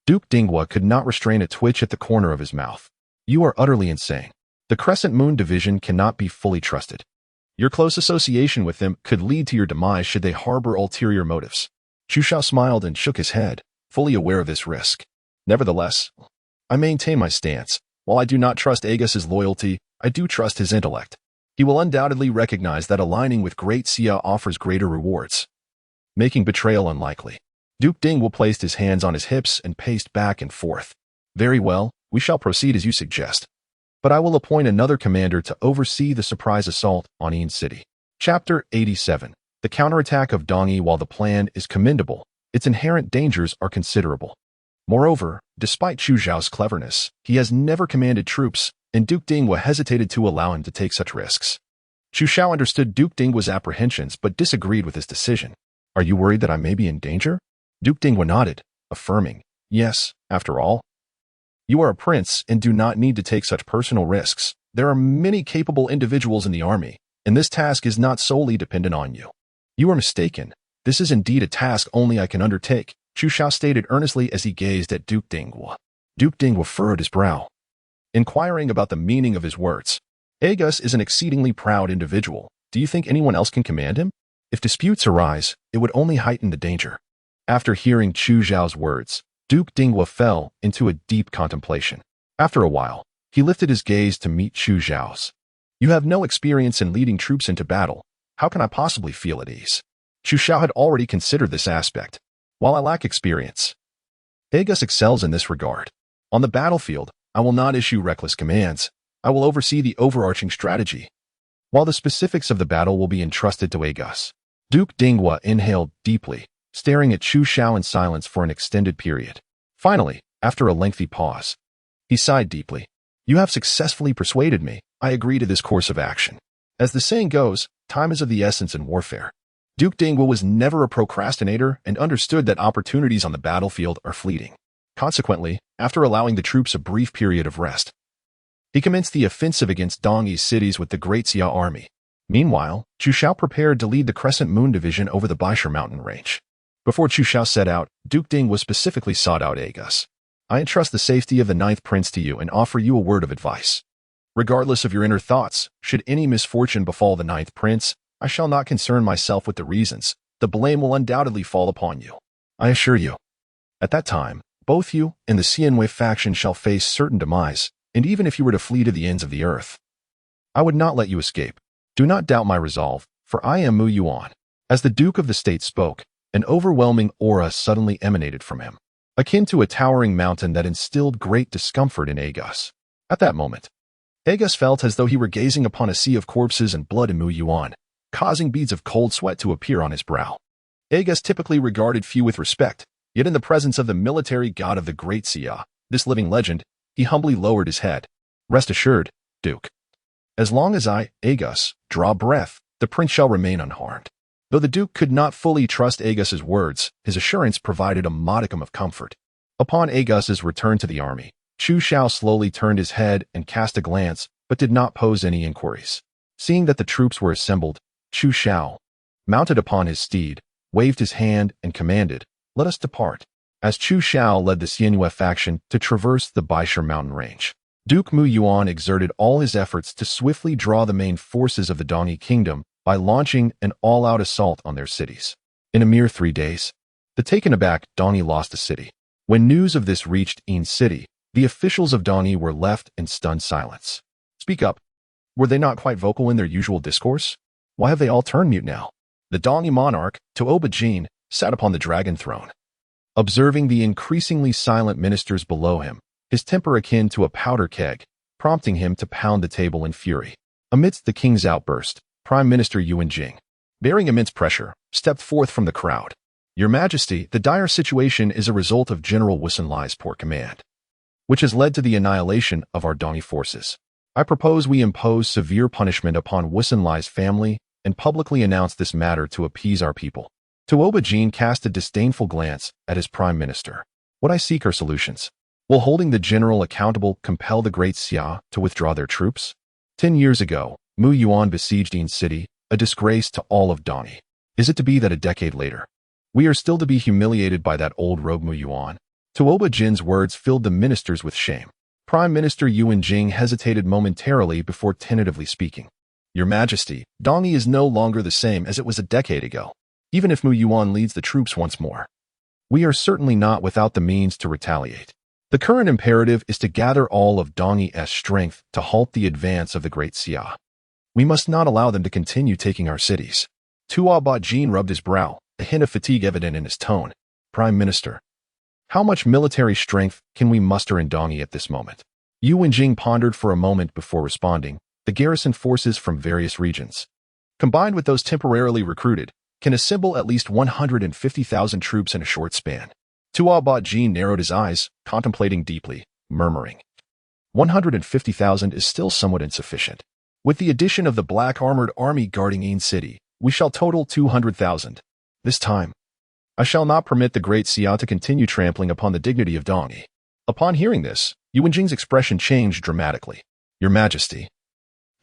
Duke Dinggua could not restrain a twitch at the corner of his mouth. You are utterly insane. The Crescent Moon Division cannot be fully trusted. Your close association with them could lead to your demise should they harbor ulterior motives. Chu Xiao smiled and shook his head, fully aware of this risk. Nevertheless, I maintain my stance. While I do not trust Agus's loyalty, I do trust his intellect. He will undoubtedly recognize that aligning with Great Xia offers greater rewards, making betrayal unlikely. Duke Dinggua placed his hands on his hips and paced back and forth. Very well, we shall proceed as you suggest. But I will appoint another commander to oversee the surprise assault on Yin City. Chapter 87. The counterattack of Dongyi. While the plan is commendable, its inherent dangers are considerable. Moreover, despite Chu Xiao's cleverness, he has never commanded troops, and Duke Dinggua hesitated to allow him to take such risks. Chu Xiao understood Duke Dinggua's apprehensions but disagreed with his decision. Are you worried that I may be in danger? Duke Dinggua nodded, affirming, yes, after all, you are a prince and do not need to take such personal risks. There are many capable individuals in the army, and this task is not solely dependent on you. You are mistaken. This is indeed a task only I can undertake, Chu Xiao stated earnestly as he gazed at Duke Dinggua. Duke Dinggua furrowed his brow, inquiring about the meaning of his words. Agus is an exceedingly proud individual. Do you think anyone else can command him? If disputes arise, it would only heighten the danger. After hearing Chu Xiao's words, Duke Dinggua fell into a deep contemplation. After a while, he lifted his gaze to meet Chu Xiao's. You have no experience in leading troops into battle. How can I possibly feel at ease? Chu Xiao had already considered this aspect. While I lack experience, Agus excels in this regard. On the battlefield, I will not issue reckless commands. I will oversee the overarching strategy, while the specifics of the battle will be entrusted to Agus. Duke Dinggua inhaled deeply, staring at Chu Xiao in silence for an extended period. Finally, after a lengthy pause, he sighed deeply. You have successfully persuaded me. I agree to this course of action. As the saying goes, time is of the essence in warfare. Duke Dinggua was never a procrastinator and understood that opportunities on the battlefield are fleeting. Consequently, after allowing the troops a brief period of rest, he commenced the offensive against Dongyi's cities with the Great Xia army. Meanwhile, Chu Xiao prepared to lead the Crescent Moon Division over the Baisha mountain range. Before Chu Xiao set out, Duke Dinggua specifically sought out Agus. I entrust the safety of the 9th Prince to you and offer you a word of advice. Regardless of your inner thoughts, should any misfortune befall the 9th Prince, I shall not concern myself with the reasons, the blame will undoubtedly fall upon you. I assure you. At that time, both you and the Xianwei faction shall face certain demise, and even if you were to flee to the ends of the earth, I would not let you escape. Do not doubt my resolve, for I am Mu Yuan. As the Duke of the State spoke, an overwhelming aura suddenly emanated from him, akin to a towering mountain that instilled great discomfort in Agus. At that moment, Agus felt as though he were gazing upon a sea of corpses and blood in Mu Yuan, causing beads of cold sweat to appear on his brow. Agus typically regarded few with respect, yet in the presence of the military god of the Great Xia, this living legend, he humbly lowered his head. Rest assured, Duke. As long as I, Agus, draw breath, the prince shall remain unharmed. Though the Duke could not fully trust Agus's words, his assurance provided a modicum of comfort. Upon Agus's return to the army, Chu Xiao slowly turned his head and cast a glance, but did not pose any inquiries. Seeing that the troops were assembled, Chu Xiao, mounted upon his steed, waved his hand and commanded, "Let us depart." As Chu Xiao led the Xianwei faction to traverse the Baisha mountain range, Duke Mu Yuan exerted all his efforts to swiftly draw the main forces of the Dongyi kingdom by launching an all-out assault on their cities. In a mere 3 days, the taken-aback Dongyi lost the city. When news of this reached Yin City, the officials of Dongyi were left in stunned silence. Speak up. Were they not quite vocal in their usual discourse? Why have they all turned mute now? The Dongyi monarch, Tuoba Jin, sat upon the dragon throne. Observing the increasingly silent ministers below him, his temper akin to a powder keg, prompting him to pound the table in fury. Amidst the king's outburst, Prime Minister Yuan Jing, bearing immense pressure, stepped forth from the crowd. Your Majesty, the dire situation is a result of General Wusenlai's poor command, which has led to the annihilation of our Dongyi forces. I propose we impose severe punishment upon Wusenlai's family and publicly announce this matter to appease our people. Tuoba Jin cast a disdainful glance at his Prime Minister. What I seek are solutions. Will holding the general accountable compel the Great Xia to withdraw their troops? 10 years ago, Mu Yuan besieged Yin City, a disgrace to all of Dongyi. Is it to be that a decade later, we are still to be humiliated by that old rogue Mu Yuan? Tuoba Jin's words filled the ministers with shame. Prime Minister Yuan Jing hesitated momentarily before tentatively speaking. Your Majesty, Dongyi is no longer the same as it was a decade ago. Even if Mu Yuan leads the troops once more, we are certainly not without the means to retaliate. The current imperative is to gather all of Dongyi's strength to halt the advance of the Great Xia. We must not allow them to continue taking our cities. Tuoba Jin rubbed his brow, a hint of fatigue evident in his tone. Prime Minister, how much military strength can we muster in Dongyi at this moment? Yuan Jing pondered for a moment before responding. The garrison forces from various regions, combined with those temporarily recruited, can assemble at least 150,000 troops in a short span. Tuoba Jin narrowed his eyes, contemplating deeply, murmuring, 150,000 is still somewhat insufficient. With the addition of the black armored army guarding Yin City, we shall total 200,000. This time, I shall not permit the Great Xia to continue trampling upon the dignity of Dongyi. Upon hearing this, Yuan Jing's expression changed dramatically. Your Majesty,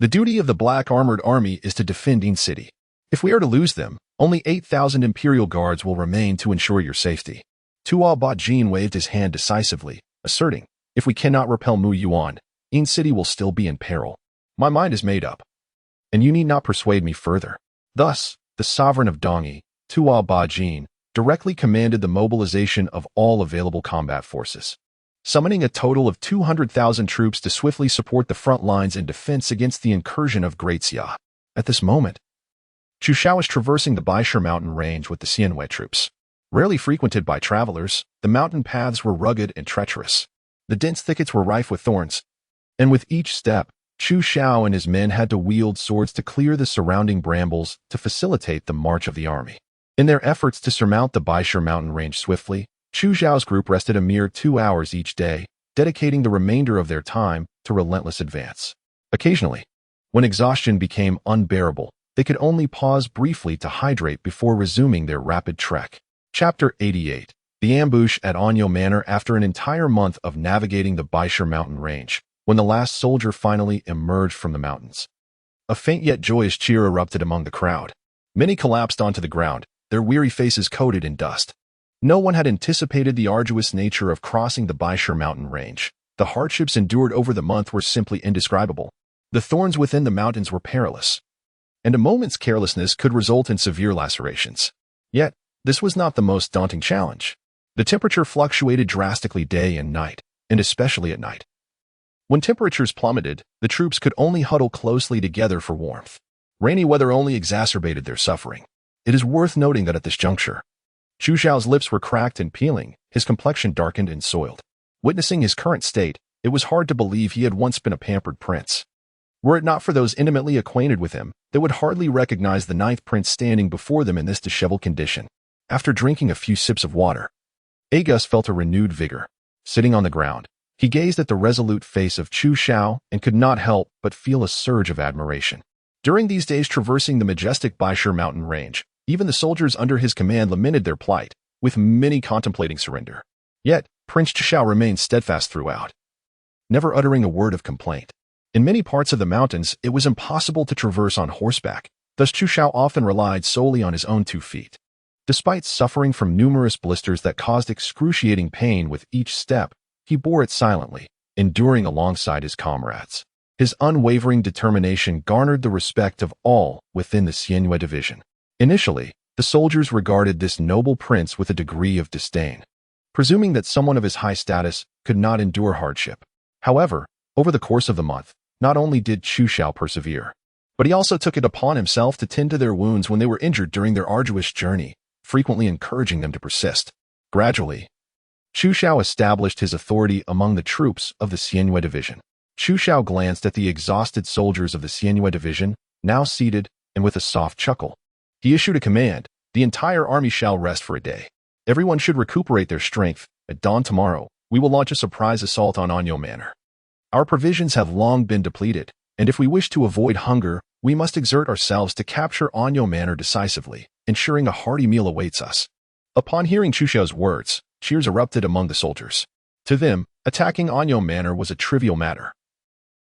the duty of the black armored army is to defend Yin City. If we are to lose them, only 8,000 Imperial Guards will remain to ensure your safety. Tuoba Jin waved his hand decisively, asserting, if we cannot repel Mu Yuan, Yin City will still be in peril. My mind is made up, and you need not persuade me further. Thus, the sovereign of Dongyi, Tuoba Jin, directly commanded the mobilization of all available combat forces, summoning a total of 200,000 troops to swiftly support the front lines in defense against the incursion of Great Xia. At this moment, Chu Xiao was traversing the Baisha mountain range with the Xianwei troops. Rarely frequented by travelers, the mountain paths were rugged and treacherous. The dense thickets were rife with thorns, and with each step, Chu Xiao and his men had to wield swords to clear the surrounding brambles to facilitate the march of the army. In their efforts to surmount the Baisha mountain range swiftly, Chu Xiao's group rested a mere 2 hours each day, dedicating the remainder of their time to relentless advance. Occasionally, when exhaustion became unbearable, they could only pause briefly to hydrate before resuming their rapid trek. Chapter 88. The ambush at Anyo Manor. After an entire month of navigating the Baisha mountain range, when the last soldier finally emerged from the mountains, a faint yet joyous cheer erupted among the crowd. Many collapsed onto the ground, their weary faces coated in dust. No one had anticipated the arduous nature of crossing the Baisha mountain range. The hardships endured over the month were simply indescribable. The thorns within the mountains were perilous, and a moment's carelessness could result in severe lacerations. Yet, this was not the most daunting challenge. The temperature fluctuated drastically day and night, and especially at night. When temperatures plummeted, the troops could only huddle closely together for warmth. Rainy weather only exacerbated their suffering. It is worth noting that at this juncture, Chu Xiao's lips were cracked and peeling, his complexion darkened and soiled. Witnessing his current state, it was hard to believe he had once been a pampered prince. Were it not for those intimately acquainted with him, they would hardly recognize the ninth prince standing before them in this disheveled condition. After drinking a few sips of water, Agus felt a renewed vigor. Sitting on the ground, he gazed at the resolute face of Chu Xiao and could not help but feel a surge of admiration. During these days traversing the majestic Baishur mountain range, even the soldiers under his command lamented their plight, with many contemplating surrender. Yet, Prince Xiao remained steadfast throughout, never uttering a word of complaint. In many parts of the mountains, it was impossible to traverse on horseback, thus Chu Xiao often relied solely on his own 2 feet. Despite suffering from numerous blisters that caused excruciating pain with each step, he bore it silently, enduring alongside his comrades. His unwavering determination garnered the respect of all within the Xianyue division. Initially, the soldiers regarded this noble prince with a degree of disdain, presuming that someone of his high status could not endure hardship. However, over the course of the month, not only did Chu Xiao persevere, but he also took it upon himself to tend to their wounds when they were injured during their arduous journey, frequently encouraging them to persist. Gradually, Chu Xiao established his authority among the troops of the Xianyue division. Chu Xiao glanced at the exhausted soldiers of the Xianyue division, now seated, and with a soft chuckle, he issued a command: the entire army shall rest for a day. Everyone should recuperate their strength. At dawn tomorrow, we will launch a surprise assault on Anyo Manor. Our provisions have long been depleted, and if we wish to avoid hunger, we must exert ourselves to capture Anyo Manor decisively, ensuring a hearty meal awaits us. Upon hearing Chu Xiao's words, cheers erupted among the soldiers. To them, attacking Anyo Manor was a trivial matter.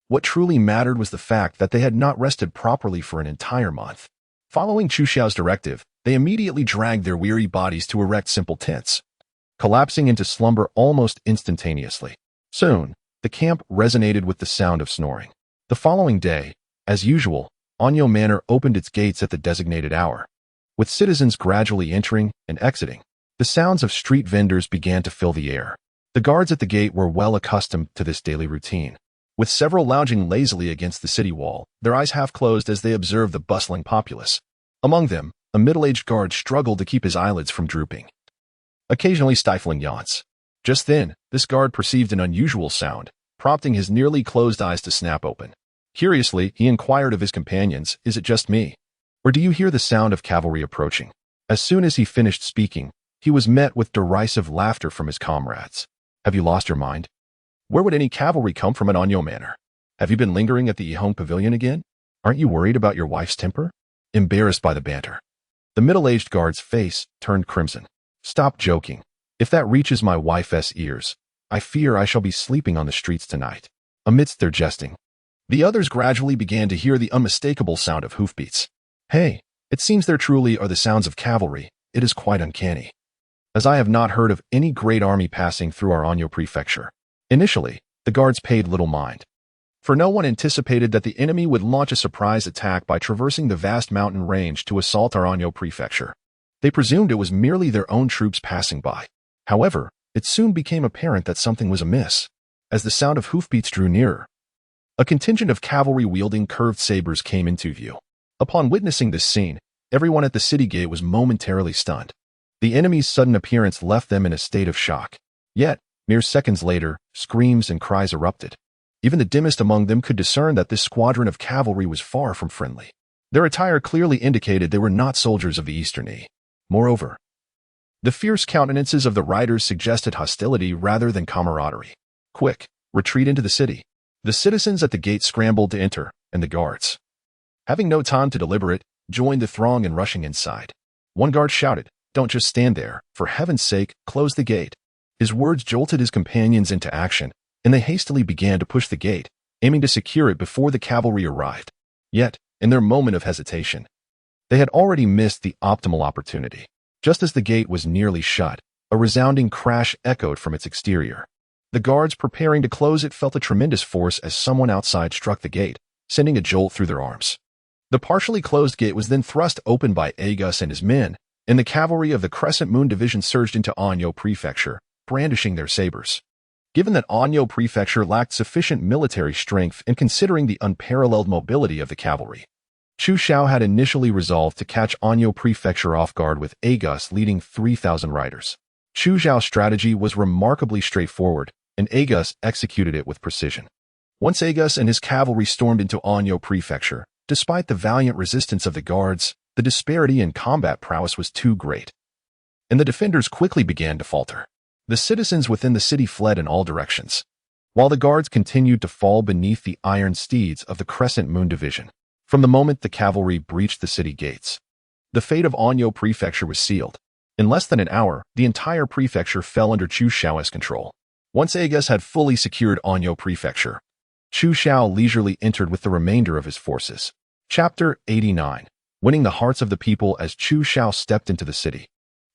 What truly mattered was the fact that they had not rested properly for an entire month. Following Chu Xiao's directive, they immediately dragged their weary bodies to erect simple tents, collapsing into slumber almost instantaneously. Soon, the camp resonated with the sound of snoring. The following day, as usual, Anyo Manor opened its gates at the designated hour, with citizens gradually entering and exiting. The sounds of street vendors began to fill the air. The guards at the gate were well accustomed to this daily routine, with several lounging lazily against the city wall, their eyes half closed as they observed the bustling populace. Among them, a middle-aged guard struggled to keep his eyelids from drooping, occasionally stifling yawns. Just then, this guard perceived an unusual sound, prompting his nearly closed eyes to snap open. Curiously, he inquired of his companions, "Is it just me? Or do you hear the sound of cavalry approaching?" As soon as he finished speaking, he was met with derisive laughter from his comrades. "Have you lost your mind? Where would any cavalry come from at Anyo Manor? Have you been lingering at the Yihong Pavilion again? Aren't you worried about your wife's temper?" Embarrassed by the banter, the middle-aged guard's face turned crimson. "Stop joking. If that reaches my wife's ears, I fear I shall be sleeping on the streets tonight." Amidst their jesting, the others gradually began to hear the unmistakable sound of hoofbeats. "Hey, it seems there truly are the sounds of cavalry. It is quite uncanny, as I have not heard of any great army passing through our Anyo prefecture." Initially, the guards paid little mind, for no one anticipated that the enemy would launch a surprise attack by traversing the vast mountain range to assault our Anyo prefecture. They presumed it was merely their own troops passing by. However, it soon became apparent that something was amiss. As the sound of hoofbeats drew nearer, a contingent of cavalry wielding curved sabers came into view. Upon witnessing this scene, everyone at the city gate was momentarily stunned. The enemy's sudden appearance left them in a state of shock. Yet, mere seconds later, screams and cries erupted. Even the dimmest among them could discern that this squadron of cavalry was far from friendly. Their attire clearly indicated they were not soldiers of the Eastern Yi. Moreover, the fierce countenances of the riders suggested hostility rather than camaraderie. "Quick, retreat into the city." The citizens at the gate scrambled to enter, and the guards, having no time to deliberate, joined the throng in rushing inside. One guard shouted, "Don't just stand there. For heaven's sake, close the gate." His words jolted his companions into action, and they hastily began to push the gate, aiming to secure it before the cavalry arrived. Yet, in their moment of hesitation, they had already missed the optimal opportunity. Just as the gate was nearly shut, a resounding crash echoed from its exterior. The guards preparing to close it felt a tremendous force as someone outside struck the gate, sending a jolt through their arms. The partially closed gate was then thrust open by Agus and his men, and the cavalry of the Crescent Moon Division surged into Anyo Prefecture, brandishing their sabers. Given that Anyo Prefecture lacked sufficient military strength and considering the unparalleled mobility of the cavalry, Chu Xiao had initially resolved to catch Anyo Prefecture off guard with Agus leading 3,000 riders. Chu Xiao's strategy was remarkably straightforward, and Agus executed it with precision. Once Agus and his cavalry stormed into Anyo Prefecture, despite the valiant resistance of the guards, the disparity in combat prowess was too great, and the defenders quickly began to falter. The citizens within the city fled in all directions, while the guards continued to fall beneath the iron steeds of the Crescent Moon Division. From the moment the cavalry breached the city gates, the fate of Anyo Prefecture was sealed. In less than an hour, the entire prefecture fell under Chu Xiao's control. Once Agus had fully secured Anyo Prefecture, Chu Xiao leisurely entered with the remainder of his forces. Chapter 89. Winning the hearts of the people. As Chu Xiao stepped into the city,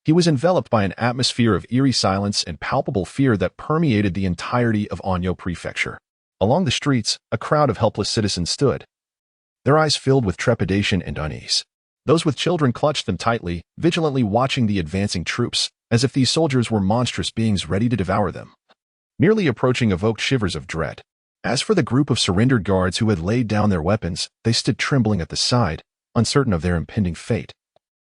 he was enveloped by an atmosphere of eerie silence and palpable fear that permeated the entirety of Anyo Prefecture. Along the streets, a crowd of helpless citizens stood, their eyes filled with trepidation and unease. Those with children clutched them tightly, vigilantly watching the advancing troops, as if these soldiers were monstrous beings ready to devour them. Merely approaching evoked shivers of dread. As for the group of surrendered guards who had laid down their weapons, they stood trembling at the side, uncertain of their impending fate,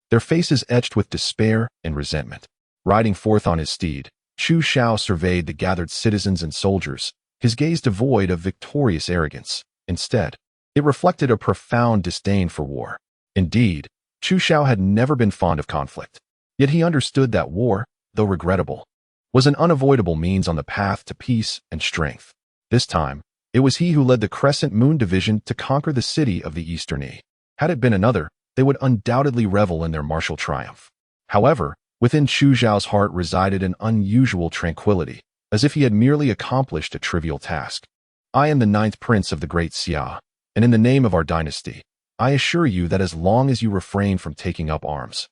their faces etched with despair and resentment. Riding forth on his steed, Chu Xiao surveyed the gathered citizens and soldiers, his gaze devoid of victorious arrogance. Instead, it reflected a profound disdain for war. Indeed, Chu Xiao had never been fond of conflict. Yet he understood that war, though regrettable, was an unavoidable means on the path to peace and strength. This time, it was he who led the Crescent Moon Division to conquer the city of the Eastern E. Had it been another, they would undoubtedly revel in their martial triumph. However, within Chu Xiao's heart resided an unusual tranquility, as if he had merely accomplished a trivial task. I am the 9th prince of the Great Xia, and in the name of our dynasty, I assure you that as long as you refrain from taking up arms,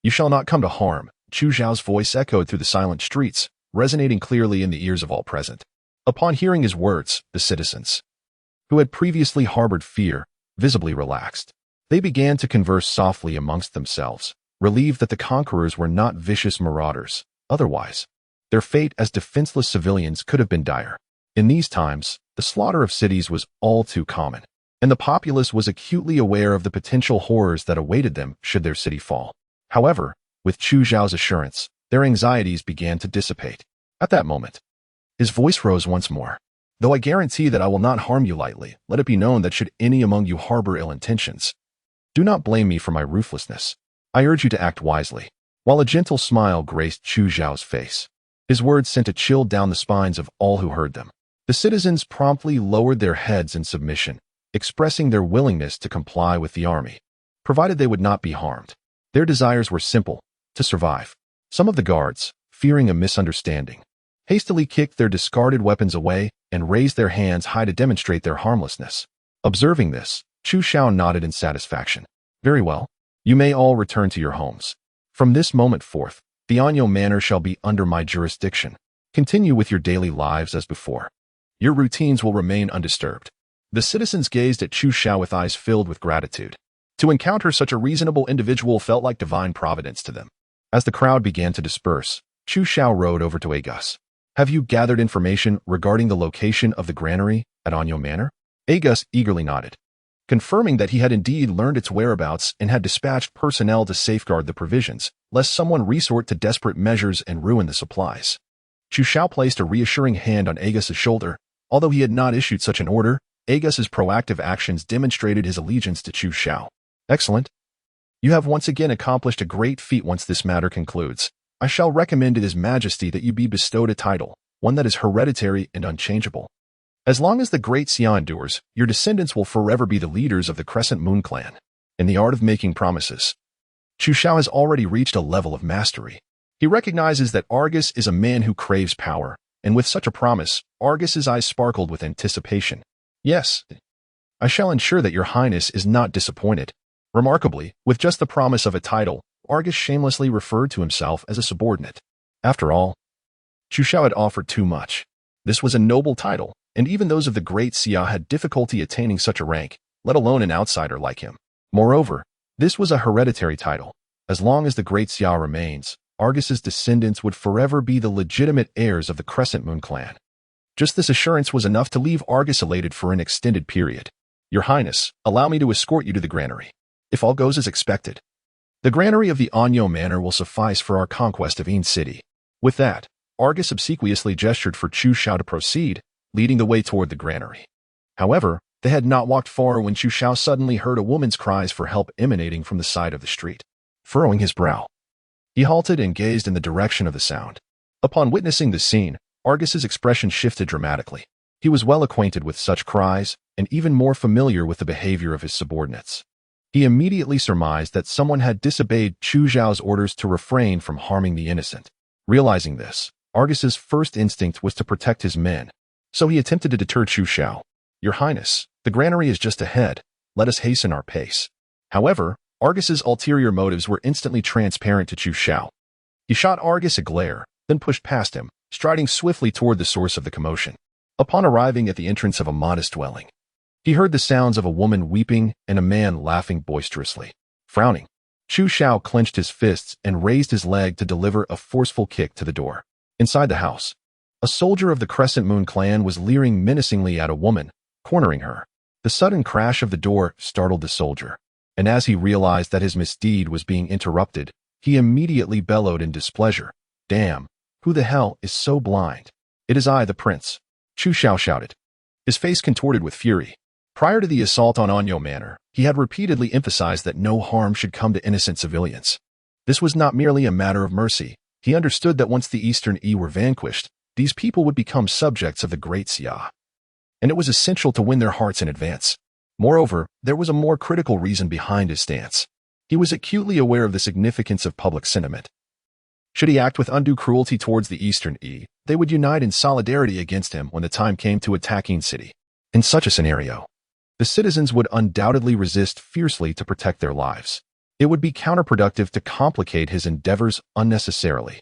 you shall not come to harm. Chu Xiao's voice echoed through the silent streets, resonating clearly in the ears of all present. Upon hearing his words, the citizens, who had previously harbored fear, visibly relaxed. They began to converse softly amongst themselves, relieved that the conquerors were not vicious marauders. Otherwise, their fate as defenseless civilians could have been dire. In these times, the slaughter of cities was all too common, and the populace was acutely aware of the potential horrors that awaited them should their city fall. However, with Chu Xiao's assurance, their anxieties began to dissipate. At that moment, his voice rose once more. Though I guarantee that I will not harm you lightly, let it be known that should any among you harbor ill intentions, do not blame me for my ruthlessness. I urge you to act wisely. While a gentle smile graced Chu Xiao's face, his words sent a chill down the spines of all who heard them. The citizens promptly lowered their heads in submission, expressing their willingness to comply with the army, provided they would not be harmed. Their desires were simple: to survive. Some of the guards, fearing a misunderstanding, hastily kicked their discarded weapons away and raised their hands high to demonstrate their harmlessness. Observing this, Chu Xiao nodded in satisfaction. Very well. You may all return to your homes. From this moment forth, the Anyo Manor shall be under my jurisdiction. Continue with your daily lives as before. Your routines will remain undisturbed. The citizens gazed at Chu Xiao with eyes filled with gratitude. To encounter such a reasonable individual felt like divine providence to them. As the crowd began to disperse, Chu Xiao rode over to Agus. Have you gathered information regarding the location of the granary at Anyo Manor? Agus eagerly nodded, confirming that he had indeed learned its whereabouts and had dispatched personnel to safeguard the provisions, lest someone resort to desperate measures and ruin the supplies. Chu Xiao placed a reassuring hand on Agus's shoulder. Although he had not issued such an order, Agus's proactive actions demonstrated his allegiance to Chu Xiao. Excellent. You have once again accomplished a great feat. Once this matter concludes, I shall recommend to His Majesty that you be bestowed a title, one that is hereditary and unchangeable. As long as the Great Xia endures, your descendants will forever be the leaders of the Crescent Moon clan. In the art of making promises, Chu Xiao has already reached a level of mastery. He recognizes that Argus is a man who craves power, and with such a promise, Argus's eyes sparkled with anticipation. Yes, I shall ensure that your highness is not disappointed. Remarkably, with just the promise of a title, Argus shamelessly referred to himself as a subordinate. After all, Chu Xiao had offered too much. This was a noble title, and even those of the Great Xia had difficulty attaining such a rank, let alone an outsider like him. Moreover, this was a hereditary title, As long as the Great Xia remains, Argus's descendants would forever be the legitimate heirs of the Crescent Moon clan. Just this assurance was enough to leave Argus elated for an extended period. Your Highness, allow me to escort you to the granary. If all goes as expected, the granary of the Anyo Manor will suffice for our conquest of Yin City. With that, Argus obsequiously gestured for Chu Xiao to proceed, leading the way toward the granary. However, they had not walked far when Chu Xiao suddenly heard a woman's cries for help emanating from the side of the street. Furrowing his brow, he halted and gazed in the direction of the sound. Upon witnessing the scene, Argus's expression shifted dramatically. He was well acquainted with such cries, and even more familiar with the behavior of his subordinates. He immediately surmised that someone had disobeyed Chu Xiao's orders to refrain from harming the innocent. Realizing this, Argus's first instinct was to protect his men, so he attempted to deter Chu Xiao. Your Highness, the granary is just ahead. Let us hasten our pace. However, Argus's ulterior motives were instantly transparent to Chu Xiao. He shot Argus a glare, then pushed past him, striding swiftly toward the source of the commotion. Upon arriving at the entrance of a modest dwelling, he heard the sounds of a woman weeping and a man laughing boisterously. Frowning, Chu Xiao clenched his fists and raised his leg to deliver a forceful kick to the door. Inside the house, a soldier of the Crescent Moon clan was leering menacingly at a woman, cornering her. The sudden crash of the door startled the soldier, and as he realized that his misdeed was being interrupted, he immediately bellowed in displeasure. Damn, who the hell is so blind? It is I, the prince, Chu Xiao shouted, his face contorted with fury. Prior to the assault on Anyo Manor, he had repeatedly emphasized that no harm should come to innocent civilians. This was not merely a matter of mercy. He understood that once the Eastern Yi were vanquished, these people would become subjects of the Great Xia, and it was essential to win their hearts in advance. Moreover, there was a more critical reason behind his stance. He was acutely aware of the significance of public sentiment. Should he act with undue cruelty towards the Eastern Yi, they would unite in solidarity against him when the time came to attack Yin City. In such a scenario, the citizens would undoubtedly resist fiercely to protect their lives. It would be counterproductive to complicate his endeavors unnecessarily.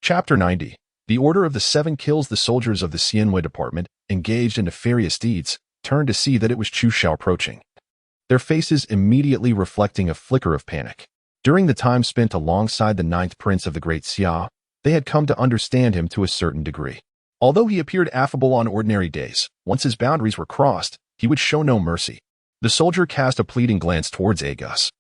Chapter 90. The Order of the Seven kills the soldiers of the Xianwei department, engaged in nefarious deeds, turned to see that it was Chu Xiao approaching, their faces immediately reflecting a flicker of panic. During the time spent alongside the ninth prince of the Great Xia, they had come to understand him to a certain degree. Although he appeared affable on ordinary days, once his boundaries were crossed, he would show no mercy. The soldier cast a pleading glance towards Agus,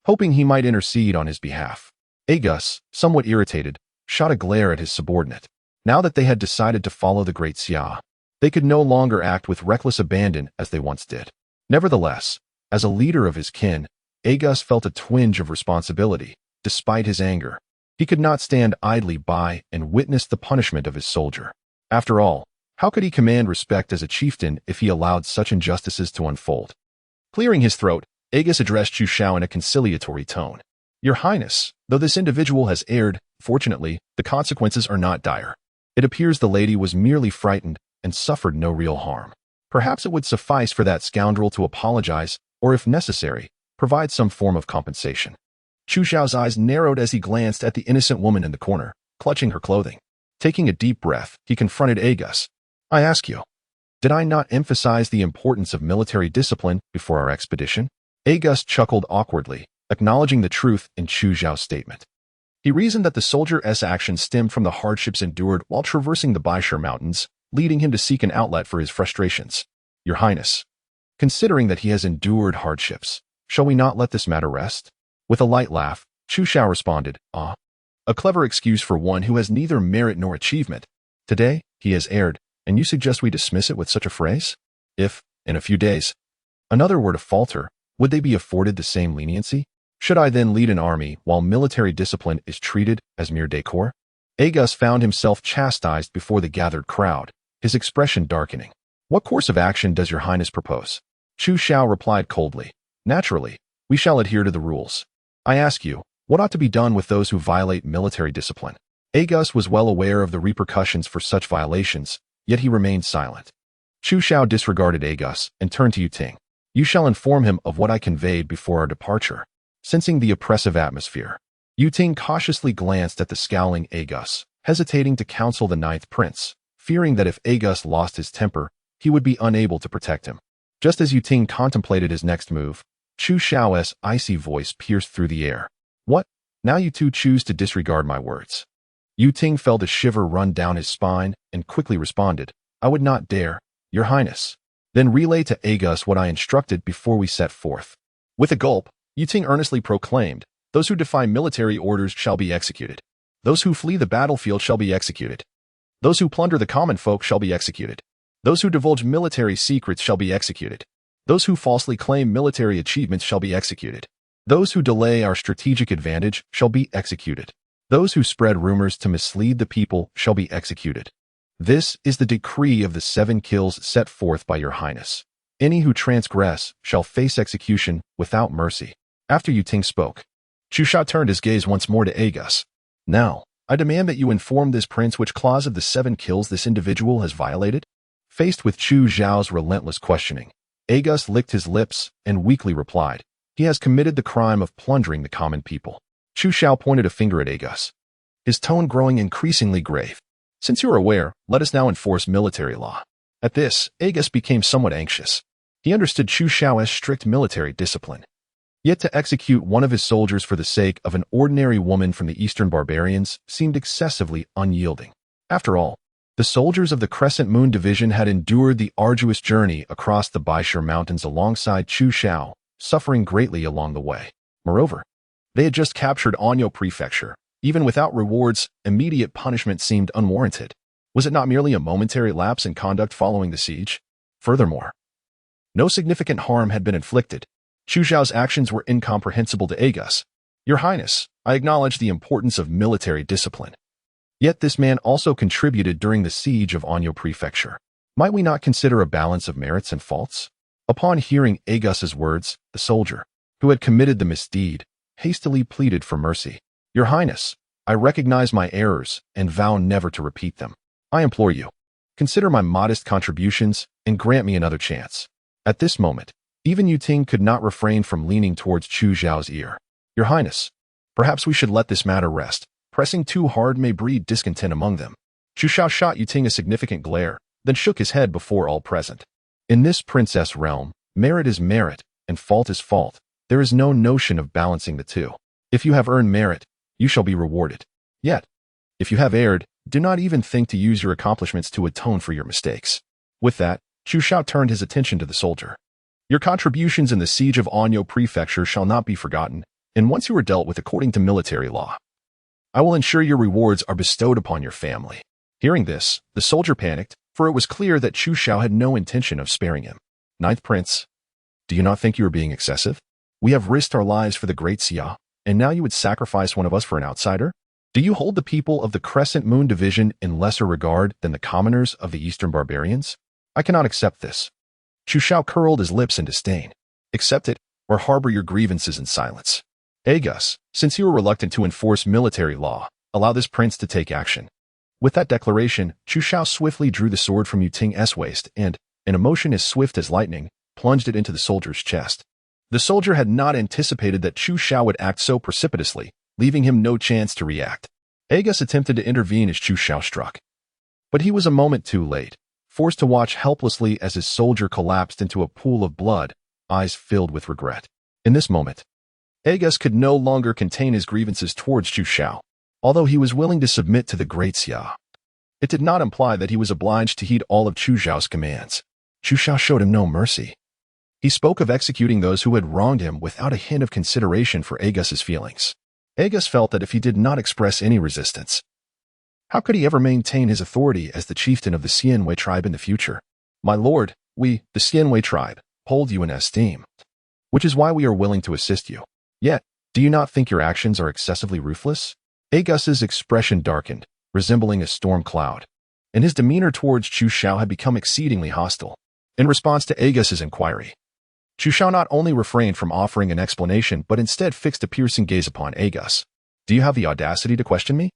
hoping he might intercede on his behalf. Agus, somewhat irritated, shot a glare at his subordinate. Now that they had decided to follow the Great Xia, they could no longer act with reckless abandon as they once did. Nevertheless, as a leader of his kin, Agus felt a twinge of responsibility. Despite his anger, he could not stand idly by and witness the punishment of his soldier. After all, how could he command respect as a chieftain if he allowed such injustices to unfold? Clearing his throat, Agus addressed Chu Xiao in a conciliatory tone. Your Highness, though this individual has erred, fortunately, the consequences are not dire. It appears the lady was merely frightened and suffered no real harm. Perhaps it would suffice for that scoundrel to apologize, or if necessary, provide some form of compensation. Chu Xiao's eyes narrowed as he glanced at the innocent woman in the corner, clutching her clothing. Taking a deep breath, he confronted Agus. I ask you, did I not emphasize the importance of military discipline before our expedition? Agus chuckled awkwardly, acknowledging the truth in Chu Xiao's statement. He reasoned that the soldier's actions stemmed from the hardships endured while traversing the Baishar Mountains, leading him to seek an outlet for his frustrations. Your Highness, considering that he has endured hardships, shall we not let this matter rest? With a light laugh, Chu Xiao responded, Ah, a clever excuse for one who has neither merit nor achievement. Today, he has erred, and you suggest we dismiss it with such a phrase? If, in a few days, another were to falter, would they be afforded the same leniency? Should I then lead an army while military discipline is treated as mere decor? Agus found himself chastised before the gathered crowd, his expression darkening. What course of action does your Highness propose? Chu Xiao replied coldly. Naturally, we shall adhere to the rules. I ask you, what ought to be done with those who violate military discipline? Agus was well aware of the repercussions for such violations, yet he remained silent. Chu Xiao disregarded Agus and turned to Yuting. You shall inform him of what I conveyed before our departure. Sensing the oppressive atmosphere, Yuting cautiously glanced at the scowling Agus, hesitating to counsel the ninth prince, fearing that if Agus lost his temper, he would be unable to protect him. Just as Yuting contemplated his next move, Chu Xiao's icy voice pierced through the air. What? Now you two choose to disregard my words. Yu Ting felt a shiver run down his spine and quickly responded, I would not dare, Your Highness. Then relay to Agus what I instructed before we set forth. With a gulp, Yu Ting earnestly proclaimed, those who defy military orders shall be executed. Those who flee the battlefield shall be executed. Those who plunder the common folk shall be executed. Those who divulge military secrets shall be executed. Those who falsely claim military achievements shall be executed. Those who delay our strategic advantage shall be executed. Those who spread rumors to mislead the people shall be executed. This is the decree of the 7 kills set forth by Your Highness. Any who transgress shall face execution without mercy. After Yu Ting spoke, Chu Xiao turned his gaze once more to Agus. Now, I demand that you inform this prince which clause of the 7 kills this individual has violated? Faced with Chu Xiao's relentless questioning, Agus licked his lips and weakly replied, he has committed the crime of plundering the common people. Chu Xiao pointed a finger at Agus, his tone growing increasingly grave. Since you are aware, let us now enforce military law. At this, Agus became somewhat anxious. He understood Chu Xiao as strict military discipline. Yet to execute one of his soldiers for the sake of an ordinary woman from the Eastern barbarians seemed excessively unyielding. After all, the soldiers of the Crescent Moon Division had endured the arduous journey across the Baishir Mountains alongside Chu Xiao, suffering greatly along the way. Moreover, they had just captured Anyo Prefecture. Even without rewards, immediate punishment seemed unwarranted. Was it not merely a momentary lapse in conduct following the siege? Furthermore, no significant harm had been inflicted. Chu Xiao's actions were incomprehensible to Agus. Your Highness, I acknowledge the importance of military discipline. Yet this man also contributed during the siege of Anyo Prefecture. Might we not consider a balance of merits and faults? Upon hearing Agus's words, the soldier, who had committed the misdeed, hastily pleaded for mercy. Your Highness, I recognize my errors and vow never to repeat them. I implore you, consider my modest contributions and grant me another chance. At this moment, even Yu Ting could not refrain from leaning towards Chu Xiao's ear. Your Highness, perhaps we should let this matter rest. Pressing too hard may breed discontent among them. Chu Xiao shot Yu Ting a significant glare, then shook his head before all present. In this princess realm, merit is merit, and fault is fault. There is no notion of balancing the two. If you have earned merit, you shall be rewarded. Yet, if you have erred, do not even think to use your accomplishments to atone for your mistakes. With that, Chu Xiao turned his attention to the soldier. Your contributions in the siege of Anyo Prefecture shall not be forgotten, and once you are dealt with according to military law, I will ensure your rewards are bestowed upon your family. Hearing this, the soldier panicked, for it was clear that Chu Xiao had no intention of sparing him. Ninth Prince, do you not think you are being excessive? We have risked our lives for the Great Xia, and now you would sacrifice one of us for an outsider? Do you hold the people of the Crescent Moon Division in lesser regard than the commoners of the Eastern barbarians? I cannot accept this. Chu Xiao curled his lips in disdain. Accept it, or harbor your grievances in silence. Agus, since you are reluctant to enforce military law, allow this prince to take action. With that declaration, Chu Xiao swiftly drew the sword from Yu Ting's waist and, in a motion as swift as lightning, plunged it into the soldier's chest. The soldier had not anticipated that Chu Xiao would act so precipitously, leaving him no chance to react. Agus attempted to intervene as Chu Xiao struck. But he was a moment too late, forced to watch helplessly as his soldier collapsed into a pool of blood, eyes filled with regret. In this moment, Agus could no longer contain his grievances towards Chu Xiao, although he was willing to submit to the Great Xia. It did not imply that he was obliged to heed all of Chu Xiao's commands. Chu Xiao showed him no mercy. He spoke of executing those who had wronged him without a hint of consideration for Agus's feelings. Agus felt that if he did not express any resistance, how could he ever maintain his authority as the chieftain of the Xianwei tribe in the future? My lord, we, the Xianwei tribe, hold you in esteem, which is why we are willing to assist you. Yet, do you not think your actions are excessively ruthless? Agus's expression darkened, resembling a storm cloud, and his demeanor towards Chu Xiao had become exceedingly hostile. In response to Agus's inquiry, Chu Xiao not only refrained from offering an explanation but instead fixed a piercing gaze upon Agus. Do you have the audacity to question me?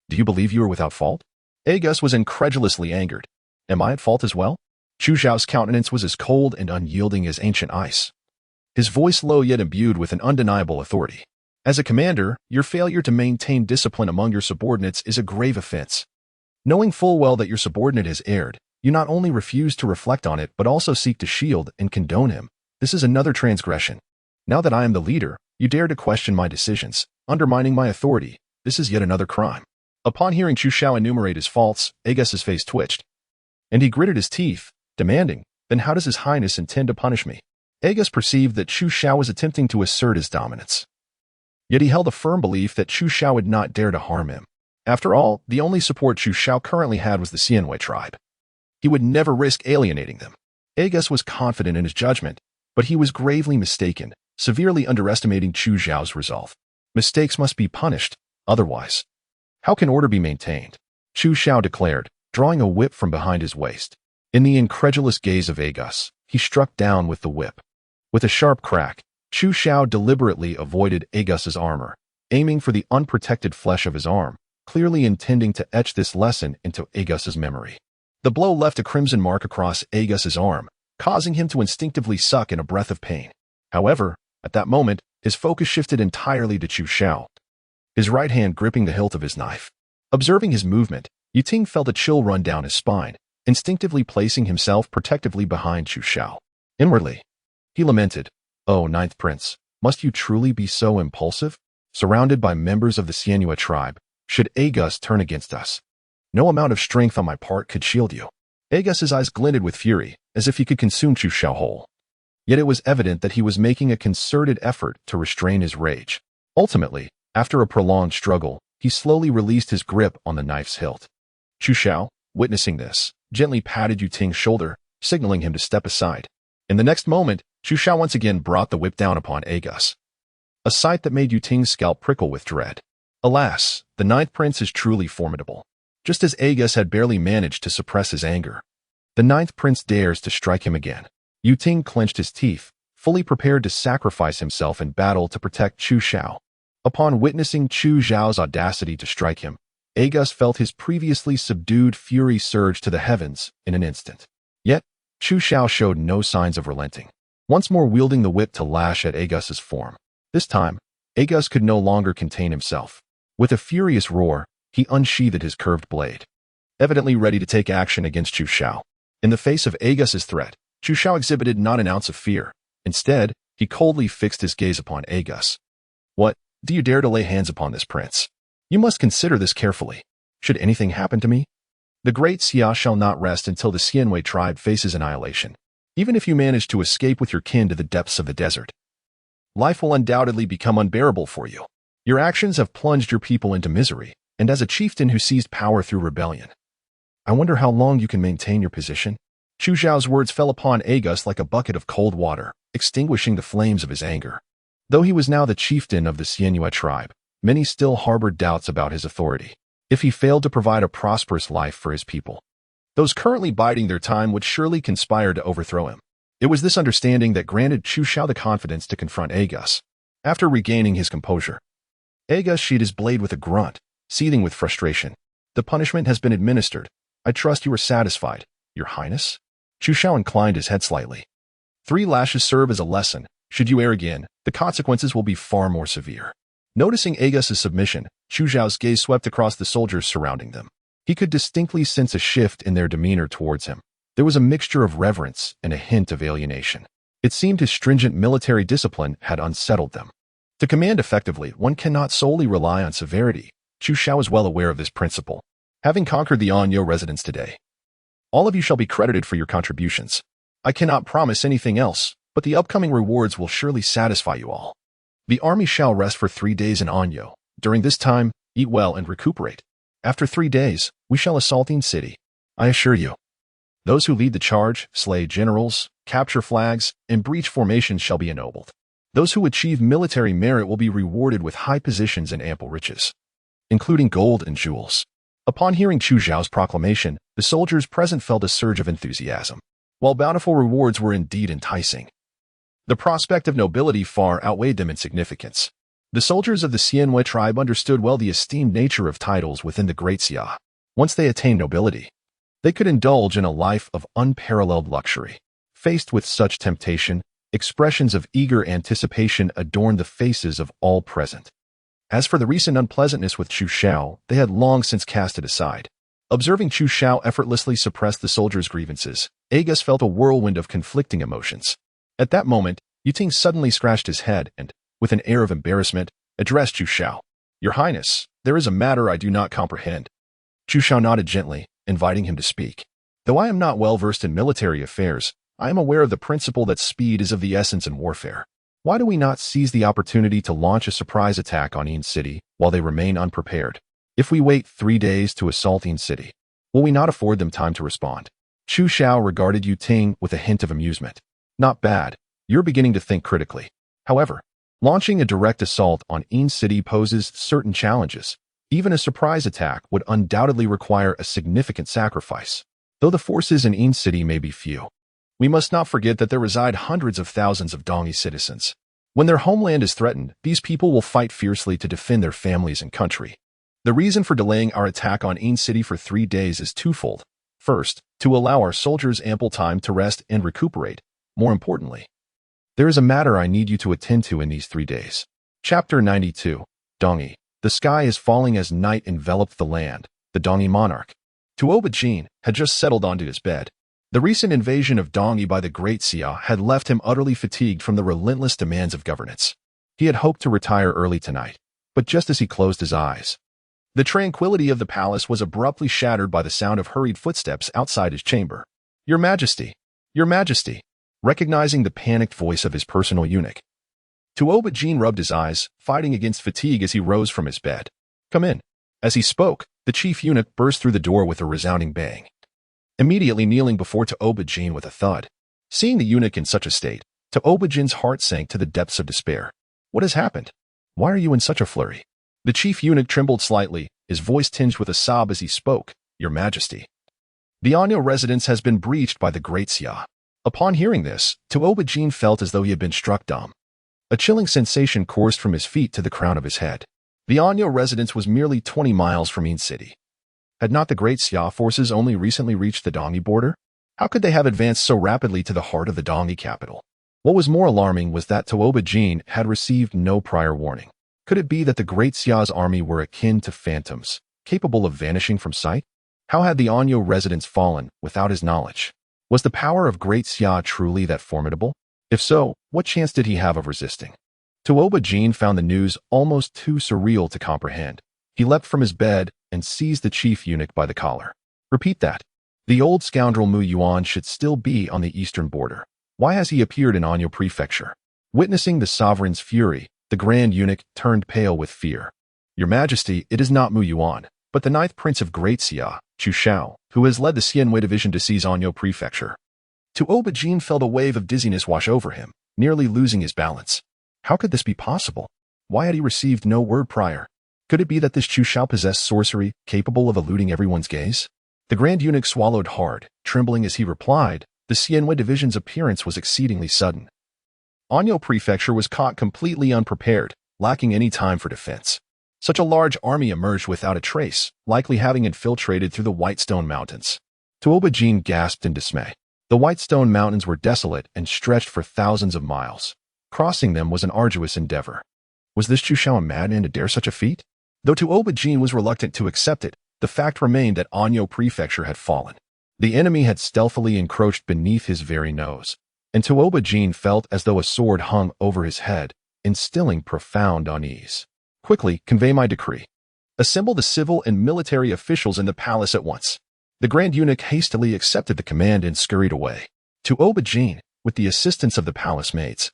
Do you believe you are without fault? Agus was incredulously angered. Am I at fault as well? Chu Xiao's countenance was as cold and unyielding as ancient ice. His voice low yet imbued with an undeniable authority. As a commander, your failure to maintain discipline among your subordinates is a grave offense. Knowing full well that your subordinate has erred, you not only refuse to reflect on it but also seek to shield and condone him. This is another transgression. Now that I am the leader, you dare to question my decisions. undermining my authority. This is yet another crime. Upon hearing Chu Xiao enumerate his faults, Agus's face twitched, and he gritted his teeth, demanding, "Then how does His Highness intend to punish me?" Agus perceived that Chu Xiao was attempting to assert his dominance. Yet he held a firm belief that Chu Xiao would not dare to harm him. After all, the only support Chu Xiao currently had was the Xianwei tribe. He would never risk alienating them. Agus was confident in his judgment, but he was gravely mistaken, severely underestimating Chu Xiao's resolve. Mistakes must be punished, otherwise, how can order be maintained? Chu Xiao declared, drawing a whip from behind his waist. In the incredulous gaze of Agus, he struck down with the whip. With a sharp crack, Chu Xiao deliberately avoided Agus's armor, aiming for the unprotected flesh of his arm, clearly intending to etch this lesson into Agus's memory. The blow left a crimson mark across Agus's arm, causing him to instinctively suck in a breath of pain. However, at that moment, his focus shifted entirely to Chu Xiao, his right hand gripping the hilt of his knife. Observing his movement, Yuting felt a chill run down his spine, instinctively placing himself protectively behind Chu Xiao. Inwardly, he lamented, "Oh, Ninth Prince, must you truly be so impulsive? Surrounded by members of the Xianwei tribe, should Agus turn against us, no amount of strength on my part could shield you." Agus's eyes glinted with fury, as if he could consume Chu Xiao whole. Yet it was evident that he was making a concerted effort to restrain his rage. Ultimately, after a prolonged struggle, he slowly released his grip on the knife's hilt. Chu Xiao, witnessing this, gently patted Yuting's shoulder, signaling him to step aside. In the next moment, Chu Xiao once again brought the whip down upon Agus, a sight that made Yuting's scalp prickle with dread. Alas, the Ninth Prince is truly formidable. Just as Agus had barely managed to suppress his anger, the Ninth Prince dares to strike him again. Yuting clenched his teeth, fully prepared to sacrifice himself in battle to protect Chu Xiao. Upon witnessing Chu Xiao's audacity to strike him, Agus felt his previously subdued fury surge to the heavens in an instant. Yet, Chu Xiao showed no signs of relenting, once more wielding the whip to lash at Agus's form. This time, Agus could no longer contain himself. With a furious roar, he unsheathed his curved blade, evidently ready to take action against Chu Xiao. In the face of Agus's threat, Chu Xiao exhibited not an ounce of fear. Instead, he coldly fixed his gaze upon Agus. "What, do you dare to lay hands upon this prince? You must consider this carefully. Should anything happen to me, the Great Xia shall not rest until the Xianwei tribe faces annihilation. Even if you manage to escape with your kin to the depths of the desert, life will undoubtedly become unbearable for you. Your actions have plunged your people into misery, and as a chieftain who seized power through rebellion, I wonder how long you can maintain your position." Chu Xiao's words fell upon Agus like a bucket of cold water, extinguishing the flames of his anger. Though he was now the chieftain of the Xianwei tribe, many still harbored doubts about his authority. If he failed to provide a prosperous life for his people, those currently biding their time would surely conspire to overthrow him. It was this understanding that granted Chu Xiao the confidence to confront Agus. After regaining his composure, Agus sheathed his blade with a grunt, seething with frustration. "The punishment has been administered. I trust you are satisfied, Your Highness?" Chu Xiao inclined his head slightly. 3 lashes serve as a lesson. Should you err again, the consequences will be far more severe." Noticing Agus's submission, Chu Xiao's gaze swept across the soldiers surrounding them. He could distinctly sense a shift in their demeanor towards him. There was a mixture of reverence and a hint of alienation. It seemed his stringent military discipline had unsettled them. To command effectively, one cannot solely rely on severity. Chu Xiao was well aware of this principle. Having conquered the Anyo residents today, all of you shall be credited for your contributions. I cannot promise anything else, but the upcoming rewards will surely satisfy you all. The army shall rest for 3 days in Anyo. During this time, eat well and recuperate. After 3 days, we shall assault the city. I assure you, those who lead the charge, slay generals, capture flags, and breach formations shall be ennobled. Those who achieve military merit will be rewarded with high positions and ample riches, including gold and jewels. Upon hearing Chu Xiao's proclamation, the soldiers present felt a surge of enthusiasm. While bountiful rewards were indeed enticing, the prospect of nobility far outweighed them in significance. The soldiers of the Xianwei tribe understood well the esteemed nature of titles within the Great Xia. Once they attained nobility, they could indulge in a life of unparalleled luxury. Faced with such temptation, expressions of eager anticipation adorned the faces of all present. As for the recent unpleasantness with Chu Xiao, they had long since cast it aside. Observing Chu Xiao effortlessly suppress the soldiers' grievances, Agus felt a whirlwind of conflicting emotions. At that moment, Yuting suddenly scratched his head and, with an air of embarrassment, addressed Chu Xiao. Your Highness, there is a matter I do not comprehend. Chu Xiao nodded gently, inviting him to speak. Though I am not well versed in military affairs, I am aware of the principle that speed is of the essence in warfare. Why do we not seize the opportunity to launch a surprise attack on Yin City while they remain unprepared? If we wait 3 days to assault Yin City, will we not afford them time to respond? Chu Xiao regarded Yu Ting with a hint of amusement. Not bad. You're beginning to think critically. However, launching a direct assault on Yin City poses certain challenges. Even a surprise attack would undoubtedly require a significant sacrifice. Though the forces in Yin City may be few, we must not forget that there reside hundreds of thousands of Dongyi citizens. When their homeland is threatened, these people will fight fiercely to defend their families and country. The reason for delaying our attack on Yin City for 3 days is twofold. First, to allow our soldiers ample time to rest and recuperate. More importantly, there is a matter I need you to attend to in these 3 days. Chapter 92. Dongyi. The sky is falling as night enveloped the land. The Dongyi monarch, Tuoba Jin, had just settled onto his bed. The recent invasion of Dongyi by the Great Xia had left him utterly fatigued from the relentless demands of governance. He had hoped to retire early tonight, but just as he closed his eyes, the tranquility of the palace was abruptly shattered by the sound of hurried footsteps outside his chamber. Your Majesty! Your Majesty! Recognizing the panicked voice of his personal eunuch, Tuoba Jin rubbed his eyes, fighting against fatigue as he rose from his bed. Come in. As he spoke, the chief eunuch burst through the door with a resounding bang, immediately kneeling before Tuoba Jin with a thud. Seeing the eunuch in such a state, Tuoba Jin's heart sank to the depths of despair. What has happened? Why are you in such a flurry? The chief eunuch trembled slightly, his voice tinged with a sob as he spoke. Your Majesty, the Anyo residence has been breached by the Great Xia. Upon hearing this, Tuoba Jin felt as though he had been struck dumb. A chilling sensation coursed from his feet to the crown of his head. The Anyo residence was merely 20 miles from Yin City. Had not the Great Xia forces only recently reached the Dongyi border? How could they have advanced so rapidly to the heart of the Dongyi capital? What was more alarming was that Tuoba Jin had received no prior warning. Could it be that the Great Xia's army were akin to phantoms, capable of vanishing from sight? How had the Anyo residence fallen without his knowledge? Was the power of Great Xia truly that formidable? If so, what chance did he have of resisting? Tuoba Jin found the news almost too surreal to comprehend. He leapt from his bed and seized the chief eunuch by the collar. Repeat that. The old scoundrel Mu Yuan should still be on the eastern border. Why has he appeared in Anyo Prefecture? Witnessing the sovereign's fury, the grand eunuch turned pale with fear. Your Majesty, it is not Mu Yuan, but the 9th Prince of Great Xia, Chu Xiao, who has led the Xianwei division to seize Anyo Prefecture. Tuoba Jin felt a wave of dizziness wash over him, nearly losing his balance. How could this be possible? Why had he received no word prior? Could it be that this Chu Xiao possessed sorcery capable of eluding everyone's gaze? The grand eunuch swallowed hard, trembling as he replied. The Xianwei division's appearance was exceedingly sudden. Anyo Prefecture was caught completely unprepared, lacking any time for defense. Such a large army emerged without a trace, likely having infiltrated through the Whitestone Mountains. Tuoba Jin gasped in dismay. The Whitestone Mountains were desolate and stretched for thousands of miles. Crossing them was an arduous endeavor. Was this Chu Xiao a madman to dare such a feat? Though Tuoba Jin was reluctant to accept it, the fact remained that Anyo Prefecture had fallen. The enemy had stealthily encroached beneath his very nose, and Tuoba Jin felt as though a sword hung over his head, instilling profound unease. Quickly, convey my decree. Assemble the civil and military officials in the palace at once. The grand eunuch hastily accepted the command and scurried away. Tuoba Jin, with the assistance of the palace maids,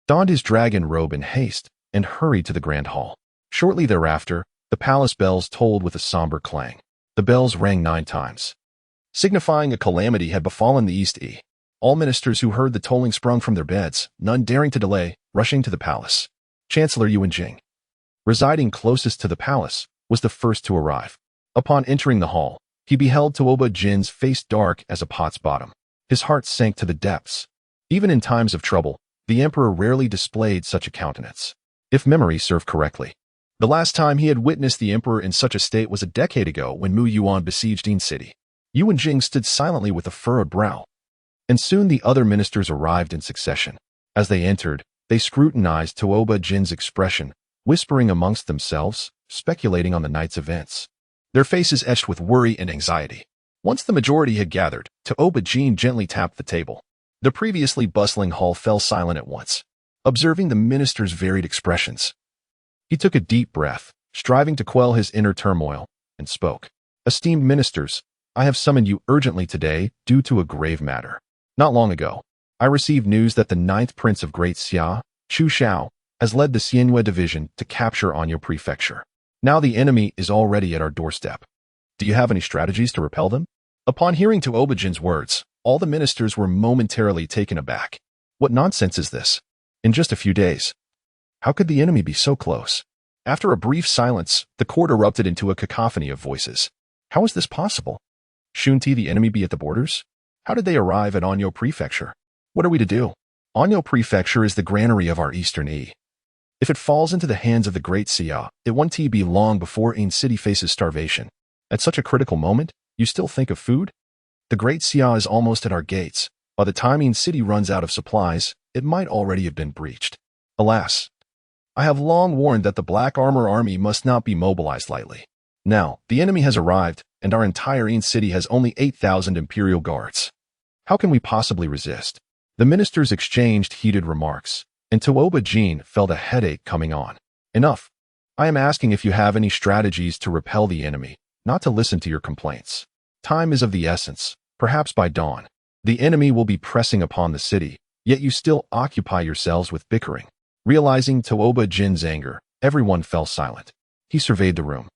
donned his dragon robe in haste and hurried to the grand hall. Shortly thereafter, the palace bells tolled with a somber clang. The bells rang 9 times, signifying a calamity had befallen the East. All ministers who heard the tolling sprung from their beds, none daring to delay, rushing to the palace. Chancellor Yuan Jing, residing closest to the palace, was the first to arrive. Upon entering the hall, he beheld Tuoba Jin's face dark as a pot's bottom. His heart sank to the depths. Even in times of trouble, the emperor rarely displayed such a countenance. If memory served correctly, the last time he had witnessed the emperor in such a state was a decade ago when Mu Yuan besieged Yin City. Yuan Jing stood silently with a furrowed brow. And soon the other ministers arrived in succession. As they entered, they scrutinized Tuoba Jin's expression, whispering amongst themselves, speculating on the night's events, their faces etched with worry and anxiety. Once the majority had gathered, Tuoba Jin gently tapped the table. The previously bustling hall fell silent at once, observing the minister's varied expressions. He took a deep breath, striving to quell his inner turmoil, and spoke. Esteemed ministers, I have summoned you urgently today due to a grave matter. Not long ago, I received news that the 9th Prince of Great Xia, Chu Xiao, has led the Xianhua division to capture Anyo Prefecture. Now the enemy is already at our doorstep. Do you have any strategies to repel them? Upon hearing Tuobajin's words, all the ministers were momentarily taken aback. What nonsense is this? In just a few days. How could the enemy be so close? After a brief silence, the court erupted into a cacophony of voices. How is this possible? Shouldn't the enemy be at the borders? How did they arrive at Anyo Prefecture? What are we to do? Anyo Prefecture is the granary of our eastern E. If it falls into the hands of the Great Xia, it won't be long before Ain City faces starvation. At such a critical moment, you still think of food? The Great Xia is almost at our gates. By the time Ain City runs out of supplies, it might already have been breached. Alas, I have long warned that the Black Armor Army must not be mobilized lightly. Now, the enemy has arrived, and our entire Ain City has only 8,000 Imperial Guards. How can we possibly resist? The ministers exchanged heated remarks, and Tuobajin felt a headache coming on. Enough. I am asking if you have any strategies to repel the enemy, not to listen to your complaints. Time is of the essence. Perhaps by dawn, the enemy will be pressing upon the city, yet you still occupy yourselves with bickering. Realizing Tuobajin's anger, everyone fell silent. He surveyed the room,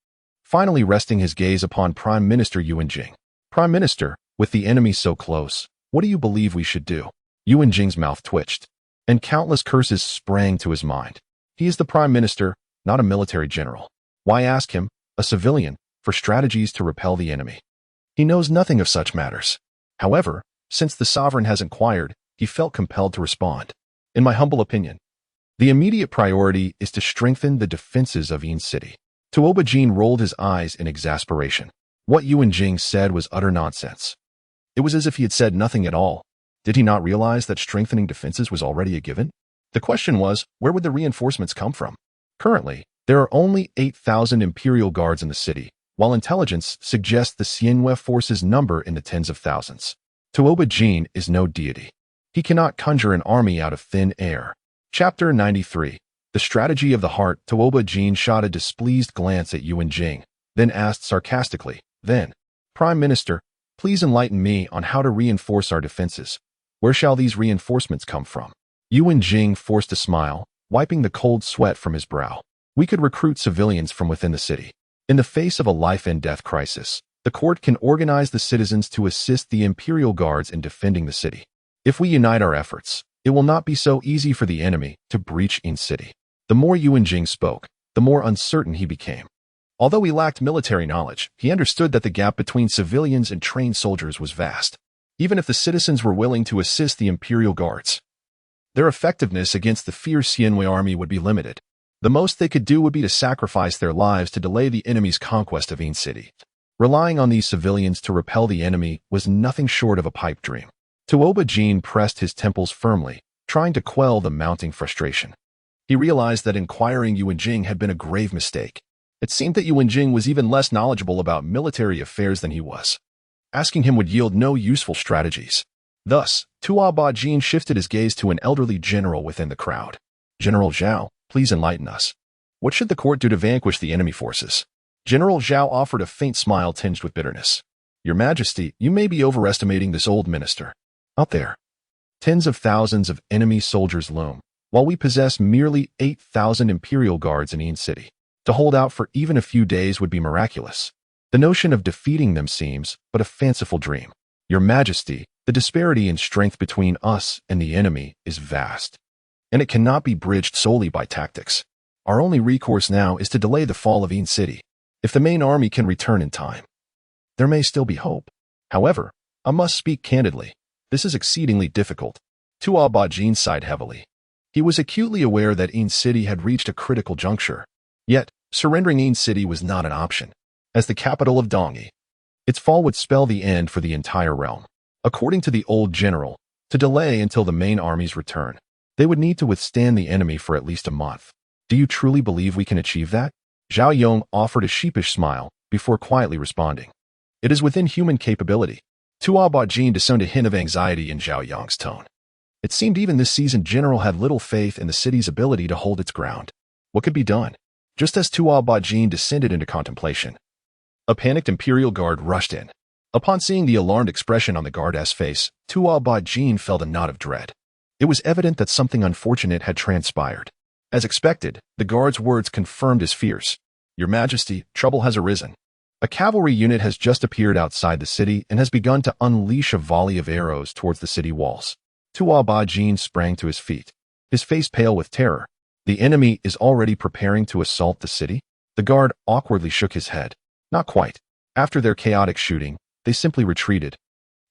finally resting his gaze upon Prime Minister Yuanjing. Prime Minister, with the enemy so close, what do you believe we should do? Yuanjing's mouth twitched, and countless curses sprang to his mind. He is the Prime Minister, not a military general. Why ask him, a civilian, for strategies to repel the enemy? He knows nothing of such matters. However, since the sovereign has inquired, he felt compelled to respond. In my humble opinion, the immediate priority is to strengthen the defenses of Ain City. Tuobajin rolled his eyes in exasperation. What Yuanjing said was utter nonsense. It was as if he had said nothing at all. Did he not realize that strengthening defenses was already a given? The question was, where would the reinforcements come from? Currently, there are only 8,000 Imperial Guards in the city, while intelligence suggests the Xianhua forces number in the tens of thousands. Tuobajin is no deity. He cannot conjure an army out of thin air. Chapter 93. The Strategy of the Heart. Tuobajin shot a displeased glance at Yuanjing, then asked sarcastically, Then, Prime Minister, please enlighten me on how to reinforce our defenses. Where shall these reinforcements come from? Yuanjing forced a smile, wiping the cold sweat from his brow. We could recruit civilians from within the city. In the face of a life-and-death crisis, the court can organize the citizens to assist the Imperial Guards in defending the city. If we unite our efforts, it will not be so easy for the enemy to breach Ain City. The more Yuanjing spoke, the more uncertain he became. Although he lacked military knowledge, he understood that the gap between civilians and trained soldiers was vast. Even if the citizens were willing to assist the Imperial Guards, their effectiveness against the fierce Xianhua army would be limited. The most they could do would be to sacrifice their lives to delay the enemy's conquest of Ain City. Relying on these civilians to repel the enemy was nothing short of a pipe dream. Tuobajin pressed his temples firmly, trying to quell the mounting frustration. He realized that inquiring Yuanjing had been a grave mistake. It seemed that Yuanjing was even less knowledgeable about military affairs than he was. Asking him would yield no useful strategies. Thus, Tuobajin shifted his gaze to an elderly general within the crowd. General Xiao, please enlighten us. What should the court do to vanquish the enemy forces? General Xiao offered a faint smile tinged with bitterness. Your Majesty, you may be overestimating this old minister. Out there, tens of thousands of enemy soldiers loom, while we possess merely 8,000 Imperial Guards in Ain City. To hold out for even a few days would be miraculous. The notion of defeating them seems but a fanciful dream. Your Majesty, the disparity in strength between us and the enemy is vast, and it cannot be bridged solely by tactics. Our only recourse now is to delay the fall of Ain City. If the main army can return in time, there may still be hope. However, I must speak candidly. This is exceedingly difficult. Tuobajin sighed heavily. He was acutely aware that Ain City had reached a critical juncture. Yet, surrendering Ain City was not an option. As the capital of Dongyi, its fall would spell the end for the entire realm. According to the old general, to delay until the main army's return, they would need to withstand the enemy for at least a month. Do you truly believe we can achieve that? Zhao Yong offered a sheepish smile before quietly responding. It is within human capability. Tuobajin discerned a hint of anxiety in Zhao Yong's tone. It seemed even this seasoned general had little faith in the city's ability to hold its ground. What could be done? just as Tuo Bajin descended into contemplation. A panicked imperial guard rushed in. Upon seeing the alarmed expression on the guard's face, Tuo Bajin felt a knot of dread. It was evident that something unfortunate had transpired. As expected, the guard's words confirmed his fears. "Your Majesty, trouble has arisen. A cavalry unit has just appeared outside the city and has begun to unleash a volley of arrows towards the city walls." Tuo Bajin sprang to his feet, his face pale with terror. "The enemy is already preparing to assault the city?" The guard awkwardly shook his head. "Not quite. After their chaotic shooting, they simply retreated,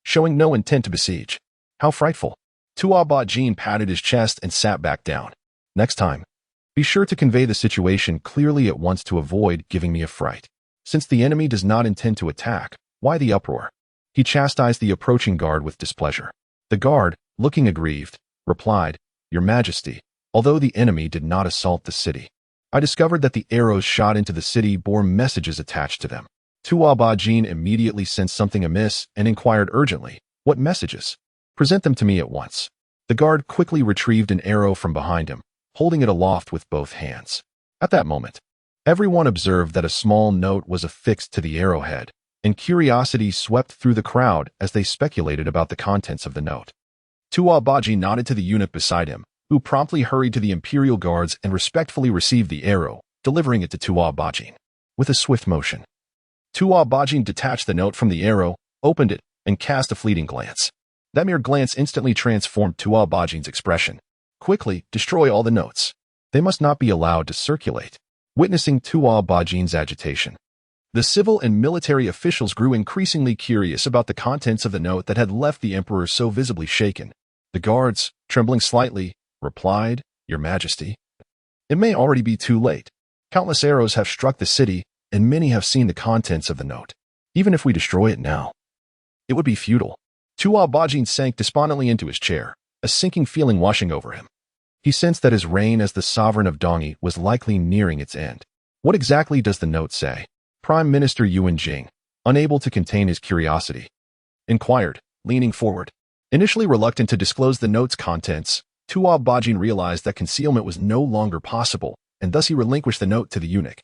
showing no intent to besiege." "How frightful." Tuo Bajin patted his chest and sat back down. "Next time, be sure to convey the situation clearly at once to avoid giving me a fright. Since the enemy does not intend to attack, why the uproar?" He chastised the approaching guard with displeasure. The guard, looking aggrieved, replied, "Your Majesty, although the enemy did not assault the city, I discovered that the arrows shot into the city bore messages attached to them." Tuo Bajin immediately sensed something amiss and inquired urgently, "What messages? Present them to me at once." The guard quickly retrieved an arrow from behind him, holding it aloft with both hands. At that moment, everyone observed that a small note was affixed to the arrowhead, and curiosity swept through the crowd as they speculated about the contents of the note. Tuo Bajin nodded to the eunuch beside him, who promptly hurried to the imperial guards and respectfully received the arrow, delivering it to Tuo Bajin. With a swift motion, Tuo Bajin detached the note from the arrow, opened it, and cast a fleeting glance. That mere glance instantly transformed Tuo Bajin's expression. "Quickly, destroy all the notes. They must not be allowed to circulate." Witnessing Tuo Bajin's agitation, the civil and military officials grew increasingly curious about the contents of the note that had left the emperor so visibly shaken. The guards, trembling slightly, replied, "Your Majesty, it may already be too late. Countless arrows have struck the city, and many have seen the contents of the note. Even if we destroy it now, it would be futile." Tuo Bajin sank despondently into his chair, a sinking feeling washing over him. He sensed that his reign as the sovereign of Dongyi was likely nearing its end. What exactly does the note say? Prime Minister Yuan Jing, unable to contain his curiosity, inquired, leaning forward. Initially reluctant to disclose the note's contents, Tuo Bajin realized that concealment was no longer possible, and thus he relinquished the note to the eunuch,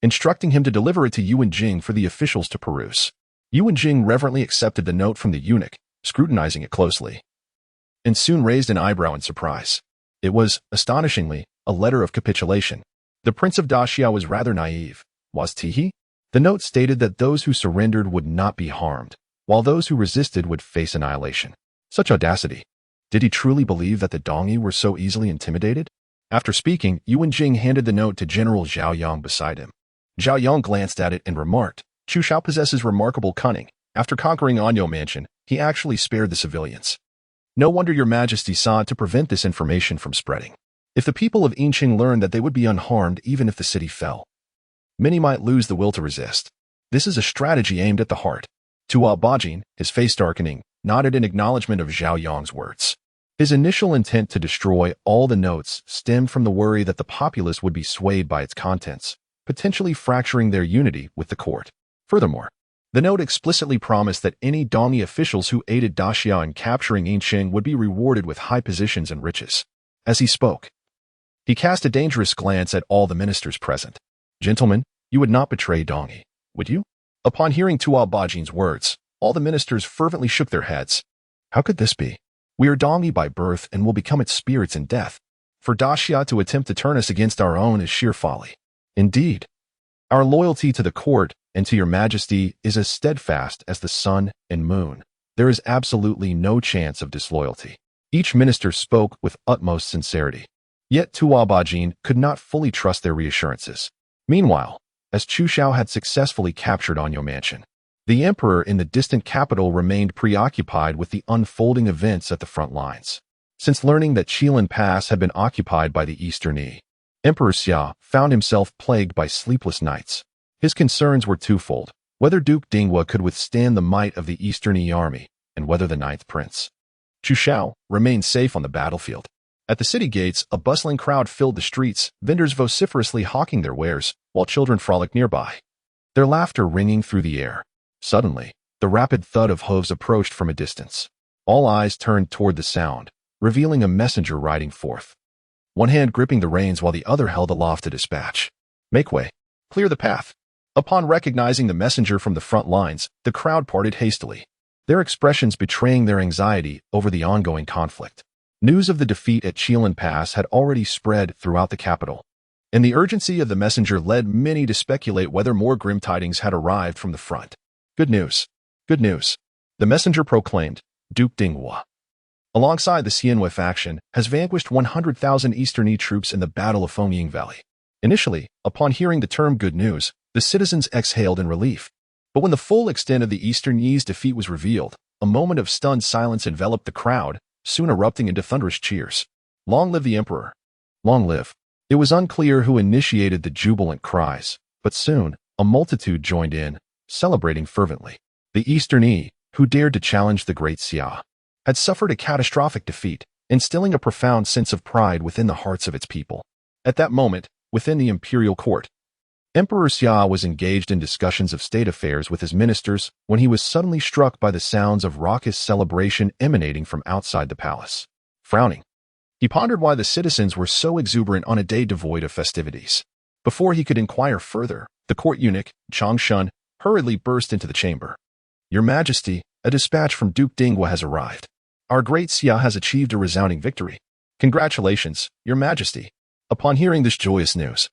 instructing him to deliver it to Yuan Jing for the officials to peruse. Yuan Jing reverently accepted the note from the eunuch, scrutinizing it closely, and soon raised an eyebrow in surprise. It was, astonishingly, a letter of capitulation. The Prince of Daxia was rather naive, was he? The note stated that those who surrendered would not be harmed, while those who resisted would face annihilation. Such audacity. Did he truly believe that the Dongyi were so easily intimidated? After speaking, Yuan Jing handed the note to General Zhao Yang beside him. Zhao Yang glanced at it and remarked, "Chu Xiao possesses remarkable cunning. After conquering Anyo Mansion, he actually spared the civilians. No wonder your Majesty sought to prevent this information from spreading. If the people of Yinqing learned that they would be unharmed even if the city fell, many might lose the will to resist. This is a strategy aimed at the heart." Tuo Bajin, his face darkening, nodded in acknowledgement of Zhao Yang's words. His initial intent to destroy all the notes stemmed from the worry that the populace would be swayed by its contents, potentially fracturing their unity with the court. Furthermore, the note explicitly promised that any Dongyi officials who aided Daxia in capturing Yinqing would be rewarded with high positions and riches. As he spoke, he cast a dangerous glance at all the ministers present. "Gentlemen, you would not betray Dongyi, would you?" Upon hearing Tuo Bajin's words, all the ministers fervently shook their heads. "How could this be? We are Dongyi by birth and will become its spirits in death. For Daxia to attempt to turn us against our own is sheer folly. Indeed, our loyalty to the court and to your Majesty is as steadfast as the sun and moon. There is absolutely no chance of disloyalty." Each minister spoke with utmost sincerity. Yet Tuo Bajin could not fully trust their reassurances. Meanwhile, as Chu Xiao had successfully captured Anyo Mansion, the emperor in the distant capital remained preoccupied with the unfolding events at the front lines. Since learning that Qilin Pass had been occupied by the Eastern Yi, Emperor Xia found himself plagued by sleepless nights. His concerns were twofold: whether Duke Dinghua could withstand the might of the Eastern Yi army, and whether the ninth prince, Chu Xiao, remained safe on the battlefield. At the city gates, a bustling crowd filled the streets, vendors vociferously hawking their wares, while children frolicked nearby, their laughter ringing through the air. Suddenly, the rapid thud of hooves approached from a distance. All eyes turned toward the sound, revealing a messenger riding forth, one hand gripping the reins while the other held aloft a dispatch. Make way. Clear the path. Upon recognizing the messenger from the front lines, the crowd parted hastily, their expressions betraying their anxiety over the ongoing conflict. News of the defeat at Chilan Pass had already spread throughout the capital, and the urgency of the messenger led many to speculate whether more grim tidings had arrived from the front. Good news. Good news. The messenger proclaimed. Duke Dinghua, alongside the Xianwei faction, has vanquished 100,000 Eastern Yi troops in the Battle of Fengying Valley. Initially, upon hearing the term good news, the citizens exhaled in relief. But when the full extent of the Eastern Yi's defeat was revealed, a moment of stunned silence enveloped the crowd, soon erupting into thunderous cheers. Long live the emperor! Long live! It was unclear who initiated the jubilant cries, but soon, a multitude joined in, celebrating fervently. The Eastern Yi, who dared to challenge the Great Xia, had suffered a catastrophic defeat, instilling a profound sense of pride within the hearts of its people. At that moment, within the imperial court, Emperor Xia was engaged in discussions of state affairs with his ministers when he was suddenly struck by the sounds of raucous celebration emanating from outside the palace. Frowning, he pondered why the citizens were so exuberant on a day devoid of festivities. Before he could inquire further, the court eunuch, Changshun, hurriedly burst into the chamber. Your Majesty, a dispatch from Duke Dinghua has arrived. Our Great Xia has achieved a resounding victory. Congratulations, Your Majesty. Upon hearing this joyous news,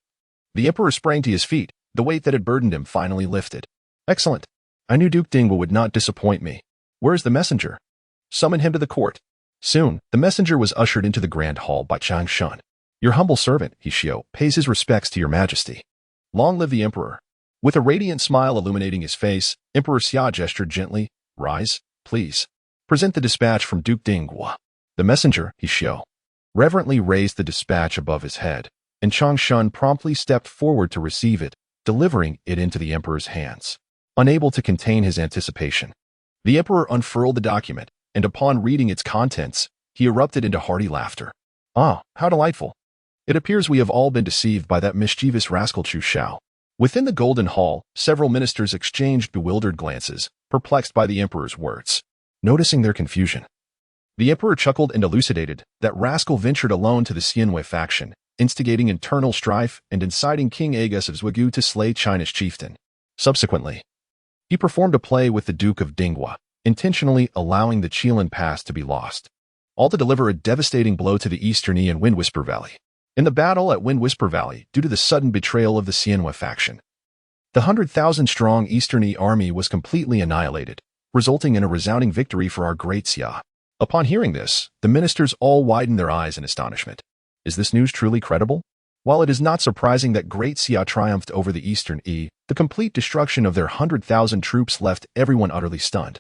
the emperor sprang to his feet, the weight that had burdened him finally lifted. Excellent. I knew Duke Dinghua would not disappoint me. Where is the messenger? Summon him to the court. Soon, the messenger was ushered into the grand hall by Changshun. Your humble servant, Chu Xiao, pays his respects to Your Majesty. Long live the emperor. With a radiant smile illuminating his face, Emperor Xia gestured gently. Rise, please. Present the dispatch from Duke Dinghua. The messenger, Chu Xiao, reverently raised the dispatch above his head, and Changshun promptly stepped forward to receive it, delivering it into the emperor's hands. Unable to contain his anticipation, the emperor unfurled the document, and upon reading its contents, he erupted into hearty laughter. Ah, how delightful. It appears we have all been deceived by that mischievous rascal Chu Xiao. Within the Golden Hall, several ministers exchanged bewildered glances, perplexed by the emperor's words. Noticing their confusion, the emperor chuckled and elucidated. That rascal ventured alone to the Xianwei faction, instigating internal strife and inciting King Agus of Zhuge to slay China's chieftain. Subsequently, he performed a play with the Duke of Dinghua, intentionally allowing the Chilan Pass to be lost, all to deliver a devastating blow to the Eastern Yi and Wind Whisper Valley. In the battle at Wind Whisper Valley, due to the sudden betrayal of the Xianwei faction, the 100,000-strong Eastern Yi army was completely annihilated, resulting in a resounding victory for our Great Xia. Upon hearing this, the ministers all widened their eyes in astonishment. Is this news truly credible? While it is not surprising that Great Xia triumphed over the Eastern Yi, the complete destruction of their 100,000 troops left everyone utterly stunned.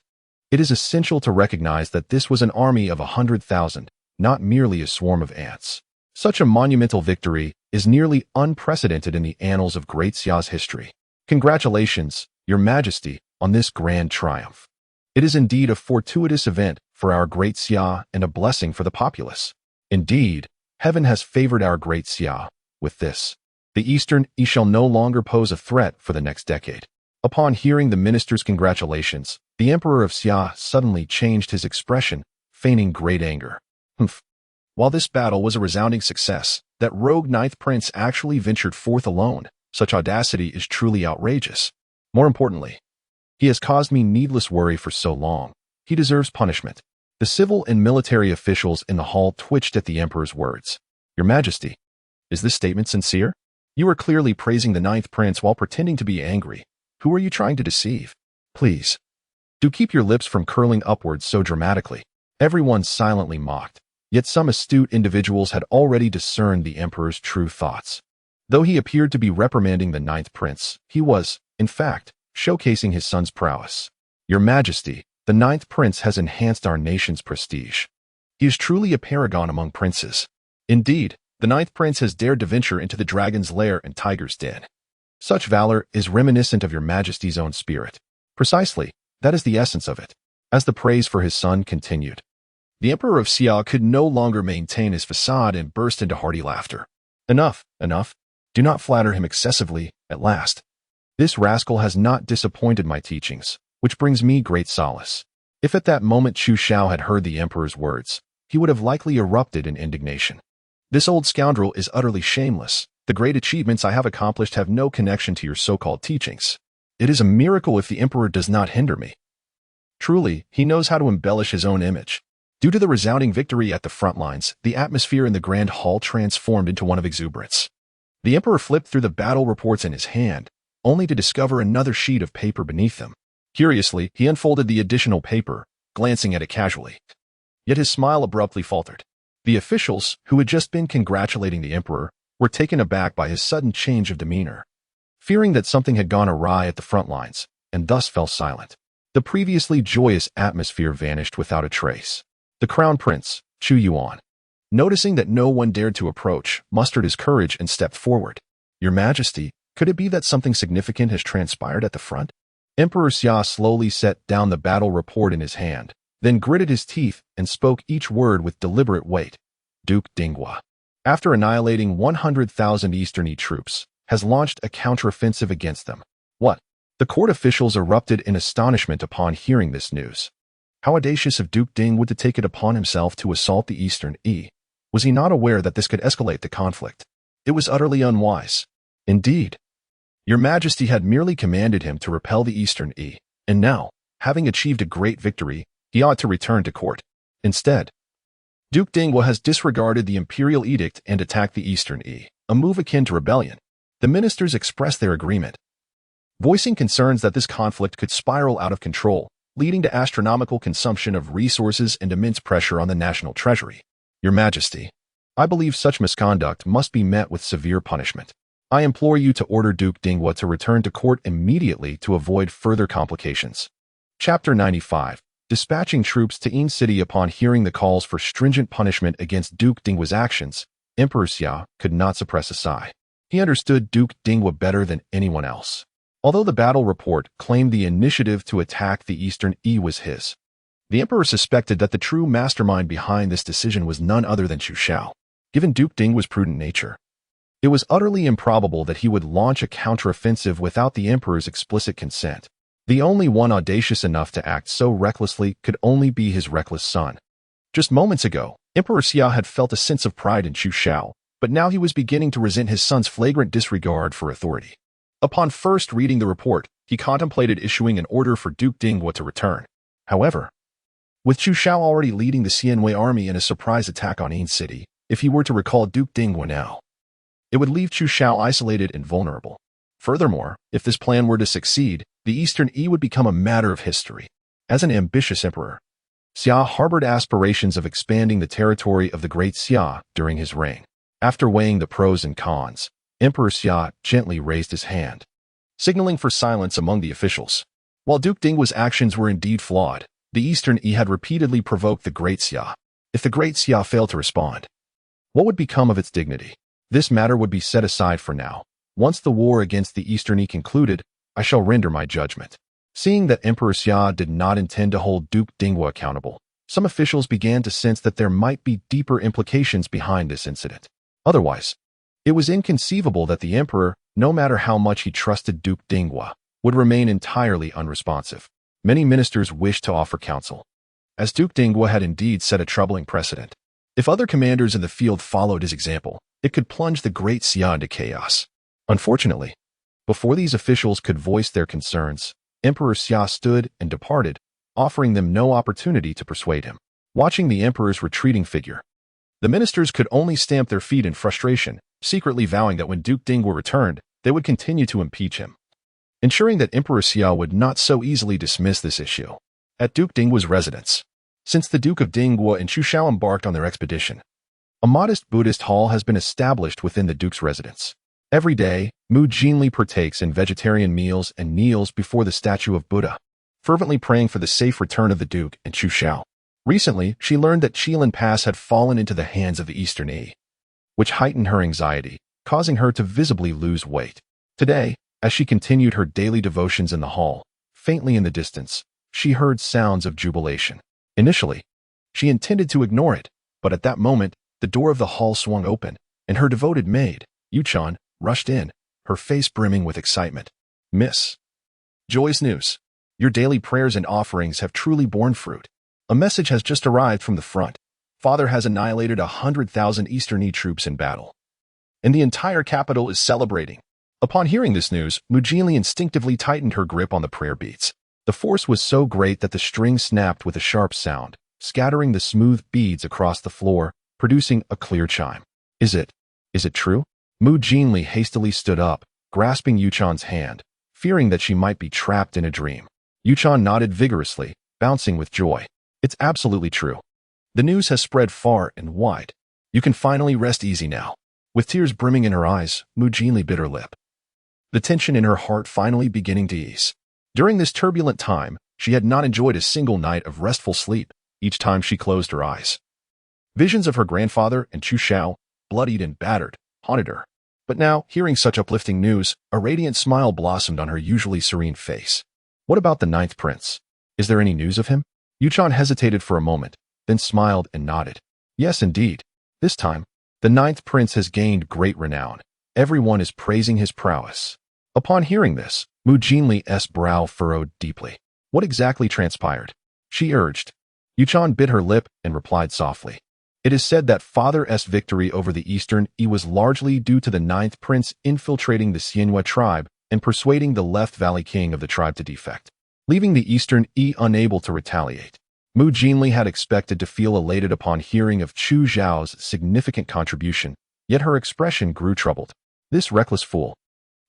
It is essential to recognize that this was an army of 100,000, not merely a swarm of ants. Such a monumental victory is nearly unprecedented in the annals of Great Xia's history. Congratulations, Your Majesty, on this grand triumph. It is indeed a fortuitous event for our Great Xia and a blessing for the populace. Indeed, heaven has favored our Great Xia. With this, the Eastern Yi shall no longer pose a threat for the next decade. Upon hearing the minister's congratulations, the Emperor of Xia suddenly changed his expression, feigning great anger. Humph. While this battle was a resounding success, that rogue ninth prince actually ventured forth alone. Such audacity is truly outrageous. More importantly, he has caused me needless worry for so long. He deserves punishment. The civil and military officials in the hall twitched at the emperor's words. Your Majesty, is this statement sincere? You are clearly praising the ninth prince while pretending to be angry. Who are you trying to deceive? Please, do keep your lips from curling upwards so dramatically. Everyone silently mocked, yet some astute individuals had already discerned the emperor's true thoughts. Though he appeared to be reprimanding the ninth prince, he was, in fact, showcasing his son's prowess. Your Majesty, the ninth prince has enhanced our nation's prestige. He is truly a paragon among princes. Indeed, the ninth prince has dared to venture into the dragon's lair and tiger's den. Such valor is reminiscent of Your Majesty's own spirit. Precisely, that is the essence of it. As the praise for his son continued, the Emperor of Xia could no longer maintain his facade and burst into hearty laughter. Enough, enough. Do not flatter him excessively, at last. This rascal has not disappointed my teachings, which brings me great solace. If at that moment Chu Xiao had heard the emperor's words, he would have likely erupted in indignation. This old scoundrel is utterly shameless. The great achievements I have accomplished have no connection to your so-called teachings. It is a miracle if the emperor does not hinder me. Truly, he knows how to embellish his own image. Due to the resounding victory at the front lines, the atmosphere in the grand hall transformed into one of exuberance. The emperor flipped through the battle reports in his hand, only to discover another sheet of paper beneath them. Curiously, he unfolded the additional paper, glancing at it casually. Yet his smile abruptly faltered. The officials, who had just been congratulating the emperor, were taken aback by his sudden change of demeanor. Fearing that something had gone awry at the front lines, and thus fell silent. The previously joyous atmosphere vanished without a trace. The crown prince, Chu Xiao, noticing that no one dared to approach, mustered his courage and stepped forward. Your Majesty, could it be that something significant has transpired at the front? Emperor Xia slowly set down the battle report in his hand, then gritted his teeth and spoke each word with deliberate weight. Duke Dinghua, after annihilating 100,000 Eastern troops, has launched a counteroffensive against them. What? The court officials erupted in astonishment upon hearing this news. How audacious of Duke Dingwa to take it upon himself to assault the Eastern E. Was he not aware that this could escalate the conflict? It was utterly unwise. Indeed, Your Majesty had merely commanded him to repel the Eastern E, and now, having achieved a great victory, he ought to return to court. Instead, Duke Dingwa has disregarded the imperial edict and attacked the Eastern E, a move akin to rebellion. The ministers expressed their agreement, voicing concerns that this conflict could spiral out of control, leading to astronomical consumption of resources and immense pressure on the national treasury. Your Majesty, I believe such misconduct must be met with severe punishment. I implore you to order Duke Dingwa to return to court immediately to avoid further complications. Chapter 95. Dispatching troops to Yin City. Upon hearing the calls for stringent punishment against Duke Dingwa's actions, Emperor Xia could not suppress a sigh. He understood Duke Dingwa better than anyone else. Although the battle report claimed the initiative to attack the Eastern E was his, the emperor suspected that the true mastermind behind this decision was none other than Chu Xiao. Given Duke Dingwa's prudent nature, it was utterly improbable that he would launch a counteroffensive without the emperor's explicit consent. The only one audacious enough to act so recklessly could only be his reckless son. Just moments ago, Emperor Xia had felt a sense of pride in Chu Xiao, but now he was beginning to resent his son's flagrant disregard for authority. Upon first reading the report, he contemplated issuing an order for Duke Dingwa to return. However, with Chu Xiao already leading the Xianwei army in a surprise attack on Yin City, if he were to recall Duke Dingwa now, it would leave Chu Xiao isolated and vulnerable. Furthermore, if this plan were to succeed, the Eastern E would become a matter of history. As an ambitious emperor, Xia harbored aspirations of expanding the territory of the Great Xia during his reign. After weighing the pros and cons, Emperor Xia gently raised his hand, signaling for silence among the officials. While Duke Dingwa's actions were indeed flawed, the Eastern E had repeatedly provoked the Great Xia. If the Great Xia failed to respond, what would become of its dignity? This matter would be set aside for now. Once the war against the Eastern E concluded, I shall render my judgment. Seeing that Emperor Xia did not intend to hold Duke Dingwa accountable, some officials began to sense that there might be deeper implications behind this incident. Otherwise, it was inconceivable that the emperor, no matter how much he trusted Duke Dingwa, would remain entirely unresponsive. Many ministers wished to offer counsel, as Duke Dingwa had indeed set a troubling precedent. If other commanders in the field followed his example, it could plunge the Great Xia into chaos. Unfortunately, before these officials could voice their concerns, Emperor Xia stood and departed, offering them no opportunity to persuade him. Watching the emperor's retreating figure, the ministers could only stamp their feet in frustration, secretly vowing that when Duke Dingwa returned, they would continue to impeach him, ensuring that Emperor Xia would not so easily dismiss this issue. At Duke Dingwa's residence, since the Duke of Dingwa and Chu Xiao embarked on their expedition, a modest Buddhist hall has been established within the Duke's residence. Every day, Mu Jinli partakes in vegetarian meals and kneels before the statue of Buddha, fervently praying for the safe return of the Duke and Chu Xiao. Recently, she learned that Chilan Pass had fallen into the hands of the Eastern E, which heightened her anxiety, causing her to visibly lose weight. Today, as she continued her daily devotions in the hall, faintly in the distance, she heard sounds of jubilation. Initially, she intended to ignore it, but at that moment, the door of the hall swung open, and her devoted maid, Yuchan, rushed in, her face brimming with excitement. Miss, joyous news. Your daily prayers and offerings have truly borne fruit. A message has just arrived from the front. Father has annihilated 100,000 Eastern E troops in battle. and the entire capital is celebrating. Upon hearing this news, Mujinli instinctively tightened her grip on the prayer beads. The force was so great that the string snapped with a sharp sound, scattering the smooth beads across the floor, producing a clear chime. Is it true? Mujinli hastily stood up, grasping Yuchan's hand, fearing that she might be trapped in a dream. Yuchan nodded vigorously, bouncing with joy. It's absolutely true. The news has spread far and wide. You can finally rest easy now. With tears brimming in her eyes, Mujinli bit her lip, the tension in her heart finally beginning to ease. During this turbulent time, she had not enjoyed a single night of restful sleep each time she closed her eyes. Visions of her grandfather and Chu Xiao, bloodied and battered, haunted her. But now, hearing such uplifting news, a radiant smile blossomed on her usually serene face. What about the 9th prince? Is there any news of him? Yuchan hesitated for a moment, then smiled and nodded. Yes, indeed. This time, the 9th prince has gained great renown. Everyone is praising his prowess. Upon hearing this, Mujinli's brow furrowed deeply. What exactly transpired? She urged. Yuchan bit her lip and replied softly. It is said that Father's victory over the Eastern E was largely due to the 9th prince infiltrating the Xianhua tribe and persuading the Left Valley king of the tribe to defect, leaving the Eastern E unable to retaliate. Mujinli had expected to feel elated upon hearing of Chu Xiao's significant contribution, yet her expression grew troubled. This reckless fool.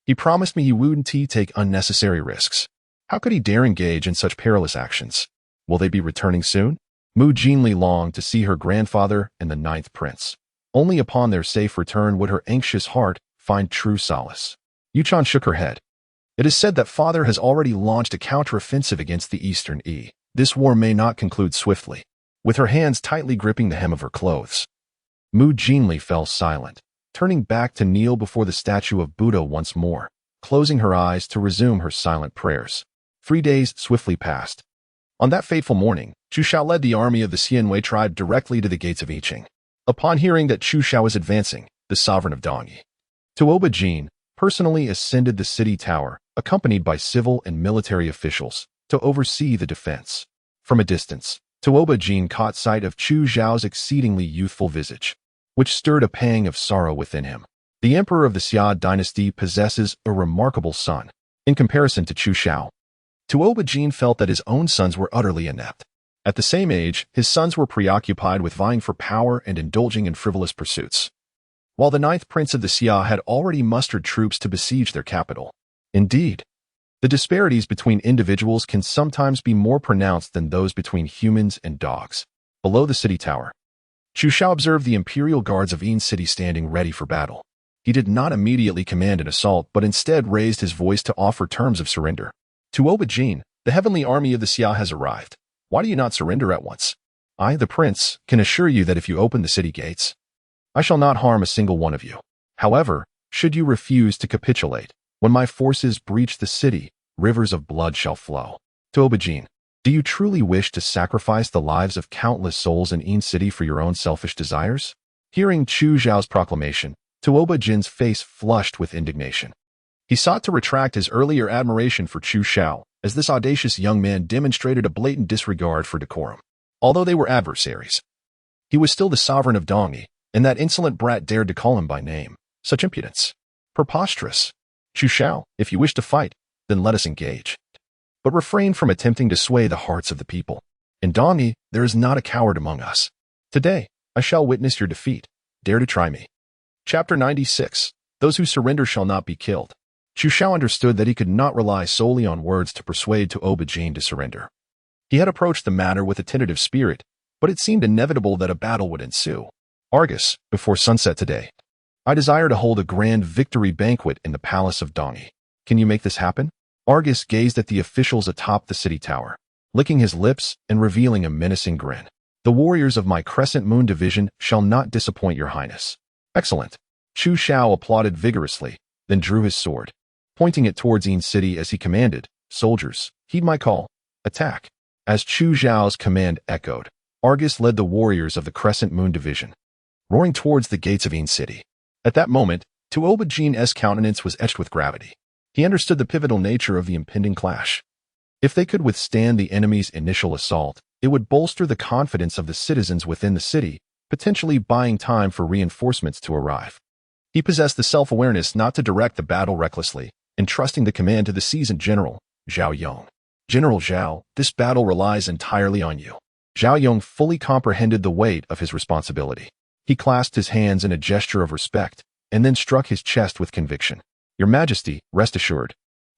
He promised me he wouldn't take unnecessary risks. How could he dare engage in such perilous actions? Will they be returning soon? Mujinli longed to see her grandfather and the 9th prince. Only upon their safe return would her anxious heart find true solace. Yuchan shook her head. It is said that father has already launched a counteroffensive against the Eastern E. This war may not conclude swiftly. With her hands tightly gripping the hem of her clothes, Mujinli fell silent, turning back to kneel before the statue of Buddha once more, closing her eyes to resume her silent prayers. 3 days swiftly passed. On that fateful morning, Chu Xiao led the army of the Xianhua tribe directly to the gates of Yiqing. Upon hearing that Chu Xiao was advancing, the sovereign of Dongyi, Tuoba Jin personally ascended the city tower, accompanied by civil and military officials, to oversee the defense. From a distance, Tuoba Jin caught sight of Chu Xiao's exceedingly youthful visage, which stirred a pang of sorrow within him. The emperor of the Xia Dynasty possesses a remarkable son. In comparison to Chu Xiao, Tuoba Jin felt that his own sons were utterly inept. At the same age, his sons were preoccupied with vying for power and indulging in frivolous pursuits, while the 9th prince of the Xia had already mustered troops to besiege their capital. Indeed, the disparities between individuals can sometimes be more pronounced than those between humans and dogs. Below the city tower, Chu Xiao observed the imperial guards of Yin City standing ready for battle. He did not immediately command an assault, but instead raised his voice to offer terms of surrender. Tuoba Jin, the heavenly army of the Xia has arrived. Why do you not surrender at once? I, the prince, can assure you that if you open the city gates, I shall not harm a single one of you. However, should you refuse to capitulate, when my forces breach the city, rivers of blood shall flow. Tuoba Jin, do you truly wish to sacrifice the lives of countless souls in Yin City for your own selfish desires? Hearing Chu Xiao's proclamation, Tuoba Jin's face flushed with indignation. He sought to retract his earlier admiration for Chu Xiao, as this audacious young man demonstrated a blatant disregard for decorum. Although they were adversaries, he was still the sovereign of Dongyi, and that insolent brat dared to call him by name. Such impudence. Preposterous. Chu Xiao, if you wish to fight, then let us engage. But refrain from attempting to sway the hearts of the people. In Dongyi, there is not a coward among us. Today, I shall witness your defeat. Dare to try me. Chapter 96. Those who surrender shall not be killed. Chu Xiao understood that he could not rely solely on words to persuade Tuoba Jin to surrender. He had approached the matter with a tentative spirit, but it seemed inevitable that a battle would ensue. Argus, before sunset today, I desire to hold a grand victory banquet in the palace of Dongyi. Can you make this happen? Argus gazed at the officials atop the city tower, licking his lips and revealing a menacing grin. The warriors of my Crescent Moon division shall not disappoint your highness. Excellent. Chu Xiao applauded vigorously, then drew his sword, pointing it towards Yin City as he commanded, soldiers, heed my call, attack. As Chu Xiao's command echoed, Argus led the warriors of the Crescent Moon division, roaring towards the gates of Yin City. At that moment, Tuoba Jin's countenance was etched with gravity. He understood the pivotal nature of the impending clash. If they could withstand the enemy's initial assault, it would bolster the confidence of the citizens within the city, potentially buying time for reinforcements to arrive. He possessed the self-awareness not to direct the battle recklessly, entrusting the command to the seasoned general, Zhao Yong. General Zhao, this battle relies entirely on you. Zhao Yong fully comprehended the weight of his responsibility. He clasped his hands in a gesture of respect, and then struck his chest with conviction. Your Majesty, rest assured,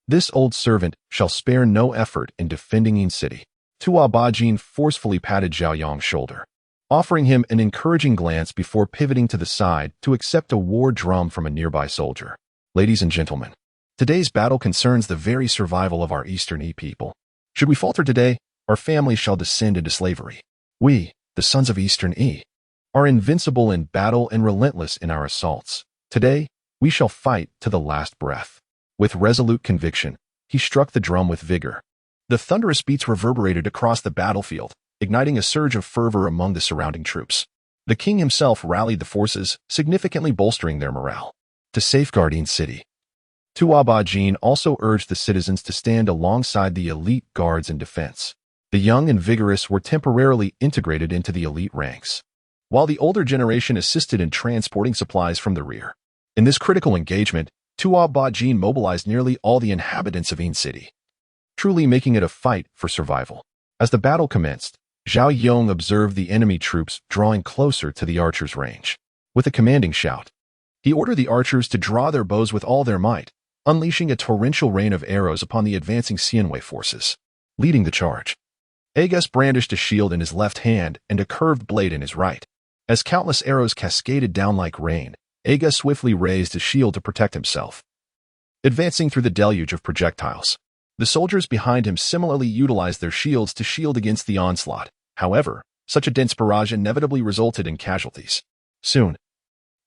this old servant shall spare no effort in defending Yin City. Tua Bajin forcefully patted Zhao Yong's shoulder, offering him an encouraging glance before pivoting to the side to accept a war drum from a nearby soldier. Ladies and gentlemen, today's battle concerns the very survival of our Eastern Yi people. Should we falter today, our families shall descend into slavery. We, the sons of Eastern Yi, are invincible in battle and relentless in our assaults. Today, we shall fight to the last breath. With resolute conviction, he struck the drum with vigor. The thunderous beats reverberated across the battlefield, igniting a surge of fervor among the surrounding troops. The king himself rallied the forces, significantly bolstering their morale. To safeguard Yin City, Tua Bajin also urged the citizens to stand alongside the elite guards in defense. The young and vigorous were temporarily integrated into the elite ranks, while the older generation assisted in transporting supplies from the rear. In this critical engagement, Tua Bajin mobilized nearly all the inhabitants of Yin City, truly making it a fight for survival. As the battle commenced, Zhao Yong observed the enemy troops drawing closer to the archers' range. With a commanding shout, he ordered the archers to draw their bows with all their might, unleashing a torrential rain of arrows upon the advancing Xianwei forces. Leading the charge, Agus brandished a shield in his left hand and a curved blade in his right. As countless arrows cascaded down like rain, Agus swiftly raised his shield to protect himself, advancing through the deluge of projectiles. The soldiers behind him similarly utilized their shields to shield against the onslaught. However, such a dense barrage inevitably resulted in casualties. Soon,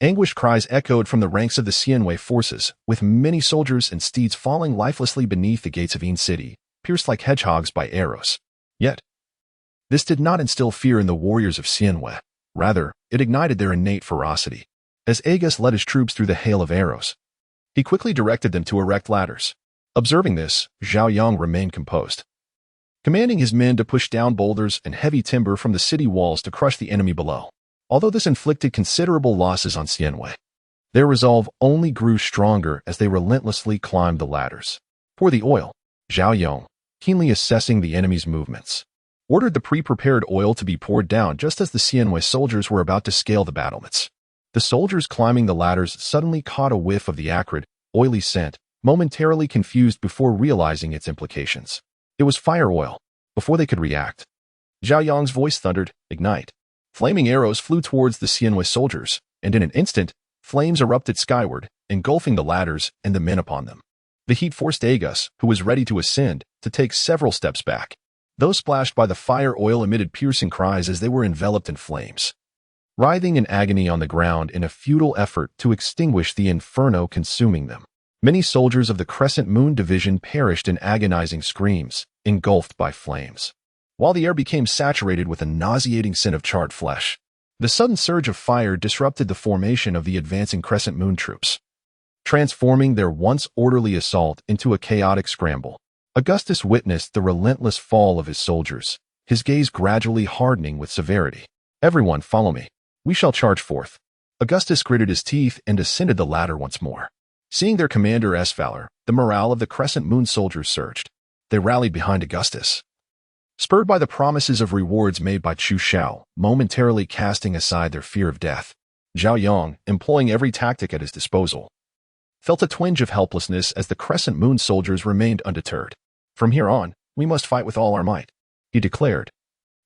anguished cries echoed from the ranks of the Xianwei forces, with many soldiers and steeds falling lifelessly beneath the gates of Yin City, pierced like hedgehogs by arrows. Yet, this did not instill fear in the warriors of Xianwei. Rather, it ignited their innate ferocity. As Agus led his troops through the hail of arrows, he quickly directed them to erect ladders. Observing this, Zhao Yong remained composed, commanding his men to push down boulders and heavy timber from the city walls to crush the enemy below. Although this inflicted considerable losses on Xianwei, their resolve only grew stronger as they relentlessly climbed the ladders. Pour the oil. Zhao Yong, keenly assessing the enemy's movements, ordered the pre-prepared oil to be poured down just as the Xianwei soldiers were about to scale the battlements. The soldiers climbing the ladders suddenly caught a whiff of the acrid, oily scent, momentarily confused before realizing its implications. It was fire oil. Before they could react, Zhao Yong's voice thundered, "Ignite." Flaming arrows flew towards the Xianwei soldiers, and in an instant, flames erupted skyward, engulfing the ladders and the men upon them. The heat forced Agus, who was ready to ascend, to take several steps back. Those splashed by the fire oil emitted piercing cries as they were enveloped in flames, writhing in agony on the ground in a futile effort to extinguish the inferno consuming them. Many soldiers of the Crescent Moon Division perished in agonizing screams, engulfed by flames, while the air became saturated with a nauseating scent of charred flesh. The sudden surge of fire disrupted the formation of the advancing Crescent Moon troops, transforming their once orderly assault into a chaotic scramble. Augustus witnessed the relentless fall of his soldiers, his gaze gradually hardening with severity. "Everyone, follow me. We shall charge forth." Augustus gritted his teeth and ascended the ladder once more. Seeing their commander's valor, the morale of the Crescent Moon soldiers surged. They rallied behind Augustus, spurred by the promises of rewards made by Chu Xiao, momentarily casting aside their fear of death. Zhao Yong, employing every tactic at his disposal, felt a twinge of helplessness as the Crescent Moon soldiers remained undeterred. "From here on, we must fight with all our might," he declared,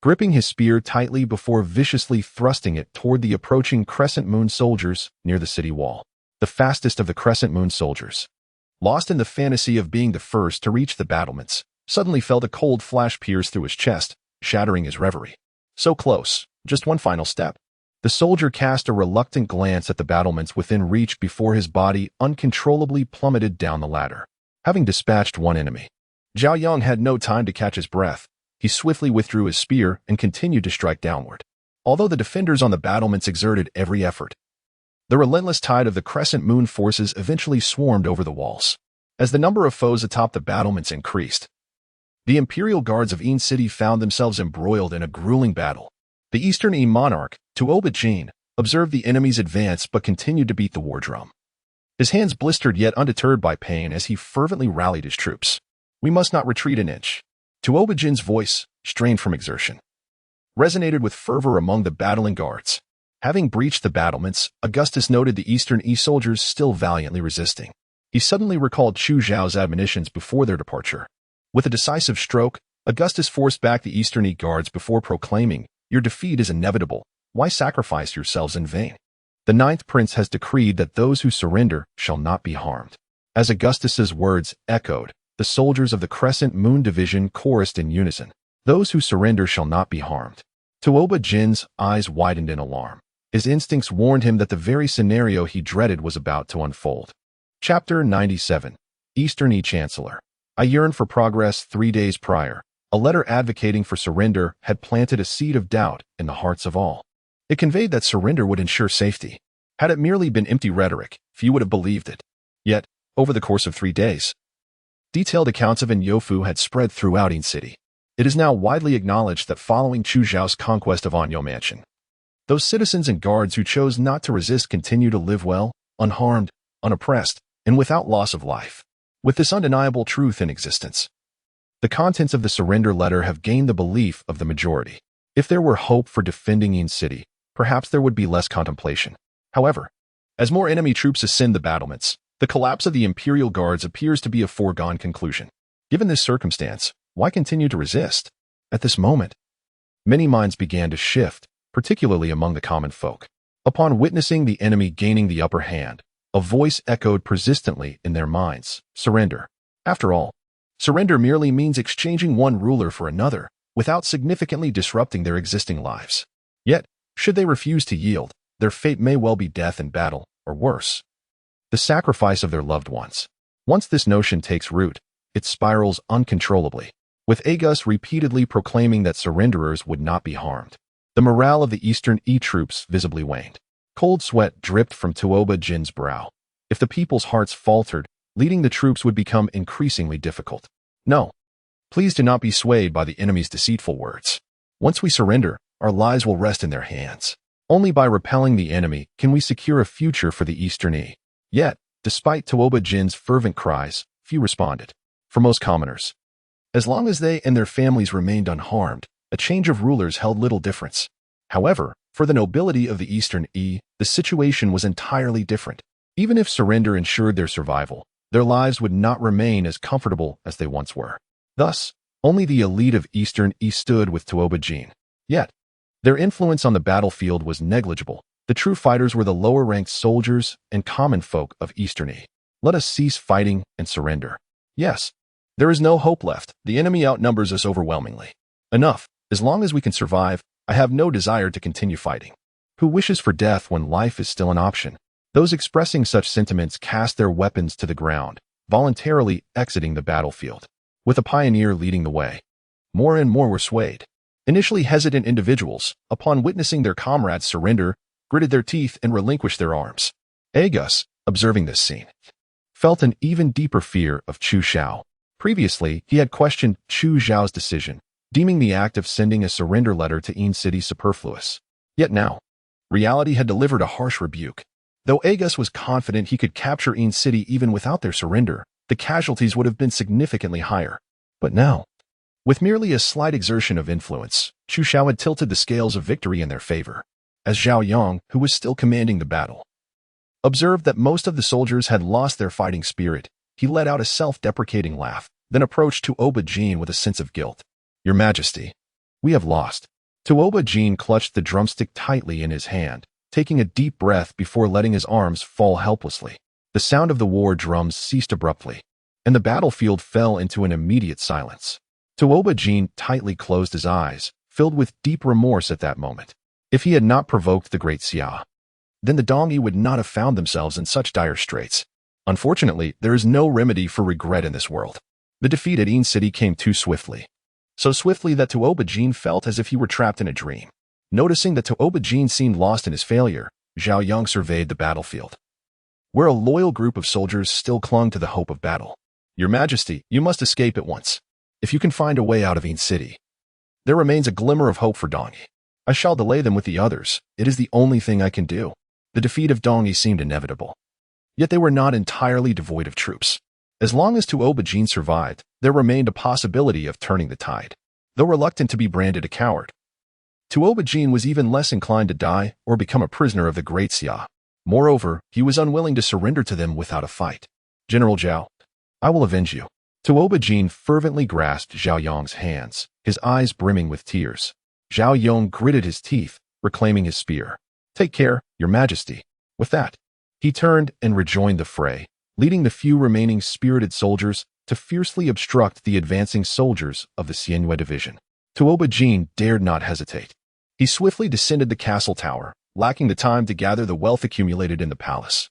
gripping his spear tightly before viciously thrusting it toward the approaching Crescent Moon soldiers near the city wall. The fastest of the Crescent Moon soldiers, lost in the fantasy of being the first to reach the battlements, suddenly felt a cold flash pierce through his chest, shattering his reverie. So close, just one final step. The soldier cast a reluctant glance at the battlements within reach before his body uncontrollably plummeted down the ladder. Having dispatched one enemy, Zhao Yong had no time to catch his breath. He swiftly withdrew his spear and continued to strike downward. Although the defenders on the battlements exerted every effort, the relentless tide of the Crescent Moon forces eventually swarmed over the walls. As the number of foes atop the battlements increased, the imperial guards of Yin City found themselves embroiled in a grueling battle. The Eastern Yi monarch, Tuoba Jin, observed the enemy's advance but continued to beat the war drum. His hands blistered yet undeterred by pain as he fervently rallied his troops. "We must not retreat an inch." Tuoba Jin's voice, strained from exertion, resonated with fervor among the battling guards. Having breached the battlements, Augustus noted the Eastern E soldiers still valiantly resisting. He suddenly recalled Chu Xiao's admonitions before their departure. With a decisive stroke, Augustus forced back the Eastern E guards before proclaiming, "Your defeat is inevitable. Why sacrifice yourselves in vain? The ninth prince has decreed that those who surrender shall not be harmed." As Augustus's words echoed, the soldiers of the Crescent Moon Division chorused in unison, "Those who surrender shall not be harmed." Tuoba Jin's eyes widened in alarm. His instincts warned him that the very scenario he dreaded was about to unfold. Chapter 97. Eastern E Chancellor. I yearned for progress 3 days prior. A letter advocating for surrender had planted a seed of doubt in the hearts of all. It conveyed that surrender would ensure safety. Had it merely been empty rhetoric, few would have believed it. Yet, over the course of 3 days, detailed accounts of Anyofu had spread throughout In City. It is now widely acknowledged that following Chu Xiao's conquest of Anyo Mansion, those citizens and guards who chose not to resist continue to live well, unharmed, unoppressed, and without loss of life. With this undeniable truth in existence, the contents of the surrender letter have gained the belief of the majority. If there were hope for defending In City, perhaps there would be less contemplation. However, as more enemy troops ascend the battlements, the collapse of the Imperial Guards appears to be a foregone conclusion. Given this circumstance, why continue to resist? At this moment, many minds began to shift, particularly among the common folk. Upon witnessing the enemy gaining the upper hand, a voice echoed persistently in their minds, "Surrender." After all, surrender merely means exchanging one ruler for another, without significantly disrupting their existing lives. Yet, should they refuse to yield, their fate may well be death in battle, or worse, the sacrifice of their loved ones. Once this notion takes root, it spirals uncontrollably, with Agus repeatedly proclaiming that surrenderers would not be harmed. The morale of the Eastern E troops visibly waned. Cold sweat dripped from Tuoba Jin's brow. If the people's hearts faltered, leading the troops would become increasingly difficult. No. Please do not be swayed by the enemy's deceitful words. Once we surrender, our lives will rest in their hands. Only by repelling the enemy can we secure a future for the Eastern E. Yet, despite Tuoba Jin's fervent cries, few responded. For most commoners, as long as they and their families remained unharmed, a change of rulers held little difference. However, for the nobility of the Eastern E, the situation was entirely different. Even if surrender ensured their survival, their lives would not remain as comfortable as they once were. Thus, only the elite of Eastern E stood with Tuoba Jin. Yet, their influence on the battlefield was negligible. The true fighters were the lower-ranked soldiers and common folk of Eastern E. Let us cease fighting and surrender. Yes, there is no hope left. The enemy outnumbers us overwhelmingly. Enough. As long as we can survive, I have no desire to continue fighting. Who wishes for death when life is still an option? Those expressing such sentiments cast their weapons to the ground, voluntarily exiting the battlefield. With a pioneer leading the way, more and more were swayed. Initially hesitant individuals, upon witnessing their comrades surrender, gritted their teeth and relinquished their arms. Agus, observing this scene, felt an even deeper fear of Chu Xiao. Previously, he had questioned Chu Xiao's decision, deeming the act of sending a surrender letter to In City superfluous. Yet now, reality had delivered a harsh rebuke. Though Agus was confident he could capture In City even without their surrender, the casualties would have been significantly higher. But now, with merely a slight exertion of influence, Chu Xiao had tilted the scales of victory in their favor. As Zhao Yang, who was still commanding the battle, observed that most of the soldiers had lost their fighting spirit, he let out a self-deprecating laugh, then approached Tuoba Jin with a sense of guilt. "Your Majesty, we have lost." Tuoba Jin clutched the drumstick tightly in his hand, taking a deep breath before letting his arms fall helplessly. The sound of the war drums ceased abruptly, and the battlefield fell into an immediate silence. Tuoba Jin tightly closed his eyes, filled with deep remorse at that moment. If he had not provoked the Great Xia, then the Dongyi would not have found themselves in such dire straits. Unfortunately, there is no remedy for regret in this world. The defeat at In City came too swiftly. So swiftly that Tuoba Jin felt as if he were trapped in a dream. Noticing that Tuoba Jin seemed lost in his failure, Zhao Yang surveyed the battlefield, where a loyal group of soldiers still clung to the hope of battle. "Your Majesty, you must escape at once. If you can find a way out of In City, there remains a glimmer of hope for Dongyi. I shall delay them with the others. It is the only thing I can do." The defeat of Dongyi seemed inevitable. Yet they were not entirely devoid of troops. As long as Tuoba survived, there remained a possibility of turning the tide. Though reluctant to be branded a coward, Tuoba was even less inclined to die or become a prisoner of the Great Xia. Moreover, he was unwilling to surrender to them without a fight. General Zhao, I will avenge you. Tuoba fervently grasped Zhao Yong's hands, his eyes brimming with tears. Zhao Yong gritted his teeth, reclaiming his spear. Take care, Your Majesty. With that, he turned and rejoined the fray, leading the few remaining spirited soldiers to fiercely obstruct the advancing soldiers of the Xianyue division. Tuoba dared not hesitate. He swiftly descended the castle tower, lacking the time to gather the wealth accumulated in the palace,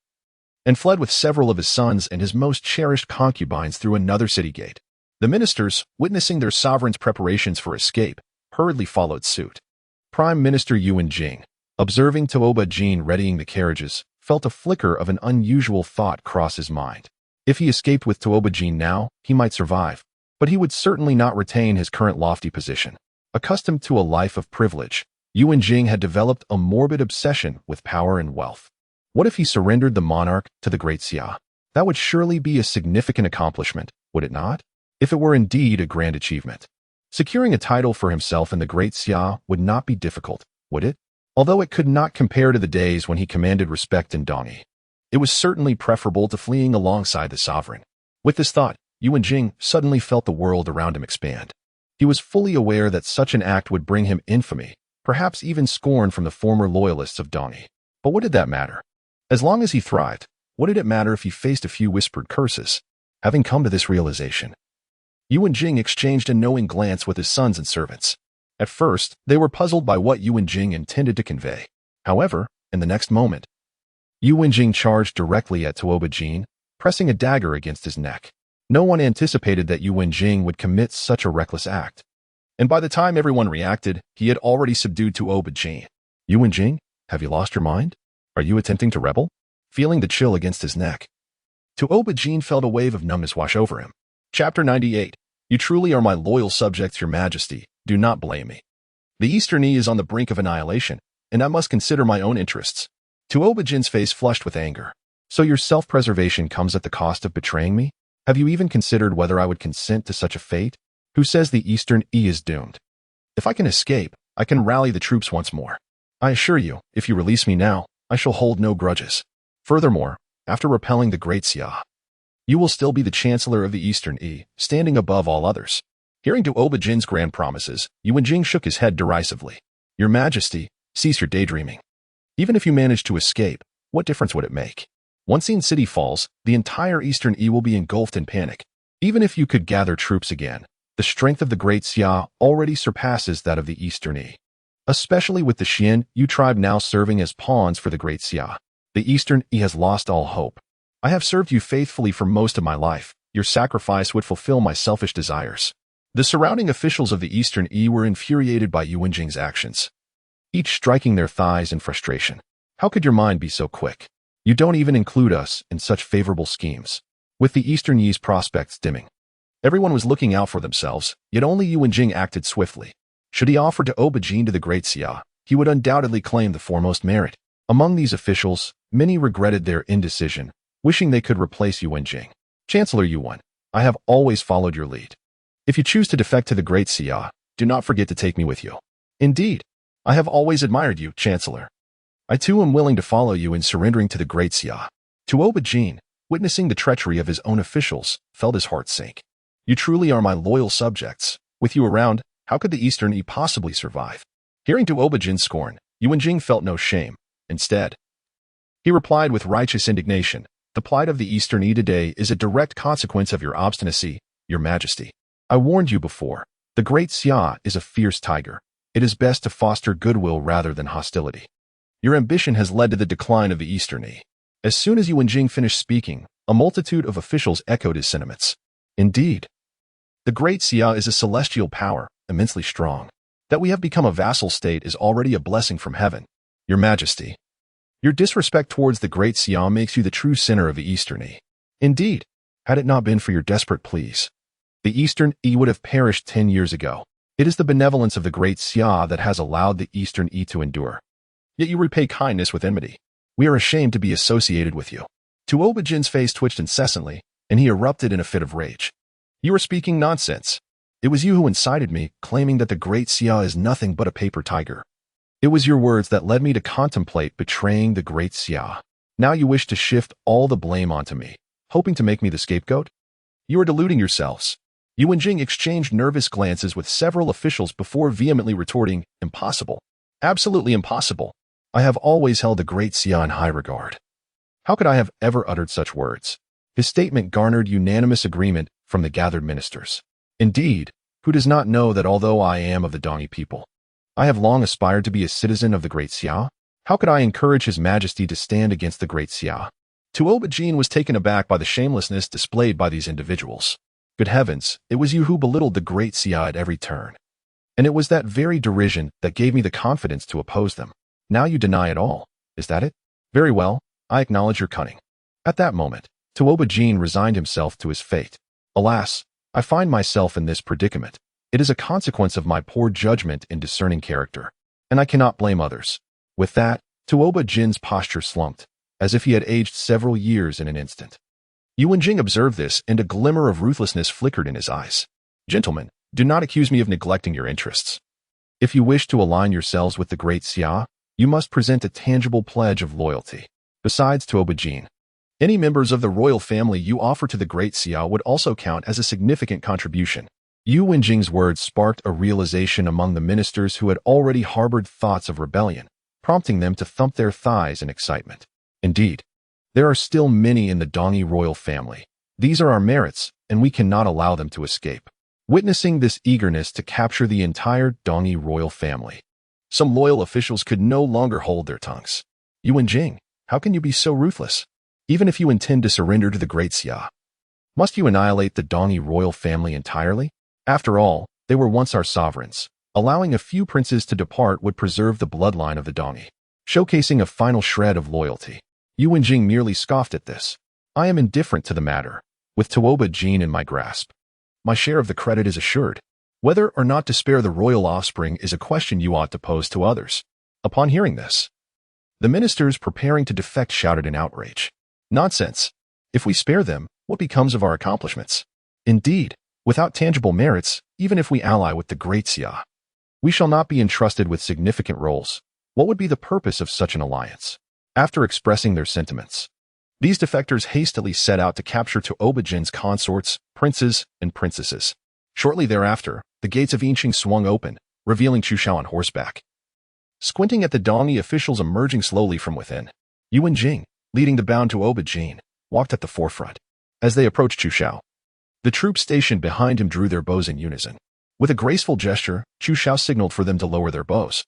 and fled with several of his sons and his most cherished concubines through another city gate. The ministers, witnessing their sovereign's preparations for escape, hurriedly followed suit. Prime Minister Yuan Jing, observing Tuoba readying the carriages, felt a flicker of an unusual thought cross his mind. If he escaped with Tuoba now, he might survive, but he would certainly not retain his current lofty position. Accustomed to a life of privilege, Yuan Jing had developed a morbid obsession with power and wealth. What if he surrendered the monarch to the Great Xia? That would surely be a significant accomplishment, would it not? If it were indeed a grand achievement. Securing a title for himself in the Great Xia would not be difficult, would it? Although it could not compare to the days when he commanded respect in Dongyi, it was certainly preferable to fleeing alongside the sovereign. With this thought, Yuan Jing suddenly felt the world around him expand. He was fully aware that such an act would bring him infamy, perhaps even scorn from the former loyalists of Dongyi. But what did that matter? As long as he thrived, what did it matter if he faced a few whispered curses? Having come to this realization, Yuan Jing exchanged a knowing glance with his sons and servants. At first, they were puzzled by what Yuan Jing intended to convey. However, in the next moment, Yuan Jing charged directly at Tuoba pressing a dagger against his neck. No one anticipated that Yuan Jing would commit such a reckless act. And by the time everyone reacted, he had already subdued Tuoba. Yuan Jing, have you lost your mind? Are you attempting to rebel? Feeling the chill against his neck, Tuoba felt a wave of numbness wash over him. Chapter 98. You truly are my loyal subjects, Your Majesty. Do not blame me. The Eastern Yi is on the brink of annihilation, and I must consider my own interests. Tuoba face flushed with anger. So your self-preservation comes at the cost of betraying me? Have you even considered whether I would consent to such a fate? Who says the Eastern Yi is doomed? If I can escape, I can rally the troops once more. I assure you, if you release me now, I shall hold no grudges. Furthermore, after repelling the Great Xia, you will still be the Chancellor of the Eastern Yi, standing above all others. Hearing Tuoba grand promises, Yuan Jing shook his head derisively. Your Majesty, cease your daydreaming. Even if you manage to escape, what difference would it make? Once Xin City falls, the entire Eastern Yi will be engulfed in panic. Even if you could gather troops again, the strength of the Great Xia already surpasses that of the Eastern Yi. Especially with the Xianyue tribe now serving as pawns for the Great Xia, the Eastern Yi has lost all hope. I have served you faithfully for most of my life. Your sacrifice would fulfill my selfish desires. The surrounding officials of the Eastern Yi were infuriated by Yuan Jing's actions, each striking their thighs in frustration. How could your mind be so quick? You don't even include us in such favorable schemes. With the Eastern Yi's prospects dimming, everyone was looking out for themselves, yet only Yuan Jing acted swiftly. Should he offer Tuoba to the Great Xia, he would undoubtedly claim the foremost merit. Among these officials, many regretted their indecision, wishing they could replace Yuan Jing. Chancellor Yuan, I have always followed your lead. If you choose to defect to the Great Xia, do not forget to take me with you. Indeed, I have always admired you, Chancellor. I too am willing to follow you in surrendering to the Great Xia. Tuoba, witnessing the treachery of his own officials, felt his heart sink. You truly are my loyal subjects. With you around, how could the Eastern Yi possibly survive? Hearing Tuoba scorn, Yuan Jing felt no shame. Instead, he replied with righteous indignation, the plight of the Eastern Yi today is a direct consequence of your obstinacy, Your Majesty. I warned you before. The Great Xia is a fierce tiger. It is best to foster goodwill rather than hostility. Your ambition has led to the decline of the Eastern Yi. As soon as Yuan Jing finished speaking, a multitude of officials echoed his sentiments. Indeed, the Great Xia is a celestial power, immensely strong. That we have become a vassal state is already a blessing from heaven. Your Majesty, your disrespect towards the Great Xia makes you the true sinner of the Eastern Yi. Indeed, had it not been for your desperate pleas, the Eastern Yi would have perished 10 years ago. It is the benevolence of the Great Xia that has allowed the Eastern Yi to endure. Yet you repay kindness with enmity. We are ashamed to be associated with you. Tuoba Jin's face twitched incessantly, and he erupted in a fit of rage. You are speaking nonsense. It was you who incited me, claiming that the Great Xia is nothing but a paper tiger. It was your words that led me to contemplate betraying the Great Xia. Now you wish to shift all the blame onto me, hoping to make me the scapegoat? You are deluding yourselves. Yu Wenjing exchanged nervous glances with several officials before vehemently retorting, impossible. Absolutely impossible. I have always held the Great Xia in high regard. How could I have ever uttered such words? His statement garnered unanimous agreement from the gathered ministers. Indeed, who does not know that although I am of the Dongi people, I have long aspired to be a citizen of the Great Xia? How could I encourage His Majesty to stand against the Great Xia? Tuoba Jin was taken aback by the shamelessness displayed by these individuals. Good heavens, it was you who belittled the Great Xia at every turn. And it was that very derision that gave me the confidence to oppose them. Now you deny it all. Is that it? Very well, I acknowledge your cunning. At that moment, Tuoba Jin resigned himself to his fate. Alas, I find myself in this predicament. It is a consequence of my poor judgment in discerning character, and I cannot blame others. With that, Tuoba Jin's posture slumped, as if he had aged several years in an instant. Yu Wenjing observed this, and a glimmer of ruthlessness flickered in his eyes. Gentlemen, do not accuse me of neglecting your interests. If you wish to align yourselves with the Great Xia, you must present a tangible pledge of loyalty. Besides Tuoba Jin, any members of the royal family you offer to the Great Xia would also count as a significant contribution. Yu Wenjing's words sparked a realization among the ministers who had already harbored thoughts of rebellion, prompting them to thump their thighs in excitement. Indeed, there are still many in the Dongi royal family. These are our merits, and we cannot allow them to escape. Witnessing this eagerness to capture the entire Dongi royal family, some loyal officials could no longer hold their tongues. Yu Wenjing, how can you be so ruthless? Even if you intend to surrender to the Great Xia, must you annihilate the Dongi royal family entirely? After all, they were once our sovereigns. Allowing a few princes to depart would preserve the bloodline of the Dongi, showcasing a final shred of loyalty. Yu Wenjing merely scoffed at this. I am indifferent to the matter. With Tuoba Jin in my grasp, my share of the credit is assured. Whether or not to spare the royal offspring is a question you ought to pose to others. Upon hearing this, the ministers preparing to defect shouted in outrage. Nonsense. If we spare them, what becomes of our accomplishments? Indeed, without tangible merits, even if we ally with the Great Xia, we shall not be entrusted with significant roles. What would be the purpose of such an alliance? After expressing their sentiments, these defectors hastily set out to capture Tuoba Jin's consorts, princes, and princesses. Shortly thereafter, the gates of Yinqing swung open, revealing Chu Xiao on horseback. Squinting at the Dongi officials emerging slowly from within, Yu Wenjing, leading the bound Tuoba Jin, walked at the forefront. As they approached Chu Xiao, the troops stationed behind him drew their bows in unison. With a graceful gesture, Chu Xiao signaled for them to lower their bows,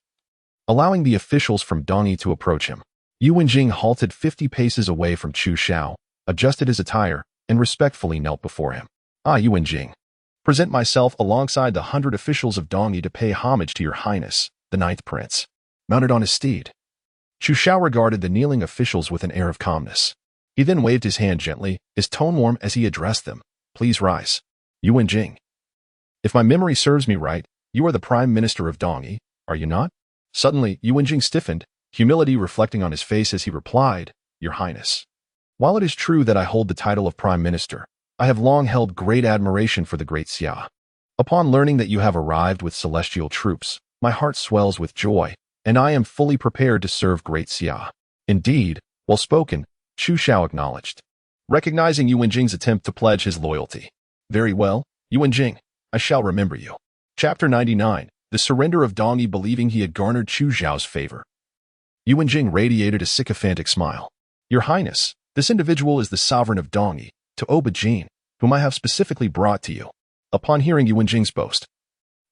allowing the officials from Dongi to approach him. Yu Wenjing halted 50 paces away from Chu Xiao, adjusted his attire, and respectfully knelt before him. Yu Wenjing, present myself alongside the 100 officials of Dongi to pay homage to your highness, the 9th prince. Mounted on his steed, Chu Xiao regarded the kneeling officials with an air of calmness. He then waved his hand gently, his tone warm as he addressed them. Please rise. Yu Wenjing, if my memory serves me right, you are the Prime Minister of Dongi, are you not? Suddenly, Yu Wenjing stiffened, humility reflecting on his face as he replied, Your Highness. While it is true that I hold the title of Prime Minister, I have long held great admiration for the Great Xia. Upon learning that you have arrived with celestial troops, my heart swells with joy, and I am fully prepared to serve Great Xia. Indeed, well spoken, Chu Xiao acknowledged, recognizing Yu Wenjing's attempt to pledge his loyalty. Very well, Yu Wenjing, I shall remember you. Chapter 99, The Surrender of Dongi. Believing he had garnered Chu Xiao's favor, Yu Wenjing radiated a sycophantic smile. Your Highness, this individual is the sovereign of Dongi, Tuoba Jin, whom I have specifically brought to you. Upon hearing Yu Wenjing's boast,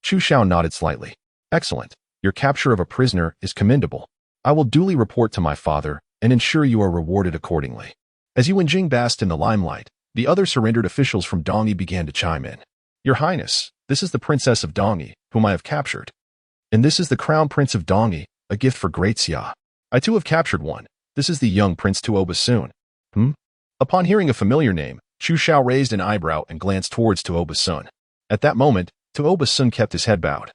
Chu Xiao nodded slightly. Excellent. Your capture of a prisoner is commendable. I will duly report to my father and ensure you are rewarded accordingly. As Yu Wenjing basked in the limelight, the other surrendered officials from Dongi began to chime in. Your Highness, this is the Princess of Dongi, whom I have captured. And this is the Crown Prince of Dongi, a gift for Great Xia. I too have captured one. This is the young Prince Tuoba Sun. Upon hearing a familiar name, Chu Xiao raised an eyebrow and glanced towards Tuoba Sun. At that moment, Tuoba Sun kept his head bowed,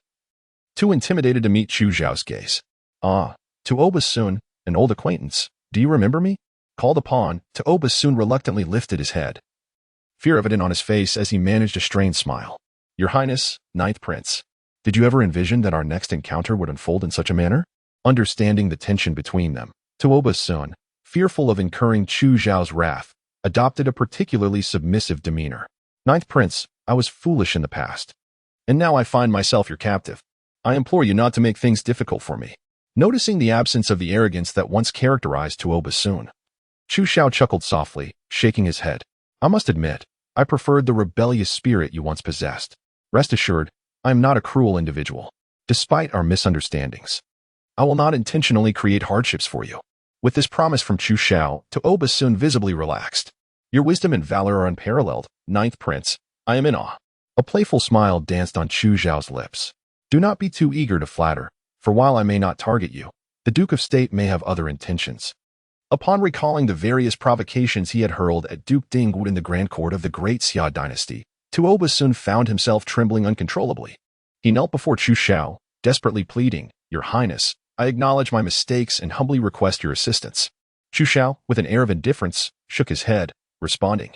too intimidated to meet Chu Xiao's gaze. Tuoba Sun, an old acquaintance. Do you remember me? Called upon, Taoba soon reluctantly lifted his head, fear evident on his face as he managed a strained smile. Your Highness, Ninth Prince, did you ever envision that our next encounter would unfold in such a manner? Understanding the tension between them, Taoba's son, fearful of incurring Chu Xiao's wrath, adopted a particularly submissive demeanor. Ninth Prince, I was foolish in the past, and now I find myself your captive. I implore you not to make things difficult for me. Noticing the absence of the arrogance that once characterized Taoba's son, Chu Xiao chuckled softly, shaking his head. I must admit, I preferred the rebellious spirit you once possessed. Rest assured, I am not a cruel individual. Despite our misunderstandings, I will not intentionally create hardships for you. With this promise from Chu Xiao, Taoba soon visibly relaxed. Your wisdom and valor are unparalleled, Ninth Prince. I am in awe. A playful smile danced on Chu Xiao's lips. Do not be too eager to flatter, for while I may not target you, the Duke of State may have other intentions. Upon recalling the various provocations he had hurled at Duke Dingwu in the Grand Court of the Great Xia Dynasty, Taoba soon found himself trembling uncontrollably. He knelt before Chu Xiao, desperately pleading, Your Highness, I acknowledge my mistakes and humbly request your assistance. Chu Xiao, with an air of indifference, shook his head, responding,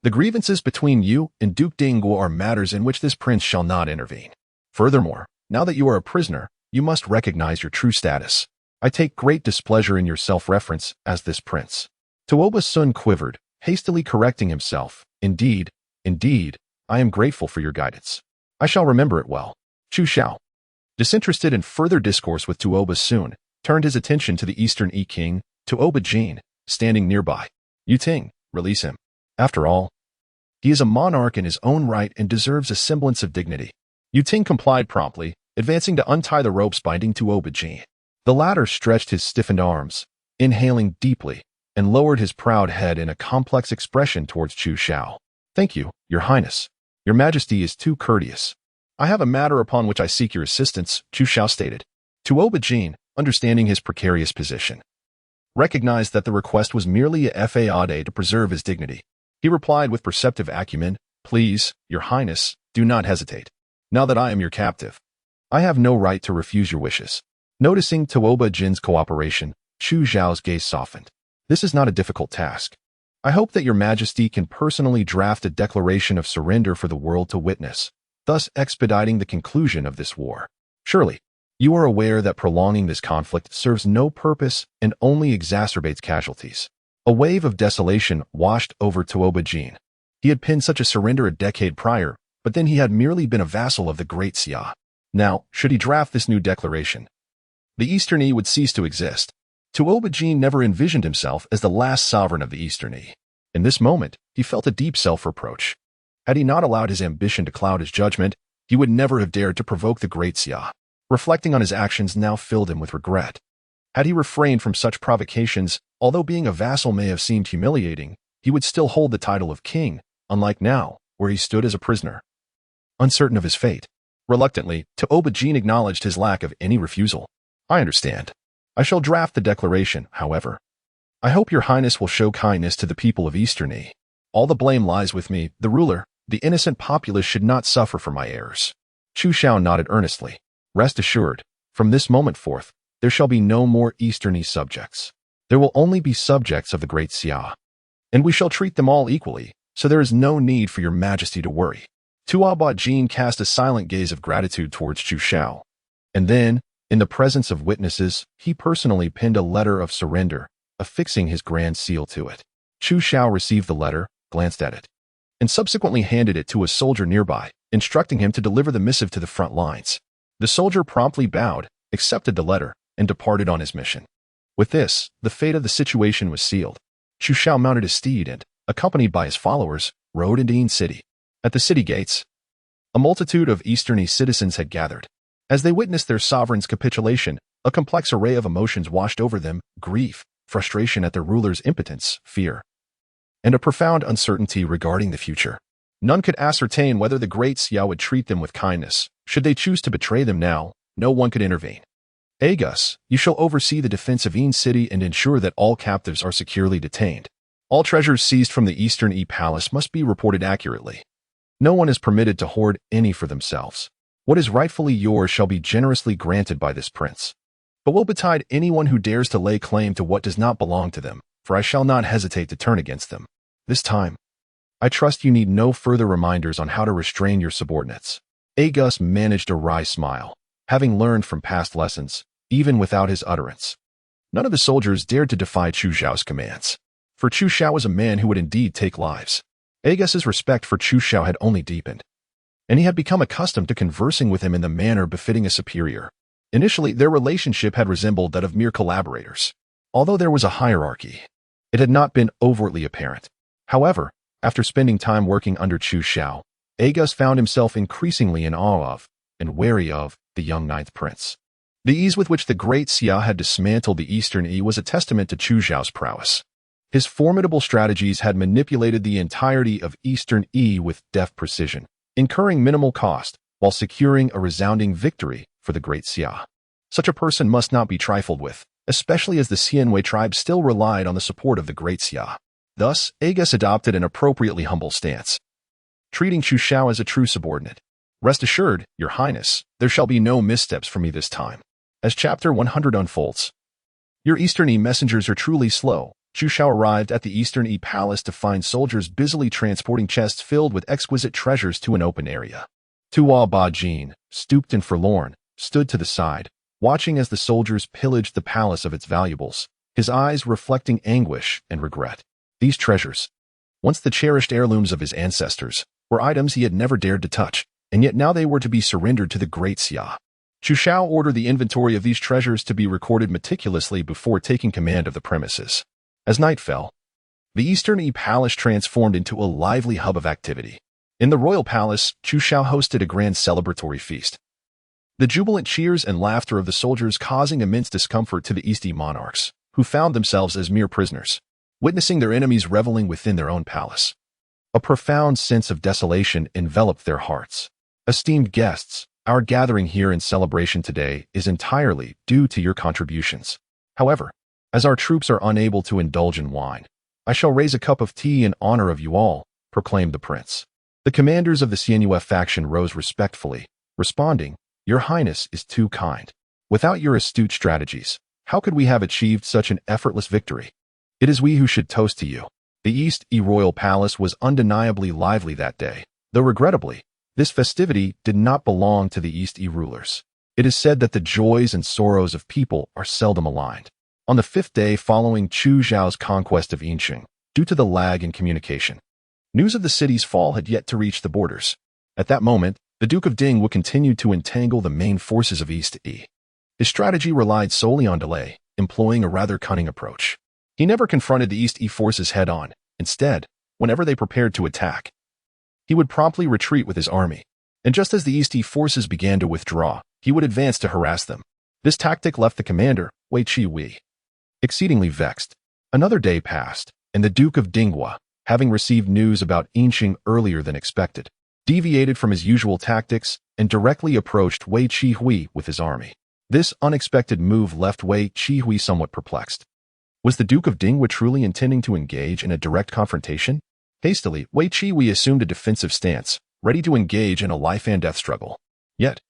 The grievances between you and Duke Dingwu are matters in which this prince shall not intervene. Furthermore, now that you are a prisoner, you must recognize your true status. I take great displeasure in your self-reference as this prince. Taoba's son quivered, hastily correcting himself. Indeed, I am grateful for your guidance. I shall remember it well. Chu Xiao, disinterested in further discourse with Taoba's son, turned his attention to the Eastern King, Taoba Jin, standing nearby. Yu Ting, release him. After all, he is a monarch in his own right and deserves a semblance of dignity. Yu Ting complied promptly, advancing to untie the ropes binding Taoba Jin. The latter stretched his stiffened arms, inhaling deeply, and lowered his proud head in a complex expression towards Chu Xiao. Thank you, Your Highness. Your Majesty is too courteous. I have a matter upon which I seek your assistance, Chu Xiao stated. Taoba Jin, understanding his precarious position, recognized that the request was merely a fade to preserve his dignity. He replied with perceptive acumen, Please, Your Highness, do not hesitate. Now that I am your captive, I have no right to refuse your wishes. Noticing Taoba Jin's cooperation, Chu Xiao's gaze softened. This is not a difficult task. I hope that your Majesty can personally draft a declaration of surrender for the world to witness, thus expediting the conclusion of this war. Surely, you are aware that prolonging this conflict serves no purpose and only exacerbates casualties. A wave of desolation washed over Taoba Jin. He had penned such a surrender a decade prior, but then he had merely been a vassal of the Great Xia. Now, should he draft this new declaration, the Eastern Yi would cease to exist. Taoba Jin never envisioned himself as the last sovereign of the Eastern Yi. In this moment, he felt a deep self-reproach. Had he not allowed his ambition to cloud his judgment, he would never have dared to provoke the Great Xia. Reflecting on his actions now filled him with regret. Had he refrained from such provocations, although being a vassal may have seemed humiliating, he would still hold the title of king, unlike now, where he stood as a prisoner, uncertain of his fate. Reluctantly, Taoba Jin acknowledged his lack of any refusal. I understand. I shall draft the declaration, however. I hope your Highness will show kindness to the people of Eastern Yi. All the blame lies with me, the ruler. The innocent populace should not suffer for my errors. Chu Xiao nodded earnestly. Rest assured, from this moment forth, there shall be no more Eastern Yi subjects. There will only be subjects of the Great Xia. And we shall treat them all equally, so there is no need for your Majesty to worry. Taoba Jin cast a silent gaze of gratitude towards Chu Xiao. And then, in the presence of witnesses, he personally penned a letter of surrender, affixing his grand seal to it. Chu Xiao received the letter, glanced at it, and subsequently handed it to a soldier nearby, instructing him to deliver the missive to the front lines. The soldier promptly bowed, accepted the letter, and departed on his mission. With this, the fate of the situation was sealed. Chu Xiao mounted his steed and, accompanied by his followers, rode into Yin City. At the city gates, a multitude of Eastern Yi citizens had gathered. As they witnessed their sovereign's capitulation, a complex array of emotions washed over them: grief, frustration at their ruler's impotence, fear, and a profound uncertainty regarding the future. None could ascertain whether the Great Xia would treat them with kindness. Should they choose to betray them now, no one could intervene. Agus, you shall oversee the defense of Yin City and ensure that all captives are securely detained. All treasures seized from the Eastern Yi Palace must be reported accurately. No one is permitted to hoard any for themselves. What is rightfully yours shall be generously granted by this prince. But woe betide anyone who dares to lay claim to what does not belong to them, for I shall not hesitate to turn against them. This time, I trust you need no further reminders on how to restrain your subordinates. Agus managed a wry smile, having learned from past lessons, even without his utterance. None of the soldiers dared to defy Chu Xiao's commands, for Chu Xiao was a man who would indeed take lives. Agus's respect for Chu Xiao had only deepened, and he had become accustomed to conversing with him in the manner befitting a superior. Initially, their relationship had resembled that of mere collaborators. Although there was a hierarchy, it had not been overtly apparent. However, after spending time working under Chu Xiao, Agus found himself increasingly in awe of, and wary of, the young ninth prince. The ease with which the Great Xia had dismantled the Eastern Yi was a testament to Chu Xiao's prowess. His formidable strategies had manipulated the entirety of Eastern Yi with deft precision, incurring minimal cost while securing a resounding victory for the Great Xia. Such a person must not be trifled with, especially as the Xianwei tribe still relied on the support of the Great Xia. Thus, Agus adopted an appropriately humble stance, treating Chu Xiao as a true subordinate. Rest assured, Your Highness, there shall be no missteps for me this time. As Chapter 100 unfolds, your Eastern Yi messengers are truly slow. Chu Xiao arrived at the Eastern Yi palace to find soldiers busily transporting chests filled with exquisite treasures to an open area. Tuo Ba Jin, stooped and forlorn, stood to the side, watching as the soldiers pillaged the palace of its valuables, his eyes reflecting anguish and regret. These treasures, once the cherished heirlooms of his ancestors, were items he had never dared to touch, and yet now they were to be surrendered to the Great Xia. Chu Xiao ordered the inventory of these treasures to be recorded meticulously before taking command of the premises. As night fell, the Eastern Yi palace transformed into a lively hub of activity. In the royal palace, Chu Xiao hosted a grand celebratory feast, the jubilant cheers and laughter of the soldiers causing immense discomfort to the East Yi monarchs, who found themselves as mere prisoners, witnessing their enemies reveling within their own palace. A profound sense of desolation enveloped their hearts. Esteemed guests, our gathering here in celebration today is entirely due to your contributions. However, as our troops are unable to indulge in wine, I shall raise a cup of tea in honor of you all, proclaimed the prince. The commanders of the Xianyue faction rose respectfully, responding, Your Highness is too kind. Without your astute strategies, how could we have achieved such an effortless victory? It is we who should toast to you. The East Yi royal palace was undeniably lively that day, though regrettably, this festivity did not belong to the East Yi rulers. It is said that the joys and sorrows of people are seldom aligned. On the 5th day following Chu Xiao's conquest of Yinqing, due to the lag in communication, news of the city's fall had yet to reach the borders. At that moment, the Duke of Ding would continue to entangle the main forces of East Yi. His strategy relied solely on delay, employing a rather cunning approach. He never confronted the East Yi forces head-on. Instead, whenever they prepared to attack, he would promptly retreat with his army, and just as the East Yi forces began to withdraw, he would advance to harass them. This tactic left the commander, Wei Qi exceedingly vexed. Another day passed, and the Duke of Dinghua, having received news about Yinqing earlier than expected, deviated from his usual tactics and directly approached Wei Qi with his army. This unexpected move left Wei Qi somewhat perplexed. Was the Duke of Dinghua truly intending to engage in a direct confrontation? Hastily, Wei Qi assumed a defensive stance, ready to engage in a life-and-death struggle. Yet,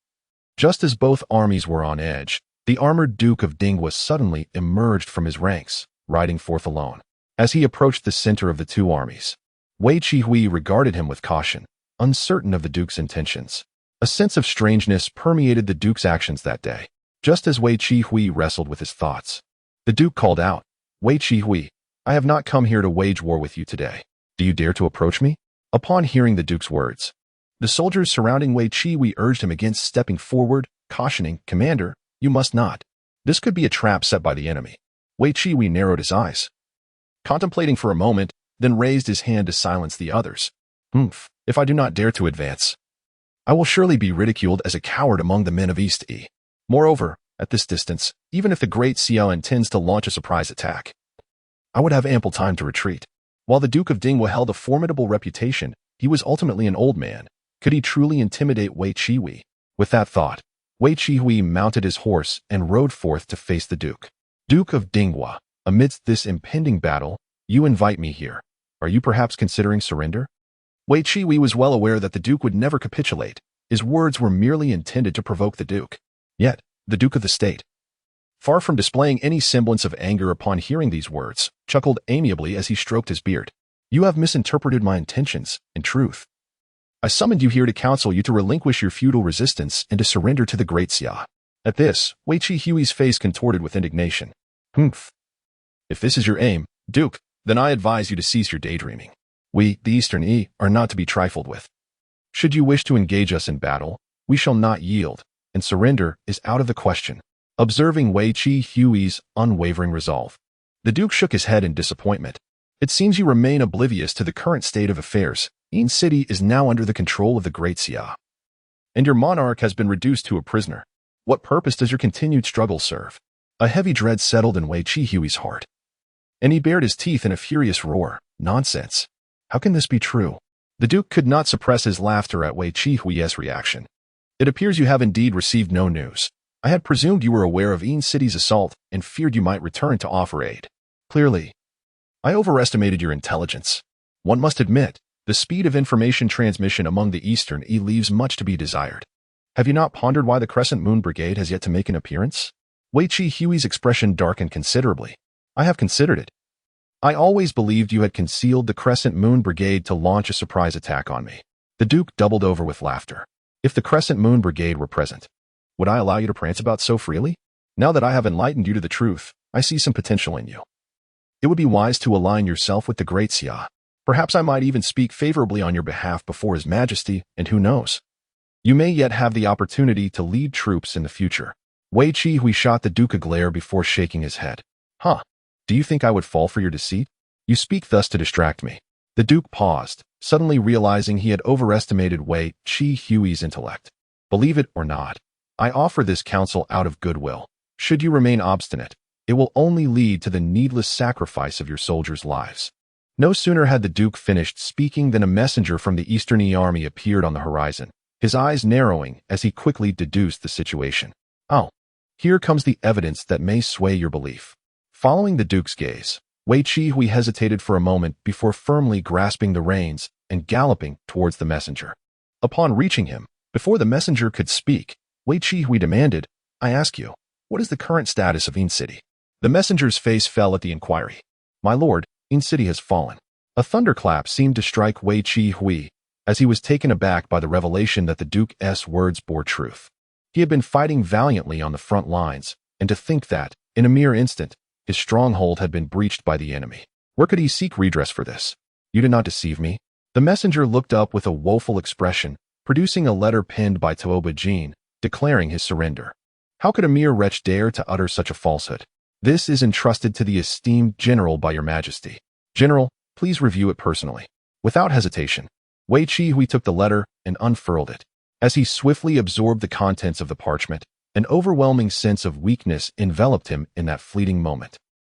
just as both armies were on edge, the armored Duke of Dinghua suddenly emerged from his ranks, riding forth alone. As he approached the center of the two armies, Wei Qi regarded him with caution, uncertain of the Duke's intentions. A sense of strangeness permeated the Duke's actions that day. Just as Wei Qi wrestled with his thoughts, the Duke called out, Wei Qi, I have not come here to wage war with you today. Do you dare to approach me? Upon hearing the Duke's words, the soldiers surrounding Wei Qi urged him against stepping forward, cautioning, Commander, you must not. This could be a trap set by the enemy. Wei Qi narrowed his eyes, contemplating for a moment, then raised his hand to silence the others. If I do not dare to advance, I will surely be ridiculed as a coward among the men of East Yi. Moreover, at this distance, even if the Great Xia intends to launch a surprise attack, I would have ample time to retreat. While the Duke of Dinghua held a formidable reputation, he was ultimately an old man. Could he truly intimidate Wei Qi? With that thought, Wei Qi mounted his horse and rode forth to face the Duke. Duke of Dinghua, amidst this impending battle, you invite me here. Are you perhaps considering surrender? Wei Qi was well aware that the Duke would never capitulate. His words were merely intended to provoke the Duke. Yet, the Duke of the State, far from displaying any semblance of anger upon hearing these words, chuckled amiably as he stroked his beard. You have misinterpreted my intentions, in truth. I summoned you here to counsel you to relinquish your feudal resistance and to surrender to the Great Xia. At this, Wei Chi Hui's face contorted with indignation. Humph. If this is your aim, Duke, then I advise you to cease your daydreaming. We, the Eastern Yi, are not to be trifled with. Should you wish to engage us in battle, we shall not yield, and surrender is out of the question. Observing Wei Chi Hui's unwavering resolve, the Duke shook his head in disappointment. It seems you remain oblivious to the current state of affairs. Yin City is now under the control of the Great Xia, and your monarch has been reduced to a prisoner. What purpose does your continued struggle serve? A heavy dread settled in Wei Chi Hui's heart, and he bared his teeth in a furious roar. Nonsense. How can this be true? The Duke could not suppress his laughter at Wei Chi Hui's reaction. It appears you have indeed received no news. I had presumed you were aware of Yin City's assault and feared you might return to offer aid. Clearly, I overestimated your intelligence. One must admit, the speed of information transmission among the Eastern Yi leaves much to be desired. Have you not pondered why the Crescent Moon Brigade has yet to make an appearance? Wei Chi Hui's expression darkened considerably. I have considered it. I always believed you had concealed the Crescent Moon Brigade to launch a surprise attack on me. The Duke doubled over with laughter. If the Crescent Moon Brigade were present, would I allow you to prance about so freely? Now that I have enlightened you to the truth, I see some potential in you. It would be wise to align yourself with the Great Xia. Perhaps I might even speak favorably on your behalf before His Majesty, and who knows? You may yet have the opportunity to lead troops in the future. Wei Chi Hui shot the Duke a glare before shaking his head. Huh? Do you think I would fall for your deceit? You speak thus to distract me. The Duke paused, suddenly realizing he had overestimated Wei Chi Hui's intellect. Believe it or not, I offer this counsel out of goodwill. Should you remain obstinate, it will only lead to the needless sacrifice of your soldiers' lives. No sooner had the Duke finished speaking than a messenger from the Eastern Yi army appeared on the horizon, his eyes narrowing as he quickly deduced the situation. Oh, here comes the evidence that may sway your belief. Following the Duke's gaze, Wei Chi Hui hesitated for a moment before firmly grasping the reins and galloping towards the messenger. Upon reaching him, before the messenger could speak, Wei Chi Hui demanded, I ask you, what is the current status of Yin City? The messenger's face fell at the inquiry. My lord, Yin City has fallen. A thunderclap seemed to strike Wei Chi Hui as he was taken aback by the revelation that the Duke's words bore truth. He had been fighting valiantly on the front lines, and to think that, in a mere instant, his stronghold had been breached by the enemy. Where could he seek redress for this? You did not deceive me. The messenger looked up with a woeful expression, producing a letter penned by Tuoba Jin, declaring his surrender. How could a mere wretch dare to utter such a falsehood? This is entrusted to the esteemed general by your majesty. General, please review it personally. Without hesitation, Wei Chi Hui took the letter and unfurled it. As he swiftly absorbed the contents of the parchment, an overwhelming sense of weakness enveloped him in that fleeting moment.